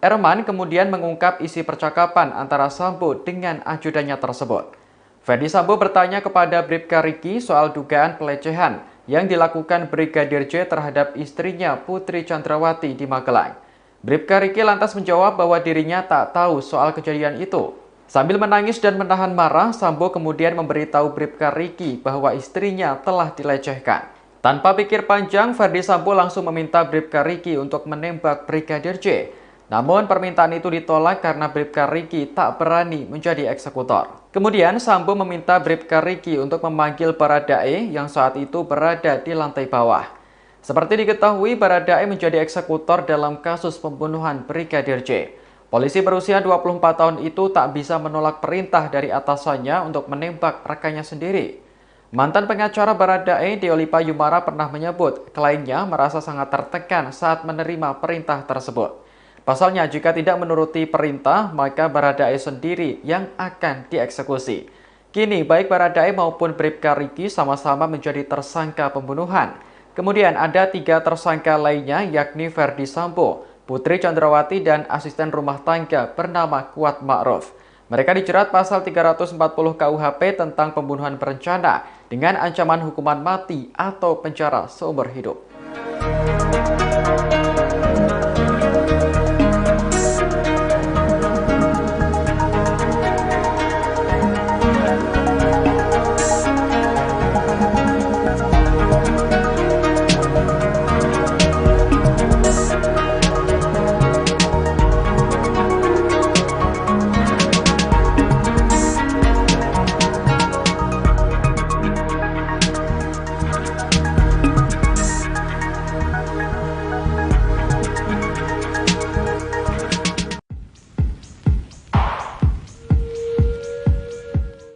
Erman kemudian mengungkap isi percakapan antara Sambo dengan ajudannya tersebut. Ferdi Sambo bertanya kepada Bribka Riki soal dugaan pelecehan yang dilakukan Brigadir J terhadap istrinya Putri Chandrawati di Magelang. Bribka Riki lantas menjawab bahwa dirinya tak tahu soal kejadian itu. Sambil menangis dan menahan marah, Sambo kemudian memberitahu Bribka Riki bahwa istrinya telah dilecehkan. Tanpa pikir panjang, Ferdi Sambo langsung meminta Bribka Riki untuk menembak Brigadir J. Namun permintaan itu ditolak karena Bribka Riki tak berani menjadi eksekutor. Kemudian Sambo meminta Bribka Riki untuk memanggil Baradae yang saat itu berada di lantai bawah. Seperti diketahui, Baradae menjadi eksekutor dalam kasus pembunuhan Brigadir J. Polisi berusia 24 tahun itu tak bisa menolak perintah dari atasannya untuk menembak rekannya sendiri. Mantan pengacara Baradae, Deolipa Yumara, pernah menyebut kliennya merasa sangat tertekan saat menerima perintah tersebut. Pasalnya, jika tidak menuruti perintah, maka Baradae sendiri yang akan dieksekusi. Kini, baik Baradae maupun Bribka Riki sama-sama menjadi tersangka pembunuhan. Kemudian ada 3 tersangka lainnya yakni Ferdi Sambo, Putri Chandrawati, dan asisten rumah tangga bernama Kuat Ma'ruf. Mereka dijerat pasal 340 KUHP tentang pembunuhan berencana dengan ancaman hukuman mati atau penjara seumur hidup.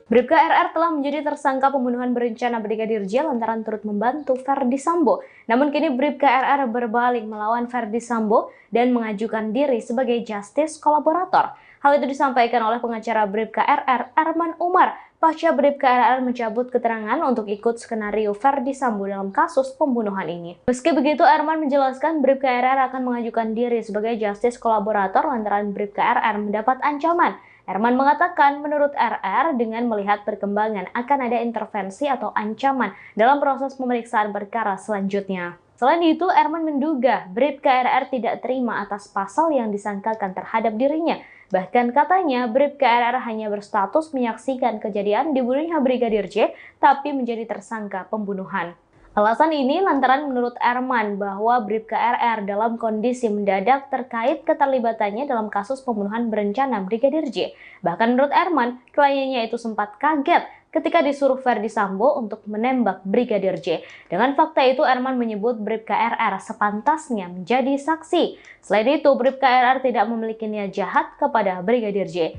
Bribka RR telah menjadi tersangka pembunuhan berencana Brigadir J lantaran turut membantu Ferdi Sambo. Namun kini Bribka RR berbalik melawan Ferdi Sambo dan mengajukan diri sebagai justice kolaborator. Hal itu disampaikan oleh pengacara Bribka RR, Erman Umar, pasca Bribka RR mencabut keterangan untuk ikut skenario Ferdi Sambo dalam kasus pembunuhan ini. Meski begitu, Erman menjelaskan Bribka RR akan mengajukan diri sebagai justice kolaborator lantaran Bribka RR mendapat ancaman. Erman mengatakan menurut RR dengan melihat perkembangan akan ada intervensi atau ancaman dalam proses pemeriksaan perkara selanjutnya. Selain itu, Erman menduga Bribka RR tidak terima atas pasal yang disangkakan terhadap dirinya. Bahkan katanya Bribka RR hanya berstatus menyaksikan kejadian dibunuhnya Brigadir J, tapi menjadi tersangka pembunuhan. Alasan ini lantaran menurut Erman bahwa Bribka RR dalam kondisi mendadak terkait keterlibatannya dalam kasus pembunuhan berencana Brigadir J. Bahkan menurut Erman, kliennya itu sempat kaget ketika disuruh Ferdi Sambo untuk menembak Brigadir J. Dengan fakta itu, Erman menyebut Bribka RR sepantasnya menjadi saksi. Selain itu, Bribka RR tidak memiliki niat jahat kepada Brigadir J.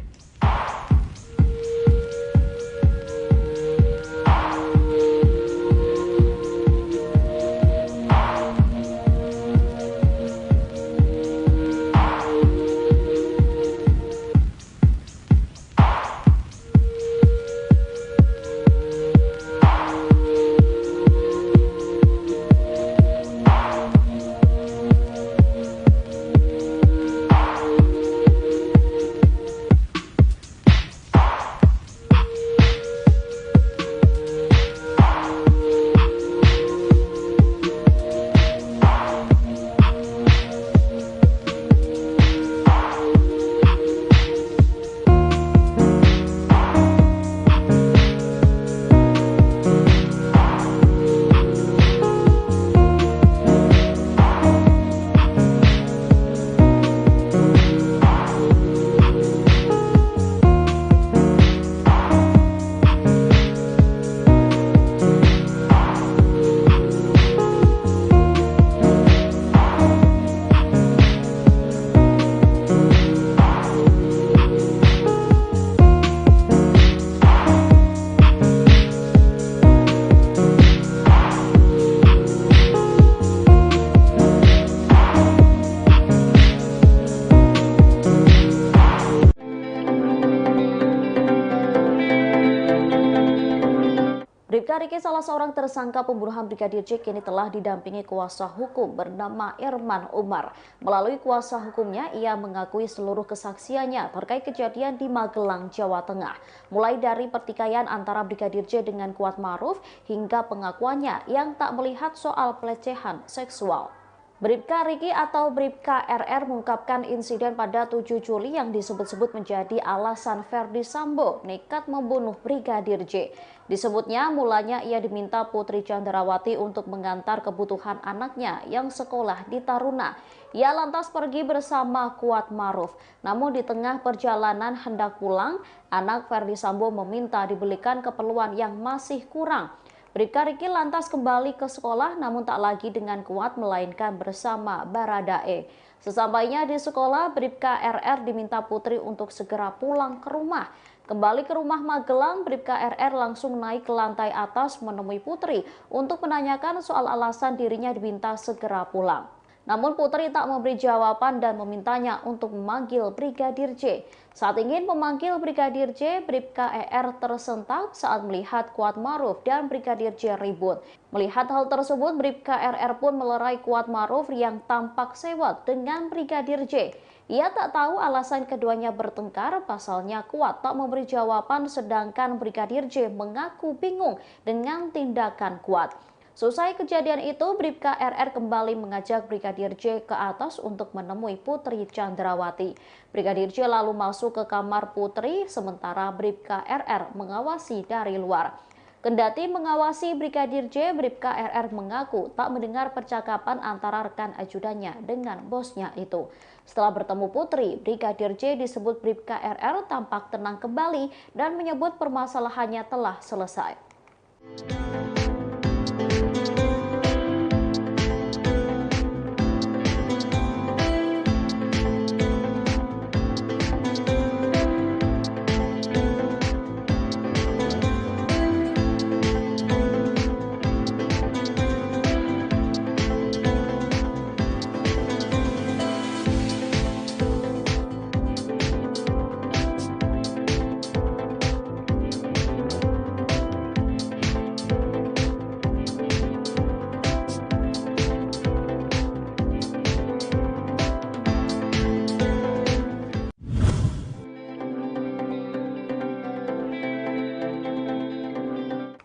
Riki, salah seorang tersangka pembunuhan Brigadir J, kini telah didampingi kuasa hukum bernama Erman Umar. Melalui kuasa hukumnya, ia mengakui seluruh kesaksiannya terkait kejadian di Magelang, Jawa Tengah. Mulai dari pertikaian antara Brigadir J dengan Kuat Ma'ruf hingga pengakuannya yang tak melihat soal pelecehan seksual. Bribka Riki atau Bribka RR mengungkapkan insiden pada 7 Juli yang disebut-sebut menjadi alasan Ferdi Sambo nekat membunuh Brigadir J. Disebutnya mulanya ia diminta Putri Chandrawati untuk mengantar kebutuhan anaknya yang sekolah di Taruna. Ia lantas pergi bersama Kuat Ma'ruf. Namun di tengah perjalanan hendak pulang, anak Ferdi Sambo meminta dibelikan keperluan yang masih kurang. Bribka Riki lantas kembali ke sekolah namun tak lagi dengan Kuat melainkan bersama Baradae. Sesampainya di sekolah, Bribka RR diminta Putri untuk segera pulang ke rumah. Kembali ke rumah Magelang, Bribka RR langsung naik ke lantai atas menemui Putri untuk menanyakan soal alasan dirinya diminta segera pulang. Namun Putri tak memberi jawaban dan memintanya untuk memanggil Brigadir J. Saat ingin memanggil Brigadir J, Bribka ER tersentak saat melihat Kuat Ma'ruf dan Brigadir J ribut. Melihat hal tersebut, Bribka RR pun melerai Kuat Ma'ruf yang tampak sewot dengan Brigadir J. Ia tak tahu alasan keduanya bertengkar, pasalnya Kuat tak memberi jawaban sedangkan Brigadir J mengaku bingung dengan tindakan Kuat. Selesai kejadian itu, Bribka RR kembali mengajak Brigadir J ke atas untuk menemui Putri Chandrawati. Brigadir J lalu masuk ke kamar Putri, sementara Bribka RR mengawasi dari luar. Kendati mengawasi Brigadir J, Bribka RR mengaku tak mendengar percakapan antara rekan ajudannya dengan bosnya itu. Setelah bertemu Putri, Brigadir J disebut Bribka RR tampak tenang kembali dan menyebut permasalahannya telah selesai.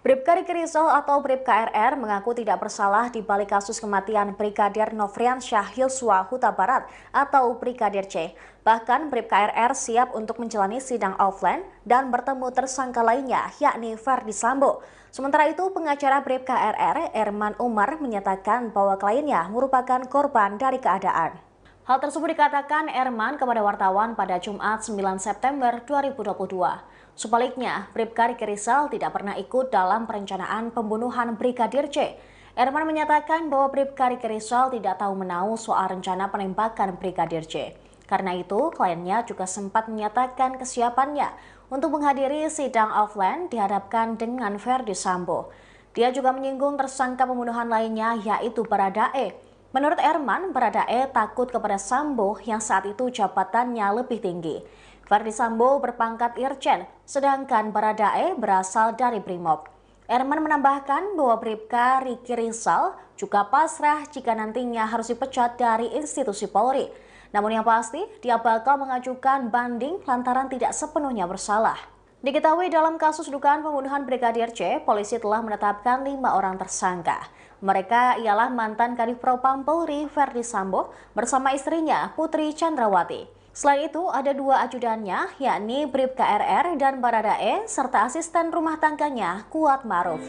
Bribka Riki Rizal atau Bribka RR mengaku tidak bersalah di balik kasus kematian Brigadir Nofriansyah Yosua Huta Barat atau Brigadir C. Bahkan Bribka RR siap untuk menjalani sidang offline dan bertemu tersangka lainnya yakni Ferdi Sambo. Sementara itu, pengacara Bribka RR, Erman Umar, menyatakan bahwa kliennya merupakan korban dari keadaan. Hal tersebut dikatakan Erman kepada wartawan pada Jumat 9 September 2022. Sebaliknya, Bribka Riki Rizal tidak pernah ikut dalam perencanaan pembunuhan Brigadir C. Erman menyatakan bahwa Bribka Riki Rizal tidak tahu menahu soal rencana penembakan Brigadir C. Karena itu, kliennya juga sempat menyatakan kesiapannya untuk menghadiri sidang offline dihadapkan dengan Ferdi Sambo. Dia juga menyinggung tersangka pembunuhan lainnya yaitu Baradae. Menurut Erman, Baradae takut kepada Sambo yang saat itu jabatannya lebih tinggi. Ferdi Sambo berpangkat Irjen, sedangkan Baradae berasal dari Brimob. Erman menambahkan bahwa Bribka Riki Rizal juga pasrah jika nantinya harus dipecat dari institusi Polri. Namun yang pasti, dia bakal mengajukan banding lantaran tidak sepenuhnya bersalah. Diketahui dalam kasus dugaan pembunuhan Brigadir C, polisi telah menetapkan 5 orang tersangka. Mereka ialah mantan Kadif Propam Polri Ferdi Sambo bersama istrinya Putri Chandrawati. Selain itu, ada 2 ajudannya, yakni Bribka RR dan Baradae, serta asisten rumah tangganya Kuat Ma'ruf.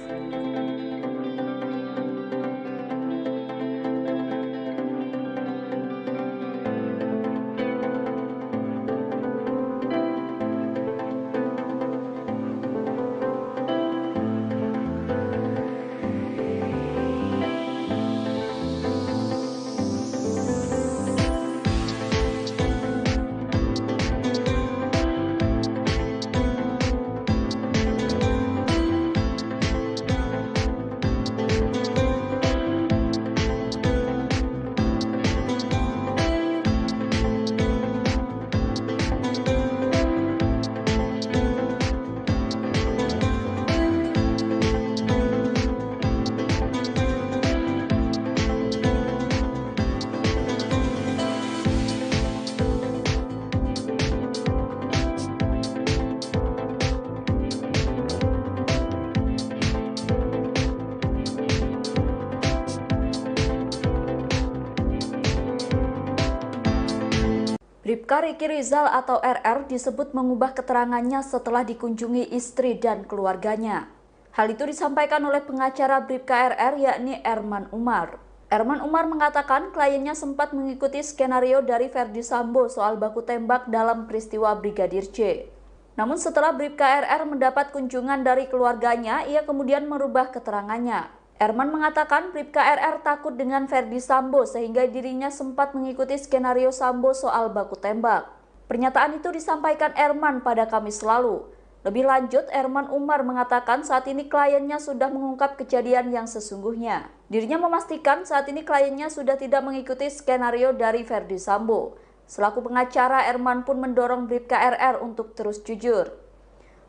Bribka Riki Rizal atau RR disebut mengubah keterangannya setelah dikunjungi istri dan keluarganya. Hal itu disampaikan oleh pengacara Bribka RR yakni Erman Umar. Erman Umar mengatakan kliennya sempat mengikuti skenario dari Ferdi Sambo soal baku tembak dalam peristiwa Brigadir J. Namun setelah Bribka RR mendapat kunjungan dari keluarganya, ia kemudian merubah keterangannya. Erman mengatakan Bribka RR takut dengan Ferdi Sambo sehingga dirinya sempat mengikuti skenario Sambo soal baku tembak. Pernyataan itu disampaikan Erman pada Kamis lalu. Lebih lanjut, Erman Umar mengatakan saat ini kliennya sudah mengungkap kejadian yang sesungguhnya. Dirinya memastikan saat ini kliennya sudah tidak mengikuti skenario dari Ferdi Sambo. Selaku pengacara, Erman pun mendorong Bribka RR untuk terus jujur,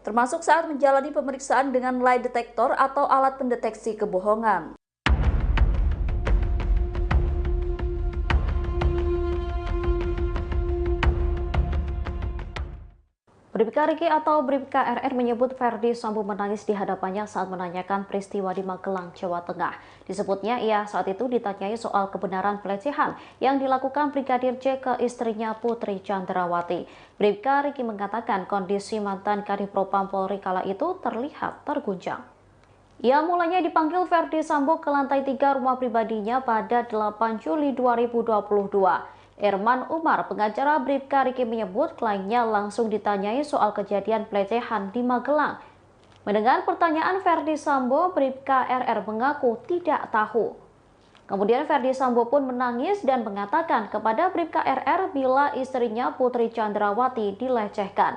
termasuk saat menjalani pemeriksaan dengan lie detector atau alat pendeteksi kebohongan. Bribka Riki atau Bribka RR menyebut Ferdi Sambo menangis di hadapannya saat menanyakan peristiwa di Magelang, Jawa Tengah. Disebutnya ia saat itu ditanyai soal kebenaran pelecehan yang dilakukan Brigadir J ke istrinya Putri Chandrawati. Bribka Riki mengatakan kondisi mantan Kadifropam Polri kala itu terlihat terguncang. Ia mulanya dipanggil Ferdi Sambo ke lantai 3 rumah pribadinya pada 8 Juli 2022. Erman Umar, pengacara Bribka Riki menyebut kliennya langsung ditanyai soal kejadian pelecehan di Magelang. Mendengar pertanyaan Ferdi Sambo, Bribka RR mengaku tidak tahu. Kemudian Ferdi Sambo pun menangis dan mengatakan kepada Bribka RR bila istrinya Putri Chandrawati dilecehkan.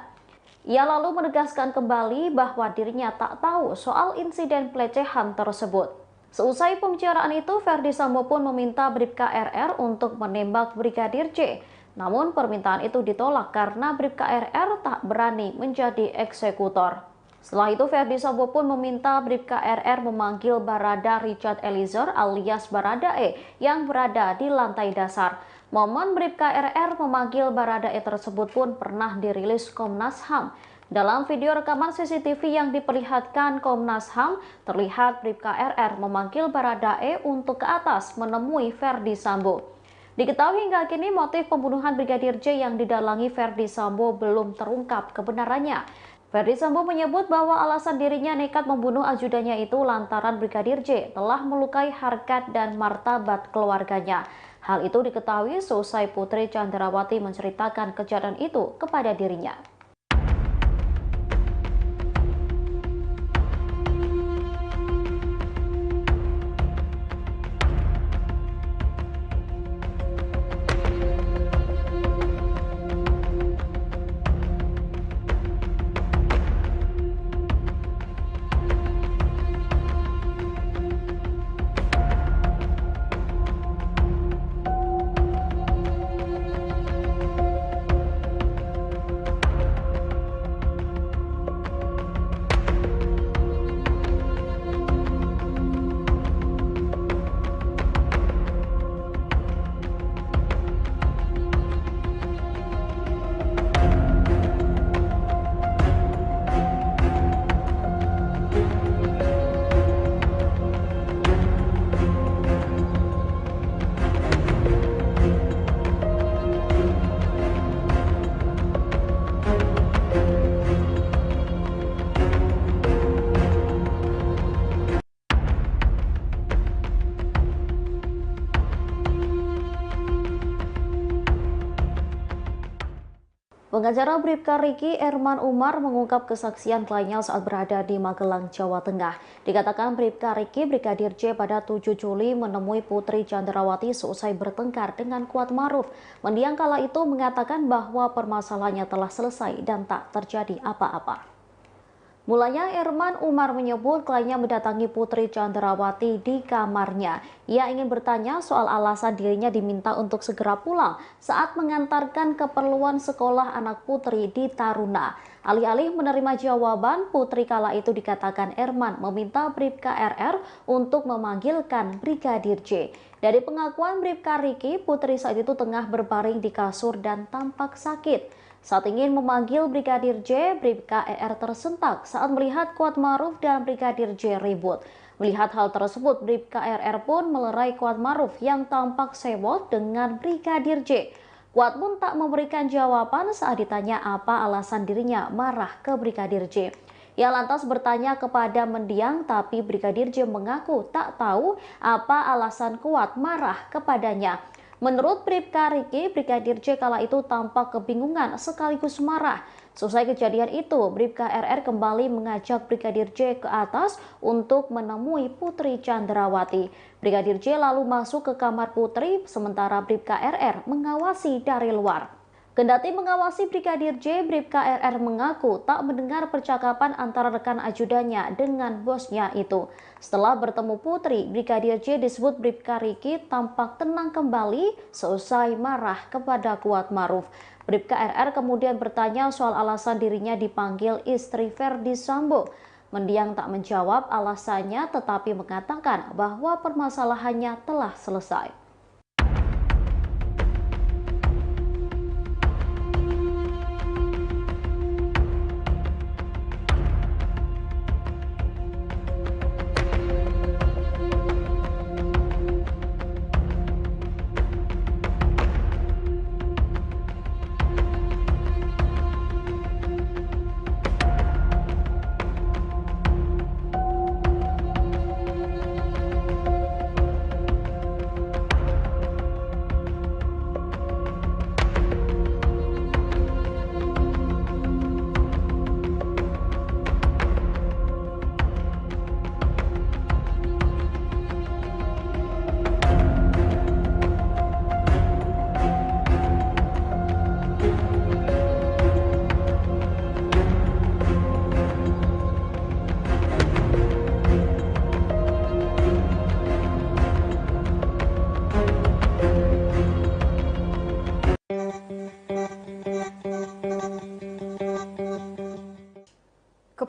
Ia lalu menegaskan kembali bahwa dirinya tak tahu soal insiden pelecehan tersebut. Seusai pembicaraan itu, Ferdi Sambo pun meminta Bribka RR untuk menembak Brigadir J. Namun permintaan itu ditolak karena Bribka RR tak berani menjadi eksekutor. Setelah itu, Ferdi Sambo pun meminta Bribka RR memanggil Barada Richard Eliezer alias Baradae yang berada di lantai dasar. Momen Bribka RR memanggil Baradae tersebut pun pernah dirilis Komnas HAM. Dalam video rekaman CCTV yang diperlihatkan Komnas HAM, terlihat Bribka RR memanggil Baradae untuk ke atas menemui Ferdi Sambo. Diketahui hingga kini motif pembunuhan Brigadir J yang didalangi Ferdi Sambo belum terungkap kebenarannya. Ferdi Sambo menyebut bahwa alasan dirinya nekat membunuh ajudannya itu lantaran Brigadir J telah melukai harkat dan martabat keluarganya. Hal itu diketahui seusai Putri Chandrawati menceritakan kejadian itu kepada dirinya. Pengacara Bribka Riki, Erman Umar, mengungkap kesaksian kliennya saat berada di Magelang, Jawa Tengah. Dikatakan Bribka Riki, Brigadir J pada 7 Juli menemui Putri Chandrawati seusai bertengkar dengan Kuatmaruf. Mendiang kala itu mengatakan bahwa permasalahannya telah selesai dan tak terjadi apa-apa. Mulanya Erman Umar menyebut kliennya mendatangi Putri Chandrawati di kamarnya. Ia ingin bertanya soal alasan dirinya diminta untuk segera pulang saat mengantarkan keperluan sekolah anak Putri di Taruna. Alih-alih menerima jawaban, Putri kala itu dikatakan Erman meminta Bribka RR untuk memanggilkan Brigadir J. Dari pengakuan Bribka Riki, Putri saat itu tengah berbaring di kasur dan tampak sakit. Saat ingin memanggil Brigadir J, Bribka RR tersentak saat melihat Kuatmaruf dan Brigadir J ribut. Melihat hal tersebut, Bribka RR pun melerai Kuatmaruf yang tampak sewot dengan Brigadir J. Kuat pun tak memberikan jawaban saat ditanya apa alasan dirinya marah ke Brigadir J. Ia lantas bertanya kepada mendiang, tapi Brigadir J mengaku tak tahu apa alasan Kuat marah kepadanya. Menurut Bribka Riki, Brigadir J kala itu tampak kebingungan sekaligus marah. Selesai kejadian itu, Bribka RR kembali mengajak Brigadir J ke atas untuk menemui Putri Chandrawati. Brigadir J lalu masuk ke kamar Putri, sementara Bribka RR mengawasi dari luar. Kendati mengawasi Brigadir J, Bribka RR mengaku tak mendengar percakapan antara rekan ajudannya dengan bosnya itu. Setelah bertemu Putri, Brigadir J disebut Bribka Riki tampak tenang kembali seusai marah kepada Kuat Maruf. Bribka RR kemudian bertanya soal alasan dirinya dipanggil istri Ferdi Sambo. Mendiang tak menjawab alasannya, tetapi mengatakan bahwa permasalahannya telah selesai.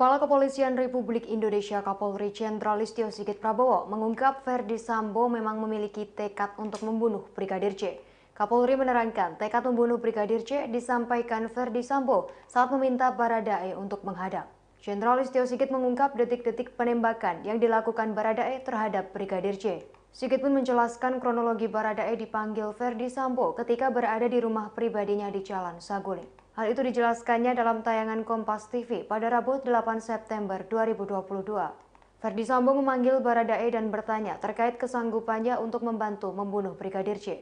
Kepala Kepolisian Republik Indonesia Kapolri Jenderal Listio Sigit Prabowo mengungkap Ferdi Sambo memang memiliki tekad untuk membunuh Brigadir J. Kapolri menerangkan tekad membunuh Brigadir J disampaikan Ferdi Sambo saat meminta Baradae untuk menghadap. Jenderal Listio Sigit mengungkap detik-detik penembakan yang dilakukan Baradae terhadap Brigadir J. Sigit pun menjelaskan kronologi Baradae dipanggil Ferdi Sambo ketika berada di rumah pribadinya di Jalan Saguling. Hal itu dijelaskannya dalam tayangan Kompas TV pada Rabu 8 September 2022. Ferdi Sambo memanggil Baradae dan bertanya terkait kesanggupannya untuk membantu membunuh Brigadir J.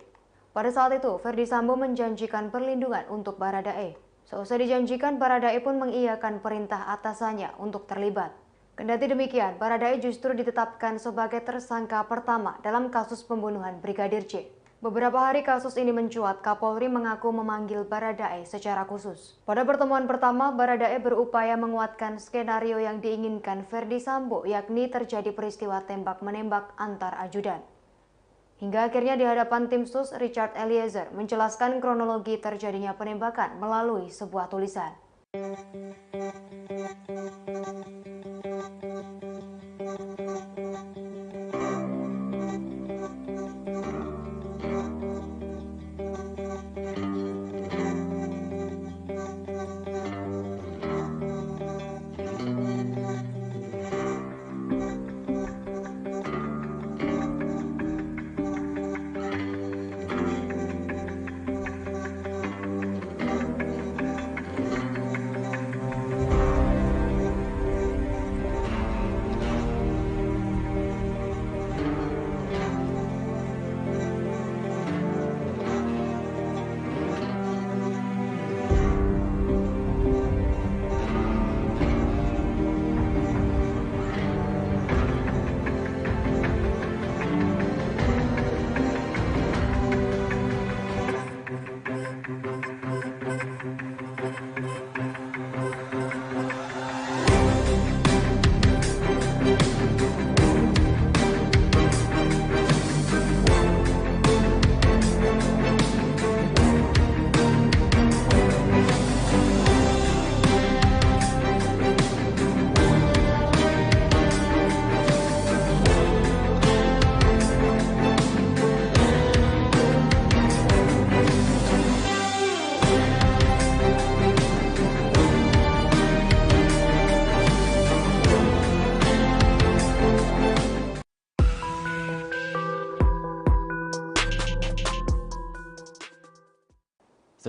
Pada saat itu, Ferdi Sambo menjanjikan perlindungan untuk Baradae. Seusai dijanjikan, Baradae pun mengiyakan perintah atasannya untuk terlibat. Kendati demikian, Baradae justru ditetapkan sebagai tersangka pertama dalam kasus pembunuhan Brigadir J. Beberapa hari kasus ini mencuat, Kapolri mengaku memanggil Baradae secara khusus. Pada pertemuan pertama, Baradae berupaya menguatkan skenario yang diinginkan Ferdi Sambo, yakni terjadi peristiwa tembak-menembak antar ajudan. Hingga akhirnya di hadapan tim sus, Richard Eliezer menjelaskan kronologi terjadinya penembakan melalui sebuah tulisan.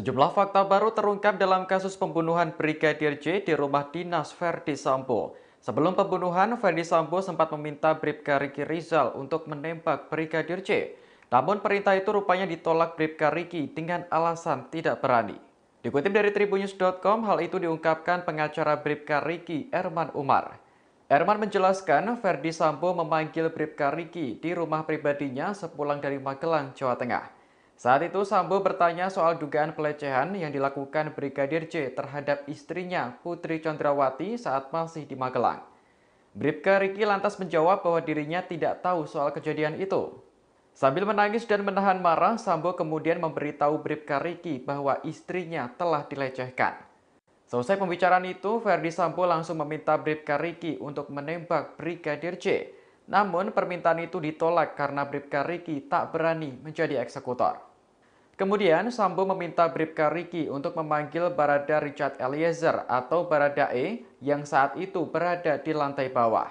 Sejumlah fakta baru terungkap dalam kasus pembunuhan Brigadir J di rumah dinas Ferdi Sambo. Sebelum pembunuhan, Ferdi Sambo sempat meminta Bribka Riki Rizal untuk menembak Brigadir J. Namun perintah itu rupanya ditolak Bribka Riki dengan alasan tidak berani. Dikutip dari Tribunnews.com, hal itu diungkapkan pengacara Bribka Riki, Erman Umar. Erman menjelaskan Ferdi Sambo memanggil Bribka Riki di rumah pribadinya sepulang dari Magelang, Jawa Tengah. Saat itu Sambo bertanya soal dugaan pelecehan yang dilakukan Brigadir J terhadap istrinya Putri Chandrawati saat masih di Magelang. Bribka Riki lantas menjawab bahwa dirinya tidak tahu soal kejadian itu. Sambil menangis dan menahan marah, Sambo kemudian memberitahu Bribka Riki bahwa istrinya telah dilecehkan. Selesai pembicaraan itu, Ferdi Sambo langsung meminta Bribka Riki untuk menembak Brigadir J. Namun permintaan itu ditolak karena Bribka Riki tak berani menjadi eksekutor. Kemudian Sambo meminta Bribka Riki untuk memanggil Barada Richard Eliezer atau Baradae yang saat itu berada di lantai bawah.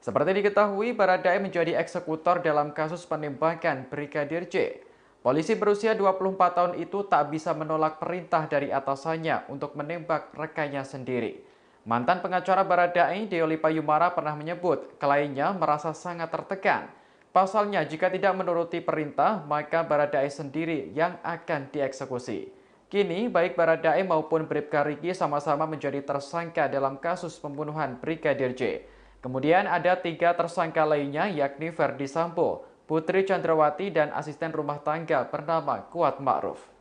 Seperti diketahui, Baradae menjadi eksekutor dalam kasus penembakan Brigadir J. Polisi berusia 24 tahun itu tak bisa menolak perintah dari atasannya untuk menembak rekannya sendiri. Mantan pengacara Baradae, Deoli Payumara, pernah menyebut kliennya merasa sangat tertekan. Pasalnya, jika tidak menuruti perintah, maka Baradae sendiri yang akan dieksekusi. Kini, baik Baradae maupun Bribka Riki sama-sama menjadi tersangka dalam kasus pembunuhan Brigadir J. Kemudian ada 3 tersangka lainnya, yakni Ferdi Sambo, Putri Chandrawati, dan asisten rumah tangga bernama Kuat Ma'ruf.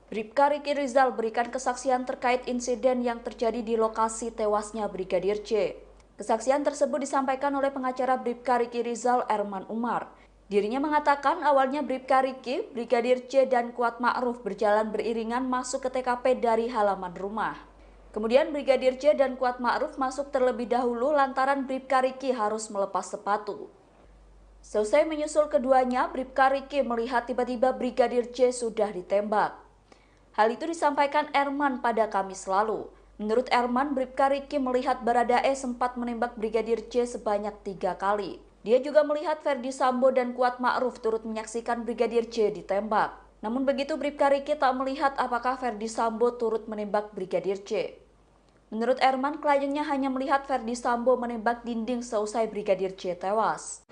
Bribka Riki Rizal berikan kesaksian terkait insiden yang terjadi di lokasi tewasnya Brigadir J. Kesaksian tersebut disampaikan oleh pengacara Bribka Riki Rizal, Erman Umar. Dirinya mengatakan awalnya Bribka Riki, Brigadir J, dan Kuat Ma'ruf berjalan beriringan masuk ke TKP dari halaman rumah. Kemudian Brigadir J dan Kuat Ma'ruf masuk terlebih dahulu lantaran Bribka Riki harus melepas sepatu. Selesai menyusul keduanya, Bribka Riki melihat tiba-tiba Brigadir J sudah ditembak. Hal itu disampaikan Erman pada Kamis lalu. Menurut Erman, Bribka Riki melihat Baradae sempat menembak Brigadir J sebanyak 3 kali. Dia juga melihat Ferdi Sambo dan Kuat Ma'ruf turut menyaksikan Brigadir J ditembak. Namun begitu Bribka Riki tak melihat apakah Ferdi Sambo turut menembak Brigadir J. Menurut Erman, kliennya hanya melihat Ferdi Sambo menembak dinding seusai Brigadir J tewas.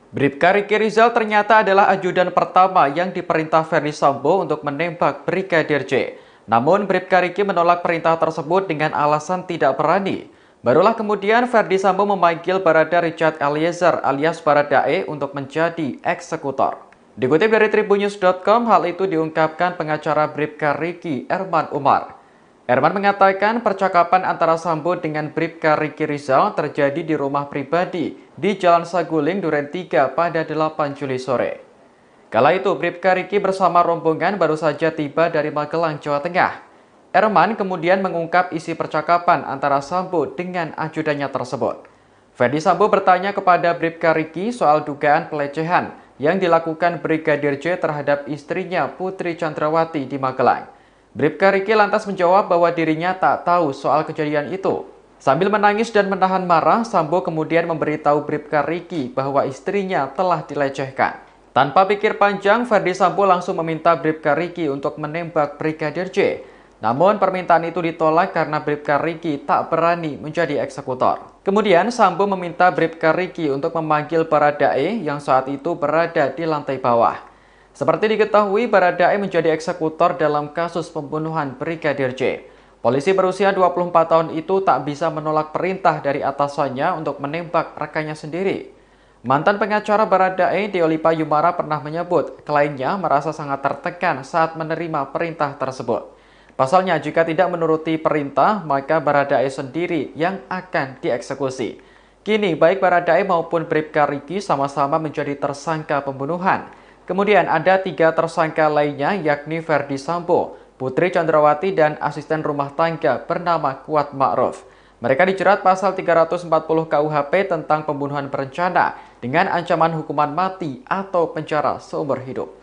Bribka Riki Rizal ternyata adalah ajudan pertama yang diperintah Ferdi Sambo untuk menembak Brigadir J. Namun Bribka Riki menolak perintah tersebut dengan alasan tidak berani. Barulah kemudian Ferdi Sambo memanggil Barada Richard Eliezer alias Baradae untuk menjadi eksekutor. Dikutip dari Tribunnews.com, hal itu diungkapkan pengacara Bribka Riki, Erman Umar. Erman mengatakan percakapan antara Sambo dengan Bribka Riki Rizal terjadi di rumah pribadi di Jalan Saguling, Duren 3 pada 8 Juli sore. Kala itu Bribka Riki bersama rombongan baru saja tiba dari Magelang, Jawa Tengah. Erman kemudian mengungkap isi percakapan antara Sambo dengan ajudannya tersebut. Ferdi Sambo bertanya kepada Bribka Riki soal dugaan pelecehan yang dilakukan Brigadir J terhadap istrinya Putri Chandrawati di Magelang. Bribka Riki lantas menjawab bahwa dirinya tak tahu soal kejadian itu. Sambil menangis dan menahan marah, Sambo kemudian memberitahu Bribka Riki bahwa istrinya telah dilecehkan. Tanpa pikir panjang, Ferdi Sambo langsung meminta Bribka Riki untuk menembak Brigadir J. Namun permintaan itu ditolak karena Bribka Riki tak berani menjadi eksekutor. Kemudian Sambo meminta Bribka Riki untuk memanggil Baradae yang saat itu berada di lantai bawah. Seperti diketahui, Baradae menjadi eksekutor dalam kasus pembunuhan Brigadir J. Polisi berusia 24 tahun itu tak bisa menolak perintah dari atasannya untuk menembak rekannya sendiri. Mantan pengacara Baradae, Deolipa Yumara pernah menyebut kliennya merasa sangat tertekan saat menerima perintah tersebut. Pasalnya, jika tidak menuruti perintah, maka Baradae sendiri yang akan dieksekusi. Kini, baik Baradae maupun Bribka Riki sama-sama menjadi tersangka pembunuhan. Kemudian ada 3 tersangka lainnya, yakni Ferdi Sambo, Putri Chandrawati, dan asisten rumah tangga bernama Kuat Ma'ruf. Mereka dijerat pasal 340 KUHP tentang pembunuhan berencana dengan ancaman hukuman mati atau penjara seumur hidup.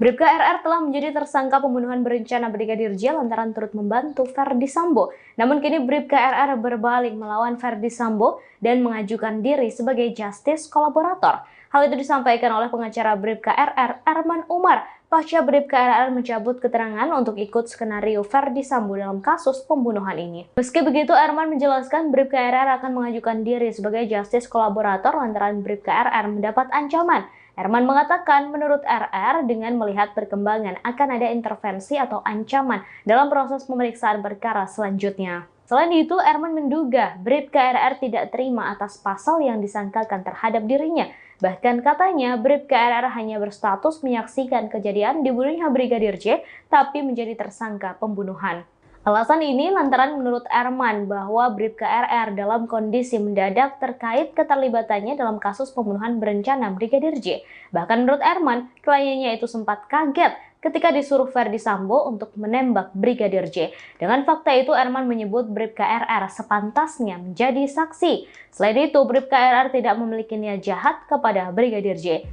Bribka RR telah menjadi tersangka pembunuhan berencana Brigadir J lantaran turut membantu Ferdi Sambo. Namun kini Bribka RR berbalik melawan Ferdi Sambo dan mengajukan diri sebagai justice kolaborator. Hal itu disampaikan oleh pengacara Bribka RR, Erman Umar, pasca Bribka RR mencabut keterangan untuk ikut skenario Ferdi Sambo dalam kasus pembunuhan ini. Meski begitu, Erman menjelaskan Bribka RR akan mengajukan diri sebagai justice kolaborator lantaran Bribka RR mendapat ancaman. Erman mengatakan menurut RR dengan melihat perkembangan akan ada intervensi atau ancaman dalam proses pemeriksaan perkara selanjutnya. Selain itu, Erman menduga Bribka RR tidak terima atas pasal yang disangkakan terhadap dirinya. Bahkan katanya Bribka RR hanya berstatus menyaksikan kejadian dibunuhnya Brigadir J, tapi menjadi tersangka pembunuhan. Alasan ini lantaran menurut Erman bahwa Bribka RR dalam kondisi mendadak terkait keterlibatannya dalam kasus pembunuhan berencana Brigadir J. Bahkan menurut Erman, kliennya itu sempat kaget ketika disuruh Ferdi Sambo untuk menembak Brigadir J. Dengan fakta itu, Erman menyebut Bribka RR sepantasnya menjadi saksi. Selain itu, Bribka RR tidak memiliki niat jahat kepada Brigadir J.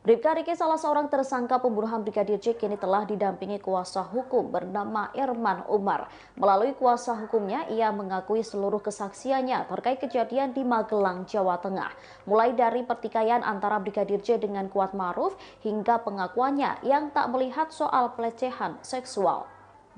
Bribka Riki, salah seorang tersangka pembunuhan Brigadir J, kini telah didampingi kuasa hukum bernama Erman Umar. Melalui kuasa hukumnya, ia mengakui seluruh kesaksiannya terkait kejadian di Magelang, Jawa Tengah. Mulai dari pertikaian antara Brigadir J dengan Kuat Ma'ruf hingga pengakuannya yang tak melihat soal pelecehan seksual.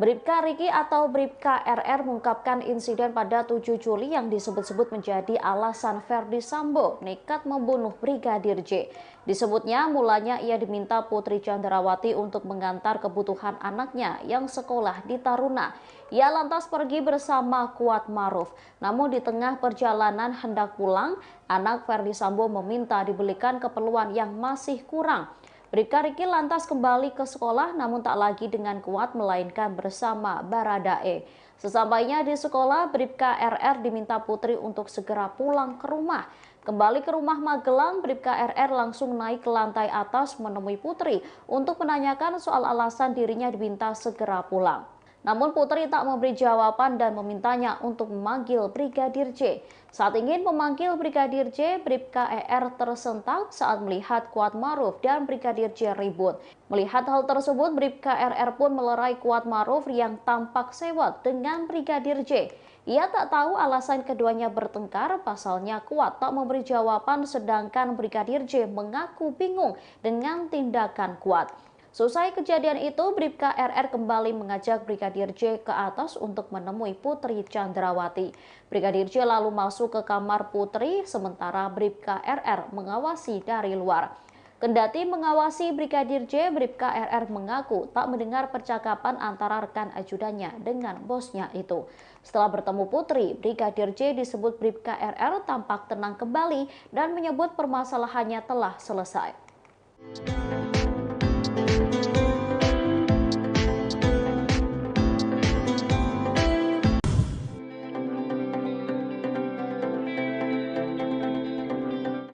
Bribka Riki atau Bribka RR mengungkapkan insiden pada 7 Juli yang disebut-sebut menjadi alasan Ferdi Sambo nekat membunuh Brigadir J. Disebutnya mulanya ia diminta Putri Chandrawati untuk mengantar kebutuhan anaknya yang sekolah di Taruna. Ia lantas pergi bersama Kuat Ma'ruf. Namun di tengah perjalanan hendak pulang, anak Ferdi Sambo meminta dibelikan keperluan yang masih kurang. Bribka Riki lantas kembali ke sekolah namun tak lagi dengan Kuat melainkan bersama Baradae. Sesampainya di sekolah, Bribka RR diminta Putri untuk segera pulang ke rumah. Kembali ke rumah Magelang, Bribka RR langsung naik ke lantai atas menemui Putri untuk menanyakan soal alasan dirinya diminta segera pulang. Namun Putri tak memberi jawaban dan memintanya untuk memanggil Brigadir J. Saat ingin memanggil Brigadir J, Bribka ER tersentak saat melihat Kuat Maruf dan Brigadir J ribut. Melihat hal tersebut, Bribka RR pun melerai Kuat Maruf yang tampak sewot dengan Brigadir J. Ia tak tahu alasan keduanya bertengkar, pasalnya Kuat tak memberi jawaban sedangkan Brigadir J mengaku bingung dengan tindakan Kuat. Selesai kejadian itu, Bribka RR kembali mengajak Brigadir J ke atas untuk menemui Putri Chandrawati. Brigadir J lalu masuk ke kamar Putri, sementara Bribka RR mengawasi dari luar. Kendati mengawasi Brigadir J, Bribka RR mengaku tak mendengar percakapan antara rekan ajudannya dengan bosnya itu. Setelah bertemu Putri, Brigadir J disebut Bribka RR tampak tenang kembali dan menyebut permasalahannya telah selesai.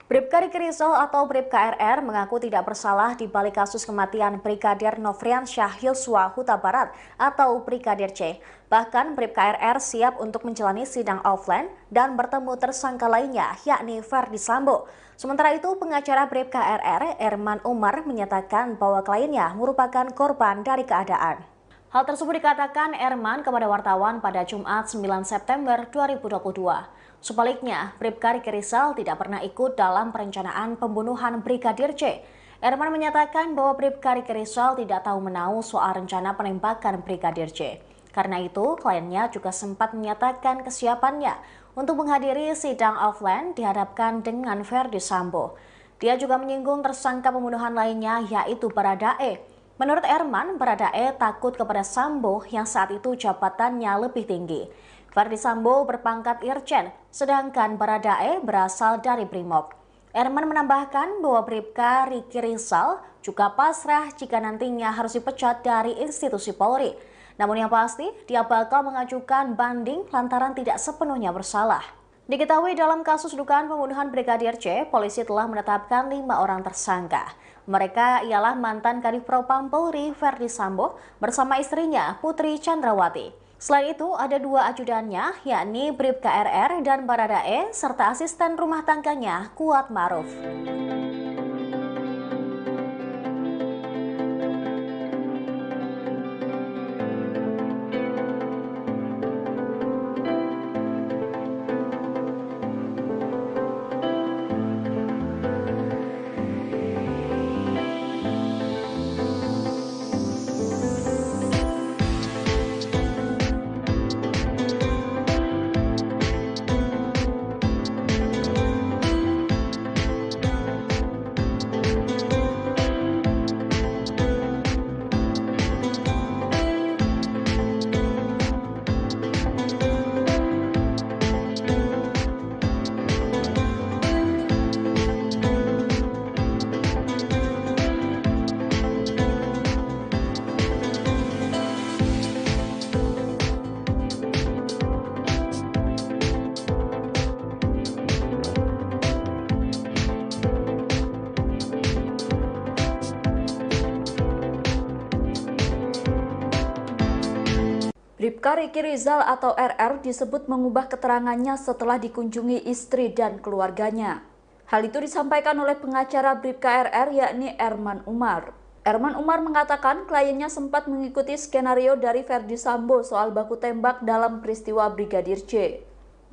Bribka Riki Rizal atau Bribka RR mengaku tidak bersalah di balik kasus kematian Brigadir Nofriansyah Yosua Huta Barat atau Brigadir C. Bahkan Bribka RR siap untuk menjalani sidang offline dan bertemu tersangka lainnya yakni Ferdi Sambo. Sementara itu pengacara Bribka RR, Erman Umar, menyatakan bahwa kliennya merupakan korban dari keadaan. Hal tersebut dikatakan Erman kepada wartawan pada Jumat 9 September 2022. Sebaliknya, Bribka Riki Rizal tidak pernah ikut dalam perencanaan pembunuhan Brigadir C. Erman menyatakan bahwa Bribka Riki Rizal tidak tahu menahu soal rencana penembakan Brigadir C. Karena itu, kliennya juga sempat menyatakan kesiapannya untuk menghadiri sidang offline dihadapkan dengan Ferdi Sambo. Dia juga menyinggung tersangka pembunuhan lainnya yaitu Baradae. Menurut Erman, Baradae takut kepada Sambo yang saat itu jabatannya lebih tinggi. Ferdi Sambo berpangkat Irjen, sedangkan Baradae berasal dari Brimob. Erman menambahkan bahwa Bribka Riki Rizal juga pasrah jika nantinya harus dipecat dari institusi Polri. Namun yang pasti, dia bakal mengajukan banding lantaran tidak sepenuhnya bersalah. Diketahui dalam kasus dugaan pembunuhan Brigadir C, polisi telah menetapkan 5 orang tersangka. Mereka ialah mantan Kadif Propam Polri Ferdi Sambo bersama istrinya Putri Chandrawati. Selain itu, ada 2 ajudannya, yakni Bribka RR dan Baradae, serta asisten rumah tangganya Kuat Maruf. Bribka Riki Rizal atau RR disebut mengubah keterangannya setelah dikunjungi istri dan keluarganya. Hal itu disampaikan oleh pengacara Bribka RR yakni Erman Umar. Erman Umar mengatakan kliennya sempat mengikuti skenario dari Ferdi Sambo soal baku tembak dalam peristiwa Brigadir C.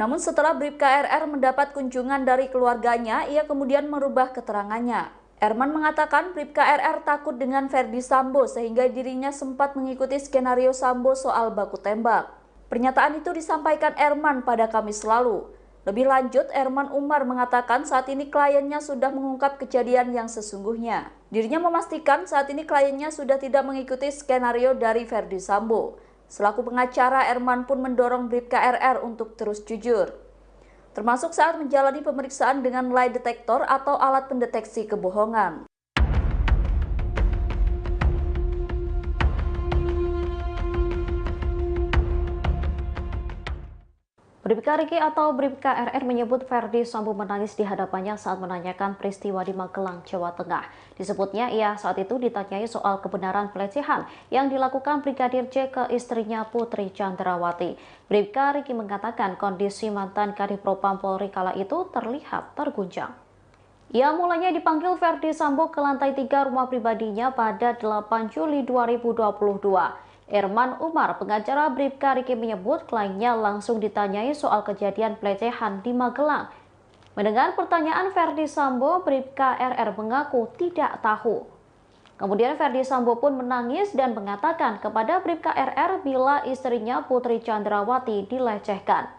Namun setelah Bribka RR mendapat kunjungan dari keluarganya, ia kemudian merubah keterangannya. Erman mengatakan Bribka RR takut dengan Ferdi Sambo sehingga dirinya sempat mengikuti skenario Sambo soal baku tembak. Pernyataan itu disampaikan Erman pada Kamis lalu. Lebih lanjut, Erman Umar mengatakan saat ini kliennya sudah mengungkap kejadian yang sesungguhnya. Dirinya memastikan saat ini kliennya sudah tidak mengikuti skenario dari Ferdi Sambo. Selaku pengacara, Erman pun mendorong Bribka RR untuk terus jujur, termasuk saat menjalani pemeriksaan dengan lie detector atau alat pendeteksi kebohongan. Bribka Riki atau Bribka RR menyebut Ferdi Sambo menangis di hadapannya saat menanyakan peristiwa di Magelang, Jawa Tengah. Disebutnya ia saat itu ditanyai soal kebenaran pelecehan yang dilakukan Brigadir J ke istrinya Putri Chandrawati. Bribka Riki mengatakan kondisi mantan Kadifropam Polri kala itu terlihat terguncang. Ia mulanya dipanggil Ferdi Sambo ke lantai 3 rumah pribadinya pada 8 Juli 2022. Erman Umar, pengacara Bribka Riki menyebut kliennya langsung ditanyai soal kejadian pelecehan di Magelang. Mendengar pertanyaan Ferdi Sambo, Bribka RR mengaku tidak tahu. Kemudian Ferdi Sambo pun menangis dan mengatakan kepada Bribka RR bila istrinya Putri Chandrawati dilecehkan.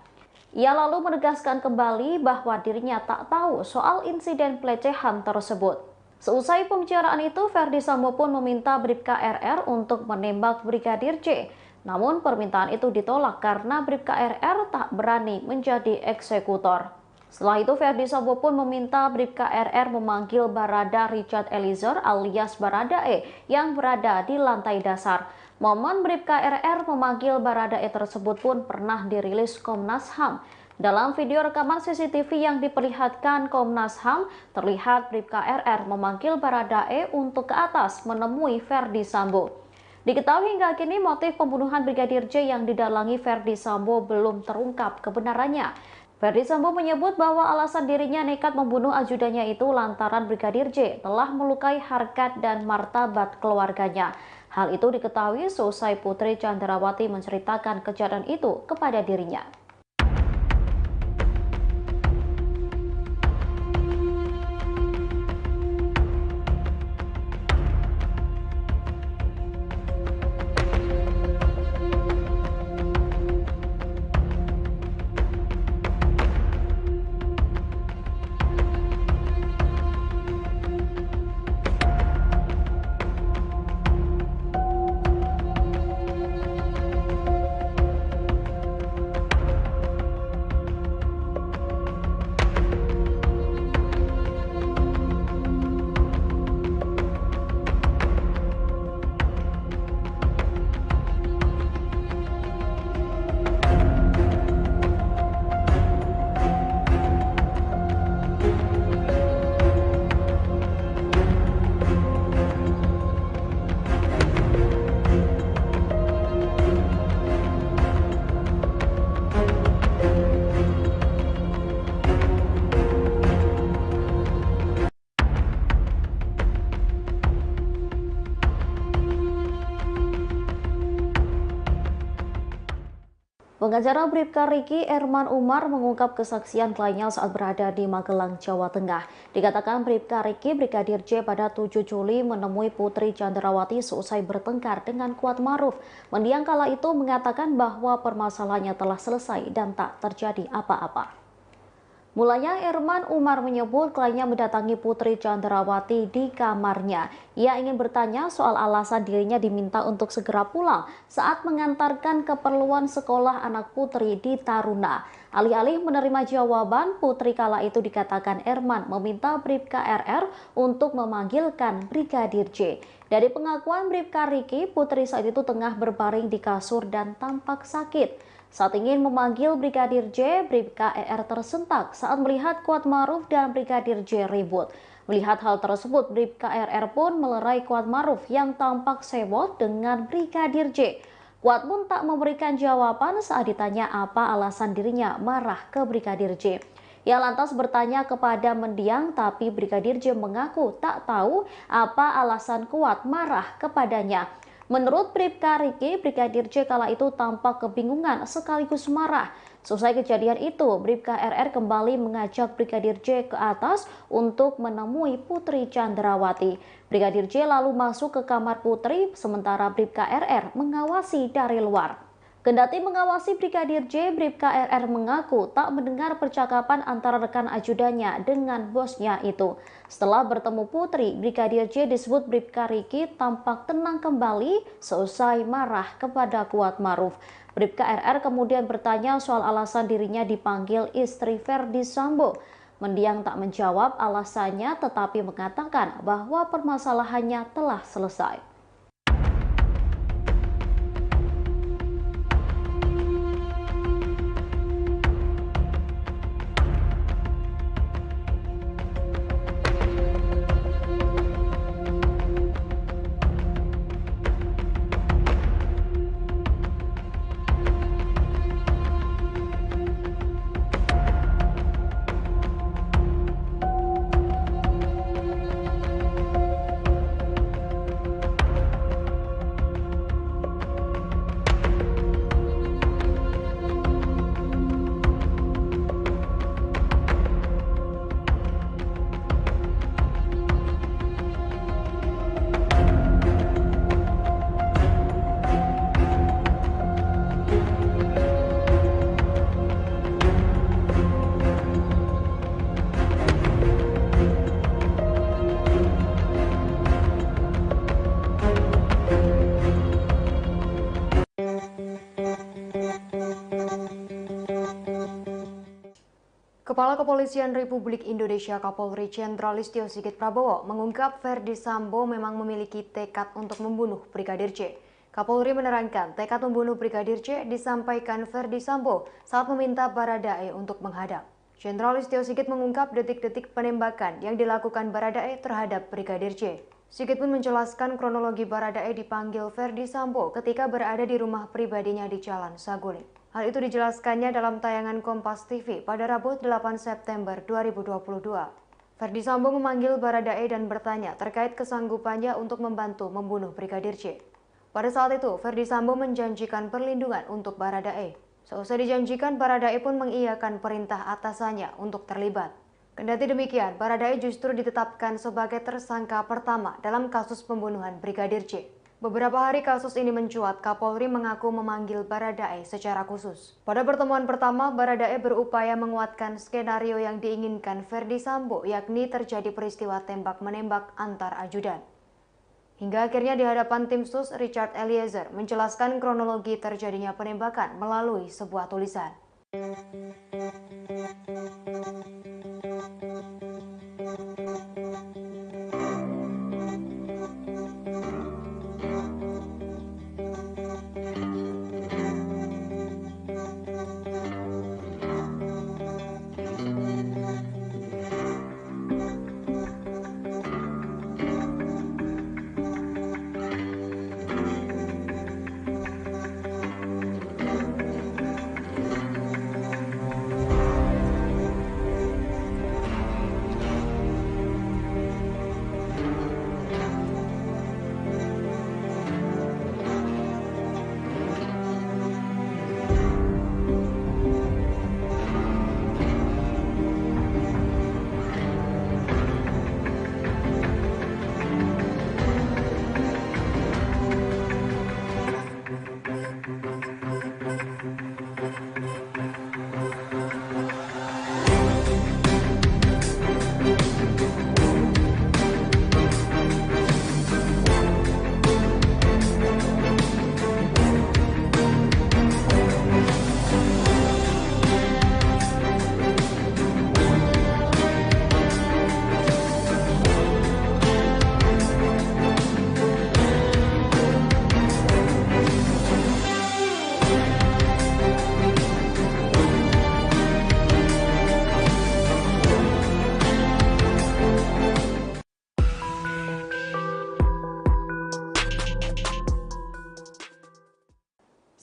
Ia lalu menegaskan kembali bahwa dirinya tak tahu soal insiden pelecehan tersebut. Seusai pembicaraan itu, Ferdi Sambo pun meminta Bribka RR untuk menembak Brigadir J. Namun permintaan itu ditolak karena Bribka RR tak berani menjadi eksekutor. Setelah itu, Ferdi Sambo pun meminta Bribka RR memanggil Barada Richard Eliezer alias Baradae yang berada di lantai dasar. Momen Bribka RR memanggil Baradae tersebut pun pernah dirilis Komnas HAM. Dalam video rekaman CCTV yang diperlihatkan Komnas HAM, terlihat Bribka RR memanggil Baradae untuk ke atas menemui Ferdi Sambo. Diketahui hingga kini motif pembunuhan Brigadir J yang didalangi Ferdi Sambo belum terungkap kebenarannya. Ferdi Sambo menyebut bahwa alasan dirinya nekat membunuh ajudannya itu lantaran Brigadir J telah melukai harkat dan martabat keluarganya. Hal itu diketahui seusai Putri Chandrawati menceritakan kejadian itu kepada dirinya. Pengacara Bribka Riki, Erman Umar, mengungkap kesaksian kliennya saat berada di Magelang, Jawa Tengah. Dikatakan Bribka Riki, Brigadir J pada 7 Juli menemui Putri Chandrawati seusai bertengkar dengan Kuat Maruf. Mendiang kala itu mengatakan bahwa permasalahannya telah selesai dan tak terjadi apa-apa. Mulanya Erman Umar menyebut kliennya mendatangi Putri Chandrawati di kamarnya. Ia ingin bertanya soal alasan dirinya diminta untuk segera pulang saat mengantarkan keperluan sekolah anak Putri di Taruna. Alih-alih menerima jawaban, Putri kala itu dikatakan Erman meminta Bribka RR untuk memanggilkan Brigadir J. Dari pengakuan Bribka Riki, Putri saat itu tengah berbaring di kasur dan tampak sakit. Saat ingin memanggil Brigadir J, Bribka RR tersentak saat melihat Kuat Maruf dan Brigadir J ribut. Melihat hal tersebut, Bribka RR pun melerai Kuat Maruf yang tampak sewot dengan Brigadir J. Kuat pun tak memberikan jawaban saat ditanya apa alasan dirinya marah ke Brigadir J. Ia lantas bertanya kepada mendiang, tapi Brigadir J mengaku tak tahu apa alasan Kuat marah kepadanya. Menurut Bribka Riki, Brigadir J kala itu tampak kebingungan sekaligus marah. Selesai kejadian itu, Bribka RR kembali mengajak Brigadir J ke atas untuk menemui Putri Chandrawati. Brigadir J lalu masuk ke kamar Putri, sementara Bribka RR mengawasi dari luar. Kendati mengawasi Brigadir J, Bribka RR mengaku tak mendengar percakapan antara rekan ajudannya dengan bosnya itu. Setelah bertemu Putri, Brigadir J disebut Bribka Riki tampak tenang kembali seusai marah kepada Kuat Maruf. Bribka RR kemudian bertanya soal alasan dirinya dipanggil istri Ferdi Sambo. Mendiang tak menjawab alasannya tetapi mengatakan bahwa permasalahannya telah selesai. Kepala Kepolisian Republik Indonesia Kapolri Jenderal Listio Sigit Prabowo mengungkap Ferdi Sambo memang memiliki tekad untuk membunuh Brigadir J. Kapolri menerangkan tekad membunuh Brigadir J disampaikan Ferdi Sambo saat meminta Baradae untuk menghadap. Jenderal Listio Sigit mengungkap detik-detik penembakan yang dilakukan Baradae terhadap Brigadir J. Sigit pun menjelaskan kronologi Baradae dipanggil Ferdi Sambo ketika berada di rumah pribadinya di Jalan Saguling. Hal itu dijelaskannya dalam tayangan Kompas TV pada Rabu 8 September 2022. Ferdi Sambo memanggil Baradae dan bertanya terkait kesanggupannya untuk membantu membunuh Brigadir J. Pada saat itu, Ferdi Sambo menjanjikan perlindungan untuk Baradae. Seusai dijanjikan, Baradae pun mengiyakan perintah atasannya untuk terlibat. Kendati demikian, Baradae justru ditetapkan sebagai tersangka pertama dalam kasus pembunuhan Brigadir J. Beberapa hari kasus ini mencuat, Kapolri mengaku memanggil Baradae secara khusus. Pada pertemuan pertama, Baradae berupaya menguatkan skenario yang diinginkan Ferdi Sambo, yakni terjadi peristiwa tembak-menembak antar ajudan. Hingga akhirnya di hadapan tim sus, Richard Eliezer menjelaskan kronologi terjadinya penembakan melalui sebuah tulisan.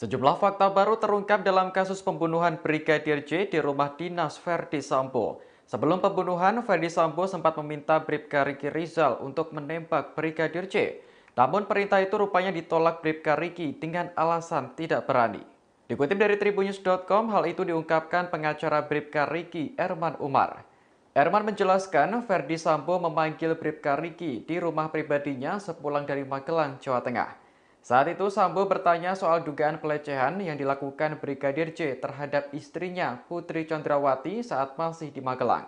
Sejumlah fakta baru terungkap dalam kasus pembunuhan Brigadir J di rumah dinas Ferdi Sambo. Sebelum pembunuhan, Ferdi Sambo sempat meminta Bribka Riki Rizal untuk menembak Brigadir J. Namun perintah itu rupanya ditolak Bribka Riki dengan alasan tidak berani. Dikutip dari tribunnews.com, hal itu diungkapkan pengacara Bribka Riki, Erman Umar. Erman menjelaskan Ferdi Sambo memanggil Bribka Riki di rumah pribadinya sepulang dari Magelang, Jawa Tengah. Saat itu Sambo bertanya soal dugaan pelecehan yang dilakukan Brigadir J terhadap istrinya Putri Chandrawati saat masih di Magelang.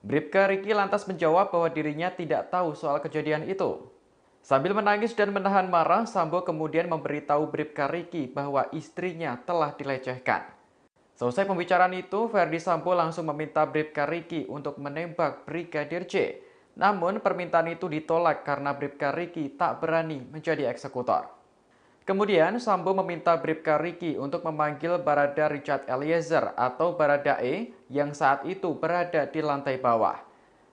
Bribka Riki lantas menjawab bahwa dirinya tidak tahu soal kejadian itu. Sambil menangis dan menahan marah, Sambo kemudian memberitahu Bribka Riki bahwa istrinya telah dilecehkan. Selesai pembicaraan itu, Ferdi Sambo langsung meminta Bribka Riki untuk menembak Brigadir J. Namun permintaan itu ditolak karena Bribka Riki tak berani menjadi eksekutor. Kemudian Sambo meminta Bribka Riki untuk memanggil Barada Richard Eliezer atau Baradae yang saat itu berada di lantai bawah.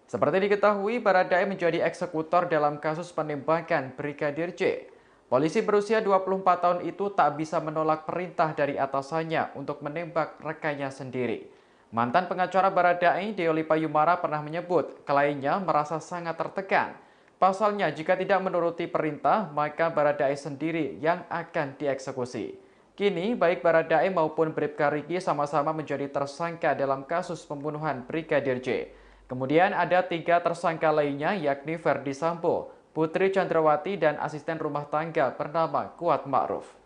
Seperti diketahui, Baradae menjadi eksekutor dalam kasus penembakan Brigadir J. Polisi berusia 24 tahun itu tak bisa menolak perintah dari atasannya untuk menembak rekannya sendiri. Mantan pengacara Baradae, Deoli Payumara, pernah menyebut kliennya merasa sangat tertekan. Pasalnya, jika tidak menuruti perintah, maka Baradae sendiri yang akan dieksekusi. Kini, baik Baradae maupun Bribka Riki sama-sama menjadi tersangka dalam kasus pembunuhan Brigadir J. Kemudian ada 3 tersangka lainnya, yakni Ferdi Sambo, Putri Chandrawati, dan asisten rumah tangga bernama Kuat Ma'ruf.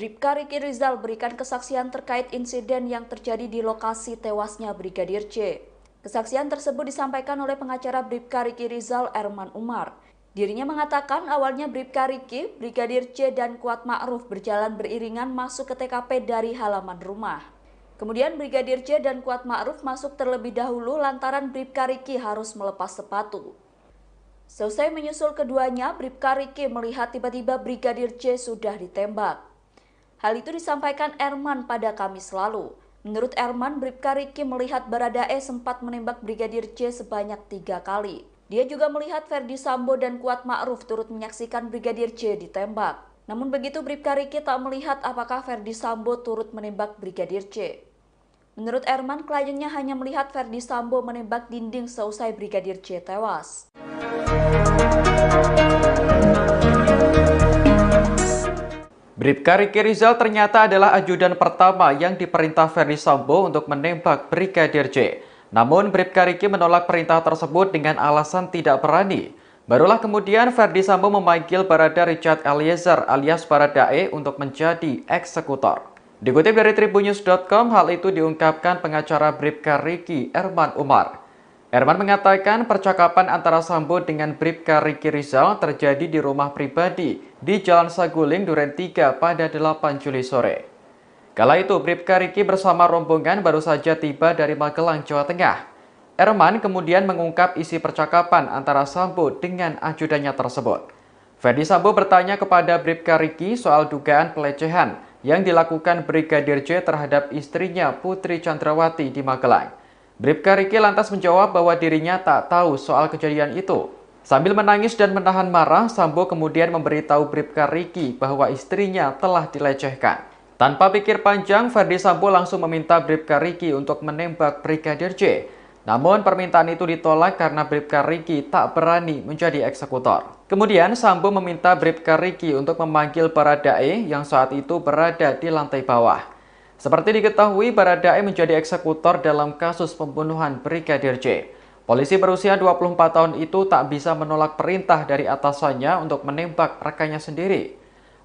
Bribka Riki Rizal berikan kesaksian terkait insiden yang terjadi di lokasi tewasnya Brigadir J. Kesaksian tersebut disampaikan oleh pengacara Bribka Riki Rizal, Erman Umar. Dirinya mengatakan awalnya Bribka Riki, Brigadir J, dan Kuat Ma'ruf berjalan beriringan masuk ke TKP dari halaman rumah. Kemudian Brigadir J dan Kuat Ma'ruf masuk terlebih dahulu lantaran Bribka Riki harus melepas sepatu. Selesai menyusul keduanya, Bribka Riki melihat tiba-tiba Brigadir J sudah ditembak. Hal itu disampaikan Erman pada Kamis lalu. Menurut Erman, Bribka Riki melihat Baradae sempat menembak Brigadir J sebanyak 3 kali. Dia juga melihat Ferdi Sambo dan Kuat Ma'ruf turut menyaksikan Brigadir J ditembak. Namun begitu Bribka Riki tak melihat apakah Ferdi Sambo turut menembak Brigadir J. Menurut Erman, kliennya hanya melihat Ferdi Sambo menembak dinding seusai Brigadir J tewas. Bribka Riki Rizal ternyata adalah ajudan pertama yang diperintah Ferdi Sambo untuk menembak Brigadir J. Namun Bribka Riki menolak perintah tersebut dengan alasan tidak berani. Barulah kemudian Ferdi Sambo memanggil Barada Richard Eliezer alias Baradae untuk menjadi eksekutor. Dikutip dari tribunnews.com, hal itu diungkapkan pengacara Bribka Riki, Erman Umar. Erman mengatakan percakapan antara Sambo dengan Bribka Riki Rizal terjadi di rumah pribadi di Jalan Saguling, Duren 3 pada 8 Juli sore. Kala itu Bribka Riki bersama rombongan baru saja tiba dari Magelang, Jawa Tengah. Erman kemudian mengungkap isi percakapan antara Sambo dengan ajudannya tersebut. Ferdi Sambo bertanya kepada Bribka Riki soal dugaan pelecehan yang dilakukan Brigadir J terhadap istrinya Putri Chandrawati di Magelang. Bribka Riki lantas menjawab bahwa dirinya tak tahu soal kejadian itu. Sambil menangis dan menahan marah, Sambo kemudian memberitahu Bribka Riki bahwa istrinya telah dilecehkan. Tanpa pikir panjang, Ferdi Sambo langsung meminta Bribka Riki untuk menembak Brigadir J. Namun permintaan itu ditolak karena Bribka Riki tak berani menjadi eksekutor. Kemudian Sambo meminta Bribka Riki untuk memanggil Baradae yang saat itu berada di lantai bawah. Seperti diketahui, Baradae menjadi eksekutor dalam kasus pembunuhan Brigadir J. Polisi berusia 24 tahun itu tak bisa menolak perintah dari atasannya untuk menembak rekannya sendiri.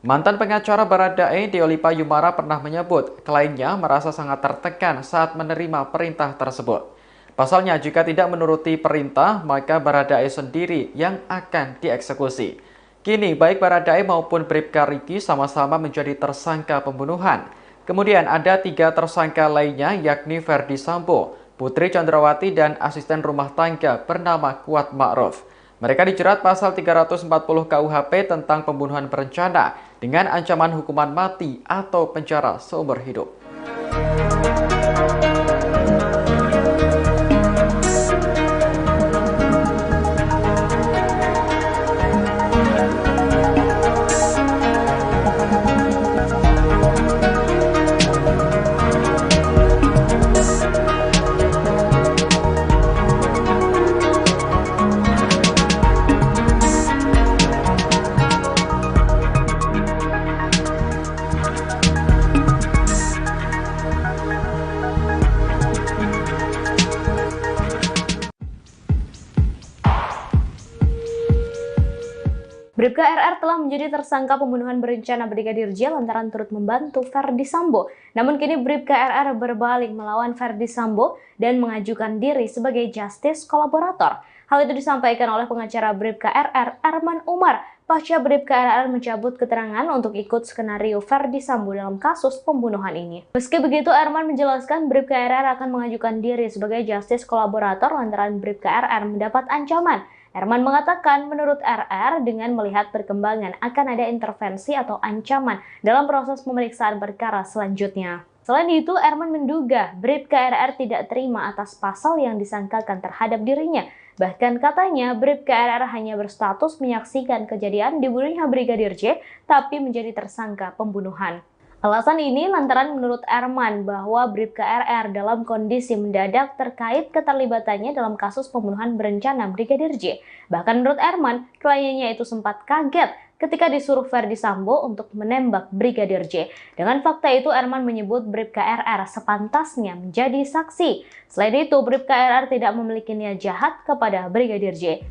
Mantan pengacara Baradae, Deolipa Yumara, pernah menyebut kliennya merasa sangat tertekan saat menerima perintah tersebut. Pasalnya, jika tidak menuruti perintah, maka Baradae sendiri yang akan dieksekusi. Kini, baik Baradae maupun Bribka Riki sama-sama menjadi tersangka pembunuhan. Kemudian ada 3 tersangka lainnya yakni Ferdi Sambo, Putri Chandrawati, dan asisten rumah tangga bernama Kuat Ma'ruf. Mereka dijerat pasal 340 KUHP tentang pembunuhan berencana dengan ancaman hukuman mati atau penjara seumur hidup. Bribka RR telah menjadi tersangka pembunuhan berencana Brigadir J lantaran turut membantu Ferdi Sambo. Namun kini Bribka RR berbalik melawan Ferdi Sambo dan mengajukan diri sebagai justice kolaborator. Hal itu disampaikan oleh pengacara Bribka RR, Erman Umar, pasca Bribka RR mencabut keterangan untuk ikut skenario Ferdi Sambo dalam kasus pembunuhan ini. Meski begitu, Erman menjelaskan Bribka RR akan mengajukan diri sebagai justice kolaborator lantaran Bribka RR mendapat ancaman. Erman mengatakan menurut RR dengan melihat perkembangan akan ada intervensi atau ancaman dalam proses pemeriksaan perkara selanjutnya. Selain itu, Erman menduga Bribka RR tidak terima atas pasal yang disangkakan terhadap dirinya. Bahkan katanya Bribka RR hanya berstatus menyaksikan kejadian dibunuhnya Brigadir J, tapi menjadi tersangka pembunuhan. Alasan ini lantaran menurut Erman bahwa Bribka RR dalam kondisi mendadak terkait keterlibatannya dalam kasus pembunuhan berencana Brigadir J. Bahkan menurut Erman, kliennya itu sempat kaget ketika disuruh Ferdi Sambo untuk menembak Brigadir J. Dengan fakta itu, Erman menyebut Bribka RR sepantasnya menjadi saksi. Selain itu, Bribka RR tidak memiliki niat jahat kepada Brigadir J.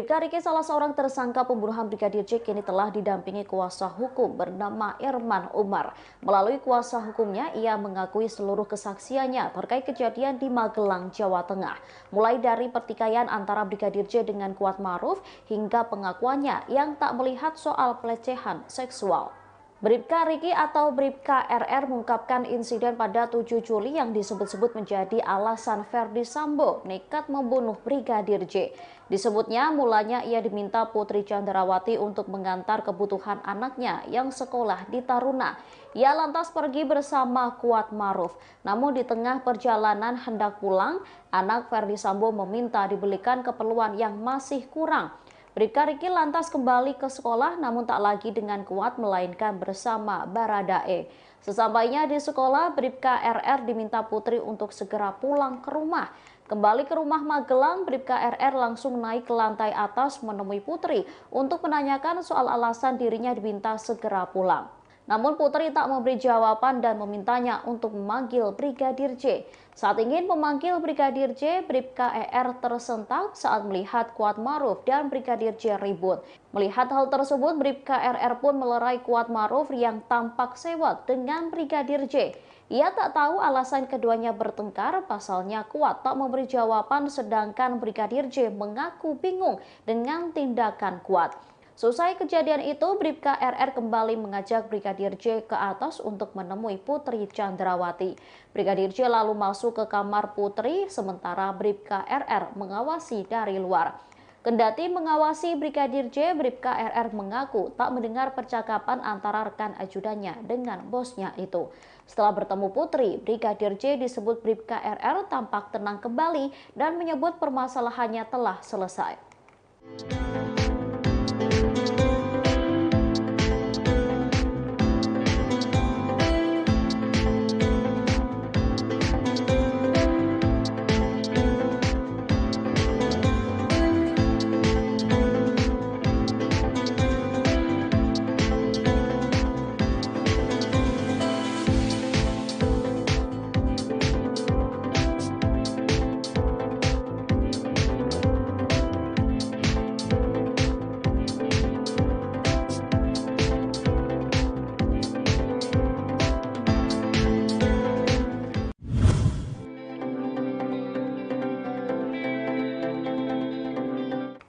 Bribka Riki, salah seorang tersangka pembunuhan Brigadir J, kini telah didampingi kuasa hukum bernama Erman Umar. Melalui kuasa hukumnya, ia mengakui seluruh kesaksiannya terkait kejadian di Magelang, Jawa Tengah. Mulai dari pertikaian antara Brigadir J dengan Kuat Ma'ruf hingga pengakuannya yang tak melihat soal pelecehan seksual. Bribka Riki atau Bribka RR mengungkapkan insiden pada 7 Juli yang disebut-sebut menjadi alasan Ferdi Sambo nekat membunuh Brigadir J. Disebutnya mulanya ia diminta Putri Chandrawati untuk mengantar kebutuhan anaknya yang sekolah di Taruna. Ia lantas pergi bersama Kuat Ma'ruf. Namun di tengah perjalanan hendak pulang, anak Ferdi Sambo meminta dibelikan keperluan yang masih kurang. Bribka Riki lantas kembali ke sekolah namun tak lagi dengan Kuat melainkan bersama Baradae. Sesampainya di sekolah, Bribka RR diminta Putri untuk segera pulang ke rumah. Kembali ke rumah Magelang, Bribka RR langsung naik ke lantai atas menemui Putri untuk menanyakan soal alasan dirinya diminta segera pulang. Namun Putri tak memberi jawaban dan memintanya untuk memanggil Brigadir J. Saat ingin memanggil Brigadir J, Bribka ER tersentak saat melihat Kuat Ma'ruf dan Brigadir J ribut. Melihat hal tersebut, Bribka RR pun melerai Kuat Ma'ruf yang tampak sewot dengan Brigadir J. Ia tak tahu alasan keduanya bertengkar, pasalnya Kuat tak memberi jawaban sedangkan Brigadir J mengaku bingung dengan tindakan Kuat. Selesai kejadian itu, Bribka RR kembali mengajak Brigadir J ke atas untuk menemui Putri Chandrawati. Brigadir J lalu masuk ke kamar Putri, sementara Bribka RR mengawasi dari luar. Kendati mengawasi Brigadir J, Bribka RR mengaku tak mendengar percakapan antara rekan ajudannya dengan bosnya itu. Setelah bertemu Putri, Brigadir J disebut Bribka RR tampak tenang kembali dan menyebut permasalahannya telah selesai.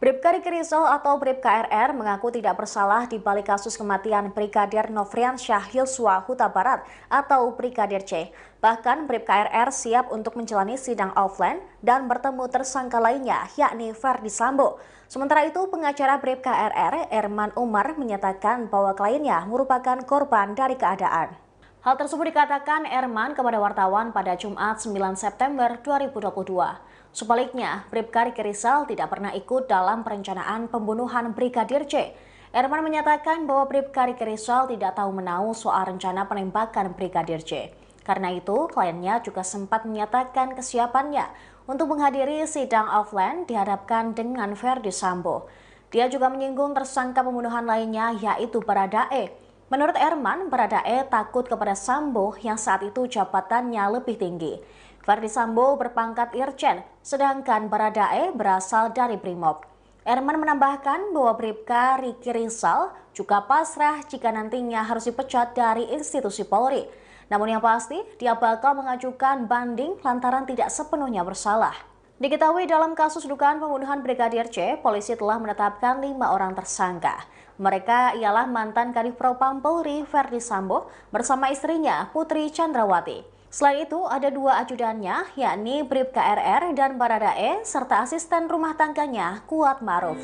Bribka Riki Rizal atau Bribka RR mengaku tidak bersalah di balik kasus kematian Brigadir Nofriansyah Yosua Huta Barat atau Brigadir C. Bahkan Bribka RR siap untuk menjalani sidang offline dan bertemu tersangka lainnya yakni Ferdi Sambo. Sementara itu, pengacara Bribka RR, Erman Umar, menyatakan bahwa kliennya merupakan korban dari keadaan. Hal tersebut dikatakan Erman kepada wartawan pada Jumat 9 September 2022. Sebaliknya, Bribka Riki Rizal tidak pernah ikut dalam perencanaan pembunuhan Brigadir J. Erman menyatakan bahwa Bribka Riki Rizal tidak tahu menahu soal rencana penembakan Brigadir J. Karena itu, kliennya juga sempat menyatakan kesiapannya untuk menghadiri sidang offline dihadapkan dengan Ferdi Sambo. Dia juga menyinggung tersangka pembunuhan lainnya yaitu Baradae. Menurut Erman, Baradae takut kepada Sambo yang saat itu jabatannya lebih tinggi. Ferdi Sambo berpangkat Irjen, sedangkan Baradae berasal dari Brimob. Erman menambahkan bahwa Bribka Riki Rizal juga pasrah jika nantinya harus dipecat dari institusi Polri. Namun yang pasti, dia bakal mengajukan banding lantaran tidak sepenuhnya bersalah. Diketahui dalam kasus dugaan pembunuhan Brigadir C, polisi telah menetapkan 5 orang tersangka. Mereka ialah mantan Kadif Propam Polri Ferdi Sambo bersama istrinya Putri Chandrawati. Selain itu, ada 2 ajudannya, yakni Bribka RR dan Baradae, serta asisten rumah tangganya Kuat Ma'ruf.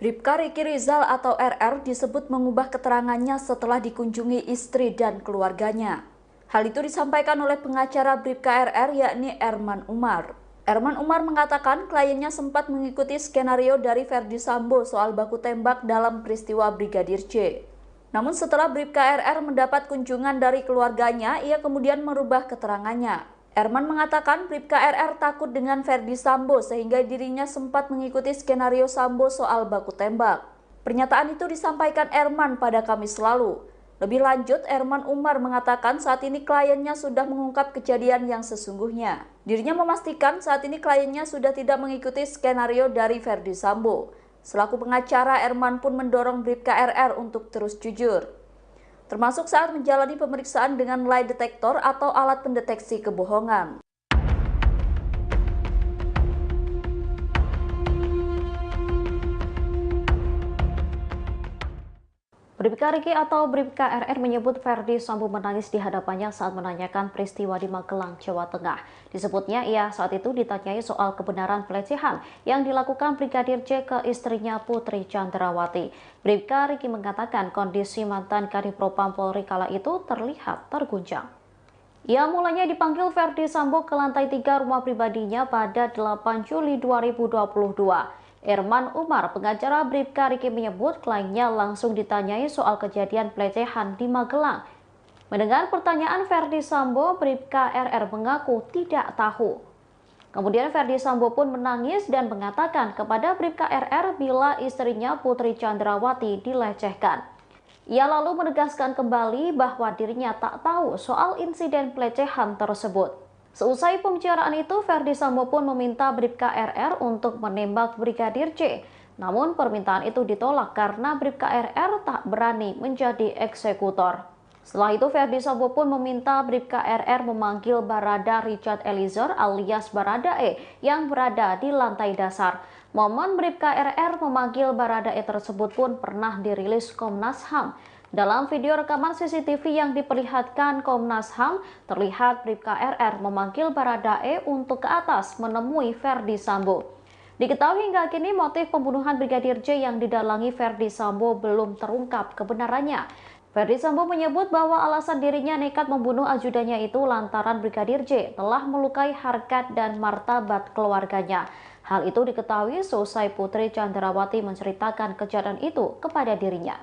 Bribka Riki Rizal atau RR disebut mengubah keterangannya setelah dikunjungi istri dan keluarganya. Hal itu disampaikan oleh pengacara Bribka RR yakni Erman Umar. Erman Umar mengatakan kliennya sempat mengikuti skenario dari Ferdi Sambo soal baku tembak dalam peristiwa Brigadir J. Namun setelah Bribka RR mendapat kunjungan dari keluarganya, ia kemudian merubah keterangannya. Erman mengatakan Bribka RR takut dengan Ferdi Sambo sehingga dirinya sempat mengikuti skenario Sambo soal baku tembak. Pernyataan itu disampaikan Erman pada Kamis lalu. Lebih lanjut, Erman Umar mengatakan saat ini kliennya sudah mengungkap kejadian yang sesungguhnya. Dirinya memastikan saat ini kliennya sudah tidak mengikuti skenario dari Ferdi Sambo. Selaku pengacara, Erman pun mendorong Bribka RR untuk terus jujur, termasuk saat menjalani pemeriksaan dengan lie detector atau alat pendeteksi kebohongan. Bribka Riki atau Bribka RR menyebut Ferdi Sambo menangis di hadapannya saat menanyakan peristiwa di Magelang, Jawa Tengah. Disebutnya ia saat itu ditanyai soal kebenaran pelecehan yang dilakukan Brigadir J ke istrinya Putri Chandrawati. Bribka Riki mengatakan kondisi mantan Kadifropam Polri kala itu terlihat terguncang. Ia mulanya dipanggil Ferdi Sambo ke lantai 3 rumah pribadinya pada 8 Juli 2022. Erman Umar, pengacara Bribka Riki menyebut kliennya langsung ditanyai soal kejadian pelecehan di Magelang. Mendengar pertanyaan Ferdi Sambo, Bribka RR mengaku tidak tahu. Kemudian Ferdi Sambo pun menangis dan mengatakan kepada Bribka RR bila istrinya Putri Chandrawati dilecehkan. Ia lalu menegaskan kembali bahwa dirinya tak tahu soal insiden pelecehan tersebut. Seusai pembicaraan itu, Ferdi Sambo pun meminta Bribka RR untuk menembak Brigadir J. Namun permintaan itu ditolak karena Bribka RR tak berani menjadi eksekutor. Setelah itu, Ferdi Sambo pun meminta Bribka RR memanggil Barada Richard Eliezer alias Baradae yang berada di lantai dasar. Momen Bribka RR memanggil Baradae tersebut pun pernah dirilis Komnas HAM. Dalam video rekaman CCTV yang diperlihatkan Komnas HAM, terlihat Bribka RR memanggil Baradae untuk ke atas menemui Ferdi Sambo. Diketahui hingga kini motif pembunuhan Brigadir J yang didalangi Ferdi Sambo belum terungkap kebenarannya. Ferdi Sambo menyebut bahwa alasan dirinya nekat membunuh ajudannya itu lantaran Brigadir J telah melukai harkat dan martabat keluarganya. Hal itu diketahui seusai Putri Chandrawati menceritakan kejadian itu kepada dirinya.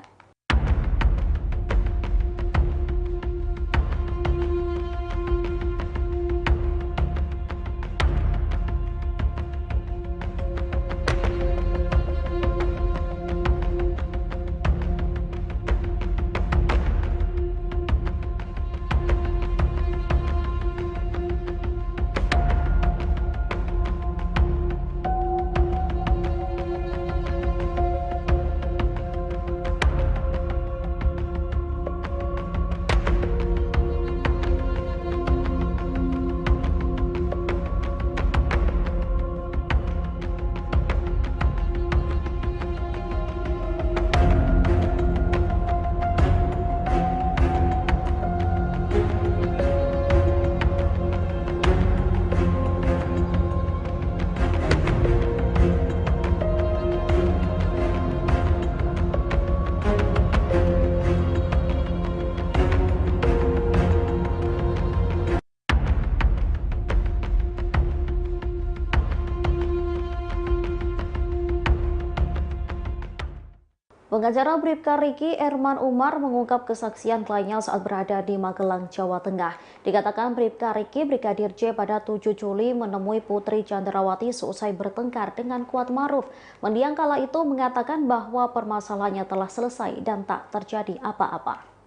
Pengacara Bribka Riki, Erman Umar, mengungkap kesaksian kliennya saat berada di Magelang, Jawa Tengah. Dikatakan Bribka Riki, Brigadir J pada 7 Juli menemui Putri Chandrawati seusai bertengkar dengan Kuatmaruf. Mendiang kala itu mengatakan bahwa permasalahannya telah selesai dan tak terjadi apa-apa.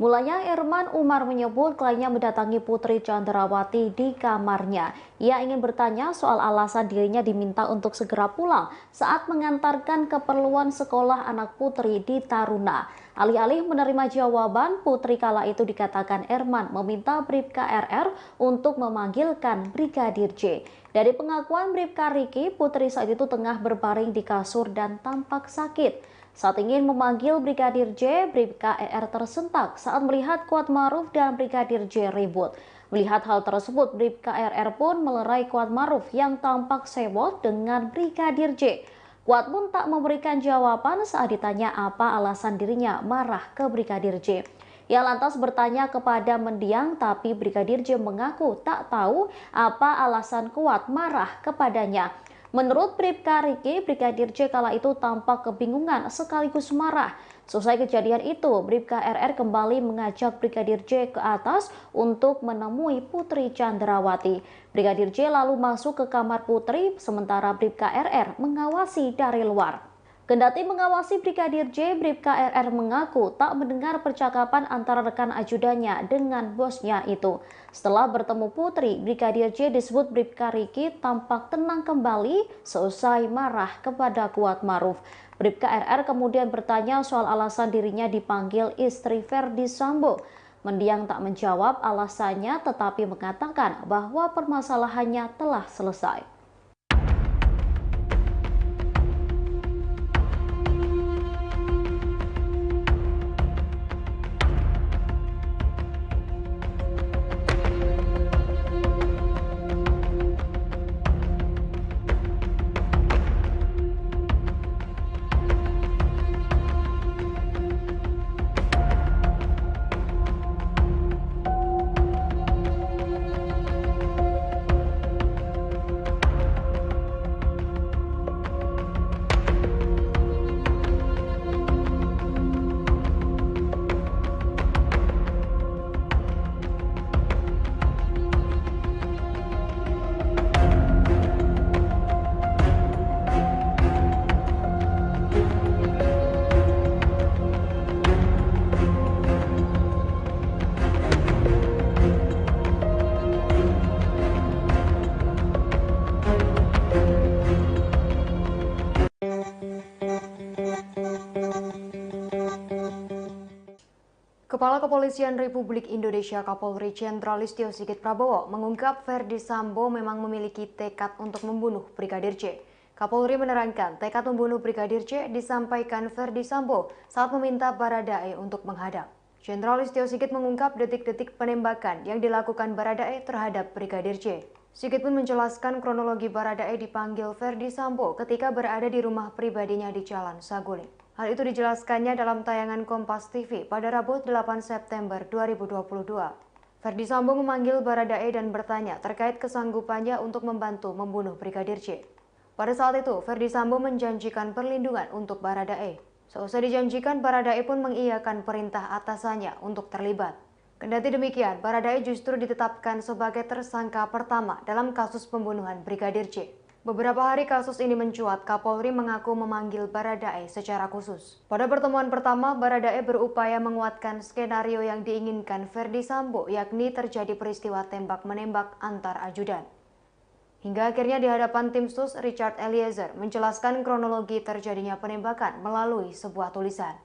Mulanya Erman Umar menyebut kliennya mendatangi Putri Chandrawati di kamarnya. Ia ingin bertanya soal alasan dirinya diminta untuk segera pulang saat mengantarkan keperluan sekolah anak Putri di Taruna. Alih-alih menerima jawaban, Putri kala itu dikatakan Erman meminta Bribka RR untuk memanggilkan Brigadir J. Dari pengakuan Bribka Riki, Putri saat itu tengah berbaring di kasur dan tampak sakit. Saat ingin memanggil Brigadir J, Bribka RR tersentak saat melihat Kuatmaruf dan Brigadir J ribut. Melihat hal tersebut, Bribka RR pun melerai Kuatmaruf yang tampak sewot dengan Brigadir J. Kuat pun tak memberikan jawaban saat ditanya apa alasan dirinya marah ke Brigadir J. Ia lantas bertanya kepada mendiang, tapi Brigadir J mengaku tak tahu apa alasan Kuat marah kepadanya. Menurut Bribka Riki, Brigadir J kala itu tampak kebingungan sekaligus marah. Selesai kejadian itu, Bribka RR kembali mengajak Brigadir J ke atas untuk menemui Putri Chandrawati. Brigadir J lalu masuk ke kamar Putri, sementara Bribka RR mengawasi dari luar. Kendati mengawasi Brigadir J, Bribka RR mengaku tak mendengar percakapan antara rekan ajudannya dengan bosnya itu. Setelah bertemu Putri, Brigadir J disebut Bribka Riki tampak tenang kembali seusai marah kepada Kuat Maruf. Bribka RR kemudian bertanya soal alasan dirinya dipanggil istri Ferdi Sambo. Mendiang tak menjawab alasannya, tetapi mengatakan bahwa permasalahannya telah selesai. Kepala Kepolisian Republik Indonesia Kapolri Jenderal Listio Sigit Prabowo mengungkap Ferdi Sambo memang memiliki tekad untuk membunuh Brigadir J. Kapolri menerangkan tekad membunuh Brigadir J disampaikan Ferdi Sambo saat meminta Baradae untuk menghadap. Jenderal Listio Sigit mengungkap detik-detik penembakan yang dilakukan Baradae terhadap Brigadir J. Sigit pun menjelaskan kronologi Baradae dipanggil Ferdi Sambo ketika berada di rumah pribadinya di Jalan Saguling. Hal itu dijelaskannya dalam tayangan Kompas TV pada Rabu 8 September 2022. Ferdi Sambo memanggil Baradae dan bertanya terkait kesanggupannya untuk membantu membunuh Brigadir J. Pada saat itu, Ferdi Sambo menjanjikan perlindungan untuk Baradae. Seusai dijanjikan, Baradae pun mengiyakan perintah atasannya untuk terlibat. Kendati demikian, Baradae justru ditetapkan sebagai tersangka pertama dalam kasus pembunuhan Brigadir J. Beberapa hari kasus ini mencuat, Kapolri mengaku memanggil Baradae secara khusus. Pada pertemuan pertama, Baradae berupaya menguatkan skenario yang diinginkan Ferdi Sambo, yakni terjadi peristiwa tembak-menembak antar ajudan. Hingga akhirnya di hadapan tim sus, Richard Eliezer menjelaskan kronologi terjadinya penembakan melalui sebuah tulisan.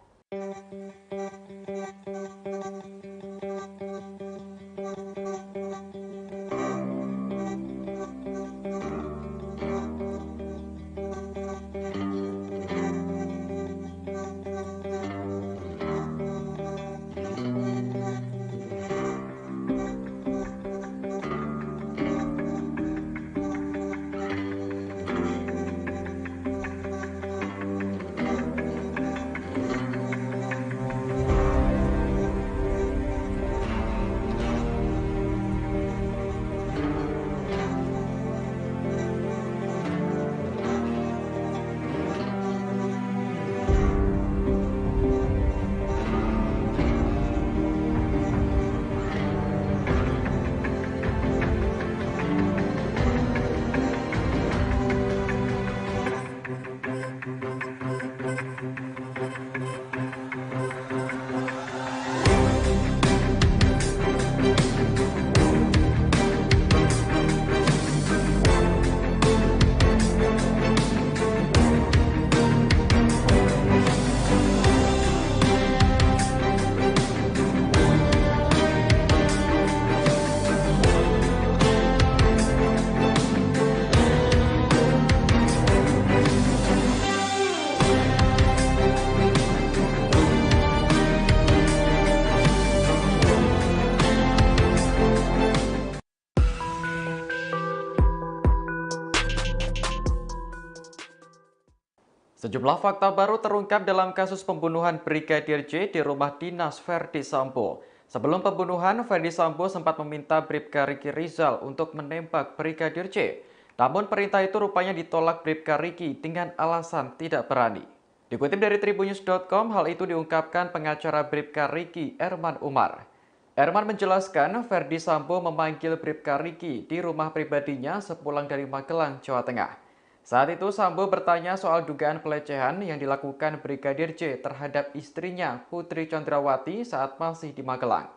Sejumlah fakta baru terungkap dalam kasus pembunuhan Brigadir J di rumah dinas Ferdi Sambo. Sebelum pembunuhan, Ferdi Sambo sempat meminta Bribka Riki Rizal untuk menembak Brigadir J. Namun perintah itu rupanya ditolak Bribka Riki dengan alasan tidak berani. Dikutip dari Tribunnews.com, hal itu diungkapkan pengacara Bribka Riki, Erman Umar. Erman menjelaskan Ferdi Sambo memanggil Bribka Riki di rumah pribadinya sepulang dari Magelang, Jawa Tengah. Saat itu Sambo bertanya soal dugaan pelecehan yang dilakukan Brigadir J terhadap istrinya Putri Chandrawati saat masih di Magelang.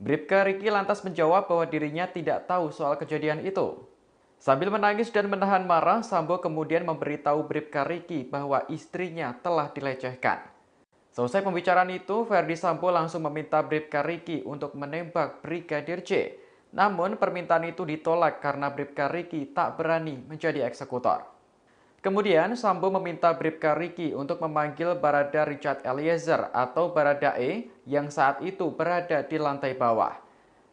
Bribka Riki lantas menjawab bahwa dirinya tidak tahu soal kejadian itu. Sambil menangis dan menahan marah, Sambo kemudian memberitahu Bribka Riki bahwa istrinya telah dilecehkan. Selesai pembicaraan itu, Ferdi Sambo langsung meminta Bribka Riki untuk menembak Brigadir J. Namun permintaan itu ditolak karena Bribka Riki tak berani menjadi eksekutor. Kemudian Sambo meminta Bribka Riki untuk memanggil Barada Richard Eliezer atau Baradae yang saat itu berada di lantai bawah.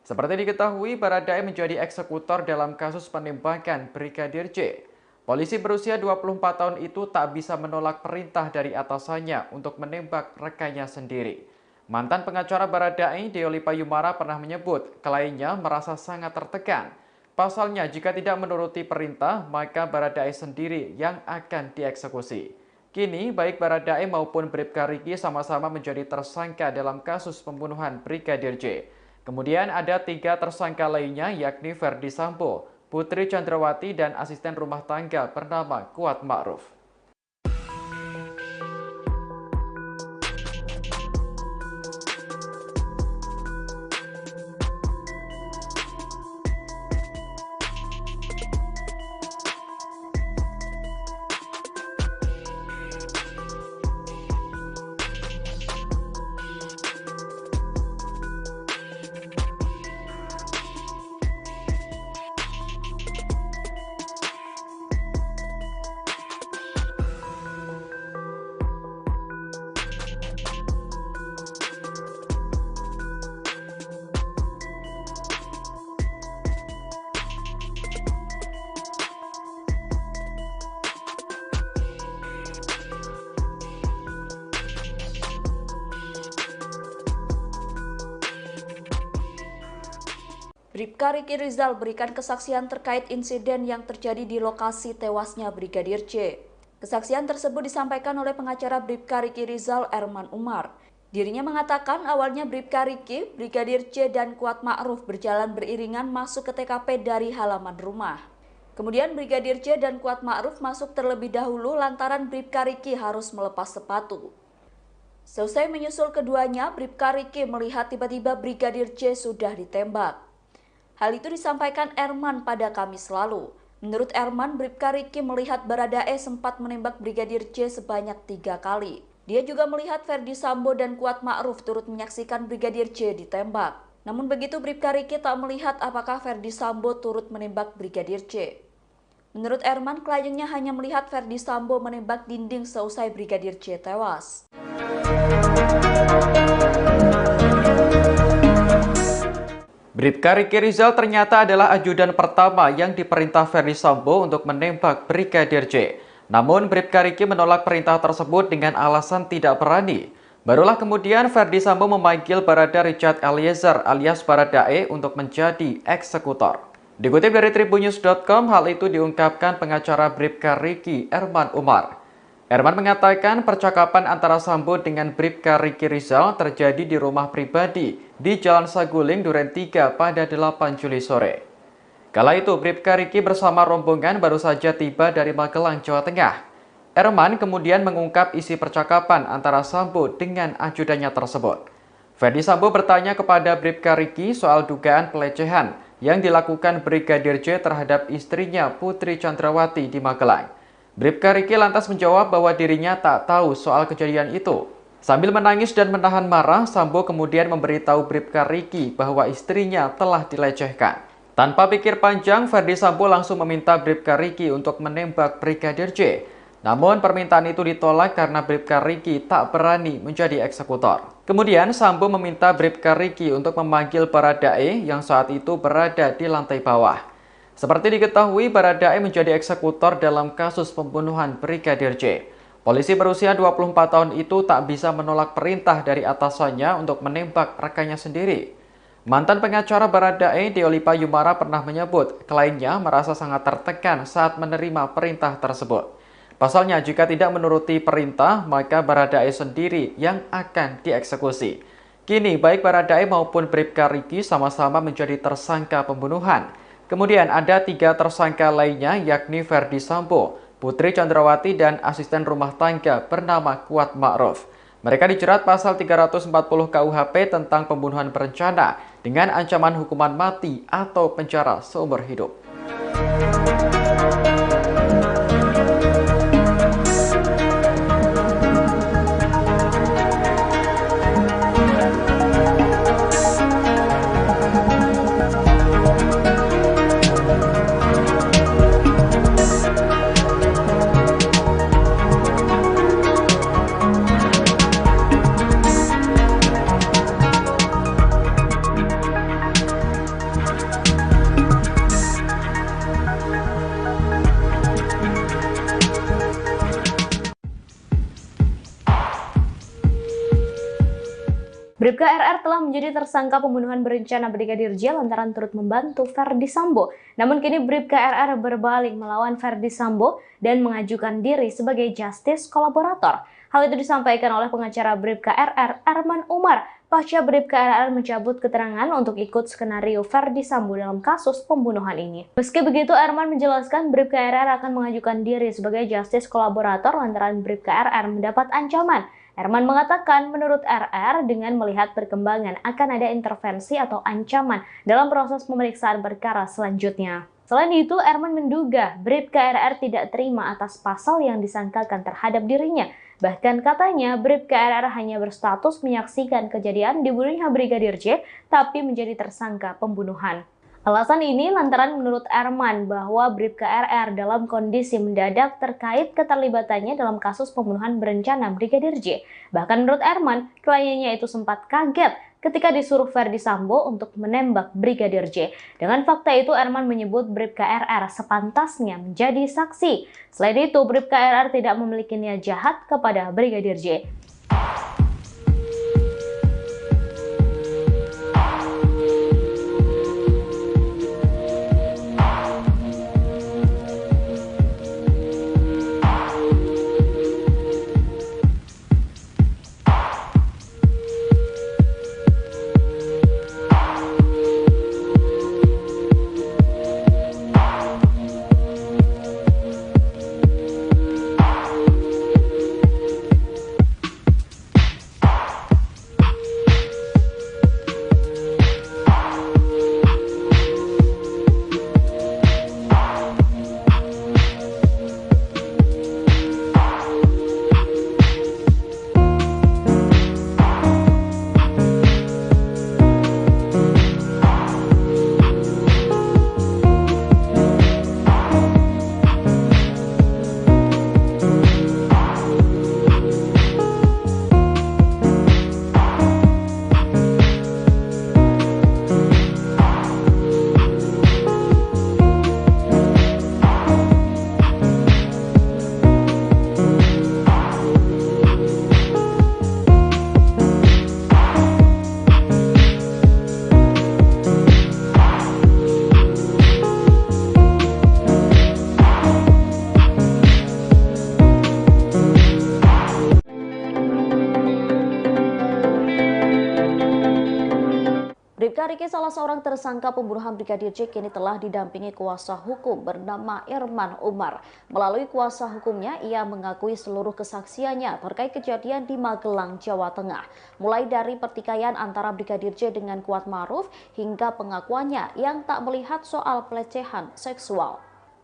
Seperti diketahui, Baradae menjadi eksekutor dalam kasus penembakan Brigadir J. Polisi berusia 24 tahun itu tak bisa menolak perintah dari atasannya untuk menembak rekannya sendiri. Mantan pengacara Baradae, Deoli Payumara, pernah menyebut kliennya merasa sangat tertekan. Pasalnya, jika tidak menuruti perintah, maka Baradae sendiri yang akan dieksekusi. Kini, baik Baradae maupun Bribka Riki sama-sama menjadi tersangka dalam kasus pembunuhan Brigadir J. Kemudian ada 3 tersangka lainnya, yakni Ferdi Sambo, Putri Chandrawati, dan asisten rumah tangga bernama Kuat Ma'ruf. Bribka Riki Rizal berikan kesaksian terkait insiden yang terjadi di lokasi tewasnya Brigadir J. Kesaksian tersebut disampaikan oleh pengacara Bribka Riki Rizal, Erman Umar. Dirinya mengatakan awalnya Bribka Riki, Brigadir J, dan Kuat Ma'ruf berjalan beriringan masuk ke TKP dari halaman rumah. Kemudian Brigadir J dan Kuat Ma'ruf masuk terlebih dahulu lantaran Bribka Riki harus melepas sepatu. Selesai menyusul keduanya, Bribka Riki melihat tiba-tiba Brigadir J sudah ditembak. Hal itu disampaikan Erman pada Kamis lalu. Menurut Erman, Bribka Riki melihat Baradae sempat menembak Brigadir J sebanyak 3 kali. Dia juga melihat Ferdi Sambo dan Kuat Ma'ruf turut menyaksikan Brigadir J ditembak. Namun begitu Bribka Riki tak melihat apakah Ferdi Sambo turut menembak Brigadir J. Menurut Erman, kliennya hanya melihat Ferdi Sambo menembak dinding seusai Brigadir J tewas. Bribka Riki Rizal ternyata adalah ajudan pertama yang diperintah Ferdi Sambo untuk menembak Brigadir J. Namun Bribka Riki menolak perintah tersebut dengan alasan tidak berani. Barulah kemudian Ferdi Sambo memanggil Barada Richard Eliezer alias Baradae untuk menjadi eksekutor. Dikutip dari Tribunnews.com, hal itu diungkapkan pengacara Bribka Riki, Erman Umar. Erman mengatakan percakapan antara Sambo dengan Bribka Riki Rizal terjadi di rumah pribadi di Jalan Saguling, Duren 3 pada 8 Juli sore. Kala itu Bribka Riki bersama rombongan baru saja tiba dari Magelang, Jawa Tengah. Erman kemudian mengungkap isi percakapan antara Sambo dengan ajudannya tersebut. Ferdi Sambo bertanya kepada Bribka Riki soal dugaan pelecehan yang dilakukan Brigadir J terhadap istrinya Putri Chandrawati di Magelang. Bribka Riki lantas menjawab bahwa dirinya tak tahu soal kejadian itu. Sambil menangis dan menahan marah, Sambo kemudian memberitahu Bribka Riki bahwa istrinya telah dilecehkan. Tanpa pikir panjang, Ferdi Sambo langsung meminta Bribka Riki untuk menembak Brigadir J. Namun permintaan itu ditolak karena Bribka Riki tak berani menjadi eksekutor. Kemudian Sambo meminta Bribka Riki untuk memanggil Baradae yang saat itu berada di lantai bawah. Seperti diketahui, Baradae menjadi eksekutor dalam kasus pembunuhan Brigadir J. Polisi berusia 24 tahun itu tak bisa menolak perintah dari atasannya untuk menembak rekannya sendiri. Mantan pengacara Baradae, Deolipa Yumara pernah menyebut kliennya merasa sangat tertekan saat menerima perintah tersebut. Pasalnya, jika tidak menuruti perintah, maka Baradae sendiri yang akan dieksekusi. Kini, baik Baradae maupun Bribka Riki sama-sama menjadi tersangka pembunuhan. Kemudian ada 3 tersangka lainnya, yakni Ferdi Sambo, Putri Chandrawati, dan asisten rumah tangga bernama Kuat Ma'ruf. Mereka dijerat pasal 340 KUHP tentang pembunuhan berencana dengan ancaman hukuman mati atau penjara seumur hidup. Bribka RR telah menjadi tersangka pembunuhan berencana Brigadir J lantaran turut membantu Ferdi Sambo. Namun kini Bribka RR berbalik melawan Ferdi Sambo dan mengajukan diri sebagai justice kolaborator. Hal itu disampaikan oleh pengacara Bribka RR, Erman Umar, pasca Bribka RR mencabut keterangan untuk ikut skenario Ferdi Sambo dalam kasus pembunuhan ini. Meski begitu, Erman menjelaskan Bribka RR akan mengajukan diri sebagai justice kolaborator lantaran Bribka RR mendapat ancaman. Erman mengatakan menurut RR dengan melihat perkembangan akan ada intervensi atau ancaman dalam proses pemeriksaan perkara selanjutnya. Selain itu, Erman menduga Bribka RR tidak terima atas pasal yang disangkakan terhadap dirinya. Bahkan katanya Bribka RR hanya berstatus menyaksikan kejadian dibunuhnya Brigadir J, tapi menjadi tersangka pembunuhan. Alasan ini lantaran menurut Erman bahwa Bribka RR dalam kondisi mendadak terkait keterlibatannya dalam kasus pembunuhan berencana Brigadir J. Bahkan menurut Erman, kliennya itu sempat kaget ketika disuruh Ferdi Sambo untuk menembak Brigadir J. Dengan fakta itu, Erman menyebut Bribka RR sepantasnya menjadi saksi. Selain itu, Bribka RR tidak memiliki niat jahat kepada Brigadir J. Bribka Riki, salah seorang tersangka pembunuhan Brigadir J, kini telah didampingi kuasa hukum bernama Erman Umar. Melalui kuasa hukumnya, ia mengakui seluruh kesaksiannya terkait kejadian di Magelang, Jawa Tengah. Mulai dari pertikaian antara Brigadir J dengan Kuat Ma'ruf hingga pengakuannya yang tak melihat soal pelecehan seksual.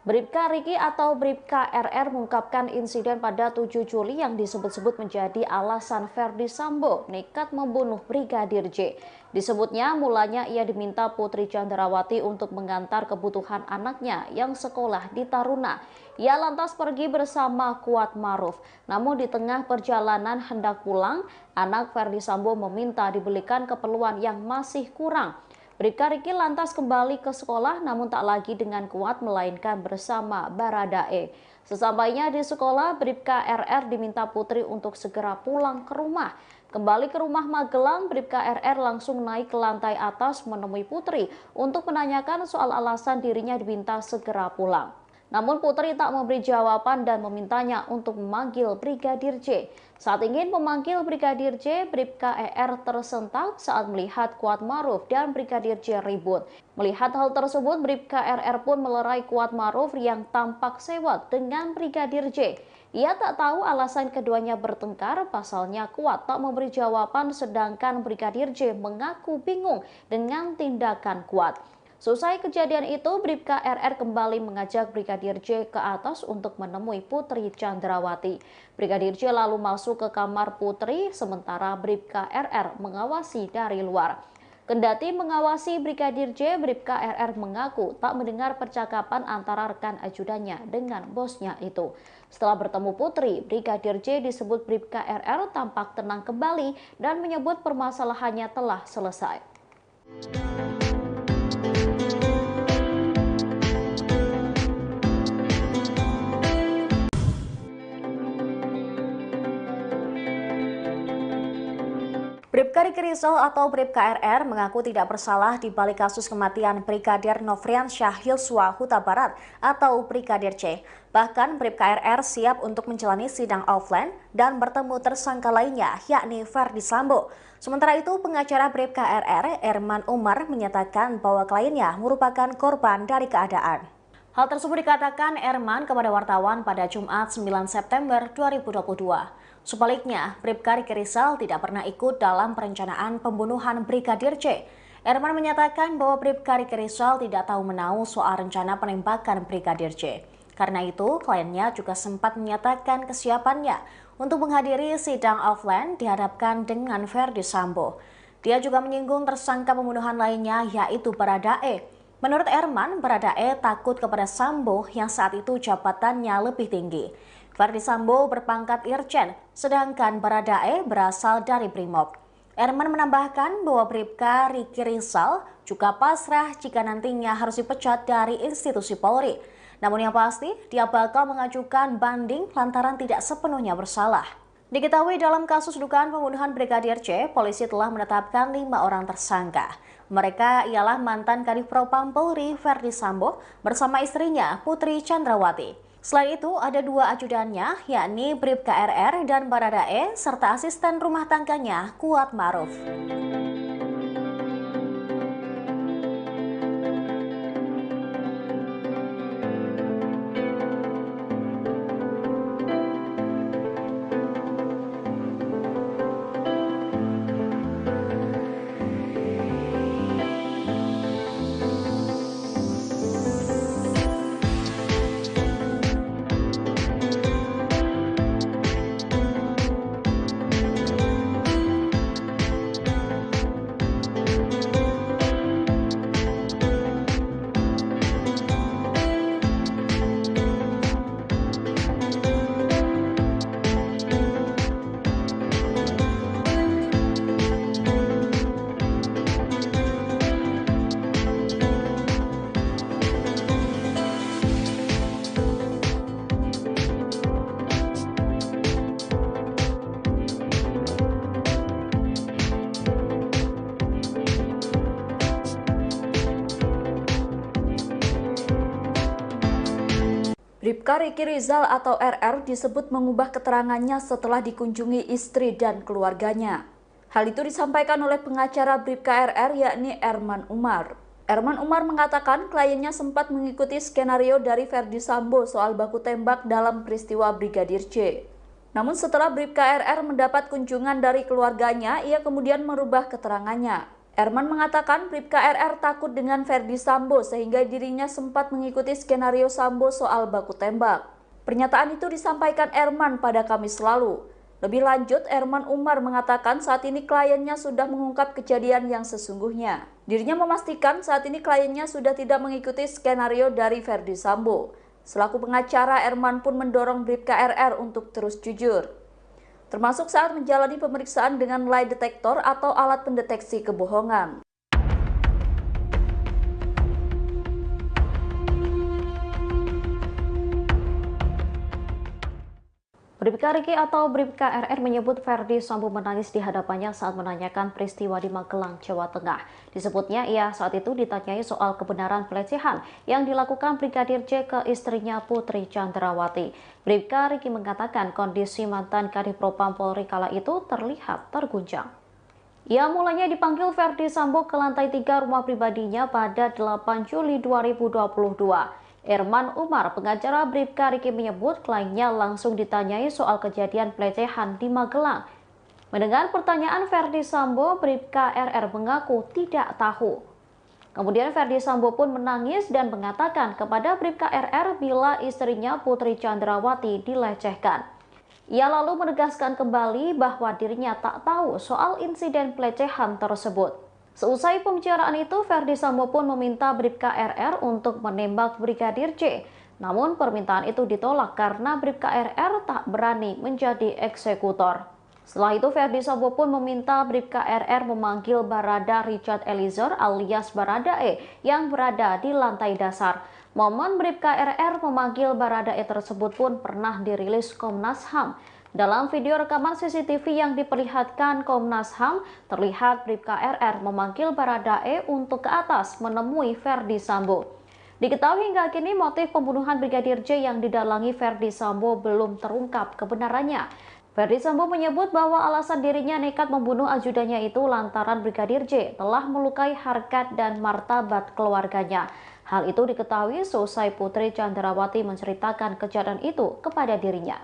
Bribka Riki atau Bribka RR mengungkapkan insiden pada 7 Juli yang disebut-sebut menjadi alasan Ferdi Sambo nekat membunuh Brigadir J. Disebutnya mulanya ia diminta Putri Chandrawati untuk mengantar kebutuhan anaknya yang sekolah di Taruna. Ia lantas pergi bersama Kuat Ma'ruf. Namun di tengah perjalanan hendak pulang, anak Ferdi Sambo meminta dibelikan keperluan yang masih kurang. Bribka Riki lantas kembali ke sekolah namun tak lagi dengan Kuat melainkan bersama Baradae. Sesampainya di sekolah, Bribka RR diminta Putri untuk segera pulang ke rumah. Kembali ke rumah Magelang, Bribka RR langsung naik ke lantai atas menemui Putri untuk menanyakan soal alasan dirinya diminta segera pulang. Namun Putri tak memberi jawaban dan memintanya untuk memanggil Brigadir J. Saat ingin memanggil Brigadir J, Bribka ER tersentak saat melihat Kuat Maruf dan Brigadir J ribut. Melihat hal tersebut, Bribka RR pun melerai Kuat Maruf yang tampak sewot dengan Brigadir J. Ia tak tahu alasan keduanya bertengkar, pasalnya Kuat tak memberi jawaban sedangkan Brigadir J mengaku bingung dengan tindakan Kuat. Selesai kejadian itu, Bribka RR kembali mengajak Brigadir J ke atas untuk menemui Putri Chandrawati. Brigadir J lalu masuk ke kamar Putri, sementara Bribka RR mengawasi dari luar. Kendati mengawasi Brigadir J, Bribka RR mengaku tak mendengar percakapan antara rekan ajudannya dengan bosnya itu. Setelah bertemu Putri, Brigadir J disebut Bribka RR tampak tenang kembali dan menyebut permasalahannya telah selesai. Bribka Riki Rizal atau Bribka RR mengaku tidak bersalah di balik kasus kematian Brigadir Nofriansyah Yosua Huta Barat atau Brigadir C. Bahkan Bribka RR siap untuk menjalani sidang offline dan bertemu tersangka lainnya yakni Ferdi Sambo. Sementara itu pengacara Bribka RR, Erman Umar, menyatakan bahwa kliennya merupakan korban dari keadaan. Hal tersebut dikatakan Erman kepada wartawan pada Jumat 9 September 2022. Sebaliknya, Bribka Riki Rizal tidak pernah ikut dalam perencanaan pembunuhan Brigadir C. Erman menyatakan bahwa Bribka Riki Rizal tidak tahu menahu soal rencana penembakan Brigadir C. Karena itu, kliennya juga sempat menyatakan kesiapannya untuk menghadiri sidang offline dihadapkan dengan Ferdi Sambo. Dia juga menyinggung tersangka pembunuhan lainnya yaitu Baradae. Menurut Erman, Baradae takut kepada Sambo yang saat itu jabatannya lebih tinggi. Ferdi Sambo berpangkat Irjen, sedangkan Baradae berasal dari Brimob. Erman menambahkan bahwa Bribka Riki Rizal juga pasrah jika nantinya harus dipecat dari institusi Polri. Namun yang pasti, dia bakal mengajukan banding lantaran tidak sepenuhnya bersalah. Diketahui dalam kasus dugaan pembunuhan Brigadir C, polisi telah menetapkan 5 orang tersangka. Mereka ialah mantan Kadif Propam Polri Ferdi Sambo bersama istrinya Putri Chandrawati. Selain itu, ada 2 ajudannya, yakni Bribka RR dan Baradae, serta asisten rumah tangganya Kuat Maruf. Bribka Riki Rizal atau RR disebut mengubah keterangannya setelah dikunjungi istri dan keluarganya. Hal itu disampaikan oleh pengacara Bribka RR yakni Erman Umar. Erman Umar mengatakan kliennya sempat mengikuti skenario dari Ferdi Sambo soal baku tembak dalam peristiwa Brigadir C. Namun setelah Bribka RR mendapat kunjungan dari keluarganya, ia kemudian merubah keterangannya. Erman mengatakan Bribka RR takut dengan Ferdi Sambo sehingga dirinya sempat mengikuti skenario Sambo soal baku tembak. Pernyataan itu disampaikan Erman pada Kamis lalu. Lebih lanjut, Erman Umar mengatakan saat ini kliennya sudah mengungkap kejadian yang sesungguhnya. Dirinya memastikan saat ini kliennya sudah tidak mengikuti skenario dari Ferdi Sambo. Selaku pengacara, Erman pun mendorong Bribka RR untuk terus jujur, termasuk saat menjalani pemeriksaan dengan lie detector atau alat pendeteksi kebohongan. Bribka Riki atau Bribka RR menyebut Ferdi Sambo menangis di hadapannya saat menanyakan peristiwa di Magelang, Jawa Tengah. Disebutnya ia saat itu ditanyai soal kebenaran pelecehan yang dilakukan Brigadir J ke istrinya Putri Chandrawati. Bribka Riki mengatakan kondisi mantan Kadifropam Polri kala itu terlihat terguncang. Ia mulanya dipanggil Ferdi Sambo ke lantai 3 rumah pribadinya pada 8 Juli 2022. Erman Umar, pengacara Bribka Riki menyebut kliennya langsung ditanyai soal kejadian pelecehan di Magelang. Mendengar pertanyaan Ferdi Sambo, Bribka RR mengaku tidak tahu. Kemudian Ferdi Sambo pun menangis dan mengatakan kepada Bribka RR bila istrinya Putri Chandrawati dilecehkan. Ia lalu menegaskan kembali bahwa dirinya tak tahu soal insiden pelecehan tersebut. Seusai pembicaraan itu, Ferdi Sambo pun meminta Bribka RR untuk menembak Brigadir J. Namun permintaan itu ditolak karena Bribka RR tak berani menjadi eksekutor. Setelah itu, Ferdi Sambo pun meminta Bribka RR memanggil Barada Richard Eliezer alias Baradae yang berada di lantai dasar. Momen Bribka RR memanggil Baradae tersebut pun pernah dirilis Komnas HAM. Dalam video rekaman CCTV yang diperlihatkan Komnas HAM, terlihat Bribka RR memanggil Baradae untuk ke atas menemui Ferdi Sambo. Diketahui hingga kini motif pembunuhan Brigadir J yang didalangi Ferdi Sambo belum terungkap kebenarannya. Ferdi Sambo menyebut bahwa alasan dirinya nekat membunuh ajudannya itu lantaran Brigadir J telah melukai harkat dan martabat keluarganya. Hal itu diketahui seusai Putri Chandrawati menceritakan kejadian itu kepada dirinya.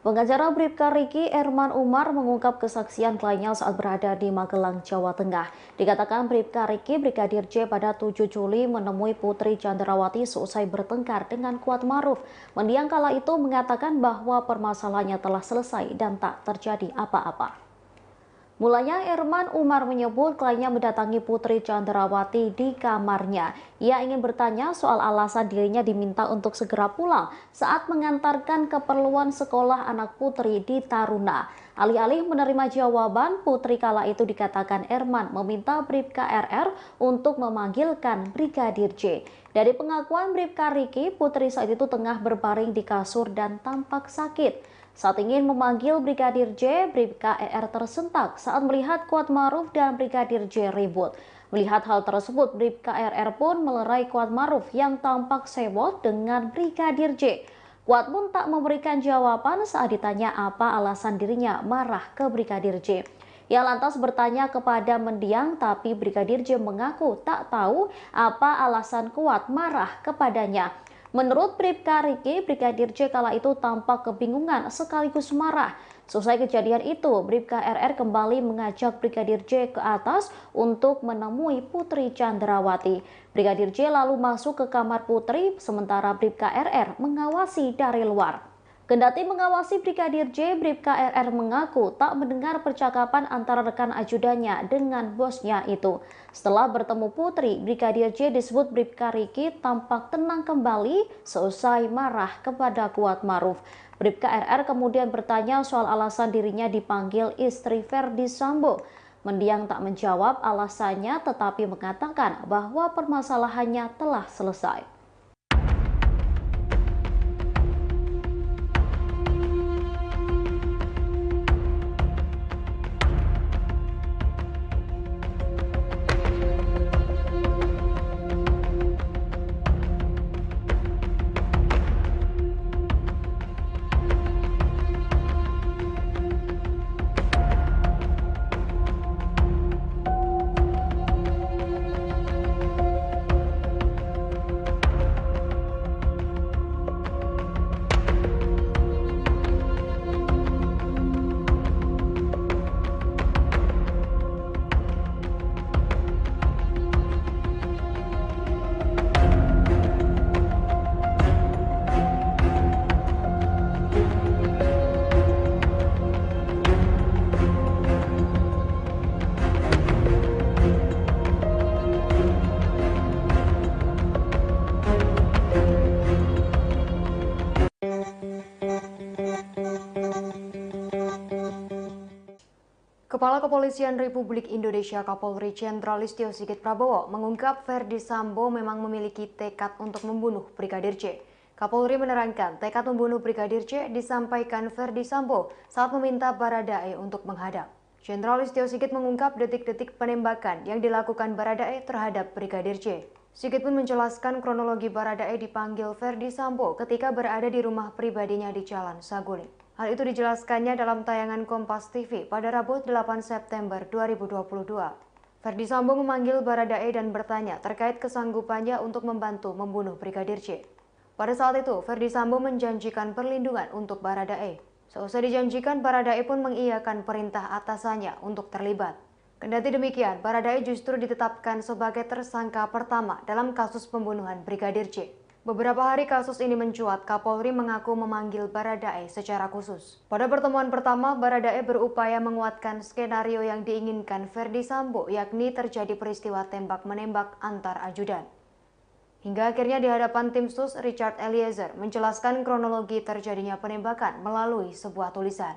Pengacara Bribka Riki, Erman Umar, mengungkap kesaksian kliennya saat berada di Magelang, Jawa Tengah. Dikatakan Bribka Riki, Brigadir J pada 7 Juli menemui Putri Chandrawati seusai bertengkar dengan Kuat Maruf. Mendiang kala itu mengatakan bahwa permasalahannya telah selesai dan tak terjadi apa-apa. Mulanya Erman Umar menyebut kliennya mendatangi Putri Chandrawati di kamarnya. Ia ingin bertanya soal alasan dirinya diminta untuk segera pulang saat mengantarkan keperluan sekolah anak Putri di Taruna. Alih-alih menerima jawaban, Putri kala itu dikatakan Erman meminta Bribka RR untuk memanggilkan Brigadir J. Dari pengakuan Bribka Riki, Putri saat itu tengah berbaring di kasur dan tampak sakit. Saat ingin memanggil Brigadir J, Bribka RR tersentak saat melihat Kuat Maruf dan Brigadir J ribut. Melihat hal tersebut, Bribka RR pun melerai Kuat Maruf yang tampak sewot dengan Brigadir J. Kuat pun tak memberikan jawaban saat ditanya apa alasan dirinya marah ke Brigadir J. Ia lantas bertanya kepada mendiang, tapi Brigadir J mengaku tak tahu apa alasan Kuat marah kepadanya. Menurut Bribka Riki, Brigadir J kala itu tampak kebingungan sekaligus marah. Selesai kejadian itu, Bribka RR kembali mengajak Brigadir J ke atas untuk menemui Putri Chandrawati. Brigadir J lalu masuk ke kamar Putri, sementara Bribka RR mengawasi dari luar. Kendati mengawasi Brigadir J, Bribka RR mengaku tak mendengar percakapan antara rekan ajudannya dengan bosnya itu. Setelah bertemu Putri, Brigadir J disebut Bribka Riki tampak tenang kembali seusai marah kepada Kuat Maruf. Bribka RR kemudian bertanya soal alasan dirinya dipanggil istri Ferdi Sambo. Mendiang tak menjawab alasannya tetapi mengatakan bahwa permasalahannya telah selesai. Kepala Kepolisian Republik Indonesia Kapolri Jenderal Listio Sigit Prabowo mengungkap Ferdi Sambo memang memiliki tekad untuk membunuh Brigadir J. Kapolri menerangkan tekad membunuh Brigadir J disampaikan Ferdi Sambo saat meminta Baradae untuk menghadap. Jenderal Listio Sigit mengungkap detik-detik penembakan yang dilakukan Baradae terhadap Brigadir J. Sigit pun menjelaskan kronologi Baradae dipanggil Ferdi Sambo ketika berada di rumah pribadinya di Jalan Saguling. Hal itu dijelaskannya dalam tayangan Kompas TV pada Rabu 8 September 2022. Ferdi Sambo memanggil Baradae dan bertanya terkait kesanggupannya untuk membantu membunuh Brigadir J. Pada saat itu, Ferdi Sambo menjanjikan perlindungan untuk Baradae. Seusai dijanjikan, Baradae pun mengiyakan perintah atasannya untuk terlibat. Kendati demikian, Baradae justru ditetapkan sebagai tersangka pertama dalam kasus pembunuhan Brigadir J. Beberapa hari kasus ini mencuat, Kapolri mengaku memanggil Baradae secara khusus. Pada pertemuan pertama, Baradae berupaya menguatkan skenario yang diinginkan Ferdi Sambo, yakni terjadi peristiwa tembak-menembak antar ajudan. Hingga akhirnya di hadapan tim sus, Richard Eliezer menjelaskan kronologi terjadinya penembakan melalui sebuah tulisan.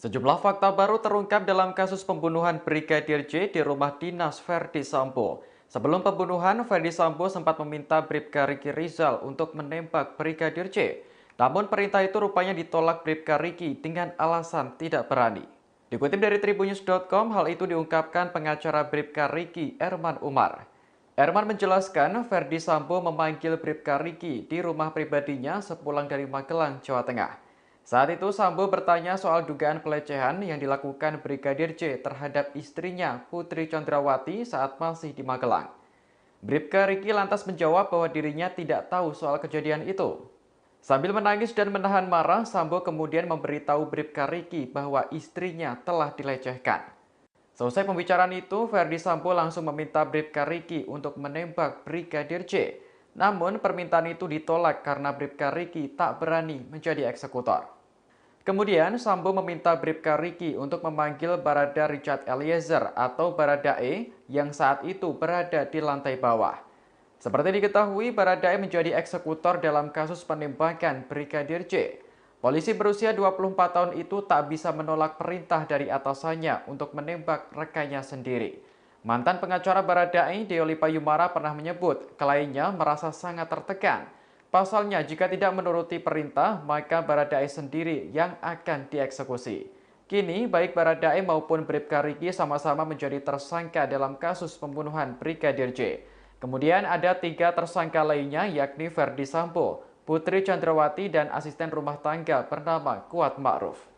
Sejumlah fakta baru terungkap dalam kasus pembunuhan Brigadir J di rumah dinas Ferdi Sambo. Sebelum pembunuhan, Ferdi Sambo sempat meminta Bribka Riki Rizal untuk menembak Brigadir J. Namun perintah itu rupanya ditolak Bribka Riki dengan alasan tidak berani. Dikutip dari Tribunnews.com, hal itu diungkapkan pengacara Bribka Riki, Erman Umar. Erman menjelaskan Ferdi Sambo memanggil Bribka Riki di rumah pribadinya sepulang dari Magelang, Jawa Tengah. Saat itu Sambo bertanya soal dugaan pelecehan yang dilakukan Brigadir J terhadap istrinya Putri Chandrawati saat masih di Magelang. Bribka Riki lantas menjawab bahwa dirinya tidak tahu soal kejadian itu. Sambil menangis dan menahan marah, Sambo kemudian memberitahu Bribka Riki bahwa istrinya telah dilecehkan. Selesai pembicaraan itu, Ferdi Sambo langsung meminta Bribka Riki untuk menembak Brigadir J. Namun permintaan itu ditolak karena Bribka Riki tak berani menjadi eksekutor. Kemudian Sambo meminta Bribka Riki untuk memanggil Barada Richard Eliezer atau Baradae yang saat itu berada di lantai bawah. Seperti diketahui, Baradae menjadi eksekutor dalam kasus penembakan Brigadir J. Polisi berusia 24 tahun itu tak bisa menolak perintah dari atasannya untuk menembak rekannya sendiri. Mantan pengacara Baradae, Deoli Payumara, pernah menyebut kliennya merasa sangat tertekan. Pasalnya, jika tidak menuruti perintah, maka Baradae sendiri yang akan dieksekusi. Kini, baik Baradae maupun Bribka Riki sama-sama menjadi tersangka dalam kasus pembunuhan Brigadir J. Kemudian ada 3 tersangka lainnya, yakni Ferdi Sambo, Putri Chandrawati, dan asisten rumah tangga bernama Kuat Ma'ruf.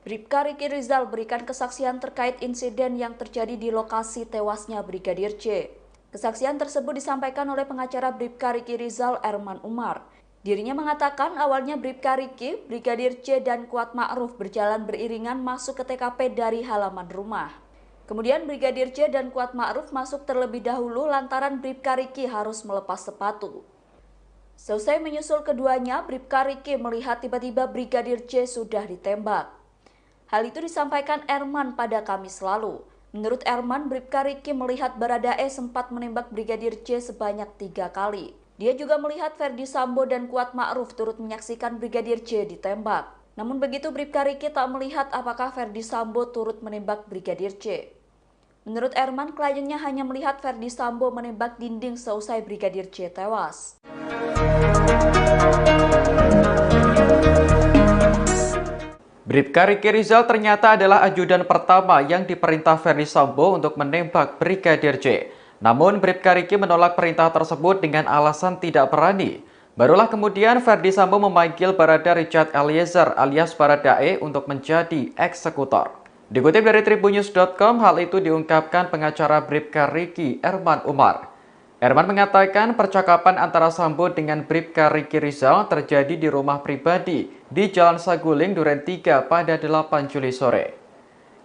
Bribka Riki Rizal berikan kesaksian terkait insiden yang terjadi di lokasi tewasnya Brigadir J. Kesaksian tersebut disampaikan oleh pengacara Bribka Riki Rizal, Erman Umar. Dirinya mengatakan awalnya Bribka Riki, Brigadir J, dan Kuat Ma'ruf berjalan beriringan masuk ke TKP dari halaman rumah. Kemudian Brigadir J dan Kuat Ma'ruf masuk terlebih dahulu lantaran Bribka Riki harus melepas sepatu. Selesai menyusul keduanya, Bribka Riki melihat tiba-tiba Brigadir J sudah ditembak. Hal itu disampaikan Erman pada Kamis lalu. Menurut Erman, Bribka Riki melihat Baradae sempat menembak Brigadir J sebanyak 3 kali. Dia juga melihat Ferdi Sambo dan Kuat Ma'ruf turut menyaksikan Brigadir J ditembak. Namun begitu Bribka Riki tak melihat apakah Ferdi Sambo turut menembak Brigadir J. Menurut Erman, kliennya hanya melihat Ferdi Sambo menembak dinding seusai Brigadir J tewas. Bribka Riki Rizal ternyata adalah ajudan pertama yang diperintah Ferdi Sambo untuk menembak Brigadir J. Namun Bribka Riki menolak perintah tersebut dengan alasan tidak berani. Barulah kemudian Ferdi Sambo memanggil Barada Richard Eliezer alias Baradae untuk menjadi eksekutor. Dikutip dari tribunnews.com, hal itu diungkapkan pengacara Bribka Riki, Erman Umar. Erman mengatakan percakapan antara Sambo dengan Bribka Riki Rizal terjadi di rumah pribadi di Jalan Saguling, Duren 3 pada 8 Juli sore.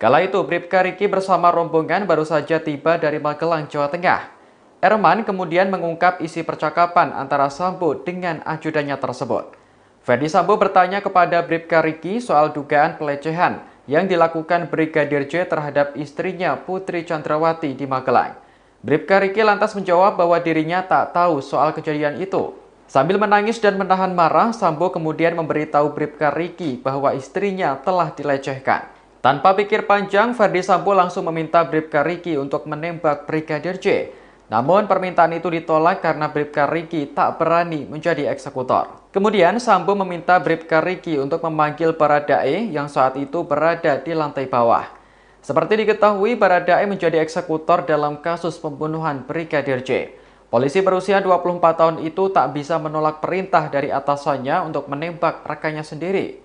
Kala itu Bribka Riki bersama rombongan baru saja tiba dari Magelang, Jawa Tengah. Erman kemudian mengungkap isi percakapan antara Sambo dengan ajudannya tersebut. Ferdi Sambo bertanya kepada Bribka Riki soal dugaan pelecehan yang dilakukan Brigadir J terhadap istrinya Putri Chandrawati di Magelang. Bribka Riki lantas menjawab bahwa dirinya tak tahu soal kejadian itu. Sambil menangis dan menahan marah, Sambo kemudian memberitahu Bribka Riki bahwa istrinya telah dilecehkan. Tanpa pikir panjang, Ferdi Sambo langsung meminta Bribka Riki untuk menembak Brigadir J. Namun permintaan itu ditolak karena Bribka Riki tak berani menjadi eksekutor. Kemudian Sambo meminta Bribka Riki untuk memanggil Baradae yang saat itu berada di lantai bawah. Seperti diketahui, Baradae menjadi eksekutor dalam kasus pembunuhan Brigadir J. Polisi berusia 24 tahun itu tak bisa menolak perintah dari atasannya untuk menembak rekannya sendiri.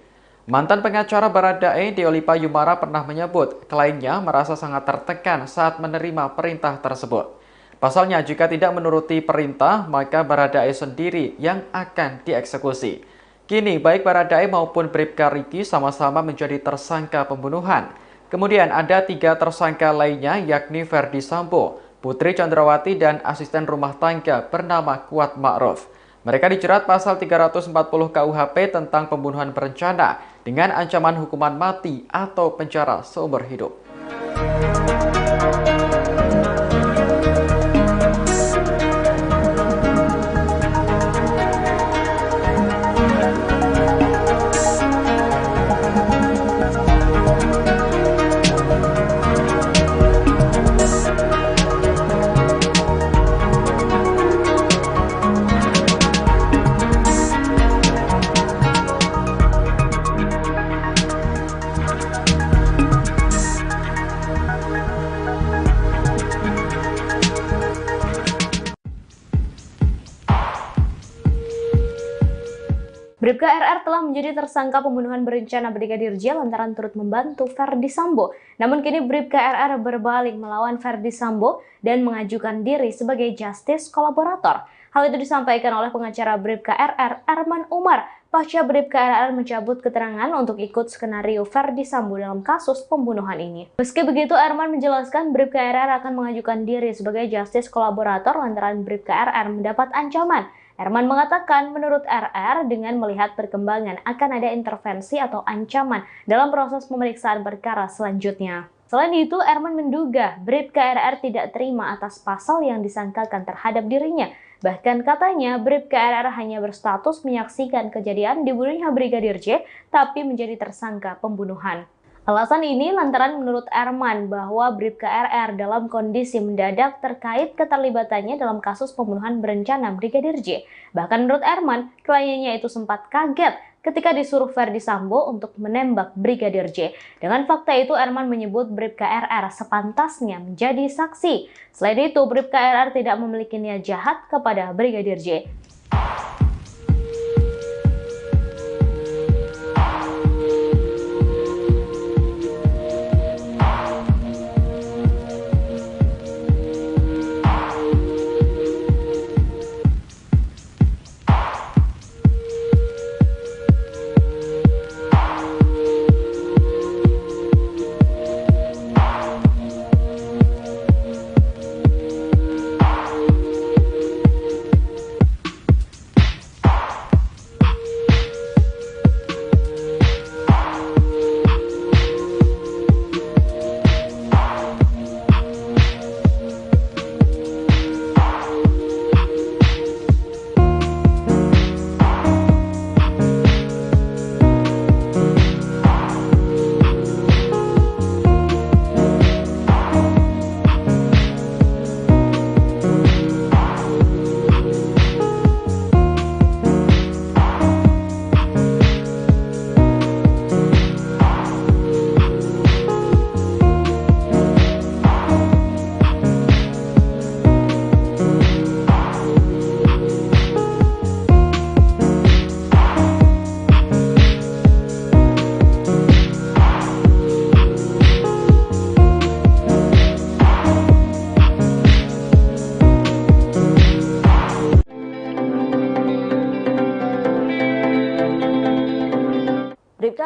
Mantan pengacara Baradae, Deolipa Yumara, pernah menyebut kliennya merasa sangat tertekan saat menerima perintah tersebut. Pasalnya, jika tidak menuruti perintah, maka Baradae sendiri yang akan dieksekusi. Kini, baik Baradae maupun Bribka Riki sama-sama menjadi tersangka pembunuhan. Kemudian ada 3 tersangka lainnya yakni Ferdi Sambo, Putri Chandrawati, dan asisten rumah tangga bernama Kuat Ma'ruf. Mereka dijerat pasal 340 KUHP tentang pembunuhan berencana dengan ancaman hukuman mati atau penjara seumur hidup. Bribka RR telah menjadi tersangka pembunuhan berencana Brigadir J lantaran turut membantu Ferdi Sambo. Namun kini Bribka RR berbalik melawan Ferdi Sambo dan mengajukan diri sebagai justice kolaborator. Hal itu disampaikan oleh pengacara Bribka RR, Erman Umar, pasca Bribka RR mencabut keterangan untuk ikut skenario Ferdi Sambo dalam kasus pembunuhan ini. Meski begitu, Erman menjelaskan Bribka RR akan mengajukan diri sebagai justice kolaborator lantaran Bribka RR mendapat ancaman. Erman mengatakan menurut RR dengan melihat perkembangan akan ada intervensi atau ancaman dalam proses pemeriksaan perkara selanjutnya. Selain itu, Erman menduga Bribka RR tidak terima atas pasal yang disangkakan terhadap dirinya. Bahkan katanya Bribka RR hanya berstatus menyaksikan kejadian dibunuhnya Brigadir J, tapi menjadi tersangka pembunuhan. Alasan ini lantaran menurut Erman bahwa Bribka RR dalam kondisi mendadak terkait keterlibatannya dalam kasus pembunuhan berencana Brigadir J. Bahkan menurut Erman, kliennya itu sempat kaget ketika disuruh Ferdi Sambo untuk menembak Brigadir J. Dengan fakta itu, Erman menyebut Bribka RR sepantasnya menjadi saksi. Selain itu, Bribka RR tidak memiliki niat jahat kepada Brigadir J.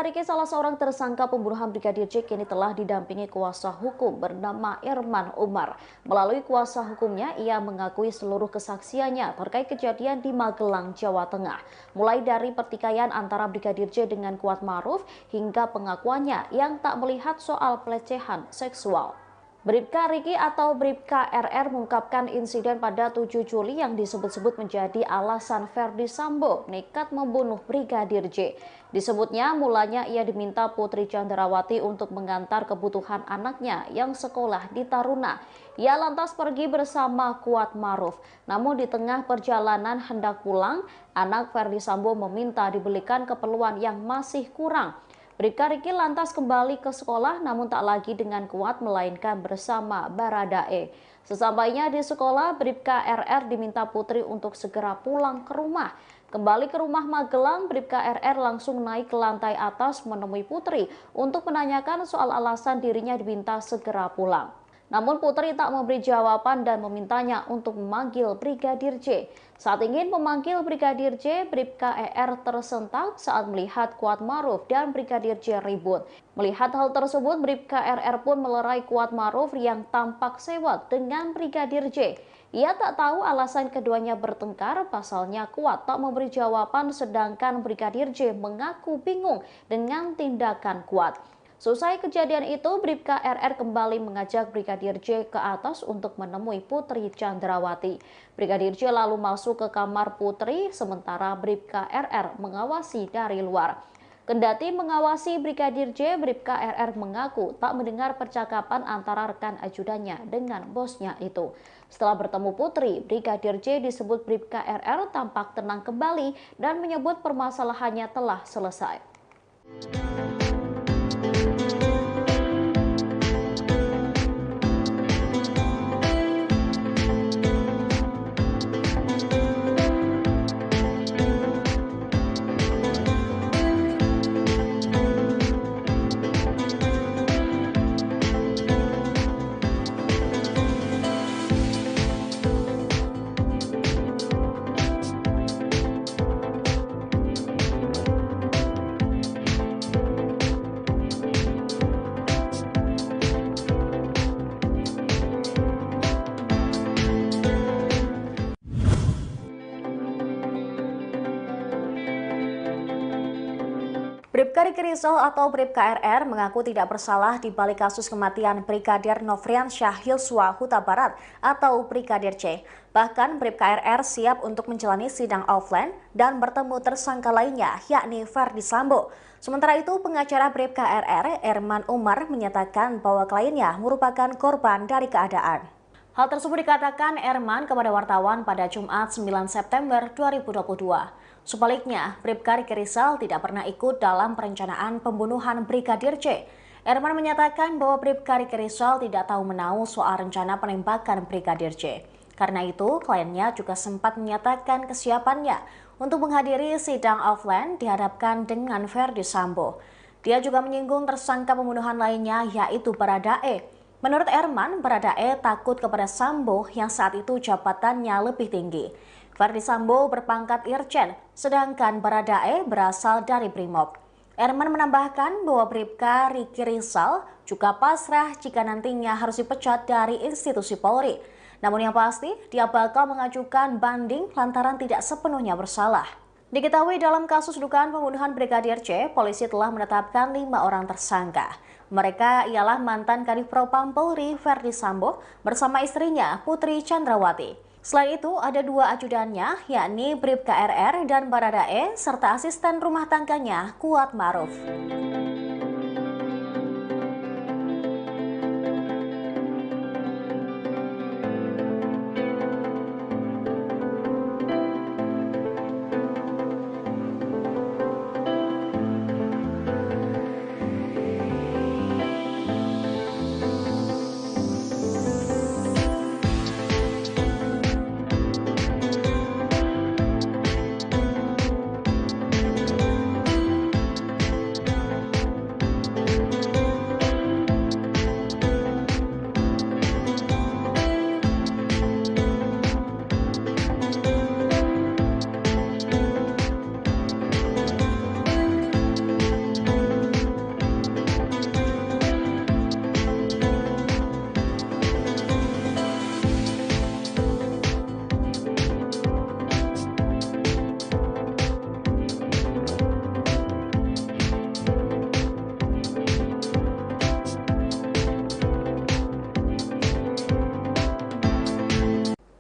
Bribka Riki, salah seorang tersangka pembunuhan Brigadir J, kini telah didampingi kuasa hukum bernama Erman Umar. Melalui kuasa hukumnya, ia mengakui seluruh kesaksiannya terkait kejadian di Magelang, Jawa Tengah. Mulai dari pertikaian antara Brigadir J dengan Kuat Maruf hingga pengakuannya yang tak melihat soal pelecehan seksual. Bribka Riki atau Bribka RR mengungkapkan insiden pada 7 Juli yang disebut-sebut menjadi alasan Ferdi Sambo nekat membunuh Brigadir J. Disebutnya mulanya ia diminta Putri Chandrawati untuk mengantar kebutuhan anaknya yang sekolah di Taruna. Ia lantas pergi bersama Kuat Maruf. Namun di tengah perjalanan hendak pulang, anak Ferdi Sambo meminta dibelikan keperluan yang masih kurang. Bribka Riki lantas kembali ke sekolah namun tak lagi dengan Kuat melainkan bersama Baradae. Sesampainya di sekolah, Bribka RR diminta Putri untuk segera pulang ke rumah. Kembali ke rumah Magelang, Bribka RR langsung naik ke lantai atas menemui Putri untuk menanyakan soal alasan dirinya diminta segera pulang. Namun Putri tak memberi jawaban dan memintanya untuk memanggil Brigadir J. Saat ingin memanggil Brigadir J, Bribka ER tersentak saat melihat Kuat Maruf dan Brigadir J ribut. Melihat hal tersebut, Bribka RR pun melerai Kuat Maruf yang tampak sewot dengan Brigadir J. Ia tak tahu alasan keduanya bertengkar, pasalnya Kuat tak memberi jawaban sedangkan Brigadir J mengaku bingung dengan tindakan Kuat. Selesai kejadian itu, Bribka RR kembali mengajak Brigadir J ke atas untuk menemui Putri Chandrawati. Brigadir J lalu masuk ke kamar Putri, sementara Bribka RR mengawasi dari luar. Kendati mengawasi Brigadir J, Bribka RR mengaku tak mendengar percakapan antara rekan ajudannya dengan bosnya itu. Setelah bertemu Putri, Brigadir J disebut Bribka RR tampak tenang kembali dan menyebut permasalahannya telah selesai. Bribka Riki Rizal atau Bribka RR mengaku tidak bersalah di balik kasus kematian Brigadir Nofriansyah Yosua Huta Barat atau Brigadir J. Bahkan Bribka RR siap untuk menjalani sidang offline dan bertemu tersangka lainnya yakni Ferdi Sambo. Sementara itu pengacara Bribka RR, Erman Umar, menyatakan bahwa kliennya merupakan korban dari keadaan. Hal tersebut dikatakan Erman kepada wartawan pada Jumat 9 September 2022. Sebaliknya, Bribka Riki Rizal tidak pernah ikut dalam perencanaan pembunuhan Brigadir J. Erman menyatakan bahwa Bribka Riki Rizal tidak tahu menahu soal rencana penembakan Brigadir J. Karena itu, kliennya juga sempat menyatakan kesiapannya untuk menghadiri sidang offline dihadapkan dengan Ferdi Sambo. Dia juga menyinggung tersangka pembunuhan lainnya yaitu Baradae. Menurut Erman, Baradae takut kepada Sambo yang saat itu jabatannya lebih tinggi. Ferdi Sambo berpangkat Irjen, sedangkan Baradae berasal dari Brimob. Erman menambahkan bahwa Bribka Riki Rizal juga pasrah jika nantinya harus dipecat dari institusi Polri. Namun yang pasti, dia bakal mengajukan banding lantaran tidak sepenuhnya bersalah. Diketahui dalam kasus dugaan pembunuhan Brigadir J, polisi telah menetapkan 5 orang tersangka. Mereka ialah mantan Kadif Propam Polri Ferdi Sambo bersama istrinya Putri Chandrawati. Selain itu, ada 2 ajudannya, yakni Bribka RR dan Baradae, serta asisten rumah tangganya Kuat Maruf.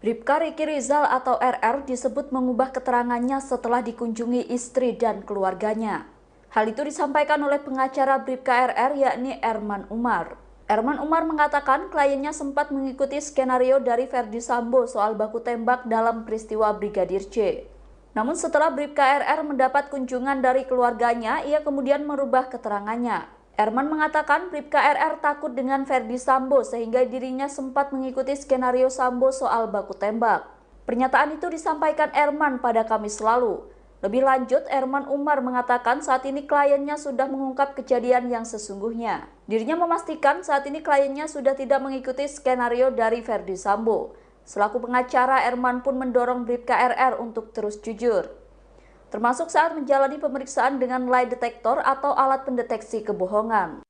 Bribka Riki Rizal atau RR disebut mengubah keterangannya setelah dikunjungi istri dan keluarganya. Hal itu disampaikan oleh pengacara Bribka RR yakni Erman Umar. Erman Umar mengatakan kliennya sempat mengikuti skenario dari Ferdi Sambo soal baku tembak dalam peristiwa Brigadir J. Namun setelah Bribka RR mendapat kunjungan dari keluarganya, ia kemudian merubah keterangannya. Erman mengatakan Bribka RR takut dengan Ferdi Sambo sehingga dirinya sempat mengikuti skenario Sambo soal baku tembak. Pernyataan itu disampaikan Erman pada Kamis lalu. Lebih lanjut, Erman Umar mengatakan saat ini kliennya sudah mengungkap kejadian yang sesungguhnya. Dirinya memastikan saat ini kliennya sudah tidak mengikuti skenario dari Ferdi Sambo. Selaku pengacara, Erman pun mendorong Bribka RR untuk terus jujur, termasuk saat menjalani pemeriksaan dengan lie detector atau alat pendeteksi kebohongan.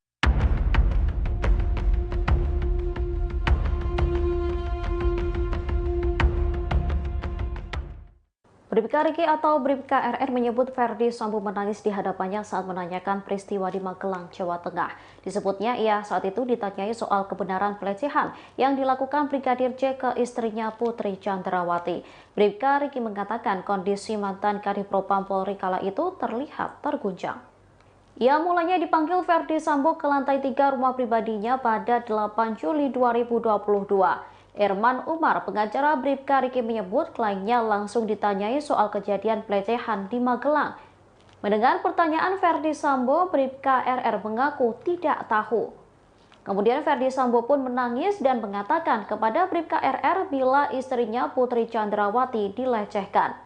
Bribka Riki atau Bribka RR menyebut Ferdi Sambo menangis di hadapannya saat menanyakan peristiwa di Magelang, Jawa Tengah. Disebutnya ia saat itu ditanyai soal kebenaran pelecehan yang dilakukan Brigadir J ke istrinya Putri Chandrawati. Bribka Riki mengatakan kondisi mantan Kadifropam Polri kala itu terlihat terguncang. Ia mulanya dipanggil Ferdi Sambo ke lantai 3 rumah pribadinya pada 8 Juli 2022. Erman Umar, pengacara Bribka Riki menyebut kliennya langsung ditanyai soal kejadian pelecehan di Magelang. Mendengar pertanyaan Ferdi Sambo, Bribka RR mengaku tidak tahu. Kemudian Ferdi Sambo pun menangis dan mengatakan kepada Bribka RR bila istrinya Putri Chandrawati dilecehkan.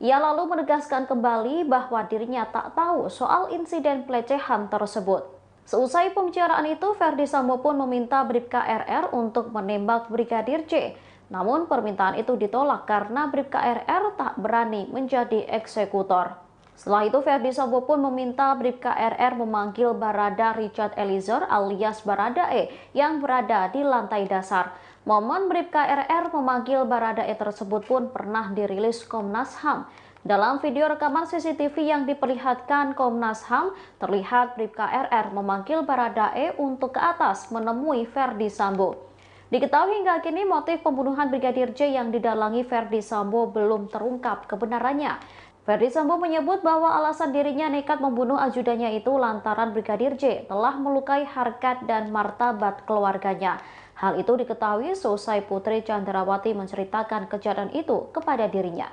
Ia lalu menegaskan kembali bahwa dirinya tak tahu soal insiden pelecehan tersebut. Seusai pembicaraan itu, Ferdi Sambo pun meminta Bribka RR untuk menembak Brigadir J. Namun permintaan itu ditolak karena Bribka RR tak berani menjadi eksekutor. Setelah itu, Ferdi Sambo pun meminta Bribka RR memanggil Barada Richard Eliezer alias Baradae yang berada di lantai dasar. Momen Bribka RR memanggil Baradae tersebut pun pernah dirilis Komnas HAM. Dalam video rekaman CCTV yang diperlihatkan Komnas HAM, terlihat Bribka RR memanggil Baradae untuk ke atas menemui Ferdi Sambo. Diketahui hingga kini motif pembunuhan Brigadir J yang didalangi Ferdi Sambo belum terungkap kebenarannya. Ferdi Sambo menyebut bahwa alasan dirinya nekat membunuh ajudannya itu lantaran Brigadir J telah melukai harkat dan martabat keluarganya. Hal itu diketahui seusai Putri Chandrawati menceritakan kejadian itu kepada dirinya.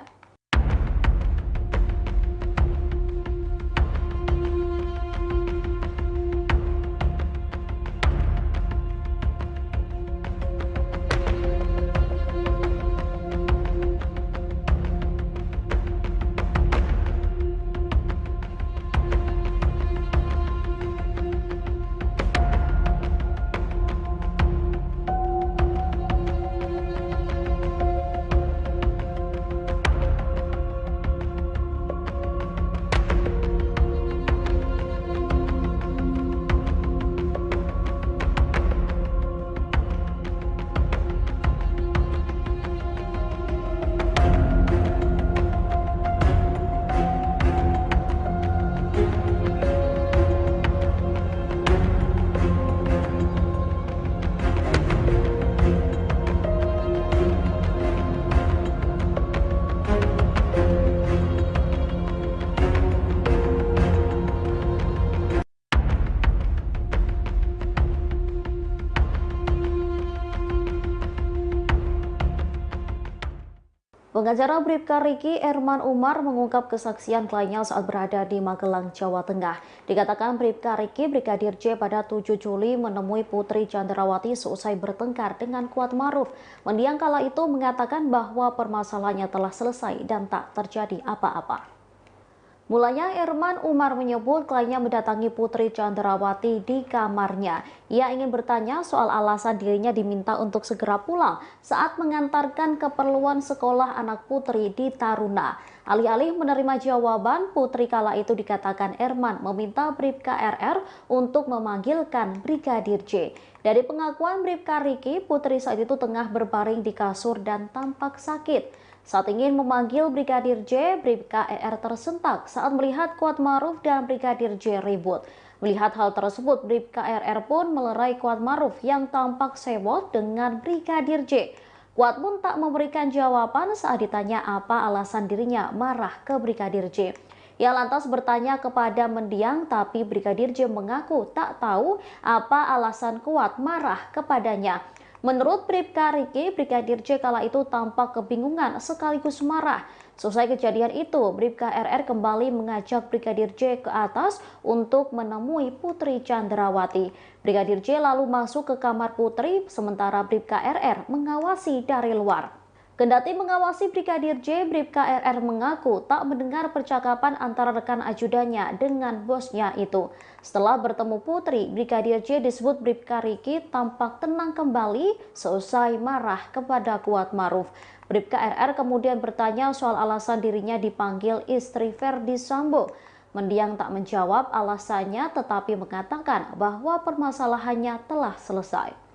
Pengacara Bribka Riki, Erman Umar, mengungkap kesaksian kliennya saat berada di Magelang, Jawa Tengah. Dikatakan Bribka Riki, Brigadir J pada 7 Juli menemui Putri Chandrawati seusai bertengkar dengan Kuat Maruf. Mendiang kala itu mengatakan bahwa permasalahannya telah selesai dan tak terjadi apa-apa. Mulanya Erman Umar menyebut kliennya mendatangi Putri Chandrawati di kamarnya. Ia ingin bertanya soal alasan dirinya diminta untuk segera pulang saat mengantarkan keperluan sekolah anak Putri di Taruna. Alih-alih menerima jawaban, Putri kala itu dikatakan Erman meminta Bribka RR untuk memanggilkan Brigadir J. Dari pengakuan Bribka Riki, Putri saat itu tengah berbaring di kasur dan tampak sakit. Saat ingin memanggil Brigadir J, Bribka RR tersentak saat melihat Kuat Maruf dan Brigadir J ribut. Melihat hal tersebut, Bribka RR pun melerai Kuat Maruf yang tampak sewot dengan Brigadir J. Kuat pun tak memberikan jawaban saat ditanya apa alasan dirinya marah ke Brigadir J. Ia lantas bertanya kepada mendiang, tapi Brigadir J mengaku tak tahu apa alasan Kuat marah kepadanya. Menurut Bribka Riki, Brigadir J kala itu tampak kebingungan sekaligus marah. Selesai kejadian itu, Bribka RR kembali mengajak Brigadir J ke atas untuk menemui Putri Chandrawati. Brigadir J lalu masuk ke kamar Putri, sementara Bribka RR mengawasi dari luar. Kendati mengawasi Brigadir J, Bribka RR mengaku tak mendengar percakapan antara rekan ajudannya dengan bosnya itu. Setelah bertemu Putri, Brigadir J disebut Bribka Riki tampak tenang kembali seusai marah kepada Kuat Maruf. Bribka RR kemudian bertanya soal alasan dirinya dipanggil istri Ferdi Sambo. Mendiang tak menjawab alasannya, tetapi mengatakan bahwa permasalahannya telah selesai.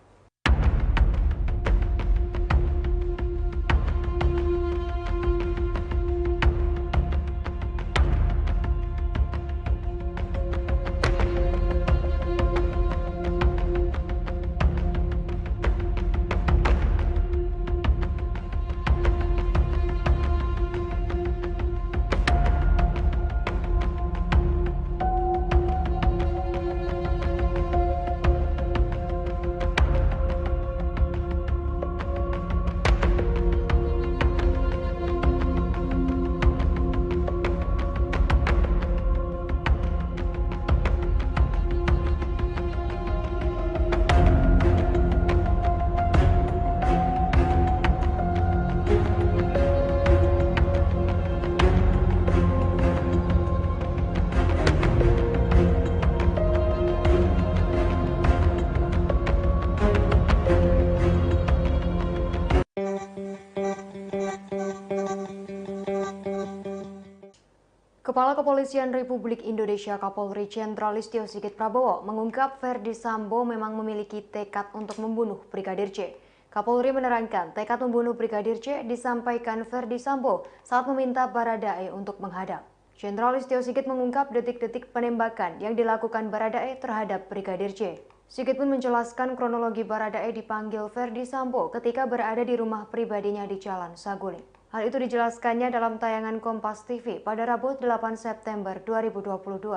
Kepala Kepolisian Republik Indonesia Kapolri Jenderal Listio Sigit Prabowo mengungkap Ferdi Sambo memang memiliki tekad untuk membunuh Brigadir J. Kapolri menerangkan tekad membunuh Brigadir J disampaikan Ferdi Sambo saat meminta Baradae untuk menghadap. Jenderal Listio Sigit mengungkap detik-detik penembakan yang dilakukan Baradae terhadap Brigadir J. Sigit pun menjelaskan kronologi Baradae dipanggil Ferdi Sambo ketika berada di rumah pribadinya di Jalan Saguling. Hal itu dijelaskannya dalam tayangan Kompas TV pada Rabu 8 September 2022.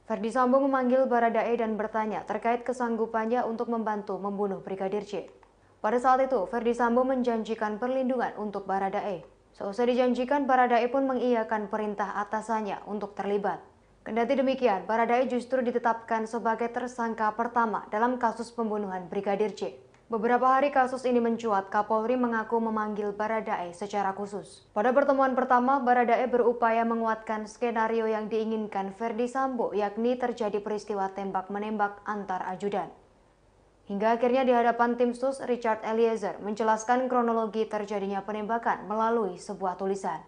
Ferdi Sambo memanggil Baradae dan bertanya terkait kesanggupannya untuk membantu membunuh Brigadir J. Pada saat itu, Ferdi Sambo menjanjikan perlindungan untuk Baradae. Seusai dijanjikan, Baradae pun mengiyakan perintah atasannya untuk terlibat. Kendati demikian, Baradae justru ditetapkan sebagai tersangka pertama dalam kasus pembunuhan Brigadir J. Beberapa hari kasus ini mencuat, Kapolri mengaku memanggil Baradae secara khusus. Pada pertemuan pertama, Baradae berupaya menguatkan skenario yang diinginkan Ferdi Sambo, yakni terjadi peristiwa tembak-menembak antar ajudan. Hingga akhirnya di hadapan tim sus, Richard Eliezer menjelaskan kronologi terjadinya penembakan melalui sebuah tulisan.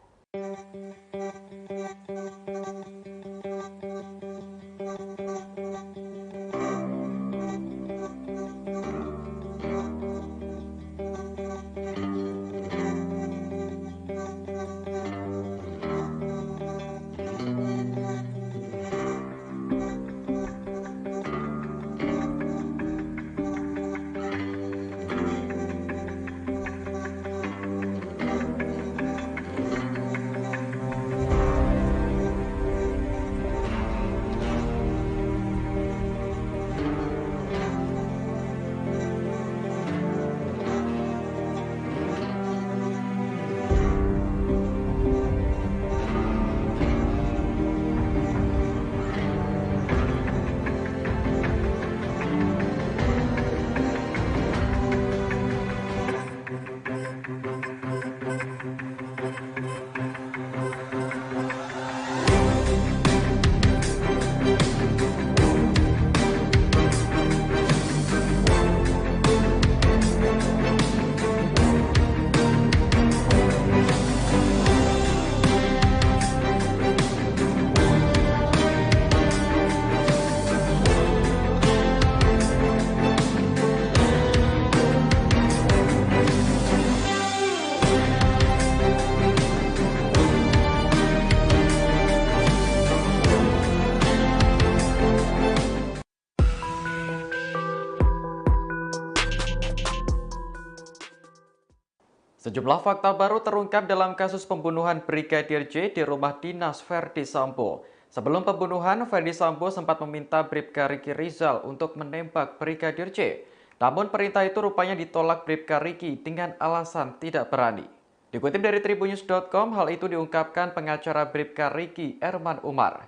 Sejumlah fakta baru terungkap dalam kasus pembunuhan Brigadir J di rumah dinas Ferdi Sambo. Sebelum pembunuhan, Ferdi Sambo sempat meminta Bribka Riki Rizal untuk menembak Brigadir J. Namun perintah itu rupanya ditolak Bribka Riki dengan alasan tidak berani. Dikutip dari tribunnews.com, hal itu diungkapkan pengacara Bribka Riki, Erman Umar.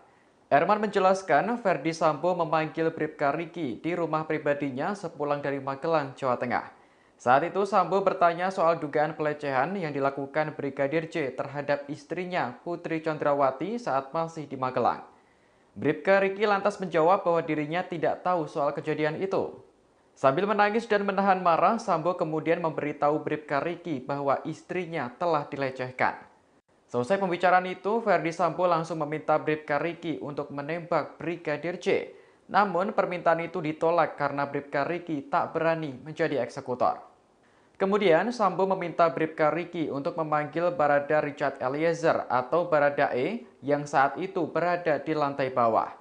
Erman menjelaskan Ferdi Sambo memanggil Bribka Riki di rumah pribadinya sepulang dari Magelang, Jawa Tengah. Saat itu Sambo bertanya soal dugaan pelecehan yang dilakukan Brigadir J terhadap istrinya Putri Chandrawati saat masih di Magelang. Bribka Riki lantas menjawab bahwa dirinya tidak tahu soal kejadian itu. Sambil menangis dan menahan marah, Sambo kemudian memberitahu Bribka Riki bahwa istrinya telah dilecehkan. Selesai pembicaraan itu, Ferdi Sambo langsung meminta Bribka Riki untuk menembak Brigadir J. Namun permintaan itu ditolak karena Bribka Riki tak berani menjadi eksekutor. Kemudian Sambo meminta Bribka Riki untuk memanggil Barada Richard Eliezer atau Baradae yang saat itu berada di lantai bawah.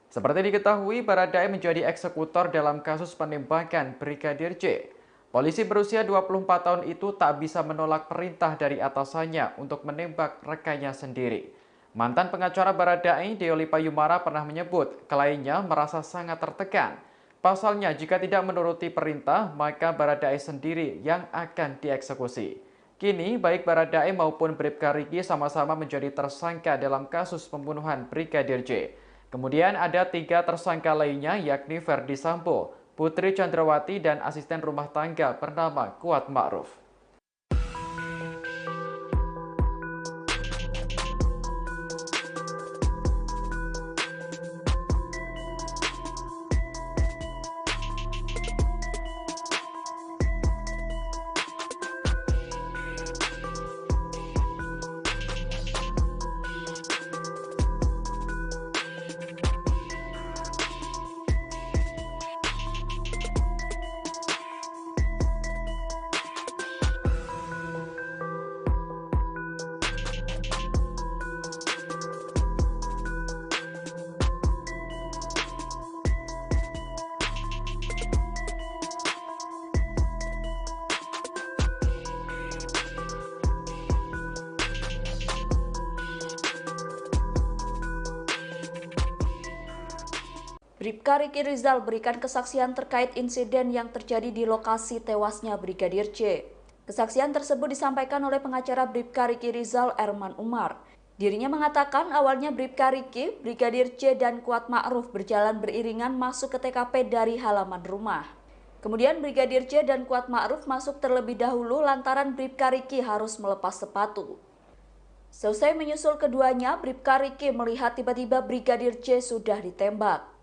Seperti diketahui, Baradae menjadi eksekutor dalam kasus penembakan Brigadir J. Polisi berusia 24 tahun itu tak bisa menolak perintah dari atasannya untuk menembak rekannya sendiri. Mantan pengacara Baradae, Deoli Payumara, pernah menyebut kliennya merasa sangat tertekan. Pasalnya, jika tidak menuruti perintah, maka Baradae sendiri yang akan dieksekusi. Kini, baik Baradae maupun Bribka Riki sama-sama menjadi tersangka dalam kasus pembunuhan Brigadir J. Kemudian ada 3 tersangka lainnya, yakni Ferdi Sambo, Putri Chandrawati, dan asisten rumah tangga bernama Kuat Ma'ruf. Bribka Riki Rizal berikan kesaksian terkait insiden yang terjadi di lokasi tewasnya Brigadir J. Kesaksian tersebut disampaikan oleh pengacara Bribka Riki Rizal, Erman Umar. Dirinya mengatakan awalnya Bribka Riki, Brigadir J, dan Kuat Ma'ruf berjalan beriringan masuk ke TKP dari halaman rumah. Kemudian Brigadir J dan Kuat Ma'ruf masuk terlebih dahulu lantaran Bribka Riki harus melepas sepatu. Selesai menyusul keduanya, Bribka Riki melihat tiba-tiba Brigadir J sudah ditembak.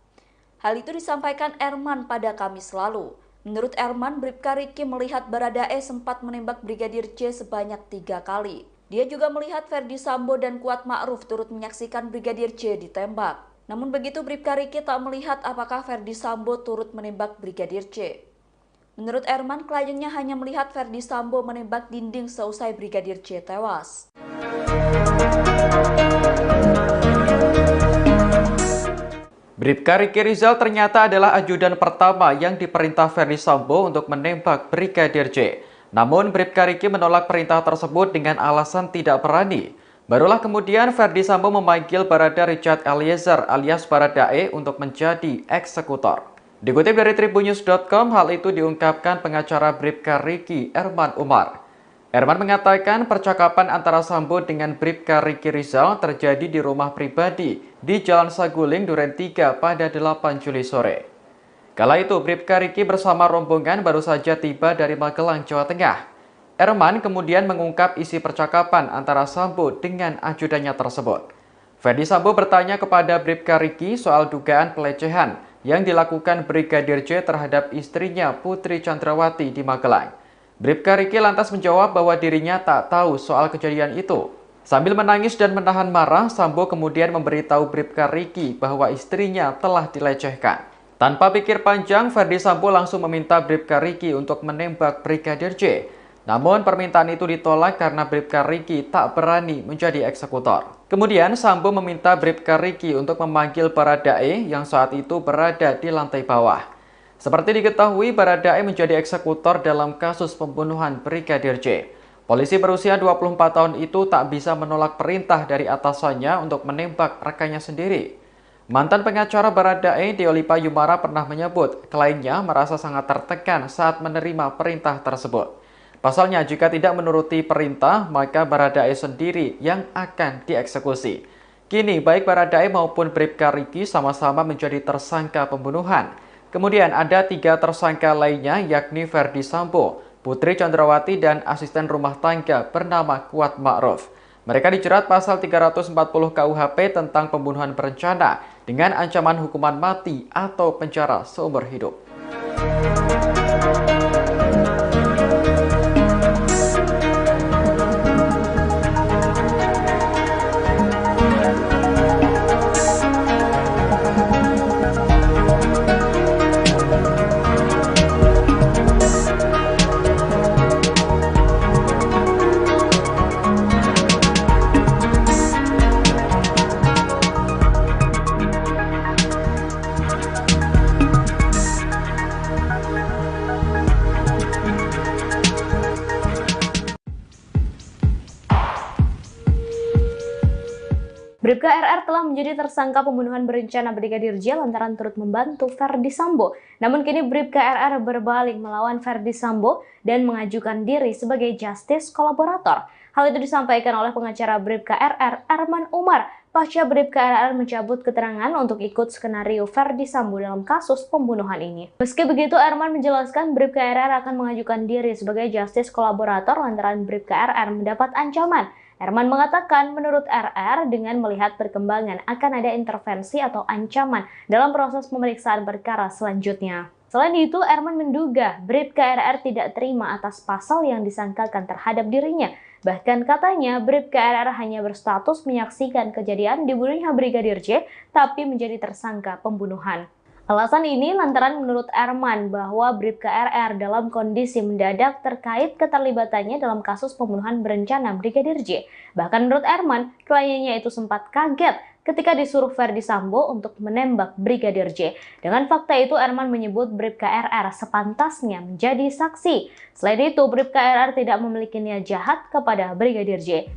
Hal itu disampaikan Erman pada Kamis lalu. Menurut Erman, Bribka Riki melihat Baradae sempat menembak Brigadir J sebanyak 3 kali. Dia juga melihat Ferdi Sambo dan Kuat Ma'ruf turut menyaksikan Brigadir J ditembak. Namun begitu Bribka Riki tak melihat apakah Ferdi Sambo turut menembak Brigadir J. Menurut Erman, kliennya hanya melihat Ferdi Sambo menembak dinding seusai Brigadir J tewas. Bribka Riki Rizal ternyata adalah ajudan pertama yang diperintah Ferdi Sambo untuk menembak Brigadir J. Namun Bribka Riki menolak perintah tersebut dengan alasan tidak berani. Barulah kemudian Ferdi Sambo memanggil Barada Richard Eliezer alias Baradae untuk menjadi eksekutor. Dikutip dari tribunnews.com, hal itu diungkapkan pengacara Bribka Riki, Erman Umar. Erman mengatakan percakapan antara Sambo dengan Bribka Riki Rizal terjadi di rumah pribadi di Jalan Saguling, Duren 3 pada 8 Juli sore. Kala itu Bribka Riki bersama rombongan baru saja tiba dari Magelang, Jawa Tengah. Erman kemudian mengungkap isi percakapan antara Sambo dengan ajudannya tersebut. Ferdi Sambo bertanya kepada Bribka Riki soal dugaan pelecehan yang dilakukan Brigadir J terhadap istrinya Putri Chandrawati di Magelang. Bribka Riki lantas menjawab bahwa dirinya tak tahu soal kejadian itu. Sambil menangis dan menahan marah, Sambo kemudian memberitahu Bribka Riki bahwa istrinya telah dilecehkan. Tanpa pikir panjang, Ferdi Sambo langsung meminta Bribka Riki untuk menembak Brigadir J. Namun permintaan itu ditolak karena Bribka Riki tak berani menjadi eksekutor. Kemudian Sambo meminta Bribka Riki untuk memanggil Baradae yang saat itu berada di lantai bawah. Seperti diketahui, Baradae menjadi eksekutor dalam kasus pembunuhan Brigadir J. Polisi berusia 24 tahun itu tak bisa menolak perintah dari atasannya untuk menembak rekannya sendiri. Mantan pengacara Baradae, Deolipa Yumara pernah menyebut kliennya merasa sangat tertekan saat menerima perintah tersebut. Pasalnya, jika tidak menuruti perintah, maka Baradae sendiri yang akan dieksekusi. Kini, baik Baradae maupun Bribka Riki sama-sama menjadi tersangka pembunuhan. Kemudian ada 3 tersangka lainnya, yakni Ferdi Sambo, Putri Chandrawati, dan asisten rumah tangga bernama Kuat Ma'ruf. Mereka dijerat pasal 340 KUHP tentang pembunuhan berencana dengan ancaman hukuman mati atau penjara seumur hidup. Bribka RR telah menjadi tersangka pembunuhan berencana Brigadir J lantaran turut membantu Ferdi Sambo. Namun kini Bribka RR berbalik melawan Ferdi Sambo dan mengajukan diri sebagai justice kolaborator. Hal itu disampaikan oleh pengacara Bribka RR, Erman Umar, pasca Bribka RR mencabut keterangan untuk ikut skenario Ferdi Sambo dalam kasus pembunuhan ini. Meski begitu, Erman menjelaskan Bribka RR akan mengajukan diri sebagai justice kolaborator lantaran Bribka RR mendapat ancaman. Erman mengatakan menurut RR dengan melihat perkembangan akan ada intervensi atau ancaman dalam proses pemeriksaan perkara selanjutnya. Selain itu, Erman menduga Bribka RR tidak terima atas pasal yang disangkakan terhadap dirinya. Bahkan katanya Bribka RR hanya berstatus menyaksikan kejadian dibunuhnya Brigadir J, tapi menjadi tersangka pembunuhan. Alasan ini lantaran menurut Erman bahwa Bribka RR dalam kondisi mendadak terkait keterlibatannya dalam kasus pembunuhan berencana Brigadir J. Bahkan menurut Erman, kliennya itu sempat kaget ketika disuruh Ferdi Sambo untuk menembak Brigadir J. Dengan fakta itu, Erman menyebut Bribka RR sepantasnya menjadi saksi. Selain itu, Bribka RR tidak memiliki niat jahat kepada Brigadir J.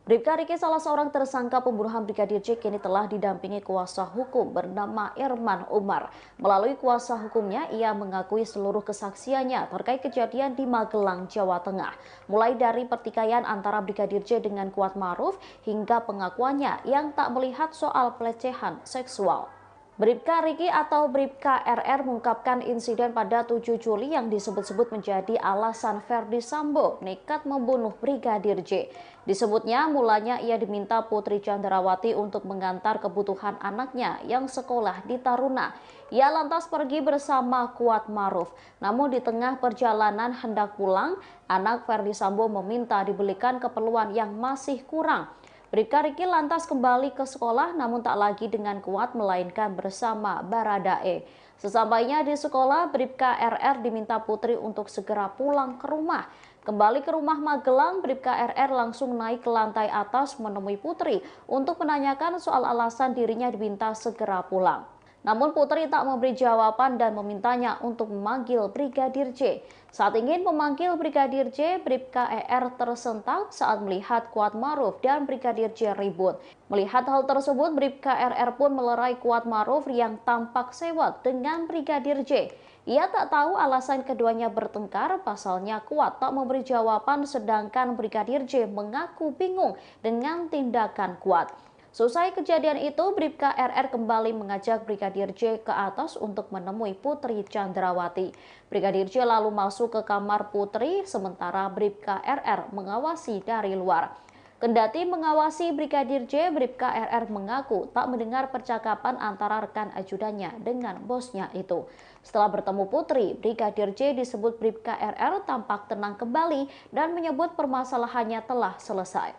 Bribka Riki, salah seorang tersangka pembunuhan Brigadir J, kini telah didampingi kuasa hukum bernama Erman Umar. Melalui kuasa hukumnya, ia mengakui seluruh kesaksiannya terkait kejadian di Magelang, Jawa Tengah. Mulai dari pertikaian antara Brigadir J dengan Kuat Ma'ruf hingga pengakuannya yang tak melihat soal pelecehan seksual. Bribka Riki atau Bribka RR mengungkapkan insiden pada 7 Juli yang disebut-sebut menjadi alasan Ferdi Sambo nekat membunuh Brigadir J. Disebutnya mulanya ia diminta Putri Chandrawati untuk mengantar kebutuhan anaknya yang sekolah di Taruna. Ia lantas pergi bersama Kuat Ma'ruf. Namun di tengah perjalanan hendak pulang, anak Ferdi Sambo meminta dibelikan keperluan yang masih kurang. Bribka Riki lantas kembali ke sekolah namun tak lagi dengan Kuat melainkan bersama Baradae. Sesampainya di sekolah, Bribka RR diminta Putri untuk segera pulang ke rumah. Kembali ke rumah Magelang, Bribka RR langsung naik ke lantai atas menemui Putri untuk menanyakan soal alasan dirinya diminta segera pulang. Namun Putri tak memberi jawaban dan memintanya untuk memanggil Brigadir J. Saat ingin memanggil Brigadir J, Bribka ER tersentak saat melihat Kuatmaruf dan Brigadir J ribut. Melihat hal tersebut, Bribka RR pun melerai Kuatmaruf yang tampak sewot dengan Brigadir J. Ia tak tahu alasan keduanya bertengkar, pasalnya Kuat tak memberi jawaban sedangkan Brigadir J mengaku bingung dengan tindakan Kuat. Selesai kejadian itu, Bribka RR kembali mengajak Brigadir J ke atas untuk menemui Putri Chandrawati. Brigadir J lalu masuk ke kamar Putri, sementara Bribka RR mengawasi dari luar. Kendati mengawasi Brigadir J, Bribka RR mengaku tak mendengar percakapan antara rekan ajudannya dengan bosnya itu. Setelah bertemu Putri, Brigadir J disebut Bribka RR tampak tenang kembali dan menyebut permasalahannya telah selesai.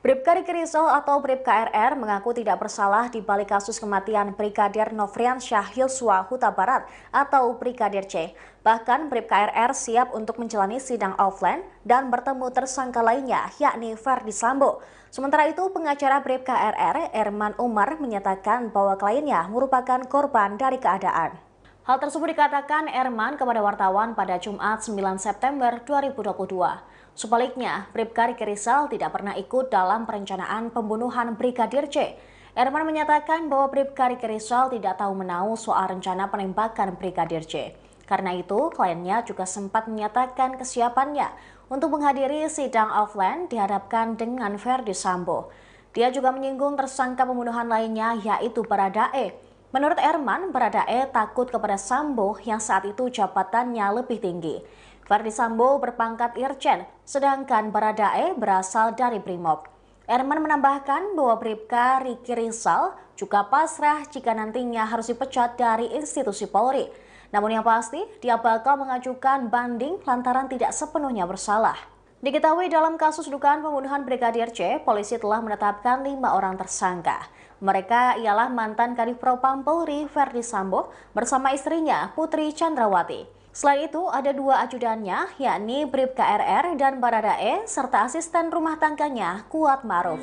Bribka Riki Rizal atau Bribka RR mengaku tidak bersalah di balik kasus kematian Brigadir Nofriansyah Yosua Huta Barat atau Brigadir C. Bahkan Bribka RR siap untuk menjalani sidang offline dan bertemu tersangka lainnya, yakni Ferdi Sambo. Sementara itu, pengacara Bribka RR, Erman Umar, menyatakan bahwa kliennya merupakan korban dari keadaan. Hal tersebut dikatakan Erman kepada wartawan pada Jumat 9 September 2022. Sebaliknya, Bribka Riki Rizal tidak pernah ikut dalam perencanaan pembunuhan Brigadir J. Erman menyatakan bahwa Bribka Riki Rizal tidak tahu menahu soal rencana penembakan Brigadir J. Karena itu, kliennya juga sempat menyatakan kesiapannya untuk menghadiri sidang offline dihadapkan dengan Ferdi Sambo. Dia juga menyinggung tersangka pembunuhan lainnya, yaitu Baradae. Menurut Erman, Baradae takut kepada Sambo yang saat itu jabatannya lebih tinggi. Ferdi Sambo berpangkat Irjen, sedangkan Baradae berasal dari Brimob. Erman menambahkan bahwa Bribka Riki Rizal juga pasrah jika nantinya harus dipecat dari institusi Polri. Namun yang pasti, dia bakal mengajukan banding lantaran tidak sepenuhnya bersalah. Diketahui dalam kasus dugaan pembunuhan Brigadir C, polisi telah menetapkan 5 orang tersangka. Mereka ialah mantan Kadif Propam Polri Ferdi Sambo bersama istrinya Putri Chandrawati. Selain itu, ada 2 ajudannya, yakni Bribka RR dan Baradae, serta asisten rumah tangganya Kuatmaruf.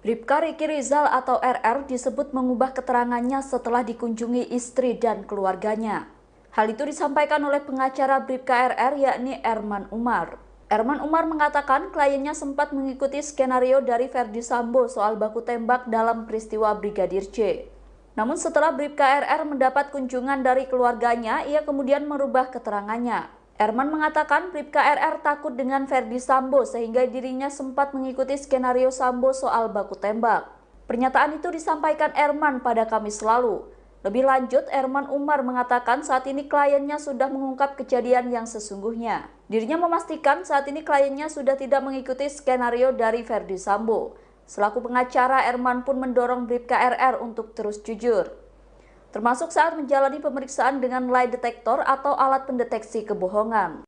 Bribka Riki Rizal atau RR disebut mengubah keterangannya setelah dikunjungi istri dan keluarganya. Hal itu disampaikan oleh pengacara Bribka RR yakni Erman Umar. Erman Umar mengatakan kliennya sempat mengikuti skenario dari Ferdi Sambo soal baku tembak dalam peristiwa Brigadir J. Namun setelah Bribka RR mendapat kunjungan dari keluarganya, ia kemudian merubah keterangannya. Erman mengatakan Bribka RR takut dengan Ferdi Sambo sehingga dirinya sempat mengikuti skenario Sambo soal baku tembak. Pernyataan itu disampaikan Erman pada Kamis lalu. Lebih lanjut, Erman Umar mengatakan saat ini kliennya sudah mengungkap kejadian yang sesungguhnya. Dirinya memastikan saat ini kliennya sudah tidak mengikuti skenario dari Ferdi Sambo. Selaku pengacara, Erman pun mendorong Bribka RR untuk terus jujur, termasuk saat menjalani pemeriksaan dengan lie detector atau alat pendeteksi kebohongan.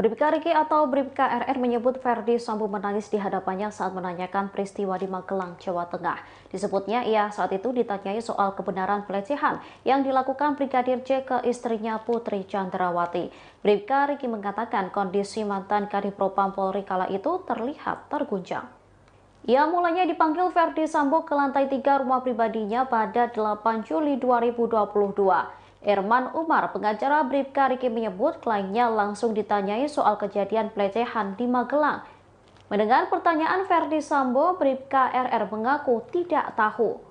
Bribka Riki atau Bribka RR menyebut Ferdi Sambo menangis di hadapannya saat menanyakan peristiwa di Magelang, Jawa Tengah. Disebutnya ia saat itu ditanyai soal kebenaran pelecehan yang dilakukan Brigadir J ke istrinya Putri Chandrawati. Bribka Riki mengatakan kondisi mantan Kadifropam Polri kala itu terlihat terguncang. Ia mulanya dipanggil Ferdi Sambo ke lantai 3 rumah pribadinya pada 8 Juli 2022. Erman Umar, pengacara Bribka Riki menyebut kliennya langsung ditanyai soal kejadian pelecehan di Magelang. Mendengar pertanyaan Ferdi Sambo, Bribka RR mengaku tidak tahu.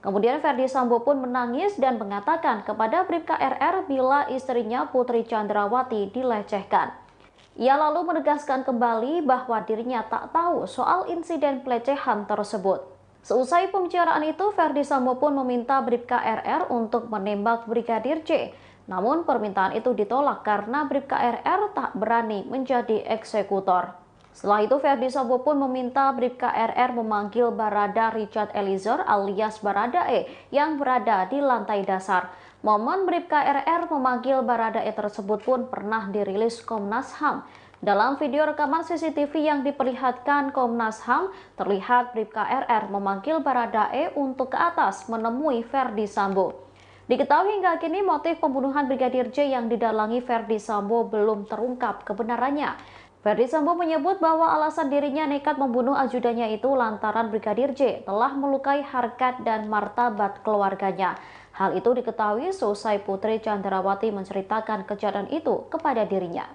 Kemudian Ferdi Sambo pun menangis dan mengatakan kepada Bribka RR bila istrinya Putri Chandrawati dilecehkan. Ia lalu menegaskan kembali bahwa dirinya tak tahu soal insiden pelecehan tersebut. Seusai pembicaraan itu, Ferdi Sambo pun meminta Bribka RR untuk menembak Brigadir J. Namun permintaan itu ditolak karena Bribka RR tak berani menjadi eksekutor. Setelah itu, Ferdi Sambo pun meminta Bribka RR memanggil Barada Richard Eliezer alias Baradae yang berada di lantai dasar. Momen Bribka RR memanggil Baradae tersebut pun pernah dirilis Komnas HAM. Dalam video rekaman CCTV yang diperlihatkan Komnas HAM, terlihat Bribka RR memanggil Baradae untuk ke atas menemui Ferdi Sambo. Diketahui hingga kini motif pembunuhan Brigadir J yang didalangi Ferdi Sambo belum terungkap kebenarannya. Ferdi Sambo menyebut bahwa alasan dirinya nekat membunuh ajudannya itu lantaran Brigadir J telah melukai harkat dan martabat keluarganya. Hal itu diketahui seusai Putri Chandrawati menceritakan kejadian itu kepada dirinya.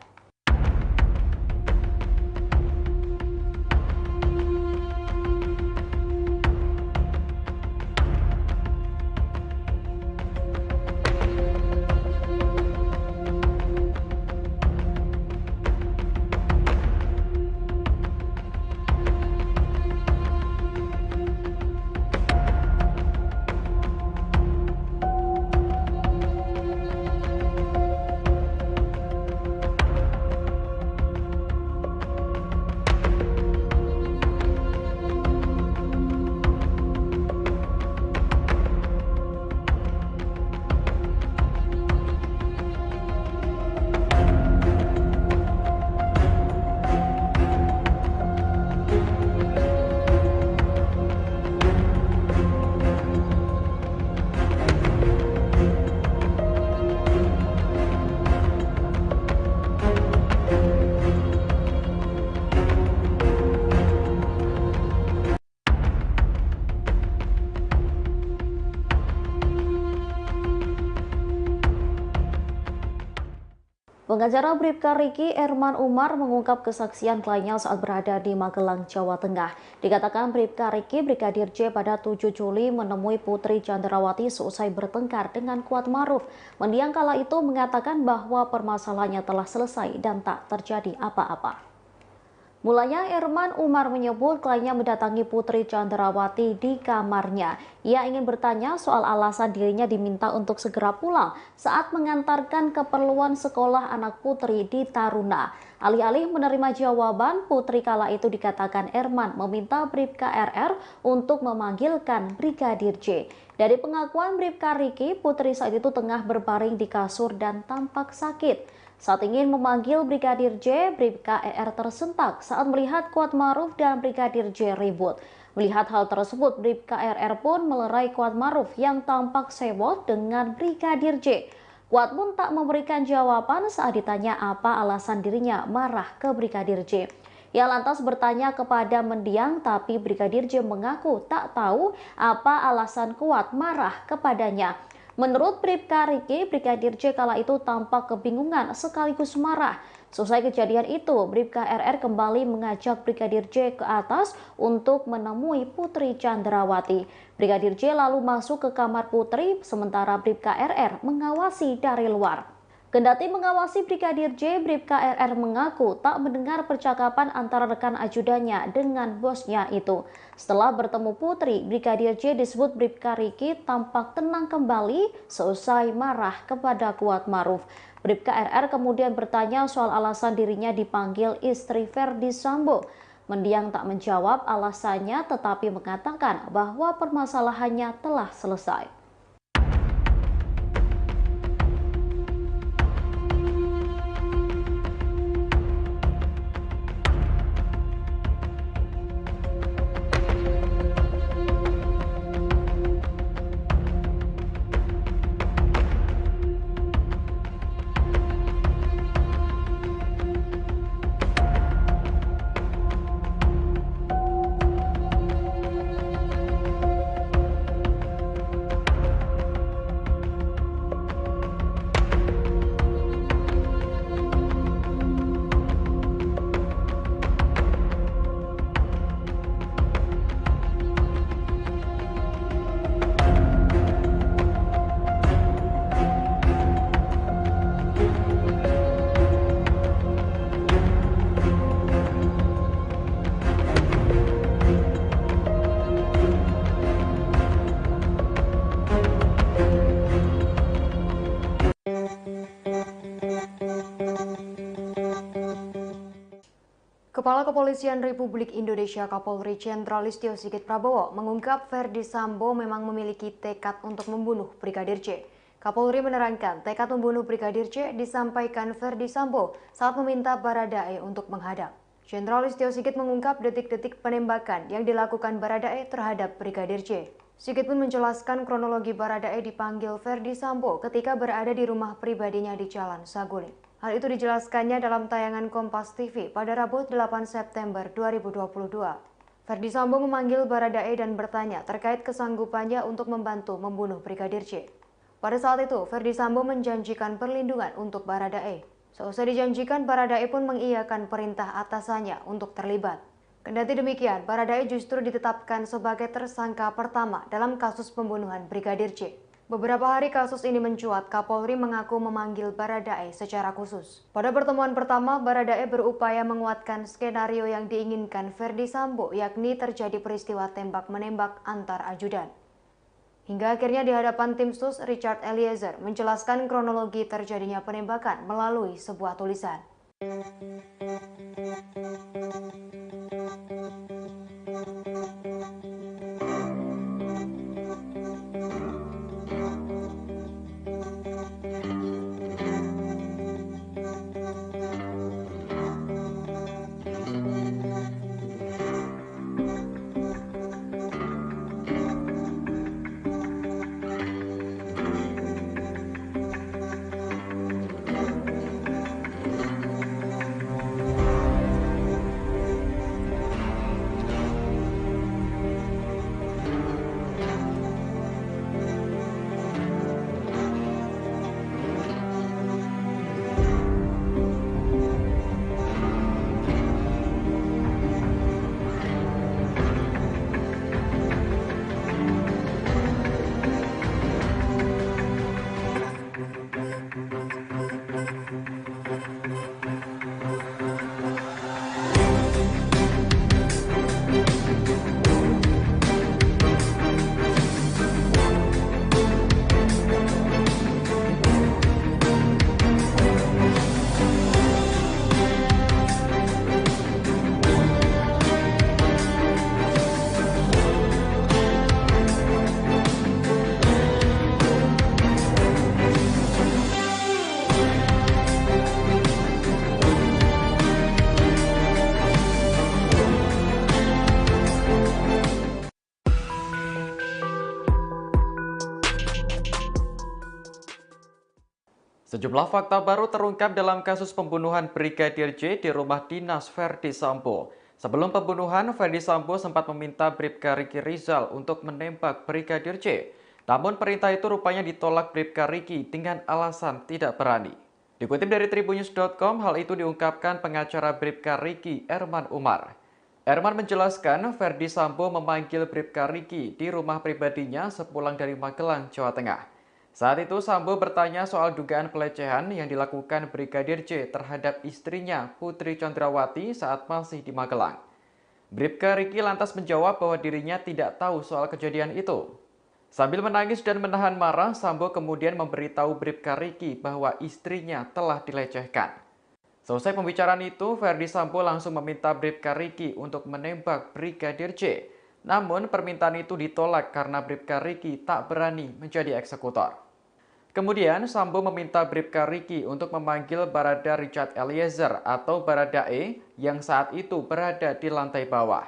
Pengacara Bribka Riki, Erman Umar, mengungkap kesaksian kliennya saat berada di Magelang, Jawa Tengah. Dikatakan Bribka Riki, Brigadir J pada 7 Juli menemui Putri Chandrawati seusai bertengkar dengan Kuat Maruf. Mendiang kala itu mengatakan bahwa permasalahannya telah selesai dan tak terjadi apa-apa. Mulanya Erman Umar menyebut kliennya mendatangi Putri Chandrawati di kamarnya. Ia ingin bertanya soal alasan dirinya diminta untuk segera pulang saat mengantarkan keperluan sekolah anak Putri di Taruna. Alih-alih menerima jawaban, Putri kala itu dikatakan Erman meminta Bribka RR untuk memanggilkan Brigadir J. Dari pengakuan Bribka Riki, Putri saat itu tengah berbaring di kasur dan tampak sakit. Saat ingin memanggil Brigadir J, Bribka RR tersentak saat melihat Kuat Maruf dan Brigadir J ribut. Melihat hal tersebut, Bribka RR pun melerai Kuat Maruf yang tampak sewot dengan Brigadir J. Kuat pun tak memberikan jawaban saat ditanya apa alasan dirinya marah ke Brigadir J. Ia lantas bertanya kepada mendiang, tapi Brigadir J mengaku tak tahu apa alasan Kuat marah kepadanya. Menurut Bribka Riki, Brigadir J kala itu tampak kebingungan sekaligus marah. Selesai kejadian itu, Bribka RR kembali mengajak Brigadir J ke atas untuk menemui Putri Chandrawati. Brigadir J lalu masuk ke kamar Putri, sementara Bribka RR mengawasi dari luar. Kendati mengawasi Brigadir J, Bribka RR mengaku tak mendengar percakapan antara rekan ajudannya dengan bosnya itu. Setelah bertemu Putri, Brigadir J disebut Bribka Riki tampak tenang kembali seusai marah kepada Kuat Maruf. Bribka RR kemudian bertanya soal alasan dirinya dipanggil istri Ferdi Sambo. Mendiang tak menjawab alasannya tetapi mengatakan bahwa permasalahannya telah selesai. Kepala Kepolisian Republik Indonesia Kapolri Jenderal Listio Sigit Prabowo mengungkap Ferdi Sambo memang memiliki tekad untuk membunuh Brigadir J. Kapolri menerangkan tekad membunuh Brigadir J disampaikan Ferdi Sambo saat meminta Baradae untuk menghadap. Jenderal Listio Sigit mengungkap detik-detik penembakan yang dilakukan Baradae terhadap Brigadir J. Sigit pun menjelaskan kronologi Baradae dipanggil Ferdi Sambo ketika berada di rumah pribadinya di Jalan Saguling. Hal itu dijelaskannya dalam tayangan Kompas TV pada Rabu 8 September 2022. Ferdi Sambo memanggil Baradae dan bertanya terkait kesanggupannya untuk membantu membunuh Brigadir J. Pada saat itu, Ferdi Sambo menjanjikan perlindungan untuk Baradae. Seusai dijanjikan, Baradae pun mengiyakan perintah atasannya untuk terlibat. Kendati demikian, Baradae justru ditetapkan sebagai tersangka pertama dalam kasus pembunuhan Brigadir J. Beberapa hari kasus ini mencuat, Kapolri mengaku memanggil Baradae secara khusus. Pada pertemuan pertama, Baradae berupaya menguatkan skenario yang diinginkan Ferdi Sambo, yakni terjadi peristiwa tembak-menembak antar ajudan. Hingga akhirnya di hadapan tim sus, Richard Eliezer menjelaskan kronologi terjadinya penembakan melalui sebuah tulisan. Sejumlah fakta baru terungkap dalam kasus pembunuhan Brigadir J di rumah dinas Ferdi Sambo. Sebelum pembunuhan, Ferdi Sambo sempat meminta Bribka Riki Rizal untuk menembak Brigadir J. Namun perintah itu rupanya ditolak Bribka Riki dengan alasan tidak berani. Dikutip dari Tribunnews.com, hal itu diungkapkan pengacara Bribka Riki, Erman Umar. Erman menjelaskan Ferdi Sambo memanggil Bribka Riki di rumah pribadinya sepulang dari Magelang, Jawa Tengah. Saat itu Sambo bertanya soal dugaan pelecehan yang dilakukan Brigadir J terhadap istrinya Putri Chandrawati saat masih di Magelang. Bribka Riki lantas menjawab bahwa dirinya tidak tahu soal kejadian itu. Sambil menangis dan menahan marah, Sambo kemudian memberitahu Bribka Riki bahwa istrinya telah dilecehkan. Selesai pembicaraan itu, Ferdi Sambo langsung meminta Bribka Riki untuk menembak Brigadir J. Namun permintaan itu ditolak karena Bribka Riki tak berani menjadi eksekutor. Kemudian Sambo meminta Bribka Riki untuk memanggil Barada Richard Eliezer atau Baradae yang saat itu berada di lantai bawah.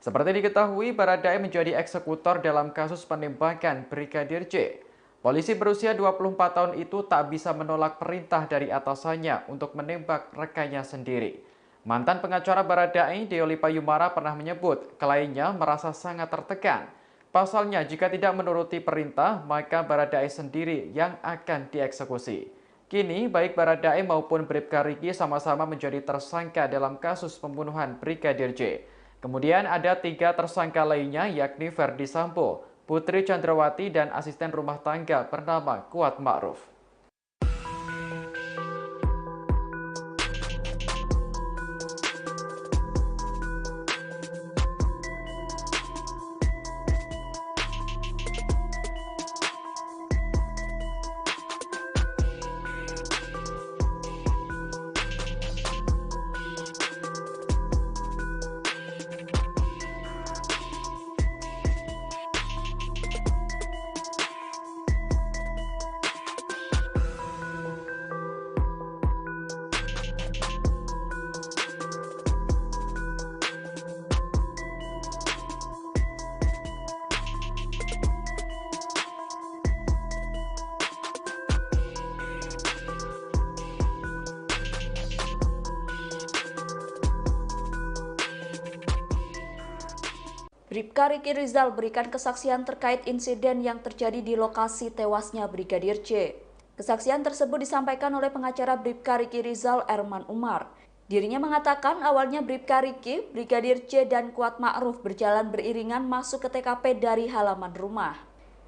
Seperti diketahui, Baradae menjadi eksekutor dalam kasus penembakan Brigadir J. Polisi berusia 24 tahun itu tak bisa menolak perintah dari atasannya untuk menembak rekannya sendiri. Mantan pengacara Baradae, Deoli Payumara, pernah menyebut kliennya merasa sangat tertekan. Pasalnya, jika tidak menuruti perintah, maka Baradae sendiri yang akan dieksekusi. Kini, baik Baradae maupun Bribka Riki sama-sama menjadi tersangka dalam kasus pembunuhan Brigadir J. Kemudian ada 3 tersangka lainnya, yakni Ferdi Sambo, Putri Chandrawati, dan asisten rumah tangga bernama Kuat Ma'ruf. Bribka Riki Rizal berikan kesaksian terkait insiden yang terjadi di lokasi tewasnya Brigadir J. Kesaksian tersebut disampaikan oleh pengacara Bribka Riki Rizal, Erman Umar. Dirinya mengatakan awalnya Bribka Riki, Brigadir J, dan Kuat Ma'ruf berjalan beriringan masuk ke TKP dari halaman rumah.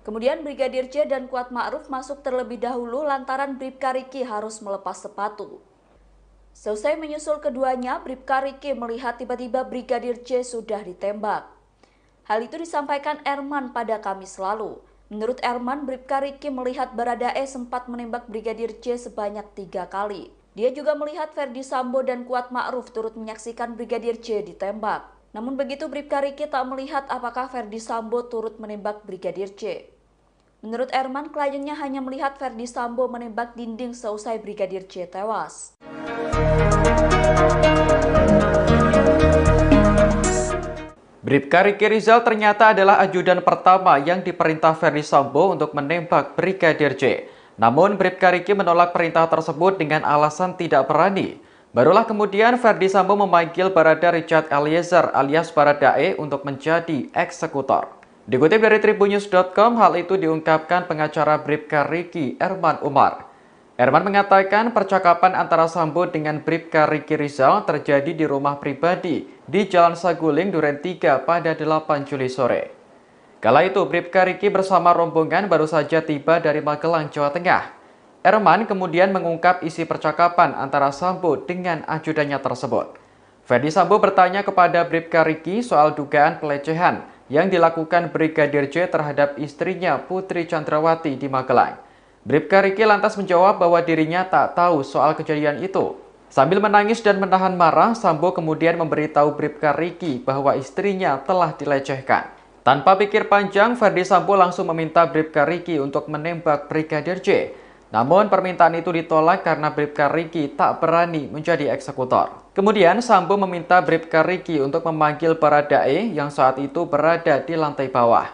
Kemudian Brigadir J dan Kuat Ma'ruf masuk terlebih dahulu lantaran Bribka Riki harus melepas sepatu. Selesai menyusul keduanya, Bribka Riki melihat tiba-tiba Brigadir J sudah ditembak. Hal itu disampaikan Erman pada Kamis lalu. Menurut Erman, Bribka Riki melihat Baradae sempat menembak Brigadir J sebanyak 3 kali. Dia juga melihat Ferdi Sambo dan Kuat Ma'ruf turut menyaksikan Brigadir J ditembak. Namun begitu Bribka Riki tak melihat apakah Ferdi Sambo turut menembak Brigadir J. Menurut Erman, kliennya hanya melihat Ferdi Sambo menembak dinding seusai Brigadir J tewas. Bribka Riki Rizal ternyata adalah ajudan pertama yang diperintah Ferdi Sambo untuk menembak Brigadir J. Namun Bribka Riki menolak perintah tersebut dengan alasan tidak berani. Barulah kemudian Ferdi Sambo memanggil Barada Richard Eliezer alias Baradae untuk menjadi eksekutor. Dikutip dari tribunnews.com, hal itu diungkapkan pengacara Bribka Riki, Erman Umar. Erman mengatakan percakapan antara Sambo dengan Bribka Riki Rizal terjadi di rumah pribadi di Jalan Saguling, Duren 3 pada 8 Juli sore. Kala itu Bribka Riki bersama rombongan baru saja tiba dari Magelang, Jawa Tengah. Erman kemudian mengungkap isi percakapan antara Sambo dengan ajudannya tersebut. Ferdi Sambo bertanya kepada Bribka Riki soal dugaan pelecehan yang dilakukan Brigadir J terhadap istrinya Putri Chandrawati di Magelang. Bribka Riki lantas menjawab bahwa dirinya tak tahu soal kejadian itu. Sambil menangis dan menahan marah, Sambo kemudian memberitahu Bribka Riki bahwa istrinya telah dilecehkan. Tanpa pikir panjang, Ferdi Sambo langsung meminta Bribka Riki untuk menembak Brigadir J. Namun permintaan itu ditolak karena Bribka Riki tak berani menjadi eksekutor. Kemudian Sambo meminta Bribka Riki untuk memanggil Baradae yang saat itu berada di lantai bawah.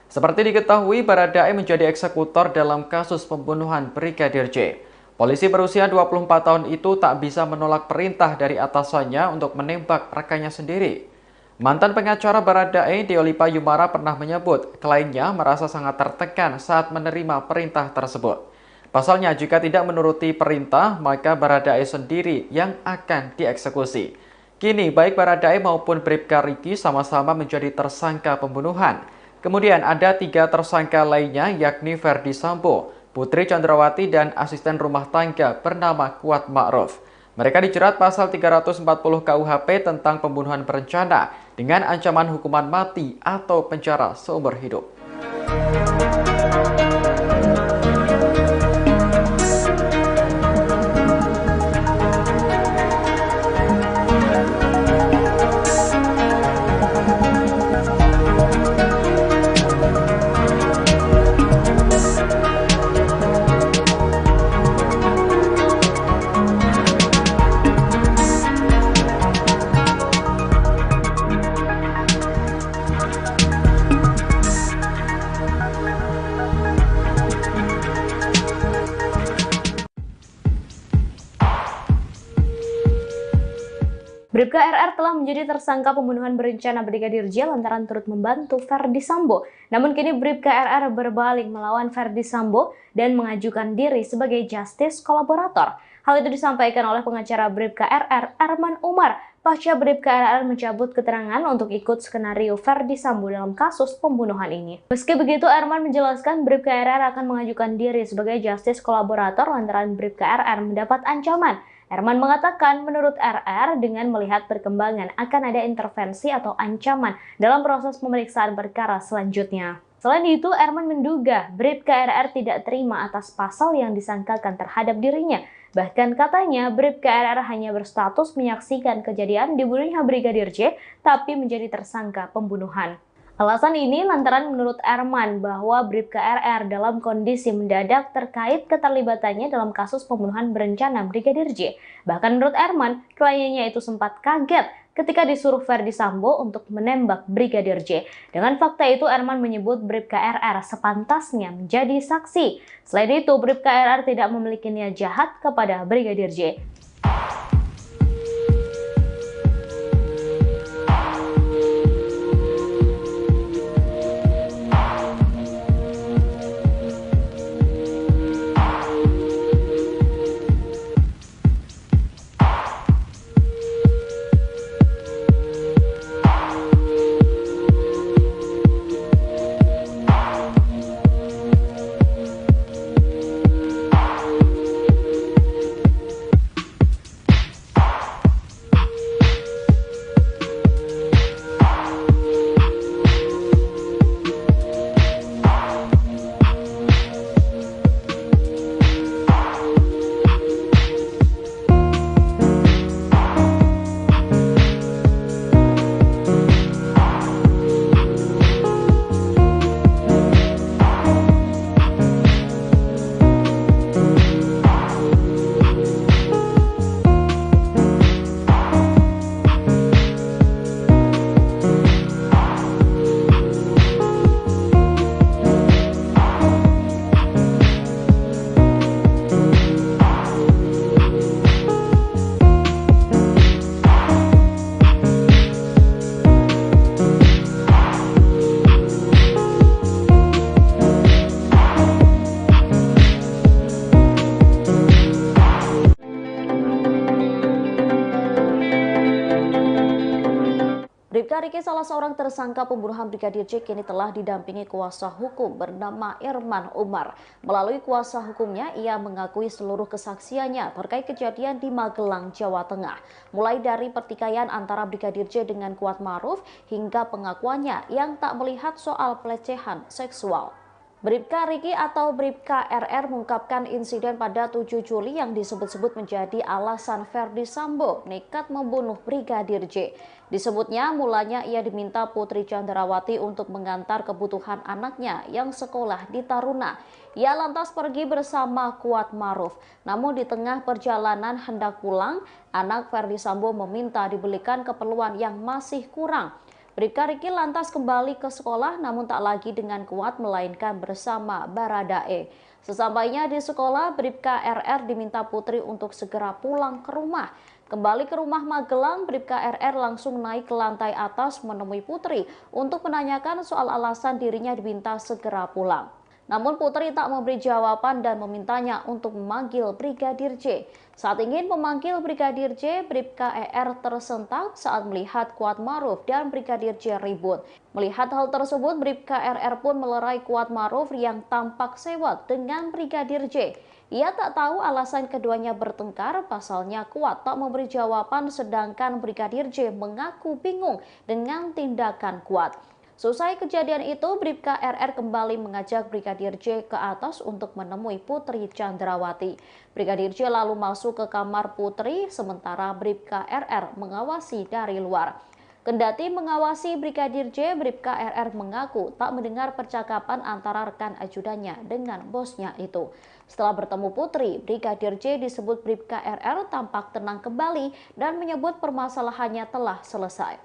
Seperti diketahui, Baradae menjadi eksekutor dalam kasus pembunuhan Brigadir J. Polisi berusia 24 tahun itu tak bisa menolak perintah dari atasannya untuk menembak rekannya sendiri. Mantan pengacara Baradae, Deolipa Yumara, pernah menyebut kliennya merasa sangat tertekan saat menerima perintah tersebut. Pasalnya, jika tidak menuruti perintah, maka Baradae sendiri yang akan dieksekusi. Kini, baik Baradae maupun Bribka Riki sama-sama menjadi tersangka pembunuhan. Kemudian ada 3 tersangka lainnya, yakni Ferdi Sambo, Putri Chandrawati, dan asisten rumah tangga bernama Kuat Ma'ruf. Mereka dijerat pasal 340 KUHP tentang pembunuhan berencana dengan ancaman hukuman mati atau penjara seumur hidup. Bribka RR telah menjadi tersangka pembunuhan berencana Brigadir J lantaran turut membantu Ferdi Sambo. Namun kini Bribka RR berbalik melawan Ferdi Sambo dan mengajukan diri sebagai justice kolaborator. Hal itu disampaikan oleh pengacara Bribka RR, Erman Umar, pasca Bribka RR mencabut keterangan untuk ikut skenario Ferdi Sambo dalam kasus pembunuhan ini. Meski begitu, Erman menjelaskan Bribka RR akan mengajukan diri sebagai justice kolaborator lantaran Bribka RR mendapat ancaman. Erman mengatakan menurut RR dengan melihat perkembangan akan ada intervensi atau ancaman dalam proses pemeriksaan perkara selanjutnya. Selain itu, Erman menduga Bribka RR tidak terima atas pasal yang disangkakan terhadap dirinya. Bahkan katanya Bribka RR hanya berstatus menyaksikan kejadian dibunuhnya Brigadir J, tapi menjadi tersangka pembunuhan. Alasan ini lantaran menurut Erman bahwa Bribka RR dalam kondisi mendadak terkait keterlibatannya dalam kasus pembunuhan berencana Brigadir J. Bahkan menurut Erman, kliennya itu sempat kaget ketika disuruh Ferdi Sambo untuk menembak Brigadir J. Dengan fakta itu, Erman menyebut Bribka RR sepantasnya menjadi saksi. Selain itu, Bribka RR tidak memiliki niat jahat kepada Brigadir J. Bribka Riki, salah seorang tersangka pembunuhan Brigadir J, kini telah didampingi kuasa hukum bernama Erman Umar. Melalui kuasa hukumnya, ia mengakui seluruh kesaksiannya terkait kejadian di Magelang, Jawa Tengah. Mulai dari pertikaian antara Brigadir J dengan Kuat Ma'ruf hingga pengakuannya yang tak melihat soal pelecehan seksual. Bribka Riki atau Bribka RR mengungkapkan insiden pada 7 Juli yang disebut-sebut menjadi alasan Ferdi Sambo nekat membunuh Brigadir J. Disebutnya mulanya ia diminta Putri Chandrawati untuk mengantar kebutuhan anaknya yang sekolah di Taruna. Ia lantas pergi bersama Kuat Ma'ruf. Namun di tengah perjalanan hendak pulang, anak Ferdi Sambo meminta dibelikan keperluan yang masih kurang. Bribka Riki lantas kembali ke sekolah namun tak lagi dengan Kuat melainkan bersama Baradae. Sesampainya di sekolah, Bribka RR diminta Putri untuk segera pulang ke rumah. Kembali ke rumah Magelang, Bribka RR langsung naik ke lantai atas menemui Putri untuk menanyakan soal alasan dirinya diminta segera pulang. Namun Putri tak memberi jawaban dan memintanya untuk memanggil Brigadir J. Saat ingin memanggil Brigadir J, Bribka ER tersentak saat melihat Kuat Ma'ruf dan Brigadir J ribut. Melihat hal tersebut, Bribka RR pun melerai Kuat Ma'ruf yang tampak sewot dengan Brigadir J. Ia tak tahu alasan keduanya bertengkar, pasalnya Kuat tak memberi jawaban sedangkan Brigadir J mengaku bingung dengan tindakan Kuat. Selesai kejadian itu, Bribka RR kembali mengajak Brigadir J ke atas untuk menemui Putri Chandrawati. Brigadir J lalu masuk ke kamar Putri, sementara Bribka RR mengawasi dari luar. Kendati mengawasi Brigadir J, Bribka RR mengaku tak mendengar percakapan antara rekan ajudannya dengan bosnya itu. Setelah bertemu Putri, Brigadir J disebut Bribka RR tampak tenang kembali dan menyebut permasalahannya telah selesai.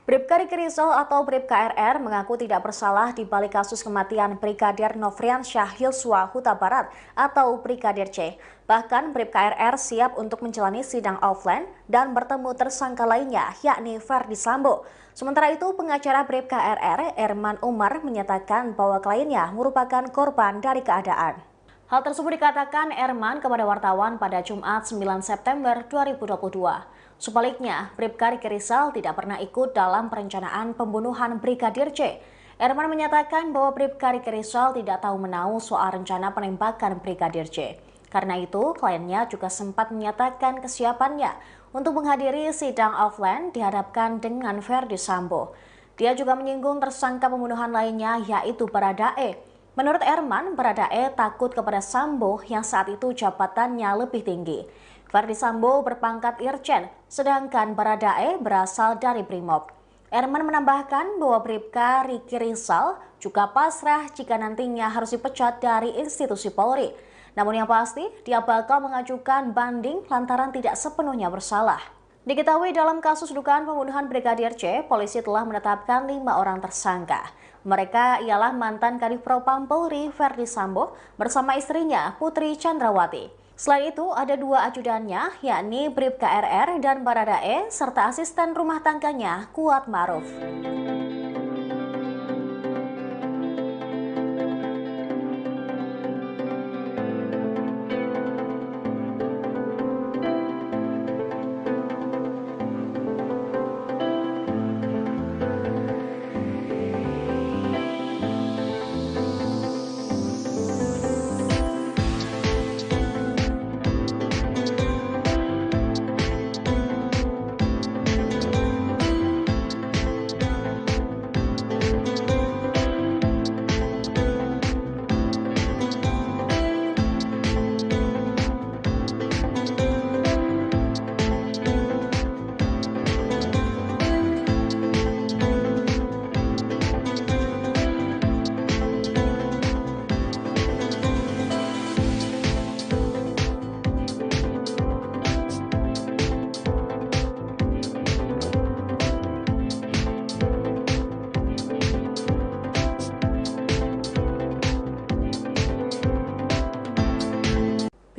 Bribka Riki Rizal atau Bribka RR mengaku tidak bersalah di balik kasus kematian Brigadir Nofriansyah Yosua Huta Barat atau Brigadir C. Bahkan Bribka RR siap untuk menjalani sidang offline dan bertemu tersangka lainnya yakni Ferdi Sambo. Sementara itu pengacara Bribka RR, Erman Umar, menyatakan bahwa kliennya merupakan korban dari keadaan. Hal tersebut dikatakan Erman kepada wartawan pada Jumat 9 September 2022. Sebaliknya, Bribka Riki Rizal tidak pernah ikut dalam perencanaan pembunuhan Brigadir J. Erman menyatakan bahwa Bribka Riki Rizal tidak tahu menahu soal rencana penembakan Brigadir J. Karena itu, kliennya juga sempat menyatakan kesiapannya untuk menghadiri sidang offline dihadapkan dengan Ferdi Sambo. Dia juga menyinggung tersangka pembunuhan lainnya yaitu Baradae. Menurut Erman, Baradae takut kepada Sambo yang saat itu jabatannya lebih tinggi. Ferdi Sambo berpangkat Irjen, sedangkan Baradae berasal dari Brimob. Erman menambahkan bahwa Bribka Riki Rizal juga pasrah jika nantinya harus dipecat dari institusi Polri. Namun yang pasti, dia bakal mengajukan banding lantaran tidak sepenuhnya bersalah. Diketahui dalam kasus dugaan pembunuhan Brigadir J, polisi telah menetapkan 5 orang tersangka. Mereka ialah mantan Kadif Propam Polri Ferdi Sambo bersama istrinya Putri Chandrawati. Selain itu, ada 2 ajudannya, yakni Bribka RR dan Baradae, serta asisten rumah tangganya Kuat Ma'ruf.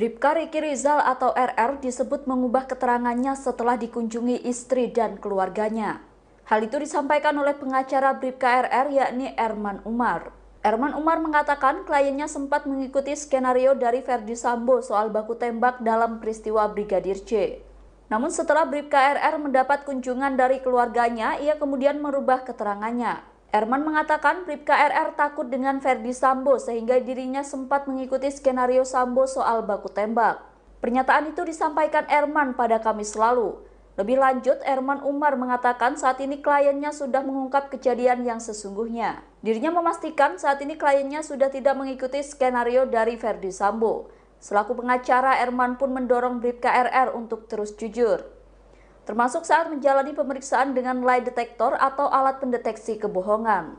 Bribka Riki Rizal atau RR disebut mengubah keterangannya setelah dikunjungi istri dan keluarganya. Hal itu disampaikan oleh pengacara Bribka RR yakni Erman Umar. Erman Umar mengatakan kliennya sempat mengikuti skenario dari Ferdi Sambo soal baku tembak dalam peristiwa Brigadir J. Namun setelah Bribka RR mendapat kunjungan dari keluarganya, ia kemudian merubah keterangannya. Erman mengatakan Bribka RR takut dengan Ferdi Sambo sehingga dirinya sempat mengikuti skenario Sambo soal baku tembak. Pernyataan itu disampaikan Erman pada Kamis lalu. Lebih lanjut, Erman Umar mengatakan saat ini kliennya sudah mengungkap kejadian yang sesungguhnya. Dirinya memastikan saat ini kliennya sudah tidak mengikuti skenario dari Ferdi Sambo. Selaku pengacara, Erman pun mendorong Bribka RR untuk terus jujur, termasuk saat menjalani pemeriksaan dengan lie detector atau alat pendeteksi kebohongan.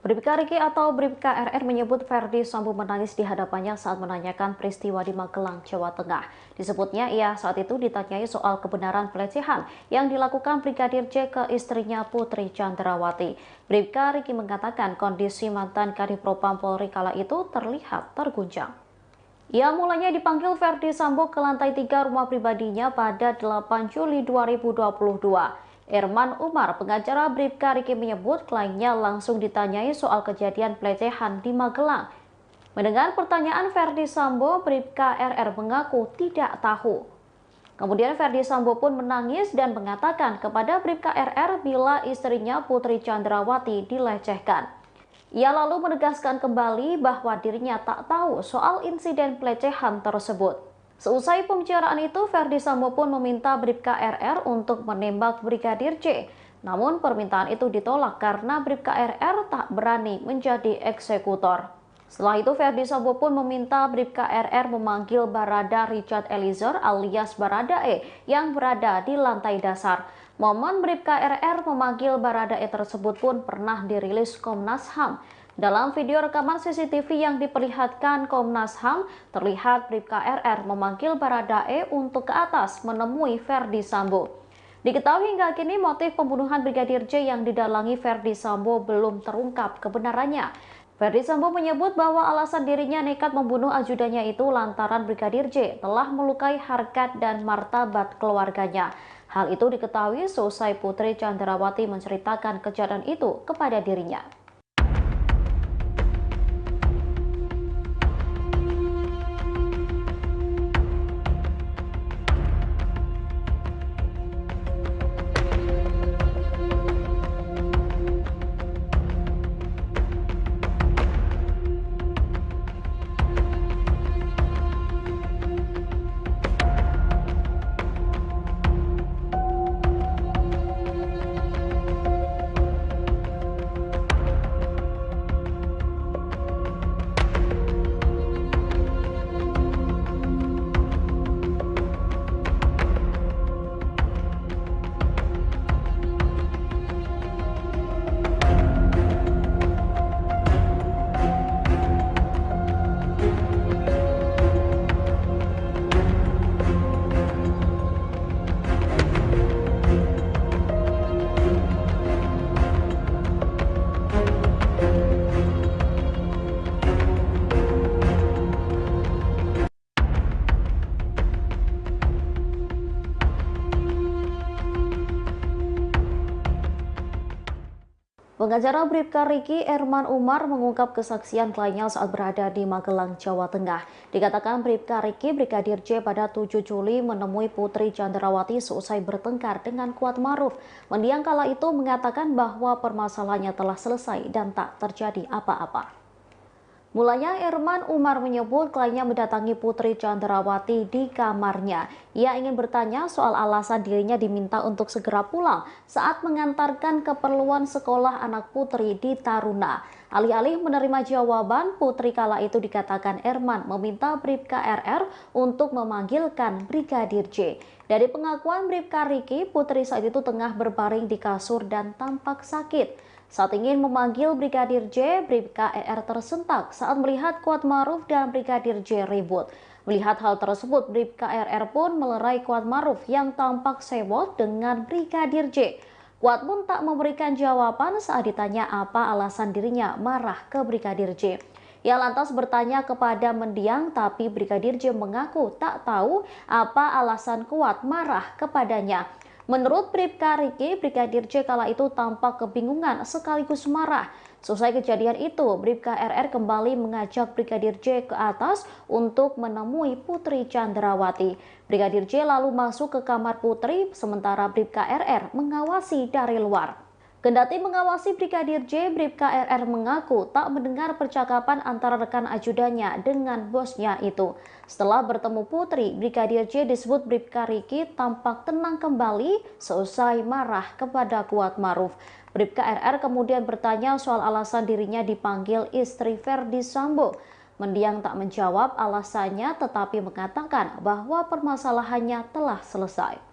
Bribka Riki atau Bribka RR menyebut Ferdi Sambo menangis di hadapannya saat menanyakan peristiwa di Magelang, Jawa Tengah. Disebutnya ia saat itu ditanyai soal kebenaran pelecehan yang dilakukan Brigadir J ke istrinya Putri Chandrawati. Bribka Riki mengatakan kondisi mantan Kadifropam Polri kala itu terlihat terguncang. Ia mulanya dipanggil Ferdi Sambo ke lantai 3 rumah pribadinya pada 8 Juli 2022. Erman Umar, pengacara Bribka Riki menyebut kliennya langsung ditanyai soal kejadian pelecehan di Magelang. Mendengar pertanyaan Ferdi Sambo, Bribka RR mengaku tidak tahu. Kemudian Ferdi Sambo pun menangis dan mengatakan kepada Bribka RR bila istrinya Putri Chandrawati dilecehkan. Ia lalu menegaskan kembali bahwa dirinya tak tahu soal insiden pelecehan tersebut. Seusai pembicaraan itu, Ferdi Sambo pun meminta Bribka RR untuk menembak Brigadir J. Namun permintaan itu ditolak karena Bribka RR tak berani menjadi eksekutor. Setelah itu, Ferdi Sambo pun meminta Bribka RR memanggil Barada Richard Eliezer alias Baradae yang berada di lantai dasar. Momen Bribka RR memanggil Baradae tersebut pun pernah dirilis Komnas HAM. Dalam video rekaman CCTV yang diperlihatkan Komnas HAM, terlihat Bribka RR memanggil Baradae untuk ke atas menemui Ferdi Sambo. Diketahui hingga kini motif pembunuhan Brigadir J yang didalangi Ferdi Sambo belum terungkap kebenarannya. Ferdi Sambo menyebut bahwa alasan dirinya nekat membunuh ajudannya itu lantaran Brigadir J telah melukai harkat dan martabat keluarganya. Hal itu diketahui seusai Putri Chandrawati menceritakan kejadian itu kepada dirinya. Pengacara Bribka Riki, Erman Umar, mengungkap kesaksian kliennya saat berada di Magelang, Jawa Tengah. Dikatakan Bribka Riki, Brigadir J pada 7 Juli menemui Putri Chandrawati seusai bertengkar dengan Kuat Maruf. Mendiang kala itu mengatakan bahwa permasalahannya telah selesai dan tak terjadi apa-apa. Mulanya Erman Umar menyebut kliennya mendatangi Putri Chandrawati di kamarnya. Ia ingin bertanya soal alasan dirinya diminta untuk segera pulang saat mengantarkan keperluan sekolah anak Putri di Taruna. Alih-alih menerima jawaban, Putri kala itu dikatakan Erman meminta Bribka RR untuk memanggilkan Brigadir J. Dari pengakuan Bribka Riki, Putri saat itu tengah berbaring di kasur dan tampak sakit. Saat ingin memanggil Brigadir J, Bribka RR tersentak saat melihat Kuat Maruf dan Brigadir J ribut. Melihat hal tersebut, Bribka RR pun melerai Kuat Maruf yang tampak sewot dengan Brigadir J. Kuat pun tak memberikan jawaban saat ditanya apa alasan dirinya marah ke Brigadir J. Ia lantas bertanya kepada mendiang, tapi Brigadir J mengaku tak tahu apa alasan Kuat marah kepadanya. Menurut Bribka Riki, Brigadir J kala itu tampak kebingungan sekaligus marah. Selesai kejadian itu, Bribka RR kembali mengajak Brigadir J ke atas untuk menemui Putri Chandrawati. Brigadir J lalu masuk ke kamar Putri, sementara Bribka RR mengawasi dari luar. Kendati mengawasi Brigadir J, Bribka RR mengaku tak mendengar percakapan antara rekan ajudannya dengan bosnya itu. Setelah bertemu Putri, Brigadir J disebut Bribka Riki tampak tenang kembali seusai marah kepada Kuat Maruf. Bribka RR kemudian bertanya soal alasan dirinya dipanggil istri Ferdi Sambo. Mendiang tak menjawab alasannya, tetapi mengatakan bahwa permasalahannya telah selesai.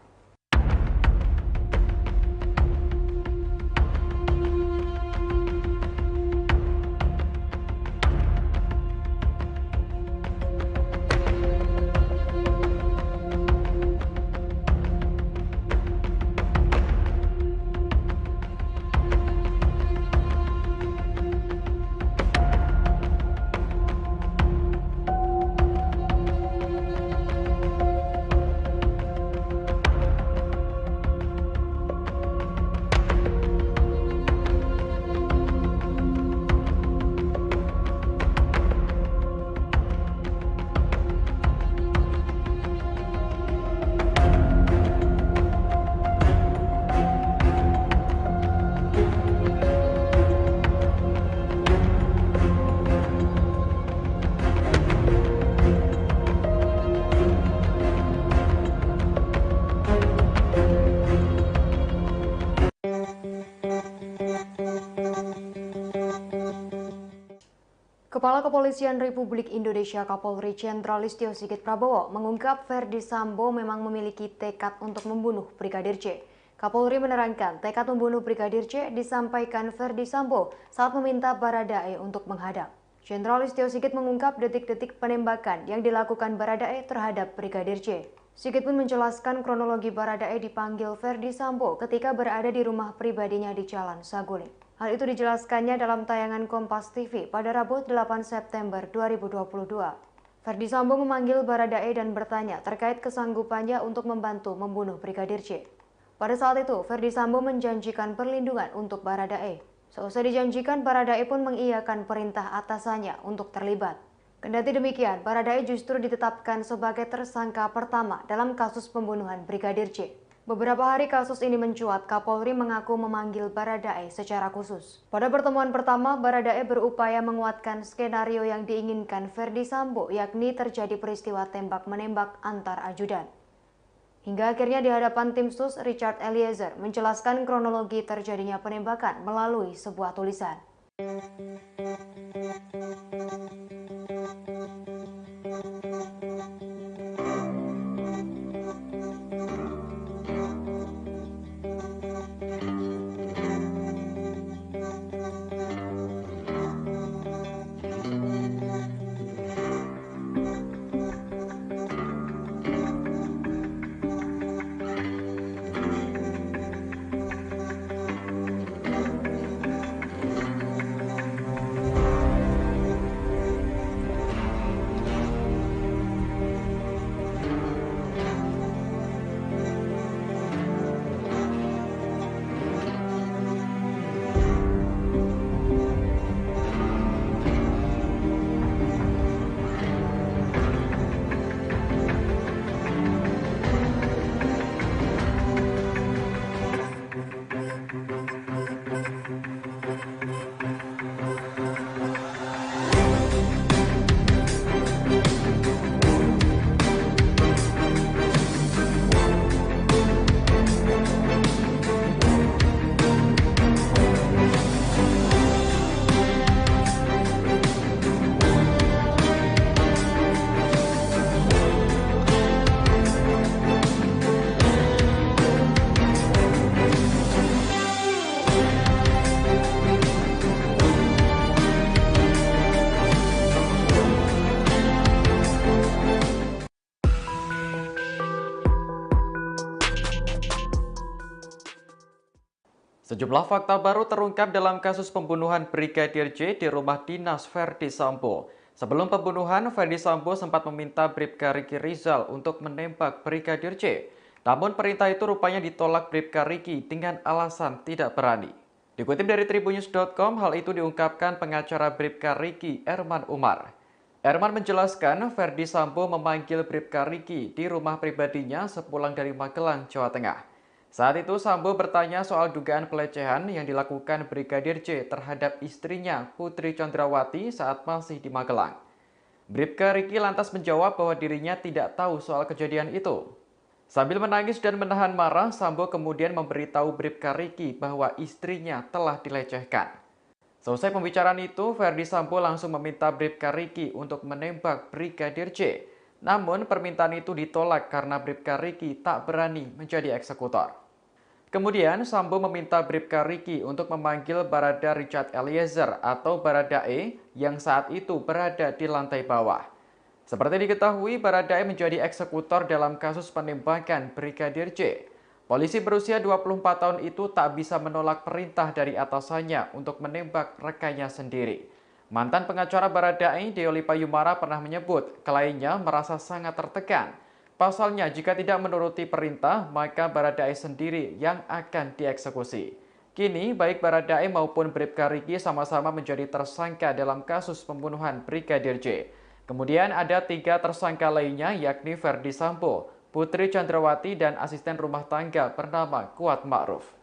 Kepala Kepolisian Republik Indonesia Kapolri Jenderal Listio Sigit Prabowo mengungkap Ferdi Sambo memang memiliki tekad untuk membunuh Brigadir J. Kapolri menerangkan tekad membunuh Brigadir J disampaikan Ferdi Sambo saat meminta Baradae untuk menghadap. Jenderal Listio Sigit mengungkap detik-detik penembakan yang dilakukan Baradae terhadap Brigadir J. Sigit pun menjelaskan kronologi Baradae dipanggil Ferdi Sambo ketika berada di rumah pribadinya di Jalan Saguling. Hal itu dijelaskannya dalam tayangan Kompas TV pada Rabu 8 September 2022. Ferdi Sambo memanggil Baradae dan bertanya terkait kesanggupannya untuk membantu membunuh Brigadir J. Pada saat itu, Ferdi Sambo menjanjikan perlindungan untuk Baradae. Seusai dijanjikan, Baradae pun mengiyakan perintah atasannya untuk terlibat. Kendati demikian, Baradae justru ditetapkan sebagai tersangka pertama dalam kasus pembunuhan Brigadir J. Beberapa hari kasus ini mencuat, Kapolri mengaku memanggil Baradae secara khusus. Pada pertemuan pertama, Baradae berupaya menguatkan skenario yang diinginkan Ferdi Sambo, yakni terjadi peristiwa tembak-menembak antar ajudan. Hingga akhirnya di hadapan tim sus, Richard Eliezer menjelaskan kronologi terjadinya penembakan melalui sebuah tulisan. Sejumlah fakta baru terungkap dalam kasus pembunuhan Brigadir J di rumah dinas Ferdi Sambo. Sebelum pembunuhan, Ferdi Sambo sempat meminta Bribka Riki Rizal untuk menembak Brigadir J. Namun perintah itu rupanya ditolak Bribka Riki dengan alasan tidak berani. Dikutip dari tribunnews.com, hal itu diungkapkan pengacara Bribka Riki, Erman Umar. Erman menjelaskan Ferdi Sambo memanggil Bribka Riki di rumah pribadinya sepulang dari Magelang, Jawa Tengah. Saat itu Sambo bertanya soal dugaan pelecehan yang dilakukan Brigadir J terhadap istrinya Putri Chandrawati saat masih di Magelang. Bribka Riki lantas menjawab bahwa dirinya tidak tahu soal kejadian itu. Sambil menangis dan menahan marah, Sambo kemudian memberitahu Bribka Riki bahwa istrinya telah dilecehkan. Selesai pembicaraan itu, Ferdi Sambo langsung meminta Bribka Riki untuk menembak Brigadir J. Namun permintaan itu ditolak karena Bribka Riki tak berani menjadi eksekutor. Kemudian Sambo meminta Bribka Riki untuk memanggil Barada Richard Eliezer atau Baradae yang saat itu berada di lantai bawah. Seperti diketahui, Baradae menjadi eksekutor dalam kasus penembakan Brigadir J. Polisi berusia 24 tahun itu tak bisa menolak perintah dari atasannya untuk menembak rekannya sendiri. Mantan pengacara Baradae, Deoli Payumara, pernah menyebut kliennya merasa sangat tertekan. Pasalnya, jika tidak menuruti perintah, maka Baradae sendiri yang akan dieksekusi. Kini, baik Baradae maupun Bribka Riki sama-sama menjadi tersangka dalam kasus pembunuhan Brigadir J. Kemudian ada 3 tersangka lainnya, yakni Ferdi Sambo, Putri Chandrawati, dan asisten rumah tangga bernama Kuat Ma'ruf.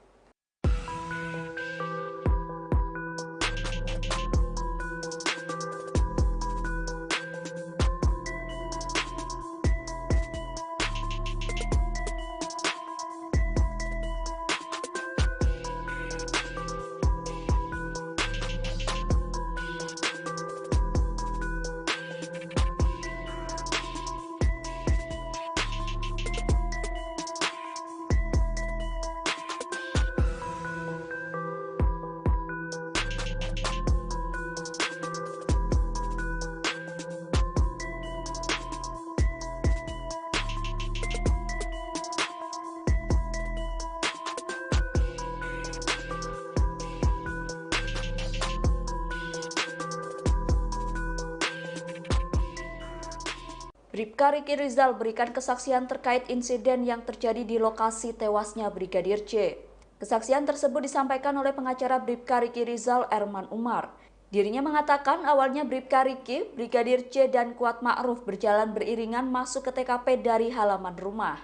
Bribka Riki Rizal berikan kesaksian terkait insiden yang terjadi di lokasi tewasnya Brigadir J. Kesaksian tersebut disampaikan oleh pengacara Bribka Riki Rizal, Erman Umar. Dirinya mengatakan awalnya Bribka Riki, Brigadir J, dan Kuat Ma'ruf berjalan beriringan masuk ke TKP dari halaman rumah.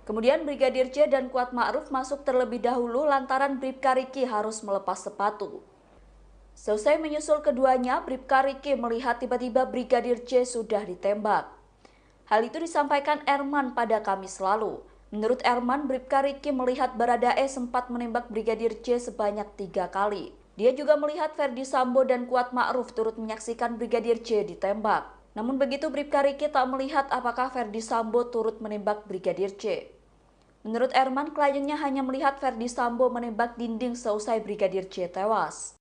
Kemudian Brigadir J dan Kuat Ma'ruf masuk terlebih dahulu lantaran Bribka Riki harus melepas sepatu. Selesai menyusul keduanya, Bribka Riki melihat tiba-tiba Brigadir J sudah ditembak. Hal itu disampaikan Erman pada Kamis lalu. Menurut Erman, Bribka Riki melihat Baradae sempat menembak Brigadir J sebanyak 3 kali. Dia juga melihat Ferdi Sambo dan Kuat Ma'ruf turut menyaksikan Brigadir J ditembak. Namun begitu Bribka Riki tak melihat apakah Ferdi Sambo turut menembak Brigadir J. Menurut Erman, kliennya hanya melihat Ferdi Sambo menembak dinding seusai Brigadir J tewas.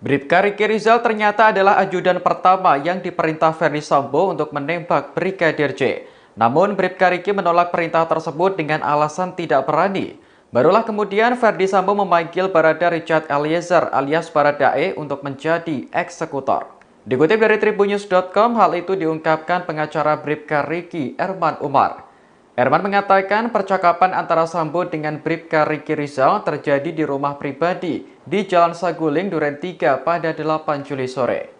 Bribka Riki Rizal ternyata adalah ajudan pertama yang diperintah Ferdi Sambo untuk menembak Brigadir J. Namun Bribka Riki menolak perintah tersebut dengan alasan tidak berani. Barulah kemudian Ferdi Sambo memanggil Barada Richard Eliezer alias Baradae untuk menjadi eksekutor. Dikutip dari tribunnews.com, hal itu diungkapkan pengacara Bribka Riki, Erman Umar. Erman mengatakan percakapan antara Sambo dengan Bribka Riki Rizal terjadi di rumah pribadi di Jalan Saguling, Duren 3 pada 8 Juli sore.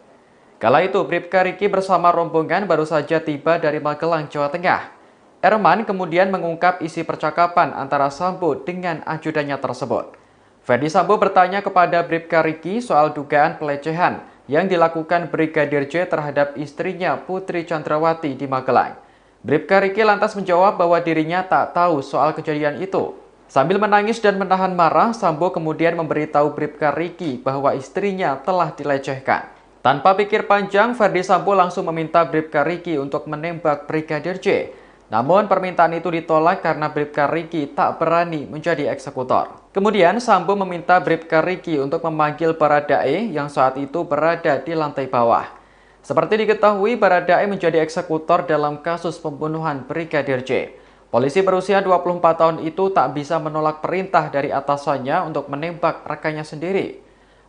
Kala itu Bribka Riki bersama rombongan baru saja tiba dari Magelang, Jawa Tengah. Erman kemudian mengungkap isi percakapan antara Sambo dengan ajudannya tersebut. Ferdi Sambo bertanya kepada Bribka Riki soal dugaan pelecehan yang dilakukan Brigadir J terhadap istrinya Putri Chandrawati di Magelang. Bribka Riki lantas menjawab bahwa dirinya tak tahu soal kejadian itu. Sambil menangis dan menahan marah, Sambo kemudian memberitahu Bribka Riki bahwa istrinya telah dilecehkan. Tanpa pikir panjang, Ferdi Sambo langsung meminta Bribka Riki untuk menembak Brigadir J. Namun permintaan itu ditolak karena Bribka Riki tak berani menjadi eksekutor. Kemudian Sambo meminta Bribka Riki untuk memanggil Baradae yang saat itu berada di lantai bawah. Seperti diketahui, Baradae menjadi eksekutor dalam kasus pembunuhan Brigadir J. Polisi berusia 24 tahun itu tak bisa menolak perintah dari atasannya untuk menembak rekannya sendiri.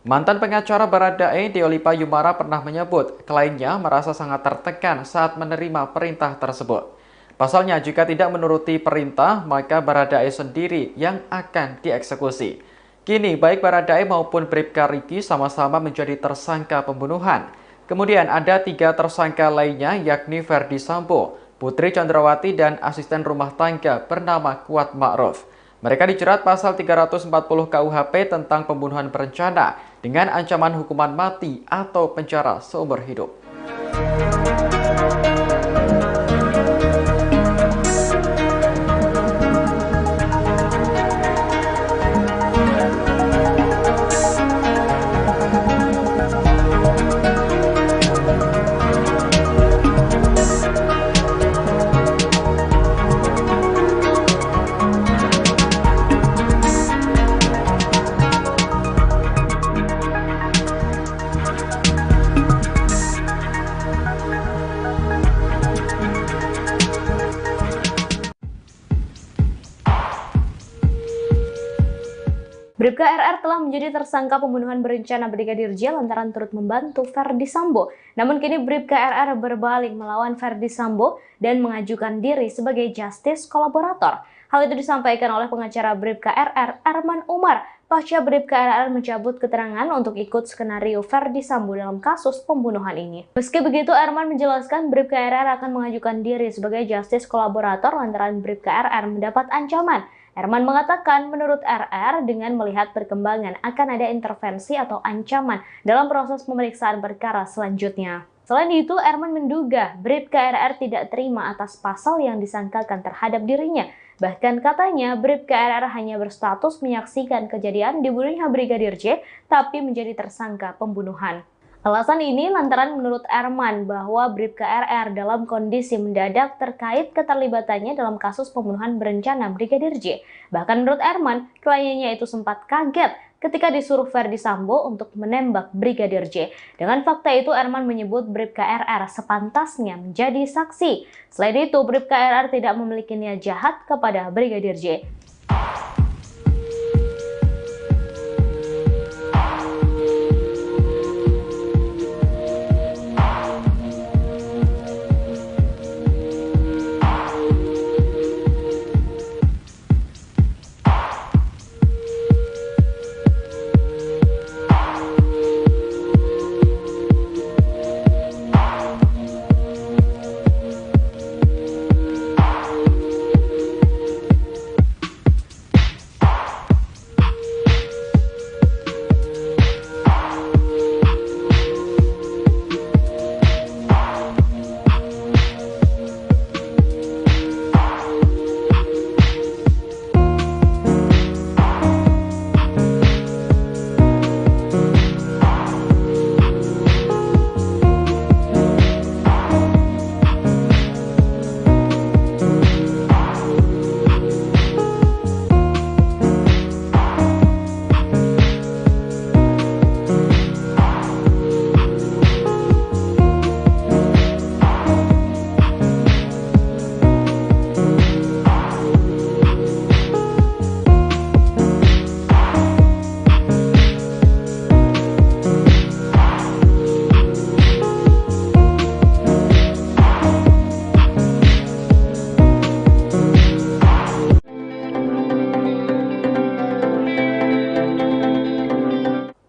Mantan pengacara Baradae, Deolipa Yumara pernah menyebut kliennya merasa sangat tertekan saat menerima perintah tersebut. Pasalnya, jika tidak menuruti perintah, maka Baradae sendiri yang akan dieksekusi. Kini, baik Baradae maupun Bribka Riki sama-sama menjadi tersangka pembunuhan. Kemudian ada 3 tersangka lainnya, yakni Ferdi Sambo, Putri Chandrawati, dan asisten rumah tangga bernama Kuat Ma'ruf. Mereka dijerat pasal 340 KUHP tentang pembunuhan berencana dengan ancaman hukuman mati atau penjara seumur hidup. Bribka RR telah menjadi tersangka pembunuhan berencana Brigadir J lantaran turut membantu Ferdi Sambo. Namun kini Bribka RR berbalik melawan Ferdi Sambo dan mengajukan diri sebagai justice kolaborator. Hal itu disampaikan oleh pengacara Bribka RR, Erman Umar, pasca Bribka RR mencabut keterangan untuk ikut skenario Ferdi Sambo dalam kasus pembunuhan ini. Meski begitu, Erman menjelaskan Bribka RR akan mengajukan diri sebagai justice kolaborator lantaran Bribka RR mendapat ancaman. Erman mengatakan menurut RR dengan melihat perkembangan akan ada intervensi atau ancaman dalam proses pemeriksaan perkara selanjutnya. Selain itu, Erman menduga Bribka RR tidak terima atas pasal yang disangkakan terhadap dirinya. Bahkan katanya Bribka RR hanya berstatus menyaksikan kejadian dibunuhnya Brigadir J, tapi menjadi tersangka pembunuhan. Alasan ini lantaran menurut Erman bahwa Bribka RR dalam kondisi mendadak terkait keterlibatannya dalam kasus pembunuhan berencana Brigadir J. Bahkan menurut Erman, kliennya itu sempat kaget ketika disuruh Ferdi Sambo untuk menembak Brigadir J. Dengan fakta itu, Erman menyebut Bribka RR sepantasnya menjadi saksi. Selain itu, Bribka RR tidak memiliki niat jahat kepada Brigadir J.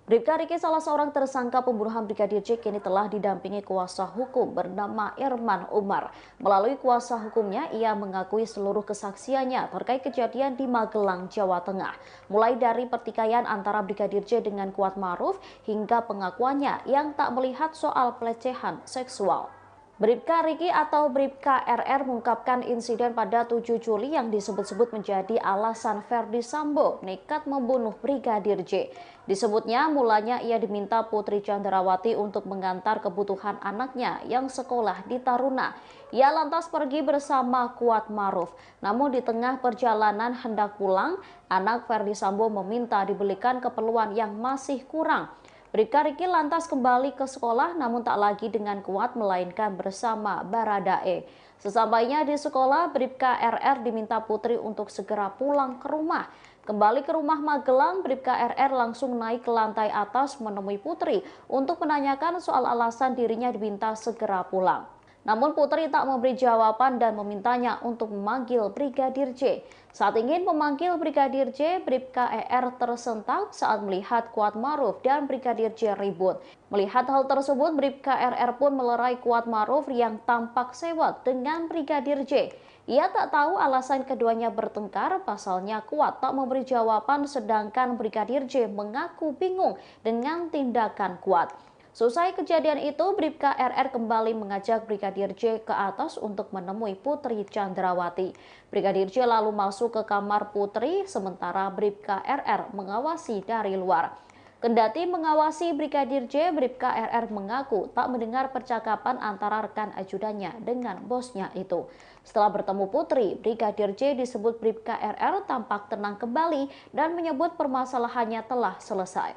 Bribka Riki, salah seorang tersangka pembunuhan Brigadir J, kini telah didampingi kuasa hukum bernama Erman Umar. Melalui kuasa hukumnya, ia mengakui seluruh kesaksiannya terkait kejadian di Magelang, Jawa Tengah. Mulai dari pertikaian antara Brigadir J dengan Kuat Ma'ruf hingga pengakuannya yang tak melihat soal pelecehan seksual. Bribka Riki atau Bribka RR mengungkapkan insiden pada 7 Juli yang disebut-sebut menjadi alasan Ferdi Sambo nekat membunuh Brigadir J. Disebutnya mulanya ia diminta Putri Chandrawati untuk mengantar kebutuhan anaknya yang sekolah di Taruna. Ia lantas pergi bersama Kuat Ma'ruf. Namun di tengah perjalanan hendak pulang, anak Ferdi Sambo meminta dibelikan keperluan yang masih kurang. Bribka Riki lantas kembali ke sekolah namun tak lagi dengan Kuat melainkan bersama Baradae. Sesampainya di sekolah, Bribka RR diminta Putri untuk segera pulang ke rumah. Kembali ke rumah Magelang, Bribka RR langsung naik ke lantai atas menemui Putri untuk menanyakan soal alasan dirinya diminta segera pulang. Namun Putri tak memberi jawaban dan memintanya untuk memanggil Brigadir J. Saat ingin memanggil Brigadir J, Bribka ER tersentak saat melihat Kuat Maruf dan Brigadir J ribut. Melihat hal tersebut, Bribka RR pun melerai Kuat Maruf yang tampak sewot dengan Brigadir J. Ia tak tahu alasan keduanya bertengkar, pasalnya Kuat tak memberi jawaban sedangkan Brigadir J mengaku bingung dengan tindakan Kuat. Selesai kejadian itu, Bribka RR kembali mengajak Brigadir J ke atas untuk menemui Putri Chandrawati. Brigadir J lalu masuk ke kamar Putri, sementara Bribka RR mengawasi dari luar. Kendati mengawasi Brigadir J, Bribka RR mengaku tak mendengar percakapan antara rekan ajudannya dengan bosnya itu. Setelah bertemu Putri, Brigadir J disebut Bribka RR tampak tenang kembali dan menyebut permasalahannya telah selesai.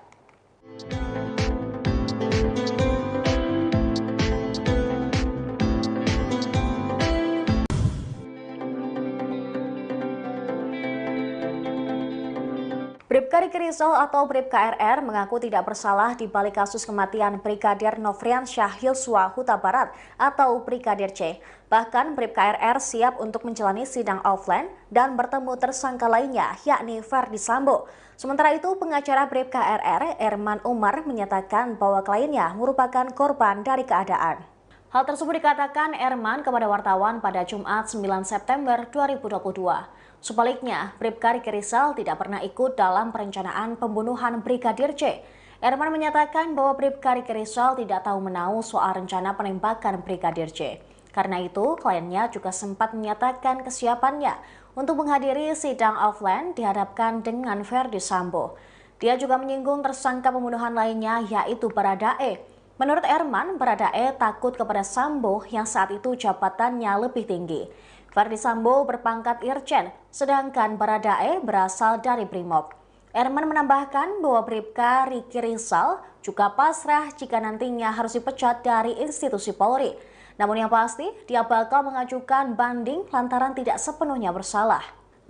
Bribka Riki Rizal atau Bribka RR mengaku tidak bersalah di balik kasus kematian Brigadir Nofriansyah Yosua Huta Barat atau Brigadir C. Bahkan Bribka RR siap untuk menjalani sidang offline dan bertemu tersangka lainnya yakni Ferdi Sambo. Sementara itu pengacara Bribka RR, Erman Umar, menyatakan bahwa kliennya merupakan korban dari keadaan. Hal tersebut dikatakan Erman kepada wartawan pada Jumat 9 September 2022. Sebaliknya, Bribka Riki Rizal tidak pernah ikut dalam perencanaan pembunuhan Brigadir J. Erman menyatakan bahwa Bribka Riki Rizal tidak tahu menahu soal rencana penembakan Brigadir J. Karena itu, kliennya juga sempat menyatakan kesiapannya untuk menghadiri sidang offline dihadapkan dengan Ferdi Sambo. Dia juga menyinggung tersangka pembunuhan lainnya yaitu Baradae. Menurut Erman, Baradae takut kepada Sambo yang saat itu jabatannya lebih tinggi. Ferdi Sambo berpangkat Irjen, sedangkan Baradae berasal dari Brimob. Erman menambahkan bahwa Bribka Riki Rizal juga pasrah jika nantinya harus dipecat dari institusi Polri. Namun yang pasti, dia bakal mengajukan banding lantaran tidak sepenuhnya bersalah.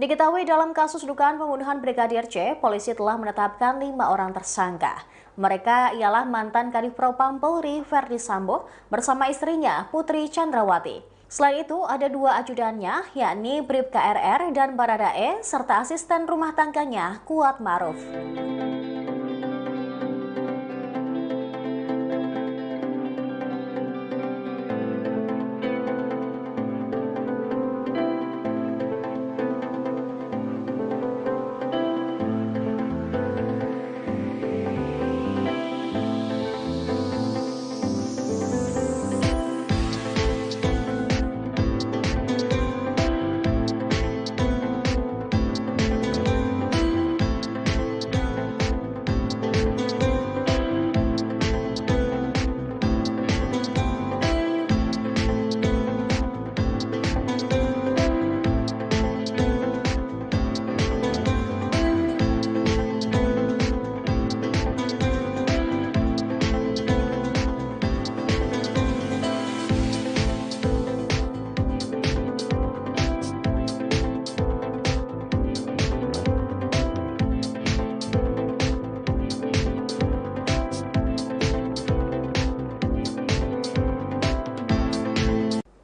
Diketahui dalam kasus dugaan pembunuhan Brigadir C, polisi telah menetapkan 5 orang tersangka. Mereka ialah mantan Kadif Propam Polri Ferdi Sambo bersama istrinya Putri Chandrawati. Selain itu, ada 2 ajudannya, yakni Bribka RR dan Baradae, serta asisten rumah tangganya Kuat Maruf.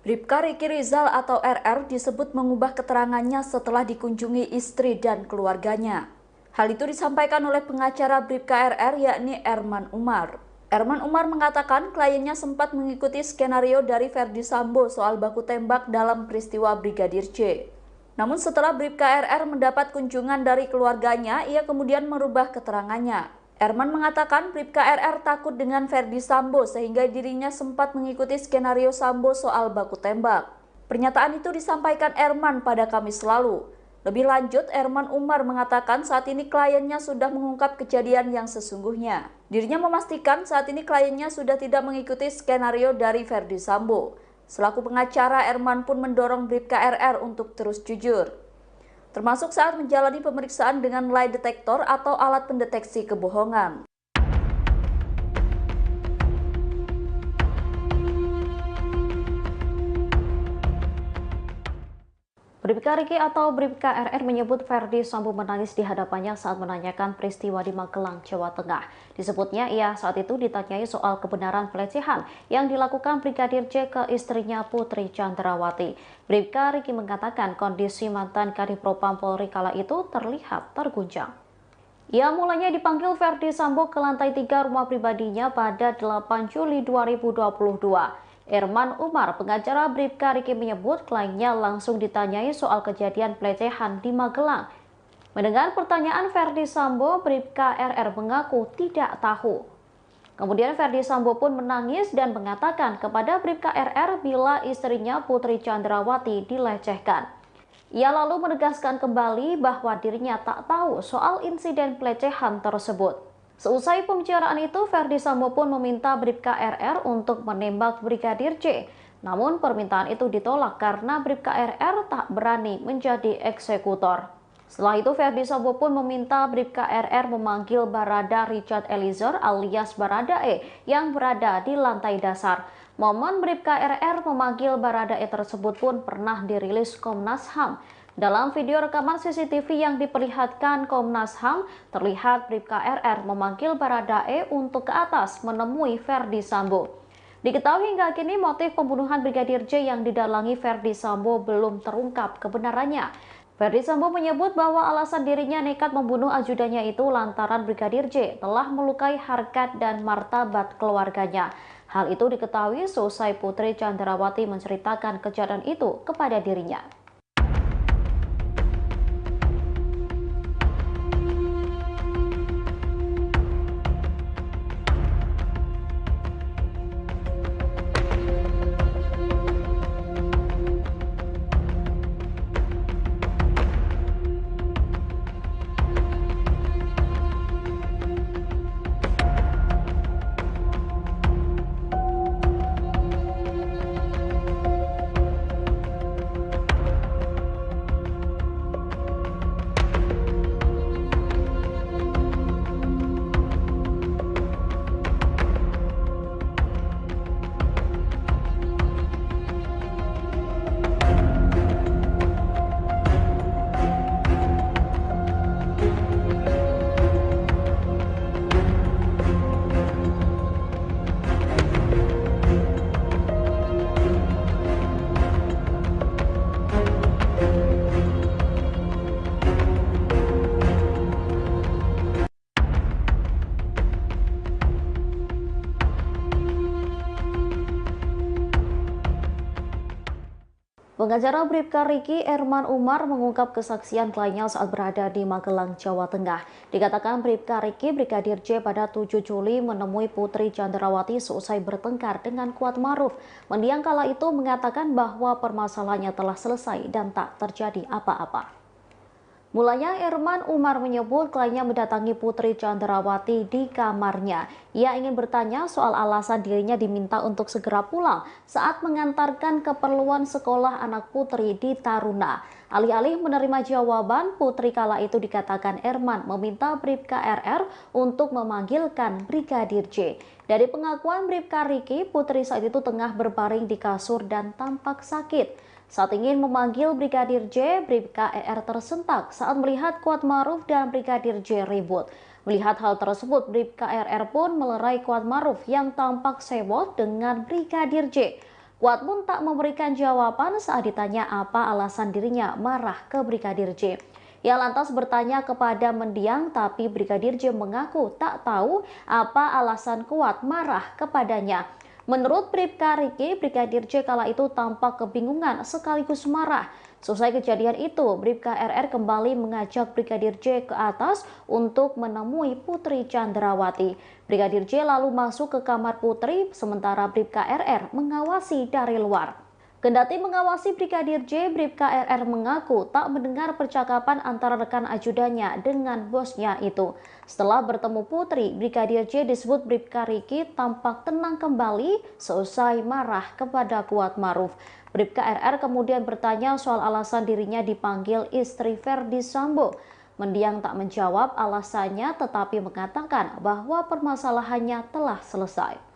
Bribka Riki Rizal atau RR disebut mengubah keterangannya setelah dikunjungi istri dan keluarganya. Hal itu disampaikan oleh pengacara Bribka RR yakni Erman Umar. Erman Umar mengatakan kliennya sempat mengikuti skenario dari Ferdi Sambo soal baku tembak dalam peristiwa Brigadir J. Namun setelah Bribka RR mendapat kunjungan dari keluarganya, ia kemudian merubah keterangannya. Erman mengatakan Bribka RR takut dengan Ferdi Sambo sehingga dirinya sempat mengikuti skenario Sambo soal baku tembak. Pernyataan itu disampaikan Erman pada Kamis lalu. Lebih lanjut, Erman Umar mengatakan saat ini kliennya sudah mengungkap kejadian yang sesungguhnya. Dirinya memastikan saat ini kliennya sudah tidak mengikuti skenario dari Ferdi Sambo. Selaku pengacara, Erman pun mendorong Bribka RR untuk terus jujur, termasuk saat menjalani pemeriksaan dengan lie detector atau alat pendeteksi kebohongan. Bribka Riki atau Bribka RR menyebut Ferdi Sambo menangis di hadapannya saat menanyakan peristiwa di Magelang, Jawa Tengah. Disebutnya ia saat itu ditanyai soal kebenaran pelecehan yang dilakukan Brigadir J ke istrinya Putri Chandrawati. Bribka Riki mengatakan kondisi mantan Kadifropam Polri kala itu terlihat terguncang. Ia mulanya dipanggil Ferdi Sambo ke lantai 3 rumah pribadinya pada 8 Juli 2022. Erman Umar, pengacara Bribka Riki menyebut kliennya langsung ditanyai soal kejadian pelecehan di Magelang. Mendengar pertanyaan Ferdi Sambo, Bribka RR mengaku tidak tahu. Kemudian Ferdi Sambo pun menangis dan mengatakan kepada Bribka RR bila istrinya Putri Chandrawati dilecehkan. Ia lalu menegaskan kembali bahwa dirinya tak tahu soal insiden pelecehan tersebut. Seusai pembicaraan itu, Ferdi Sambo pun meminta Bribka RR untuk menembak Brigadir J. Namun permintaan itu ditolak karena Bribka RR tak berani menjadi eksekutor. Setelah itu, Ferdi Sambo pun meminta Bribka RR memanggil Barada Richard Eliezer alias Baradae yang berada di lantai dasar. Momen Bribka RR memanggil Baradae tersebut pun pernah dirilis Komnas HAM. Dalam video rekaman CCTV yang diperlihatkan Komnas HAM, terlihat Bribka RR memanggil Baradae untuk ke atas menemui Ferdi Sambo. Diketahui hingga kini motif pembunuhan Brigadir J yang didalangi Ferdi Sambo belum terungkap kebenarannya. Ferdi Sambo menyebut bahwa alasan dirinya nekat membunuh ajudannya itu lantaran Brigadir J telah melukai harkat dan martabat keluarganya. Hal itu diketahui seusai Putri Chandrawati menceritakan kejadian itu kepada dirinya. Pengacara Bribka Riki, Erman Umar, mengungkap kesaksian kliennya saat berada di Magelang, Jawa Tengah. Dikatakan Bribka Riki, Brigadir J pada 7 Juli menemui Putri Chandrawati seusai bertengkar dengan Kuat Maruf. Mendiang kala itu mengatakan bahwa permasalahannya telah selesai dan tak terjadi apa-apa. Mulanya Erman Umar menyebut kliennya mendatangi Putri Chandrawati di kamarnya. Ia ingin bertanya soal alasan dirinya diminta untuk segera pulang saat mengantarkan keperluan sekolah anak Putri di Taruna. Alih-alih menerima jawaban, Putri kala itu dikatakan Erman meminta Bribka RR untuk memanggilkan Brigadir J. Dari pengakuan Bribka Riki, Putri saat itu tengah berbaring di kasur dan tampak sakit. Saat ingin memanggil Brigadir J, Bribka RR tersentak saat melihat Kuat Maruf dan Brigadir J ribut. Melihat hal tersebut, Bribka RR pun melerai Kuat Maruf yang tampak sewot dengan Brigadir J. Kuat pun tak memberikan jawaban saat ditanya apa alasan dirinya marah ke Brigadir J. Ia lantas bertanya kepada mendiang, tapi Brigadir J mengaku tak tahu apa alasan Kuat marah kepadanya. Menurut Bribka Riki, Brigadir J kala itu tampak kebingungan sekaligus marah. Selesai kejadian itu, Bribka RR kembali mengajak Brigadir J ke atas untuk menemui Putri Chandrawati. Brigadir J lalu masuk ke kamar Putri, sementara Bribka RR mengawasi dari luar. Kendati mengawasi Brigadir J, Bribka RR mengaku tak mendengar percakapan antara rekan ajudannya dengan bosnya itu. Setelah bertemu Putri, Brigadir J disebut Bribka Riki tampak tenang kembali seusai marah kepada Kuat Maruf. Bribka RR kemudian bertanya soal alasan dirinya dipanggil istri Ferdi Sambo. Mendiang tak menjawab alasannya tetapi mengatakan bahwa permasalahannya telah selesai.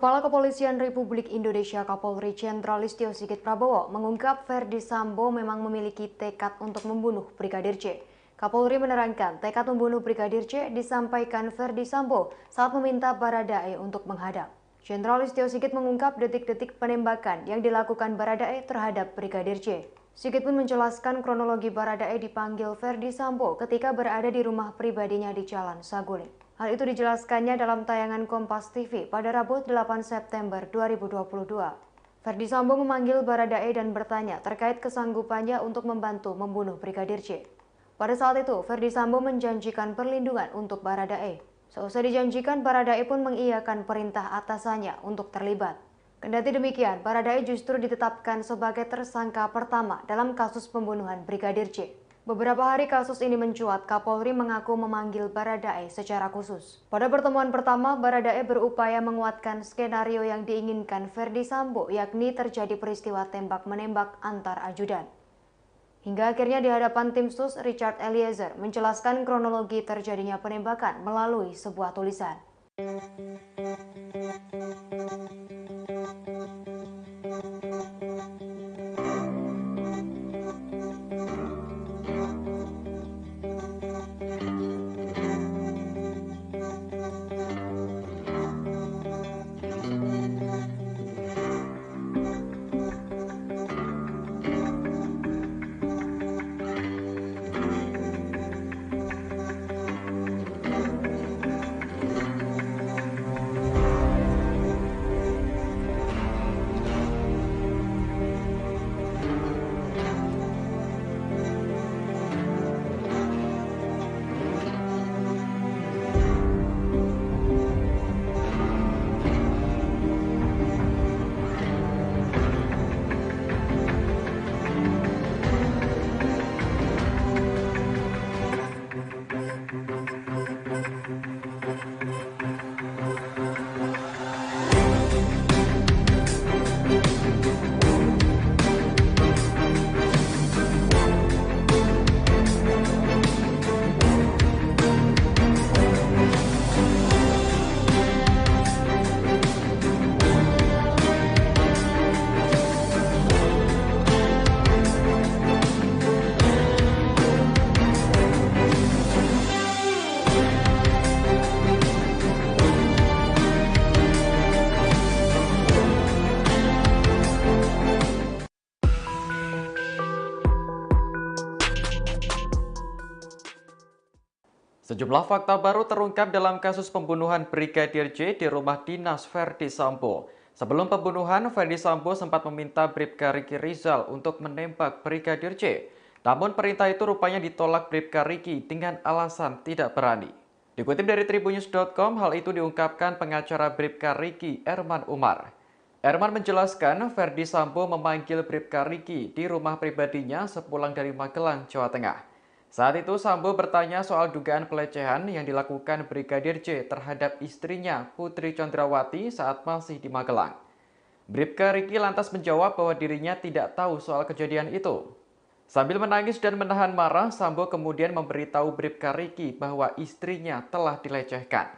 Kepala Kepolisian Republik Indonesia Kapolri Jenderal Listio Sigit Prabowo mengungkap Ferdi Sambo memang memiliki tekad untuk membunuh Brigadir J. Kapolri menerangkan tekad membunuh Brigadir J disampaikan Ferdi Sambo saat meminta Baradae untuk menghadap. Jenderal Listio Sigit mengungkap detik-detik penembakan yang dilakukan Baradae terhadap Brigadir J. Sigit pun menjelaskan kronologi Baradae dipanggil Ferdi Sambo ketika berada di rumah pribadinya di Jalan Saguling. Hal itu dijelaskannya dalam tayangan Kompas TV pada Rabu 8 September 2022. Ferdi Sambo memanggil Baradae dan bertanya terkait kesanggupannya untuk membantu membunuh Brigadir J. Pada saat itu, Ferdi Sambo menjanjikan perlindungan untuk Baradae. Seusai dijanjikan, Baradae pun mengiyakan perintah atasannya untuk terlibat. Kendati demikian, Baradae justru ditetapkan sebagai tersangka pertama dalam kasus pembunuhan Brigadir J. Beberapa hari kasus ini mencuat, Kapolri mengaku memanggil Baradae secara khusus. Pada pertemuan pertama, Baradae berupaya menguatkan skenario yang diinginkan Ferdi Sambo, yakni terjadi peristiwa tembak-menembak antar ajudan. Hingga akhirnya di hadapan tim sus, Richard Eliezer menjelaskan kronologi terjadinya penembakan melalui sebuah tulisan. Sejumlah fakta baru terungkap dalam kasus pembunuhan Brigadir J di rumah dinas Ferdi Sambo. Sebelum pembunuhan, Ferdi Sambo sempat meminta Bribka Riki Rizal untuk menembak Brigadir J. Namun perintah itu rupanya ditolak Bribka Riki dengan alasan tidak berani. Dikutip dari Tribunnews.com, hal itu diungkapkan pengacara Bribka Riki, Erman Umar. Erman menjelaskan Ferdi Sambo memanggil Bribka Riki di rumah pribadinya sepulang dari Magelang, Jawa Tengah. Saat itu Sambo bertanya soal dugaan pelecehan yang dilakukan Brigadir J terhadap istrinya Putri Chandrawati saat masih di Magelang. Bribka Riki lantas menjawab bahwa dirinya tidak tahu soal kejadian itu. Sambil menangis dan menahan marah, Sambo kemudian memberitahu Bribka Riki bahwa istrinya telah dilecehkan.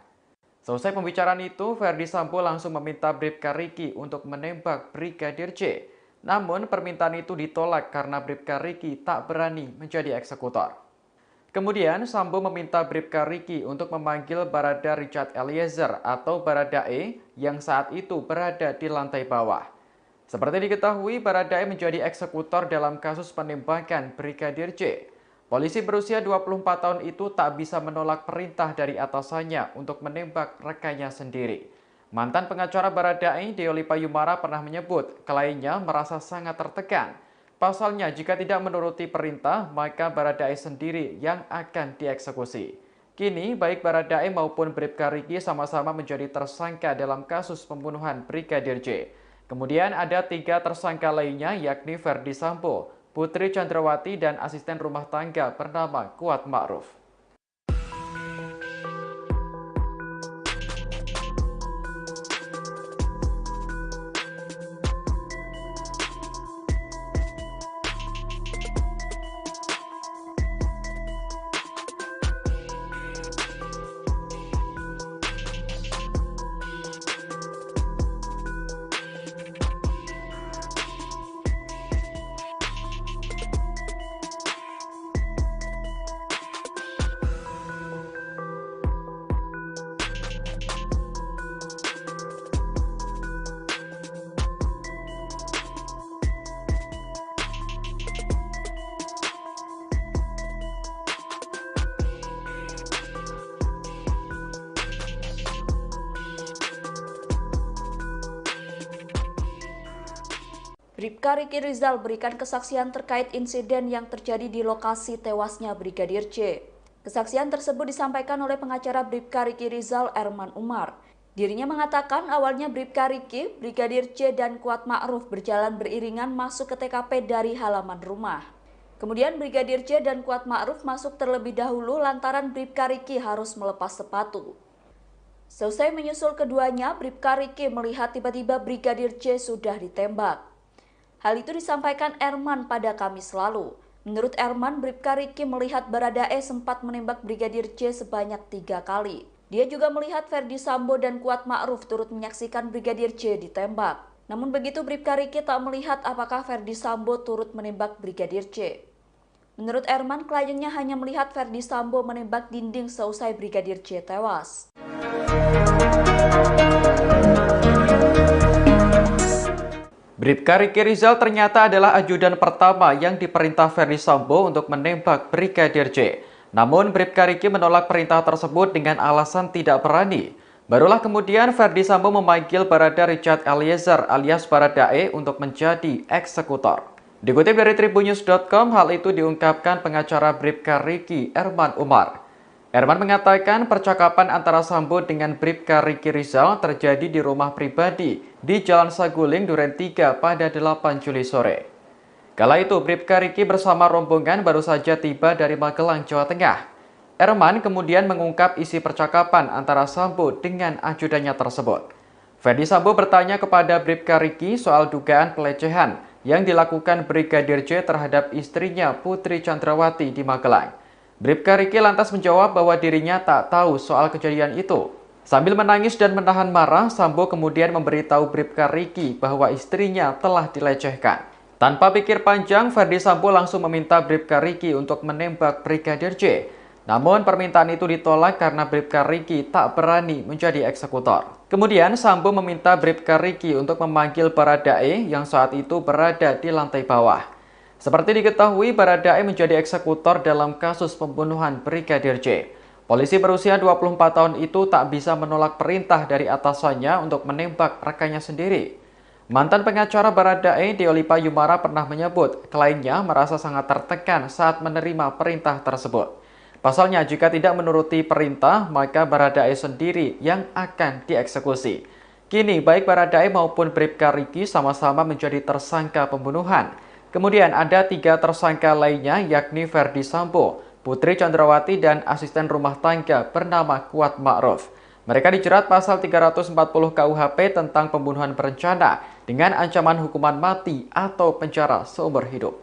Selesai pembicaraan itu, Ferdi Sambo langsung meminta Bribka Riki untuk menembak Brigadir J. Namun permintaan itu ditolak karena Bribka Riki tak berani menjadi eksekutor. Kemudian Sambo meminta Bribka Riki untuk memanggil Barada Richard Eliezer atau Baradae yang saat itu berada di lantai bawah. Seperti diketahui, Baradae menjadi eksekutor dalam kasus penembakan Brigadir J. Polisi berusia 24 tahun itu tak bisa menolak perintah dari atasannya untuk menembak rekannya sendiri. Mantan pengacara Baradae, Deoli Payumara, pernah menyebut kliennya merasa sangat tertekan. Pasalnya, jika tidak menuruti perintah, maka Baradae sendiri yang akan dieksekusi. Kini, baik Baradae maupun Bribka Riki sama-sama menjadi tersangka dalam kasus pembunuhan Brigadir J. Kemudian ada 3 tersangka lainnya, yakni Ferdi Sambo, Putri Chandrawati, dan asisten rumah tangga bernama Kuat Ma'ruf. Bribka Riki Rizal berikan kesaksian terkait insiden yang terjadi di lokasi tewasnya Brigadir C. Kesaksian tersebut disampaikan oleh pengacara Bribka Riki Rizal, Erman Umar. Dirinya mengatakan awalnya Bribka Riki, Brigadir C, dan Kuat Ma'ruf berjalan beriringan masuk ke TKP dari halaman rumah. Kemudian Brigadir C dan Kuat Ma'ruf masuk terlebih dahulu lantaran Bribka Riki harus melepas sepatu. Selesai menyusul keduanya, Bribka Riki melihat tiba-tiba Brigadir C sudah ditembak. Hal itu disampaikan Erman pada Kamis lalu. Menurut Erman, Bribka Riki melihat Baradae sempat menembak Brigadir C sebanyak 3 kali. Dia juga melihat Ferdi Sambo dan Kuat Ma'ruf turut menyaksikan Brigadir C ditembak. Namun begitu Bribka Riki tak melihat apakah Ferdi Sambo turut menembak Brigadir C. Menurut Erman, kliennya hanya melihat Ferdi Sambo menembak dinding seusai Brigadir C tewas. Bribka Riki Rizal ternyata adalah ajudan pertama yang diperintah Ferdi Sambo untuk menembak Brigadir C. Namun Bribka Riki menolak perintah tersebut dengan alasan tidak berani. Barulah kemudian Ferdi Sambo memanggil Barada Richard Eliezer alias Baradae untuk menjadi eksekutor. Dikutip dari tribunnews.com, hal itu diungkapkan pengacara Bribka Riki, Erman Umar. Erman mengatakan percakapan antara Sambo dengan Bribka Riki Rizal terjadi di rumah pribadi di Jalan Saguling, Duren 3 pada 8 Juli sore. Kala itu, Bribka Riki bersama rombongan baru saja tiba dari Magelang, Jawa Tengah. Erman kemudian mengungkap isi percakapan antara Sambo dengan ajudannya tersebut. Ferdi Sambo bertanya kepada Bribka Riki soal dugaan pelecehan yang dilakukan Brigadir C terhadap istrinya Putri Chandrawati di Magelang. Bribka Riki lantas menjawab bahwa dirinya tak tahu soal kejadian itu. Sambil menangis dan menahan marah, Sambo kemudian memberitahu Bribka Riki bahwa istrinya telah dilecehkan. Tanpa pikir panjang, Ferdi Sambo langsung meminta Bribka Riki untuk menembak Brigadir C. Namun permintaan itu ditolak karena Bribka Riki tak berani menjadi eksekutor. Kemudian Sambo meminta Bribka Riki untuk memanggil Baradae yang saat itu berada di lantai bawah. Seperti diketahui, Baradae menjadi eksekutor dalam kasus pembunuhan Brigadir C. Polisi berusia 24 tahun itu tak bisa menolak perintah dari atasannya untuk menembak rekannya sendiri. Mantan pengacara Baradae, Deolipa Yumara, pernah menyebut kliennya merasa sangat tertekan saat menerima perintah tersebut. Pasalnya, jika tidak menuruti perintah, maka Baradae sendiri yang akan dieksekusi. Kini, baik Baradae maupun Bribka Riki sama-sama menjadi tersangka pembunuhan. Kemudian ada 3 tersangka lainnya, yakni Ferdi Sambo, Putri Chandrawati, dan asisten rumah tangga bernama Kuat Ma'ruf. Mereka dijerat pasal 340 KUHP tentang pembunuhan berencana dengan ancaman hukuman mati atau penjara seumur hidup.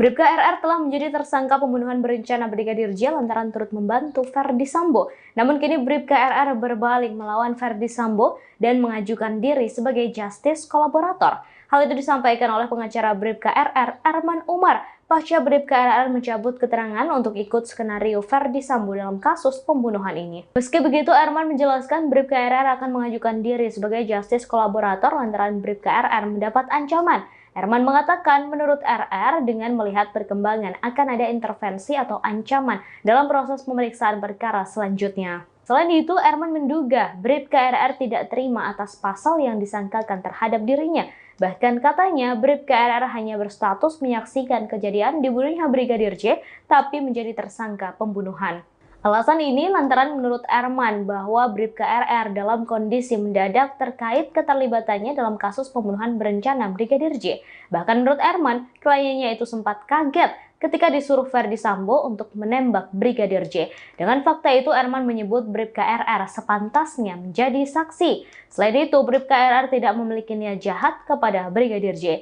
Bribka RR telah menjadi tersangka pembunuhan berencana Brigadir J lantaran turut membantu Ferdi Sambo. Namun kini Bribka RR berbalik melawan Ferdi Sambo dan mengajukan diri sebagai justice kolaborator. Hal itu disampaikan oleh pengacara Bribka RR, Erman Umar, pasca Bribka RR mencabut keterangan untuk ikut skenario Ferdi Sambo dalam kasus pembunuhan ini. Meski begitu, Erman menjelaskan Bribka RR akan mengajukan diri sebagai justice kolaborator lantaran Bribka RR mendapat ancaman. Erman mengatakan menurut RR dengan melihat perkembangan akan ada intervensi atau ancaman dalam proses pemeriksaan perkara selanjutnya. Selain itu, Erman menduga Bribka RR tidak terima atas pasal yang disangkakan terhadap dirinya. Bahkan katanya Bribka RR hanya berstatus menyaksikan kejadian dibunuhnya Brigadir J, tapi menjadi tersangka pembunuhan. Alasan ini lantaran menurut Erman bahwa Bribka RR dalam kondisi mendadak terkait keterlibatannya dalam kasus pembunuhan berencana Brigadir J. Bahkan menurut Erman, kliennya itu sempat kaget ketika disuruh Ferdi Sambo untuk menembak Brigadir J. Dengan fakta itu, Erman menyebut Bribka RR sepantasnya menjadi saksi. Selain itu, Bribka RR tidak memiliki niat jahat kepada Brigadir J.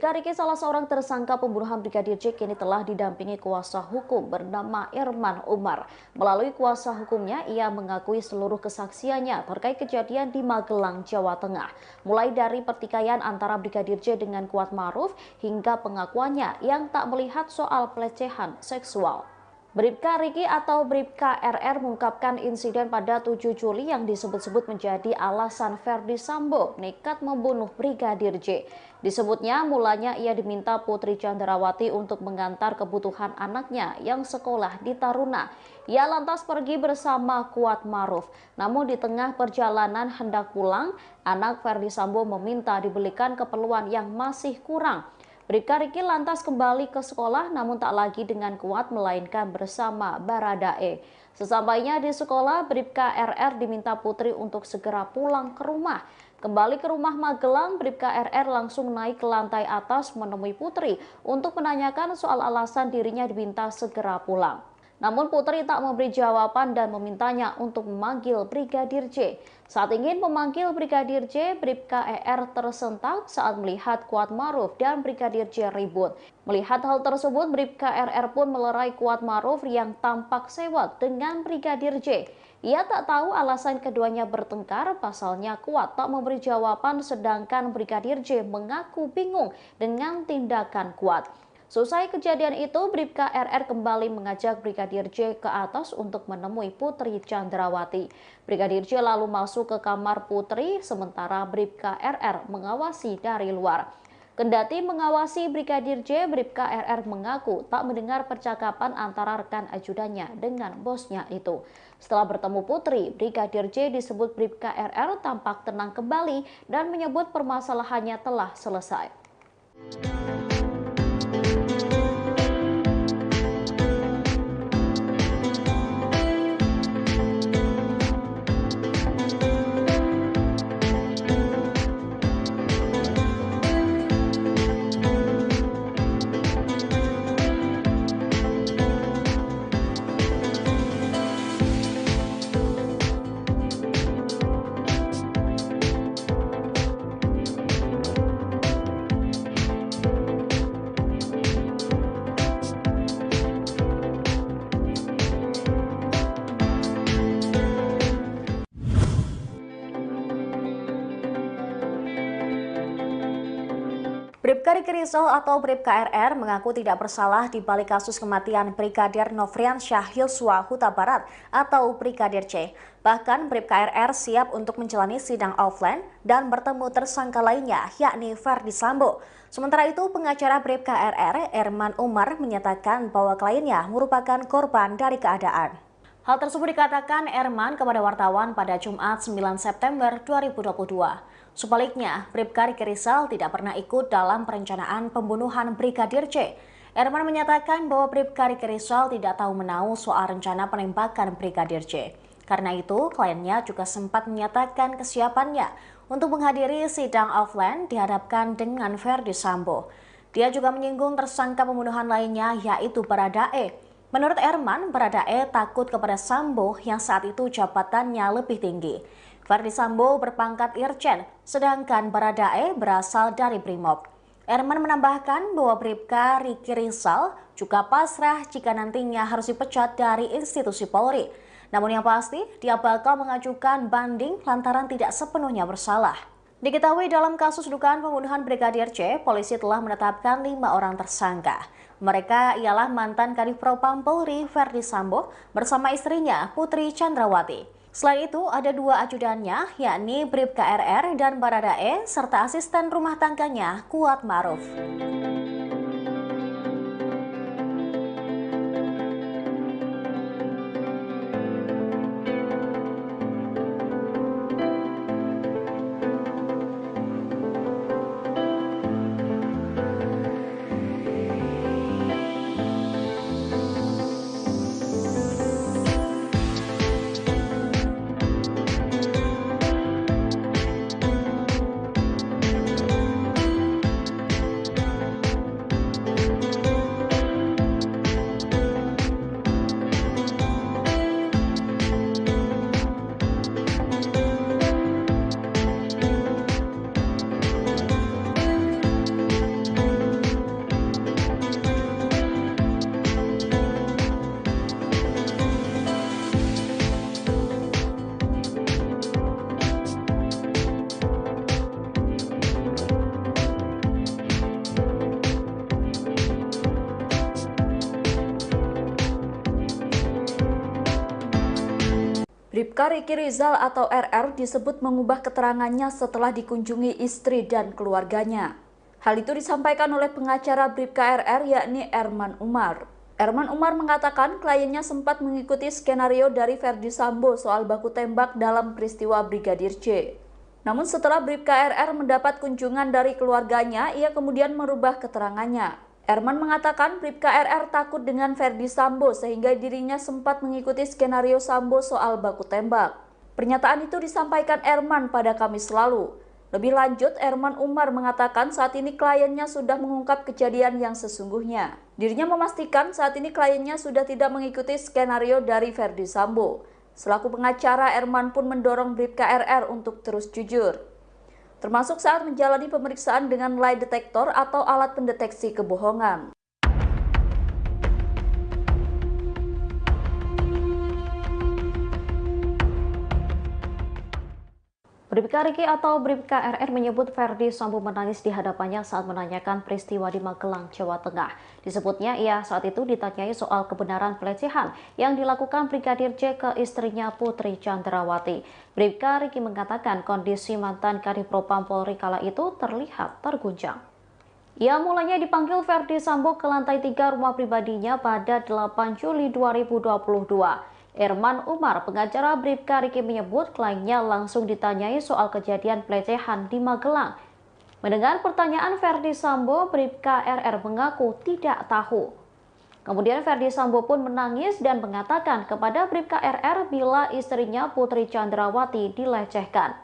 Bribka Riki, salah seorang tersangka pembunuhan Brigadir J, kini telah didampingi kuasa hukum bernama Erman Umar. Melalui kuasa hukumnya, ia mengakui seluruh kesaksiannya terkait kejadian di Magelang, Jawa Tengah. Mulai dari pertikaian antara Brigadir J dengan Kuat Ma'ruf hingga pengakuannya yang tak melihat soal pelecehan seksual. Bribka Riki atau Bribka RR mengungkapkan insiden pada 7 Juli yang disebut-sebut menjadi alasan Ferdi Sambo nekat membunuh Brigadir J. Disebutnya mulanya ia diminta Putri Chandrawati untuk mengantar kebutuhan anaknya yang sekolah di Taruna. Ia lantas pergi bersama Kuat Ma'ruf. Namun di tengah perjalanan hendak pulang, anak Ferdi Sambo meminta dibelikan keperluan yang masih kurang. Bribka Riki lantas kembali ke sekolah namun tak lagi dengan Kuat melainkan bersama Baradae. Sesampainya di sekolah, Bribka RR diminta Putri untuk segera pulang ke rumah. Kembali ke rumah Magelang, Bribka RR langsung naik ke lantai atas menemui Putri untuk menanyakan soal alasan dirinya diminta segera pulang. Namun Putri tak memberi jawaban dan memintanya untuk memanggil Brigadir J. Saat ingin memanggil Brigadir J, Bribka ER tersentak saat melihat Kuat Ma'ruf dan Brigadir J ribut. Melihat hal tersebut, Bribka RR pun melerai Kuat Ma'ruf yang tampak sewot dengan Brigadir J. Ia tak tahu alasan keduanya bertengkar, pasalnya Kuat tak memberi jawaban sedangkan Brigadir J mengaku bingung dengan tindakan Kuat. Selesai kejadian itu, Bribka RR kembali mengajak Brigadir J ke atas untuk menemui Putri Chandrawati. Brigadir J lalu masuk ke kamar Putri, sementara Bribka RR mengawasi dari luar. Kendati mengawasi Brigadir J, Bribka RR mengaku tak mendengar percakapan antara rekan ajudannya dengan bosnya itu. Setelah bertemu Putri, Brigadir J disebut Bribka RR tampak tenang kembali dan menyebut permasalahannya telah selesai. Bribka Riki Rizal atau Bribka RR mengaku tidak bersalah di balik kasus kematian Brigadir Nofriansyah Yosua Huta Barat atau Brigadir C. Bahkan Bribka RR siap untuk menjalani sidang offline dan bertemu tersangka lainnya yakni Ferdi Sambo. Sementara itu pengacara Bribka RR, Erman Umar, menyatakan bahwa kliennya merupakan korban dari keadaan. Hal tersebut dikatakan Erman kepada wartawan pada Jumat 9 September 2022. Sebaliknya, Bribka Riki Rizal tidak pernah ikut dalam perencanaan pembunuhan Brigadir J. Erman menyatakan bahwa Bribka Riki Rizal tidak tahu menahu soal rencana penembakan Brigadir J. Karena itu, kliennya juga sempat menyatakan kesiapannya untuk menghadiri sidang offline dihadapkan dengan Ferdi Sambo. Dia juga menyinggung tersangka pembunuhan lainnya yaitu Baradae. Menurut Erman, Baradae takut kepada Sambo yang saat itu jabatannya lebih tinggi. Ferdi Sambo berpangkat Irjen, sedangkan Baradae berasal dari Brimob. Erman menambahkan bahwa Bribka Riki Rizal juga pasrah jika nantinya harus dipecat dari institusi Polri. Namun yang pasti, dia bakal mengajukan banding lantaran tidak sepenuhnya bersalah. Diketahui dalam kasus dugaan pembunuhan Brigadir J, polisi telah menetapkan 5 orang tersangka. Mereka ialah mantan Kadif Propam Polri Ferdi Sambo bersama istrinya Putri Chandrawati. Selain itu, ada 2 ajudannya, yakni Bribka RR dan Baradae, serta asisten rumah tangganya Kuat Ma'ruf. Bribka Riki Rizal atau RR disebut mengubah keterangannya setelah dikunjungi istri dan keluarganya. Hal itu disampaikan oleh pengacara Bribka RR yakni Erman Umar. Erman Umar mengatakan kliennya sempat mengikuti skenario dari Ferdi Sambo soal baku tembak dalam peristiwa Brigadir J. Namun setelah Bribka RR mendapat kunjungan dari keluarganya, ia kemudian merubah keterangannya. Erman mengatakan Bribka RR takut dengan Ferdi Sambo sehingga dirinya sempat mengikuti skenario Sambo soal baku tembak. Pernyataan itu disampaikan Erman pada Kamis lalu. Lebih lanjut, Erman Umar mengatakan saat ini kliennya sudah mengungkap kejadian yang sesungguhnya. Dirinya memastikan saat ini kliennya sudah tidak mengikuti skenario dari Ferdi Sambo. Selaku pengacara, Erman pun mendorong Bribka RR untuk terus jujur, termasuk saat menjalani pemeriksaan dengan lie detector atau alat pendeteksi kebohongan. Bribka Riki atau Bribka RR menyebut Ferdi Sambo menangis di hadapannya saat menanyakan peristiwa di Magelang, Jawa Tengah. Disebutnya ia saat itu ditanyai soal kebenaran pelecehan yang dilakukan Brigadir J ke istrinya Putri Chandrawati. Bribka Riki mengatakan kondisi mantan Kadifropam Polri kala itu terlihat terguncang. Ia mulanya dipanggil Ferdi Sambo ke lantai 3 rumah pribadinya pada 8 Juli 2022. Erman Umar, pengacara Bribka Riki menyebut kliennya langsung ditanyai soal kejadian pelecehan di Magelang. Mendengar pertanyaan Ferdi Sambo, Bribka RR mengaku tidak tahu. Kemudian Ferdi Sambo pun menangis dan mengatakan kepada Bribka RR bila istrinya Putri Chandrawati dilecehkan.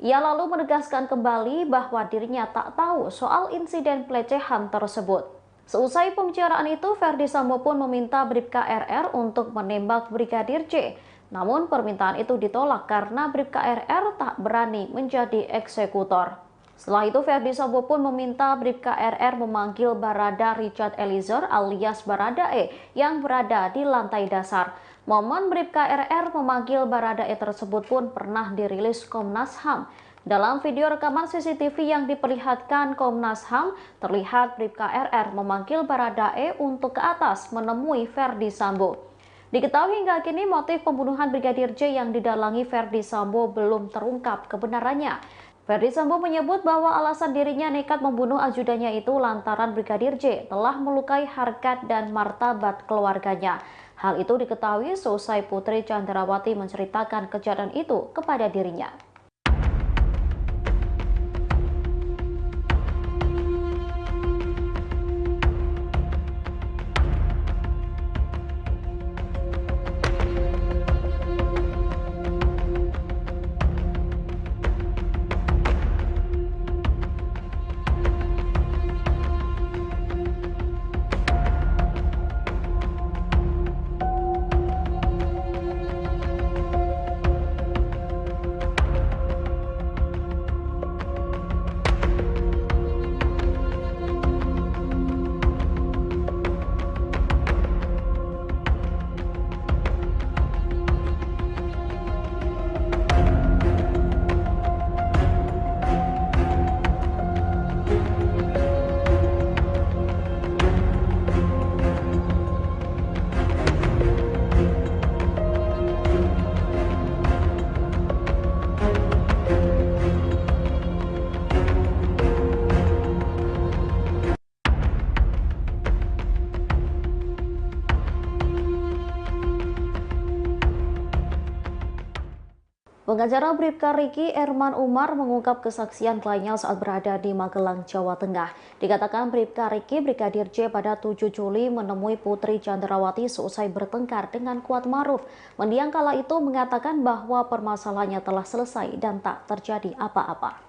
Ia lalu menegaskan kembali bahwa dirinya tak tahu soal insiden pelecehan tersebut. Seusai pembicaraan itu, Ferdi Sambo pun meminta Bribka RR untuk menembak Brigadir J. Namun permintaan itu ditolak karena Bribka RR tak berani menjadi eksekutor. Setelah itu, Ferdi Sambo pun meminta Bribka RR memanggil Barada Richard Eliezer alias Baradae yang berada di lantai dasar. Momen Bribka RR memanggil Baradae tersebut pun pernah dirilis Komnas HAM. Dalam video rekaman CCTV yang diperlihatkan Komnas HAM, terlihat Bribka RR memanggil Baradae untuk ke atas menemui Ferdi Sambo. Diketahui hingga kini motif pembunuhan Brigadir J yang didalangi Ferdi Sambo belum terungkap kebenarannya. Ferdi Sambo menyebut bahwa alasan dirinya nekat membunuh ajudannya itu lantaran Brigadir J telah melukai harkat dan martabat keluarganya. Hal itu diketahui seusai Putri Chandrawati menceritakan kejadian itu kepada dirinya. Pengacara Bribka Riki, Erman Umar, mengungkap kesaksian kliennya saat berada di Magelang, Jawa Tengah. Dikatakan Bribka Riki, Brigadir J pada 7 Juli menemui Putri Chandrawati seusai bertengkar dengan Kuat Maruf. Mendiang kala itu mengatakan bahwa permasalahannya telah selesai dan tak terjadi apa-apa.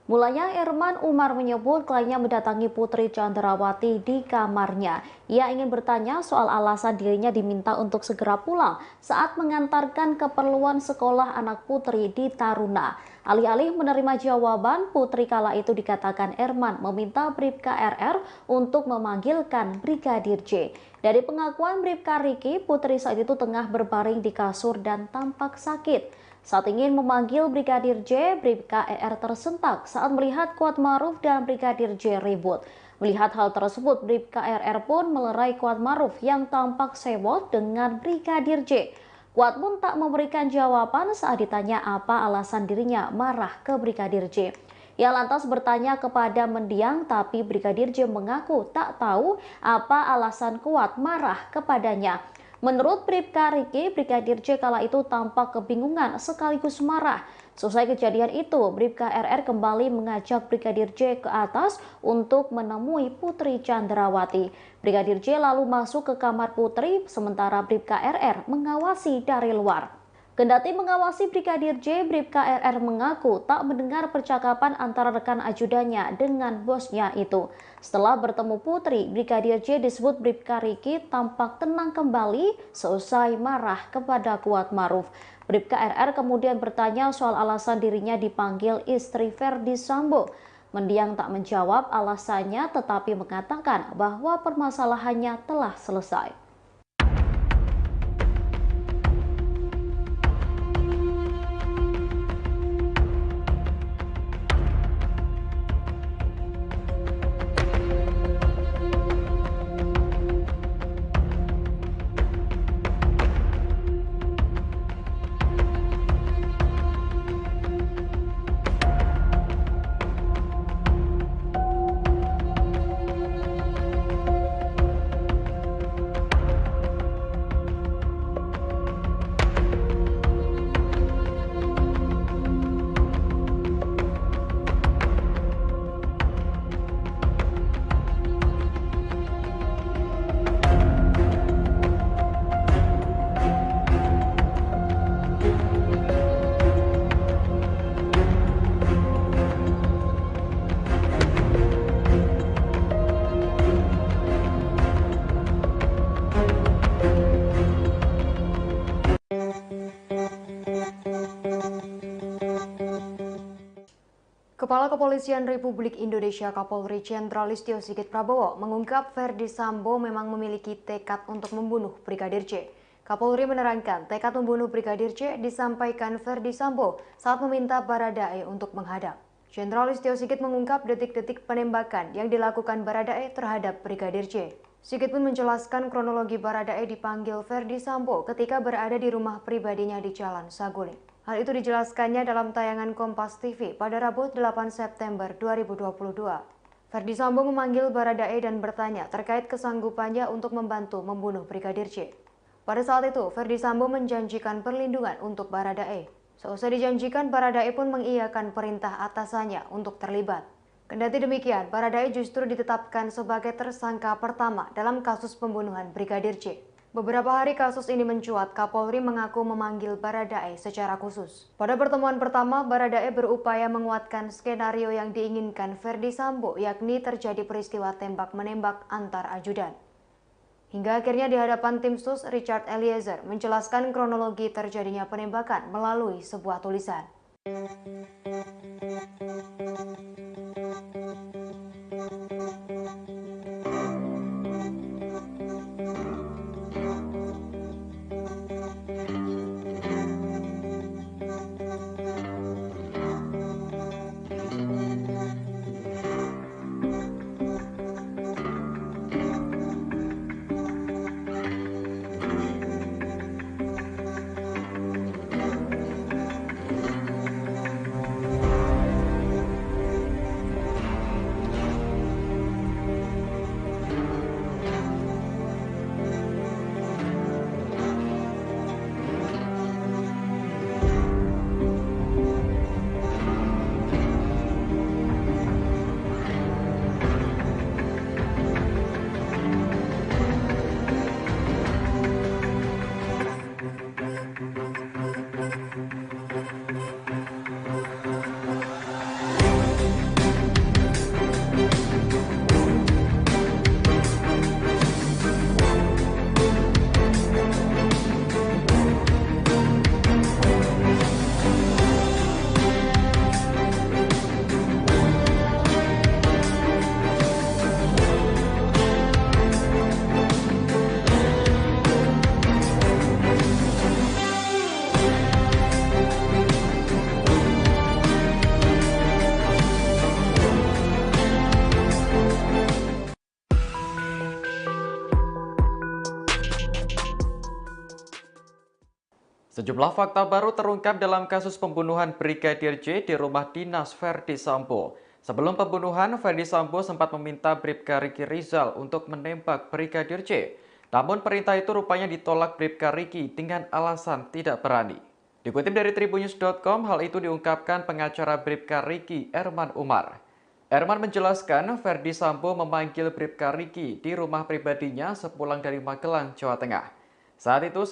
Mulanya Erman Umar menyebut kliennya mendatangi Putri Chandrawati di kamarnya. Ia ingin bertanya soal alasan dirinya diminta untuk segera pulang saat mengantarkan keperluan sekolah anak Putri di Taruna. Alih-alih menerima jawaban, Putri kala itu dikatakan Erman meminta Bribka RR untuk memanggilkan Brigadir J. Dari pengakuan Bribka Riki, Putri saat itu tengah berbaring di kasur dan tampak sakit. Saat ingin memanggil Brigadir J, Bribka RR tersentak saat melihat Kuat Maruf dan Brigadir J ribut. Melihat hal tersebut, Bribka RR pun melerai Kuat Maruf yang tampak sewot dengan Brigadir J. Kuat pun tak memberikan jawaban saat ditanya apa alasan dirinya marah ke Brigadir J. Ia lantas bertanya kepada mendiang, tapi Brigadir J mengaku tak tahu apa alasan Kuat marah kepadanya. Menurut Bribka Riki, Brigadir J kala itu tampak kebingungan sekaligus marah. Selesai kejadian itu, Bribka RR kembali mengajak Brigadir J ke atas untuk menemui Putri Chandrawati. Brigadir J lalu masuk ke kamar Putri, sementara Bribka RR mengawasi dari luar. Kendati mengawasi Brigadir J, Bribka RR mengaku tak mendengar percakapan antara rekan ajudannya dengan bosnya itu. Setelah bertemu Putri, Brigadir J disebut Bribka Riki tampak tenang kembali seusai marah kepada Kuat Maruf. Bribka RR kemudian bertanya soal alasan dirinya dipanggil istri Ferdi Sambo. Mendiang tak menjawab alasannya, tetapi mengatakan bahwa permasalahannya telah selesai. Kepala Kepolisian Republik Indonesia Kapolri Jenderal Listio Sigit Prabowo mengungkap Ferdi Sambo memang memiliki tekad untuk membunuh Brigadir J. Kapolri menerangkan tekad membunuh Brigadir J disampaikan Ferdi Sambo saat meminta Baradae untuk menghadap. Jenderal Listio Sigit mengungkap detik-detik penembakan yang dilakukan Baradae terhadap Brigadir J. Sigit pun menjelaskan kronologi Baradae dipanggil Ferdi Sambo ketika berada di rumah pribadinya di Jalan Saguling. Hal itu dijelaskannya dalam tayangan Kompas TV pada Rabu 8 September 2022. Ferdi Sambo memanggil Baradae dan bertanya terkait kesanggupannya untuk membantu membunuh Brigadir J. Pada saat itu, Ferdi Sambo menjanjikan perlindungan untuk Baradae. Seusai dijanjikan, Baradae pun mengiyakan perintah atasannya untuk terlibat. Kendati demikian, Baradae justru ditetapkan sebagai tersangka pertama dalam kasus pembunuhan Brigadir J. Beberapa hari kasus ini mencuat, Kapolri mengaku memanggil Baradae secara khusus. Pada pertemuan pertama, Baradae berupaya menguatkan skenario yang diinginkan Ferdi Sambo, yakni terjadi peristiwa tembak-menembak antar ajudan. Hingga akhirnya di hadapan tim sus, Richard Eliezer menjelaskan kronologi terjadinya penembakan melalui sebuah tulisan. Sejumlah fakta baru terungkap dalam kasus pembunuhan Brigadir J di rumah dinas Verdi Sambo. Sebelum pembunuhan, Verdi Sambo sempat meminta Bribka Riki Rizal untuk menembak Brigadir J. Namun perintah itu rupanya ditolak Bribka Riki dengan alasan tidak berani. Dikutip dari tribunnews.com, hal itu diungkapkan pengacara Bribka Riki, Erman Umar. Erman menjelaskan Verdi Sambo memanggil Bribka Riki di rumah pribadinya sepulang dari Magelang, Jawa Tengah. Saat itu